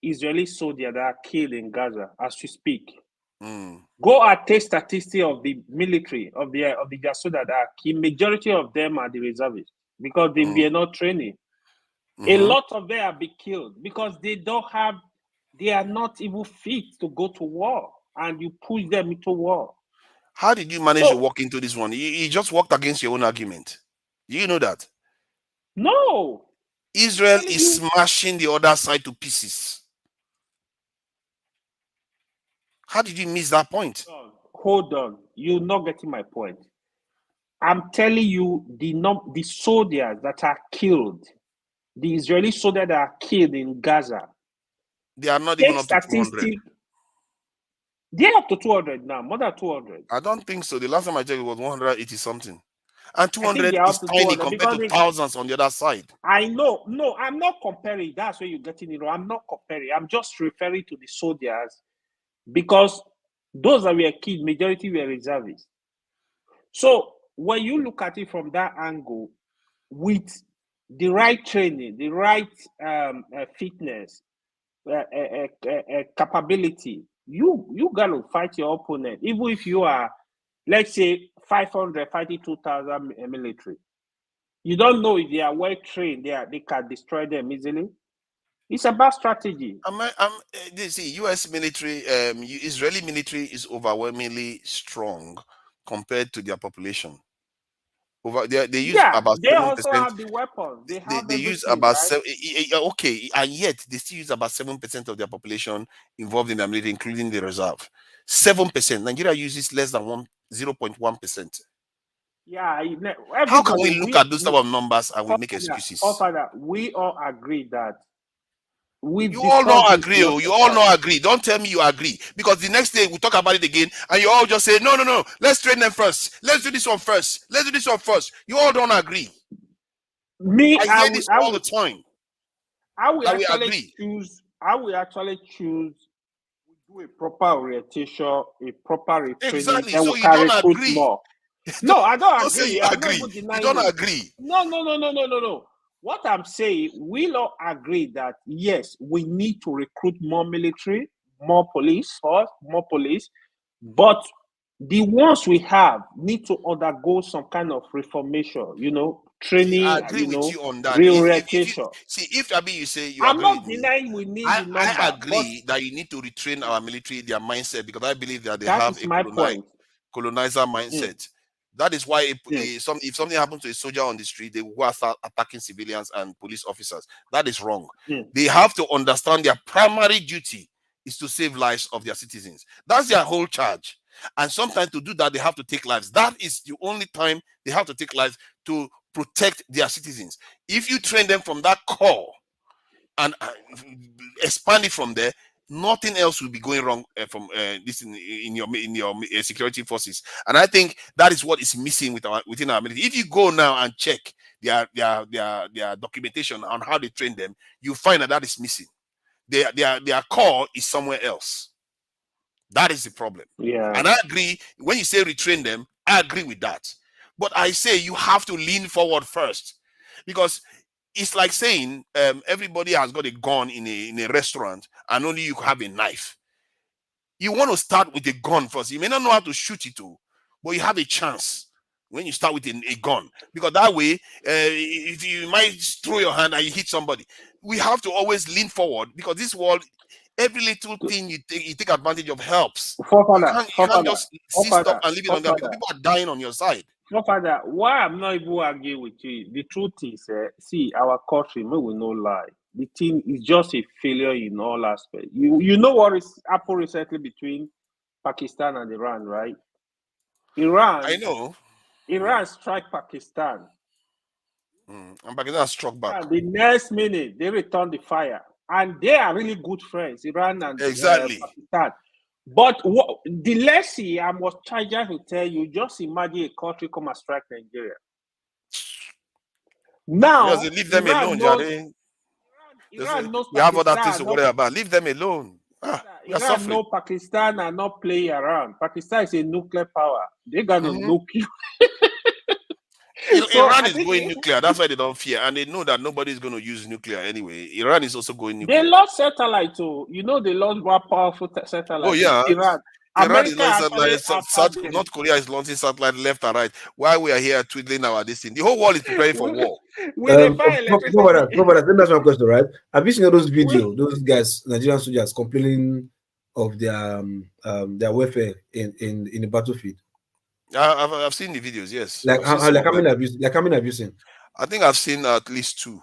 Israeli soldiers that are killed in Gaza as we speak. Go and take statistics of the military, of the soldiers that are killed. Majority of them are the reservists because they were not training. A lot of them have been killed because they are not even fit to go to war, and you push them into war. How did you manage to walk into this one? You just walked against your own argument. Do you know that? No. Israel is smashing the other side to pieces. How did you miss that point? Hold on. You're not getting my point. I'm telling you the soldiers that are killed, the Israeli soldiers that are killed in Gaza. They are not even up to 200. They're up to 200 now, more than 200. I don't think so. The last time I checked, it was 180 something. And 200 is tiny compared to thousands on the other side. I know. No, I'm not comparing. That's where you're getting it wrong. I'm not comparing. I'm just referring to the soldiers because those that were killed, majority were reservists. So when you look at it from that angle, with the right training, the right fitness, capability, you got to fight your opponent, even if you are, let's say, 500 fighting 2,000 military. You don't know if they are well trained. They can destroy them easily. It's about strategy. See, U.S. military, Israeli military is overwhelmingly strong compared to their population. They use about 7%. They also have the weapons. They use about 7. Okay, and yet they still use about 7% of their population involved in the military, including the reserve. 7%. Nigeria uses less than 0.1%. Yeah, How can we everybody, look at those type of numbers and we make excuses? Father, we all agree that you all not agree. You all not agree. Don't tell me you agree, because the next day we talk about it again, and you all just say no. Let's train them first. Let's do this one first. Let's do this one first. You all don't agree. I hear this all the time. I will actually choose. We do a proper orientation, a proper retraining, exactly. and So we you can don't recruit agree. more. No, I don't Don't say agree. you I'm agree. not even denying You don't it. agree. No. What I'm saying, we all agree that yes, we need to recruit more military, more police, but the ones we have need to undergo some kind of reformation, training, See, I agree with you on that. reorientation. If Abi, you say you I'm agree not with me, denying we need the number. I agree that you need to retrain our military, their mindset, because I believe that they that have is a my point. colonizer mindset. That is why if something happens to a soldier on the street, they will go and start attacking civilians and police officers. That is wrong. They have to understand their primary duty is to save lives of their citizens. That's their whole charge. And sometimes to do that, they have to take lives. That is the only time they have to take lives, to protect their citizens. If you train them from that core and expand it from there, nothing else will be going wrong from this in your security forces. And I think that is what is missing within our military. If you go now and check their documentation on how they train them, you find that is missing. Their core is somewhere else. That is the problem. Yeah. And I agree, when you say retrain them, I agree with that. But I say you have to lean forward first, because it's like saying everybody has got a gun in a restaurant and only you have a knife. You want to start with a gun first. You may not know how to shoot it, but you have a chance when you start with a gun, because that way, if you might throw your hand and you hit somebody, we have to always lean forward, because this world, every little thing you take advantage of helps. You can't just see stuff and leave it on them, because people are dying on your side. Father, why I'm not even arguing with you? The truth is, see, our country, we will not lie. The thing is just a failure in all aspects. You know what is happened recently between Pakistan and Iran, right? I know. Iran strike Pakistan. And Pakistan struck back. And the next minute, they return the fire. And they are really good friends, Iran and Pakistan. But the lessee I was trying to tell you, just imagine a country come and strike Nigeria. Now, because leave them alone, Jade. Iran knows we have other things to worry about. Leave them alone. We are Iran suffering. know Pakistan are not playing around. Pakistan is a nuclear power. They're gonna nuke you. Iran is going nuclear. That's why they don't fear, and they know that nobody is going to use nuclear anyway. Iran is also going nuclear. They lost satellite too. You know, they lost one powerful satellite. Oh yeah, Iran. Iran is launching satellite. North Korea is launching satellite left and right. While we are here twiddling our this thing, the whole world is preparing for war. Let me ask one question, right? Have you seen all those videos? Those guys, Nigerian soldiers, complaining of their welfare in the battlefield. I've seen the videos. Yes. Like how many have you seen? I think I've seen at least two.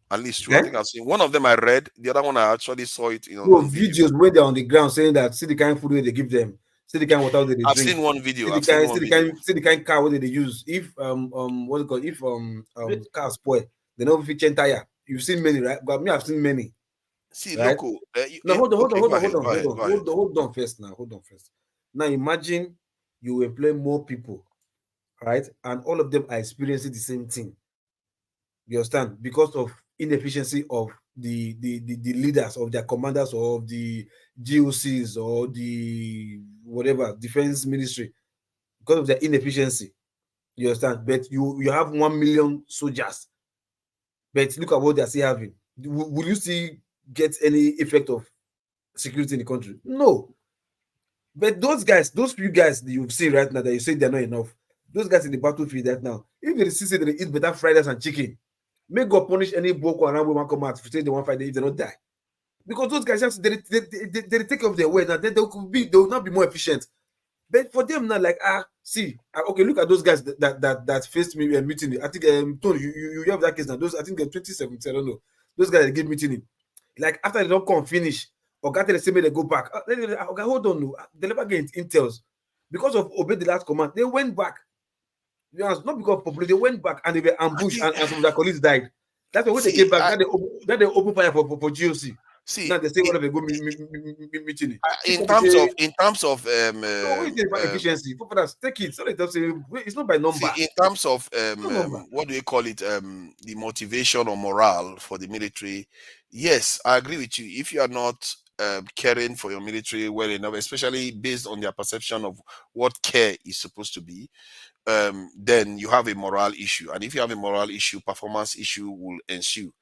At least two. I think I've seen one of them. I read the other one. I actually saw it. On videos where they're on the ground saying that see the kind of food they give them, see the kind of water they drink. I've seen one video. See the kind of car they use. If what's it called? If car spoil, they don't fit change tire. You've seen many, right? But me, I've seen many. See, right? Local. Hold on first. Now imagine you employ more people, right? And all of them are experiencing the same thing. You understand? Because of inefficiency of the leaders, of their commanders, or of the GOCs, or the whatever defense ministry, because of their inefficiency. You understand? But you have 1 million soldiers, but look at what they're still having. Will you still get any effect of security in the country? No. But those few guys that you see right now that you say they're not enough, those guys in the battlefield right now, if they see they eat better fried rice and chicken, may God punish any Boko Haram woman come out if they want to fight if they don't die. Because those guys just they take off their way now, they will not be more efficient. But for them now, like okay, look at those guys that faced me mutiny. I think Tony, you have that case now. Those I think 2017, I don't know. Those guys that gave mutiny. Like after they don't come finish, or got the same way they go back. Okay, hold on, they never get intels because of obey the last command. They went back. You know, not because popular, they went back and they were ambushed and some of their colleagues died. That's why when they came back, that they open fire for GOC. See, now they say one of the go meeting. In terms of efficiency, take it. So they don't say it's not by number. See, in terms of what do you call it? The motivation or morale for the military. Yes, I agree with you. If you are not caring for your military well enough, especially based on their perception of what care is supposed to be, then you have a morale issue. And if you have a morale issue, performance issue will ensue.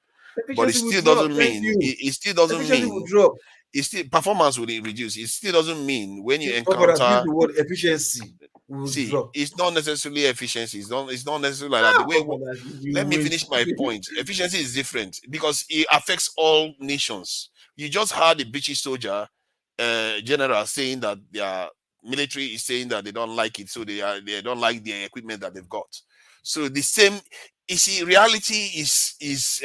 But it still doesn't mean it still doesn't mean it still performance will reduce. It still doesn't mean when you encounter the word efficiency. See, it's not necessarily efficiency. It's not necessarily like that. The way, let me finish my point. Efficiency is different because it affects all nations. You just heard a British soldier general saying that their military is saying that they don't like it, so they don't like the equipment that they've got. So the same, you see, reality is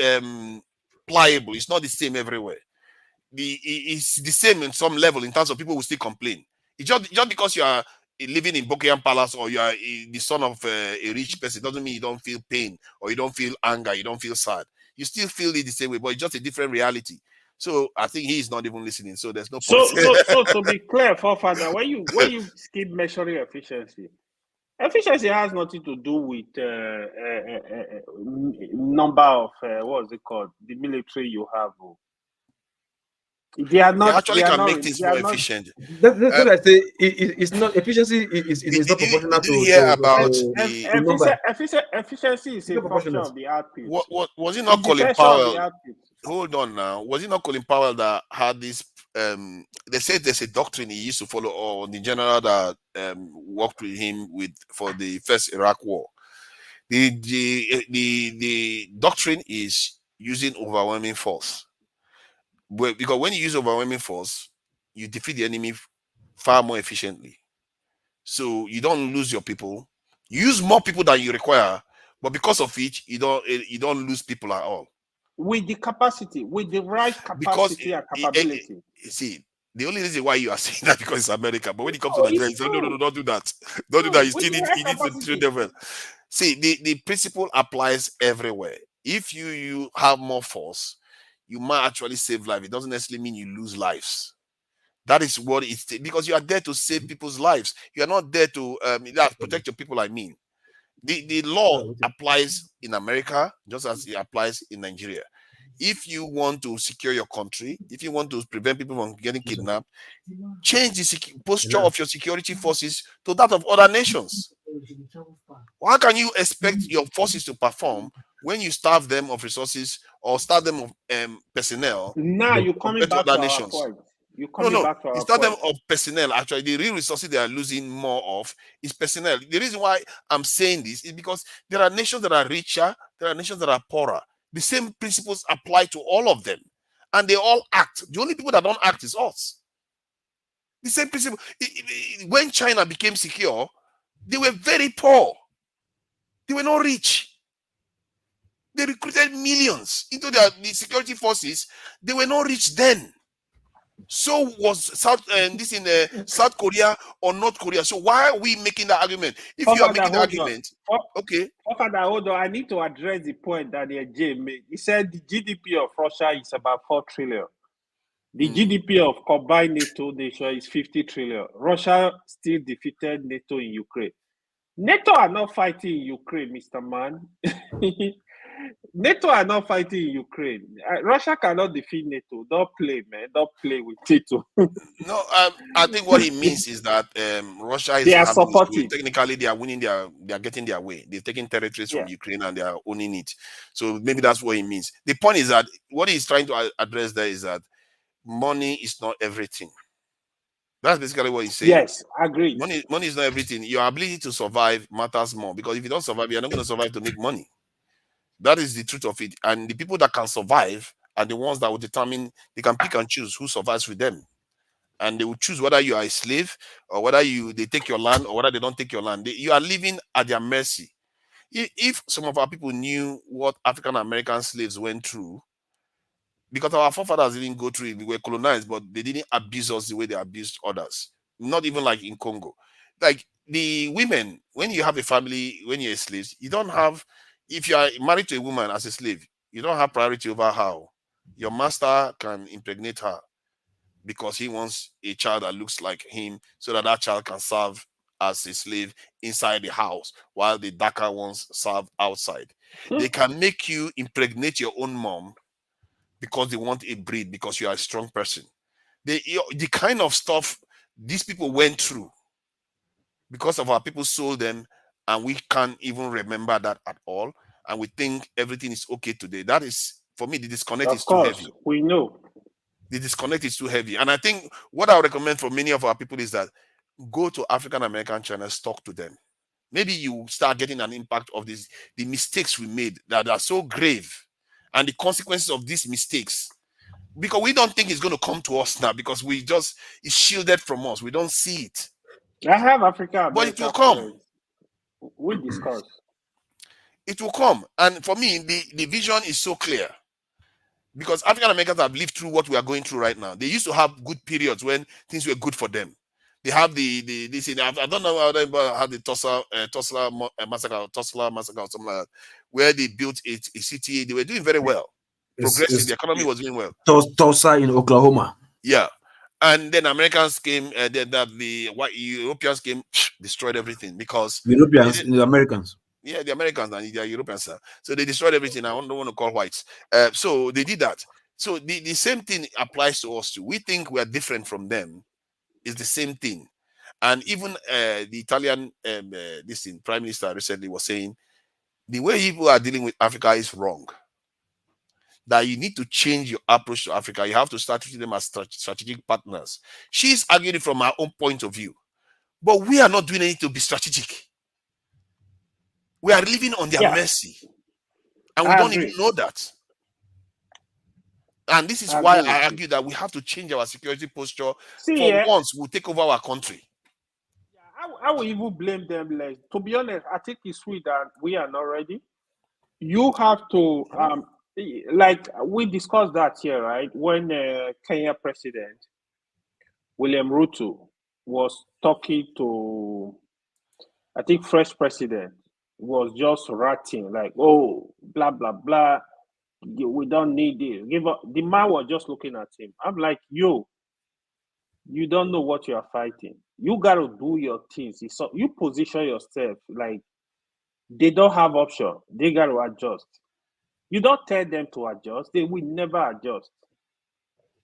pliable. It's not the same everywhere. It's the same in some level in terms of people who still complain. It's just because you are living in Buckingham Palace or you are the son of a rich person doesn't mean you don't feel pain or you don't feel anger, you don't feel sad. You still feel it the same way, but it's just a different reality. So I think he is not even listening. So there's no point. So to be clear, forefather, when you keep measuring efficiency has nothing to do with number of what is it called, the military you have. They are not. They actually can make things more efficient. That's what I say. It's not efficiency. Is not proportional to. Did you hear about the efficiency is a function of the output. What was it not Colin Powell? Hold on now. Was it not Colin Powell that had this? They said there's a doctrine he used to follow, or the general that worked with him for the first Iraq war. The doctrine is using overwhelming force. Because when you use overwhelming force, you defeat the enemy far more efficiently. So you don't lose your people. You use more people than you require, but because of it, you don't lose people at all. With the capacity, with the right capacity and capability. See, the only reason why you are saying that because it's America, but when it comes to Nigeria, you say, no, don't do that. Don't do that. You still need to treat them well. See, the principle applies everywhere. If you have more force, you might actually save life. It doesn't necessarily mean you lose lives. That is what it's because you are there to save people's lives. You are not there to protect your people. I mean, the law applies in America just as it applies in Nigeria. If you want to secure your country, if you want to prevent people from getting kidnapped, change the posture of your security forces to that of other nations. How can you expect your forces to perform when you starve them of resources or starve them of personnel? Now you're coming back to our point. You start them of personnel. Actually, the real resources they are losing more of is personnel. The reason why I'm saying this is because there are nations that are richer, there are nations that are poorer. The same principles apply to all of them, and they all act. The only people that don't act is us. The same principle. When China became secure, they were very poor. They were not rich. They recruited millions into the security forces. They were not rich then. So was South Korea or North Korea. So why are we making that argument? If you are making the argument, okay. Hold on. I need to address the point that Jay made. He said the GDP of Russia is about 4 trillion. The GDP of combined NATO nation is 50 trillion. Russia still defeated NATO in Ukraine. NATO are not fighting in Ukraine, Mr. Man. NATO are not fighting in Ukraine. Russia cannot defeat NATO. Don't play, man. Don't play with NATO. No, I think what he means is that Russia is. They are supporting. Technically, they are winning. They are getting their way. They're taking territories from Ukraine and they are owning it. So maybe that's what he means. The point is that what he's trying to address there is that money is not everything. That's basically what he's saying. Yes, I agree. Money is not everything. Your ability to survive matters more because if you don't survive, you're not going to survive to make money. That is the truth of it. And the people that can survive are the ones that will determine, they can pick and choose who survives with them. And they will choose whether you are a slave or whether they take your land or whether they don't take your land. You are living at their mercy. If some of our people knew what African American slaves went through, because our forefathers didn't go through it, we were colonized, but they didn't abuse us the way they abused others. Not even like in Congo. Like the women, when you have a family, when you're a slave, you don't have, if you are married to a woman as a slave, you don't have priority over her. Your master can impregnate her because he wants a child that looks like him, so that that child can serve as a slave inside the house while the darker ones serve outside. They can make you impregnate your own mom because they want a breed, because you are a strong person. The kind of stuff these people went through because of our people sold them, and we can't even remember that at all, and we think everything is okay today. That is, for me, the disconnect Of is too course, heavy. we know. The disconnect is too heavy. And I think what I would recommend for many of our people is that go to African American channels, talk to them. Maybe you start getting an impact of the mistakes we made that are so grave, and the consequences of these mistakes, because we don't think it's going to come to us now, because it's shielded from us. We don't see it. I have Africa But it will American come. friends. We discuss. It will come. And for me, the vision is so clear, because African Americans have lived through what we are going through right now. They used to have good periods when things were good for them. They have this. I don't know how the Tulsa massacre or something like that, where they built a city. They were doing very well, progressing. The economy was doing well. Tulsa in Oklahoma. Yeah, and then Americans came. The white Europeans came, destroyed everything, because Europeans, the Americans. Yeah, the Americans and the Europeans. So they destroyed everything. I don't want to call whites. So they did that. So the same thing applies to us too. We think we are different from them. It's the same thing. And even the Italian Prime Minister recently was saying the way people are dealing with Africa is wrong. That you need to change your approach to Africa. You have to start treating them as strategic partners. She's arguing from her own point of view. But we are not doing anything to be strategic. We are living on their mercy. And we don't even know that. And this is why I argue that we have to change our security posture. Once, we'll take over our country. I will even blame them less. To be honest, I think it's sweet that we are not ready. You have to, like we discussed that here, right? When Kenya President William Ruto was talking to, I think, Fresh President, was just ratting like, oh, blah, blah, blah. We don't need this. The man was just looking at him. I'm like, yo, you don't know what you are fighting. You got to do your things. So you position yourself like they don't have option. They got to adjust. You don't tell them to adjust. They will never adjust.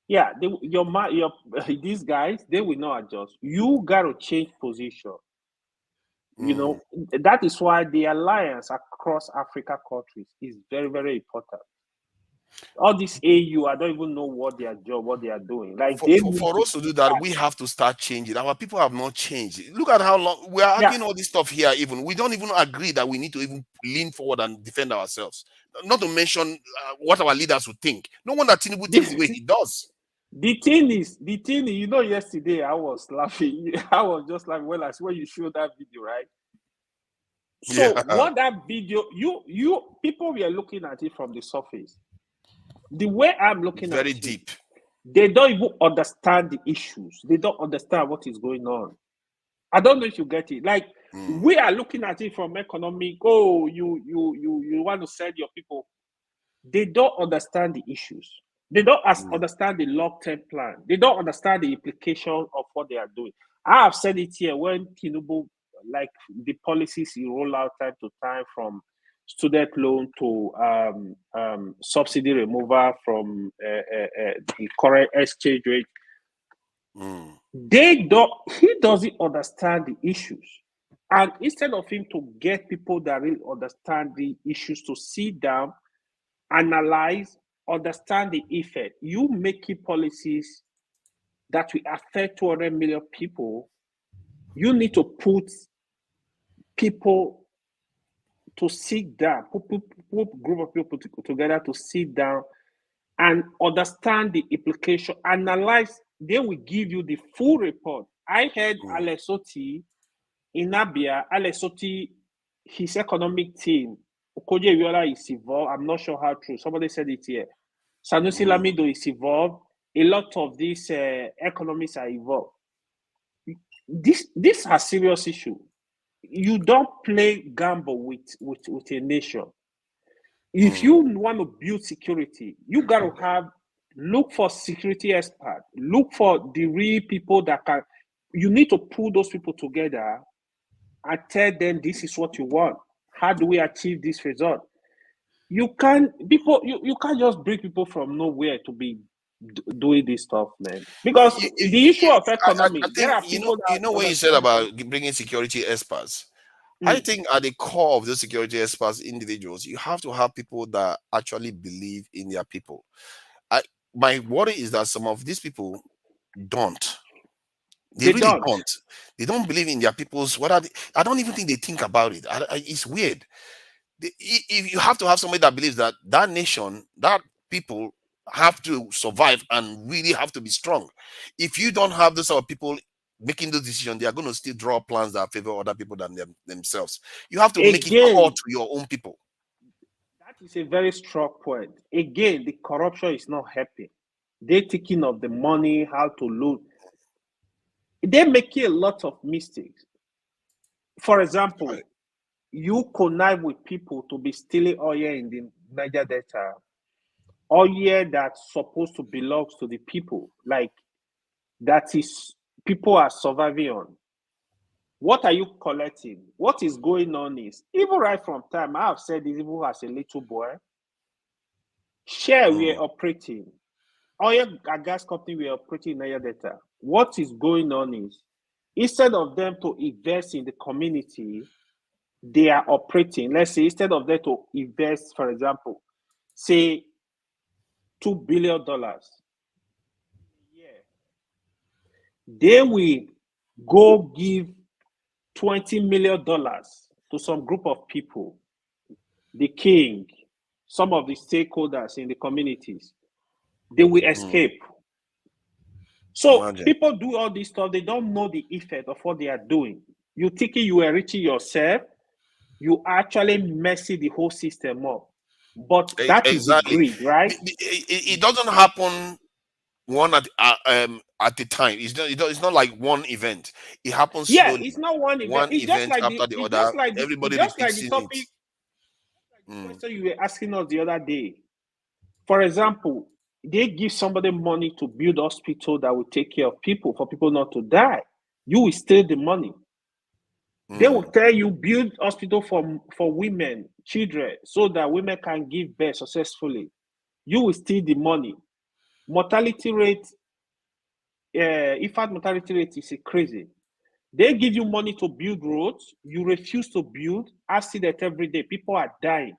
Yeah, these guys, they will not adjust. You got to change position. You know, that is why the alliance across Africa countries is very, very important. All this AU, I don't even know what they are doing. Like for us to do that, we have to start changing. Our people have not changed. Look at how long we are arguing all this stuff here. Even we don't even agree that we need to even lean forward and defend ourselves. Not to mention what our leaders would think. No wonder Tinubu thinks the way he does. The thing is, you know, yesterday I was laughing. I was just like, well, I swear you showed that video, right? So what that video, you people were looking at it from the surface. The way I'm looking at it, very deep. They don't even understand the issues. They don't understand what is going on. I don't know if you get it. Like we are looking at it from economic. Oh, you want to send your people. They don't understand the issues. They don't understand the long-term plan. They don't understand the implication of what they are doing. I have said it here when Tinubu, like the policies he roll out time to time, from student loan to subsidy removal from the current exchange rate. He doesn't understand the issues. And instead of him to get people that really understand the issues to sit down, analyze, understand the effect, you making policies that will affect 200 million people, you need to put people to sit down, put group of people together to sit down and understand the implication, analyze. They will give you the full report. I heard Alessoti in Abia. Alessoti, his economic team, Okoje Iweala is involved. I'm not sure how true. Somebody said it here. Sanusi Lamido is involved. A lot of these economists are involved. This is a serious issue. you don't play gamble with a nation. If you want to build security, you got to look for security experts, look for the real people that can. You need to pull those people together and tell them this is what you want. How do we achieve this result? You can't just bring people from nowhere to be doing this stuff, man. Because the issue of economy, I there are think people that what you said about bringing security experts. I think at the core of those security experts, individuals, you have to have people that actually believe in their people. My worry is that some of these people don't. They really don't. They don't believe in their people's. I don't even think they think about it. It's weird. If you have to have somebody that believes that that nation, that people have to survive and really have to be strong. If you don't have those sort of people making those decisions, they are going to still draw plans that favor other people than themselves. You have to make it core to your own people. That is a very strong point. Again, the corruption is not helping. They're taking of the money, how to loot. They're making a lot of mistakes. For example, you connive with people to be stealing oil in the Niger Delta, oil that's supposed to belong to the people, like that is people are surviving on. What are you collecting? What is going on is, even right from time, I have said this even as a little boy, share we are operating, oil and gas company we are operating in Niger Delta. What is going on is, instead of them to invest in the community, they are operating. Let's say instead of them to invest, for example, say $2 billion a year, they will go give $20 million to some group of people, the king, some of the stakeholders in the communities. They will escape. So people do all this stuff. They don't know the effect of what they are doing. You thinking you are reaching yourself, you actually messing the whole system up. But that is the greed, right? It doesn't happen one at the time. It's not like one event. It happens slowly. It's not one event. One It's event just like after the other. Everybody repeats it. Topic question you were asking us the other day. For example, they give somebody money to build hospital that will take care of people, for people not to die. You will steal the money. They will tell you build hospital for women, children, so that women can give birth successfully. You will steal the money. Mortality rate, infant mortality rate is crazy. They give you money to build roads. You refuse to build. Accident every day. People are dying.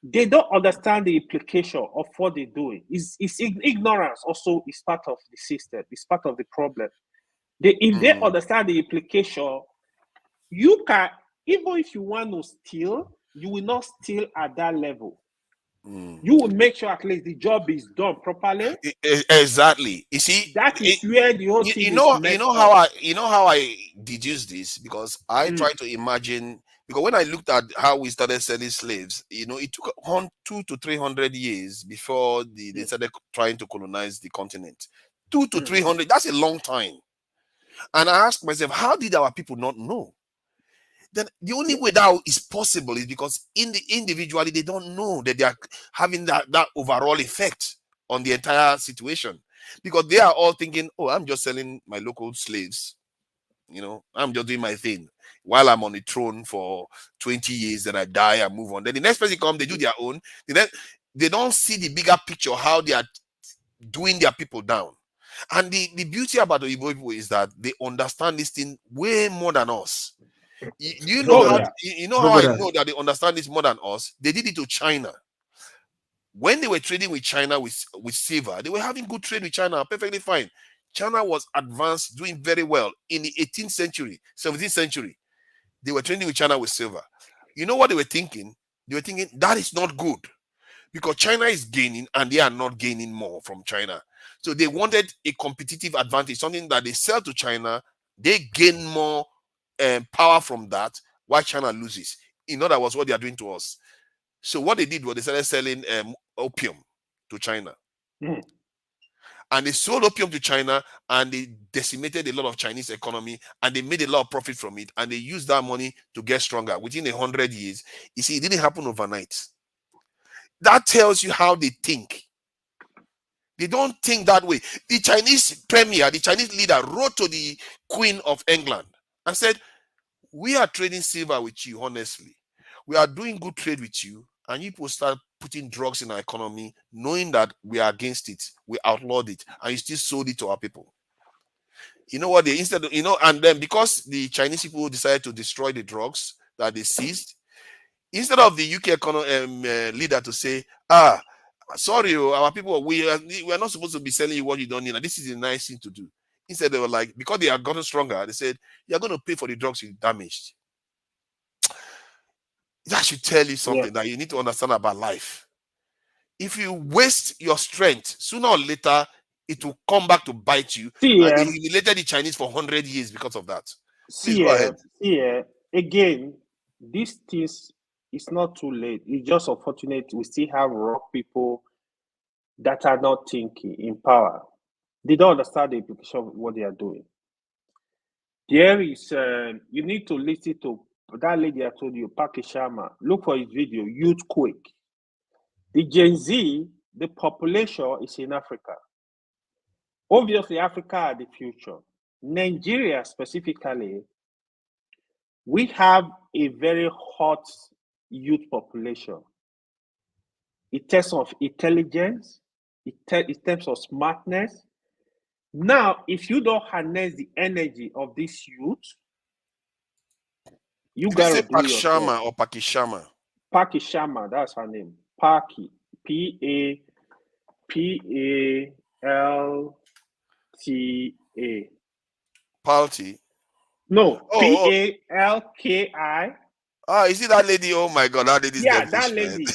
They don't understand the implication of what they're doing. It's ignorance also is part of the system. It's part of the problem. If they understand the implication, you can, even if you want to steal, you will not steal at that level. You will make sure at least the job is done properly. Exactly. You see, that is where the whole thing you know how I deduce this, because I try to imagine, because when I looked at how we started selling slaves, it took 200 to 300 years before they started trying to colonize the continent. 200 to 300, that's a long time. And I asked myself, how did our people not know? Then the only way that is possible is because individually they don't know that they are having that overall effect on the entire situation, because they are all thinking, oh, I'm just selling my local slaves, I'm just doing my thing while I'm on the throne for 20 years, then I die and move on. Then the next person comes, they do their own. They don't see the bigger picture, how they are doing their people down. And the beauty about the Igbo people is that they understand this thing way more than us. You know how I know that they understand this more than us? They did it to China. When they were trading with China with silver, they were having good trade with China, perfectly fine. China was advanced, doing very well in the 18th century, 17th century. They were trading with China with silver. You know what they were thinking? They were thinking that is not good, because China is gaining and they are not gaining more from China. So they wanted a competitive advantage, something that they sell to China, they gain more power from that, while China loses. In other words, what they are doing to us. So what they did was they started selling opium to China. and they sold opium to China, and they decimated a lot of Chinese economy, and they made a lot of profit from it, and they used that money to get stronger within 100 years. You see, it didn't happen overnight. That tells you how they think. They don't think that way. The Chinese premier, the Chinese leader, wrote to the Queen of England and said, we are trading silver with you, honestly. We are doing good trade with you, and you people start putting drugs in our economy, knowing that we are against it. We outlawed it, and you still sold it to our people. You know what? And then because the Chinese people decided to destroy the drugs that they seized, instead of the UK leader to say, sorry, our people, we are not supposed to be selling you what you don't need, and this is a nice thing to do. Instead, they were like, because they have gotten stronger, they said, you're going to pay for the drugs you damaged. That should tell you something that you need to understand about life. If you waste your strength, sooner or later, it will come back to bite you. And they humiliated the Chinese for 100 years because of that. Please go ahead. Again, these things, it's not too late. It's just unfortunate we still have rock people that are not thinking in power. They don't understand the implication of what they are doing. There is, you need to listen to that lady I told you, Paki Sharma. Look for his video, Youth Quake. The Gen Z, the population is in Africa. Obviously, Africa are the future. Nigeria specifically, we have a very hot youth population. In terms of intelligence, in terms of smartness. Now, if you don't harness the energy of this youth, you gotta do your Sharma or Paki Sharma? Paki Sharma, that's her name. Paki, P-A-P-A-L-T-A. Palti? No, P-A-L-K-I. Is it that lady? Oh my God, that lady's devilish, that lady.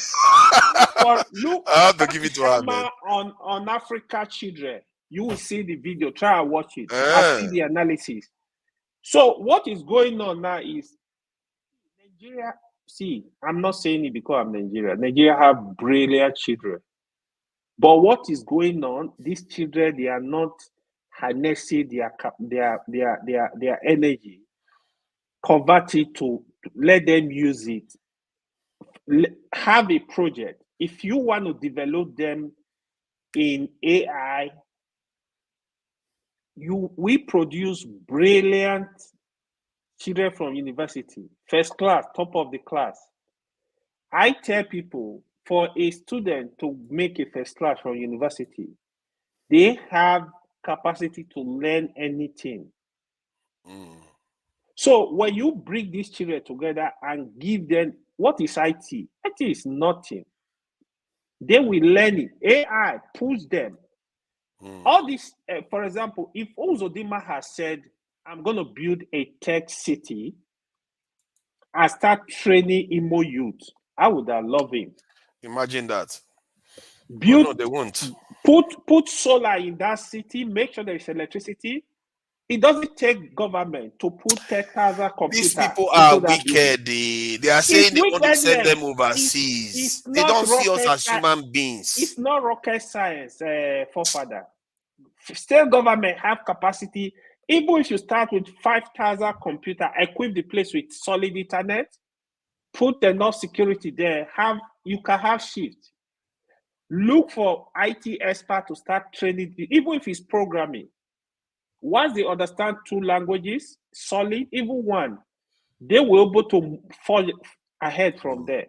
Look, I have to give it to her, man. On Africa Children, you will see the video. Try and watch it. I see the analysis. So what is going on now is Nigeria. See, I'm not saying it because I'm Nigeria. Nigeria have brilliant children. But what is going on? These children, they are not harnessing their energy, convert it to let them use it. Have a project. If you want to develop them in AI, we produce brilliant children from university, first class, top of the class. I tell people, for a student to make a first class from university, they have capacity to learn anything. So when you bring these children together and give them, what is IT? IT is nothing. They will learn it. AI push them. All this, for example, if Uzodinma has said, I'm going to build a tech city and start training Imo youth, I would have loved him. Imagine that. Build, no, they won't. Put solar in that city, make sure there is electricity. It doesn't take government to put 10,000 computers. These people are wicked. They are saying they want to send them overseas. It's they don't see us as science. human beings. It's not rocket science, forefather. State government have capacity. Even if you start with 5,000 computers, equip the place with solid internet, put enough security there, you can have shift. Look for IT expert to start training, even if it's programming. Once they understand 2 languages, solid, even one, they will be able to fall ahead from there.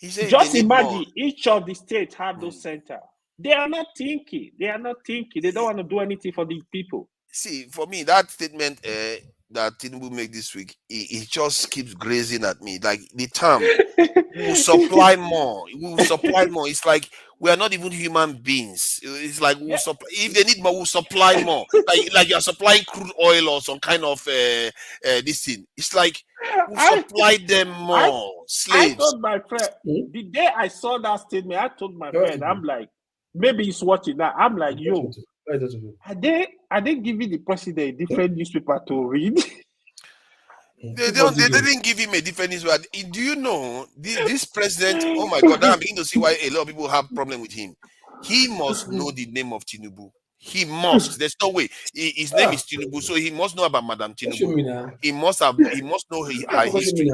Just imagine each of the states have those centers. They are not thinking. They don't want to do anything for the people. See, for me, that statement that Tinubu made this week, it just keeps grazing at me. Like the term, we'll supply more. We'll supply more. It's like we are not even human beings. It's like we'll supply. If they need more, we'll supply more. like you're supplying crude oil or some kind of this thing. It's like we'll supply them more slaves. I told my friend the day I saw that statement. I told my friend, I'm like, maybe he's watching that. I'm like, yo, are they giving the president a different newspaper to read? They didn't give him a different newspaper. Do you know this president? Oh my God! Now I'm beginning to see why a lot of people have problem with him. He must know the name of Tinubu. He must. There's no way. His name is Tinubu, so he must know about Madam Tinubu. He must know her history.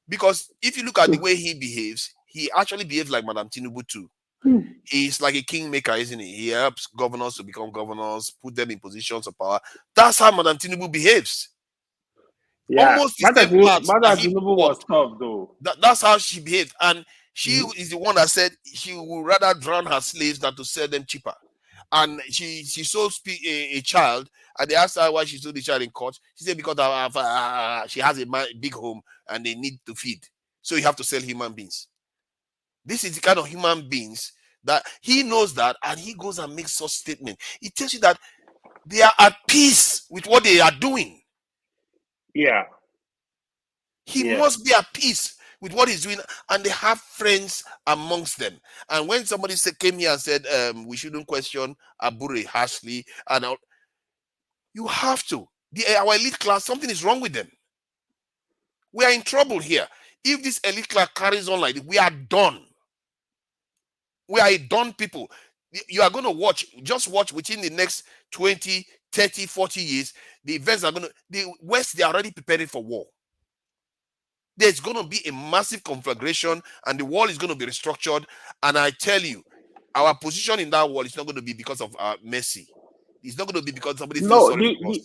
Because if you look at the way he behaves, he actually behaves like Madam Tinubu too. He's like a kingmaker, isn't he? He helps governors to become governors, put them in positions of power. That's how Madam Tinubu behaves. Yeah, Almost the same path Madam Tinubu was tough though. That's how she behaved. And she is the one that said she would rather drown her slaves than to sell them cheaper. And she sold a child, and they asked her why she sold the child in court. She said because she has a big home and they need to feed. So you have to sell human beings. This is the kind of human beings that he knows that, and he goes and makes such statement. It tells you that they are at peace with what they are doing. Yeah. He must be at peace with what he's doing, and they have friends amongst them. And when somebody came here and said we shouldn't question Abure harshly, and you have to. Our elite class, something is wrong with them. We are in trouble here. If this elite class carries on like this, we are done. We are a done people. You are going to just watch within the next 20, 30, 40 years, the events are going to, the West, they are already preparing for war. There's going to be a massive conflagration and the wall is going to be restructured. And I tell you, our position in that wall is not going to be because of mercy. It's not going to be because somebody feels sorry for us.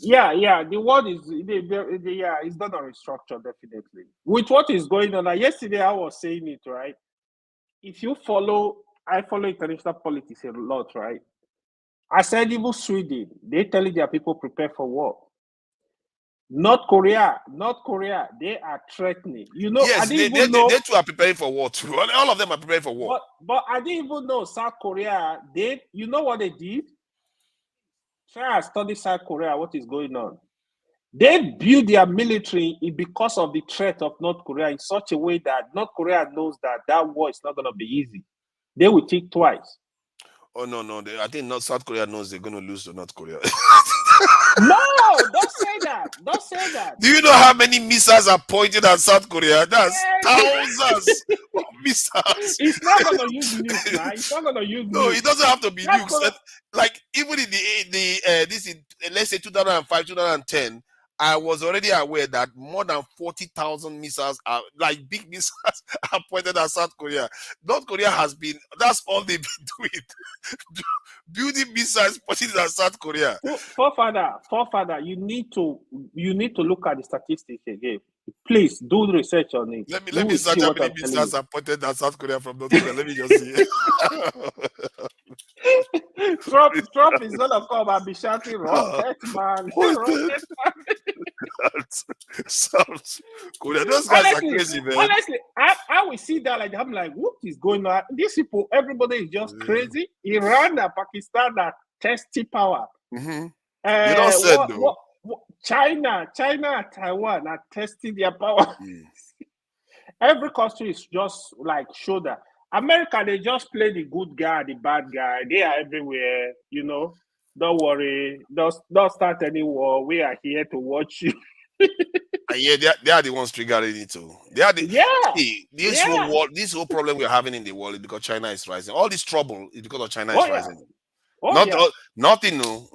The wall is it's not a restructure, definitely. With what is going on, yesterday I was saying it, right? If you I follow international politics a lot, right? I said even Sweden, they telling their people prepare for war. North Korea, they are threatening. You know, yes, they too are preparing for war too. All of them are preparing for war. But I didn't even know South Korea. You know what they did? Try and study South Korea. What is going on? They build their military because of the threat of North Korea in such a way that North Korea knows that war is not going to be easy. They will think twice. Oh no! I think South Korea knows they're going to lose to North Korea. No, don't say that. Don't say that. Do you know how many missiles are pointed at South Korea? That's thousands of missiles. It's not going to use nukes, man. It's not going to use nukes. No, it doesn't have to be nukes. Like even in let's say 2005, 2010, I was already aware that more than 40,000 missiles are like big missiles are pointed at South Korea. North Korea that's all they've been doing. Building missiles pointed at South Korea. Forefather, you need to look at the statistics again. Please do research on it. Let me search how many missiles are pointed at South Korea from North Korea. Let me just see. Trump is gonna come and be shouting rocket man. Rocket man. South Korea. Those guys are crazy, man. Honestly, I will see that like I'm like, what is going on? These people, everybody is just crazy. Iran and Pakistan are testing power. Mm-hmm. You don't say though. China and Taiwan are testing their power. Every country is just like shoulder. America, they just play the good guy, the bad guy. They are everywhere, you know. Don't worry. Don't start any war. We are here to watch you. They are the ones triggering it too. They are this whole problem we're having in the world is because China is rising. All this trouble is because of China is rising. Nothing new.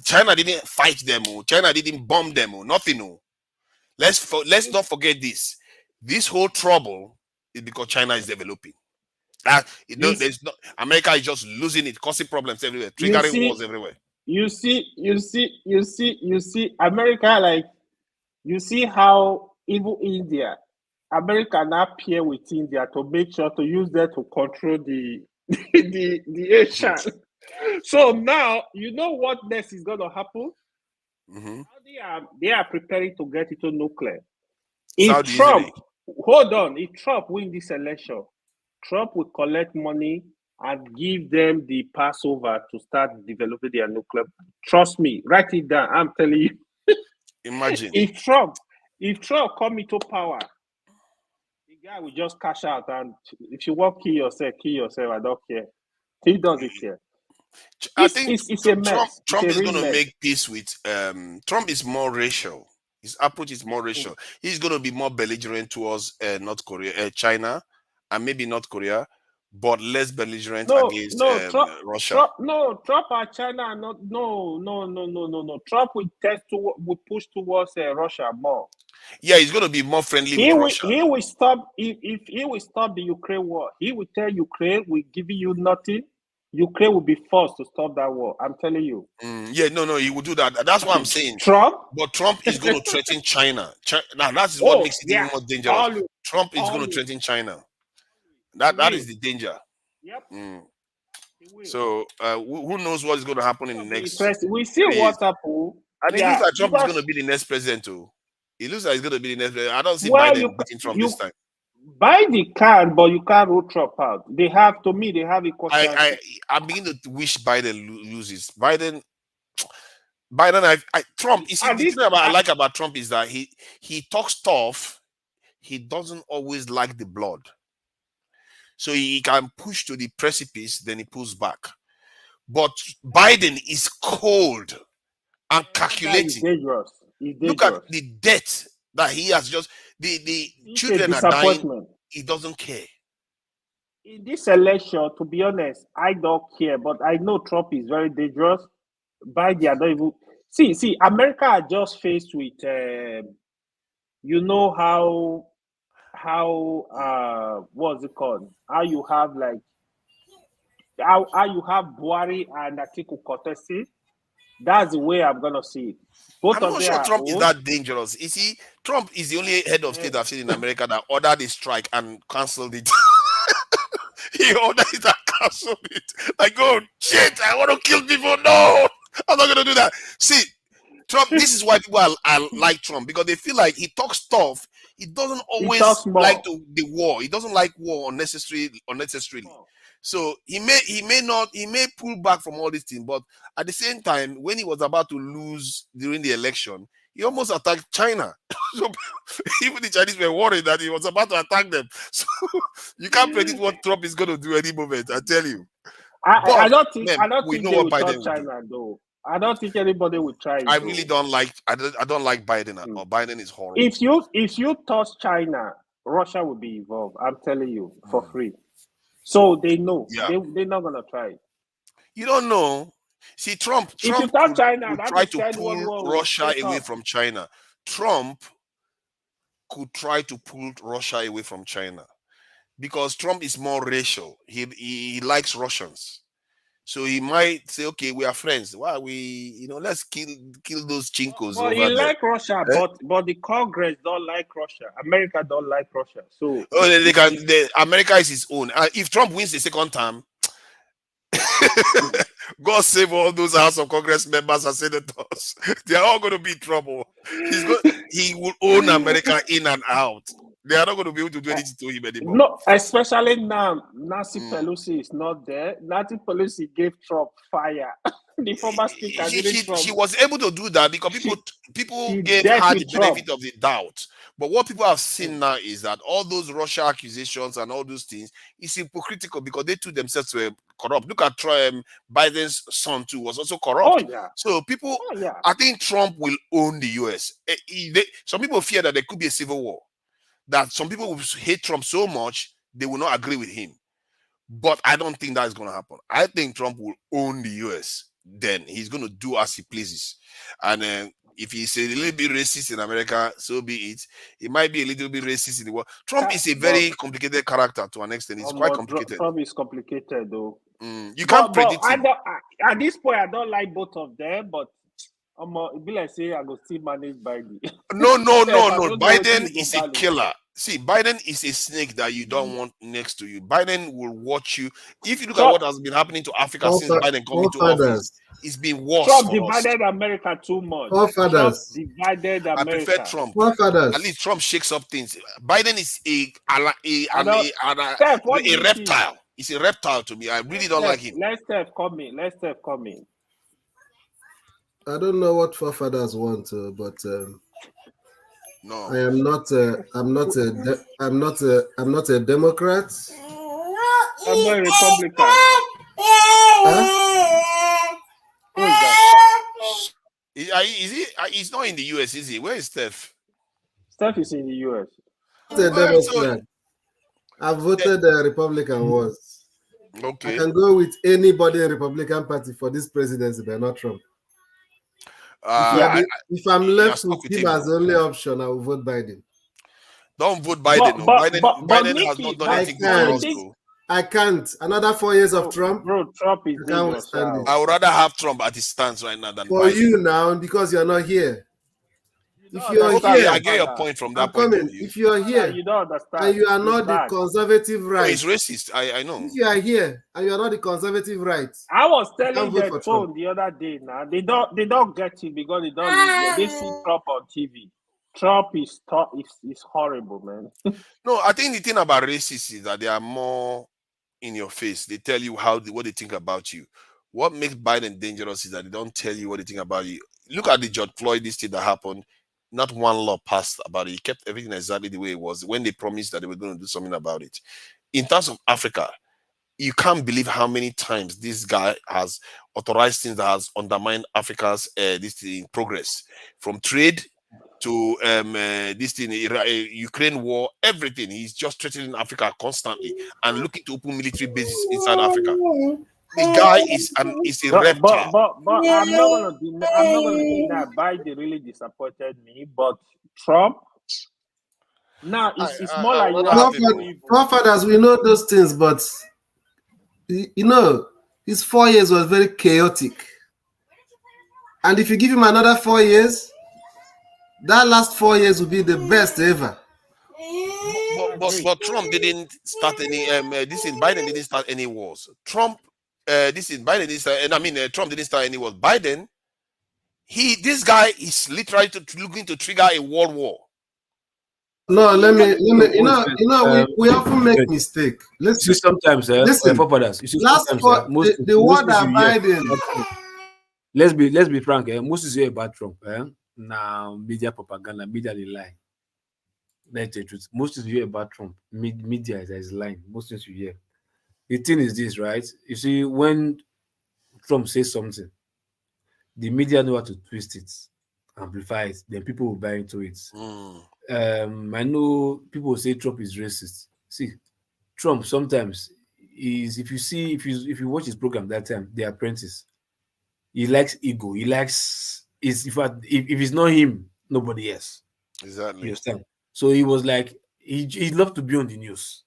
China didn't fight them. China didn't bomb them. Nothing new. Let's not forget this. This whole trouble is because China is developing. America is just losing it, causing problems everywhere, triggering wars everywhere. You see, America, like, you see how even India, America now pair with India to make sure to use that to control the Asian. So now, you know what next is going to happen? Mm-hmm. They are preparing to get into nuclear. If Trump win this election, Trump will collect money and give them the passover to start developing their nuclear. Trust me, write it down. I'm telling you. Imagine if Trump come into power, the guy will just cash out, and if you want kill yourself. I don't care. He doesn't care. I think it's a mess. Trump is going to make peace with. Trump is more racial. His approach is more racial. He's going to be more belligerent towards North Korea, China, and maybe North Korea. but less belligerent No, against no, Russia. Trump and China are not. No. Trump will push towards Russia more. Yeah, he's going to be more friendly with Russia. He will stop if he will stop the Ukraine war. He will tell Ukraine, "We're giving you nothing." Ukraine will be forced to stop that war. I'm telling you. Yeah, no, he will do that. That's what I'm saying. Trump, but Trump is going to threaten China. Now that is what makes it even more dangerous. Always. Trump is going to threaten China. That is the danger. Yep. So who knows what is going to happen in the next? We see what happened. And it looks like Trump is going to be the next president too. It looks like he's going to be the next president. I don't see Biden beating Trump this time. Biden can, but you can't rule Trump out. They have equal chances. I'm beginning to wish Biden loses. Biden, Trump. You see, the thing I like about Trump is that he talks tough. He doesn't always like the blood. So he can push to the precipice, then he pulls back. But Biden is cold and calculating. Dangerous. Look at the debt that he has just. The children are dying. He doesn't care. In this election, to be honest, I don't care. But I know Trump is very dangerous. Biden, I don't even see. America are just faced with, you know how what's it called? How you have how you have Buhari and Atiku contesting. That's the way I'm gonna see it. I'm not sure Trump is that dangerous. You see, Trump is the only head of state I've seen in America that ordered a strike and canceled it. He ordered it and canceled it. Like, oh shit, I want to kill people. No, I'm not gonna do that. See, Trump. This is why people are like Trump, because they feel like he talks tough. He doesn't always like the war. He doesn't like war unnecessarily. So he may pull back from all these things, but at the same time, when he was about to lose during the election, he almost attacked China. So even the Chinese were worried that he was about to attack them. So you can't predict what Trump is going to do any moment. I tell you. I don't think they will touch China though. I don't think anybody will try. I really don't like. I don't like Biden at all. Biden is horrible. If you touch China, Russia will be involved. I'm telling you for free. So they know. They're not gonna try it. You don't know. See, Trump if you touch China, could try to pull Russia away from China. Trump could try to pull Russia away from China because Trump is more racial. He likes Russians. So he might say, okay, we are friends. Why we, let's kill those chinkos. Well, he like Russia, but the Congress don't like Russia. America don't like Russia. So America is his own. If Trump wins the second term, God save all those House of Congress members and senators. They are all going to be in trouble. He will own America in and out. They are not going to be able to do anything to him anymore. No, especially now. Nancy Pelosi is not there. Nancy Pelosi gave Trump fire. The former speaker she was able to do that because people gave her the benefit of the doubt. But what people have seen now is that all those Russia accusations and all those things is hypocritical because they too themselves were corrupt. Look at Biden's son too was also corrupt. Oh, yeah. So people, I think Trump will own the US. Some people fear that there could be a civil war. That some people will hate Trump so much they will not agree with him. But I don't think that's going to happen. I think Trump will own the US. Then he's going to do as he pleases. And if he's a little bit racist in America, so be it. He might be a little bit racist in the world. Trump is a very complicated character to an extent. It's quite complicated. Trump is complicated though. You can't predict him. At this point, I don't like both of them, but it be like say I go still manage Biden. No. Biden is a killer. See, Biden is a snake that you don't want next to you. Biden will watch you. If you look at what has been happening to Africa since Biden came into office, it's been worse. Trump divided America too much. Trump divided America. I prefer Trump. At least Trump shakes up things. Biden is a reptile. He's a reptile to me. I really don't like him. Let's Steph come in. I don't know what forefathers want, but no, I am not. I'm not a Democrat. I'm not a Republican. Who is that? He's not in the US, is he? Where is Steph? Steph is in the US. I'm a Democrat. I voted Republican once. Okay. I can go with anybody in Republican Party for this presidency, but not Trump. If I'm left with him as the only option, I will vote Biden. Don't vote Biden. Biden has not done anything good for us, though. I can't. Another 4 years of Trump. Bro, Trump is dangerous. I would rather have Trump at his stance right now than for Biden. you now, because you're not here. If you're okay, here, I get your point from that I'm point coming. of view. If you're here, you don't understand, and you are it's not bad. the conservative right, it's racist. I know. If you are here and you are not the conservative right, I was telling can't vote the for phone Trump. the other day. Now they don't get it because they don't live here. They see Trump on TV. Trump is horrible, man. No, I think the thing about racists is that they are more in your face. They tell you what they think about you. What makes Biden dangerous is that they don't tell you what they think about you. Look at the George Floyd, this thing that happened. Not one law passed about it. He kept everything exactly the way it was when they promised that they were going to do something about it. In terms of Africa, you can't believe how many times this guy has authorized things that has undermined Africa's progress, from trade to this thing, Ukraine war, everything. He's just threatening Africa constantly and looking to open military bases inside Africa. The guy is a reptile. But I'm not gonna deny Biden really disappointed me. But Trump, now it's more like you are forefathers, we know those things, but you know, his 4 years was very chaotic. And if you give him another 4 years, that last 4 years will be the best ever. But Trump didn't start any. Biden didn't start any wars. Trump Biden didn't start, and I mean Trump didn't start any wars. Biden, this guy is literally looking to trigger a world war. No, let me we often make mistake. Listen, sometimes listen, the word that Biden. Let's be frank. Most is here about Trump. Now media propaganda, media they lie. That's the truth. Most is here about Trump. Media is lying. Most things you hear. The thing is this, right? You see, when Trump says something, the media know how to twist it, amplify it, then people will buy into it. I know people say Trump is racist. See, Trump sometimes is, if you watch his program that time, The Apprentice, he likes ego. He likes if it's not him, nobody else. Exactly. You understand? So he was like, he loved to be on the news.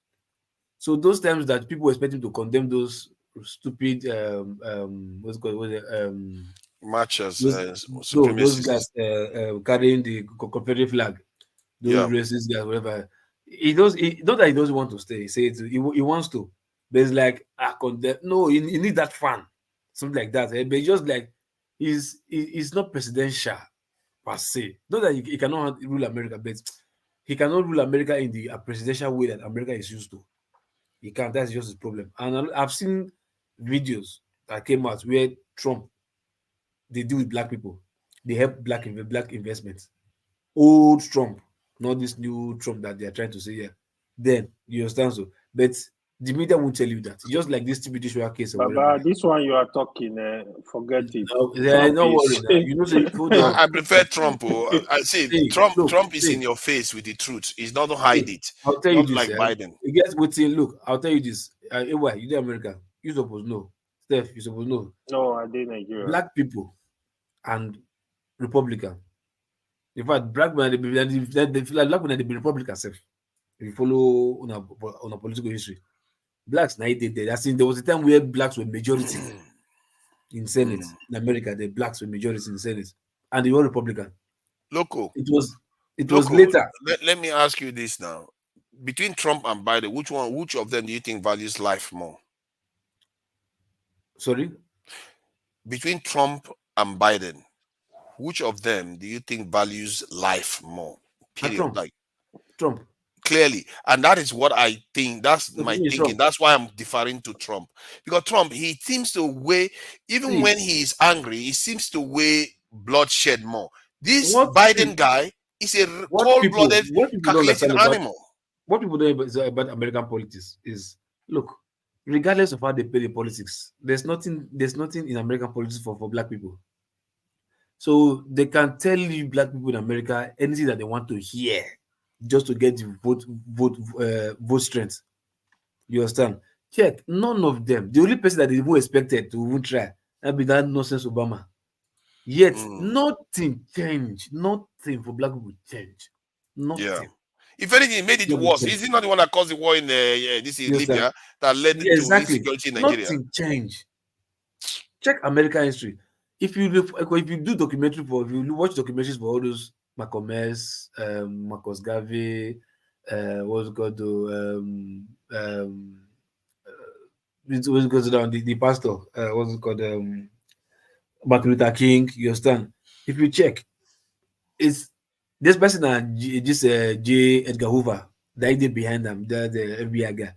So those times that people expect him to condemn those stupid what's it called? Marchers, those guys carrying the Confederate flag, those racist guys, whatever. Not that he doesn't want to stay. He says he wants to, but it's like no, he need that fan, something like that. But just like he's not presidential per se. Not that he cannot rule America, but he cannot rule America in the presidential way that America is used to. He can't. That's just his problem. And I've seen videos that came out where Trump, they deal with black people. They help black investments. Old Trump, not this new Trump that they are trying to say here. Then you understand so. But the media won't tell you that. Just like this TB Joshua case. Baba, this one you are talking, forget it. No worry. You know, I prefer Trump. I see Trump is in your face with the truth. He's not to hide it. I'll tell you this, like Biden. You get what saying. Look, I'll tell you this. Why you do America? You supposed to know. Steph, you supposed to know. No, I did Nigeria. Black people and Republican. In fact, black men they be Republican self. If you follow on a political history, blacks now they did. I think there was a time where blacks were majority in Senate in America. The blacks were majority in Senate, and they were Republican. Local. It was later. Let me ask you this now: between Trump and Biden, which of them do you think values life more? Sorry. Between Trump and Biden, which of them do you think values life more? Period. Trump. Like Trump. Clearly, and that is what I think. That's my thinking. Trump. That's why I'm deferring to Trump, because Trump, he seems to weigh, even when he is angry, he seems to weigh bloodshed more. This Biden guy is a cold-blooded, calculating animal. What people don't know about American politics is, look, regardless of how they play the politics, there's nothing in American politics for black people. So they can tell you black people in America anything that they want to hear, just to get the vote strength. You understand? check, none of them. The only person that they even expected to even try that be that nonsense Obama. Yet nothing changed. Nothing for black people changed. Nothing. Yeah. If anything, it made it worse. Is he not the one that caused the war in this in Libya that led to insecurity in Nigeria? Nothing changed. Check American history. If you do documentary if you watch documentaries for all those Malcolm X, Marcus Garvey, what's it called, what's it called down, the pastor, what's it called, Martin Luther King, you understand? If you check, it's this person and J. Edgar Hoover died behind them, the FBI guy.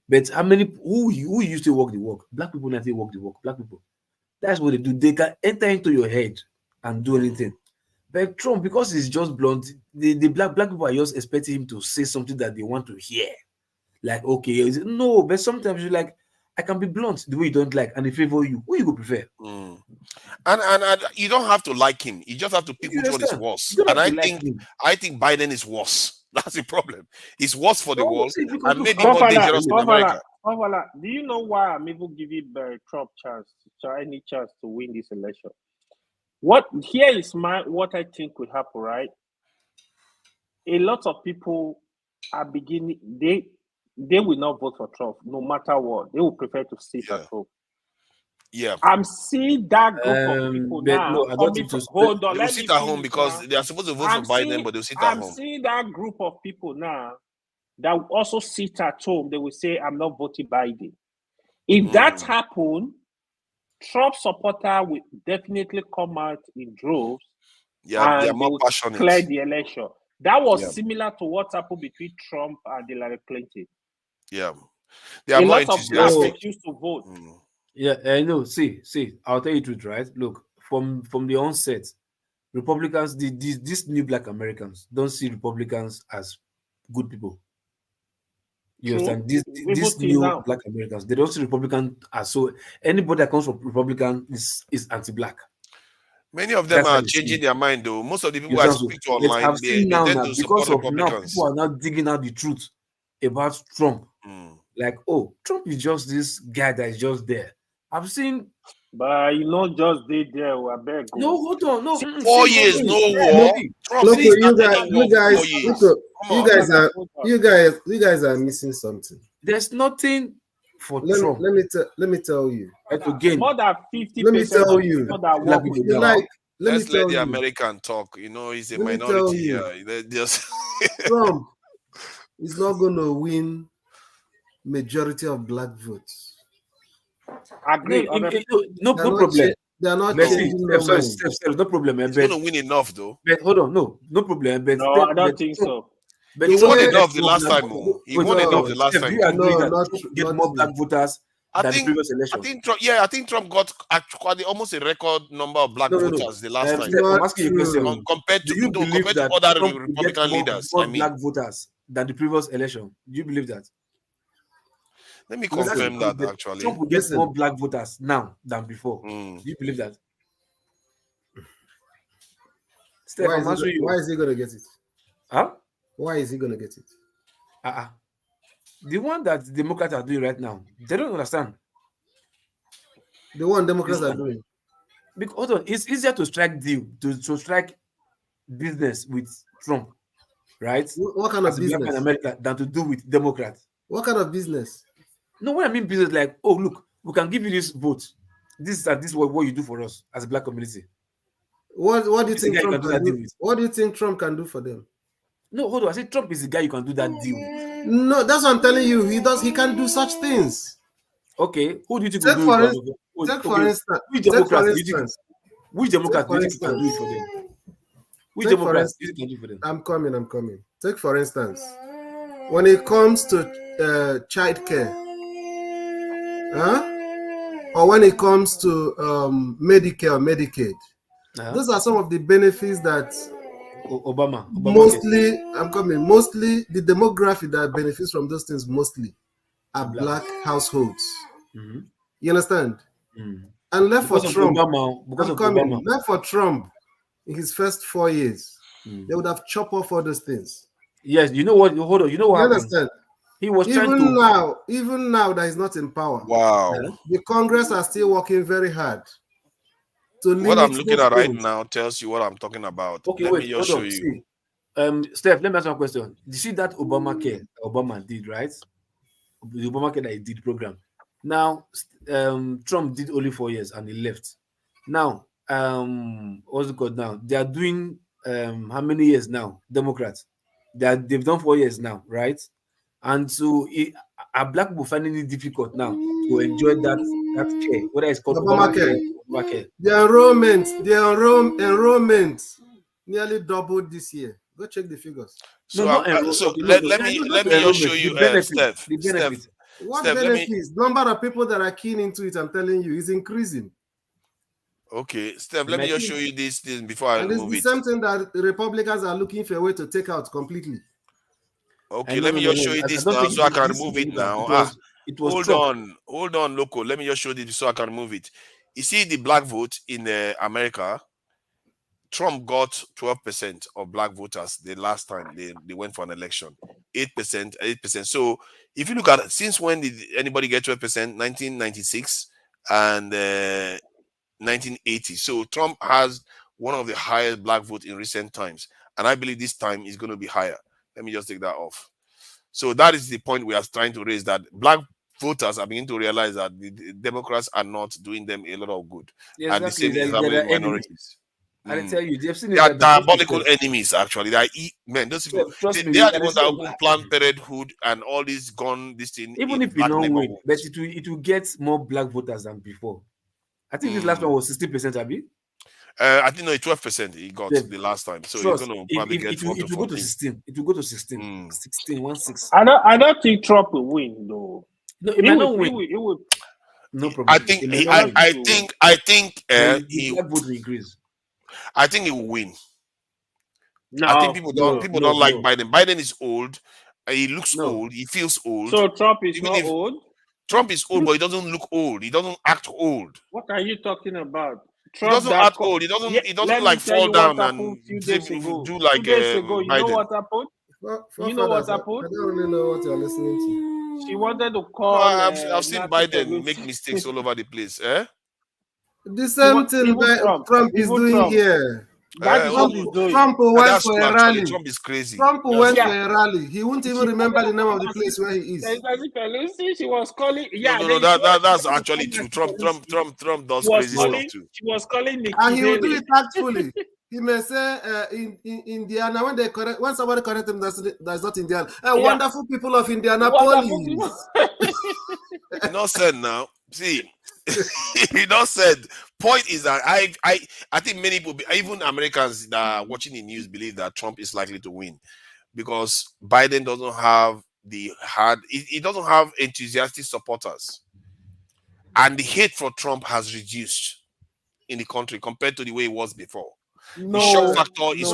But how many who used to walk the walk? Black people never walk the walk. Black people. That's what they do. They can enter into your head and do anything. But Trump, because he's just blunt, the black people are just expecting him to say something that they want to hear. Like, okay, no, but sometimes you're like, I can be blunt the way you don't like, and they favor you. Who you would prefer? And you don't have to like him. You just have to pick which one is worse. And I think Biden is worse. That's the problem. It's worse for the world and maybe more dangerous in America. Do you know why I'm even giving Trump any chance to win this election? What I think will happen, right? A lot of people are beginning. They will not vote for Trump, no matter what. They will prefer to sit at home. Yeah, I'm seeing that group of people now. No, I don't think hold on, they will sit at home because they are supposed to vote for Biden, but they'll sit at home. I'm seeing that group of people now that will also sit at home. They will say, "I'm not voting Biden." If that happens, Trump supporter will definitely come out in droves. Yeah, and they are more passionate. Clear the election. That was similar to what happened between Trump and Hillary Clinton. Yeah, they are more enthusiastic. A lot of blacks refused to vote. Yeah, I know. See, I'll tell you the truth, right? Look, from the onset, Republicans, these new black Americans don't see Republicans as good people. You understand? These new black Americans, they don't see Republicans as so. Anybody that comes from Republican is anti-black. Many of them are changing their mind, though. Most of the people I speak to online, they tend to support Republicans. People are now digging out the truth about Trump. Like, oh, Trump is just this guy that is just there. I've seen, but you not just there. I beg. No, hold on, no. 4 years, no war. Look, you guys are missing something. There's nothing for Trump. Let me tell you. Again, more than 50%. Let me tell you. Let's let the American talk. You know, he's a minority here. Trump is not going to win majority of black votes. Agree. No problem. They are not changing no problem. He's going to win enough, though. But hold on, no problem. But no, I don't think so. But he won enough the last time. He won enough the last time. Do you agree that get more black voters than the previous election? I think Trump got actually almost a record number of black voters the last time. I'm asking you a question. Compared to other Republican leaders, more black voters than the previous election. Do you believe that? Let me confirm that actually. Trump will get more black voters now than before. Do you believe that? Steph, why is he going to get it? Huh? Why is he going to get it? The one that the Democrats are doing right now, they don't understand. The one Democrats are doing? Because, hold on, it's easier to strike deal, to strike business with Trump, right? What kind of business? In America than to do with Democrats. What kind of business? No, when I mean business, like, oh, look, we can give you this vote. This is what you do for us as a black community. What do you think Trump can do? What do you think Trump can do for them? No, hold on. I said Trump is the guy you can do that deal with. No, that's what I'm telling you. He can't do such things. Okay, who do you think take will for, do it? Take for instance. Which Democrats do you think can do it for them? Which Democrats do you think can do it for them? I'm coming. Take for instance, when it comes to child care, or when it comes to Medicare or Medicaid, those are some of the benefits that Obama mostly the demographic that benefits from those things mostly are black households. You understand? And left for Trump, left for Trump in his first 4 years, they would have chopped off all those things. Yes, you know what? Hold on, you know what? You understand? He was trying even to. even now that he's not in power. Wow. The Congress are still working very hard to limit What I'm looking those at right things. now tells you what I'm talking about. Okay, Let me wait, just hold show on. you. See, Steph, let me ask you a question. You see that Obamacare Obama did, right? The Obamacare that he did program. Now, Trump did only 4 years and he left. Now, what's it called now? They are doing how many years now? Democrats. They've done 4 years now, right? And so are black people finding it difficult now to enjoy that care, whether it's called Obamacare. The enrollment nearly doubled this year. Go check the figures. So, No, let me just show you, Steph. What Steph, benefits? Number of people that are keen into it, I'm telling you, is increasing. Okay, Steph, let me just show you this thing before I And it's remove the it. same thing that the Republicans are looking for a way to take out completely. Okay, let me just show you this now so I can remove it now. Hold on, Loco. Let me just show this so I can remove it. You see the black vote in America? Trump got 12% of black voters the last time they went for an election. 8%. So if you look at it, since when did anybody get 12%? 1996 and 1980. So Trump has one of the highest black votes in recent times. And I believe this time is going to be higher. Let me just take that off. So that is the point we are trying to raise, that black voters are beginning to realize that the Democrats are not doing them a lot of good. Yeah, and the same exactly. is happening with minorities. I tell you, they've seen They it. are diabolical enemies, actually. They are those people. Trust me, They are the ones that open Planned Parenthood and all this gun, this thing. Even if you don't win, but it will get more black voters than before. I think this last one was 60%, Abi. I think no, 12% he got the last time. So he's going to probably get 4 to 14. It will go to 16. It will go to 16. 16, 16. I don't think Trump will win though. No, it might not win. It will. No problem. I think he black vote will increase. I think he will win. No, I think people don't like Biden. Biden is old. He looks old. He feels old. So Trump is not old? Trump is old, but he doesn't look old. He doesn't act old. What are you talking about? Trump he doesn't act old. He doesn't like fall down and do like 2 days ago. You know what happened? You know what happened? I don't really know what you're listening to. She wanted to call. No, I've seen Biden make mistakes all over the place. Eh? The same thing Trump is doing here. That is what he's doing. Trump went for a rally. Trump is crazy. Trump went for a rally. He won't even remember the name of the place where he is. She was calling. Yeah, no, that's actually true. Trump does crazy stuff too. She was calling Nikki and he will do it tactfully. He may say in Indiana when somebody correct him that's not Indiana. Wonderful people of Indianapolis. He not said now. See, he not said. Point is that I think many people, even Americans that are watching the news, believe that Trump is likely to win because Biden doesn't have he doesn't have enthusiastic supporters, and the hate for Trump has reduced in the country compared to the way it was before. The shock factor is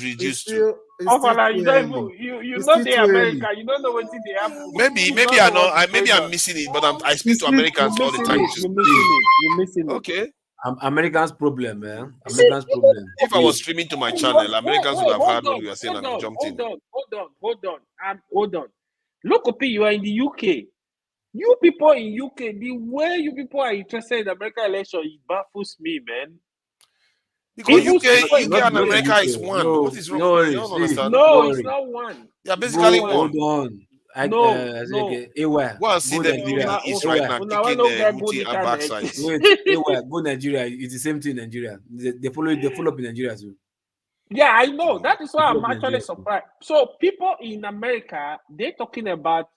reduced. You know the America. You don't know what they have. Maybe I know. Maybe I'm missing it, but I speak to Americans all the time. You're missing it. Okay. Americans' problem, man. Americans' problem. If I was streaming to my channel, Americans would have heard what we were saying and jumped in. Hold on. Look, you are in the UK. You people in UK, the way you people are interested in the American election, it baffles me, man. Because UK and America is one. What is wrong? No, you don't understand. No, it's not one. They are basically one. Hold on. Go and see them in the east right now, kicking Houthi and backsides. Go Nigeria. It's the same thing in Nigeria. They follow up in Nigeria too. Yeah, I know. That is why I'm actually surprised. So people in America, they're talking about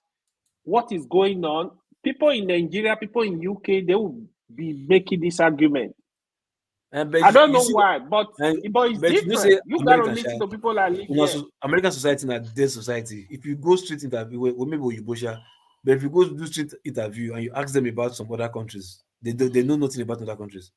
what is going on. People in Nigeria, people in UK, they will be making this argument. I don't know why, but it's different. You gotta listen to people that live here. American society is a dead society. If you go street interview, maybe you Bosha, but if you go do street interview and you ask them about some other countries, they know nothing about other countries.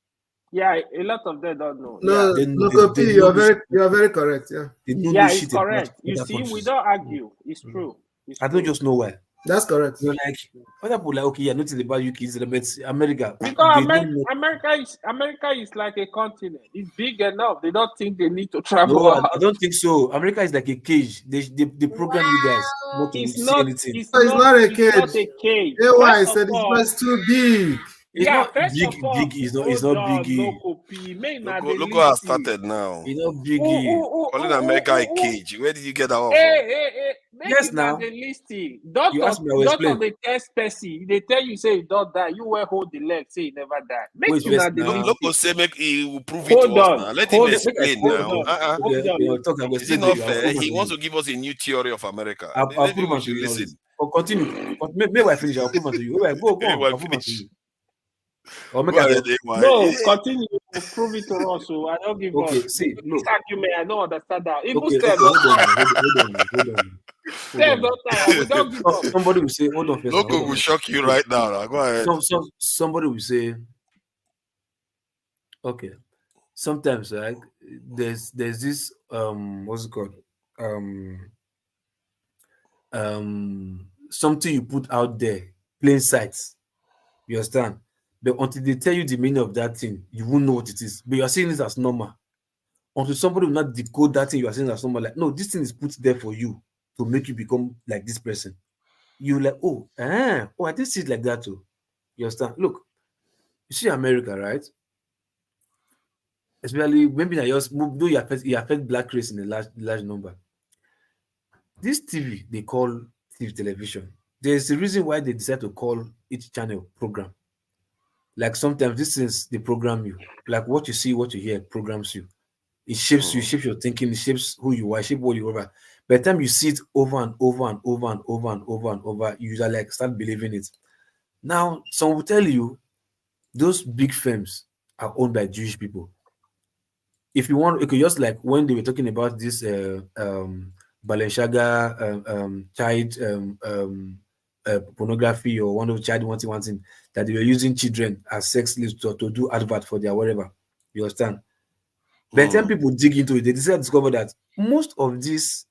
Yeah, a lot of them don't know. No, you are very correct. Yeah, it's correct. You see, we don't argue. It's true. I don't just know why. That's correct. You're like other people like, okay, yeah, nothing about UK, but America. Because America is like a continent. It's big enough. They don't think they need to travel. No, I don't think so. America is like a cage. They program you guys. want to It's see not. anything. It's It's not a It's not cage. a cage. AY First of said all, it's too big. It's yeah. not First big, of all, big. It's hold not on, biggie. no copy. May not Look, the look what has listing. started now. It's not biggie. Calling America a cage. Where did you get that one from? Hey. Make Yes, you not now. the listing. You asked me, I will explain. The test person. They tell you say you don't die. You will hold the leg. Say you never die. Make Wait you first not the now. listing. Look, say make he will prove it Hold to us on. now. Let him Hold explain hold now. on. Okay, Hold on. I'll talk. I will Is it explain to not you. I'll fair? prove He to wants you. to give us a new theory of America. I'll Maybe prove we to should you all listen. this. Continue. May I finish? I'll prove to you. Go on. Anyway, I'll prove to finish. you. Or make Go I ahead, go. AY. No, continue. Prove it to us. So I don't give Okay, up. see, This look. argument, I don't understand that. Even Okay, Steph hold on don't now. Hold on now. Steph don't tire. We don't give up. Somebody will say, hold on first. Loco will shock you right now. Go ahead. Somebody will say, okay. Sometimes like there's this what's it called? Something you put out there, plain sight. You understand? But until they tell you the meaning of that thing, you won't know what it is. But you are seeing it as normal. Until somebody will not decode that thing you are saying as normal, like, no, this thing is put there for you to make you become like this person. You're like, I didn't see it like that too. You understand? Look, you see America, right? Especially maybe I just though you affect black race in a large number. This TV they call TV television. There's a reason why they decide to call each channel program. Like sometimes these things they program you. Like what you see, what you hear programs you. It shapes you, shapes your thinking, it shapes who you are, shape what you are. By the time you see it over and over and over and over and over and over, you just like start believing it. Now, some will tell you those big firms are owned by Jewish people. If you want, okay, just like when they were talking about this Balenciaga child pornography or one of child wanting that they were using children as sex slaves to do advert for their whatever. You understand? By the time people dig into it, they discover that most of these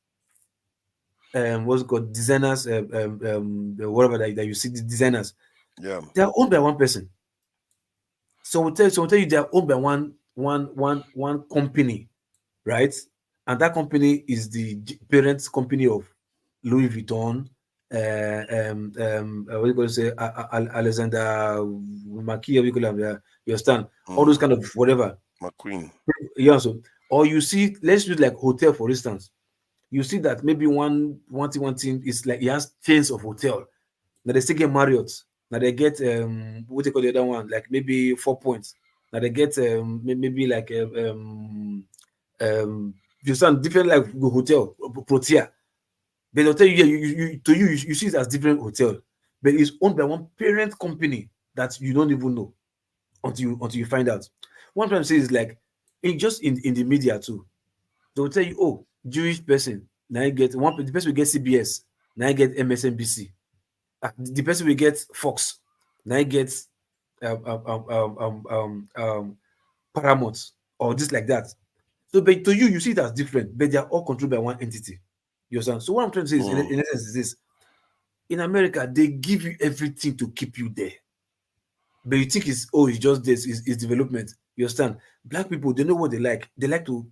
what's it called designers, whatever that you see, the designers, they are owned by one person. So we'll tell you they are owned by one company, right? And that company is the parent company of Louis Vuitton, what you going to say, Alexander McKee, you understand? All those kind of whatever. McQueen. Yeah, so or you see, let's use like hotel for instance. You see that maybe one thing is like he has chains of hotel. Now they still get Marriott. Now they get what they call the other one, like maybe 4 Points. Now they get maybe like you sound different like the hotel Protea. But they'll tell you, you see it as different hotel, but it's owned by one parent company that you don't even know until you find out. One time say is like just in the media too. They'll tell you, oh, Jewish person, now you get the person will get CBS, now you get MSNBC. The person will get Fox, now you get Paramount or just like that. So, but to you see it as different, but they are all controlled by one entity. You understand? So what I'm trying to say is, in essence, is this: in America, they give you everything to keep you there, but you think it's just this, it's development. You understand? Black people, they know what they like. They like to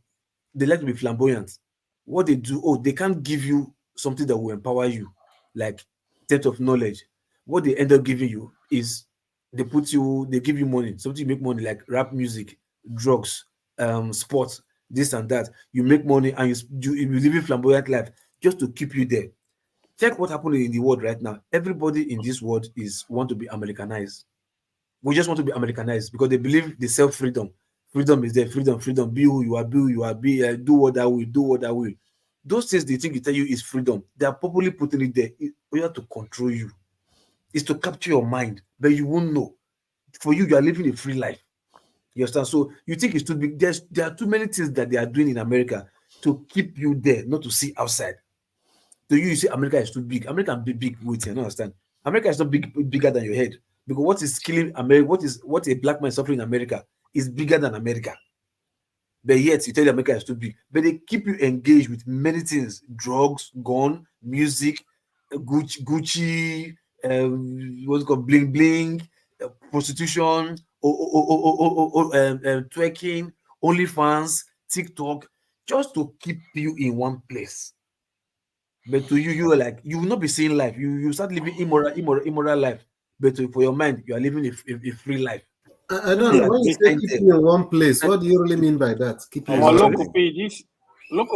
be flamboyant. What they do, they can't give you something that will empower you, like depth of knowledge. What they end up giving you is they give you money, something you make money, like rap music, drugs, sports, this and that. You make money and you live a flamboyant life just to keep you there. Check what happened in the world right now. Everybody in this world want to be Americanized. We just want to be Americanized because they believe they sell freedom. Freedom is there. Freedom. Be who you are. Do what I will. Do what I will. Those things they think they tell you is freedom. They are probably putting it there in order to control you. It's to capture your mind, but you won't know. For you are living a free life. You understand? So you think it's too big. There are too many things that they are doing in America to keep you there, not to see outside. To you say America is too big. America can be big with you. Understand? America is not bigger than your head. Because what is killing America, what a black man is suffering in America is bigger than America. But yet you tell America is too big. But they keep you engaged with many things: drugs, gun, music, Gucci, what's it called, bling bling, prostitution, twerking, OnlyFans, TikTok, just to keep you in one place. But to you, you are like, you will not be seeing life. You start living immoral life. But for your mind, you are living a free life. I don't know. When you say keep you in one place, what do you really mean by that? Keep you in one place. This your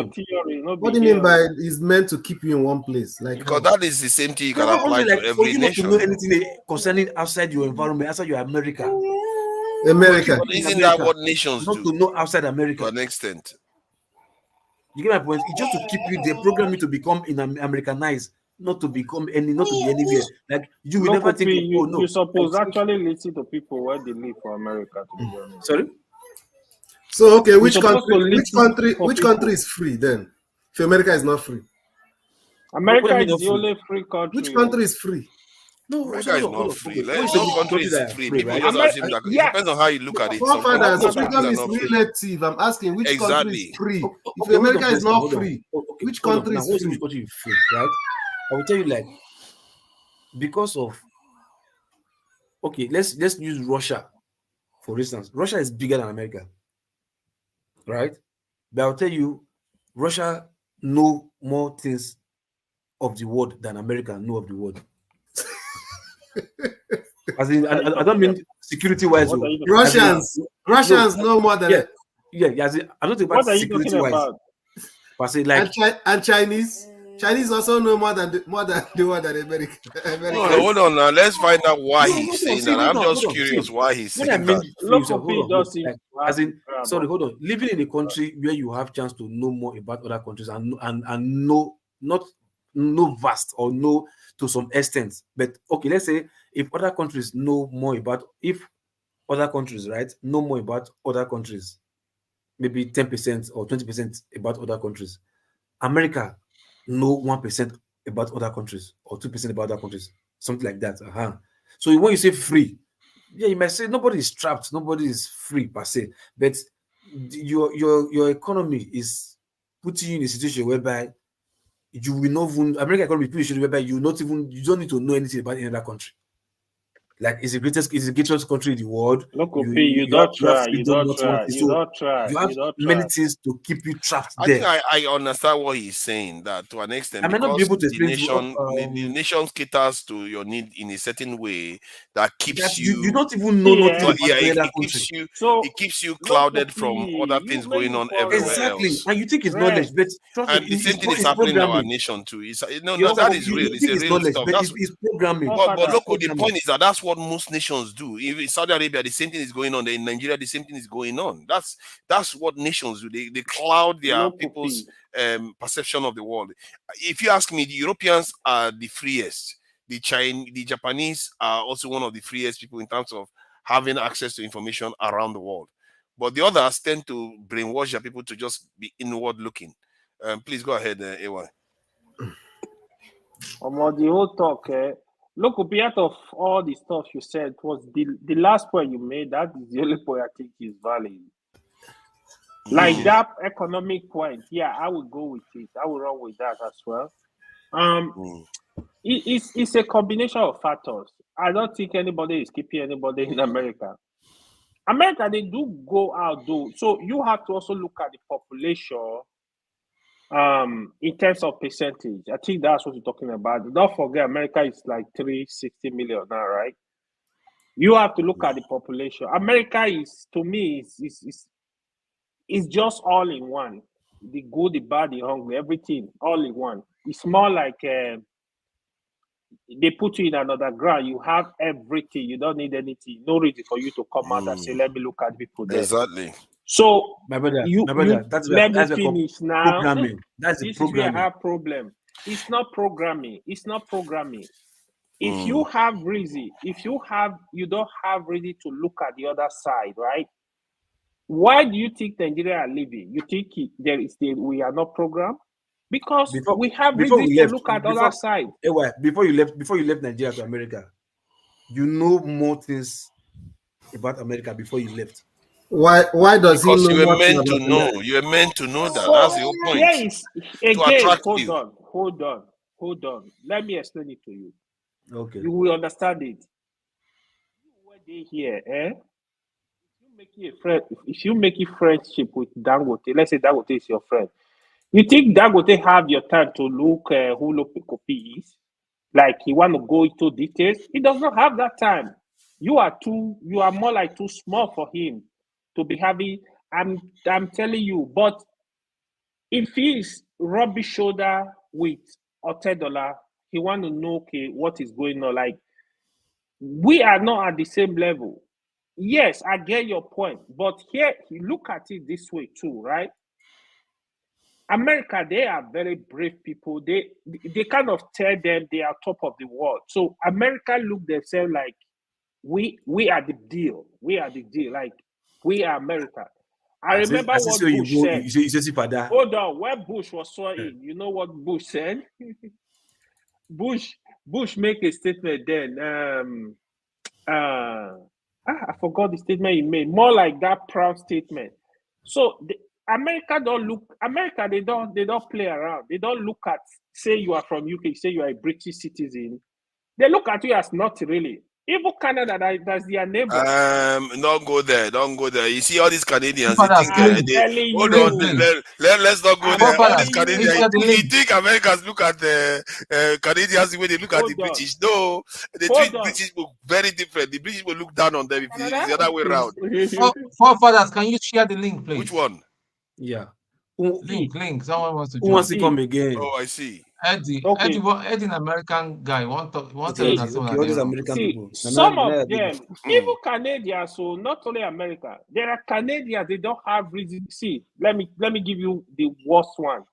theory. What do you mean by is meant to keep you in one place? Like because that is the same thing you can No, apply like, to for every you not to nation. know anything concerning outside your environment, outside your America. America. But isn't that what nations not do? to know outside America to an extent? You get my point? It's just to keep you. They program you to become Americanized, not to become not to be anywhere. Like you will never think. You, Oh no, you suppose actually listen to people where they live for America. To be honest. Sorry. So okay, which supposed to country? Which listen country? for Which people. country is free then? If America is not free, America What do you mean is not the free? only free country. which country is free? No, America is not free. Like, no country is free. People just assume that it depends on how you look at it. Some Forefathers, countries freedom are is not free. relative. I'm asking which country is Exactly. free. If Okay, America is not free, Okay, which hold on. country Now, is which free? country is free, right? I will tell you, like, because of let's use Russia, for instance. Russia is bigger than America, right? But I'll tell you, Russia know more things of the world than America know of the world. As in, I don't mean security-wise. Russians know more than As in, I don't think about security-wise. But say like and Chinese also know more than the one than America. No, hold on now. Let's find out why he's saying that. I'm just curious why he's saying that. Hold on. Living in a country where you have chance to know more about other countries and know not vast or know to some extent. But okay, let's say if other countries know more about other countries, right, know more about other countries, maybe 10% or 20% about other countries. America know 1% about other countries or 2% about other countries, something like that. So when you say free, you might say nobody is trapped, nobody is free per se, but your economy is putting you in a situation whereby you will not even American economy is putting you in a situation whereby you don't need to know anything about any other country. Like it's the greatest country in the world. You don't try. Many things to keep you trapped I there. think I understand what he's saying, that to an extent, I may not be able to the explain nation caters to your need in a certain way that keeps you don't even know nothing about the other country. It keeps you clouded from other things going on everywhere else. And you think it's knowledge, but and the same thing is happening in our nation too. That is real. It's a real stuff. That's programming. But look, the point is that that's what most nations do. Even in Saudi Arabia, the same thing is going on. In Nigeria, the same thing is going on. That's what nations do. They cloud their people's perception of the world. If you ask me, the Europeans are the freest. The Japanese are also one of the freest people in terms of having access to information around the world. But the others tend to brainwash their people to just be inward looking. Please go ahead, AY. The whole talk, look, out of all the stuff you said, was the last point you made. That is the only point I think is valid. Like that economic point, yeah, I would go with it. I will run with that as well. It's a combination of factors. I don't think anybody is keeping anybody in America. America, they do go out though. So you have to also look at the population in terms of percentage. I think that's what you're talking about. Don't forget, America is like 360 million now, right? You have to look at the population. America is, to me, is just all in one. The good, the bad, the hungry, everything all in one. It's more like they put you in another ground. You have everything. You don't need anything. No reason for you to come out and say, "Let me look at people there." Exactly. So my brother, that's finish now. Programming. That's this programming. Is where I have problem. It's not programming. If you have reason, you don't have reason to look at the other side, right? Why do you think Nigeria are living? You think we are not programmed? Because we have reason to look at the other side. Before you left Nigeria to America, you know more things about America before you left. Why does he know? Because you were meant to know. You were meant to know that. That's the whole point. Yes. Again, hold on. Let me explain it to you. Okay. You will understand it. When they here, if you make a friendship with Dangote, let's say Dangote is your friend, You think Dangote have your time to look who Lopekopi is? Like he want to go into details? He does not have that time. You are more like too small for him to be having. I'm telling you, but if he's rubbing shoulder with Otedola, he want to know what is going on. Like we are not at the same level. Yes, I get your point, but here look at it this way too, right? America, they are very brave people. They kind of tell them they are top of the world. So America look themselves like we are the deal. We are the deal. Like we are America. I remember what Bush said. Hold on, when Bush was sworn in, you know what Bush said? Bush make a statement then. I forgot the statement he made. More like that proud statement. So America, they don't play around. They don't look at, say you are from UK, say you are a British citizen. They look at you as not really. Even Canada, that's their neighbor. Don't go there. Don't go there. You see all these Canadians. Hold on. Let's not go there. All these Canadians. You think Americans look at the Canadians the way they look at the British? No, they treat British people very different. The British will look down on them if it's the other way around. Forefathers, can you share the link, please? Which one? Yeah. Link. Someone wants to. Who wants to come again? Oh, I see. Eddie, an American guy. Want to all these American people. Some of them, even Canadians. So not only America, there are Canadians. They don't have reason. See, let me give you the worst one.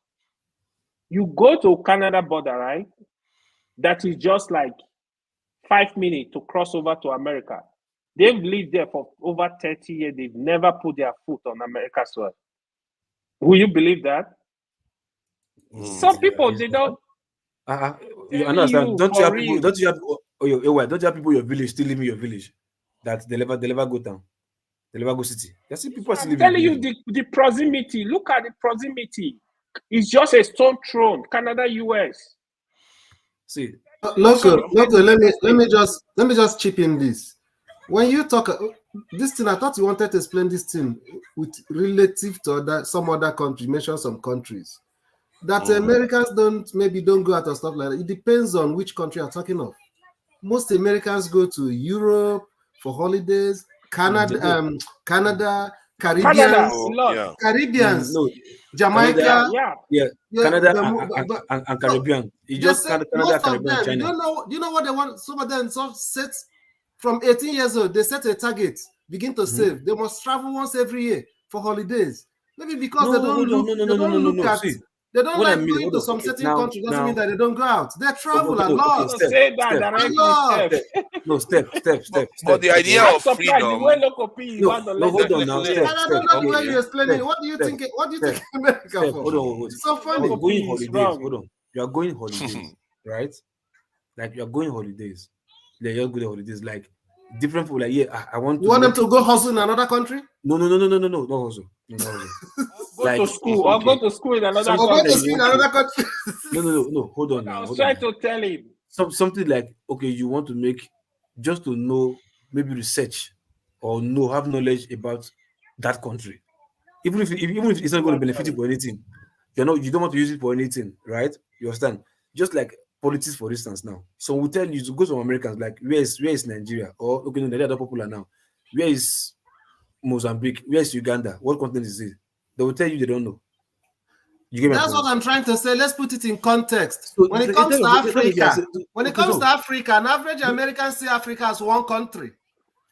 You go to Canada border, right? That is just like 5 minutes to cross over to America. They've lived there for over 30 years. They've never put their foot on America's soil. Will you believe that? Some people they don't. You understand? Don't you have people? Don't you have people in your village still living in your village that they never go down, they never go city? You see people still living. I'm telling you the proximity. Look at the proximity. It's just a stone throw. Canada, US. See, Loco, let me just chip in this. When you talk this thing, I thought you wanted to explain this thing with relative to some other country, mention some countries. That Americans don't go out or stuff like that. It depends on which country you're talking of. Most Americans go to Europe for holidays, Canada, Caribbeans, Jamaica, Canada and Caribbean. You just Canada, Caribbean, China. Do you know what they want? Some of them set from 18 years old. They set a target, begin to save. They must travel once every year for holidays. Maybe because they don't look at. They don't like going to some certain country. Doesn't mean that they don't go out. They travel a lot. Say that directly. Step. But the idea of freedom. Hold on now. I don't know where you're explaining. What do you think? What do you think America for? Hold on. It's so funny. You're going holidays. Hold on. You are going holidays, right? Like you are going holidays. You're good holidays. Like different people. Like I want. You want them to go hustle in another country? No, not hustle. Go to school or go to school in another country. No. Hold on now. I was trying to tell him. Something like, okay, you want to make just to know, maybe research or have knowledge about that country. Even if it's not going to benefit you for anything, you don't want to use it for anything, right? You understand? Just like politics, for instance, now. So we tell you to go to Americans, like where is Nigeria? Or okay, no, they're popular now. Where is Mozambique? Where is Uganda? What continent is it? They will tell you they don't know. That's what I'm trying to say. Let's put it in context. So when it comes to Africa, an average American see Africa as one country.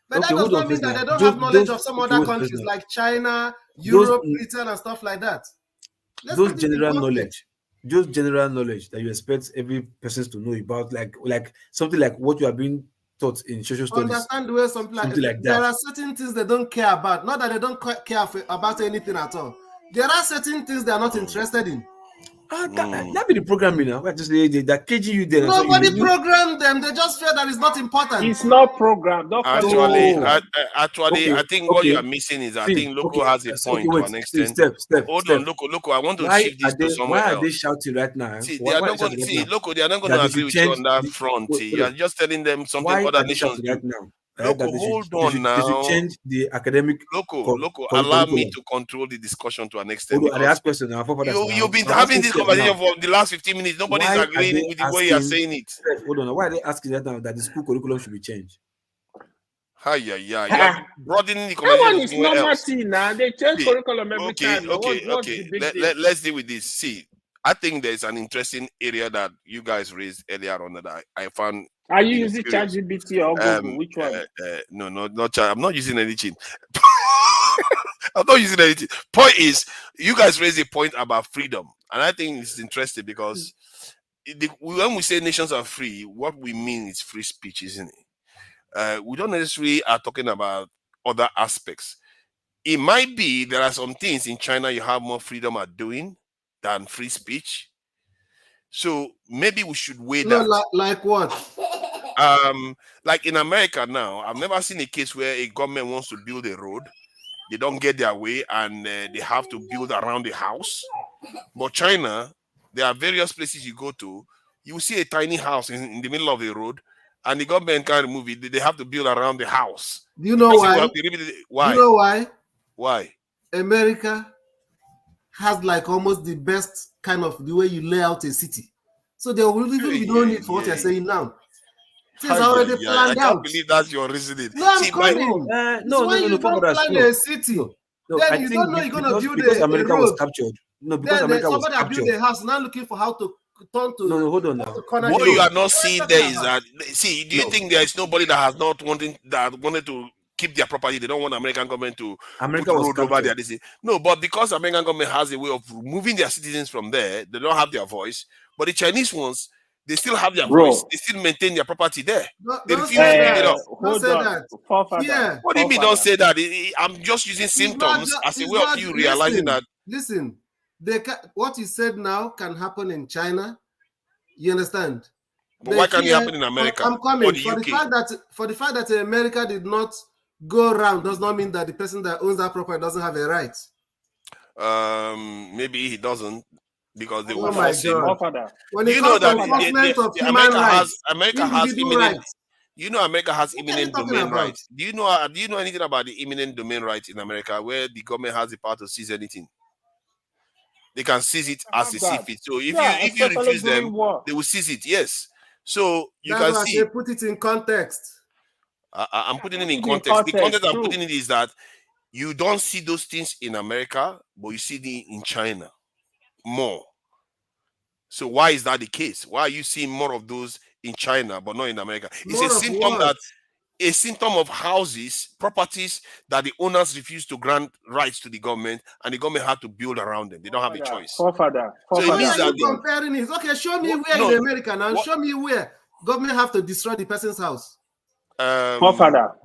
But that does not mean that they don't have knowledge of some other countries like China, Europe, Britain, and stuff like that. Those general knowledge that you expect every person to know about, like something like what you are being taught in social studies. Understand the way something like that. There are certain things they don't care about. Not that they don't care about anything at all. There are certain things they are not interested in. That be the programming now. They're caging you there. Nobody programmed them. They just feel that it's not important. It's not programmed. Actually, I think what you are missing is I think Loco has a point to an extent. Step. Hold on, Loco. I want to shift this to somewhere else. Why are they shouting right now? Loco, they are not going to agree with you on that front. You are just telling them something other nations do. Loco, hold on now. They should change the academic. Loco, allow me to control the discussion to an extent. I ask question now. You've been having this conversation for the last 15 minutes. Nobody is agreeing with the way you are saying it. Hold on. Why are they asking that now that the school curriculum should be changed? Yeah. You are broadening the That one conversation is somewhere normal else. thing now. They change curriculum every time. Okay. Let's deal with this. See, I think there's an interesting area that you guys raised earlier on that I found. Are you using ChatGPT or Google? Which one? No, not Chat. I'm not using anything. I'm not using anything. Point is, you guys raised a point about freedom, and I think it's interesting because when we say nations are free, what we mean is free speech, isn't it? We don't necessarily are talking about other aspects. It might be there are some things in China you have more freedom at doing than free speech. So maybe we should weigh that. Like what? Like in America now, I've never seen a case where a government wants to build a road, they don't get their way, and they have to build around the house. But China, there are various places you go to, you will see a tiny house in the middle of the road, and the government can't remove it. They have to build around the house. Do you know why? Why? You know why? Why? America has like almost the best kind of the way you lay out a city. So there will even be no need for what you're saying now. It's already planned out. I can't believe that's your reasoning. No, I'm coming. When you don't plan a city, then you don't know you're going to build because a America road. was captured. No, because then America was somebody captured. build a house now looking for how to turn to. No, hold on now. What you are not seeing there is that. See, do you think there is nobody that has not wanted to keep their property? They don't want American government to put road over there. No, but because American government has a way of removing their citizens from there, they don't have their voice. But the Chinese ones, they still have their voice. They still maintain their property there. They refuse to give it up. Don't say that. Yeah. What do you mean? Don't say that? I'm just using symptoms as a way of you realizing that. Listen, what you said now can happen in China. You understand? But why can't it happen in America? I'm coming. Or the For the fact that America did not go around does not mean that the person that owns that property doesn't have a right. Maybe he doesn't, because they will Oh my force him. God. When it comes to enforcement of human rights, America has imminent. You know, America has imminent domain about? rights. Do you know anything about the imminent domain rights in America, where the government has the power to seize anything? They can seize it as they see fit. So if you refuse them, they will seize it. Yes. So you That's can why see. they put it in context. I'm putting it in context. The context I'm putting it is that you don't see those things in America, but you see them in China more. So why is that the case? Why are you seeing more of those in China but not in America? It's a symptom of houses, properties that the owners refuse to grant rights to the government, and the government had to build around them. They don't have a choice. So it means that comparing it. Okay, show me where in America now. Show me where government have to destroy the person's house.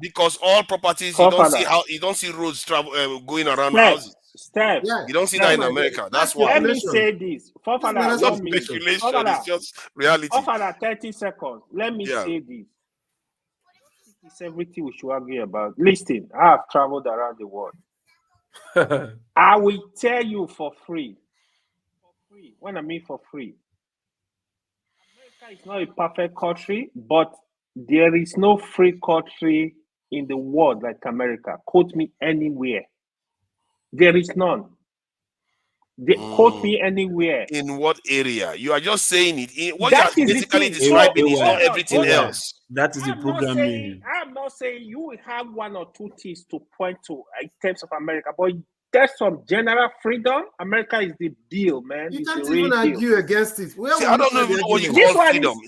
Because all properties, you don't see roads going around houses. You don't see that in America. That's why. Let me say this. It's not speculation, it's just reality. 30 seconds. Let me say this. It's everything we should argue about. Listen, I have traveled around the world. I will tell you for free. When I mean for free. America is not a perfect country, but there is no free country in the world like America. Quote me anywhere. There is none. Quote me anywhere. In what area? You are just saying it. What you are basically describing is not everything else. That is the programming. I'm not saying you will have one or two things to point to in terms of America, but there's some general freedom. America is the deal, man. You can't even argue against it. I don't know what you call freedom.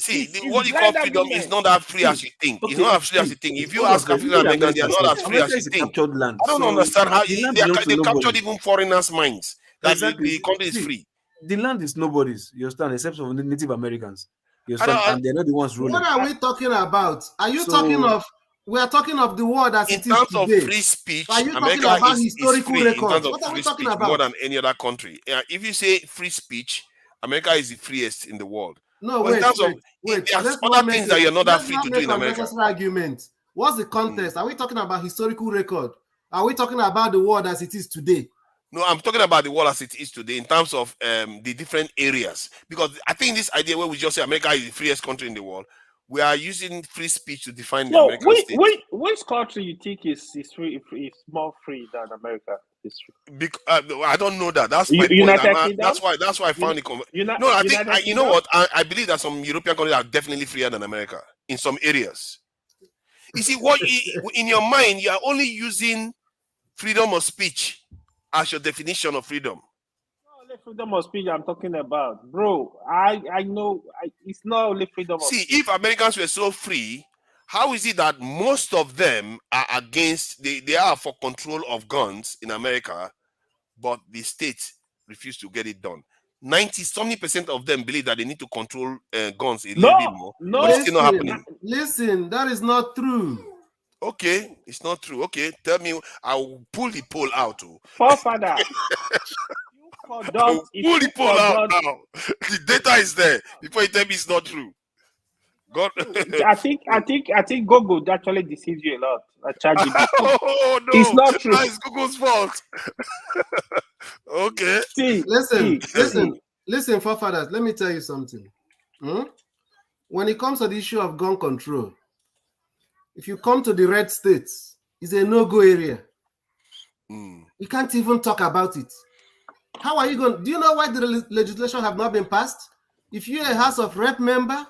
What you call freedom is not that free as you think. It's not as free as you think. If you ask African Americans, they are not as free as you think. I don't understand how they captured even foreigners' minds. That the country is free. The land is nobody's, you understand, except for the Native Americans. You understand? And they're not the ones ruling. What are we talking about? Are you talking of? We are talking of the world as it is today. In terms of free speech, are you America talking about is historical free records? in terms of What are we free talking speech about? more than any other country. If you say free speech, America is the freest in the world. No, but wait. There's other things that you're not that free to do in America. Argument. What's the context? Are we talking about historical record? Are we talking about the world as it is today? No, I'm talking about the world as it is today in terms of the different areas. Because I think this idea where we just say America is the freest country in the world, we are using free speech to define the So, American state. which country you think is free, is more free than America? I don't know that. That's my point. United Kingdom? That's why I found it. No, I think you know what? I believe that some European countries are definitely freer than America in some areas. You see, what in your mind, you are only using freedom of speech as your definition of freedom. Only freedom of speech I'm talking about, bro. I know it's not only freedom of speech. See, if Americans were so free, how is it that most of them are against? They are for control of guns in America, but the states refuse to get it done. 90-something% of them believe that they need to control guns a little bit more, but it's still not happening. Listen, that is not true. Okay, it's not true. Okay, tell me. I'll pull the poll out. Forefather. Pull the poll out now. The data is there. Before you tell me it's not true. God. I think Google actually deceives you a lot. Oh no, it's not true. That is Google's fault. Okay. Listen, forefathers. Let me tell you something. When it comes to the issue of gun control, if you come to the red states, it's a no-go area. You can't even talk about it. How are you going? Do you know why the legislation have not been passed? If you're a House of Rep member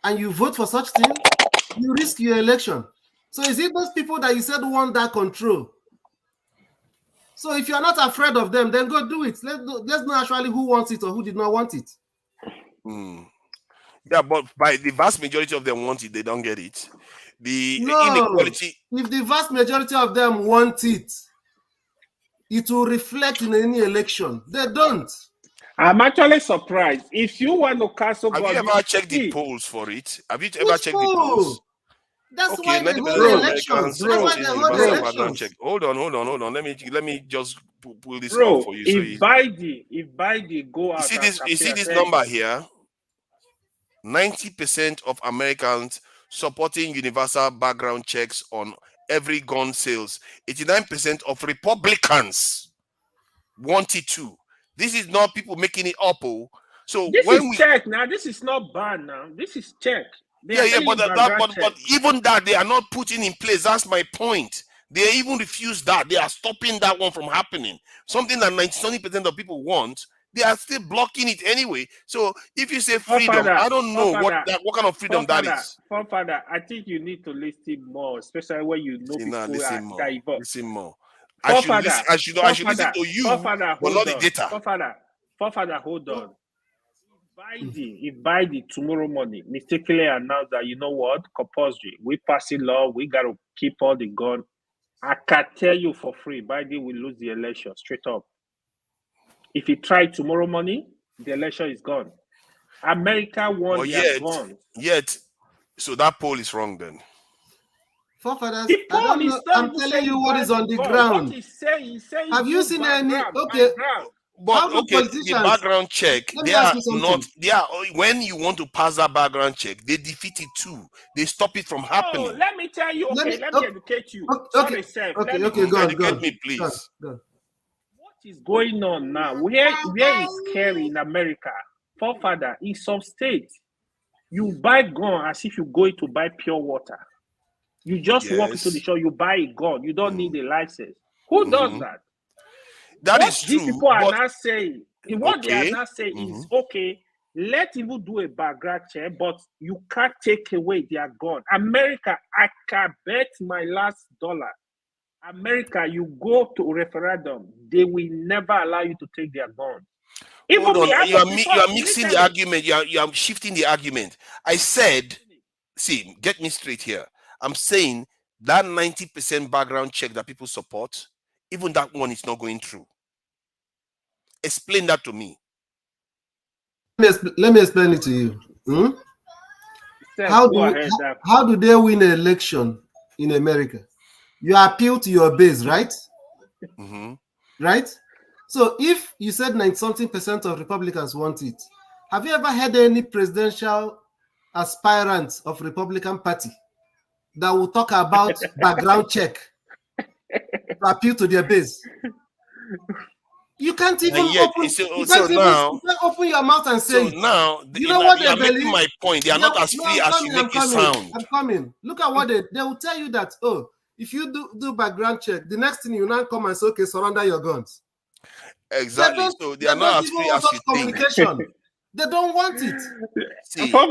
and you vote for such thing, you risk your election. So is it those people that you said want that control? So if you're not afraid of them, then go do it. Let's know actually who wants it or who did not want it. Yeah, but by the vast majority of them want it, they don't get it. The inequality. If the vast majority of them want it, it will reflect in any election. They don't. I'm actually surprised. If you want to cancel, have you ever checked the polls for it? Have you ever checked the polls? That's why they hold the elections. That's why they hold the elections. Hold on. Let me just pull this up for you. If Biden go out, you see this number here. 90% of Americans supporting universal background checks on every gun sales. 89% of Republicans wanted to. This is not people making it up. So this is check now. This is not banned now. This is check. But even that they are not putting in place. That's my point. They even refuse that. They are stopping that one from happening. Something that 90% of people want, they are still blocking it anyway. So if you say freedom, I don't know what kind of freedom that is. Father, I think you need to listen more, especially when you know people are diverse. Listen more. I should listen to you, but not the data. Father, hold on. If Biden tomorrow morning mistakenly announced that, you know what, compulsory, we passing law, we got to keep all the gun, I can tell you for free, Biden will lose the election straight up. If he tried tomorrow morning, the election is gone. America won their gun. So that poll is wrong then. Forefathers, I'm telling you what is on the ground. Have you seen any? Okay. But the background check, they are when you want to pass that background check, they defeat it too. They stop it from happening. Oh, let me tell you, let me educate you. Okay, educate me, please. Go. What is going on now? Where is scary in America? Forefather, in some states, you buy gun as if you go to buy pure water. You just walk into the shop, you buy a gun. You don't need a license. Who does that? That is true. These people are not saying, what they are not saying is, okay, let people do a background check, but you can't take away their gun. America, I can bet my last dollar. America, you go to a referendum, they will never allow you to take their gun. Hold on. You are mixing the argument. You are shifting the argument. I said, see, get me straight here. I'm saying that 90% background check that people support, even that one is not going through. Explain that to me. Let me explain it to you. How do they win an election in America? You appeal to your base, right? Right? So if you said 90-something% of Republicans want it, have you ever had any presidential aspirants of Republican Party that will talk about background check to appeal to their base? You can't even yet, open. so You can't even now, open your mouth and say so it. now You know what you are they making believe? my point. They are not as free as you make it sound. I'm coming. Look at what they will tell you that, oh, if you do background check, the next thing you now come and say, okay, surrender your guns. Exactly. So they are not as free as you think. Communication. They don't want it. See, the gun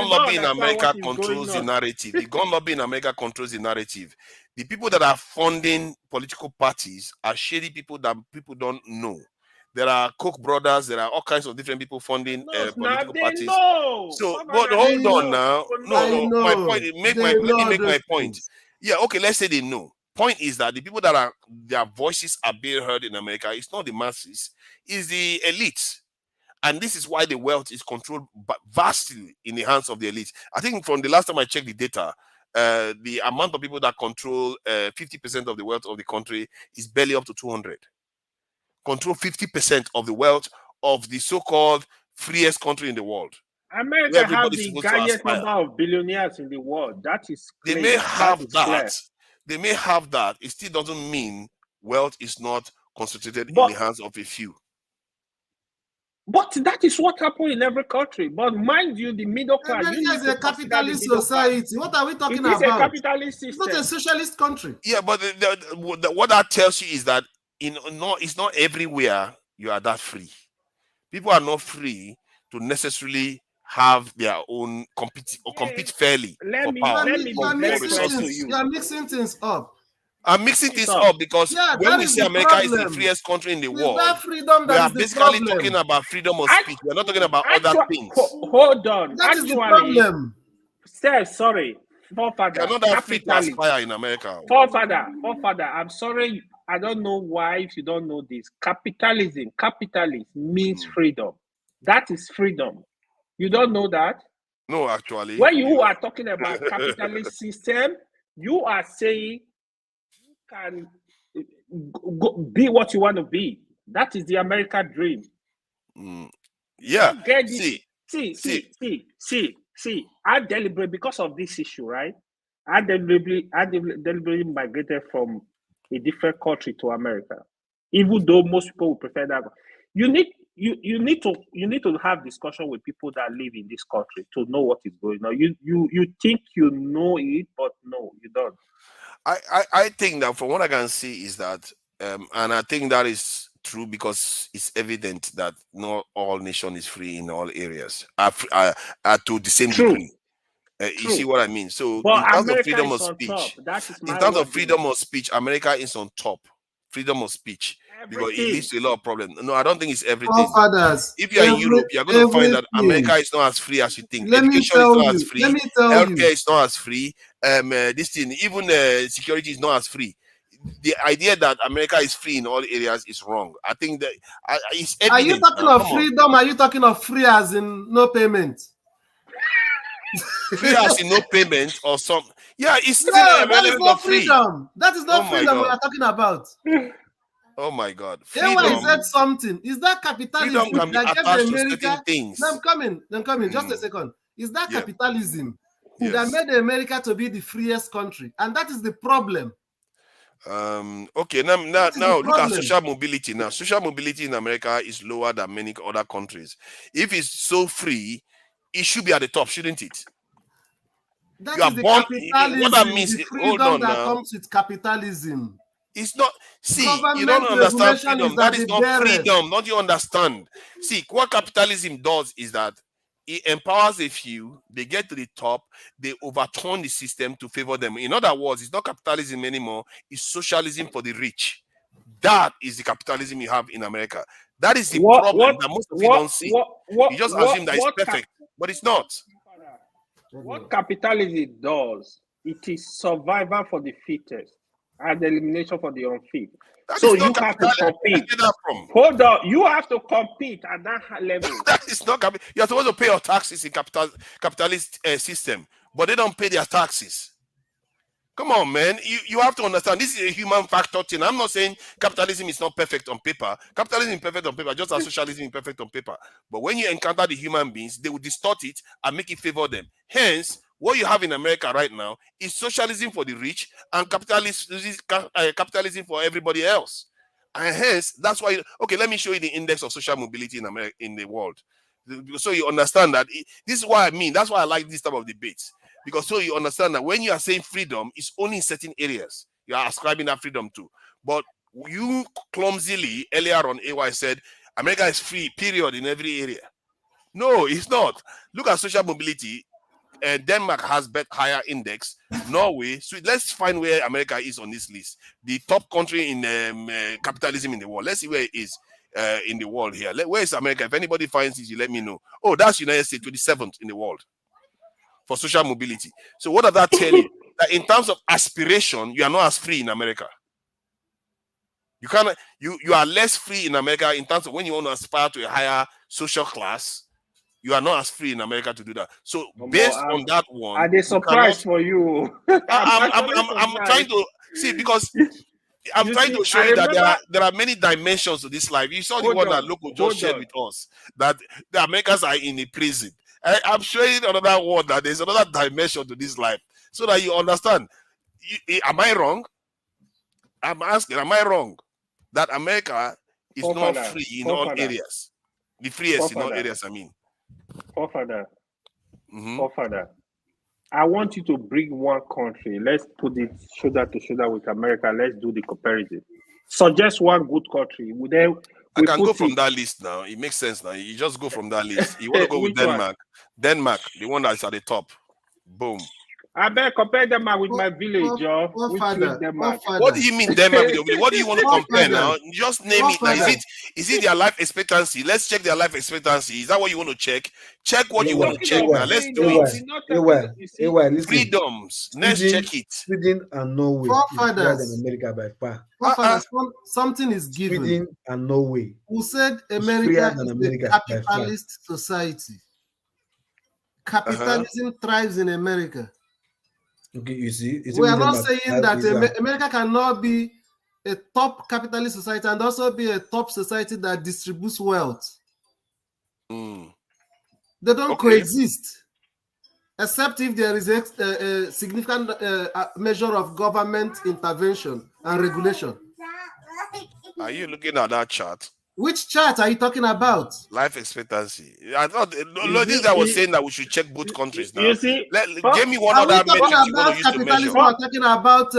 lobby in America controls the narrative. The gun lobby in America controls the narrative. The people that are funding political parties are shady people that people don't know. There are Koch brothers. There are all kinds of different people funding political parties. So, but hold on now. No. My point. Let me make my point. Yeah. Okay. Let's say they know. Point is that the people that are their voices are being heard in America, it's not the masses, it's the elites. And this is why the wealth is controlled vastly in the hands of the elite. I think from the last time I checked the data, the amount of people that control 50% of the wealth of the country is barely up to 200. Control 50% of the wealth of the so-called freest country in the world. America has the highest number of billionaires in the world. That is clear. They may have that. They may have that. It still doesn't mean wealth is not concentrated in the hands of a few. But that is what happens in every country. But mind you, the middle class. America is a capitalist society. What are we talking about? It is a capitalist system. It's not a socialist country. Yeah, but what that tells you is that it's not everywhere you are that free. People are not free to necessarily have their own compete fairly for power. You are mixing things up. I'm mixing this up because when we say America is the freest country in the world, we are basically talking about freedom of speech. We're not talking about other things. Hold on. That is the problem. Sir, sorry. Forefather. You're not that free to aspire in America. Forefather, I'm sorry. I don't know why, if you don't know this. Capitalism means freedom. That is freedom. You don't know that? No, actually. When you are talking about capitalist system, you are saying can be what you want to be. That is the American dream. Yeah. See. I deliberately, because of this issue, right? I deliberately migrated from a different country to America, even though most people would prefer that. You need to have discussion with people that live in this country to know what is going on. You think you know it, but no, you don't. I think that from what I can see is that, and I think that is true because it's evident that not all nation is free in all areas to the same degree. You see what I mean? So but in terms America of freedom of speech, America is on top. Freedom of speech. Because it leads to a lot of problems. No, I don't think it's everything. If you're in Europe, you're going to find that America is not as free as you think. Education is not as free. Healthcare is not as free. This thing, even security is not as free. The idea that America is free in all areas is wrong. I think that it's evident. Are you talking of freedom? Are you talking of free as in no payment? Free as in no payment or some? Yeah, it's still that is not freedom. That is not freedom we are talking about. Oh my God! Freedom said something. Is that capitalism can be that attached gave to America? certain things. I'm coming. Just a second. Is that capitalism that made America to be the freest country? And that is the problem. Okay, now look at social mobility. Now, social mobility in America is lower than many other countries. If it's so free, it should be at the top, shouldn't it? That is the capitalism. What that means, the freedom that comes with capitalism. It's not. See, you don't understand freedom. That is not freedom. Not you understand. See, what capitalism does is that it empowers a few. They get to the top. They overturn the system to favor them. In other words, it's not capitalism anymore. It's socialism for the rich. That is the capitalism you have in America. That is the problem that most people don't see. You just assume that it's perfect, but it's not. What capitalism does, it is survival for the fittest and elimination for the unfit. So you have to compete. Hold on, you have to compete at that level. That is not capital. You're supposed to pay your taxes in capitalist system, but they don't pay their taxes. Come on, man. You have to understand this is a human factor thing. I'm not saying capitalism is not perfect on paper. Capitalism is perfect on paper, just as socialism is perfect on paper. But when you encounter the human beings, they will distort it and make it favor them. Hence, what you have in America right now is socialism for the rich and capitalism for everybody else. And hence, that's why, okay, let me show you the index of social mobility in America, in the world. So you understand that this is what I mean. That's why I like this type of debates. Because so you understand that when you are saying freedom, it's only in certain areas you are ascribing that freedom to. But you clumsily, earlier on, AY said, America is free, period, in every area. No, it's not. Look at social mobility. Denmark has higher index. Norway. So let's find where America is on this list. The top country in capitalism in the world. Let's see where it is in the world here. Where is America? If anybody finds it, you let me know. Oh, that's United States, 27th in the world for social mobility. So what does that tell you? That in terms of aspiration, you are not as free in America. You cannot. You are less free in America in terms of when you want to aspire to a higher social class. You are not as free in America to do that. So based on that one, are they surprised for you? I'm trying to see, because I'm trying to show you that there are many dimensions to this life. You saw the one that Loco just shared with us, that the Americans are in a prison. I'm showing another one that there's another dimension to this life, so that you understand. Am I wrong? I'm asking, am I wrong that America is not free in all areas? The freest in all areas, I mean. Forefather, I want you to bring one country. Let's put it shoulder to shoulder with America. Let's do the comparison. Suggest one good country. I can go from that list now. It makes sense now. You just go from that list. You want to go with Denmark. Denmark, the one that's at the top. Boom. I better compare Denmark with my village, Joe. What do you mean Denmark with your village? What do you want to compare now? Just name it. Now. Is it their life expectancy? Let's check their life expectancy. Is that what you want to check? Check what you want to check now. Let's do it. Freedoms. Let's check it. Sweden and Norway is better than America by far. Something is given. Sweden and Norway. Who said America is a capitalist society? Capitalism thrives in America. Okay, you see, we are not saying that America cannot be a top capitalist society and also be a top society that distributes wealth. They don't coexist, except if there is a significant measure of government intervention and regulation. Are you looking at that chart? Which chart are you talking about? Life expectancy. I thought this guy was saying that we should check both countries now. You see, give me one other metric you want to use to measure. We're talking about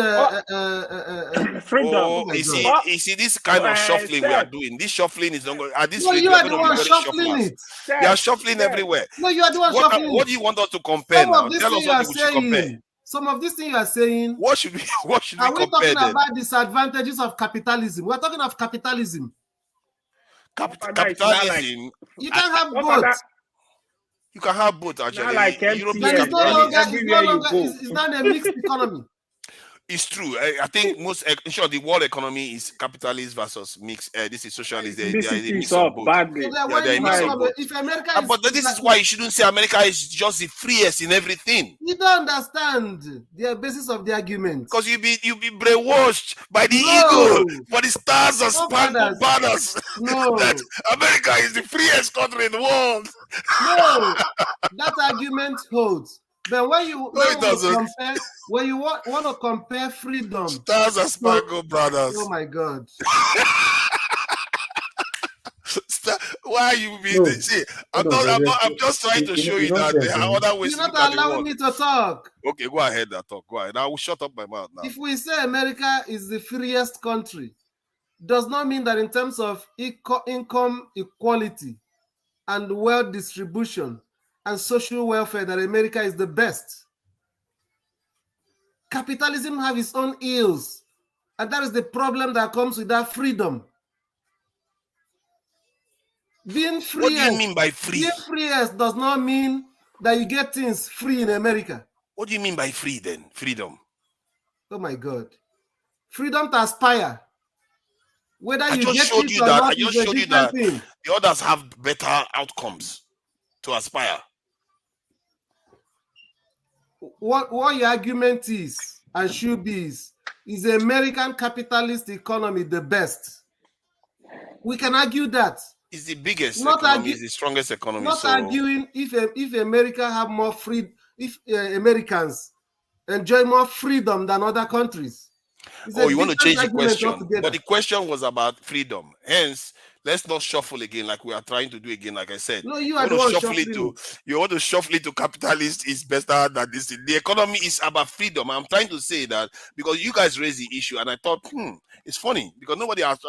freedom. Oh, you see this kind of shuffling we are doing. This shuffling is not going. At this rate, you are the one shuffling it. You are shuffling everywhere. No, you are the one shuffling. What do you want us to compare now? Tell us what we should compare. Some of these things you are saying. What should we compare? Are we talking about disadvantages of capitalism? We're talking of capitalism. Capitalism. You can have both. You can have both, actually. Like it's not a mixed economy. It's true. I think the world economy is capitalist versus mixed. This is socialist. They are a mix of both. But this is why you shouldn't say America is just the freest in everything. You don't understand the basis of the argument. Because you be brainwashed by the ego, for the stars and spangled banners. No. That America is the freest country in the world. No, that argument holds. But when you want to compare freedom, stars and spangled brothers. Oh my God! Why are you being see? I'm just trying to show you that there are other ways. You're not allowing me to talk. Okay, go ahead and talk. Go ahead. I will shut up my mouth now. If we say America is the freest country, does not mean that in terms of income equality and wealth distribution and social welfare that America is the best. Capitalism has its own ills, and that is the problem that comes with that freedom. Being free. What do you mean by free? Being free does not mean that you get things free in America. What do you mean by free then? Freedom. Oh my God. Freedom to aspire. Whether I you just get showed it you or that. not I just is a showed you that different thing. the others have better outcomes to aspire. What your argument is and should be is the American capitalist economy the best? We can argue that. It's the biggest economy, it's the strongest economy. Not arguing if America have more free, if Americans enjoy more freedom than other countries. Oh, you want to change the question? But the question was about freedom. Hence, let's not shuffle again like we are trying to do again. Like I said, no, you are the one shuffling. You want to shuffle it to capitalist is better than this. The economy is about freedom. I'm trying to say that because you guys raised the issue, and I thought, it's funny because nobody has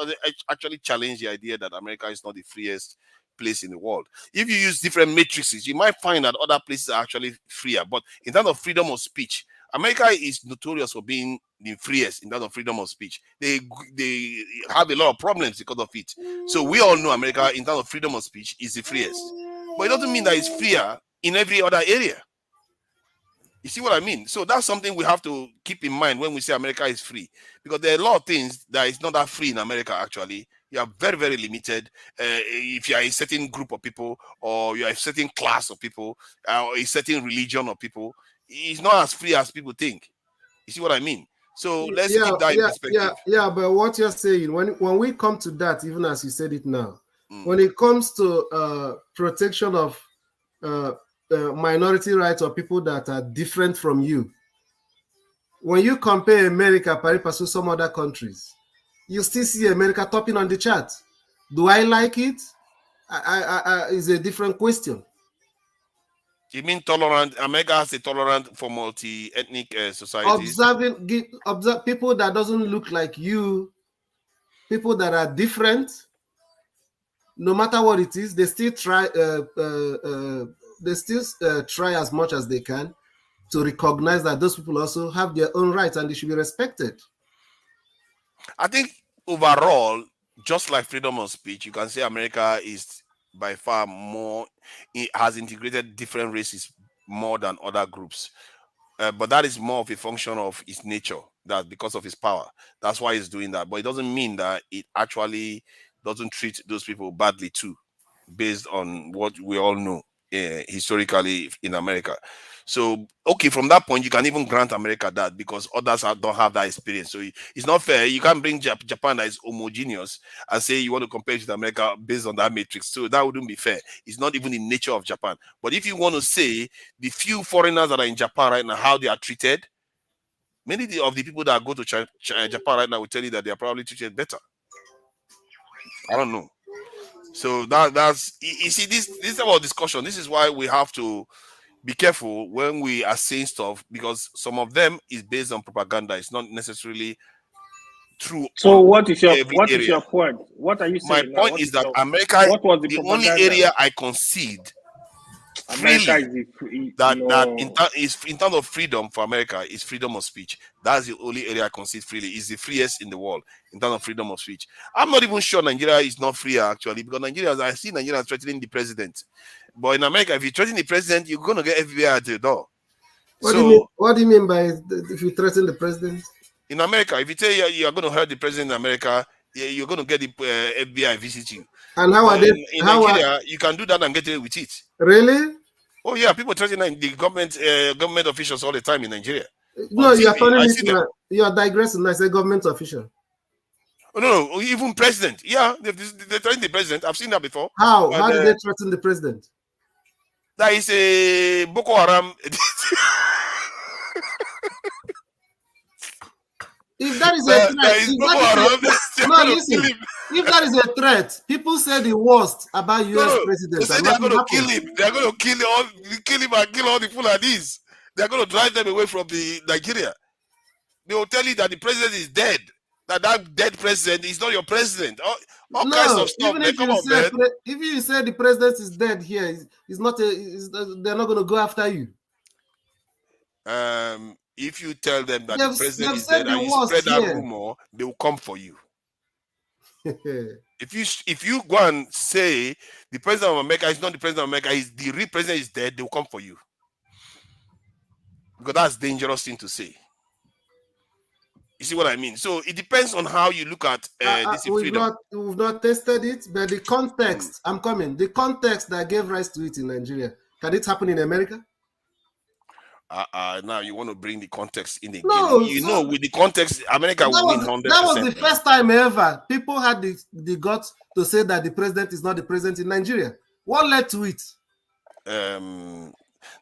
actually challenged the idea that America is not the freest place in the world. If you use different matrices, you might find that other places are actually freer. But in terms of freedom of speech, America is notorious for being the freest in terms of freedom of speech. They have a lot of problems because of it. So we all know America in terms of freedom of speech is the freest. But it doesn't mean that it's freer in every other area. You see what I mean? So that's something we have to keep in mind when we say America is free. Because there are a lot of things that is not that free in America, actually. You are very, very limited. If you are a certain group of people, or you are a certain class of people, or a certain religion of people, it's not as free as people think. You see what I mean? So let's keep that in perspective. Yeah, but what you're saying, when we come to that, even as you said it now, when it comes to protection of minority rights or people that are different from you, when you compare America, perhaps to some other countries, you still see America topping on the chart. Do I like it? Is a different question. You mean tolerant? America has a tolerant for multi-ethnic societies. Observe people that doesn't look like you, people that are different. No matter what it is, they still try. Try as much as they can to recognize that those people also have their own rights and they should be respected. I think overall, just like freedom of speech, you can say America is by far more, it has integrated different races more than other groups. But that is more of a function of its nature, that because of its power. That's why it's doing that. But it doesn't mean that it actually doesn't treat those people badly too, based on what we all know historically in America. So, okay, from that point, you can even grant America that because others don't have that experience. So it's not fair. You can't bring Japan that is homogeneous and say you want to compare it with America based on that matrix. So that wouldn't be fair. It's not even the nature of Japan. But if you want to say the few foreigners that are in Japan right now, how they are treated, many of the people that go to Japan right now will tell you that they are probably treated better. I don't know. So that's you see this is about discussion. This is why we have to be careful when we are saying stuff because some of them is based on propaganda. It's not necessarily true. So what is your point? What are you saying? My point is that America, the only area I concede America freely that in terms of freedom for America is freedom of speech. That's the only area I concede freely. It's the freest in the world in terms of freedom of speech. I'm not even sure Nigeria is not free actually because I see Nigeria threatening the president. But in America, if you threaten the president, you're going to get FBI at the door. What do you mean by if you threaten the president? In America, if you say you're going to hurt the president in America, you're going to get the FBI visit you. And how are they? In Nigeria, you can do that and get away with it. Really? Oh yeah, people threaten the government officials all the time in Nigeria. No, you are turning it. You are digressing. I say government official. Oh, no, even president. Yeah, they threaten the president. I've seen that before. How? How did they threaten the president? That is a Boko Haram. If that is a threat, if that is a threat, people say the worst about U.S. presidents. They say they are going to kill him. They are going to kill him and kill all the Fulanis. They are going to drive them away from Nigeria. They will tell you that the president is dead. That dead president is not your president. All kinds of stuff. Even if you say the president is dead here, they're not going to go after you. If you tell them that the president is dead and you spread that rumor, they will come for you. If you go and say the president of America is not the president of America, the real president is dead, they will come for you. Because that's a dangerous thing to say. You see what I mean? So it depends on how you look at this freedom. We've not tested it, but the context, I'm coming. The context that gave rise to it in Nigeria, can it happen in America? Now you want to bring the context in again. No, with the context, America will win 100%. That was the first time ever people had the guts to say that the president is not the president in Nigeria. What led to it?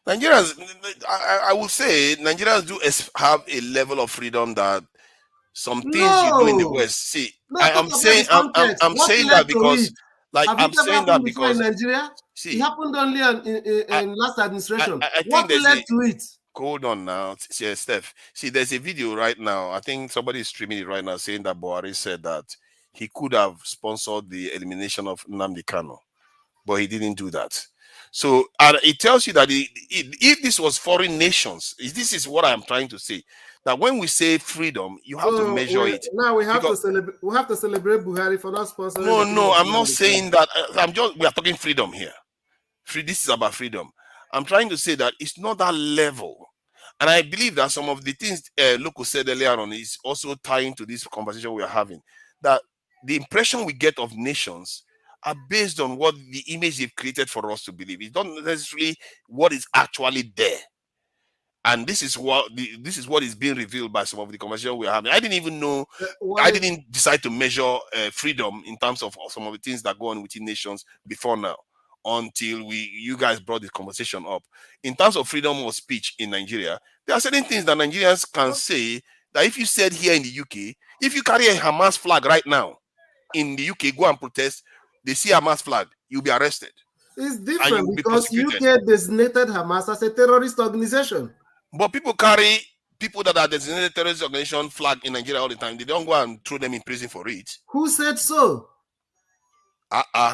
Nigerians, I would say Nigerians do have a level of freedom that some things you do in the West. See, I'm saying that because, like, I'm saying that because in Nigeria, see, it happened only in last administration. I what think led to it? Hold on now, Steph. See, there's a video right now. I think somebody is streaming it right now, saying that Buhari said that he could have sponsored the elimination of Nnamdi Kanu, but he didn't do that. So it tells you that if this was foreign nations, this is what I'm trying to say. That when we say freedom, you have to measure it. Now we have to celebrate. We have to celebrate Buhari for not sponsoring. No, I'm not saying that. We are talking freedom here. This is about freedom. I'm trying to say that it's not that level. And I believe that some of the things Loco said earlier on is also tying to this conversation we are having. That the impression we get of nations are based on what the image they've created for us to believe. It's not necessarily what is actually there. And this is what is being revealed by some of the conversation we are having. I didn't even know. I didn't decide to measure freedom in terms of some of the things that go on within nations before now, until you guys brought this conversation up. In terms of freedom of speech in Nigeria, there are certain things that Nigerians can say that if you said here in the UK, if you carry a Hamas flag right now in the UK, go and protest, they see a Hamas flag, you'll be arrested. It's different because UK designated Hamas as a terrorist organization. But people carry people that are designated terrorist organization flag in Nigeria all the time. They don't go and throw them in prison for it. Who said so?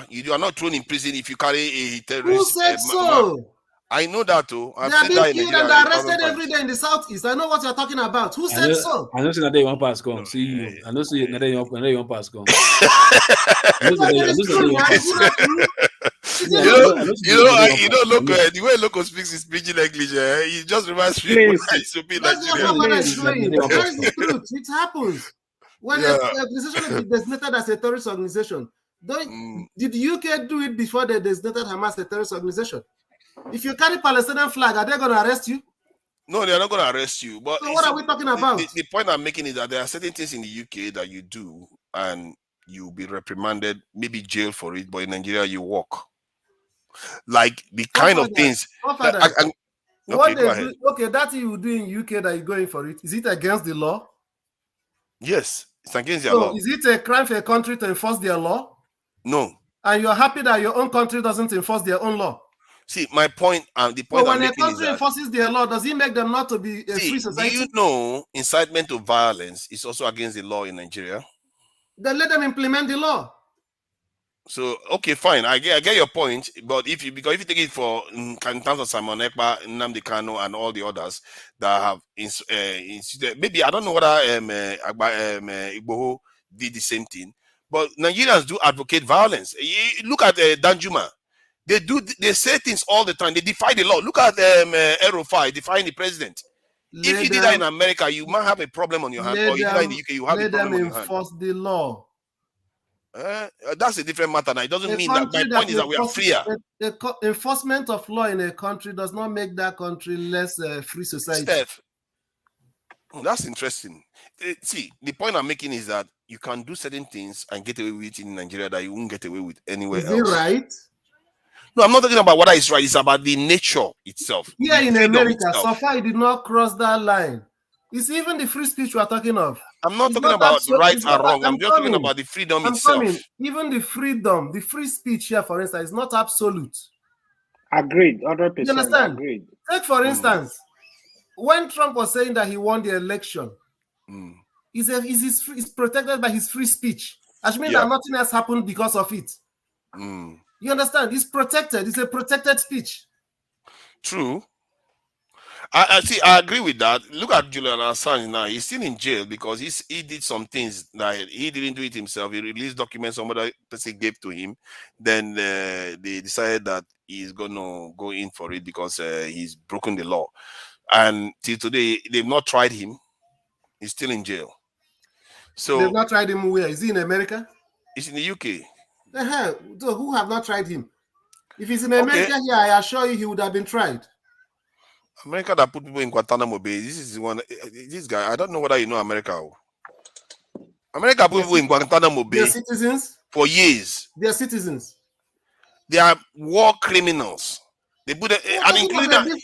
You are not thrown in prison if you carry a terrorist. Who said so? I know that too. They are being killed and arrested every day in the southeast. I know what you're talking about. Who said so? I know that they won't pass come. See you. I know that they won't pass come. Look, the way Loco speaks is speaking English. He just reminds me when I used to be Nigerian. That is the truth. It happens when an organization is designated as a terrorist organization. Did the UK do it before they designated Hamas a terrorist organization? If you carry Palestinian flag, are they going to arrest you? No, they're not going to arrest you. But so what are we talking about? The point I'm making is that there are certain things in the UK that you do and you'll be reprimanded, maybe jail for it, but in Nigeria you walk. Like the kind of things. Okay, that you do in UK that you're going for it. Is it against the law? Yes, it's against their law. Is it a crime for a country to enforce their law? No. And you're happy that your own country doesn't enforce their own law? See, my point, the point when a country enforces their law, does it make them not to be a free society? Do you know incitement to violence is also against the law in Nigeria? Then let them implement the law. So, okay, fine. I get your point. But if you take it for in terms of Simon Ekpa, Nnamdi Kanu, and all the others that have maybe I don't know whether Igboho did the same thing. But Nigerians do advocate violence. You look at Danjuma. They say things all the time. They defy the law. Look at Erufai defying the president. If you did that in America, you might have a problem on your hand. Or if you did that in the UK, you have a problem on your hand. Let them enforce the law. That's a different matter now. It doesn't mean that. My point is that we are freer. The enforcement of law in a country does not make that country less free society. Steph, that's interesting. See, the point I'm making is that you can do certain things and get away with it in Nigeria that you won't get away with anywhere else. Is it right? No, I'm not talking about whether it's right. It's about the nature itself. Here in America, so far it did not cross that line. It's even the free speech we are talking of. I'm not talking about right or wrong. I'm just talking about the freedom itself. Even the freedom, the free speech here, for instance, is not absolute. Agreed, 100%. You understand? Agreed. Take, for instance, when Trump was saying that he won the election, he's protected by his free speach. I mean that nothing else happened because of it. You understand? It's protected. It's a protected speech. True. I see. I agree with that. Look at Julian Assange now. He's still in jail because he did some things that he didn't do it himself. He released documents some other person gave to him. Then they decided that he's going to go in for it because he's broken the law. And till today, they've not tried him. He's still in jail. So they've not tried him where? Is he in America? He's in the UK. So who have not tried him? If he's in America here, I assure you he would have been tried. America that put people in Guantanamo Bay. This is one. This guy, I don't know whether you know America. America put people in Guantanamo Bay. They're citizens for years. They're citizens. They are war criminals. They put it, and including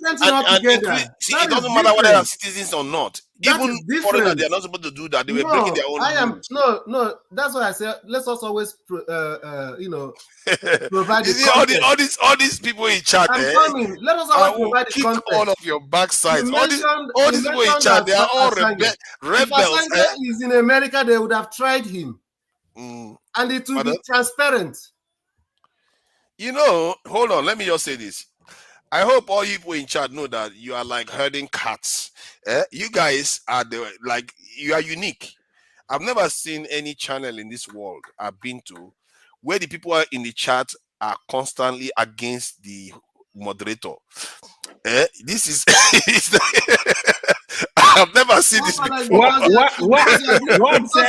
see, it doesn't matter whether they are citizens or not. Even foreigners, they are not supposed to do that. They were breaking their own rules. No. That's why I said let's also always provide You the see, context. all these people in chat, I'm coming. Let us always provide the kick context. all of your backsides. All these people in mentioned chat, they are all Assange. If rebels. Assange is in America, they would have tried him, and it will be transparent. You know, hold on. Let me just say this. I hope all you people in chat know that you are like herding cats. You guys are you are unique. I've never seen any channel in this world I've been to where the people in the chat are constantly against the moderator. This is I've never seen this before. Because you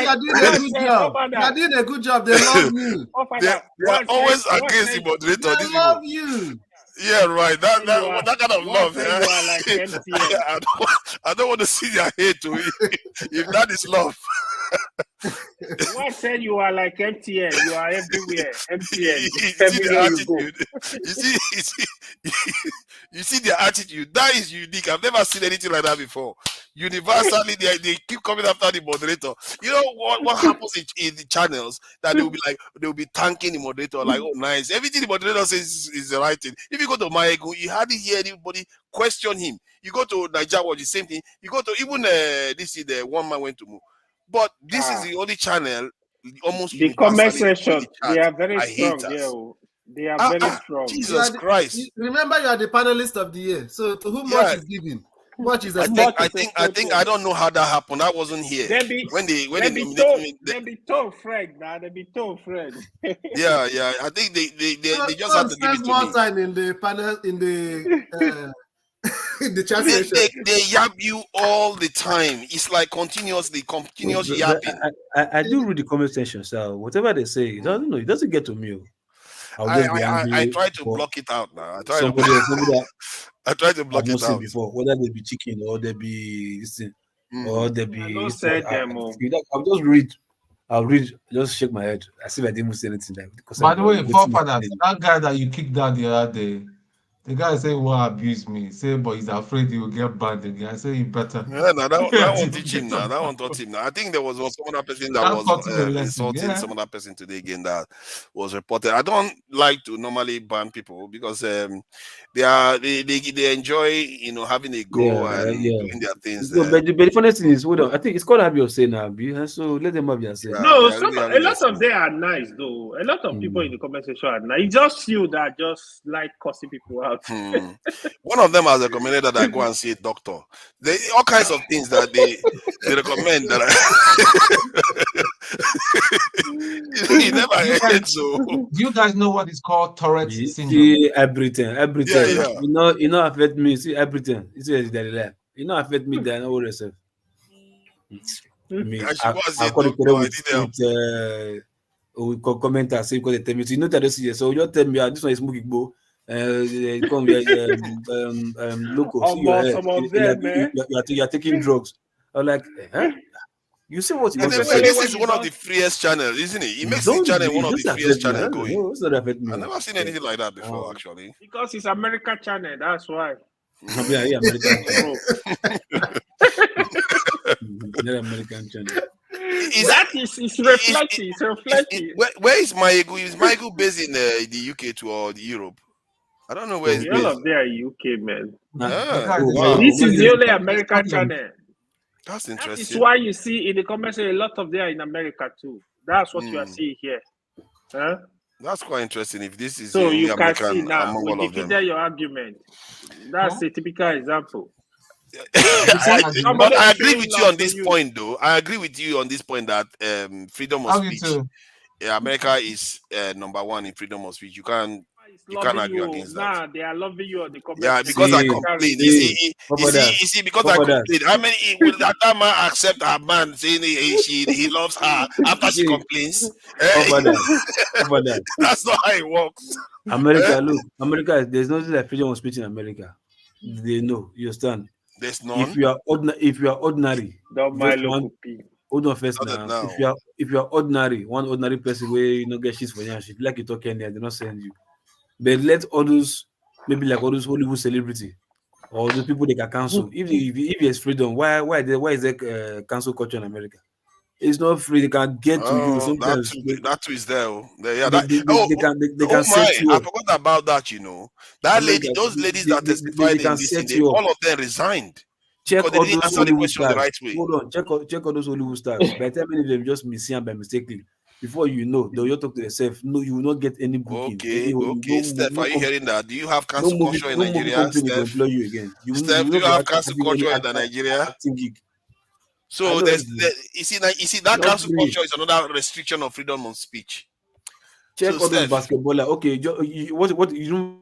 are doing a good job. You are doing a good job. They love you. They are always against the moderator. They love you. Yeah, right. That kind of love. You are like MTN. I don't want to see their hate to it. If that is love. What said you are like MTN? You are everywhere. MTN. You Everywhere you go. You see their attitude. That is unique. I've never seen anything like that before. Universally, they keep coming after the moderator. You know what happens in the channels that they'll be thanking the moderator like, oh nice. Everything the moderator says is the right thing. If you go to Maegu, you hardly hear anybody question him. You go to Niger Watch, the same thing. You go to even this is the one man went to move. But this is the only channel almost the comment section. They are very strong. They are very strong. Jesus Christ! Remember, you are the panelist of the year. So to whom much is given, much is expected. I don't know how that happened. I wasn't here when they nominated me. They be told Fred now. They be told Fred. Yeah. I think they just have to give it to more me. time in the panel in the. In the chat session. They yap you all the time. It's like continuous yapping. I do read the comment section, so whatever they say, it doesn't get to me. I try to block it out now. I try to block it out before, whether they be chicken or they be this thing, or they be. I'll just read. I'll read. Just shake my head. I see if I didn't say anything. By the way, forefathers, that guy that you kicked out the other day. The guy said, "Well, abuse me." Say, but he's afraid he will get banned again. I say, "You better." Yeah, no, that won't teach him now. That won't taught him now. I think there was some other person that was insulting some other person today again that was reported. I don't like to normally ban people because they enjoy having a go and doing their things. But the funny thing is, I think it's called Abure saying now, so let them have your say. No, a lot of them are nice though. A lot of people in the comment section are nice. It's just you that just like cussing people out. One of them has recommended that I go and see a doctor. All kinds of things that they recommend that he never heard. So do you guys know what is called Tourette's syndrome? See everything. Yeah. You know affect me. See everything. You see that you know affect me. Then all yourself. Me, I call it we comment and say because they tell me. You know that this is so. You tell me this one is smoking bo. Come here, local. You're taking drugs. I'm like, huh? You see what? This is one of the freest channels, isn't it? It makes the channel one of the freest channels going. I've never seen anything like that before, actually. Because it's America channel, that's why. Yeah, American channel. It's reflecting. Where is Maegu? Is Maegu based in the UK too or Europe? I don't know where it's based. All of them are UK, man. Wow. This is the only American channel. That's interesting. That's why you see in the comments a lot of them are in America too. That's what you are seeing here. Huh? That's quite interesting. If this is so you American can see now, we defeated your argument. That's a typical example. But I agree with you on this point, though. I agree with you on this point that freedom of speech. America is number one in freedom of speech. You can't argue against that. They are loving you on the comment. Yeah, because I complain. You see, because I complain. How many will that man accept a man saying he loves her after she complains? That's not how it works. America, look, America. There's nothing like freedom of speech in America. They know. You understand? There's none. If you are ordinary, don't mind local people. Hold on first now. If you are ordinary, one ordinary person where you don't get shit for your shit, like you talk Kenya, they not send you. But let others, maybe like all those Hollywood celebrity, or the people they can cancel. If there's freedom, why is there cancel culture in America? It's not free. They can get to you sometimes. That too is there. They can set you I up. forgot about that. That America, lady, those ladies that testified in this thing, all of them resigned. Check because they all didn't those answer the Hollywood question stars. the right way. Hold on, check all those Hollywood stars. By the time many of them just missing by mistakenly, before you know, they'll just talk to themselves. No, you will not get any booking. Okay, Steph, are you hearing that? Do you have cancel culture in movie Nigeria, company will Steph? employ you again. Steph, do you have cancel culture in Nigeria? Acting gig. So you see that cancel culture is another restriction of freedom of speech. Check so all those Steph, basketballer. Okay, what you know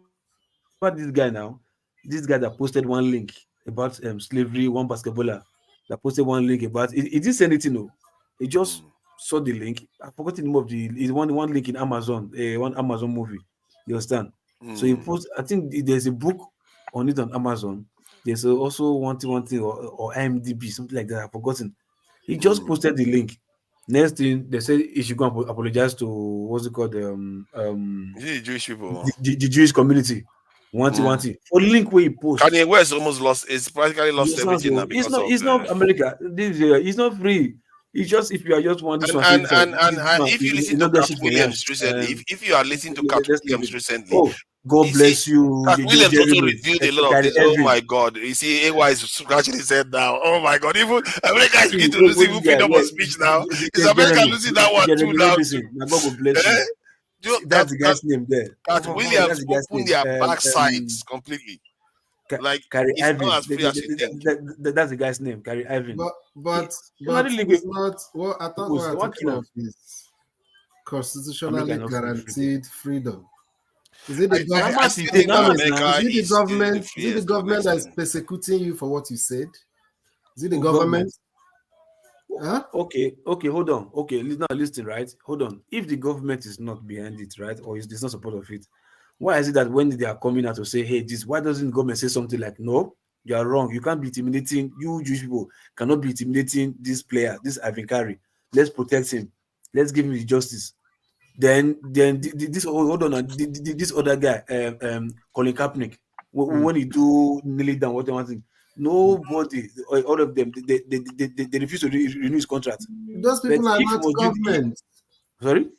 about this guy now? This guy that posted one link about slavery, one basketballer that posted one link about it. He didn't say anything, no. He just saw the link. I forgot the name of the one link in Amazon, one Amazon movie. You understand? So he post. I think there's a book on it on Amazon. There's also one thing or IMDb, something like that. I've forgotten. He just posted the link. Next thing they said he should go and apologize to what's it called the Jewish people, the Jewish community. Want for link where he post. Kanye West almost lost. It's practically lost everything now because it's not America. It's not free. It's just if you are just one. And if you listen to Cat Williams recently, if you are listening to Cat Williams recently, God bless you. Cat Williams also revealed a lot of things. Oh my God! You see, AY is scratching his head now. Oh my God! Even America is beginning to lose even freedom of speech now. Is America losing that one too now? God will bless you. That's the guy's name there. Cat Williams opened their backsides completely. Like Carrie it's Ivan. not as free as you think. That's the guy's name, Carrie Ivan. But it's not what I thought. What I'm talking of is constitutionally guaranteed freedom. Is it the government that is persecuting you for what you said? Is it the government? Huh? Okay, hold on. Okay, now listen, right? Hold on. If the government is not behind it, right, or is not support of it, why is it that when they are coming out to say, hey, why doesn't the government say something like, no, you are wrong. You can't be intimidating. You Jewish people cannot be intimidating this player, this Ivan Kari. Let's protect him. Let's give him the justice. Then this this other guy, Colin Kaepernick, when he do nearly down what they want, nobody, all of them, they refuse to renew his contract. Those people are not government. Sorry,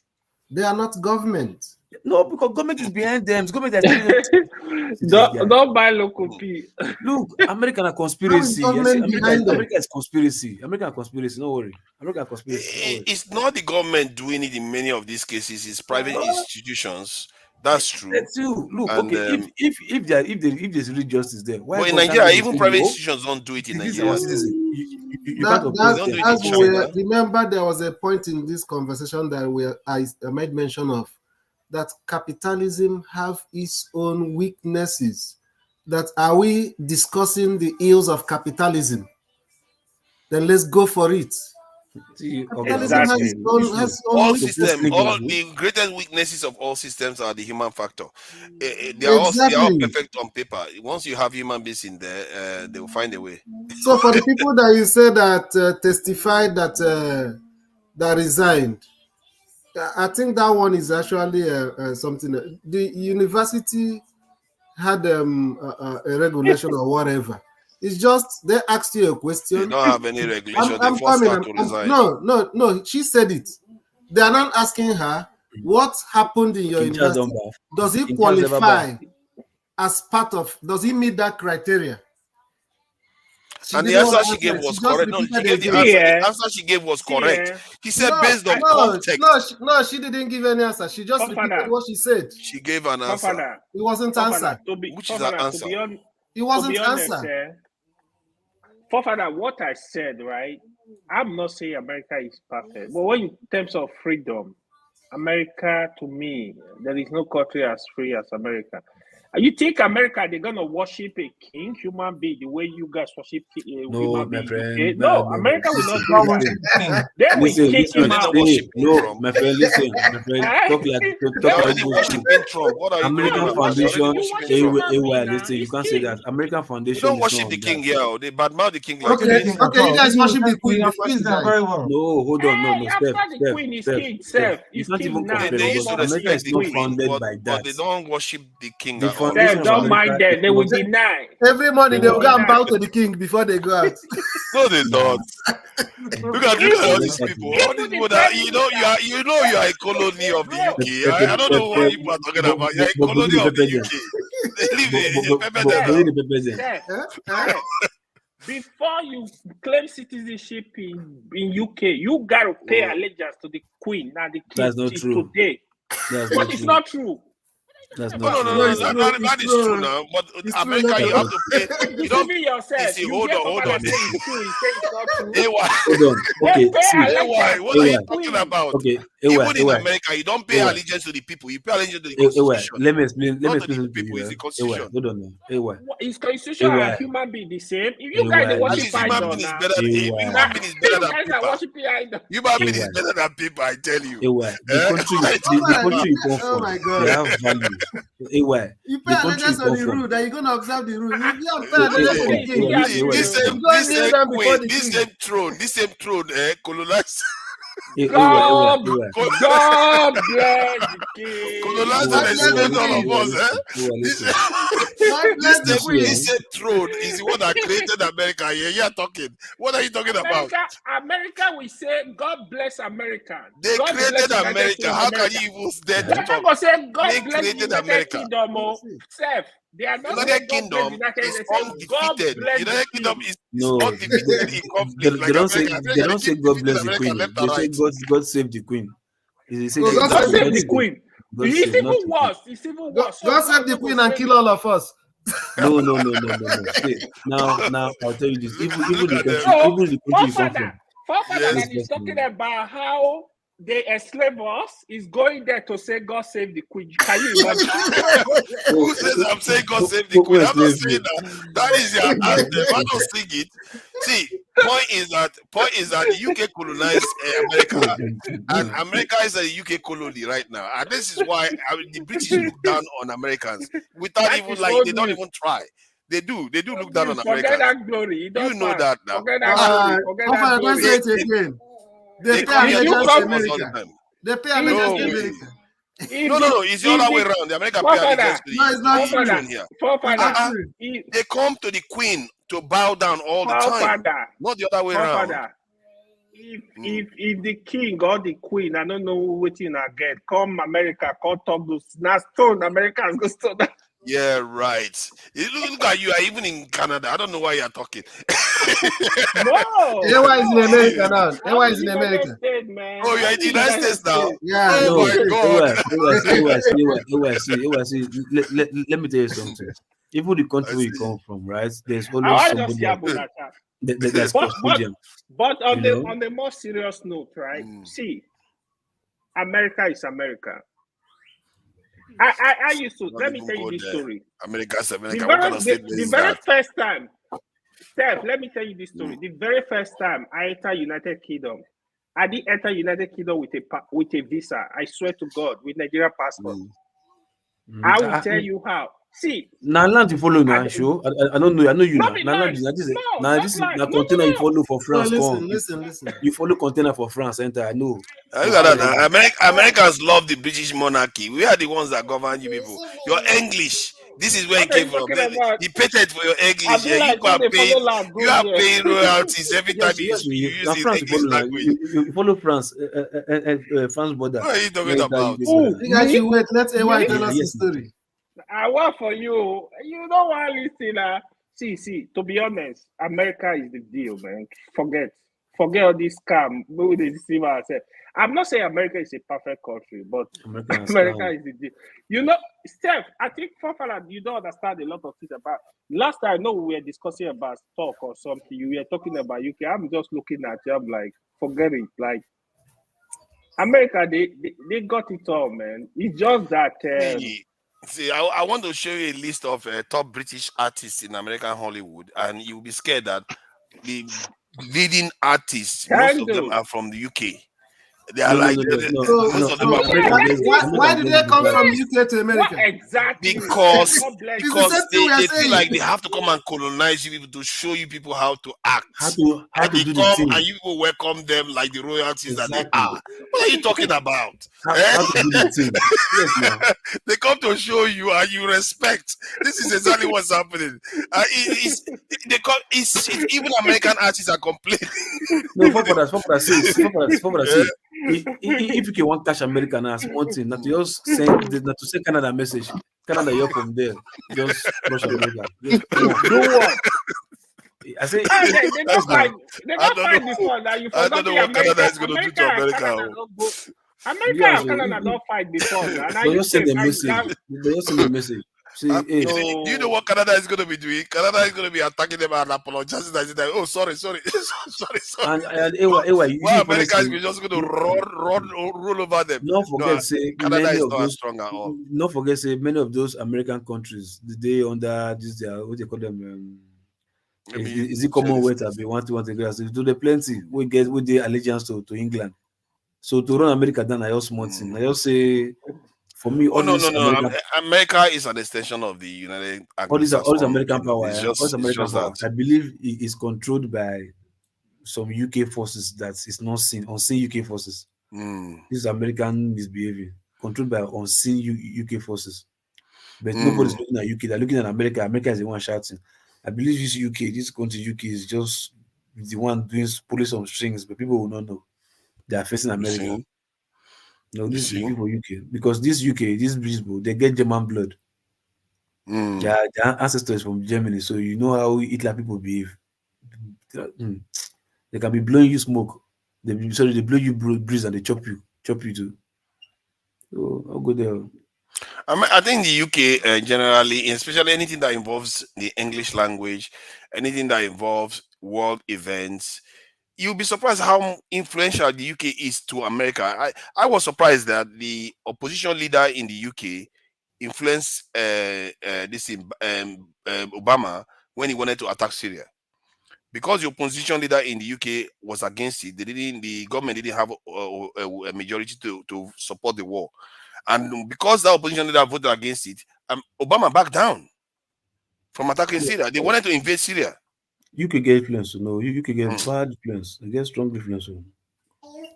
they are not government. No, because government is behind them. Government is don't buy local P. Look, American conspiracy. America is conspiracy. American conspiracy. No worry. American conspiracy. It's not the government doing it in many of these cases. It's private institutions. That's true. That's true. Look, and, okay. If there's real justice there, why? But in Nigeria, even private institutions don't do it in Nigeria. Remember, there was a point in this conversation that I made mention of. That capitalism have its own weaknesses. That are we discussing the ills of capitalism? Then let's go for it. Capitalism has its own all the greatest weaknesses of all systems are the human factor. They are all perfect on paper. Once you have human beings in there, they will find a way. So for the people that you say that testified that resigned, I think that one is actually something. The university had a regulation or whatever. It's just they asked you a question. They don't have any regulation. They forced her to resign. No. She said it. They are not asking her what happened in your university. Does he qualify as part of? Does he meet that criteria? And the answer she gave was correct. No, the answer she gave was correct. He said based on context. No, she didn't give any answer. She just repeated what she said. She gave an answer. It wasn't answer. Which is an answer? It wasn't answer. Father, what I said, right? I'm not saying America is perfect, but when in terms of freedom, America, to me, there is no country as free as America. You think America, they're gonna worship a king, human being, the way you guys worship human being? Friend, no, America will not do that. They will kick him out. No, my friend, listen, my friend, talk like bullshit. American Foundation, listen, you can't say that. American Foundation. You don't worship the king, yeah. They badmouth the king. Okay, you guys worship the queen. No, hold on, no. After the queen is king, self. You can't even compare. America is not founded by that. But they don't worship the king. foundation of don't America mind them. They will was deny. Every morning they will go and deny. bow to the king before they go out. No, they don't. Look at all these people. All these people that you are a colony of the UK. I don't know what you are talking about. You're a colony of the UK. They live in before you claim citizenship in UK, you gotta pay allegiance to the Queen. Now the king. That's not true. Today. But it's not true. That's No, not no, true. that is true now. But America, you have to pay. You don't be yourself. See, hold on. It's true. You say it's not true. Hold on. Okay. What are you talking about? Okay. Even in America, you don't pay allegiance to the people. You pay allegiance to the constitution. Let me explain. Let me explain to the people. It's the constitution. Hold on. Is constitution and human being the same? If you guys worship idols now, human being is better than people. Human being is better than people. I tell you. The country you come Oh from, my they God. have value. You pay allegiance on the rule, then you're gonna observe the rule. You don't pay allegiance to the king. This same throne, colonized. God bless the king. Colonized and enslaved all of us. This same throne is the one that created America. You're talking. What are you talking about? America, we say, God bless America. They God created bless America. How can you even dare to talk? They say, God They bless created United America. Kingdom. Self. They are not United Kingdom is undefeated. United Kingdom is No, undefeated in conflict. they don't say America. they don't say God bless the America Queen. left They and say right. God save the Queen. They say God save the Queen. God It's save, even not the worse. It's even worse. God save the queen and kill all of us. No. See, now I'll tell you this. Even the country you come from. Forefather that is talking about how they enslave us is going there to say God save the Queen. Can you imagine? Who says I'm saying God save the Queen? I'm not saying that. That is your anthem. I don't sing it. See, point is that the UK colonized America, and America is a UK colony right now, and this is why the British look down on Americans without That even is like old they don't news. even try. They do look down on Forget Americans. that glory. You know that now. Forget that glory. Forget that glory. Say it again. They pay come here to allegiance to worship us all the America. time. They pay allegiance to No way. America. No, it's the other way around. The American pay allegiance to No, it's not true. Queen here. They come to the Queen to bow down all the time. Not the other way around. If the king or the queen, I don't know what you get, come America, come talk those now stone Americans go stone. Yeah, right. Look at you. Are even in Canada. I don't know why you're talking. No. AY is in America now. AY is in America. Oh, you're in the United States now. Yeah. Oh my God. Let me tell you something. Even the country you come from, right? There's always somebody. There's custodian. But on the more serious note, right? See, America is America. I used to let me tell you this story. America's America. The very first time, Steph, let me tell you this story. The very first time I entered United Kingdom, I didn't enter United Kingdom with a visa. I swear to God, with Nigeria passport. I will tell you how. See, now land you follow now, sure. I don't know. I know you now. Now this is the container you follow for France. Listen. You follow container for France. Enter. I know. Americans love the British monarchy. We are the ones that govern you people. Your English. This is where it came from. The patent for your English. You are paying royalties every time you use the English language. You follow France. France border. What are you talking about? You guys should wait. Let AY tell us the story. I work for you. You don't want to listen. See, to be honest, America is the deal, man. Forget all this scam. We will deceive ourselves. I'm not saying America is a perfect country, but America is the deal. You know, Steph, I think you don't understand a lot of things about. Last time I know we were discussing about stock or something. You were talking about UK. I'm just looking at you. I'm like, forget it. Like, America, they got it all, man. It's just that. See, I want to show you a list of top British artists in American Hollywood, and you'll be scared that the leading artists, most of them are from the UK. They are most of them are why did they come from UK to America? Exactly. Because they feel like they saying. have to come and colonize you people to show you people how to act. How to they do come the thing. and you people welcome them like the royalties that they are. What are you talking about? How to do the thing? Yes, now. They come to show you and you respect. This is exactly what's happening. It's even American artists are complaining. No, for say. If you can want cash America now, one thing, not to just send, not to send Canada message. Canada, you're from there. Just brush America. Just do what? I say they don't fight. They don't fight before that. You I forgot don't know what Canada is going to do to America and Canada don't fight before that. They just send a message. They just send a message. See, hey. Do you know what Canada is going to be doing? Canada is going to be attacking them and apologizing. Oh, sorry. And well, America is just going to roll over them. Don't forget, say Canada many is of not those, strong at all. Don't forget, say many of those American countries, they under this, what they call them. Is it Commonwealth? Be want to go. So do the plenty. We get with the allegiance to England. So to run America down, I just small thing. I just say. For me, no. America is an extension of the United. All these American power. It's American power. I believe it is controlled by some UK forces that is not seen, unseen UK forces. This is American misbehavior, controlled by unseen UK forces. But nobody's looking at UK. They're looking at America. America is the one shouting. I believe this country UK is just the one pulling some strings, but people will not know. They are facing America. No, this is people UK because this British people, they get German blood. Their ancestors from Germany, so you know how Hitler people behave. They can be blowing you smoke. They blow you breeze and they chop you too. So I'll go there. I think the UK generally, especially anything that involves the English language, anything that involves world events. You'll be surprised how influential the UK is to America. I was surprised that the opposition leader in the UK influenced Obama when he wanted to attack Syria. Because the opposition leader in the UK was against it, the government didn't have a majority to support the war. And because the opposition leader voted against it, Obama backed down from attacking Syria. They wanted to invade Syria. You could get influence, no. You could get bad influence. You get strong influence.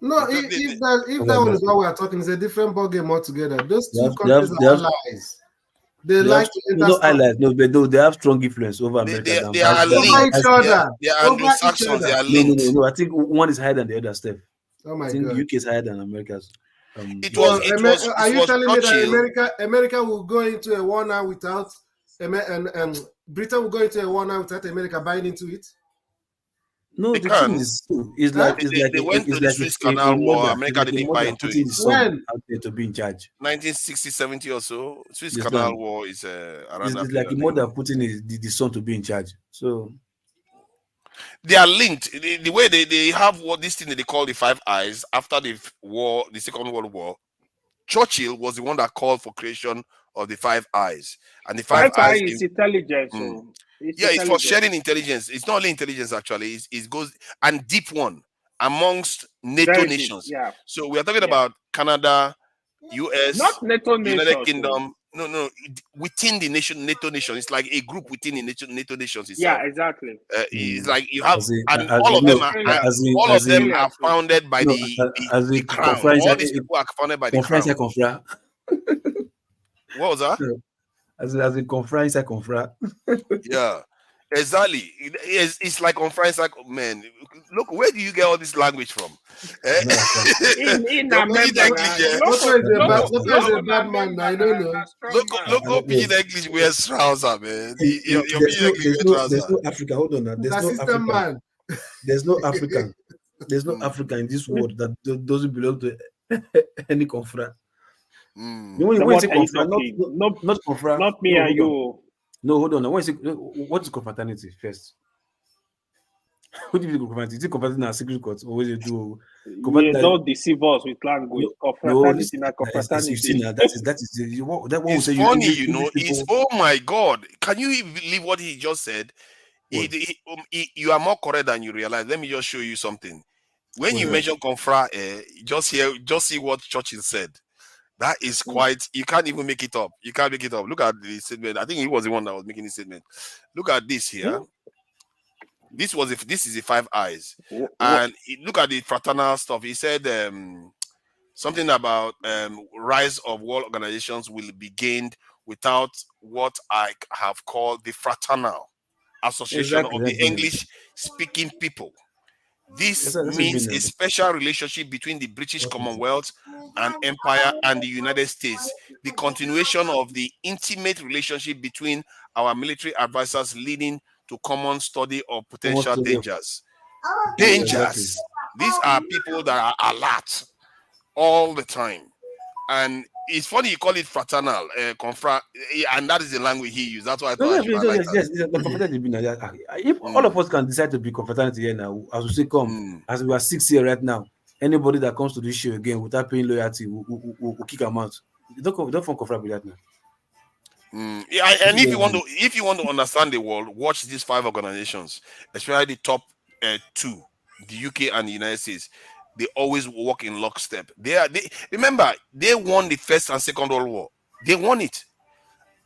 No, if that one is what we are talking, it's a different ballgame altogether. Those two countries are allies. They like to no allies, no, but they have strong influence over America. They are linked. They are Anglo-Saxons. They are linked. No. I think one is higher than the other step. Oh my I think God. UK is higher than America's. Are you telling me that America will go into a war now without Britain will go into a war now without America buying into it? No, the thing is, they went to the Suez Canal War. America didn't buy into it. When out there to be in charge, 1960, 70 or so. Suez Canal War is around that. It's like a mother putting the son to be in charge. So they are linked. The way they have this thing that they call the Five Eyes after the war, the Second World War. Churchill was the one that called for creation of the Five Eyes, and the Five Eyes is intelligence. It's for sharing intelligence. It's not only intelligence actually. It goes and deep one amongst NATO nations. Yeah. So we are talking about Canada, US, not NATO United Kingdom. No, within the NATO nation. It's like a group within the NATO nations itself. Yeah, exactly. It's like you have, all of them are founded by the crown. All these people are founded by the crown. What was that? As a conference, Yeah, exactly. It's like conference, like man. Look, where do you get all this language from? In America, local pidgin English wears trouser, man. There's no Africa. Hold on, there's no African. There's no African in this world that doesn't belong to any conference. Not confra. Not me and you. No, hold on. What is confraternity first? What do you mean confraternity? Is it confraternity in a secret court? Or what do you do? You don't deceive us with language. Confraternity in a confraternity. That is what it's say funny, you know. It's oh my God. Can you believe what he just said? You are more correct than you realize. Let me just show you something. When you mention confra, just see what Churchill said. That is quite, you can't even make it up. You can't make it up. Look at the statement. I think he was the one that was making the statement. Look at this here. This is the Five Eyes. And look at the fraternal stuff. He said something about rise of world organizations will be gained without what I have called the fraternal association of the English-speaking people. This means a special relationship between the British Commonwealth and Empire and the United States, the continuation of the intimate relationship between our military advisors leading to common study of potential dangers. Dangers. These are people that are alert all the time. And it's funny you call it fraternal, confra, and that is the language he used. That's why I thought if all of us can decide to be confraternity here now, as we say, as we are 6 here right now, anybody that comes to this show again without paying loyalty will kick them out. Don't form confra with that now. Yeah, and if you want to understand the world, watch these 5 organizations, especially the top 2, the UK and the United States. They always work in lockstep. Remember, they won the First and Second World War. They won it.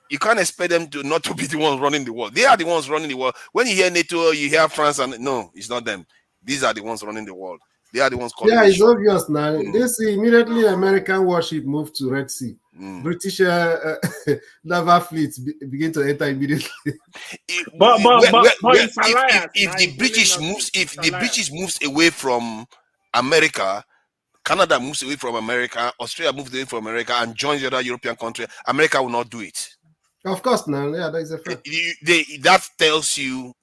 You can't expect them to not to be the ones running the world. They are the ones running the world. When you hear NATO, you hear France, and no, it's not them. These are the ones running the world. They are the ones calling. Yeah, it's obvious now. They see immediately American warship move to Red Sea. British naval fleets begin to enter immediately. If the British moves away from America, Canada moves away from America, Australia moves away from America, and joins the other European country, America will not do it. Of course, now, yeah, that is a fact. That tells you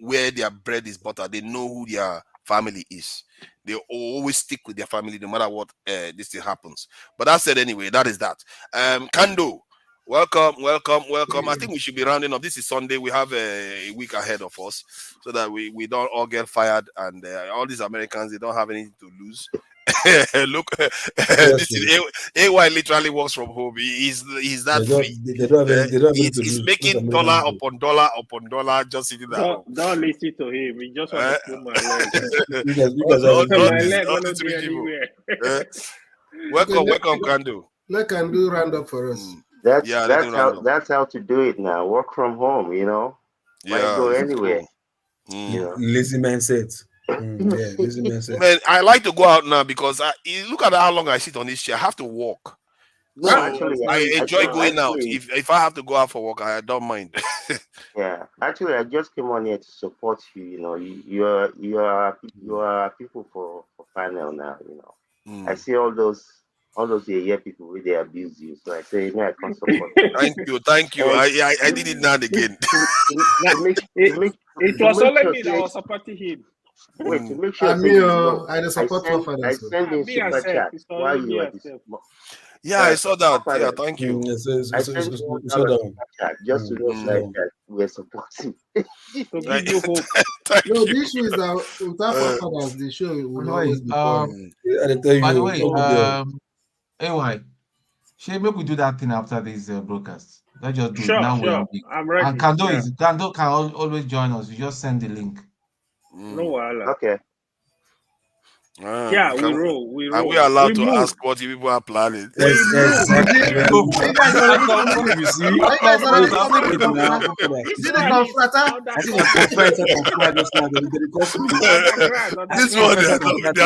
where their bread is buttered. They know who their family is. They always stick with their family no matter what this thing happens. But that said, anyway, that is that. Kando, welcome. I think we should be rounding up. This is Sunday. We have a week ahead of us so that we don't all get fired, and all these Americans, they don't have anything to lose. Look, this is AY literally works from home. He's that free. He's making dollar upon dollar just sitting there. Don't listen to him. He just want to pull my leg. Welcome, Kando. Let Kando round up for us. That's how to do it now. Work from home, you know. Why go anywhere? Yeah. Lazy mindset. Lazy mindset. Man, I like to go out now because look at how long I sit on this chair. I have to walk. No, actually, I enjoy going out. If I have to go out for work, I don't mind. Yeah, actually, I just came on here to support you. You know, you are people for panel now. You know, I see all those people where they abuse you. So I say, I can't support. Thank you. I did it now and again. It was only me that was supporting him. Wait, to make sure I support your father. I send in super chat while you are this. Yeah, I saw that. Yeah, thank you. I sent chat just to look like that we're supporting. To give you hope. No, the issue is that without fathers, the show will always be boring. By the way, AY, shall we do that thing after this broadcast? Let's just do it now. Sure. I'm ready. And Kando can always join us. You just send the link. No, okay. Yeah, we roll. Are we allowed to ask what people are planning? This one, they are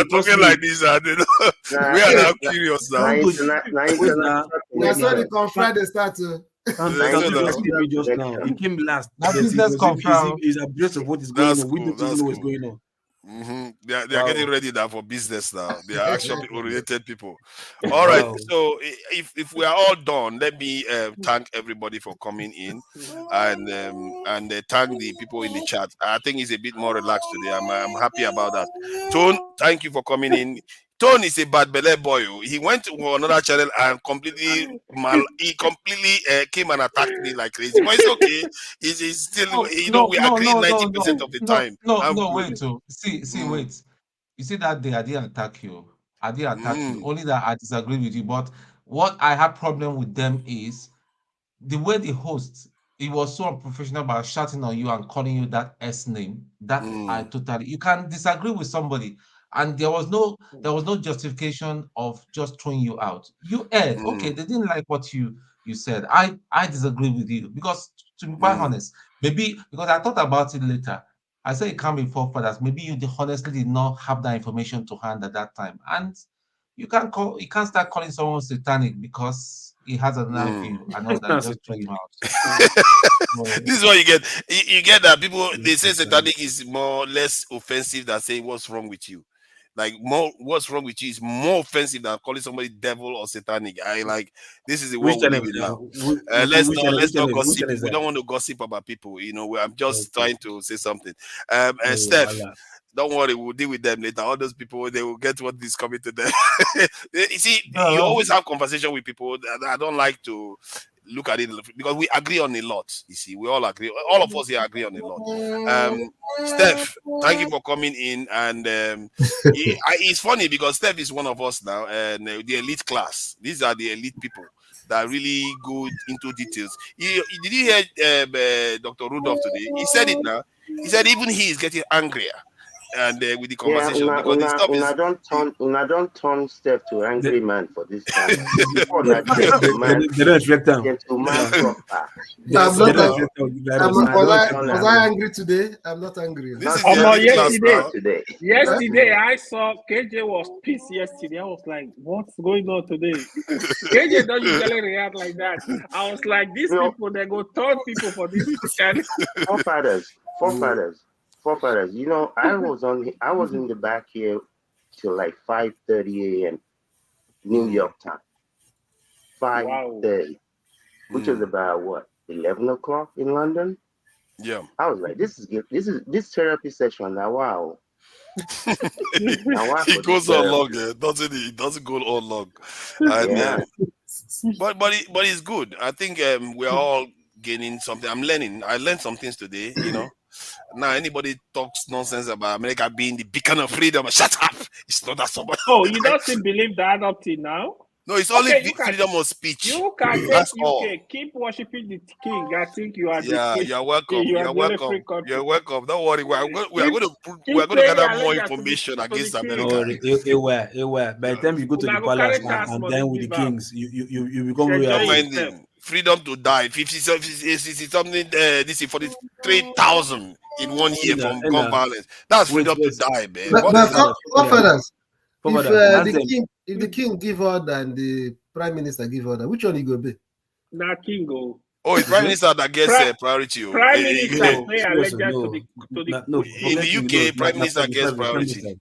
talking like this, and we are now curious now. That's why the confrade start to. Just now. He came last. He's abreast of what is going on. We don't know what's going on. They are getting ready now for business now. They are actually oriented people. All right. So if we are all done, let me thank everybody for coming in and thank the people in the chat. I think it's a bit more relaxed today. I'm happy about that. Tone, thank you for coming in. Tone is a bad belly boy. He went to another channel and completely came and attacked me like crazy. But it's okay. He's still, we agree 90% of the time. Wait. Wait. You see that day I didn't attack you. Only that I disagree with you. But what I have problem with them is the way the host, he was so unprofessional about shouting on you and calling you that S name. That I totally, you can disagree with somebody. and there was no justification of just throwing you out. You heard, okay, they didn't like what you said. I disagree with you, because to be quite honest, maybe because I thought about it later. I said it can't be forefathers. Maybe you honestly did not have that information to hand at that time, and you can't start calling someone satanic because he has another view and all that. Just throw him out. This is what you get. You get that people, they say satanic is less offensive than saying what's wrong with you. Like, what's wrong with you is more offensive than calling somebody devil or satanic. This is the world we live in now. Let's not gossip. We don't want to gossip about people. I'm just trying to say something. And Steph, don't worry, we'll deal with them later. All those people, they will get what is coming to them. You see, you always have conversation with people. I don't like to look at it because we agree on a lot. You see, we all agree. All of us here agree on a lot. Steph, thank you for coming in. And it's funny because Steph is one of us now, and the elite class. These are the elite people that really go into details. Did you hear Dr. Rudolph today? He said it now. He said even he is getting angrier. And with the conversation, I don't turn Steph to angry man for this time. They don't expect them. Was I angry today? I'm not angry. Yesterday I saw KJ was pissed yesterday. I was like, what's going on today? KJ don't usually react like that. I was like, these people, they go turn people for this kind. Forefathers, I was in the back here till like 5:30 a.m. New York time. 5:30, which was about what, 11 o'clock in London. Yeah, I was like, this therapy session now. Wow. It goes on long, doesn't it? It doesn't go on long. And, but it's good. I think we're all gaining something. I learned some things today. Now anybody talks nonsense about America being the beacon of freedom, shut up. It's not that somebody. Oh, you don't still believe that up till now? No, it's only freedom of speech. You can That's take all. UK, keep worshiping the king. I think you are Yeah, the king. you're welcome. You're welcome. You're welcome. Don't worry. We are going to gather more information against America. By the time you go to the palace and dine with the kings, you become royal. Freedom to die. 50 something. This is 43,000 in 1 year from gun violence. That's freedom to die, man. If the king give order and the prime minister give order, which one you go be? Not king go. Oh, it's prime minister that gets priority. Prime minister pay allegiance to the in the UK, prime minister gets priority.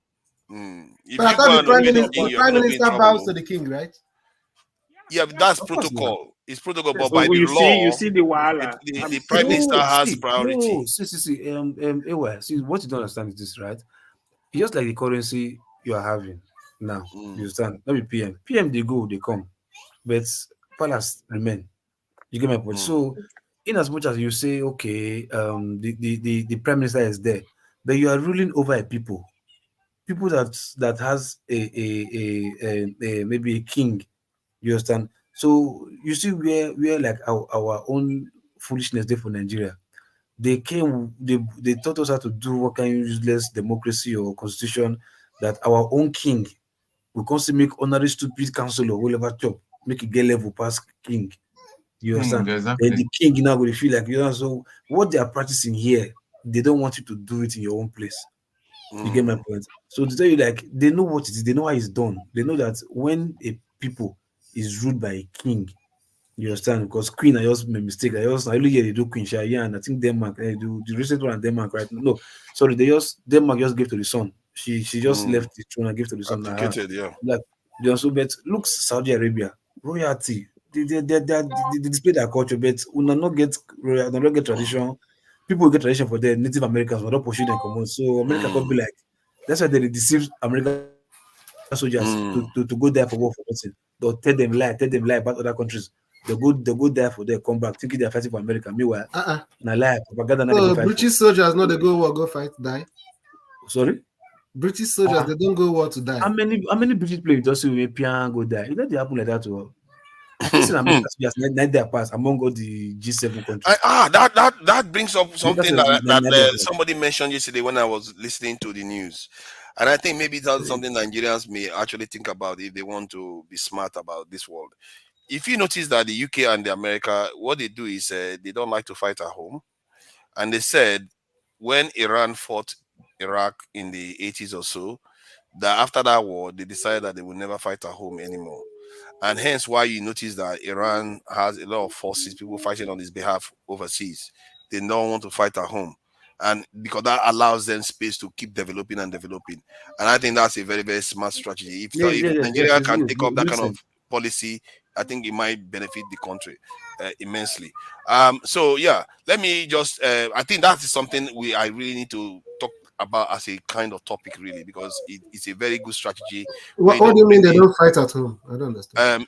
But I thought the prime minister bows to the king, right? Yeah, but that's protocol. It's protocol, but by the law, you see the wahala. The prime minister has priority. See, what you don't understand is this, right? It's just like the currency you are having now. You understand? Not be PM. PM, they go, they come. But palace remain. You get my point? So, in as much as you say, okay, the prime minister is there, but you are ruling over a people that has a maybe a king. You understand? So you see where like our own foolishness there for Nigeria. They taught us how to do what kind of useless democracy or constitution that our own king will constantly make honorary stupid councillor whoever chop, make it get level past king. You understand? Exactly. And the king now will feel like, so what they are practicing here, they don't want you to do it in your own place. You get my point? So to tell you, like, they know what it is, they know how it's done. They know that when a people is ruled by a king, you understand? Because queen, I just made a mistake. I only hear they do queen Shaya, and I think Denmark, they do the recent one in Denmark, right? No, sorry, Denmark just gave to the son. She just left the throne and gave to the son. Like, they also bet looks Saudi Arabia royalty. They display their culture, but we not get royal, not get tradition. People get tradition for their Native Americans, but not pursue them common. So America could be like, that's why they deceive American soldiers to go there for war for nothing. They'll tell them lie about other countries. They go there for their come back, thinking they're fighting for America. Meanwhile, na lie. So British soldiers know they go war, go fight, die. Sorry? British soldiers, they don't go war to die. How many British players just say pian go die? It doesn't happen like that to all. I think in America soldiers not their pass among all the G7 countries. That brings up something that somebody mentioned yesterday when I was listening to the news. And I think maybe that's something Nigerians may actually think about if they want to be smart about this world. If you notice that the UK and the America, what they do is they don't like to fight at home. And they said when Iran fought Iraq in the 80s or so, that after that war, they decided that they would never fight at home anymore. And hence why you notice that Iran has a lot of forces, people fighting on his behalf overseas. They don't want to fight at home. And because that allows them space to keep developing and developing. And I think that's a very, very smart strategy. If Nigeria can take up that kind of policy, I think it might benefit the country immensely. So yeah, let me just I think that is something I really need to talk about as a kind of topic, really, because it's a very good strategy. What do you mean they don't fight at home? I don't understand.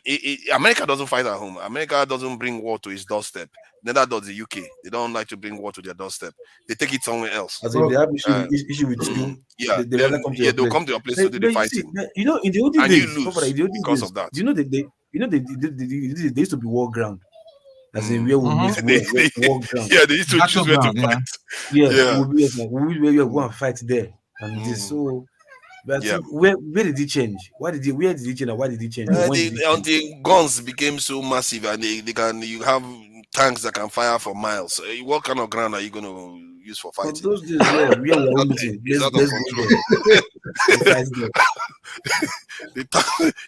America doesn't fight at home. America doesn't bring war to its doorstep. Neither does the UK. They don't like to bring war to their doorstep. They take it somewhere else. As if they have issue with you, they'll come to your place to do the fighting. You know, in the olden and days, you lose because of that. You know, they used to be war ground. As in where we war ground. Yeah, they used to choose where to fight. Yeah, we go and fight there. And this so. But where did it change? Where did it change and why did it change? The guns became so massive and you have tanks that can fire for miles. What kind of ground are you going to use for fighting? Those days, we are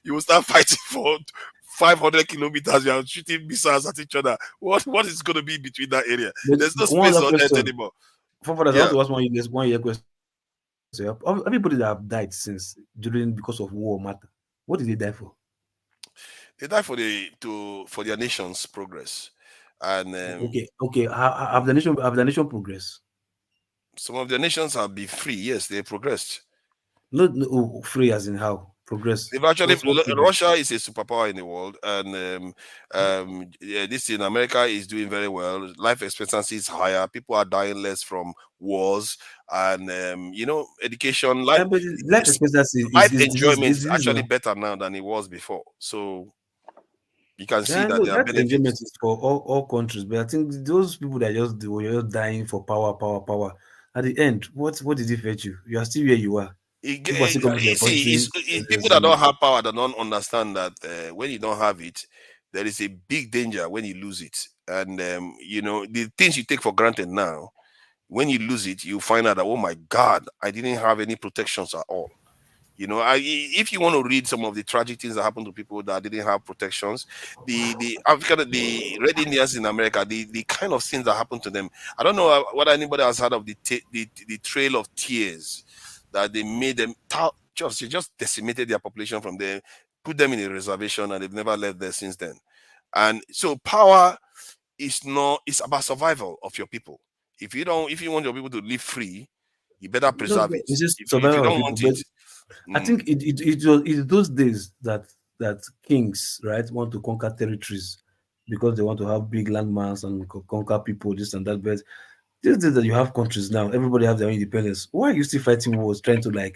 you will start fighting for 500 kilometers. You are shooting missiles at each other. What is going to be between that area? There's no space on Earth anymore. I want to ask one year question. So everybody that have died because of war matter. What did they die for? They died for their nation's progress. And okay. Have the nation progressed? Some of the nations have been free. Yes, they progressed. No, free as in how? Progress. They've actually, Russia is a superpower in the world, and this in America is doing very well. Life expectancy is higher. People are dying less from wars, and education, life expectancy, life enjoyment is actually better now than it was before. So you can see that there are benefits. Enjoyment is for all countries, but I think those people that were just dying for power. At the end, what did it fetch you? You are still where you are. People that don't have power that don't understand that when you don't have it, there is a big danger when you lose it. And the things you take for granted now, when you lose it, you find out that, oh my God, I didn't have any protections at all. If you want to read some of the tragic things that happened to people that didn't have protections, the Red Indians in America, the kind of things that happened to them. I don't know whether anybody has heard of the Trail of Tears, that they made them just decimated their population from there, put them in a reservation, and they've never left there since then. And so power is about survival of your people. If you want your people to live free, you better preserve it. If you don't want it. I think it was those days that kings, right, want to conquer territories because they want to have big landmass and conquer people, this and that. But these days that you have countries now, everybody have their own independence. Why are you still fighting wars, trying to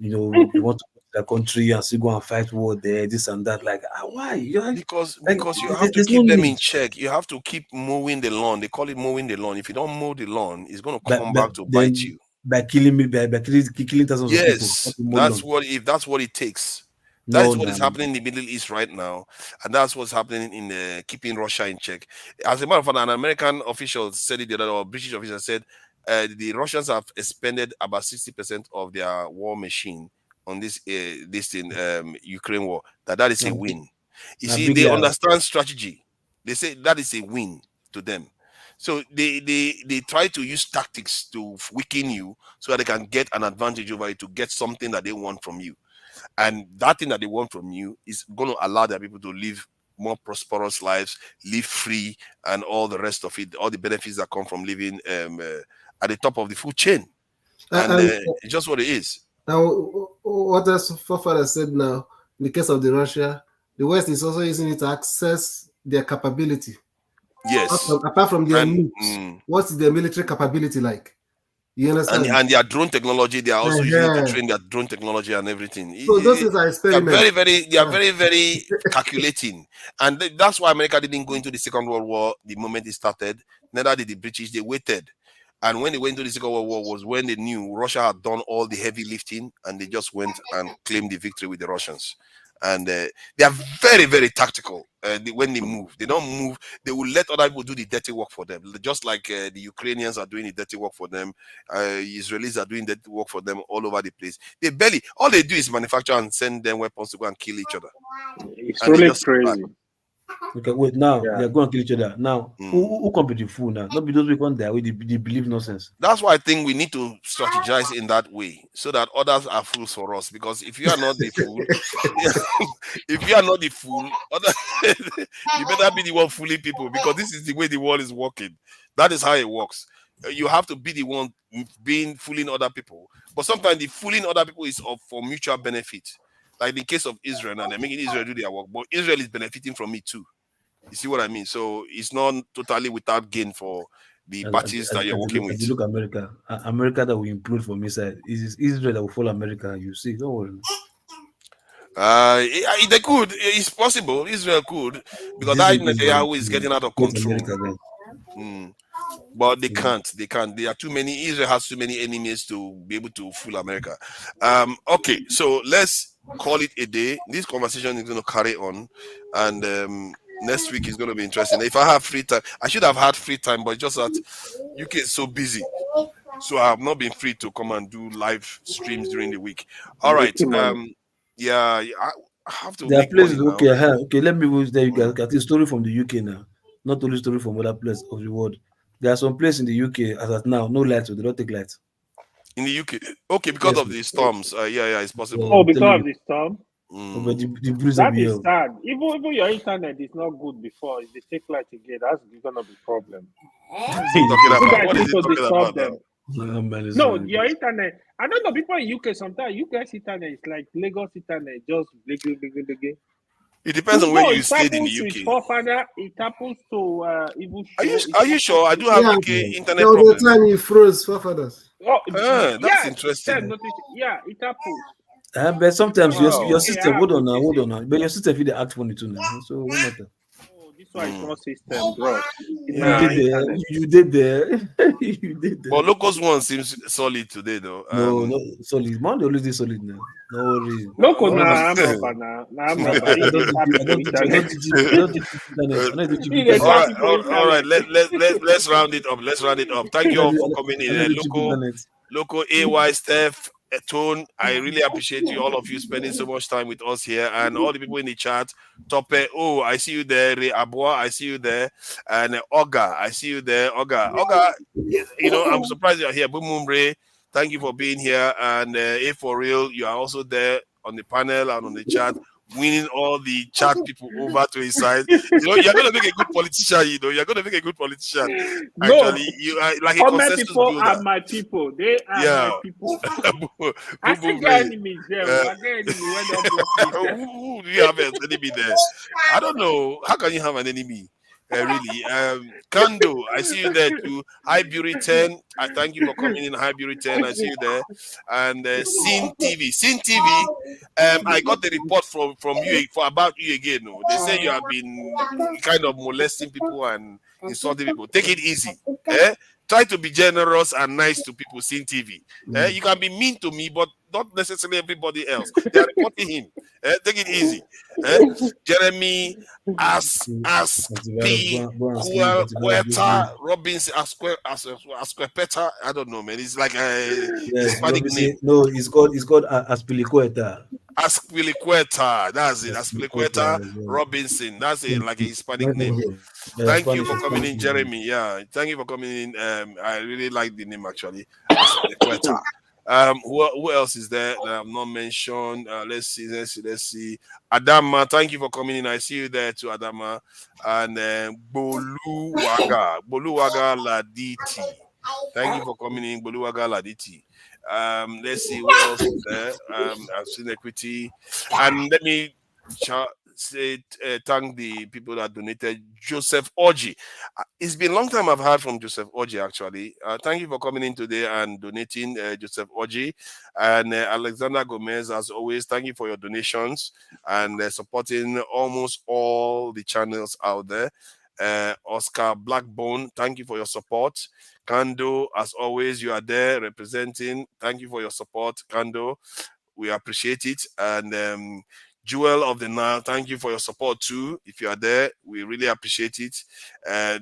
you want to go to the country and still go and fight war there, this and that? Why? Because you have to keep them in check. You have to keep mowing the lawn. They call it mowing the lawn. If you don't mow the lawn, it's going to come back to bite you. By killing thousands of people. Yes, that's what it takes. That's what is happening in the Middle East right now, and that's what's happening in keeping Russia in check. As a matter of fact, an American official said it the other day, or British official said the Russians have expended about 60% of their war machine on this Ukraine war. That is a win. You see, they understand strategy. They say that is a win to them. So they try to use tactics to weaken you so that they can get an advantage over you, to get something that they want from you. And that thing that they want from you is going to allow their people to live more prosperous lives, live free, and all the rest of it, all the benefits that come from living at the top of the food chain. And it's just what it is. Now, what else Fafara said now, in the case of the Russia, the West is also using it to access their capability. Yes. Apart from their nukes, what's their military capability like? You understand? And their drone technology, they are also using it to train their drone technology and everything. So those things are experiments. They are very, very calculating. And that's why America didn't go into the Second World War the moment it started. Neither did the British. They waited. And when they went to the Second World War was when they knew Russia had done all the heavy lifting, and they just went and claimed the victory with the Russians. And they are very, very tactical. When they move, they don't move. They will let other people do the dirty work for them, just like the Ukrainians are doing the dirty work for them. Israelis are doing dirty work for them all over the place. All they do is manufacture and send them weapons to go and kill each other. It's And really crazy. Okay, wait, now Yeah. they're going to kill each other. Now, who come with the fool now? Not be those people there with the believe nonsense. That's why I think we need to strategize in that way so that others are fools for us. Because if you are not the fool, if you are not the fool, you better be the one fooling people, because this is the way the world is working. That is how it works. You have to be the one being fooling other people. But sometimes the fooling other people is for mutual benefit. Like the case of Israel, and they're making Israel do their work, but Israel is benefiting from it too. You see what I mean? So it's not totally without gain for the parties that you're working with. As you look at America that will implode from inside. It's Israel that will follow America. You see, don't worry. They could. It's possible. Israel could, because that Netanyahu is getting out of control. But they can't. They can't. There are too many. Israel has too many enemies to be able to fool America. Okay, so let's call it a day. This conversation is going to carry on, and next week is going to be interesting. If I have free time, I should have had free time, but just that UK is so busy, so I have not been free to come and do live streams during the week. All right. Yeah, I have to. There are make places. money Okay, now. okay. Let me go there. You guys got a story from the UK now, not only story from other places of the world. There are some places in the UK as of now, no lights, so they don't take lights. In the UK, okay, because of the storms. Yeah, it's possible. Oh, because of the storm. But the breeze That will be is hell. sad. Even your internet is not good before. If they take light again, that's gonna be problem. What is he talking about? What is he talking about now? No, your internet. I don't know. People in UK sometimes you guys internet is like Lagos internet, just big. It depends on where you stayed in the UK. It happens to even. Are you sure? I do have UK internet There was problem. a time you froze, forefathers. Oh, that's interesting. Yeah, it happens. But sometimes Wow. your system, hold on now. But your system feel the act funny too now. So what matter? Oh, this one is not system, bro. You did there. You did there. But Locust one seems solid today, though. No, solid. Man, they always solid now. No worries. Loco, I'm rubber now. I'm rubber. I don't all right. Let's round it up. Thank you all for coming in. Loco, AY, Steph, Tone, I really appreciate you, all of you, spending so much time with us here, and all the people in the chat. Tope, oh, I see you there. Ray Abua, I see you there, and Oga, I see you there. Oga, I'm surprised you're here. Boom, Ray, thank you for being here, and if for real, you are also there on the panel and on the chat, winning all the chat people over to his side. You're going to make a good politician. You're going to make a good politician. Actually, you are like a consensus people builder. are my people. They are my people. I still get enemies there. I get enemies when they block me. Who do you have an enemy there? I don't know. How can you have an enemy? Really. Kando, I see you there too. Hi, Beauty 10. I thank you for coming in. Hi, Beauty 10. I see you there. And Sin TV. I got the report from you about you again. No? They say you have been kind of molesting people and insulting people. Take it easy. Try to be generous and nice to people. Sin TV. You can be mean to me, but not necessarily everybody else. They are reporting him. Take it easy. Jeremy Robinson Asquepeta. I don't know, man. It's like a Hispanic name. No, it's called Aspilicueta. Aspilicueta. That's it. Aspilicueta Robinson. That's it, like a Hispanic name. Thank you for coming in, Jeremy. Yeah, thank you for coming in. I really like the name actually. Aspilicueta. Who else is there that I've not mentioned? Let's see. Adama, thank you for coming in. I see you there too, Adama. And Boluwaga Laditi. Thank you for coming in, Boluwaga Laditi. Let's see what else is there. I've seen equity. And let me thank the people that donated. Joseph Oji. It's been a long time I've heard from Joseph Oji, actually. Thank you for coming in today and donating, Joseph Oji. And Alexander Gomez, as always, thank you for your donations and supporting almost all the channels out there. Oscar Blackbone, thank you for your support. Kando, as always, you are there representing. Thank you for your support, Kando. We appreciate it. And Jewel of the Nile, thank you for your support too. If you are there, we really appreciate it.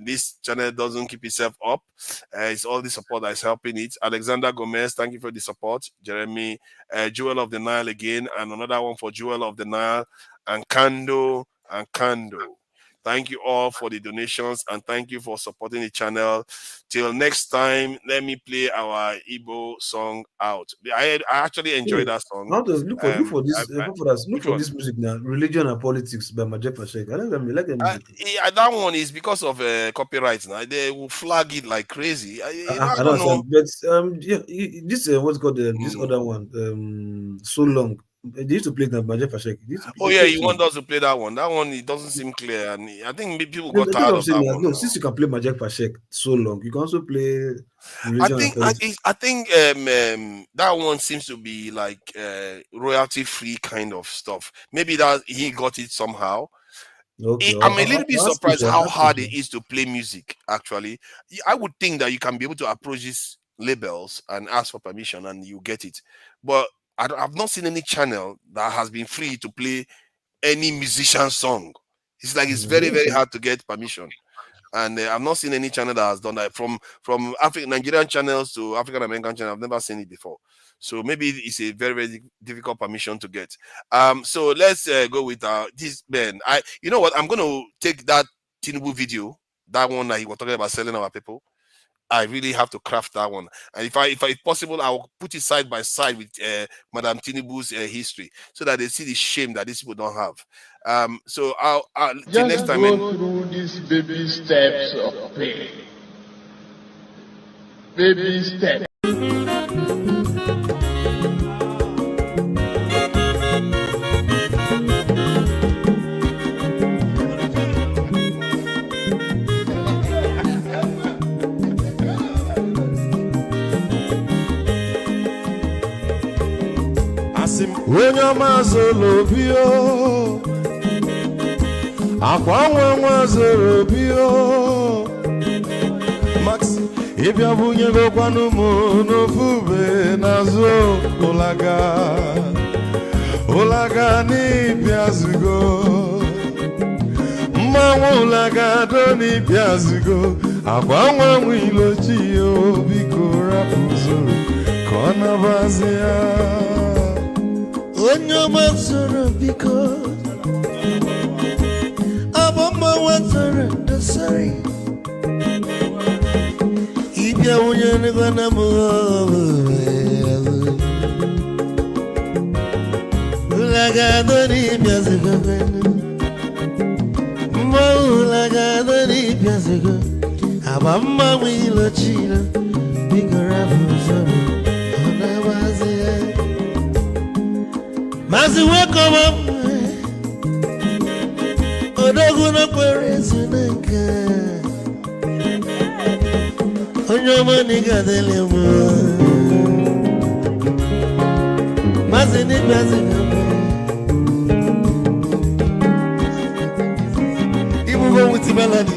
This channel doesn't keep itself up. It's all the support that is helping it. Alexander Gomez, thank you for the support. Jeremy, Jewel of the Nile again, and another one for Jewel of the Nile, and Kando and Kando. Thank you all for the donations, and thank you for supporting the channel. Till next time, let me play our Igbo song out. I actually enjoyed that song. Look for this music now. Religion and Politics by Majek Pashek. I like that music. That one is because of copyright. Now they will flag it like crazy. I don't know. But this what's called this other one. So long. They used to play that Majek Pashek. Oh yeah, you want us to play that one? That one, it doesn't seem clear, and I think people got tired of that one. No, since you can play Majek Pashek so long, you can also play Religion. I think that one seems to be like royalty free kind of stuff. Maybe that he got it somehow. Okay. I'm a little bit surprised how hard it is to play music. Actually, I would think that you can be able to approach these labels and ask for permission, and you get it, but I've not seen any channel that has been free to play any musician song. It's like it's very, very hard to get permission. And I've not seen any channel that has done that. From Nigerian channels to African American channels, I've never seen it before. So maybe it's a very, very difficult permission to get. So let's go with this man. You know what? I'm going to take that Tinubu video, that one that he was talking about selling our people. I really have to craft that one, and if possible, I will put it side by side with Madam Tinubu's history, so that they see the shame that these people don't have. So I'll till next time. Go through these baby steps of pain. Baby steps. Onye ọma zoro obi o, akwa nwa zoro obi o, Max ịbịa bunyegokwanụ m n'ofu ube n'azụ ụlaga n'ịbịa zugo, mmanwụ ụlaga do n'ịbịa zugo, akwa nwa ilochi o, biko rapụ zoro ka ọ nabazi ya. Onye ọma zoro biko, abọmma nwatara ndasari, ịbịa wunye n'ịgwana m ụlagado n'ịbịa zigo, mma ụlagado n'ịbịa zigo, abọmma nwa ilochila, biko rapụ zoro ọ na-agbazi ya. Mazi wekọba odogwu na kwere ezineke, onye ọma n'ịgadele m mazi n'ịbịazigame ibugo with melody.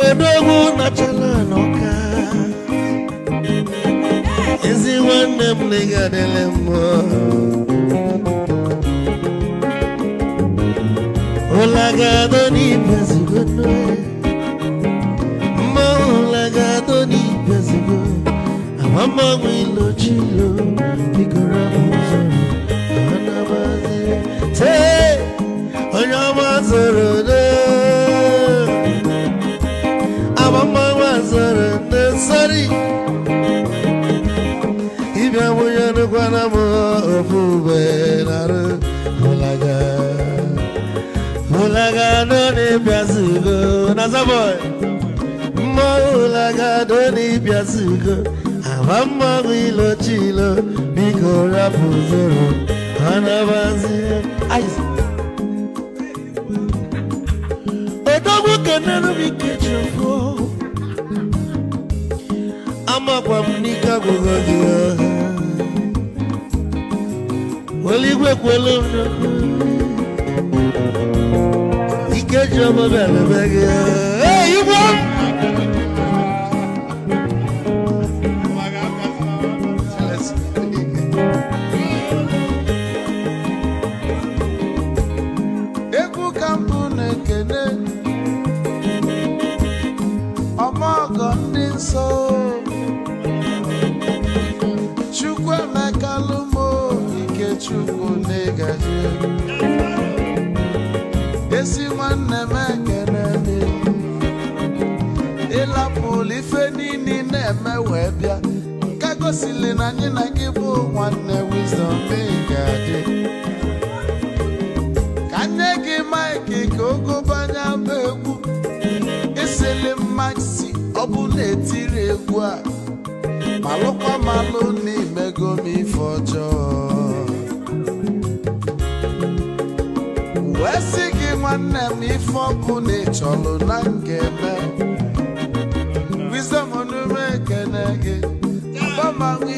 Odogwu na chala n'ọka, ezi nwanne m n'ịgadele m ụlagado n'ịbịazigo, mma ụlagado n'ịbịazigo, amama nwa ilochilo, biko rapụ ụzọ ọ nabazi tee onye ọma zoro Zara Nesari Ibia Muyanu Guanamo Ofube Naru Hulaga Doni Biazugo Nazaboy Mahulaga Doni Biazugo Avama Wilo Chilo Biko Rapuzoro Hanabazi Odogu Kanano Bikechofo amakwa m n'ike agwụgo gị weli igwe kwelu ike ji obodo elebe gị igwe egwu ka mbụ na-ekene ọmọgọ ndị nsọ Chukwu Emeka Lumo ike Chukwu na-egaji esi nwanne m ekene ịlapụlụ ife niile na-eme wee bịa ka gosili na anyị na gị bụ nwanne Wisdom ga-adị ka nye gị maịkị ka ogobanya bụ egwu isili maxi ọ bụ na-etiri egwu a malụkwa malụ n'imego m ife ọjọọ wee sị gị nwanne m ife ọkụ na ịchọlụ na ngeme Wisdom onume ekene gị gbamanwe